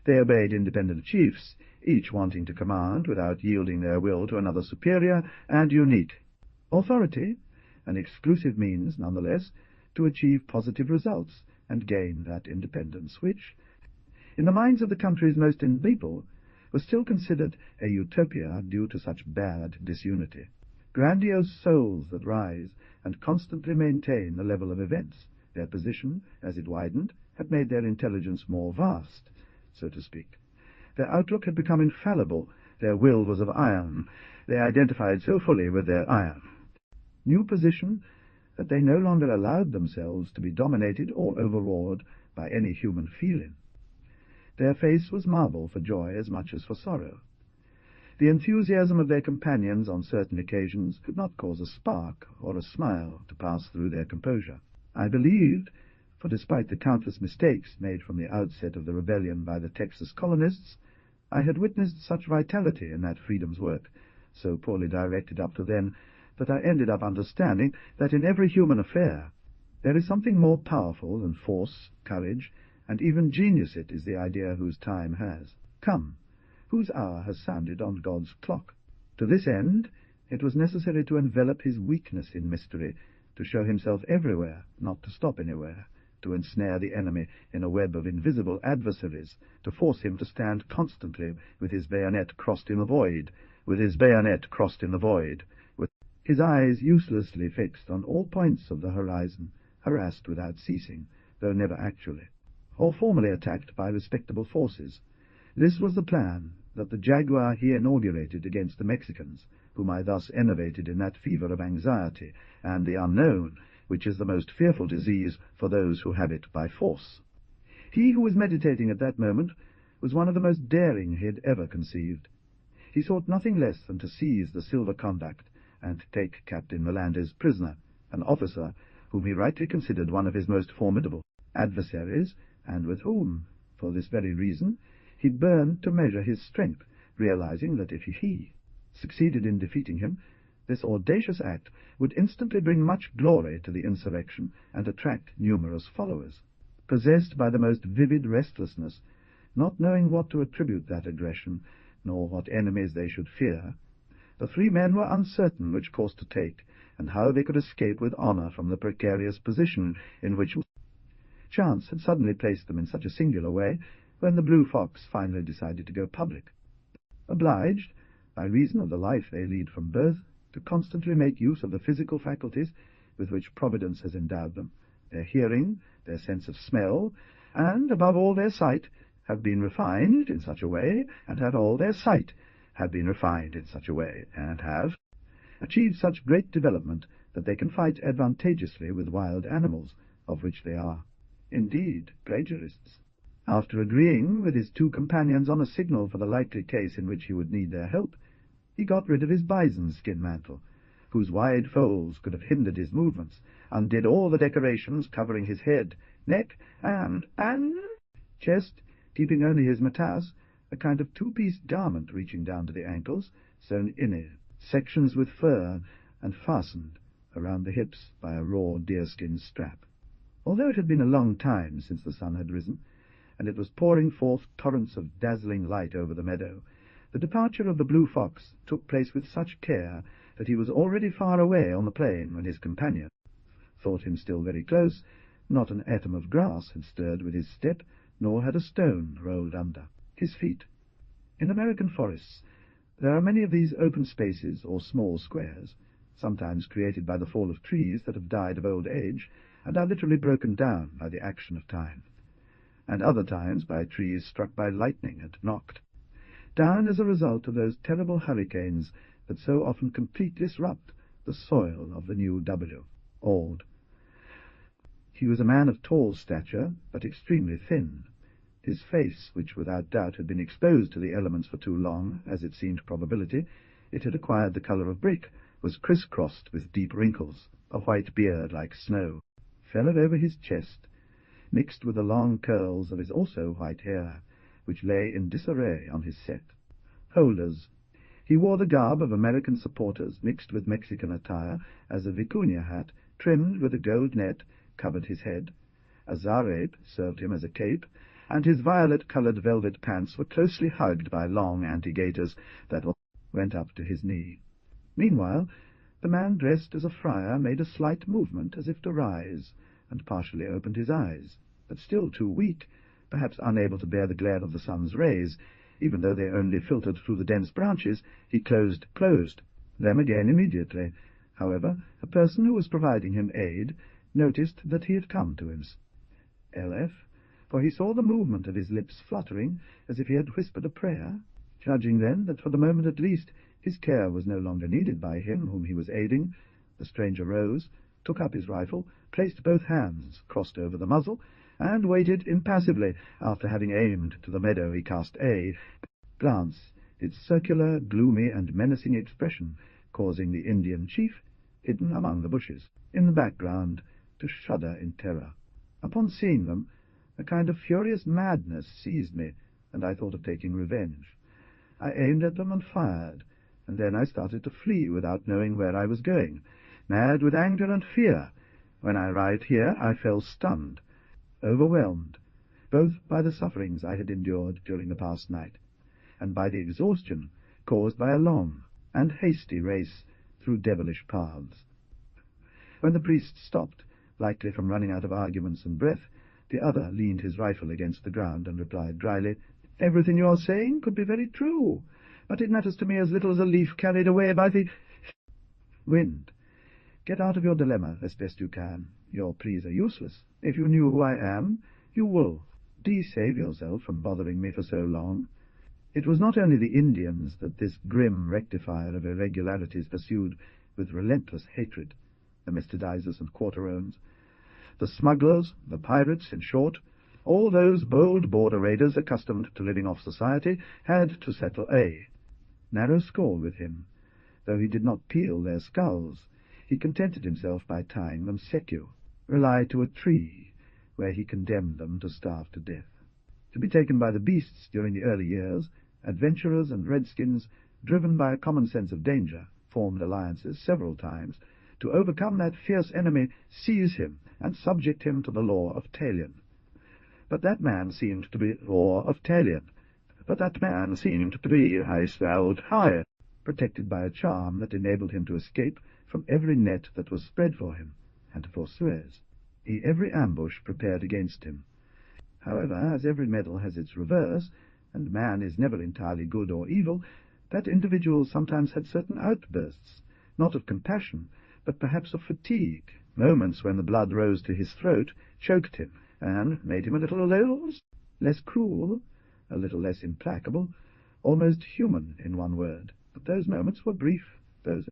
They obeyed independent chiefs, each wanting to command without yielding their will to another superior and unique authority, an exclusive means, nonetheless, to achieve positive results and gain that independence which, in the minds of the country's most enlightened people, was still considered a utopia due to such bad disunity. Grandiose souls that rise and constantly maintain the level of events, their position, as it widened, had made their intelligence more vast, so to speak. Their outlook had become infallible, their will was of iron, they identified so fully with their iron. New position that they no longer allowed themselves to be dominated or overawed by any human feeling. Their face was marble for joy as much as for sorrow. The enthusiasm of their companions on certain occasions could not cause a spark or a smile to pass through their composure. I believed, for despite the countless mistakes made from the outset of the rebellion by the Texas colonists, I had witnessed such vitality in that freedom's work, so poorly directed up to then, that I ended up understanding that in every human affair there is something more powerful than force, courage, and even genius. It is the idea whose time has come, whose hour has sounded on God's clock. To this end it was necessary to envelop his weakness in mystery, to show himself everywhere, not to stop anywhere, to ensnare the enemy in a web of invisible adversaries, to force him to stand constantly with his bayonet crossed in the void, with his eyes uselessly fixed on all points of the horizon, harassed without ceasing, though never actually, or formally attacked by respectable forces. This was the plan that the Jaguar he inaugurated against the Mexicans, whom I thus enervated in that fever of anxiety and the unknown, which is the most fearful disease for those who have it by force. He who was meditating at that moment was one of the most daring he had ever conceived. He sought nothing less than to seize the silver conduct and take Captain Melendez prisoner, an officer whom he rightly considered one of his most formidable adversaries, and with whom, for this very reason, he burned to measure his strength, realizing that if he succeeded in defeating him, this audacious act would instantly bring much glory to the insurrection and attract numerous followers. Possessed by the most vivid restlessness, not knowing what to attribute that aggression, nor what enemies they should fear, the three men were uncertain which course to take, and how they could escape with honor from the precarious position in which chance had suddenly placed them in such a singular way when the Blue Fox finally decided to go public. Obliged, by reason of the life they lead from birth, to constantly make use of the physical faculties with which Providence has endowed them, their hearing, their sense of smell, and, above all, their sight, have been refined in such a way, and have achieved such great development that they can fight advantageously with wild animals, of which they are, indeed, plagiarists. After agreeing with his two companions on a signal for the likely case in which he would need their help, he got rid of his bison skin mantle, whose wide folds could have hindered his movements, undid all the decorations covering his head, neck, and chest, keeping only his matasse, a kind of two-piece garment reaching down to the ankles, sewn in sections with fur, and fastened around the hips by a raw deerskin strap. Although it had been a long time since the sun had risen, and it was pouring forth torrents of dazzling light over the meadow, the departure of the Blue Fox took place with such care that he was already far away on the plain when his companion thought him still very close. Not an atom of grass had stirred with his step, nor had a stone rolled under his feet. In American forests there are many of these open spaces or small squares, sometimes created by the fall of trees that have died of old age and are literally broken down by the action of time, and other times by trees struck by lightning and knocked down as a result of those terrible hurricanes that so often completely disrupt the soil of the New Auld. He was a man of tall stature, but extremely thin. His face, which without doubt had been exposed to the elements for too long, as it seemed probability, it had acquired the colour of brick, was criss-crossed with deep wrinkles. A white beard like snow fell over his chest, mixed with the long curls of his also white hair, which lay in disarray on his set holders. He wore the garb of American supporters mixed with Mexican attire, as a vicuña hat, trimmed with a gold net, covered his head. A zarepe served him as a cape, and his violet-coloured velvet pants were closely hugged by long anti-gaiters that went up to his knee. Meanwhile, the man dressed as a friar made a slight movement as if to rise, and partially opened his eyes, but still too weak, perhaps unable to bear the glare of the sun's rays. Even though they only filtered through the dense branches, he closed them again immediately. However, a person who was providing him aid noticed that he had come to him, for he saw the movement of his lips fluttering as if he had whispered a prayer. Judging then that for the moment at least his care was no longer needed by him whom he was aiding, the stranger rose, took up his rifle, placed both hands crossed over the muzzle, and waited impassively after having aimed to the meadow he cast A, glance, its circular, gloomy, and menacing expression causing the Indian chief, hidden among the bushes, in the background, to shudder in terror. Upon seeing them, a kind of furious madness seized me, and I thought of taking revenge. I aimed at them and fired, and then I started to flee without knowing where I was going, mad with anger and fear. When I arrived here, I fell stunned, overwhelmed, both by the sufferings I had endured during the past night, and by the exhaustion caused by a long and hasty race through devilish paths. When the priest stopped, likely from running out of arguments and breath, the other leaned his rifle against the ground and replied dryly, "Everything you are saying could be very true, but it matters to me as little as a leaf carried away by the wind. Get out of your dilemma as best you can. Your pleas are useless. If you knew who I am, you would save yourself from bothering me for so long." It was not only the Indians that this grim rectifier of irregularities pursued with relentless hatred, the Mestizers and Quarterones, the smugglers, the pirates, in short, all those bold border raiders accustomed to living off society had to settle a narrow score with him. Though he did not peel their skulls, he contented himself by tying them secu, rely to a tree, where he condemned them to starve to death. To be taken by the beasts during the early years, adventurers and redskins, driven by a common sense of danger, formed alliances several times to overcome that fierce enemy, seize him, and subject him to the law of Talion. But that man seemed to be I swelled high, protected by a charm that enabled him to escape from every net that was spread for him, and for Suez, every ambush prepared against him. However, as every medal has its reverse, and man is never entirely good or evil, that individual sometimes had certain outbursts, not of compassion, but perhaps of fatigue, moments when the blood rose to his throat, choked him, and made him a little less cruel, a little less implacable, almost human, in one word. But those moments were brief, those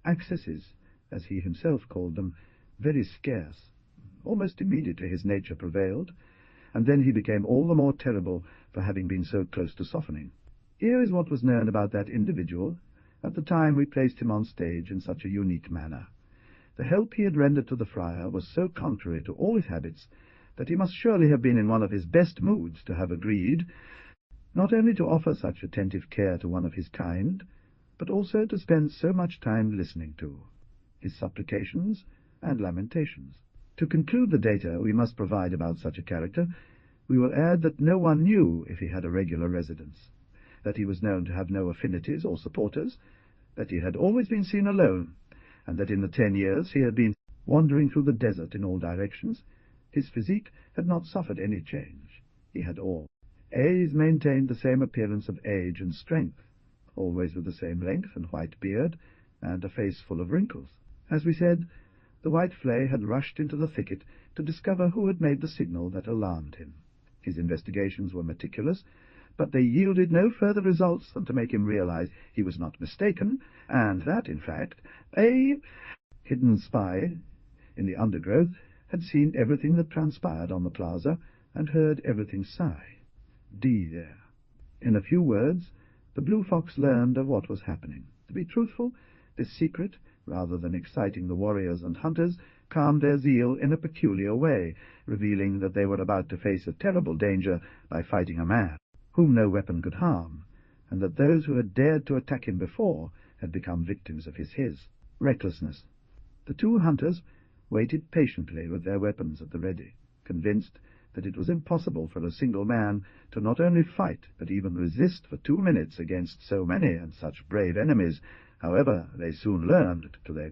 accesses, as he himself called them, very scarce. Almost immediately his nature prevailed, and then he became all the more terrible for having been so close to softening. Here is what was known about that individual at the time we placed him on stage in such a unique manner. The help he had rendered to the friar was so contrary to all his habits that he must surely have been in one of his best moods to have agreed not only to offer such attentive care to one of his kind, but also to spend so much time listening to his supplications and lamentations. To conclude the data we must provide about such a character, we will add that no one knew if he had a regular residence, that he was known to have no affinities or supporters, that he had always been seen alone, and that in the 10 years he had been wandering through the desert in all directions, his physique had not suffered any change. He had all. A's maintained the same appearance of age and strength, always with the same length and white beard, and a face full of wrinkles. As we said, the white flay had rushed into the thicket to discover who had made the signal that alarmed him. His investigations were meticulous, but they yielded no further results than to make him realize he was not mistaken, and that, in fact, a hidden spy in the undergrowth had seen everything that transpired on the plaza and heard everything sigh. There. In a few words, the Blue Fox learned of what was happening. To be truthful, this secret, rather than exciting the warriors and hunters, calmed their zeal in a peculiar way, revealing that they were about to face a terrible danger by fighting a man whom no weapon could harm, and that those who had dared to attack him before had become victims of his recklessness. The two hunters waited patiently with their weapons at the ready, convinced that it was impossible for a single man to not only fight but even resist for 2 minutes against so many and such brave enemies. However, they soon learned, to their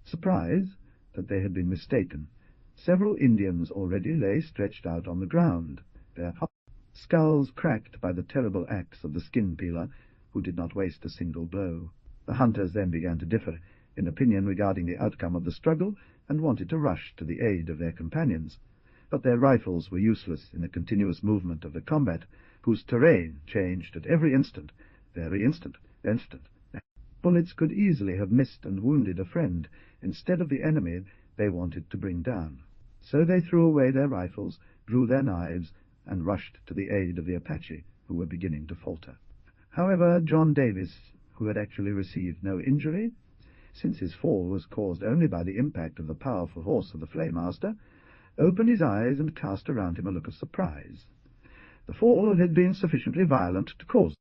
surprise, that they had been mistaken. Several Indians already lay stretched out on the ground, their skulls cracked by the terrible axe of the skin-peeler, who did not waste a single blow. The hunters then began to differ in opinion regarding the outcome of the struggle, and wanted to rush to the aid of their companions. But their rifles were useless in the continuous movement of the combat, whose terrain changed at every instant. Bullets could easily have missed and wounded a friend. Instead of the enemy, they wanted to bring down. So they threw away their rifles, drew their knives, and rushed to the aid of the Apache, who were beginning to falter. However, John Davis, who had actually received no injury, since his fall was caused only by the impact of the powerful horse of the Flaymaster, opened his eyes and cast around him a look of surprise. The fall had been sufficiently violent to cause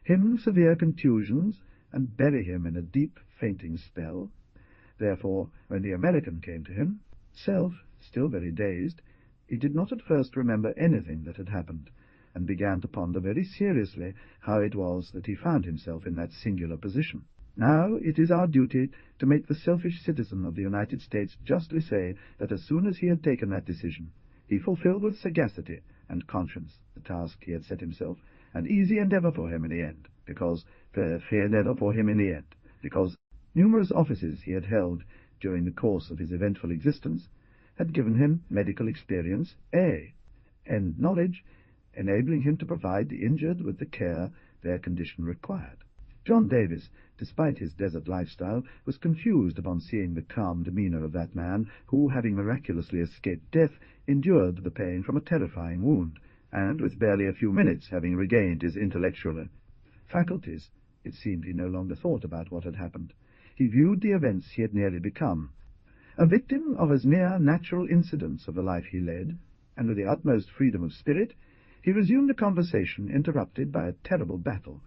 him severe contusions and bury him in a deep fainting spell. Therefore, when the American came to him, still very dazed, he did not at first remember anything that had happened, and began to ponder very seriously how it was that he found himself in that singular position. Now it is our duty to make the selfish citizen of the United States justly say that as soon as he had taken that decision, he fulfilled with sagacity and conscience the task he had set himself, an easy endeavor for him in the end, because numerous offices he had held during the course of his eventful existence had given him medical experience, and knowledge, enabling him to provide the injured with the care their condition required. John Davis, despite his desert lifestyle, was confused upon seeing the calm demeanor of that man who, having miraculously escaped death, endured the pain from a terrifying wound, and with barely a few minutes having regained his intellectual faculties, it seemed he no longer thought about what had happened. He viewed the events he had nearly become, a victim of as mere natural incidents of the life he led, and with the utmost freedom of spirit he resumed a conversation interrupted by a terrible battle,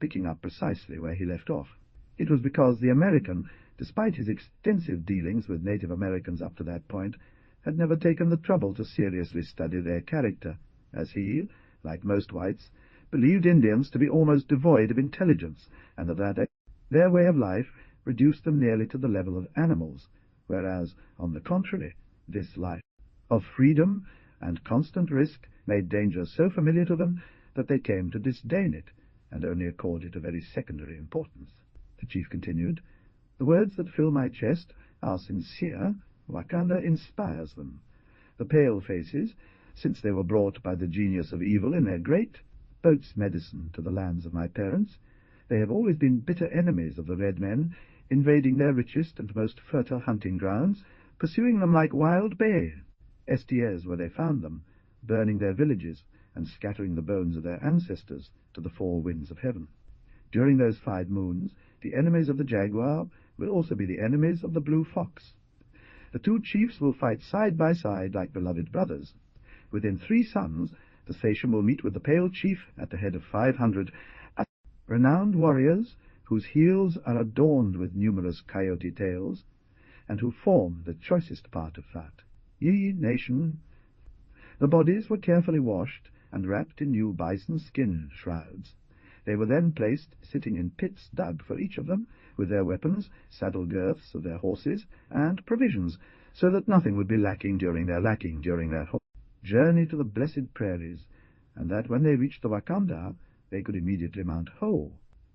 picking up precisely where he left off. It was because the American, despite his extensive dealings with Native Americans up to that point, had never taken the trouble to seriously study their character, as he, like most whites, believed Indians to be almost devoid of intelligence, and that their way of life reduced them nearly to the level of animals, whereas, on the contrary, this life of freedom and constant risk made danger so familiar to them that they came to disdain it, and only accord it a very secondary importance. The chief continued, "The words that fill my chest are sincere. Wakanda inspires them. The pale faces, since they were brought by the genius of evil in their great boat's medicine to the lands of my parents, they have always been bitter enemies of the red men, invading their richest and most fertile hunting grounds, pursuing them like wild STS where they found them, burning their villages, and scattering the bones of their ancestors to the four winds of heaven. During those 5 moons, the enemies of the jaguar will also be the enemies of the blue fox. The 2 chiefs will fight side by side like beloved brothers. Within 3 suns, the Sachem will meet with the pale chief at the head of 500 renowned warriors, whose heels are adorned with numerous coyote tails, and who form the choicest part of fat. Ye nation, the bodies were carefully washed and wrapped in new bison skin shrouds. They were then placed, sitting in pits dug for each of them, with their weapons, saddle girths of their horses, and provisions, so that nothing would be lacking during their journey to the blessed prairies, and that when they reached the Wakanda, they could immediately mount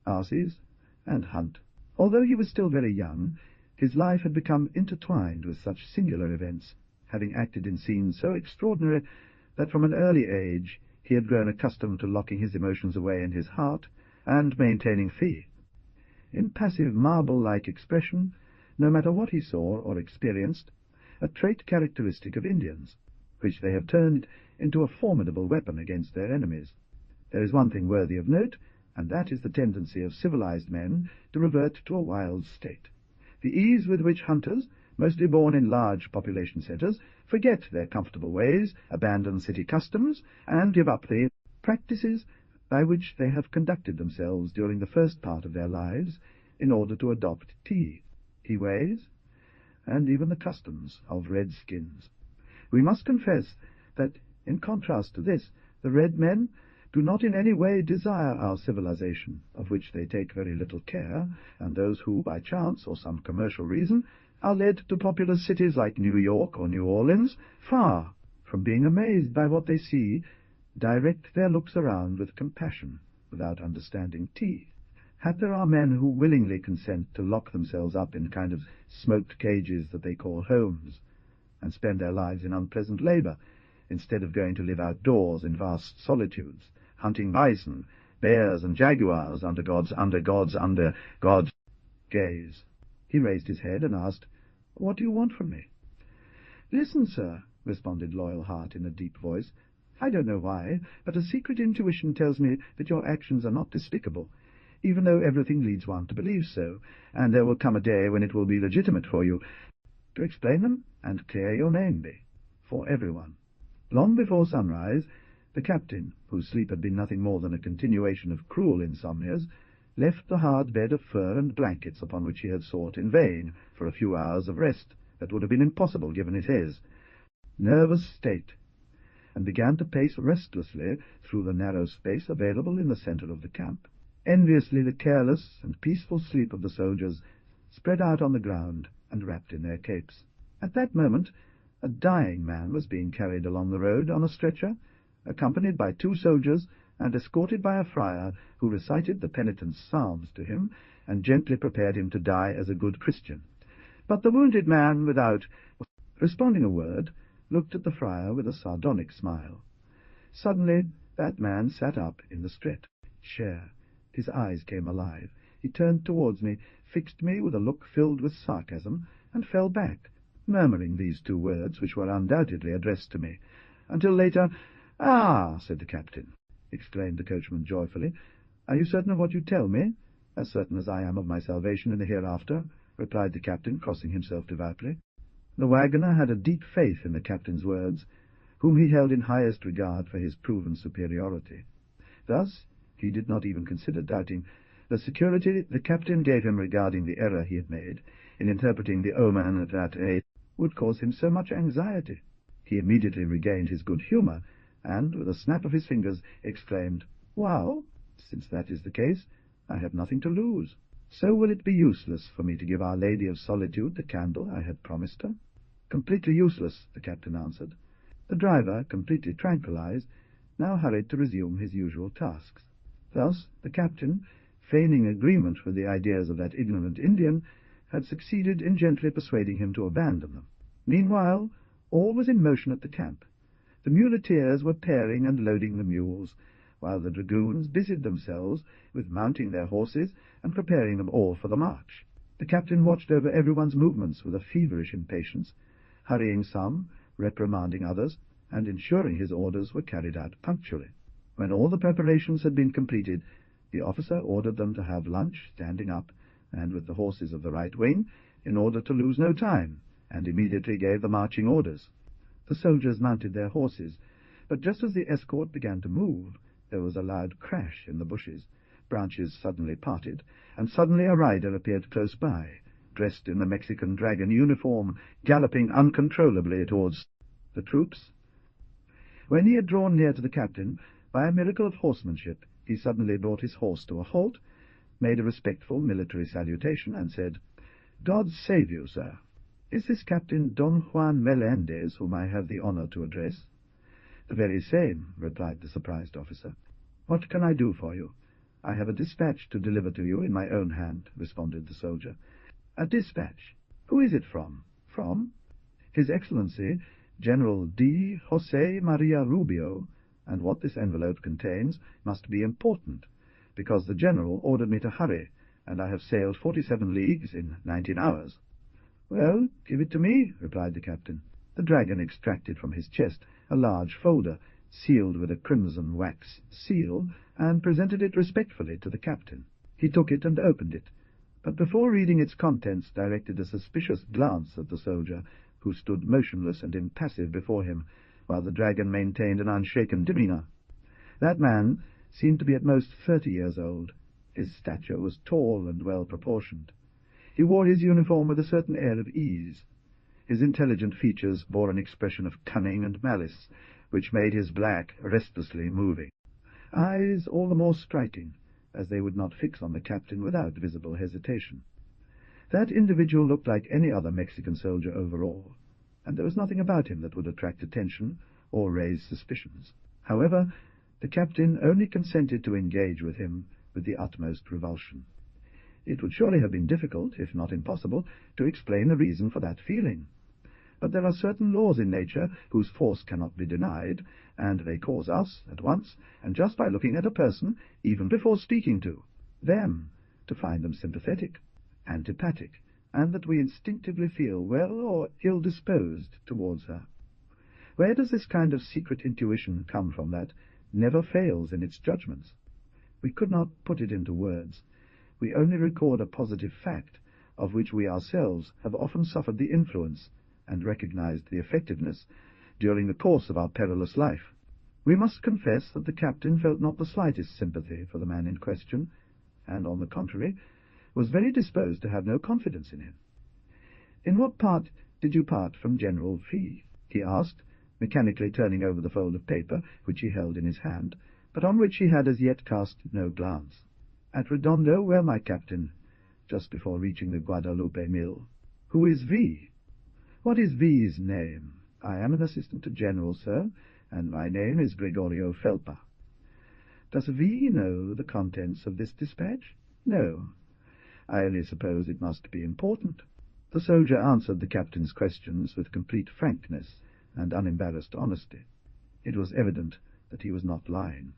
asses, and hunt. Although he was still very young, his life had become intertwined with such singular events, having acted in scenes so extraordinary that from an early age he had grown accustomed to locking his emotions away in his heart and maintaining impassive marble-like expression, no matter what he saw or experienced, a trait characteristic of Indians, which they have turned into a formidable weapon against their enemies. There is one thing worthy of note, and that is the tendency of civilized men to revert to a wild state. The ease with which hunters, mostly born in large population centers, forget their comfortable ways, abandon city customs, and give up the practices by which they have conducted themselves during the first part of their lives in order to adopt tea ways, and even the customs of redskins. We must confess that, in contrast to this, the red men do not in any way desire our civilization, of which they take very little care, and those who, by chance or some commercial reason, are led to populous cities like New York or New Orleans, far from being amazed by what they see, direct their looks around with compassion, without understanding tea. Hath there are men who willingly consent to lock themselves up in kind of smoked cages that they call homes, and spend their lives in unpleasant labor, instead of going to live outdoors in vast solitudes, hunting bison, bears, and jaguars under God's gaze. He raised his head and asked, "What do you want from me?" "Listen, sir," responded Loyal Heart in a deep voice. "I don't know why, but a secret intuition tells me that your actions are not despicable, even though everything leads one to believe so, and there will come a day when it will be legitimate for you to explain them and clear your name for everyone." Long before sunrise, the captain, whose sleep had been nothing more than a continuation of cruel insomnias, left the hard bed of fur and blankets upon which he had sought in vain for a few hours of rest that would have been impossible given his nervous state, and began to pace restlessly through the narrow space available in the centre of the camp. Enviously the careless and peaceful sleep of the soldiers spread out on the ground and wrapped in their capes. At that moment a dying man was being carried along the road on a stretcher, accompanied by 2 soldiers and escorted by a friar who recited the penitent's psalms to him and gently prepared him to die as a good Christian. But the wounded man, without responding a word, looked at the friar with a sardonic smile. Suddenly that man sat up in the stretcher chair. His eyes came alive. He turned towards me, fixed me with a look filled with sarcasm, and fell back, murmuring these 2 words, which were undoubtedly addressed to me. Until later— "Ah," said the captain, exclaimed the coachman joyfully. "Are you certain of what you tell me?" "As certain as I am of my salvation in the hereafter," replied the captain, crossing himself devoutly. The waggoner had a deep faith in the captain's words, whom he held in highest regard for his proven superiority. Thus he did not even consider doubting the security the captain gave him regarding the error he had made in interpreting the omen that would cause him so much anxiety. He immediately regained his good humour, and, with a snap of his fingers, exclaimed, "Well, since that is the case, I have nothing to lose. So will it be useless for me to give Our Lady of Solitude the candle I had promised her?" "Completely useless," the captain answered. The driver, completely tranquilized, now hurried to resume his usual tasks. Thus the captain, feigning agreement with the ideas of that ignorant Indian, had succeeded in gently persuading him to abandon them. Meanwhile all was in motion at the camp. The muleteers were pairing and loading the mules, while the dragoons busied themselves with mounting their horses and preparing them all for the march. The captain watched over everyone's movements with a feverish impatience, hurrying some, reprimanding others, and ensuring his orders were carried out punctually. When all the preparations had been completed, the officer ordered them to have lunch standing up, and with the horses of the right wing, in order to lose no time, and immediately gave the marching orders. The soldiers mounted their horses, but just as the escort began to move, there was a loud crash in the bushes. Branches suddenly parted, and suddenly a rider appeared close by, dressed in the Mexican dragon uniform, galloping uncontrollably towards the troops. When he had drawn near to the captain, by a miracle of horsemanship, he suddenly brought his horse to a halt, made a respectful military salutation, and said, "God save you, sir. Is this Captain Don Juan Melendez whom I have the honour to address?" "The very same," replied the surprised officer. "What can I do for you?" "I have a dispatch to deliver to you in my own hand," responded the soldier. "A dispatch? Who is it from?" "From His Excellency, General D. José Maria Rubio, and what this envelope contains must be important, because the general ordered me to hurry, and I have sailed 47 leagues in 19 hours. "Well, give it to me," replied the captain. The dragon extracted from his chest a large folder, sealed with a crimson wax seal, and presented it respectfully to the captain. He took it and opened it, but before reading its contents directed a suspicious glance at the soldier, who stood motionless and impassive before him, while the dragon maintained an unshaken demeanour. That man seemed to be at most 30 years old. His stature was tall and well proportioned. He wore his uniform with a certain air of ease. His intelligent features bore an expression of cunning and malice, which made his black, restlessly moving eyes all the more striking, as they would not fix on the captain without visible hesitation. That individual looked like any other Mexican soldier overall, and there was nothing about him that would attract attention or raise suspicions. However, the captain only consented to engage with him with the utmost revulsion. It would surely have been difficult, if not impossible, to explain the reason for that feeling. But there are certain laws in nature whose force cannot be denied, and they cause us, at once, and just by looking at a person, even before speaking to them, to find them sympathetic, antipathic, and that we instinctively feel well or ill-disposed towards her. Where does this kind of secret intuition come from that never fails in its judgments? We could not put it into words. We only record a positive fact, of which we ourselves have often suffered the influence and recognized the effectiveness during the course of our perilous life. We must confess that the captain felt not the slightest sympathy for the man in question, and, on the contrary, was very disposed to have no confidence in him. "In what part did you part from General Fee?" he asked, mechanically turning over the fold of paper which he held in his hand, but on which he had as yet cast no glance. "At Redondo, well, my captain, just before reaching the Guadalupe mill." "Who is V?" "What is V's name? I am an assistant to General, sir, and my name is Gregorio Felpa." "Does V know the contents of this dispatch?" "No. I only suppose it must be important." The soldier answered the captain's questions with complete frankness and unembarrassed honesty. It was evident that he was not lying.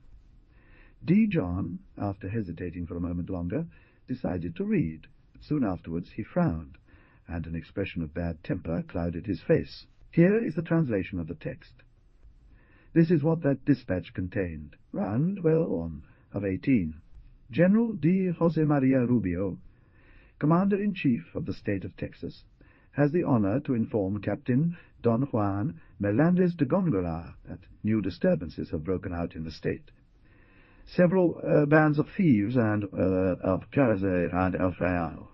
D. John, after hesitating for a moment longer, decided to read, but soon afterwards he frowned, and an expression of bad temper clouded his face. Here is the translation of the text. This is what that dispatch contained. Round, well, on, of 18. General D. Jose Maria Rubio, Commander-in-Chief of the State of Texas, has the honor to inform Captain Don Juan Melendez de Góngora that new disturbances have broken out in the state. Several bands of thieves and of Jersey and Israel,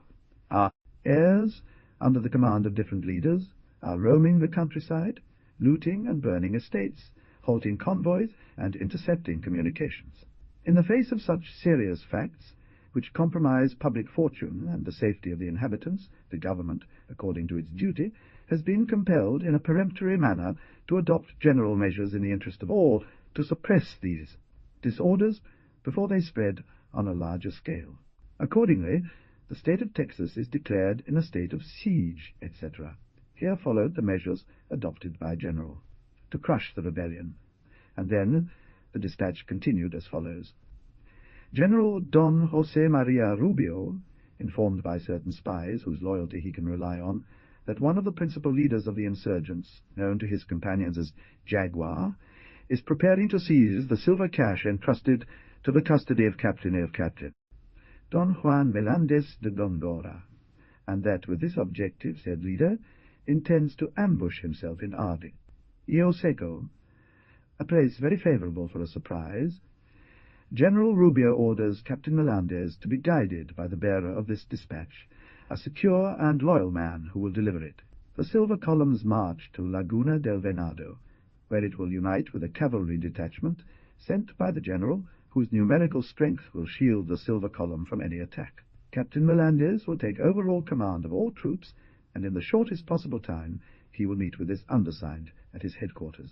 our heirs, under the command of different leaders, are roaming the countryside, looting and burning estates, halting convoys, and intercepting communications. In the face of such serious facts, which compromise public fortune and the safety of the inhabitants, the government, according to its duty, has been compelled in a peremptory manner to adopt general measures in the interest of all to suppress these disorders before they spread on a larger scale. Accordingly, the state of Texas is declared in a state of siege, etc. Here followed the measures adopted by General to crush the rebellion, and then the dispatch continued as follows. General Don Jose Maria Rubio, informed by certain spies whose loyalty he can rely on, that one of the principal leaders of the insurgents, known to his companions as Jaguar, is preparing to seize the silver cash entrusted to the custody of Captain Don Juan Melendez de Góngora, and that with this objective said leader intends to ambush himself in Ardi, Io Seco, a place very favorable for a surprise. General Rubio orders Captain Melendez to be guided by the bearer of this dispatch, a secure and loyal man who will deliver it. The silver columns march to Laguna del Venado, where it will unite with a cavalry detachment sent by the general, whose numerical strength will shield the silver column from any attack. Captain Melendez will take overall command of all troops, and in the shortest possible time he will meet with this undersigned at his headquarters.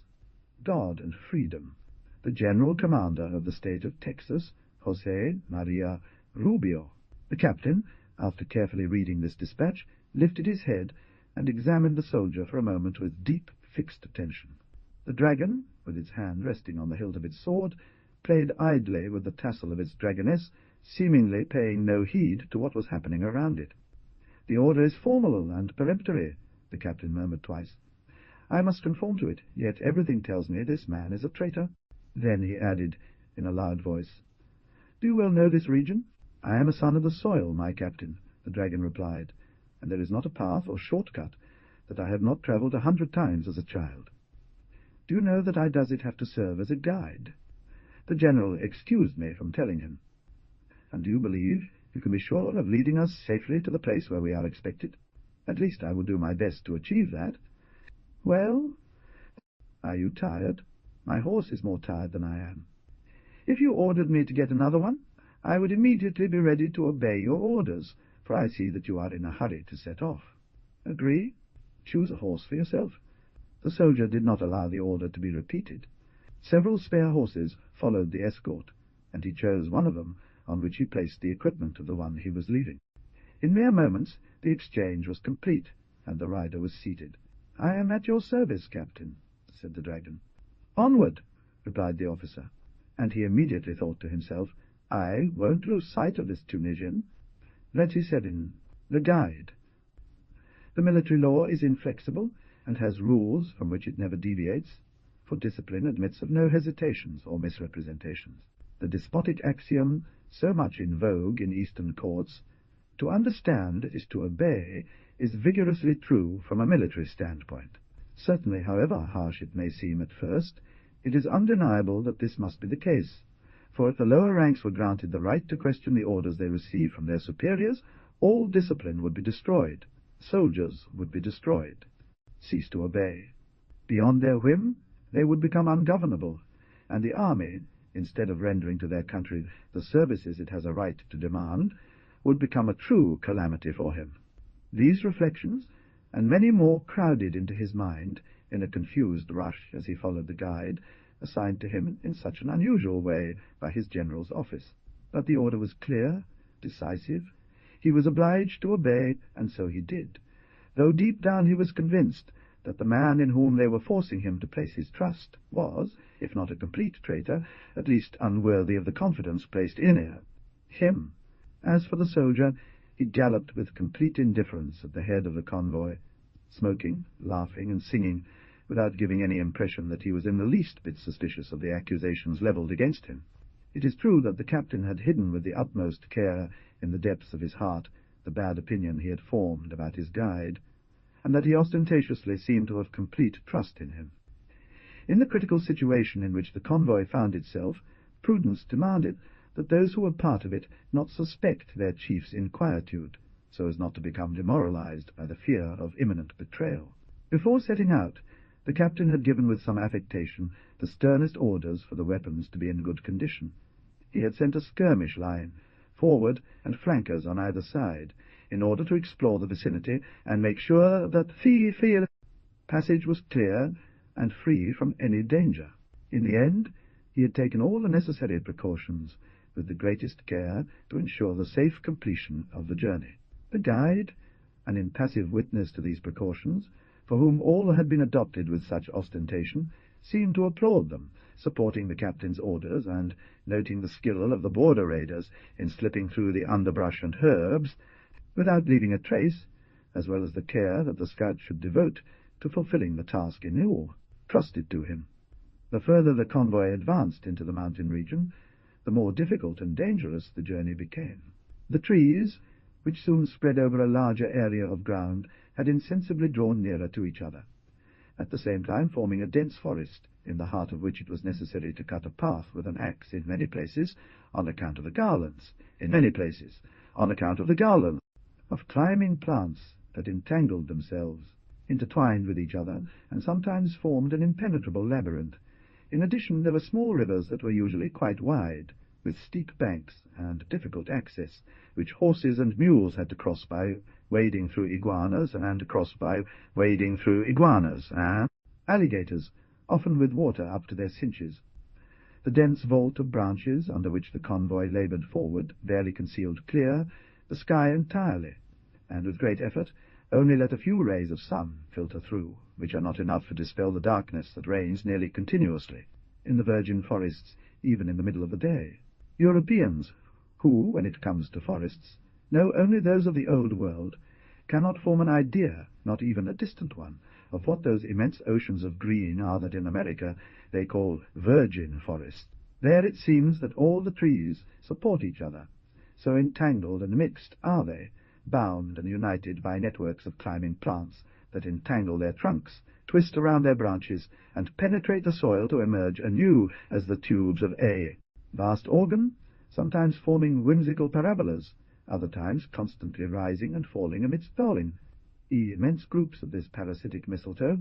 God and Freedom. The General Commander of the State of Texas, Jose Maria Rubio. The captain, after carefully reading this dispatch, lifted his head and examined the soldier for a moment with deep, fixed attention. The dragon, with its hand resting on the hilt of its sword, played idly with the tassel of its dragoness, seemingly paying no heed to what was happening around it. "The order is formal and peremptory," the captain murmured twice. "I must conform to it, yet everything tells me this man is a traitor." Then he added, in a loud voice, "Do you well know this region?" "I am a son of the soil, my captain," the dragon replied, "and there is not a path or shortcut that I have not travelled 100 times as a child." "Do you know that I does it have to serve as a guide?" The general excused me from telling him. "And do you believe you can be sure of leading us safely to the place where we are expected?" "At least I will do my best to achieve that." "Well, are you tired?" "My horse is more tired than I am." "If you ordered me to get another one, I would immediately be ready to obey your orders, for I see that you are in a hurry to set off." "Agree. Choose a horse for yourself." The soldier did not allow the order to be repeated. Several spare horses followed the escort, and he chose one of them, on which he placed the equipment of the one he was leaving. In mere moments the exchange was complete, and the rider was seated. "I am at your service, Captain," said the dragon. "Onward," replied the officer, and he immediately thought to himself, "I won't lose sight of this Tunisian." "Letty said in the guide." The military law is inflexible, and has rules from which it never deviates, for discipline admits of no hesitations or misrepresentations. The despotic axiom, so much in vogue in Eastern courts, "To understand is to obey," is vigorously true from a military standpoint. Certainly, however harsh it may seem at first, it is undeniable that this must be the case, for if the lower ranks were granted the right to question the orders they receive from their superiors, all discipline would be destroyed, soldiers would be destroyed, cease to obey. Beyond their whim, they would become ungovernable, and the army, instead of rendering to their country the services it has a right to demand, would become a true calamity for him. These reflections, and many more, crowded into his mind in a confused rush as he followed the guide, assigned to him in such an unusual way by his general's office. But the order was clear, decisive. He was obliged to obey, and so he did, though deep down he was convinced that the man in whom they were forcing him to place his trust was, if not a complete traitor, at least unworthy of the confidence placed in him. As for the soldier, he galloped with complete indifference at the head of the convoy, smoking, laughing, and singing, without giving any impression that he was in the least bit suspicious of the accusations levelled against him. It is true that the captain had hidden with the utmost care in the depths of his heart the bad opinion he had formed about his guide, and that he ostentatiously seemed to have complete trust in him. In the critical situation in which the convoy found itself, prudence demanded that those who were part of it not suspect their chief's inquietude, so as not to become demoralized by the fear of imminent betrayal. Before setting out, the captain had given with some affectation the sternest orders for the weapons to be in good condition. He had sent a skirmish line, forward and flankers on either side, in order to explore the vicinity and make sure that the passage was clear and free from any danger. In the end, he had taken all the necessary precautions with the greatest care to ensure the safe completion of the journey. The guide, an impassive witness to these precautions, for whom all had been adopted with such ostentation, seemed to applaud them, supporting the captain's orders and noting the skill of the border raiders in slipping through the underbrush and herbs, without leaving a trace, as well as the care that the scout should devote to fulfilling the task anew trusted to him. The further the convoy advanced into the mountain region, the more difficult and dangerous the journey became. The trees, which soon spread over a larger area of ground, had insensibly drawn nearer to each other, at the same time forming a dense forest, in the heart of which it was necessary to cut a path with an axe in many places, on account of the garlands, of climbing plants that entangled themselves, intertwined with each other, and sometimes formed an impenetrable labyrinth. In addition, there were small rivers that were usually quite wide, with steep banks and difficult access, which horses and mules had to cross by wading through iguanas, and alligators, often with water up to their cinches. The dense vault of branches under which the convoy laboured forward barely concealed clear the sky entirely, and with great effort only let a few rays of sun filter through, which are not enough to dispel the darkness that reigns nearly continuously in the virgin forests, even in the middle of the day. Europeans, who, when it comes to forests, know only those of the old world, cannot form an idea, not even a distant one, of what those immense oceans of green are that in America they call virgin forests. There it seems that all the trees support each other, so entangled and mixed are they, bound and united by networks of climbing plants that entangle their trunks, twist around their branches, and penetrate the soil to emerge anew as the tubes of a vast organ, sometimes forming whimsical parabolas, other times constantly rising and falling amidst falling, immense groups of this parasitic mistletoe,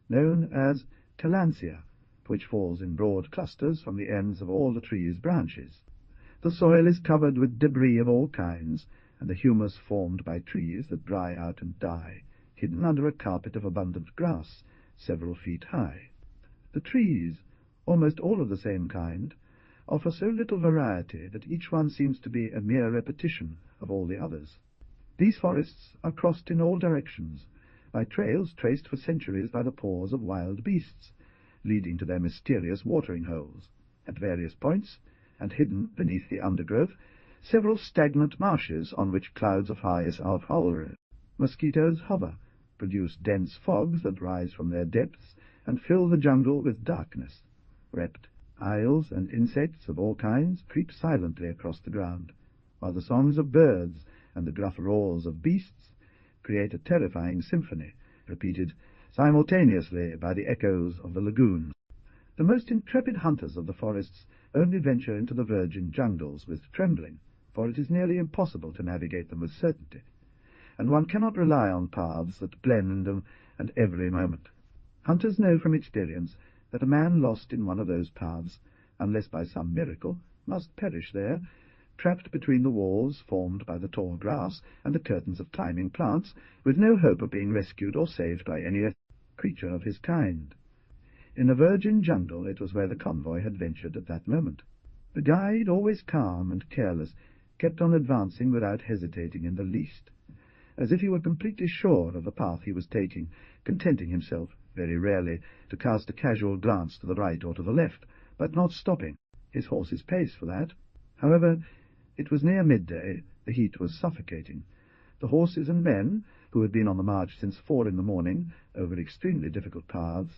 known as tillandsia, which falls in broad clusters from the ends of all the tree's branches. The soil is covered with debris of all kinds, and the humus formed by trees that dry out and die, hidden under a carpet of abundant grass, several feet high. The trees, almost all of the same kind, offer so little variety that each one seems to be a mere repetition of all the others. These forests are crossed in all directions by trails traced for centuries by the paws of wild beasts, leading to their mysterious watering holes. At various points, and hidden beneath the undergrowth, several stagnant marshes on which clouds of mosquitoes hover, produce dense fogs that rise from their depths and fill the jungle with darkness. Reptiles and insects of all kinds creep silently across the ground, while the songs of birds and the gruff roars of beasts create a terrifying symphony, repeated simultaneously by the echoes of the lagoons. The most intrepid hunters of the forests only venture into the virgin jungles with trembling, for it is nearly impossible to navigate them with certainty, and one cannot rely on paths that blend them at every moment. Hunters know from experience that a man lost in one of those paths, unless by some miracle, must perish there, trapped between the walls formed by the tall grass and the curtains of climbing plants, with no hope of being rescued or saved by any creature of his kind. In a virgin jungle it was where the convoy had ventured at that moment. The guide, always calm and careless, kept on advancing without hesitating in the least, as if he were completely sure of the path he was taking, contenting himself, very rarely, to cast a casual glance to the right or to the left, but not stopping his horse's pace for that. However, it was near midday, the heat was suffocating. The horses and men, who had been on the march since 4 in the morning, over extremely difficult paths,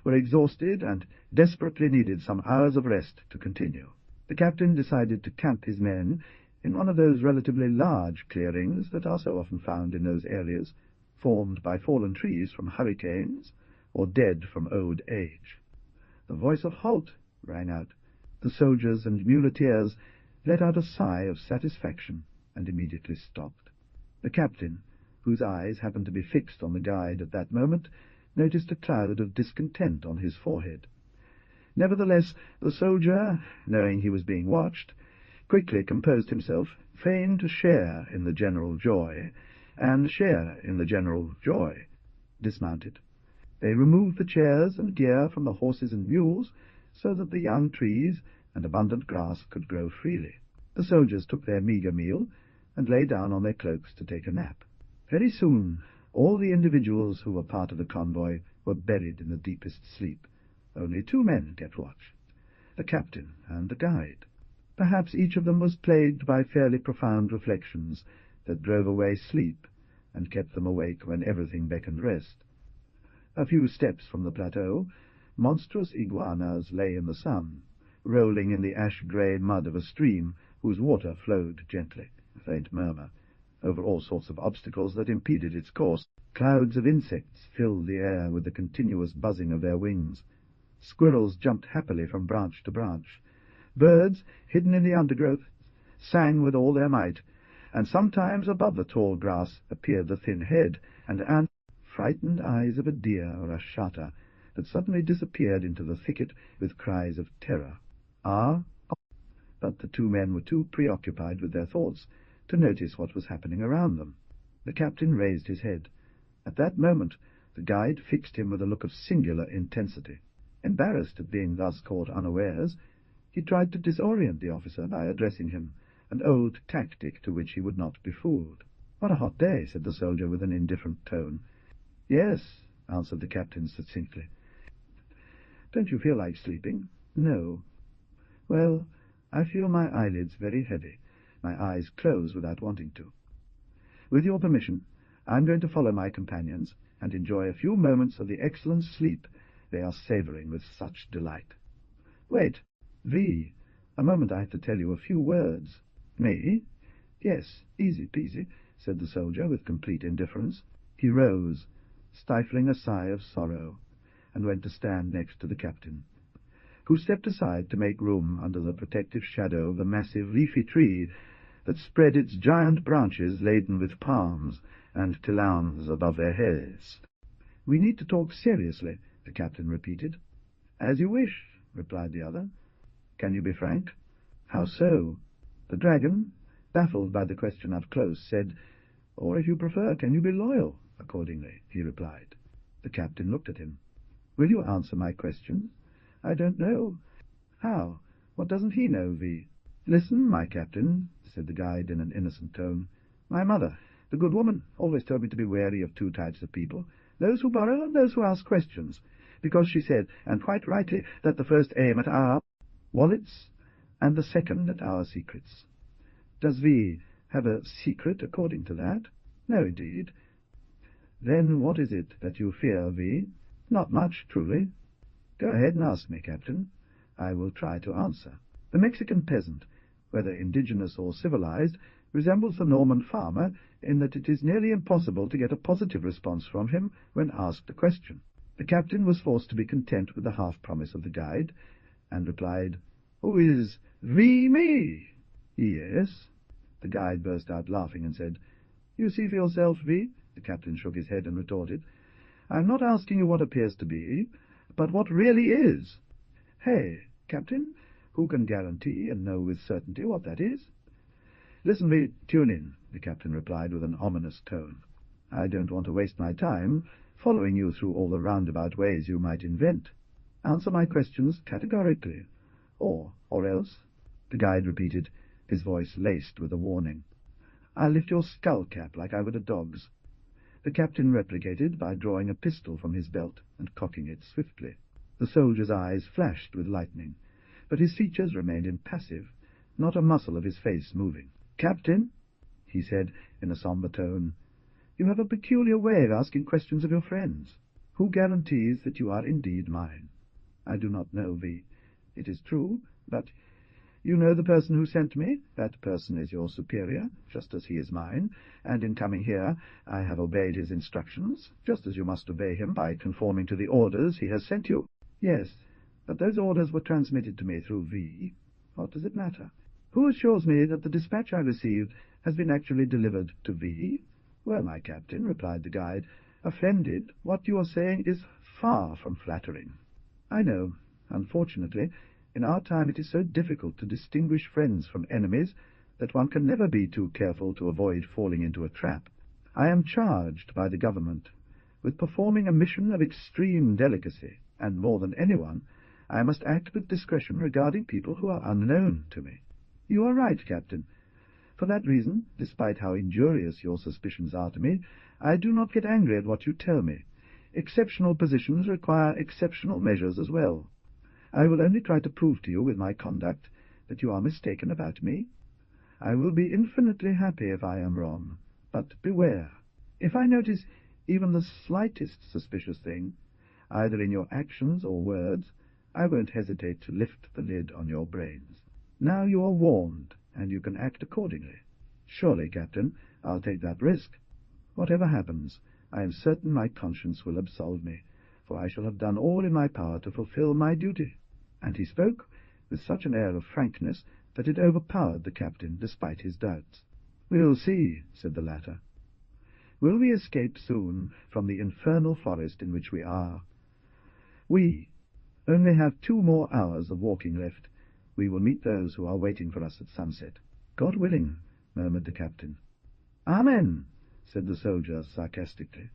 were exhausted and desperately needed some hours of rest to continue. The captain decided to camp his men in one of those relatively large clearings that are so often found in those areas, formed by fallen trees from hurricanes or dead from old age. The voice of "Halt!" rang out. The soldiers and muleteers let out a sigh of satisfaction and immediately stopped. The captain, whose eyes happened to be fixed on the guide at that moment, noticed a cloud of discontent on his forehead. Nevertheless, the soldier, knowing he was being watched, quickly composed himself, feigned to share in the general joy, and share in the general joy, dismounted. They removed the chairs and gear from the horses and mules, so that the young trees and abundant grass could grow freely. The soldiers took their meagre meal, and lay down on their cloaks to take a nap. Very soon all the individuals who were part of the convoy were buried in the deepest sleep. Only 2 men kept watch, the captain and the guide. Perhaps each of them was plagued by fairly profound reflections that drove away sleep and kept them awake when everything beckoned rest. A few steps from the plateau, monstrous iguanas lay in the sun, rolling in the ash-grey mud of a stream whose water flowed gently, a faint murmur, over all sorts of obstacles that impeded its course. Clouds of insects filled the air with the continuous buzzing of their wings. Squirrels jumped happily from branch to branch. Birds, hidden in the undergrowth, sang with all their might, and sometimes above the tall grass appeared the thin head and frightened eyes of a deer or a shatter that suddenly disappeared into the thicket with cries of terror. But the 2 men were too preoccupied with their thoughts to notice what was happening around them. The captain raised his head. At that moment the guide fixed him with a look of singular intensity. Embarrassed at being thus caught unawares, he tried to disorient the officer by addressing him, an old tactic to which he would not be fooled. "What a hot day," said the soldier with an indifferent tone. "Yes," answered the captain succinctly. "Don't you feel like sleeping?" "No." "Well, I feel my eyelids very heavy. My eyes close without wanting to. With your permission, I'm going to follow my companions and enjoy a few moments of the excellent sleep they are savouring with such delight." "Wait, V. A moment, I have to tell you a few words." "Me?" "Yes, easy peasy," said the soldier with complete indifference. He rose, stifling a sigh of sorrow, and went to stand next to the captain, who stepped aside to make room under the protective shadow of the massive leafy tree that spread its giant branches laden with palms and tilans above their heads. "We need to talk seriously," the captain repeated. "As you wish," replied the other. "Can you be frank?" "How so?" The dragon, baffled by the question up close, said, "Or, if you prefer, can you be loyal?" "Accordingly," he replied. The captain looked at him. "Will you answer my questions?" "I don't know." "How? What doesn't he know, V?" "Listen, my captain," said the guide in an innocent tone. "My mother, the good woman, always told me to be wary of 2 types of people, those who borrow and those who ask questions, because she said, and quite rightly, that the first aim at our wallets and the second at our secrets. Does V have a secret according to that?" "No, indeed." "Then what is it that you fear, V?" "Not much, truly." "Go ahead and ask me, Captain. I will try to answer." The Mexican peasant, whether indigenous or civilized, resembles the Norman farmer in that it is nearly impossible to get a positive response from him when asked a question. The captain was forced to be content with the half-promise of the guide, and replied, "Who is V me?" "Yes." The guide burst out laughing and said, "You see for yourself, V." The captain shook his head and retorted, "I am not asking you what appears to be, but what really is. Hey, Captain, who can guarantee and know with certainty what that is?" "Listen, V, tune in," the captain replied with an ominous tone. "I don't want to waste my time following you through all the roundabout ways you might invent. Answer my questions categorically, or else," the guide repeated, his voice laced with a warning, "I'll lift your skull-cap like I would a dog's." The captain replicated by drawing a pistol from his belt and cocking it swiftly. The soldier's eyes flashed with lightning, but his features remained impassive, not a muscle of his face moving. "Captain," he said in a sombre tone, "you have a peculiar way of asking questions of your friends. Who guarantees that you are indeed mine?" "I do not know, V. It is true, but you know the person who sent me. That person is your superior, just as he is mine, and in coming here I have obeyed his instructions, just as you must obey him by conforming to the orders he has sent you." "Yes, but those orders were transmitted to me through V. What does it matter? Who assures me that the dispatch I received has been actually delivered to V?" "Well, my captain," replied the guide, "offended, what you are saying is far from flattering." "I know. Unfortunately, in our time it is so difficult to distinguish friends from enemies that one can never be too careful to avoid falling into a trap. I am charged by the government with performing a mission of extreme delicacy, and more than anyone, I must act with discretion regarding people who are unknown to me." "You are right, Captain. For that reason, despite how injurious your suspicions are to me, I do not get angry at what you tell me. Exceptional positions require exceptional measures as well. I will only try to prove to you with my conduct that you are mistaken about me. I will be infinitely happy if I am wrong, but beware. If I notice even the slightest suspicious thing, either in your actions or words, I won't hesitate to lift the lid on your brains. Now you are warned, and you can act accordingly. Surely, Captain, I'll take that risk. Whatever happens, I am certain my conscience will absolve me, for I shall have done all in my power to fulfill my duty." And he spoke with such an air of frankness that it overpowered the captain despite his doubts. "We'll see," said the latter. "Will we escape soon from the infernal forest in which we are?" "We only have 2 more hours of walking left. We will meet those who are waiting for us at sunset." "God willing," murmured the captain. "Amen," said the soldier sarcastically.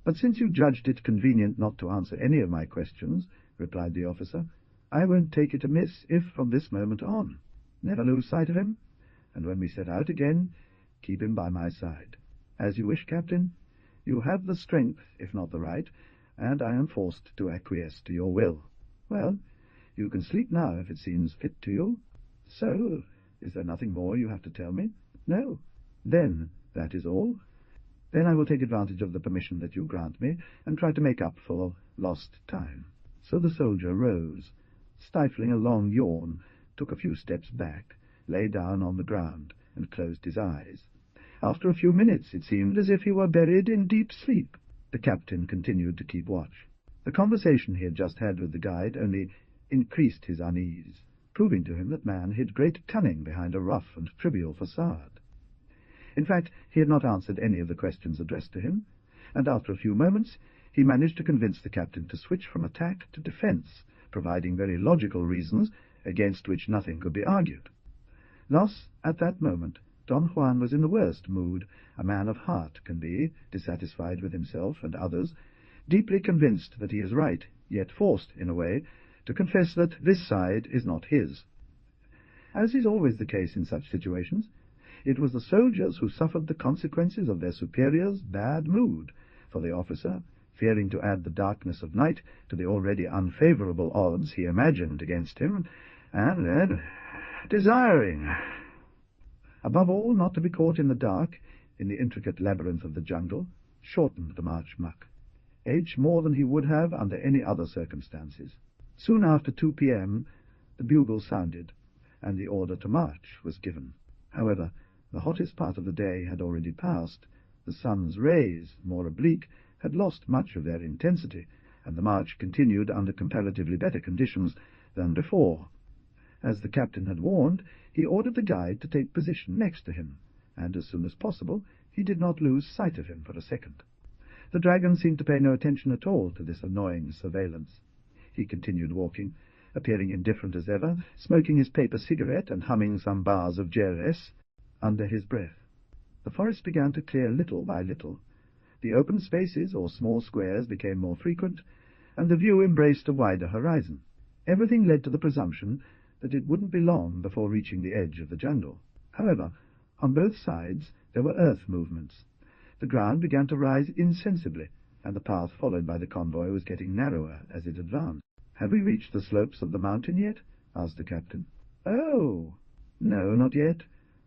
"But since you judged it convenient not to answer any of my questions," replied the officer, "I won't take it amiss if, from this moment on, never lose sight of him, and when we set out again, keep him by my side. As you wish, Captain. You have the strength, if not the right, and I am forced to acquiesce to your will. Well, you can sleep now if it seems fit to you. So, is there nothing more you have to tell me? No? Then that is all. Then I will take advantage of the permission that you grant me, and try to make up for lost time." So the soldier rose, stifling a long yawn, took a few steps back, lay down on the ground, and closed his eyes. After a few minutes it seemed as if he were buried in deep sleep. The captain continued to keep watch. The conversation he had just had with the guide only increased his unease, proving to him that man hid great cunning behind a rough and trivial facade. In fact, he had not answered any of the questions addressed to him, and after a few moments he managed to convince the captain to switch from attack to defense, providing very logical reasons against which nothing could be argued. Thus, at that moment, Don Juan was in the worst mood a man of heart can be, dissatisfied with himself and others, deeply convinced that he is right, yet forced, in a way, to confess that this side is not his. As is always the case in such situations, it was the soldiers who suffered the consequences of their superior's bad mood, for the officer, fearing to add the darkness of night to the already unfavourable odds he imagined against him, and then desiring, above all, not to be caught in the dark, in the intricate labyrinth of the jungle, shortened the march much, more than he would have under any other circumstances. Soon after 2 p.m. the bugle sounded, and the order to march was given. However, the hottest part of the day had already passed. The sun's rays, more oblique, had lost much of their intensity, and the march continued under comparatively better conditions than before. As the captain had warned, he ordered the guide to take position next to him, and as soon as possible he did not lose sight of him for a second. The dragon seemed to pay no attention at all to this annoying surveillance. He continued walking, appearing indifferent as ever, smoking his paper cigarette and humming some bars of Jerez under his breath. The forest began to clear little by little. The open spaces or small squares became more frequent, and the view embraced a wider horizon. Everything led to the presumption that it wouldn't be long before reaching the edge of the jungle. However, on both sides there were earth movements. The ground began to rise insensibly, and the path followed by the convoy was getting narrower as it advanced. "Have we reached the slopes of the mountain yet?" asked the captain. "Oh, no, not yet,"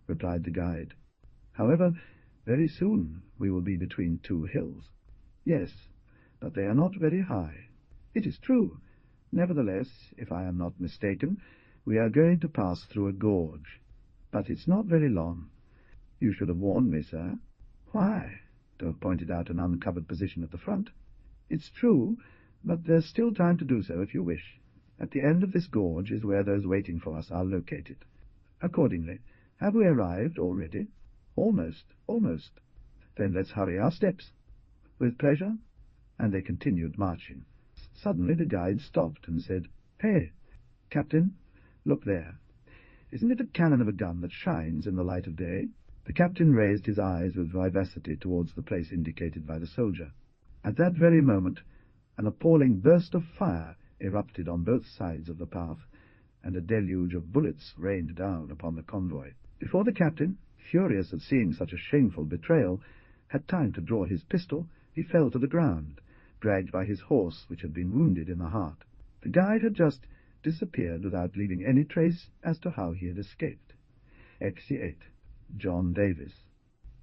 replied the guide. "However, very soon we will be between 2 hills. Yes, but they are not very high. It is true. Nevertheless, if I am not mistaken, we are going to pass through a gorge. But it's not very long. You should have warned me, sir." "Why?" to have pointed out an uncovered position at the front. "It's true, but there's still time to do so if you wish. At the end of this gorge is where those waiting for us are located. Accordingly, have we arrived already?" "Almost, almost." "Then let's hurry our steps." "With pleasure." And they continued marching. Suddenly the guide stopped and said, "Hey, Captain, look there. Isn't it a cannon of a gun that shines in the light of day?" The captain raised his eyes with vivacity towards the place indicated by the soldier. At that very moment an appalling burst of fire erupted on both sides of the path, and a deluge of bullets rained down upon the convoy. Before the captain, furious at seeing such a shameful betrayal, had time to draw his pistol, he fell to the ground, dragged by his horse, which had been wounded in the heart. The guide had just disappeared without leaving any trace as to how he had escaped. Exit. John Davis.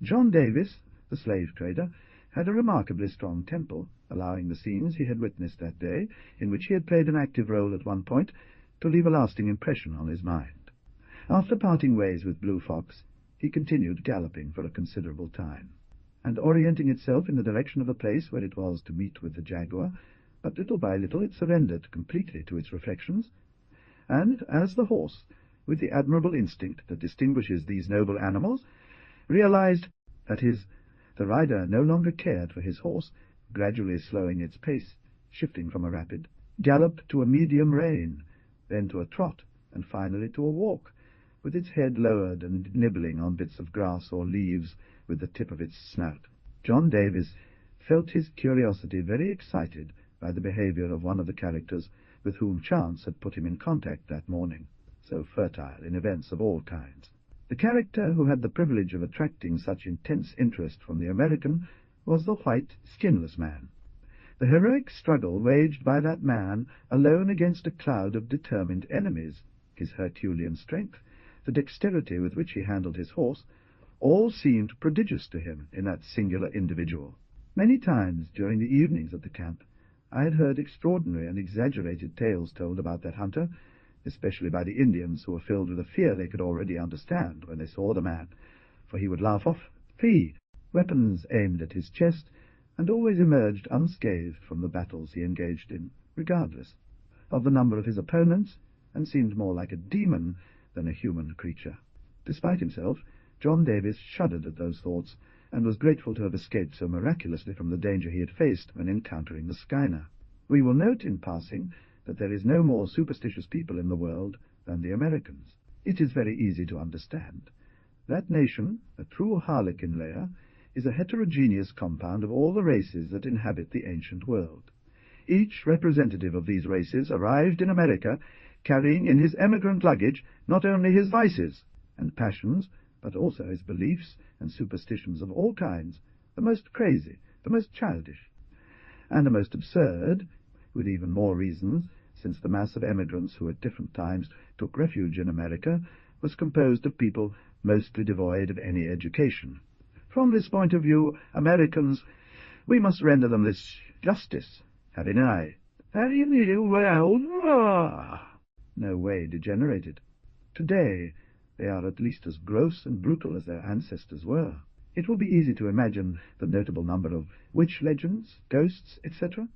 John Davis, the slave trader, had a remarkably strong temper, allowing the scenes he had witnessed that day, in which he had played an active role at one point, to leave a lasting impression on his mind. After parting ways with Blue Fox, he continued galloping for a considerable time, and orienting itself in the direction of the place where it was to meet with the jaguar, but little by little it surrendered completely to its reflections, and as the horse, with the admirable instinct that distinguishes these noble animals, realized that the rider no longer cared for his horse, gradually slowing its pace, shifting from a rapid gallop to a medium rein, then to a trot, and finally to a walk, with its head lowered and nibbling on bits of grass or leaves with the tip of its snout. John Davis felt his curiosity very excited by the behavior of one of the characters with whom chance had put him in contact that morning, so fertile in events of all kinds. The character who had the privilege of attracting such intense interest from the American was the white, skinless man. The heroic struggle waged by that man alone against a cloud of determined enemies, his Herculean strength, the dexterity with which he handled his horse, all seemed prodigious to him in that singular individual. Many times during the evenings at the camp I had heard extraordinary and exaggerated tales told about that hunter, especially by the Indians, who were filled with a fear they could already understand when they saw the man, for he would laugh off, flee, weapons aimed at his chest, and always emerged unscathed from the battles he engaged in, regardless of the number of his opponents, and seemed more like a demon than a human creature. Despite himself, John Davis shuddered at those thoughts, and was grateful to have escaped so miraculously from the danger he had faced when encountering the Skyner. We will note in passing that there is no more superstitious people in the world than the Americans. It is very easy to understand. That nation, a true harlequin layer, is a heterogeneous compound of all the races that inhabit the ancient world. Each representative of these races arrived in America carrying in his emigrant luggage not only his vices and passions, but also his beliefs and superstitions of all kinds, the most crazy, the most childish, and the most absurd, with even more reasons, since the mass of emigrants who at different times took refuge in America was composed of people mostly devoid of any education. From this point of view, Americans We must render them this justice. Have an eye. No way degenerated. Today they are at least as gross and brutal as their ancestors were. It will be easy to imagine the notable number of witch legends, ghosts, etc.,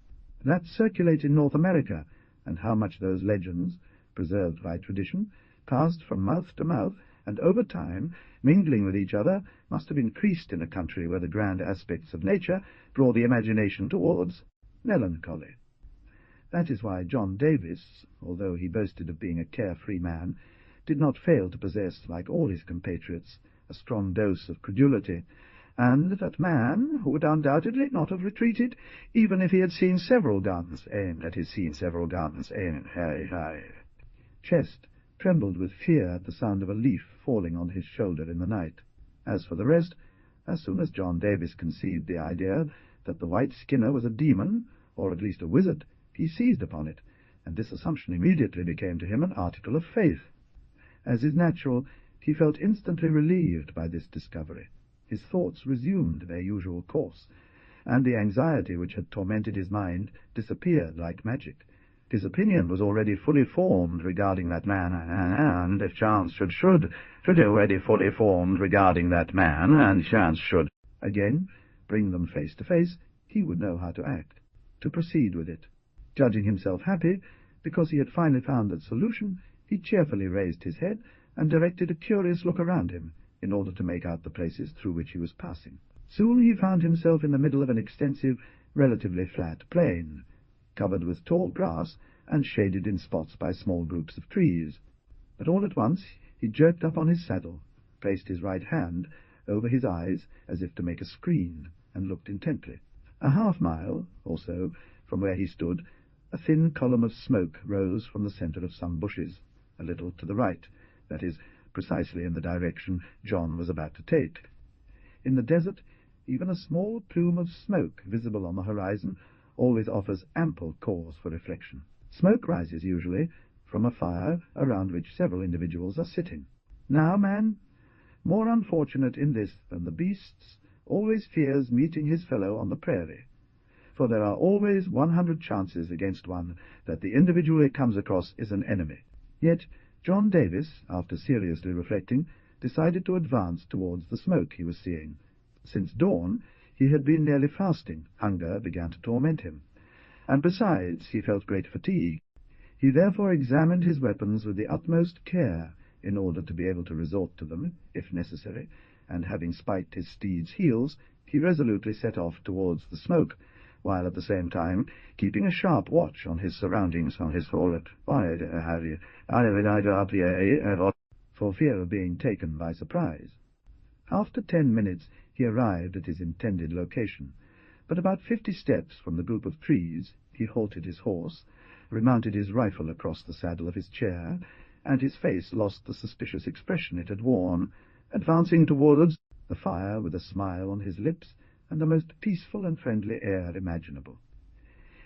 that circulate in North America, and how much those legends, preserved by tradition, passed from mouth to mouth, and over time, mingling with each other, must have increased in a country where the grand aspects of nature draw the imagination towards melancholy. That is why John Davis, although he boasted of being a carefree man, did not fail to possess, like all his compatriots, a strong dose of credulity, and that man who would undoubtedly not have retreated, even if he had seen several guns aimed at his chest trembled with fear at the sound of a leaf falling on his shoulder in the night. As for the rest, as soon as John Davis conceived the idea that the White Skinner was a demon, or at least a wizard, he seized upon it, and this assumption immediately became to him an article of faith. As is natural, he felt instantly relieved by this discovery. His thoughts resumed their usual course, and the anxiety which had tormented his mind disappeared like magic. His opinion was already fully formed regarding that man, and if chance should already fully formed regarding that man, and chance should again bring them face to face, he would know how to act, to proceed with it. Judging himself happy, because he had finally found that solution, he cheerfully raised his head and directed a curious look around him, in order to make out the places through which he was passing. Soon he found himself in the middle of an extensive, relatively flat plain, covered with tall grass and shaded in spots by small groups of trees. But all at once he jerked up on his saddle, placed his right hand over his eyes as if to make a screen, and looked intently. A half-mile or so from where he stood, a thin column of smoke rose from the centre of some bushes, a little to the right, that is, precisely in the direction John was about to take. In the desert, even a small plume of smoke visible on the horizon always offers ample cause for reflection. Smoke rises usually from a fire around which several individuals are sitting. Now man, more unfortunate in this than the beasts, always fears meeting his fellow on the prairie, for there are always 100 chances against one that the individual he comes across is an enemy. Yet John Davis, after seriously reflecting, decided to advance towards the smoke he was seeing. Since dawn he had been nearly fasting. Hunger began to torment him, and besides he felt great fatigue. He therefore examined his weapons with the utmost care, in order to be able to resort to them, if necessary, and having spiked his steed's heels, he resolutely set off towards the smoke, while at the same time keeping a sharp watch on his surroundings, on his for fear of being taken by surprise. After 10 minutes he arrived at his intended location, but about 50 steps from the group of trees he halted his horse, remounted his rifle across the saddle of his chair, and his face lost the suspicious expression it had worn, advancing towards the fire with a smile on his lips and the most peaceful and friendly air imaginable.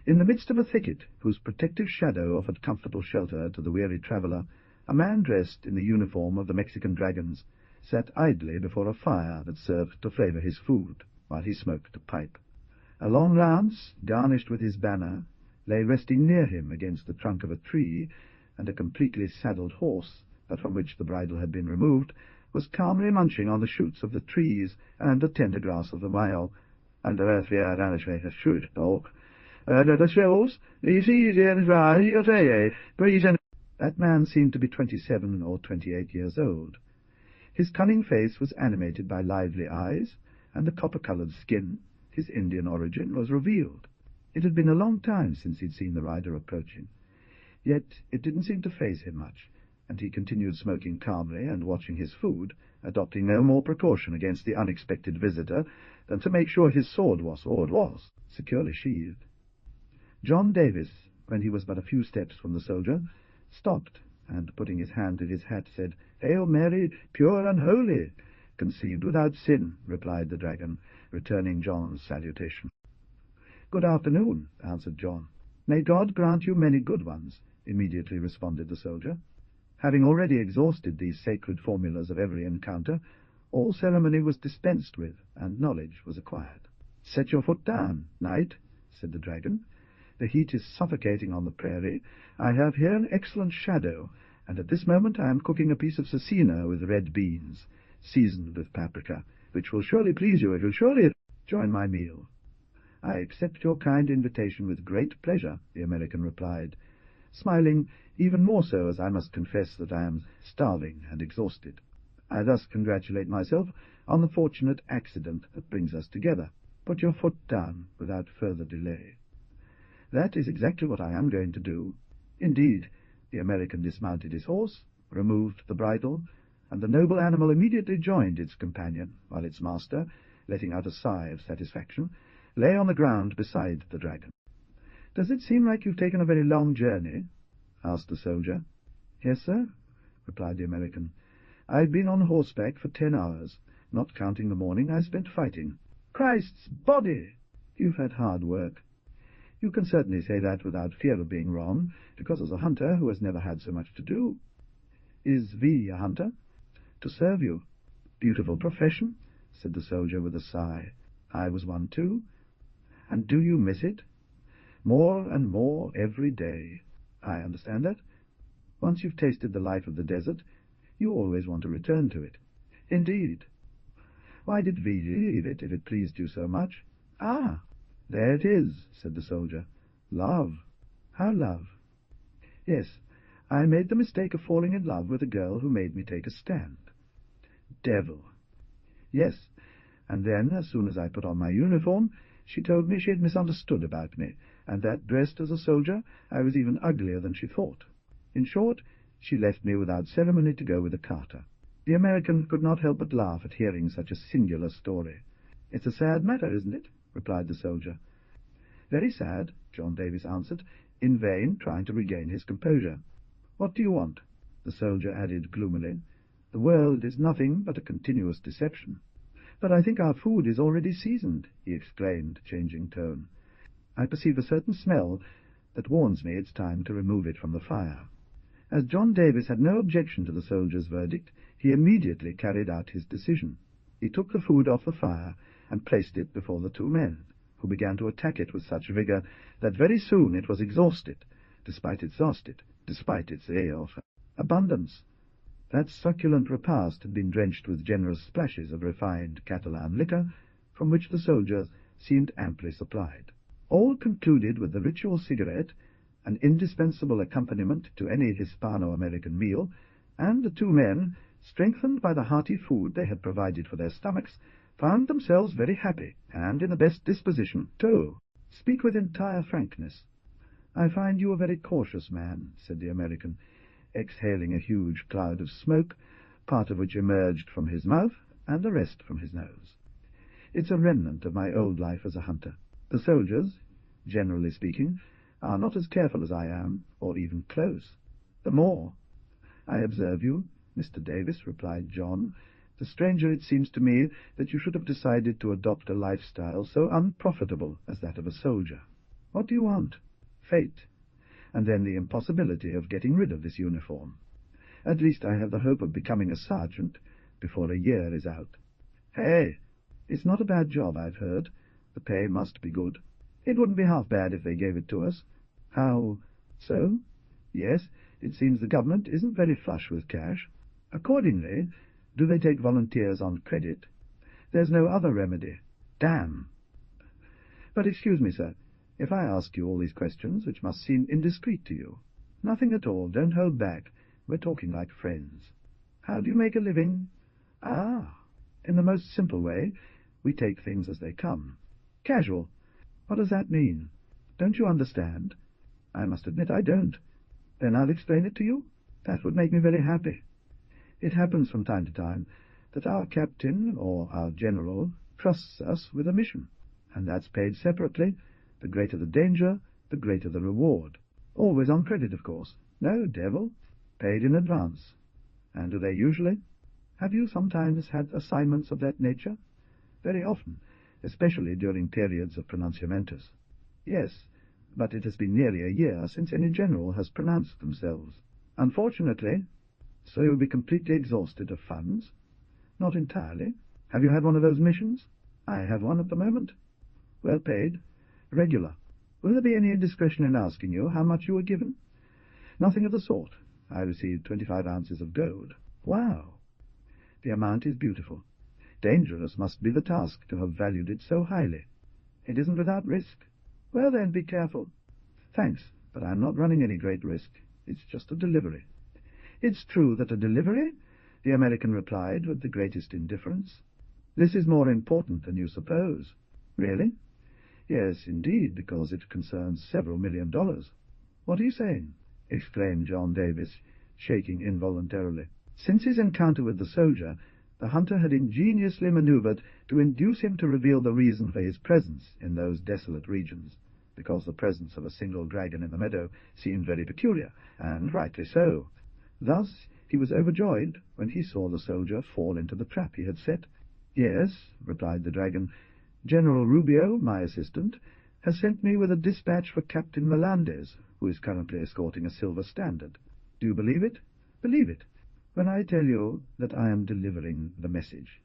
In the midst of a thicket, whose protective shadow offered comfortable shelter to the weary traveller, a man dressed in the uniform of the Mexican dragons sat idly before a fire that served to flavour his food, while he smoked a pipe. A long lance, garnished with his banner, lay resting near him against the trunk of a tree, and a completely saddled horse, but from which the bridle had been removed, was calmly munching on the shoots of the trees and the tender grass of the wild. And that man seemed to be 27 or 28 years old. His cunning face was animated by lively eyes, and the copper-coloured skin, his Indian origin, was revealed. It had been a long time since he'd seen the rider approaching, yet it didn't seem to faze him much, and he continued smoking calmly and watching his food, adopting no more precaution against the unexpected visitor than to make sure his sword was securely sheathed. John Davis, when he was but a few steps from the soldier, stopped, and putting his hand to his hat, said, "Hail Mary, pure and holy!" "Conceived without sin," replied the dragon, returning John's salutation. "Good afternoon," answered John. "May God grant you many good ones," immediately responded the soldier. Having already exhausted these sacred formulas of every encounter, all ceremony was dispensed with, and knowledge was acquired. "Set your foot down, knight," said the dragon. "The heat is suffocating on the prairie. I have here an excellent shadow, and at this moment I am cooking a piece of cecina with red beans, seasoned with paprika, which will surely please you if you'll surely join my meal." "I accept your kind invitation with great pleasure," the American replied, smiling even more so as I must confess that I am starving and exhausted. I thus congratulate myself on the fortunate accident that brings us together. Put your foot down without further delay." "That is exactly what I am going to do." Indeed, the American dismounted his horse, removed the bridle, and the noble animal immediately joined its companion, while its master, letting out a sigh of satisfaction, lay on the ground beside the dragon. "Does it seem like you've taken a very long journey?" asked the soldier. "Yes, sir," replied the American. "I've been on horseback for 10 hours, not counting the morning I spent fighting." "Christ's body! You've had hard work." "You can certainly say that without fear of being wrong, because as a hunter who has never had so much to do—" "Is V a hunter?" "To serve you." "Beautiful profession," said the soldier with a sigh. "I was one too." "And do you miss it?" "More and more every day." "I understand that. Once you've tasted the life of the desert, you always want to return to it." "Indeed." "Why did V leave it, if it pleased you so much?" "Ah, there it is," said the soldier. "Love." "How love?" "Yes, I made the mistake of falling in love with a girl who made me take a stand." "Devil." "Yes, and then, as soon as I put on my uniform, she told me she had misunderstood about me, and that, dressed as a soldier, I was even uglier than she thought. In short, she left me without ceremony to go with a carter." The American could not help but laugh at hearing such a singular story. "It's a sad matter, isn't it?" replied the soldier. "Very sad," John Davis answered, in vain trying to regain his composure. "What do you want?" the soldier added gloomily. "The world is nothing but a continuous deception." "But I think our food is already seasoned," he exclaimed, changing tone. "I perceive a certain smell that warns me it's time to remove it from the fire." As John Davis had no objection to the soldier's verdict, he immediately carried out his decision. He took the food off the fire and placed it before the two men, who began to attack it with such vigor that very soon it was exhausted, despite its abundance. That succulent repast had been drenched with generous splashes of refined Catalan liquor, from which the soldier seemed amply supplied. All concluded with the ritual cigarette, an indispensable accompaniment to any Hispano-American meal, and the two men, strengthened by the hearty food they had provided for their stomachs, found themselves very happy, and in the best disposition to speak with entire frankness. "I find you a very cautious man," said the American, exhaling a huge cloud of smoke, part of which emerged from his mouth and the rest from his nose. "It's a remnant of my old life as a hunter. The soldiers, generally speaking, are not as careful as I am, or even close. The more—" "I observe you, Mr. Davis," replied John. "The stranger it seems to me that you should have decided to adopt a lifestyle so unprofitable as that of a soldier. What do you want? Fate, and then the impossibility of getting rid of this uniform. At least I have the hope of becoming a sergeant before a year is out." "Hey, it's not a bad job, I've heard. The pay must be good." "It wouldn't be half bad if they gave it to us." "How so?" "Yes, it seems the government isn't very flush with cash. Accordingly, do they take volunteers on credit? There's no other remedy. Damn! But excuse me, sir, if I ask you all these questions, which must seem indiscreet to you." "Nothing at all. Don't hold back. We're talking like friends." "How do you make a living?" "Ah, in the most simple way. We take things as they come." "Casual. What does that mean?" "Don't you understand?" "I must admit I don't." "Then I'll explain it to you. That would make me very happy. It happens from time to time that our captain or our general trusts us with a mission, and that's paid separately. The greater the danger, the greater the reward. Always on credit, of course. No, devil. Paid in advance. And do they usually? Have you sometimes had assignments of that nature?" "Very often, especially during periods of pronunciamentos." "Yes, but it has been nearly a year since any general has pronounced themselves." "Unfortunately." "So you'll be completely exhausted of funds?" "Not entirely." "Have you had one of those missions?" "I have one at the moment." Well paid. Regular. Will there be any indiscretion in asking you how much you were given? Nothing of the sort. I received 25 ounces of gold. Wow! The amount is beautiful. Dangerous must be the task to have valued it so highly. It isn't without risk. Well then, be careful. Thanks, but I'm not running any great risk. It's just a delivery. It's true that a delivery? The American replied with the greatest indifference. This is more important than you suppose. Really? Yes, indeed, because it concerns several $1 million. What are you saying? Exclaimed John Davis, shaking involuntarily. Since his encounter with the soldier, the hunter had ingeniously manoeuvred to induce him to reveal the reason for his presence in those desolate regions, because the presence of a single dragon in the meadow seemed very peculiar, and rightly so. Thus he was overjoyed when he saw the soldier fall into the trap he had set. Yes, replied the dragon, General Rubio, my assistant, has sent me with a dispatch for Captain Melendez, who is currently escorting a silver standard. Do you believe it? Believe it, when I tell you that I am delivering the message.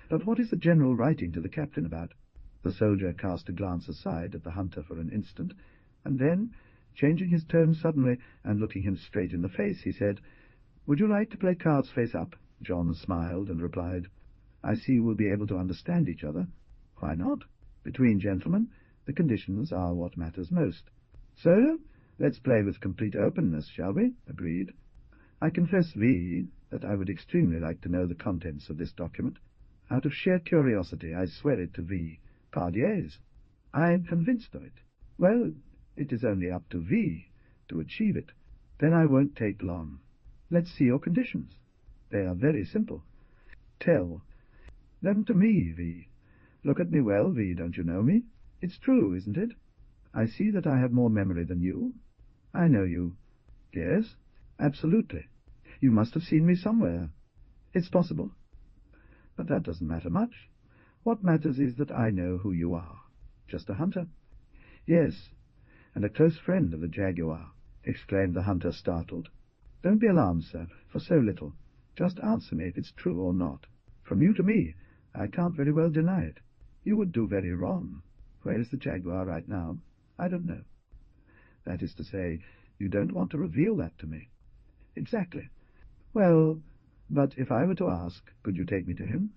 But what is the general writing to the captain about? The soldier cast a glance aside at the hunter for an instant, and then, changing his tone suddenly and looking him straight in the face, he said, Would you like to play cards face up? John smiled and replied, I see we'll be able to understand each other. Why not? Between gentlemen, the conditions are what matters most. So, let's play with complete openness, shall we? Agreed. I confess, V, that I would extremely like to know the contents of this document. Out of sheer curiosity, I swear it to V. Pardiez. I am convinced of it. Well, it is only up to V to achieve it. Then I won't take long. Let's see your conditions. They are very simple. Tell them to me, V. Look at me well, V, don't you know me? It's true, isn't it? I see that I have more memory than you. I know you. Yes, absolutely. You must have seen me somewhere. It's possible. But that doesn't matter much. What matters is that I know who you are. Just a hunter. Yes, and a close friend of the jaguar, exclaimed the hunter, startled. Don't be alarmed, sir, for so little. Just answer me if it's true or not. From you to me, I can't very well deny it. You would do very wrong. Where is the jaguar right now? I don't know. That is to say, you don't want to reveal that to me. Exactly. Well, but if I were to ask, could you take me to him?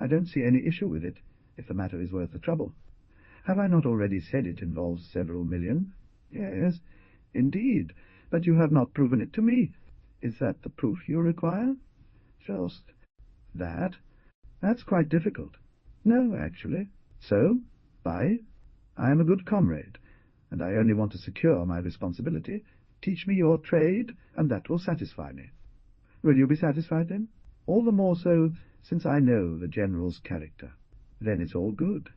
I don't see any issue with it, if the matter is worth the trouble. Have I not already said it involves several million? Yes, indeed, but you have not proven it to me. Is that the proof you require? Just that? That's quite difficult. No, actually. So, bye. I am a good comrade, and I only want to secure my responsibility. Teach me your trade, and that will satisfy me. Will you be satisfied, then? All the more so, since I know the general's character. Then it's all good.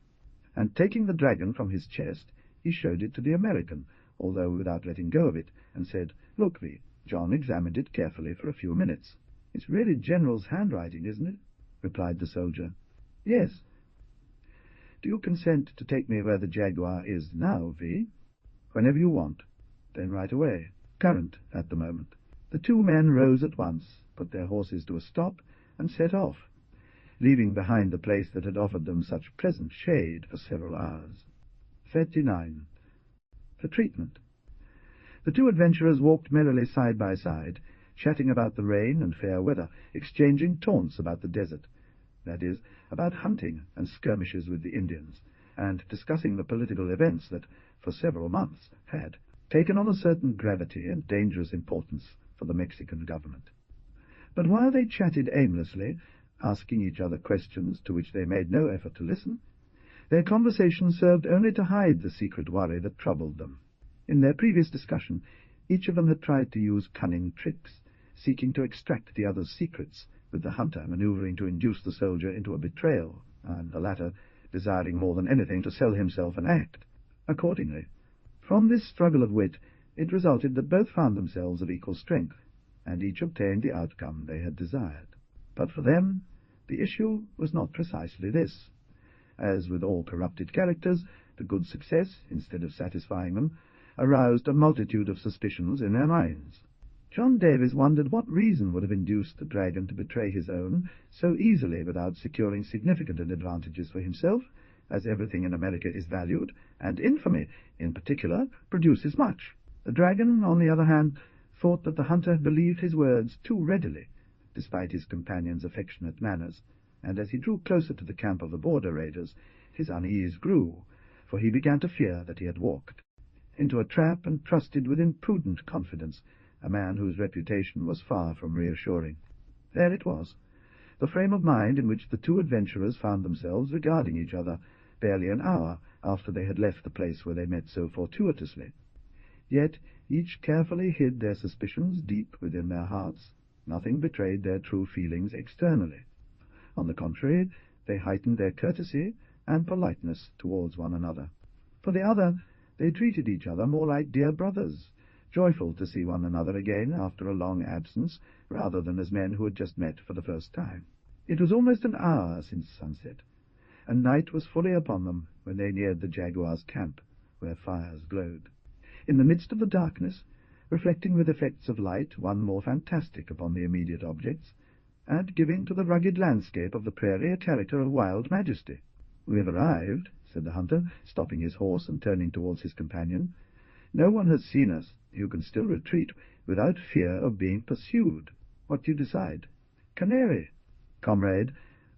And taking the dragon from his chest, he showed it to the American, although without letting go of it, and said, Look, V. John examined it carefully for a few minutes. It's really General's handwriting, isn't it? Replied the soldier. Yes. Do you consent to take me where the jaguar is now, V? Whenever you want. Then right away. Current at the moment. The two men rose at once, put their horses to a stop, and set off, leaving behind the place that had offered them such pleasant shade for several hours. 39. For treatment. The two adventurers walked merrily side by side, chatting about the rain and fair weather, exchanging taunts about the desert, that is, about hunting and skirmishes with the Indians, and discussing the political events that, for several months, had taken on a certain gravity and dangerous importance for the Mexican government. But while they chatted aimlessly, asking each other questions to which they made no effort to listen, their conversation served only to hide the secret worry that troubled them. In their previous discussion, each of them had tried to use cunning tricks, seeking to extract the other's secrets, with the hunter maneuvering to induce the soldier into a betrayal, and the latter desiring more than anything to sell himself an act. Accordingly, from this struggle of wit, it resulted that both found themselves of equal strength, and each obtained the outcome they had desired. But for them, the issue was not precisely this. As with all corrupted characters, the good success, instead of satisfying them, aroused a multitude of suspicions in their minds. John Davis wondered what reason would have induced the dragon to betray his own so easily without securing significant advantages for himself, as everything in America is valued, and infamy, in particular, produces much. The dragon, on the other hand, thought that the hunter believed his words too readily, despite his companion's affectionate manners, and as he drew closer to the camp of the border raiders, his unease grew, for he began to fear that he had walked into a trap and trusted with imprudent confidence a man whose reputation was far from reassuring. There it was, the frame of mind in which the two adventurers found themselves regarding each other barely an hour after they had left the place where they met so fortuitously. Yet each carefully hid their suspicions deep within their hearts. Nothing betrayed their true feelings externally. On the contrary, they heightened their courtesy and politeness towards one another. For the other, they treated each other more like dear brothers, joyful to see one another again after a long absence, rather than as men who had just met for the first time. It was almost an hour since sunset, and night was fully upon them when they neared the jaguar's camp, where fires glowed. In the midst of the darkness, reflecting with effects of light one more fantastic upon the immediate objects, and giving to the rugged landscape of the prairie a character of wild majesty. "We have arrived," said the hunter, stopping his horse and turning towards his companion. "No one has seen us. You can still retreat without fear of being pursued. What do you decide?" "Canary." "Comrade,"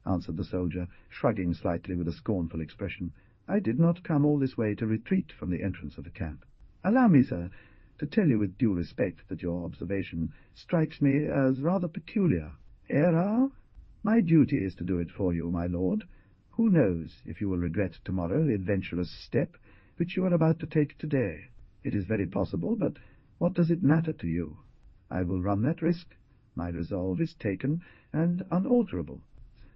answered the soldier, shrugging slightly with a scornful expression, "I did not come all this way to retreat from the entrance of the camp. Allow me, sir, to tell you with due respect that your observation strikes me as rather peculiar. Error? My duty is to do it for you, my lord. Who knows if you will regret tomorrow the adventurous step which you are about to take today? It is very possible, but what does it matter to you? I will run that risk. My resolve is taken and unalterable.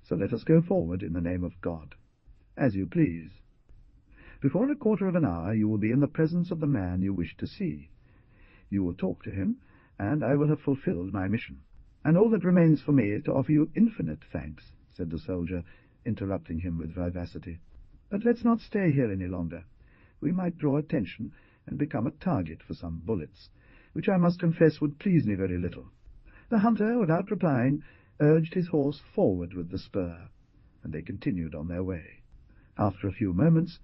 So let us go forward in the name of God." "As you please." "Before a quarter of an hour you will be in the presence of the man you wish to see. You will talk to him, and I will have fulfilled my mission. And all that remains for me is to offer you infinite thanks," said the soldier, interrupting him with vivacity. "But let's not stay here any longer. We might draw attention and become a target for some bullets, which I must confess would please me very little." The hunter, without replying, urged his horse forward with the spur, and they continued on their way. After a few moments,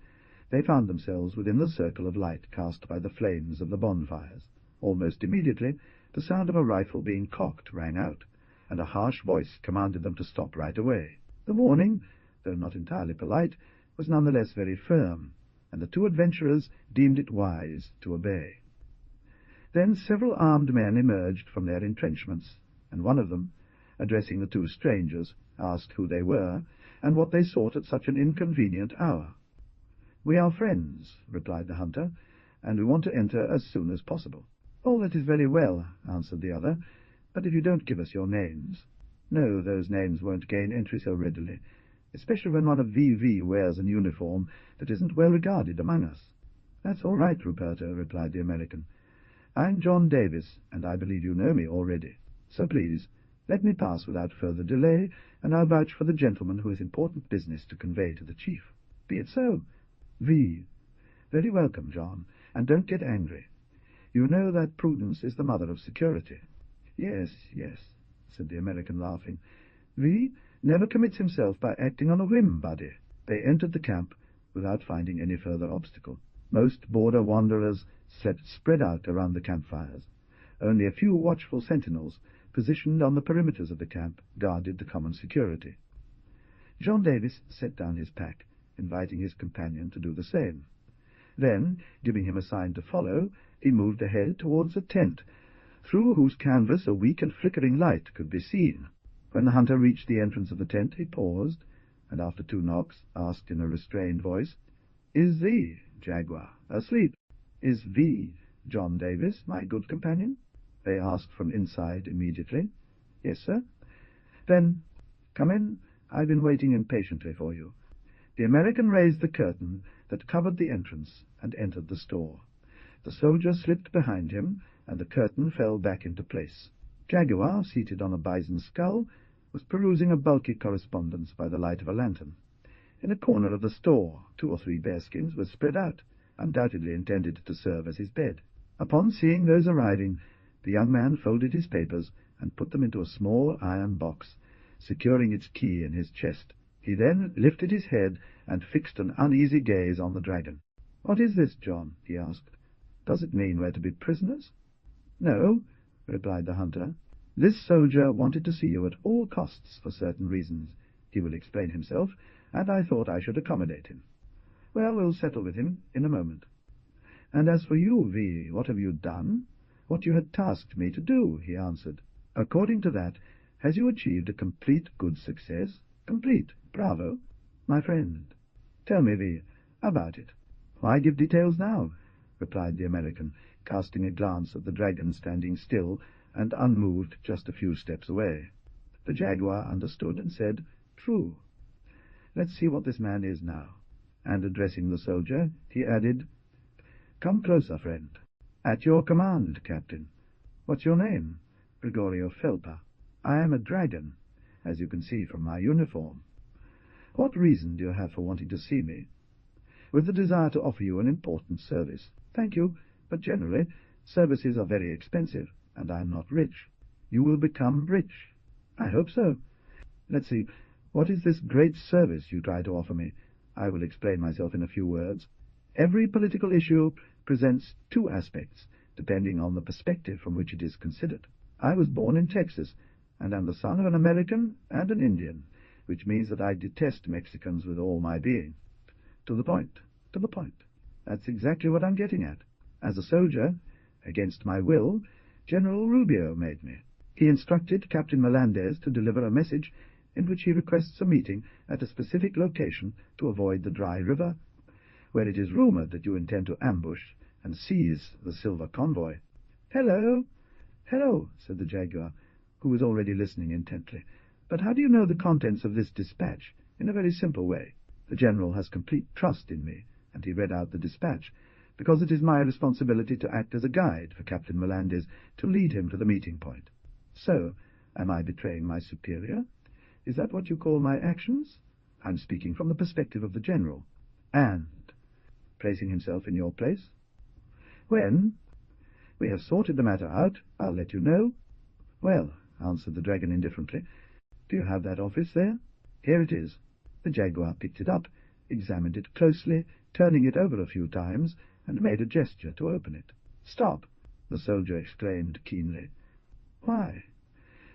they found themselves within the circle of light cast by the flames of the bonfires. Almost immediately, the sound of a rifle being cocked rang out, and a harsh voice commanded them to stop right away. The warning, though not entirely polite, was none the less very firm, and the two adventurers deemed it wise to obey. Then several armed men emerged from their entrenchments, and one of them, addressing the two strangers, asked who they were, and what they sought at such an inconvenient hour. "We are friends," replied the hunter, "and we want to enter as soon as possible." "All that is very well," answered the other, "but if you don't give us your names—" "No, those names won't gain entry so readily, especially when one of VV wears an uniform that isn't well regarded among us." "That's all right, Ruperto," replied the American. "I'm John Davis, and I believe you know me already. So please, let me pass without further delay, and I'll vouch for the gentleman who has important business to convey to the chief." "Be it so." "V. Very welcome, John, and don't get angry. You know that prudence is the mother of security." "Yes, yes," said the American, laughing. "V never commits himself by acting on a whim, buddy." They entered the camp without finding any further obstacle. Most border wanderers slept spread out around the campfires. Only a few watchful sentinels, positioned on the perimeters of the camp, guarded the common security. John Davis set down his pack, inviting his companion to do the same. Then, giving him a sign to follow, he moved ahead towards a tent, through whose canvas a weak and flickering light could be seen. When the hunter reached the entrance of the tent, he paused, and after 2 knocks, asked in a restrained voice, "Is thee, Jaguar, asleep? Is thee, John Davis, my good companion?" They asked from inside immediately. "Yes, sir." "Then come in. I've been waiting impatiently for you." The American raised the curtain that covered the entrance and entered the store. The soldier slipped behind him, and the curtain fell back into place. Jaguar, seated on a bison's skull, was perusing a bulky correspondence by the light of a lantern. In a corner of the store 2 or 3 bearskins were spread out, undoubtedly intended to serve as his bed. Upon seeing those arriving, the young man folded his papers and put them into a small iron box, securing its key in his chest. He then lifted his head and fixed an uneasy gaze on the dragon. "What is this, John?" he asked. "Does it mean we're to be prisoners?" "No," replied the hunter. "This soldier wanted to see you at all costs for certain reasons. He will explain himself, and I thought I should accommodate him. Well, we'll settle with him in a moment. And as for you, V, what have you done?" "What you had tasked me to do," he answered. "According to that, has you achieved a complete good success?" "Complete. Bravo." "My friend, tell me, V, about it." "Why give details now?" replied the American, casting a glance at the dragon standing still and unmoved just a few steps away. The jaguar understood and said, "True. Let's see what this man is now." And addressing the soldier, he added, "Come closer, friend." "At your command, Captain." "What's your name?" "Gregorio Felpa. I am a dragon, as you can see from my uniform." "What reason do you have for wanting to see me?" "With the desire to offer you an important service." "Thank you, but generally services are very expensive, and I am not rich." "You will become rich." "I hope so." "Let's see, what is this great service you try to offer me?" I will explain myself in a few words. Every political issue presents two aspects, depending on the perspective from which it is considered. I was born in Texas, and am the son of an American and an Indian, which means that I detest Mexicans with all my being. To the point, to the point. That's exactly what I'm getting at. As a soldier, against my will, General Rubio made me. He instructed Captain Melendez to deliver a message in which he requests a meeting at a specific location to avoid the dry river, where it is rumored that you intend to ambush and seize the silver convoy. "Hello, hello," said the jaguar, who was already listening intently. "But how do you know the contents of this dispatch?" "In a very simple way. The general has complete trust in me," and he read out the dispatch, "because it is my responsibility to act as a guide for Captain Melendez to lead him to the meeting point." "So, am I betraying my superior? Is that what you call my actions?" "I'm speaking from the perspective of the general." "And placing himself in your place?" "When we have sorted the matter out, I'll let you know." "Well," answered the dragon indifferently, "do you have that office there?" "Here it is." The jaguar picked it up, examined it closely, turning it over a few times, and made a gesture to open it. "Stop!" the soldier exclaimed keenly. "Why?"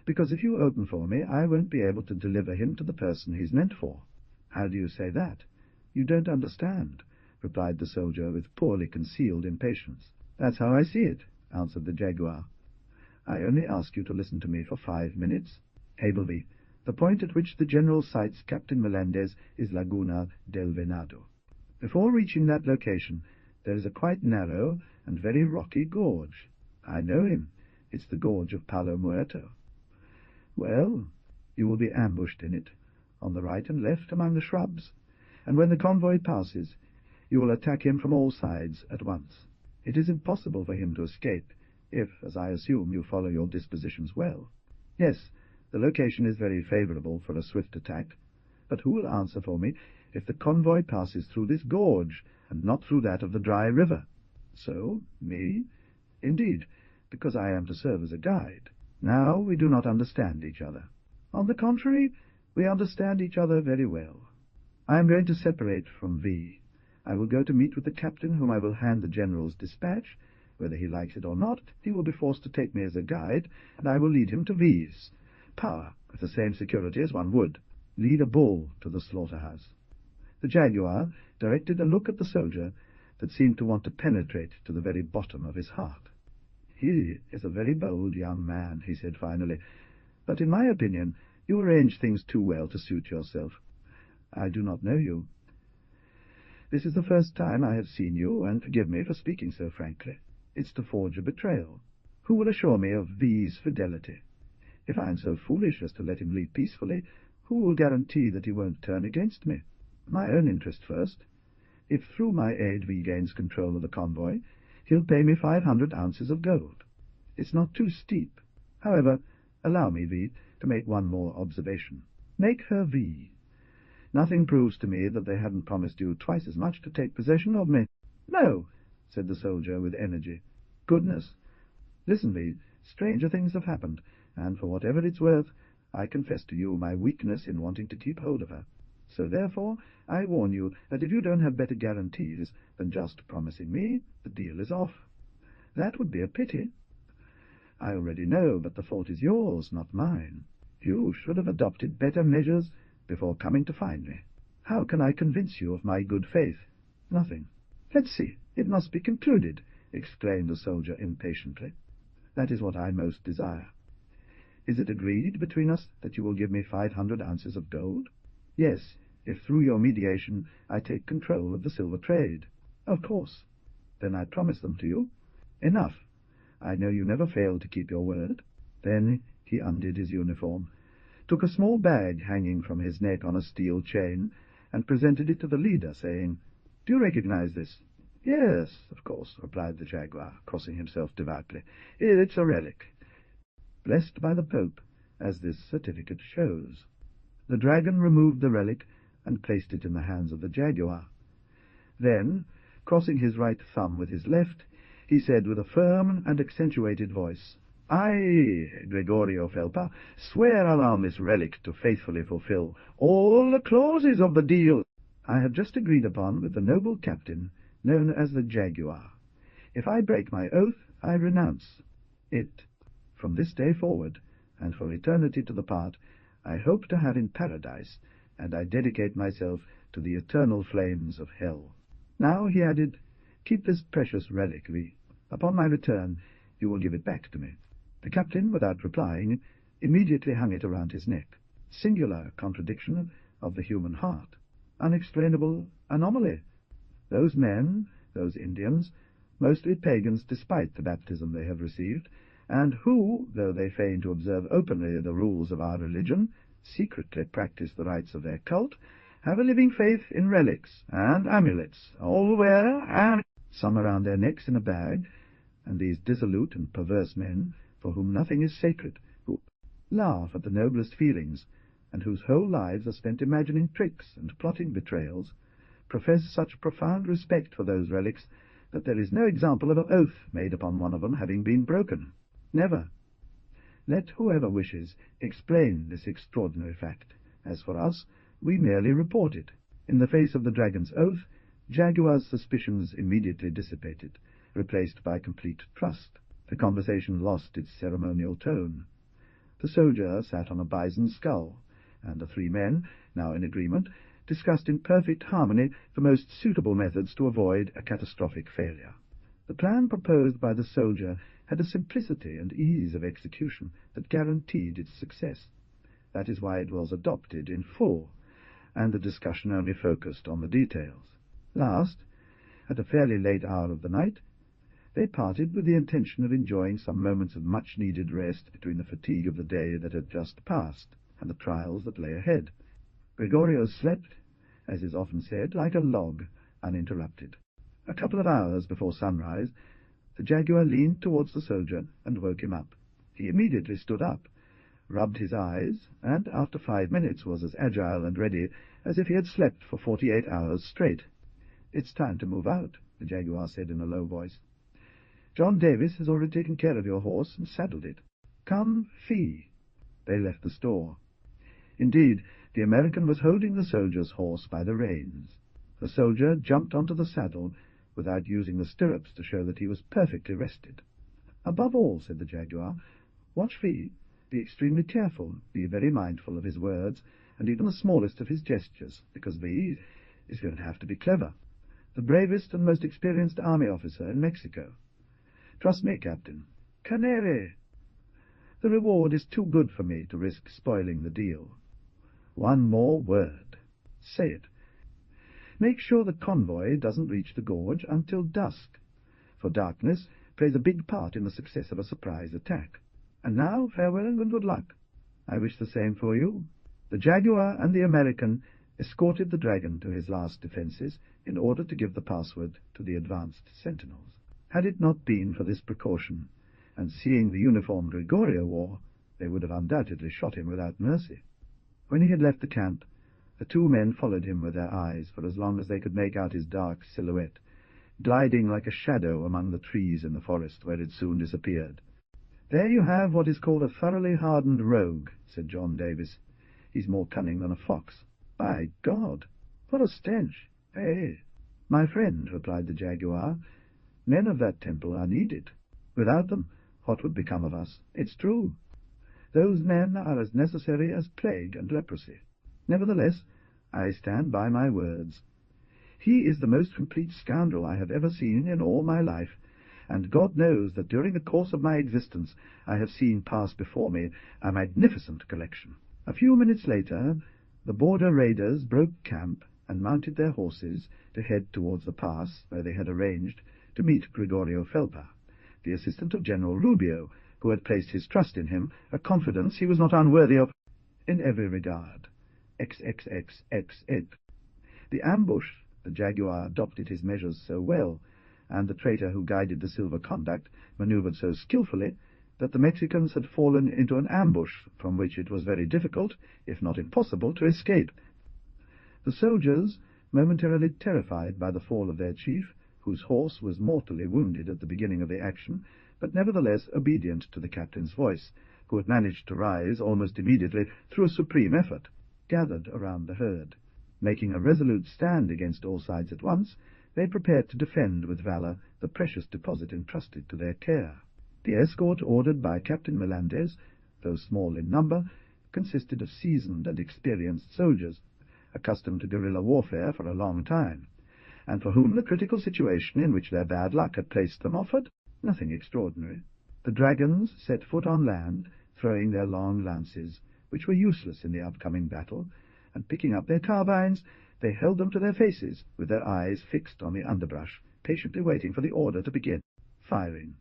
"Because if you open for me, I won't be able to deliver him to the person he's meant for." "How do you say that?" "You don't understand," replied the soldier with poorly concealed impatience. "That's how I see it," answered the jaguar. "I only ask you to listen to me for 5 minutes. Hableby, the point at which the general sights Captain Melendez is Laguna del Venado. Before reaching that location, there is a quite narrow and very rocky gorge. I know him. It's the gorge of Palo Muerto. Well, you will be ambushed in it, on the right and left among the shrubs, and when the convoy passes, you will attack him from all sides at once. It is impossible for him to escape, if, as I assume, you follow your dispositions well. Yes, the location is very favorable for a swift attack, but who will answer for me if the convoy passes through this gorge, and not through that of the dry river? So, me? Indeed, because I am to serve as a guide. Now we do not understand each other. On the contrary, we understand each other very well. I am going to separate from V. I will go to meet with the captain, whom I will hand the general's dispatch. Whether he likes it or not, he will be forced to take me as a guide, and I will lead him to V's power, with the same security as one would lead a bull to the slaughterhouse. The jaguar directed a look at the soldier that seemed to want to penetrate to the very bottom of his heart. "He is a very bold young man," he said finally, "but in my opinion you arrange things too well to suit yourself. I do not know you. This is the first time I have seen you, and forgive me for speaking so frankly. It's to forge a betrayal. Who will assure me of V's fidelity? If I am so foolish as to let him leave peacefully, who will guarantee that he won't turn against me? My own interest first. If through my aid V gains control of the convoy, he'll pay me 500 ounces of gold. It's not too steep. However, allow me, V, to make one more observation. Make her V. Nothing proves to me that they hadn't promised you twice as much to take possession of me." "No," said the soldier with energy. "Goodness! Listen, V, stranger things have happened, and for whatever it's worth, I confess to you my weakness in wanting to keep hold of her. So therefore, I warn you that if you don't have better guarantees than just promising me, the deal is off. That would be a pity. I already know, but the fault is yours, not mine. You should have adopted better measures before coming to find me. How can I convince you of my good faith? Nothing. Let's see, it must be concluded, exclaimed the soldier impatiently. That is what I most desire. Is it agreed between us that you will give me 500 ounces of gold? Yes, if through your mediation I take control of the silver trade. Of course. Then I promise them to you. Enough. I know you never fail to keep your word. Then he undid his uniform, took a small bag hanging from his neck on a steel chain, and presented it to the leader, saying, "Do you recognize this?" "Yes, of course," replied the jaguar, crossing himself devoutly. "It's a relic, blessed by the Pope, as this certificate shows." The dragon removed the relic and placed it in the hands of the jaguar. Then, crossing his right thumb with his left, he said with a firm and accentuated voice, "I, Gregorio Felpa, swear on this relic to faithfully fulfill all the clauses of the deal I have just agreed upon with the noble captain known as the Jaguar. If I break my oath, I renounce it. From this day forward, and for eternity to the part, I hope to have in paradise, and I dedicate myself to the eternal flames of hell. Now," he added, "keep this precious reliquary. Upon my return, you will give it back to me." The captain, without replying, immediately hung it around his neck. Singular contradiction of the human heart. Unexplainable anomaly. Those men, those Indians, mostly pagans despite the baptism they have received, and who, though they feign to observe openly the rules of our religion, secretly practice the rites of their cult, have a living faith in relics and amulets, all wear and some around their necks in a bag, and these dissolute and perverse men, for whom nothing is sacred, who laugh at the noblest feelings, and whose whole lives are spent imagining tricks and plotting betrayals, profess such profound respect for those relics that there is no example of an oath made upon one of them having been broken. Never. Let whoever wishes explain this extraordinary fact. As for us, we merely report it. In the face of the dragon's oath, Jaguar's suspicions immediately dissipated, replaced by complete trust. The conversation lost its ceremonial tone. The soldier sat on a bison's skull, and the three men, now in agreement, discussed in perfect harmony the most suitable methods to avoid a catastrophic failure. The plan proposed by the soldier had a simplicity and ease of execution that guaranteed its success. That is why it was adopted in full, and the discussion only focused on the details. Last, at a fairly late hour of the night, they parted with the intention of enjoying some moments of much-needed rest between the fatigue of the day that had just passed and the trials that lay ahead. Gregorio slept, as is often said, like a log, uninterrupted. A couple of hours before sunrise, the jaguar leaned towards the soldier and woke him up. He immediately stood up, rubbed his eyes, and after 5 minutes was as agile and ready as if he had slept for 48 hours straight. "It's time to move out," the jaguar said in a low voice. "John Davis has already taken care of your horse and saddled it. Come, Fee." They left the store. Indeed, the American was holding the soldier's horse by the reins. The soldier jumped onto the saddle without using the stirrups to show that he was perfectly rested. "Above all," said the jaguar, "watch Fee. Be extremely careful, be very mindful of his words, and even the smallest of his gestures, because Fee is going to have to be clever. The bravest and most experienced army officer in Mexico. Trust me, Captain. Canary! The reward is too good for me to risk spoiling the deal. One more word. Say it. Make sure the convoy doesn't reach the gorge until dusk, for darkness plays a big part in the success of a surprise attack. And now, farewell and good luck. I wish the same for you." The jaguar and the American escorted the dragon to his last defences in order to give the password to the advanced sentinels. Had it not been for this precaution, and seeing the uniform Gregorio wore, they would have undoubtedly shot him without mercy. When he had left the camp, the two men followed him with their eyes for as long as they could make out his dark silhouette, gliding like a shadow among the trees in the forest, where it soon disappeared. "There you have what is called a thoroughly hardened rogue," said John Davis. "He's more cunning than a fox." By God, what a stench! Hey, my friend, replied the Jaguar, men of that temple are needed. Without them, what would become of us? It's true. Those men are as necessary as plague and leprosy. Nevertheless, I stand by my words. He is the most complete scoundrel I have ever seen in all my life, and God knows that during the course of my existence I have seen pass before me a magnificent collection. A few minutes later, the border raiders broke camp and mounted their horses to head towards the pass where they had arranged to meet Gregorio Felpa, the assistant of General Rubio, who had placed his trust in him, a confidence he was not unworthy of in every regard. XXXXX. The ambush, the Jaguar adopted his measures so well, and the traitor who guided the silver conduct maneuvered so skilfully, that the Mexicans had fallen into an ambush from which it was very difficult, if not impossible, to escape. The soldiers, momentarily terrified by the fall of their chief, whose horse was mortally wounded at the beginning of the action, but nevertheless obedient to the captain's voice, who had managed to rise almost immediately through a supreme effort, gathered around the herd. Making a resolute stand against all sides at once, they prepared to defend with valor the precious deposit entrusted to their care. The escort ordered by Captain Melendez, though small in number, consisted of seasoned and experienced soldiers, accustomed to guerrilla warfare for a long time, and for whom the critical situation in which their bad luck had placed them offered nothing extraordinary. The dragons set foot on land, throwing their long lances, which were useless in the upcoming battle, and picking up their carbines, they held them to their faces, with their eyes fixed on the underbrush, patiently waiting for the order to begin firing.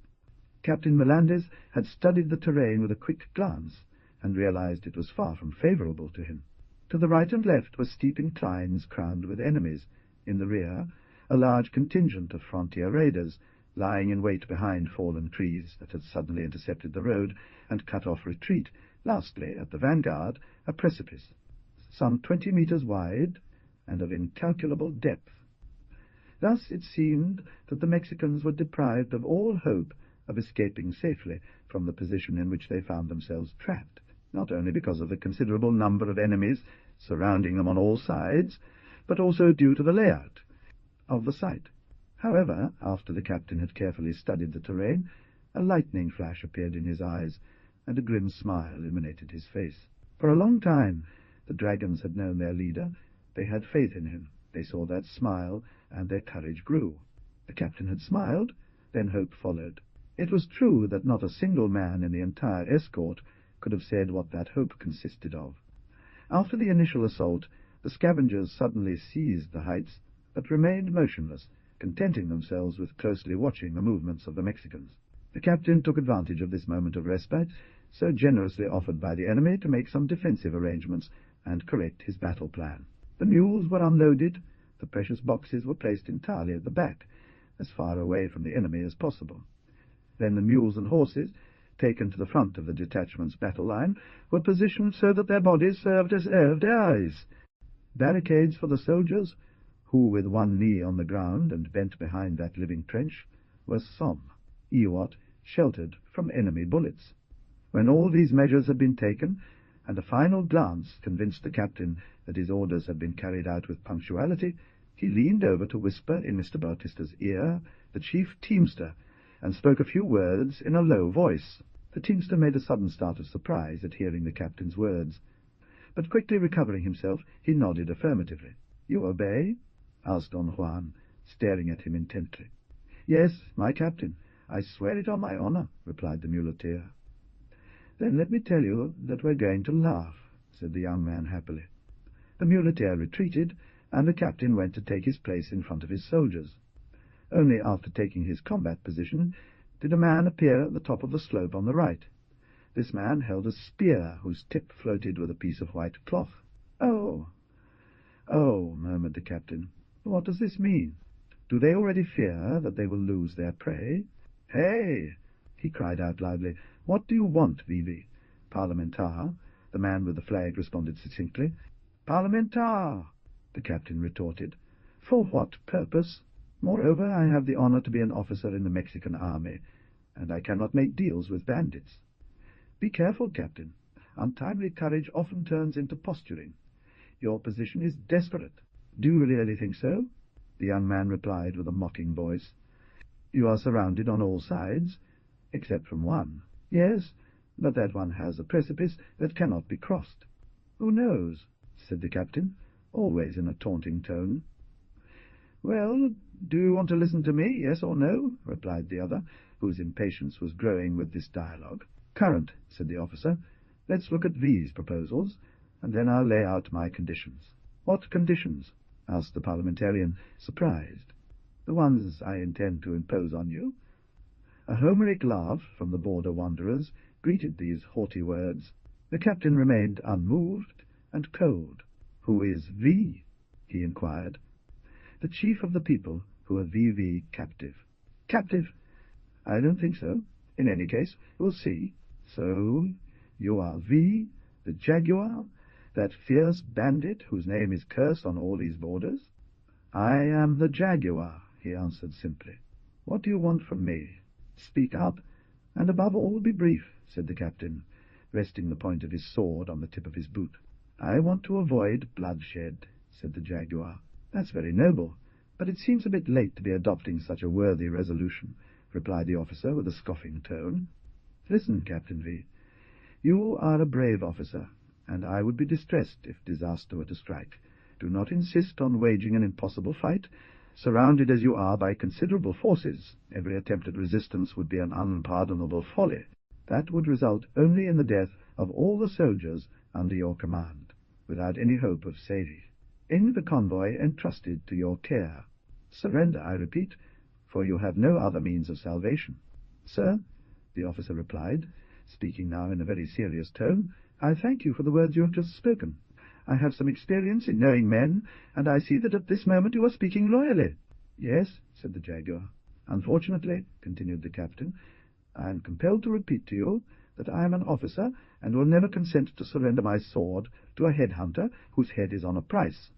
Captain Melendez had studied the terrain with a quick glance, and realized it was far from favorable to him. To the right and left were steep inclines crowned with enemies. In the rear, a large contingent of frontier raiders, lying in wait behind fallen trees that had suddenly intercepted the road and cut off retreat. Lastly, at the vanguard, a precipice, some 20 meters wide and of incalculable depth. Thus it seemed that the Mexicans were deprived of all hope of escaping safely from the position in which they found themselves trapped, not only because of the considerable number of enemies surrounding them on all sides, but also due to the layout of the site. However, after the captain had carefully studied the terrain, a lightning flash appeared in his eyes, and a grim smile illuminated his face. For a long time the dragons had known their leader. They had faith in him. They saw that smile, and their courage grew. The captain had smiled, then hope followed. It was true that not a single man in the entire escort could have said what that hope consisted of. After the initial assault, the scavengers suddenly seized the heights, but remained motionless, contenting themselves with closely watching the movements of the Mexicans. The captain took advantage of this moment of respite, so generously offered by the enemy, to make some defensive arrangements and correct his battle plan. The mules were unloaded, the precious boxes were placed entirely at the back, as far away from the enemy as possible. Then the mules and horses, taken to the front of the detachment's battle line, were positioned so that their bodies served as eyes. Barricades for the soldiers, who, with one knee on the ground and bent behind that living trench, were sheltered from enemy bullets. When all these measures had been taken, and a final glance convinced the captain that his orders had been carried out with punctuality, he leaned over to whisper in Mr. Bautista's ear, the chief teamster, and spoke a few words in a low voice. The teamster made a sudden start of surprise at hearing the captain's words, but quickly recovering himself, he nodded affirmatively. "You obey?" asked Don Juan, staring at him intently. "Yes, my captain, I swear it on my honor," replied the muleteer. "Then let me tell you that we're going to laugh," said the young man happily. The muleteer retreated, and the captain went to take his place in front of his soldiers. Only after taking his combat position did a man appear at the top of the slope on the right. This man held a spear whose tip floated with a piece of white cloth. "Oh, oh," murmured the captain. "What does this mean? Do they already fear that they will lose their prey?" "Hey!" he cried out loudly. "What do you want, Vivi?" "Parlementar," the man with the flag responded succinctly. "Parlementar," the captain retorted. "For what purpose? Moreover, I have the honor to be an officer in the Mexican army, and I cannot make deals with bandits. Be careful, captain. Untimely courage often turns into posturing. Your position is desperate. Do you really think so? The young man replied with a mocking voice. You are surrounded on all sides, except from one. Yes, but that one has a precipice that cannot be crossed. Who knows? Said the captain, always in a taunting tone. Well, do you want to listen to me, yes or no? Replied the other, whose impatience was growing with this dialogue. Current, said the officer. Let's look at these proposals, and then I'll lay out my conditions. What conditions? Asked the parliamentarian, surprised. The ones I intend to impose on you. A Homeric laugh from the border wanderers greeted these haughty words. The captain remained unmoved and cold. Who is V? He inquired. The chief of the people, who are VV captive. Captive? I don't think so. In any case, we'll see. So, you are V, the jaguar, that fierce bandit whose name is cursed on all these borders? I am the jaguar, he answered simply. What do you want from me? Speak up, and above all be brief, said the captain, resting the point of his sword on the tip of his boot. I want to avoid bloodshed, said the jaguar. That's very noble, but it seems a bit late to be adopting such a worthy resolution, replied the officer with a scoffing tone. Listen, Captain V. You are a brave officer, and I would be distressed if disaster were to strike. Do not insist on waging an impossible fight. Surrounded as you are by considerable forces, every attempt at resistance would be an unpardonable folly. That would result only in the death of all the soldiers under your command, without any hope of saving any of the convoy entrusted to your care. Surrender, I repeat, for you have no other means of salvation. Sir, the officer replied, speaking now in a very serious tone, I thank you for the words you have just spoken. I have some experience in knowing men, and I see that at this moment you are speaking loyally. Yes, said the jaguar. Unfortunately, continued the captain, I am compelled to repeat to you that I am an officer, and will never consent to surrender my sword to a headhunter whose head is on a price.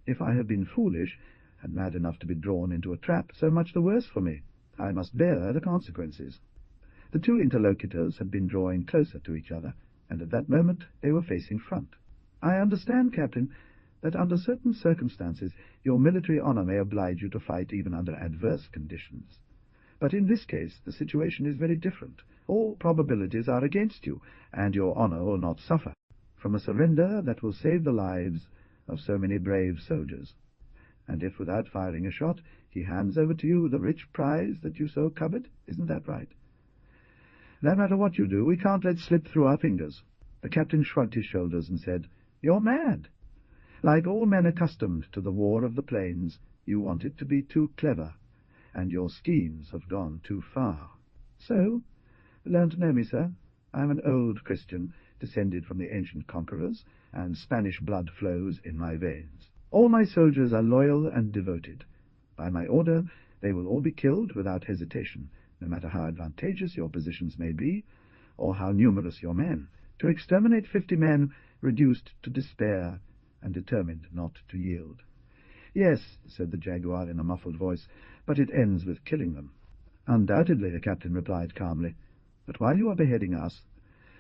If I have been foolish, and mad enough to be drawn into a trap, so much the worse for me. I must bear the consequences. The two interlocutors had been drawing closer to each other, and at that moment they were facing front. I understand, Captain, that under certain circumstances your military honor may oblige you to fight even under adverse conditions. But in this case the situation is very different. All probabilities are against you, and your honor will not suffer from a surrender that will save the lives of so many brave soldiers. And if, without firing a shot, he hands over to you the rich prize that you so covet, isn't that right? No matter what you do, we can't let slip through our fingers. The captain shrugged his shoulders and said, You're mad. Like all men accustomed to the war of the plains, you want it to be too clever, and your schemes have gone too far. So, learn to know me, sir. I am an old Christian, descended from the ancient conquerors, and Spanish blood flows in my veins. All my soldiers are loyal and devoted. By my order, they will all be killed without hesitation, no matter how advantageous your positions may be, or how numerous your men. To exterminate 50 men reduced to despair and determined not to yield. Yes, said the jaguar in a muffled voice, but it ends with killing them. Undoubtedly, the captain replied calmly. But while you are beheading us,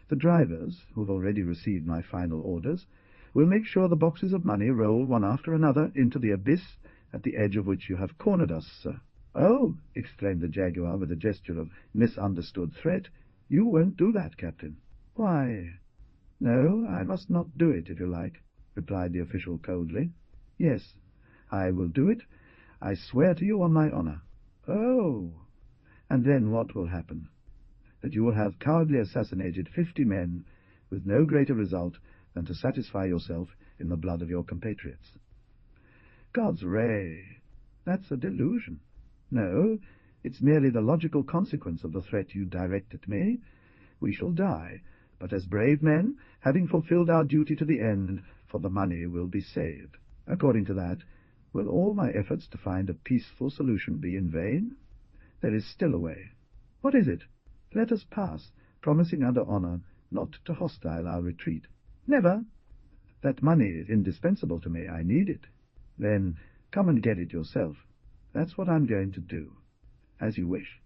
the drivers, who have already received my final orders, will make sure the boxes of money roll one after another into the abyss at the edge of which you have cornered us, sir. Oh, exclaimed the jaguar with a gesture of misunderstood threat, you won't do that, Captain. Why? No, I must not do it, if you like, replied the official coldly. Yes, I will do it. I swear to you on my honor. Oh, and then what will happen? That you will have cowardly assassinated 50 men with no greater result than to satisfy yourself in the blood of your compatriots. God's ray, that's a delusion. No, it's merely the logical consequence of the threat you direct at me. We shall die, but as brave men, having fulfilled our duty to the end, for the money will be saved. According to that, will all my efforts to find a peaceful solution be in vain? There is still a way. What is it? Let us pass, promising under honor not to hostile our retreat. Never. That money is indispensable to me. I need it. Then come and get it yourself. That's what I'm going to do. As you wish.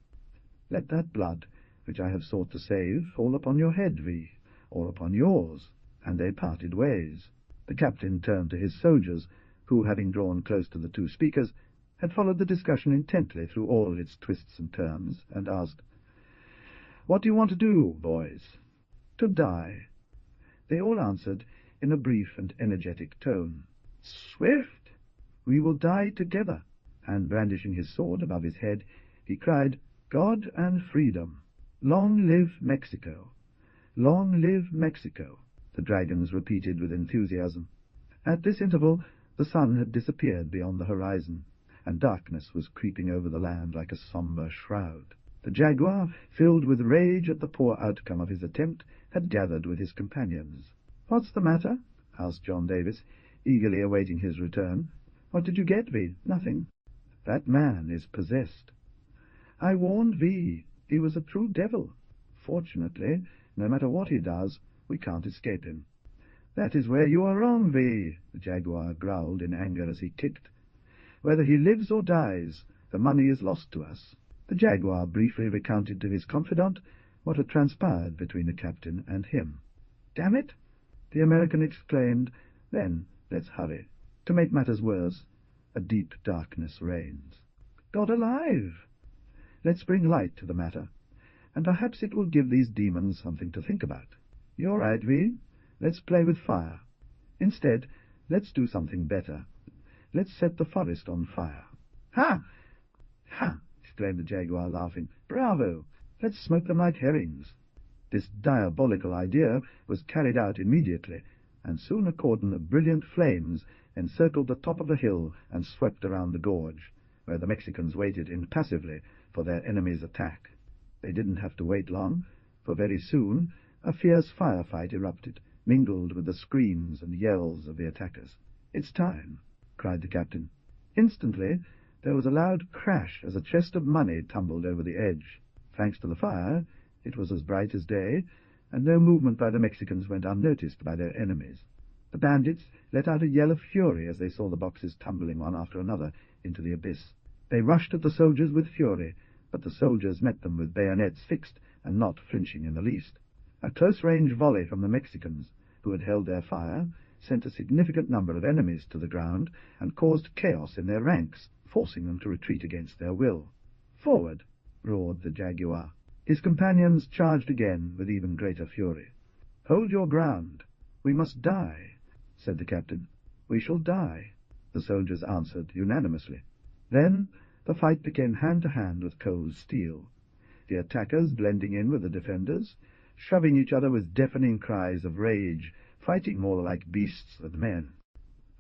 Let that blood, which I have sought to save, fall upon your head, V, or upon yours, and they parted ways. The captain turned to his soldiers, who, having drawn close to the two speakers, had followed the discussion intently through all its twists and turns, and asked, "What do you want to do, boys?" "To die." They all answered in a brief and energetic tone, "Swift! We will die together." And brandishing his sword above his head, he cried, "God and freedom! Long live Mexico! Long live Mexico!" The dragons repeated with enthusiasm. At this interval the sun had disappeared beyond the horizon, and darkness was creeping over the land like a sombre shroud. The jaguar, filled with rage at the poor outcome of his attempt, had gathered with his companions. "What's the matter?" asked John Davis, eagerly awaiting his return. "What did you get, V?" "Nothing." "That man is possessed." "I warned V. He was a true devil. Fortunately, no matter what he does, we can't escape him." "That is where you are wrong, V," the jaguar growled in anger as he kicked. "Whether he lives or dies, the money is lost to us." The jaguar briefly recounted to his confidant what had transpired between the captain and him. "Damn it!" the American exclaimed. "Then let's hurry." To make matters worse, a deep darkness reigns. "God alive! Let's bring light to the matter, and perhaps it will give these demons something to think about." "You're right, V. Let's play with fire. Instead, let's do something better. Let's set the forest on fire." "Ha! Ha!" exclaimed the jaguar, laughing. "Bravo! Let's smoke them like herrings." This diabolical idea was carried out immediately, and soon a cordon of brilliant flames encircled the top of the hill and swept around the gorge, where the Mexicans waited impassively for their enemy's attack. They didn't have to wait long, for very soon a fierce firefight erupted, mingled with the screams and yells of the attackers. "It's time," cried the captain. Instantly there was a loud crash as a chest of money tumbled over the edge. Thanks to the fire, it was as bright as day, and no movement by the Mexicans went unnoticed by their enemies. The bandits let out a yell of fury as they saw the boxes tumbling one after another into the abyss. They rushed at the soldiers with fury, but the soldiers met them with bayonets fixed and not flinching in the least. A close-range volley from the Mexicans, who had held their fire, sent a significant number of enemies to the ground and caused chaos in their ranks, forcing them to retreat against their will. "Forward!" roared the jaguar. His companions charged again with even greater fury. "Hold your ground. We must die," said the captain. "We shall die," the soldiers answered unanimously. Then the fight became hand-to-hand with cold steel, the attackers blending in with the defenders, shoving each other with deafening cries of rage, fighting more like beasts than men.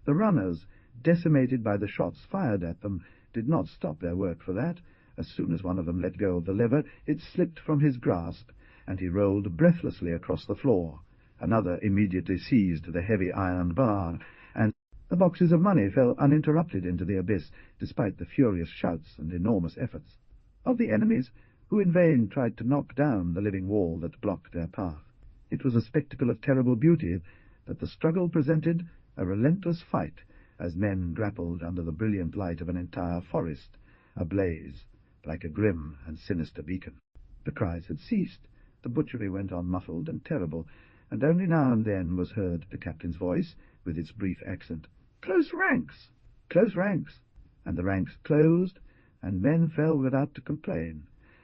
The runners, decimated by the shots fired at them, did not stop their work for that. As soon as one of them let go of the lever, it slipped from his grasp, and he rolled breathlessly across the floor. Another immediately seized the heavy iron bar, and the boxes of money fell uninterrupted into the abyss, despite the furious shouts and enormous efforts of the enemies, who in vain tried to knock down the living wall that blocked their path. It was a spectacle of terrible beauty that the struggle presented, a relentless fight, as men grappled under the brilliant light of an entire forest, ablaze like a grim and sinister beacon. The cries had ceased. The butchery went on muffled and terrible, and only now and then was heard the captain's voice, with its brief accent, "Close ranks! Close ranks!" And the ranks closed, and men fell without to complain,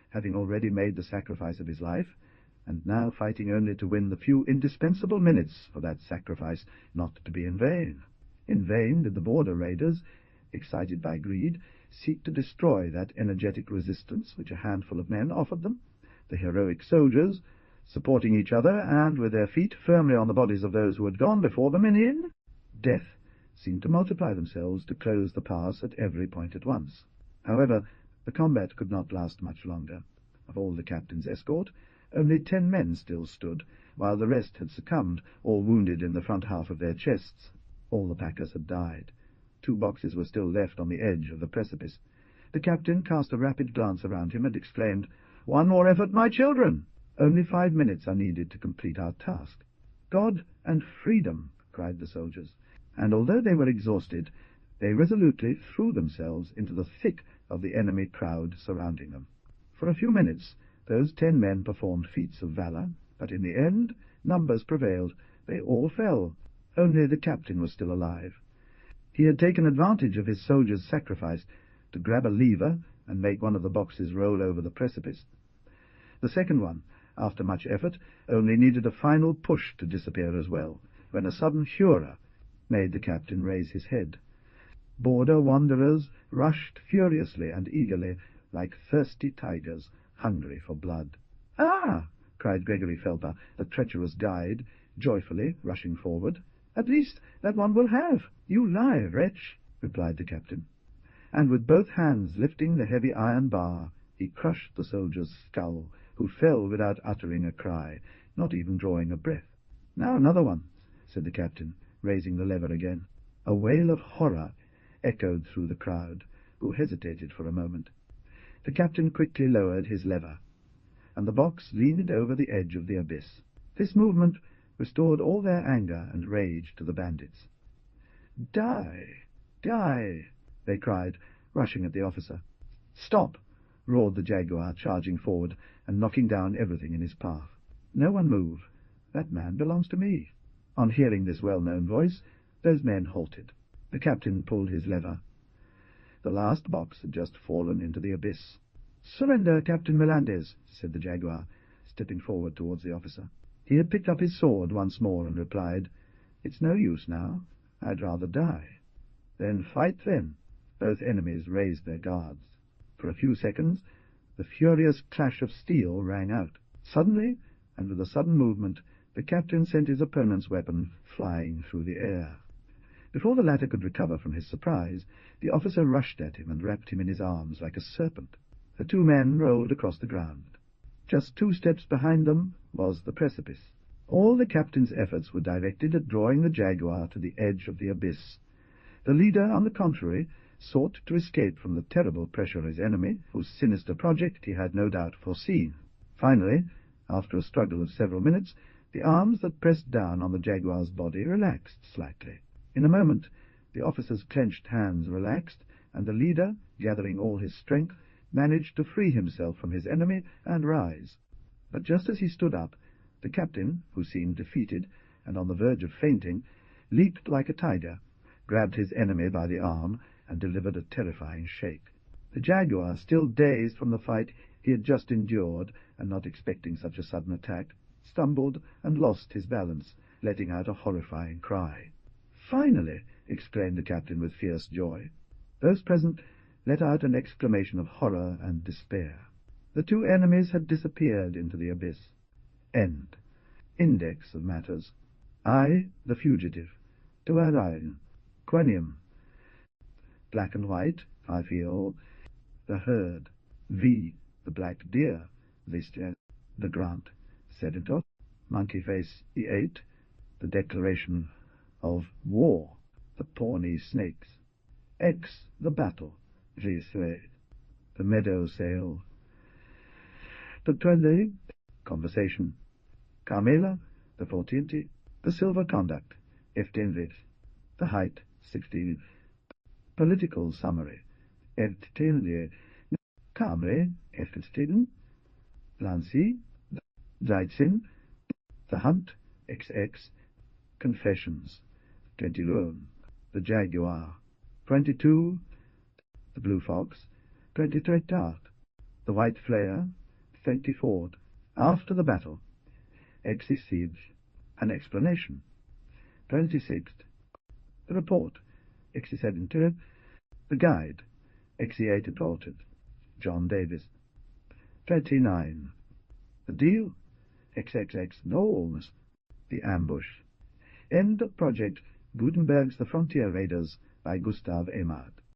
having already made the sacrifice of his life, and now fighting only to win the few indispensable minutes for that sacrifice not to be in vain. In vain did the border raiders, excited by greed, seek to destroy that energetic resistance which a handful of men offered them. The heroic soldiers, supporting each other, and with their feet firmly on the bodies of those who had gone before them in death, seemed to multiply themselves to close the pass at every point at once. However, the combat could not last much longer. Of all the captain's escort, only 10 men still stood, while the rest had succumbed, all wounded in the front half of their chests. All the packers had died. 2 boxes were still left on the edge of the precipice. The captain cast a rapid glance around him and exclaimed, "One more effort, my children! Only 5 minutes are needed to complete our task." "God and freedom!" cried the soldiers, and although they were exhausted, they resolutely threw themselves into the thick of the enemy crowd surrounding them. For a few minutes those 10 men performed feats of valor, but in the end numbers prevailed. They all fell, Only the captain was still alive. He had taken advantage of his soldier's sacrifice to grab a lever and make one of the boxes roll over the precipice. The second one, after much effort, only needed a final push to disappear as well, when a sudden furor made the captain raise his head. Border wanderers rushed furiously and eagerly, like thirsty tigers, hungry for blood. "Ah!" cried Gregory Felper, the treacherous guide, joyfully rushing forward. "At least that one will have. You lie, wretch," replied the captain. And with both hands lifting the heavy iron bar, he crushed the soldier's skull, who fell without uttering a cry, not even drawing a breath. "Now another one," said the captain, raising the lever again. A wail of horror echoed through the crowd, who hesitated for a moment. The captain quickly lowered his lever, and the box leaned over the edge of the abyss. This movement restored all their anger and rage to the bandits. "Die! Die!" they cried, rushing at the officer. "Stop!" roared the jaguar, charging forward and knocking down everything in his path. "No one move. That man belongs to me." On hearing this well-known voice, those men halted. The captain pulled his lever. The last box had just fallen into the abyss. "Surrender, Captain Melendez," said the jaguar, stepping forward towards the officer. He had picked up his sword once more and replied, "It's no use now. I'd rather die." "Then fight, then." Both enemies raised their guards. For a few seconds the furious clash of steel rang out. Suddenly, and with a sudden movement, the captain sent his opponent's weapon flying through the air. Before the latter could recover from his surprise, the officer rushed at him and wrapped him in his arms like a serpent. The two men rolled across the ground. Just 2 steps behind them was the precipice. All the captain's efforts were directed at drawing the jaguar to the edge of the abyss. The leader, on the contrary, sought to escape from the terrible pressure of his enemy, whose sinister project he had no doubt foreseen. Finally, after a struggle of several minutes, the arms that pressed down on the jaguar's body relaxed slightly. In a moment the officer's clenched hands relaxed, and the leader, gathering all his strength, managed to free himself from his enemy and rise. But just as he stood up, the captain, who seemed defeated and on the verge of fainting, leaped like a tiger, grabbed his enemy by the arm, and delivered a terrifying shake. The jaguar, still dazed from the fight he had just endured, and not expecting such a sudden attack, stumbled and lost his balance, letting out a horrifying cry. "Finally!" exclaimed the captain with fierce joy. Those present let out an exclamation of horror and despair. The two enemies had disappeared into the abyss. End. Index of matters. I, the fugitive. Tuarain. Quanium. Black and white, I feel. The herd. V, the black deer. Listia, the grant. Sedator. Monkey face, E8. The declaration of war. The Pawnee snakes. X, the battle. G3. The meadow sail. The 20, conversation. Carmela, the 14th. The silver conduct. F10. The height, 16. Political summary. F10. Camre, F15. Lancy, Zeitzin. The hunt, XX. Confessions, 21. The jaguar, 22. The blue fox, 23. The white flare, 24. After the battle, Exi siege, an explanation, 26. The report, Exi 17. The guide, Exi 8 reported, John Davis, 29. The deal, XXX Knowles. The ambush. End of project Gutenberg's The Frontier Raiders by Gustave Aimard.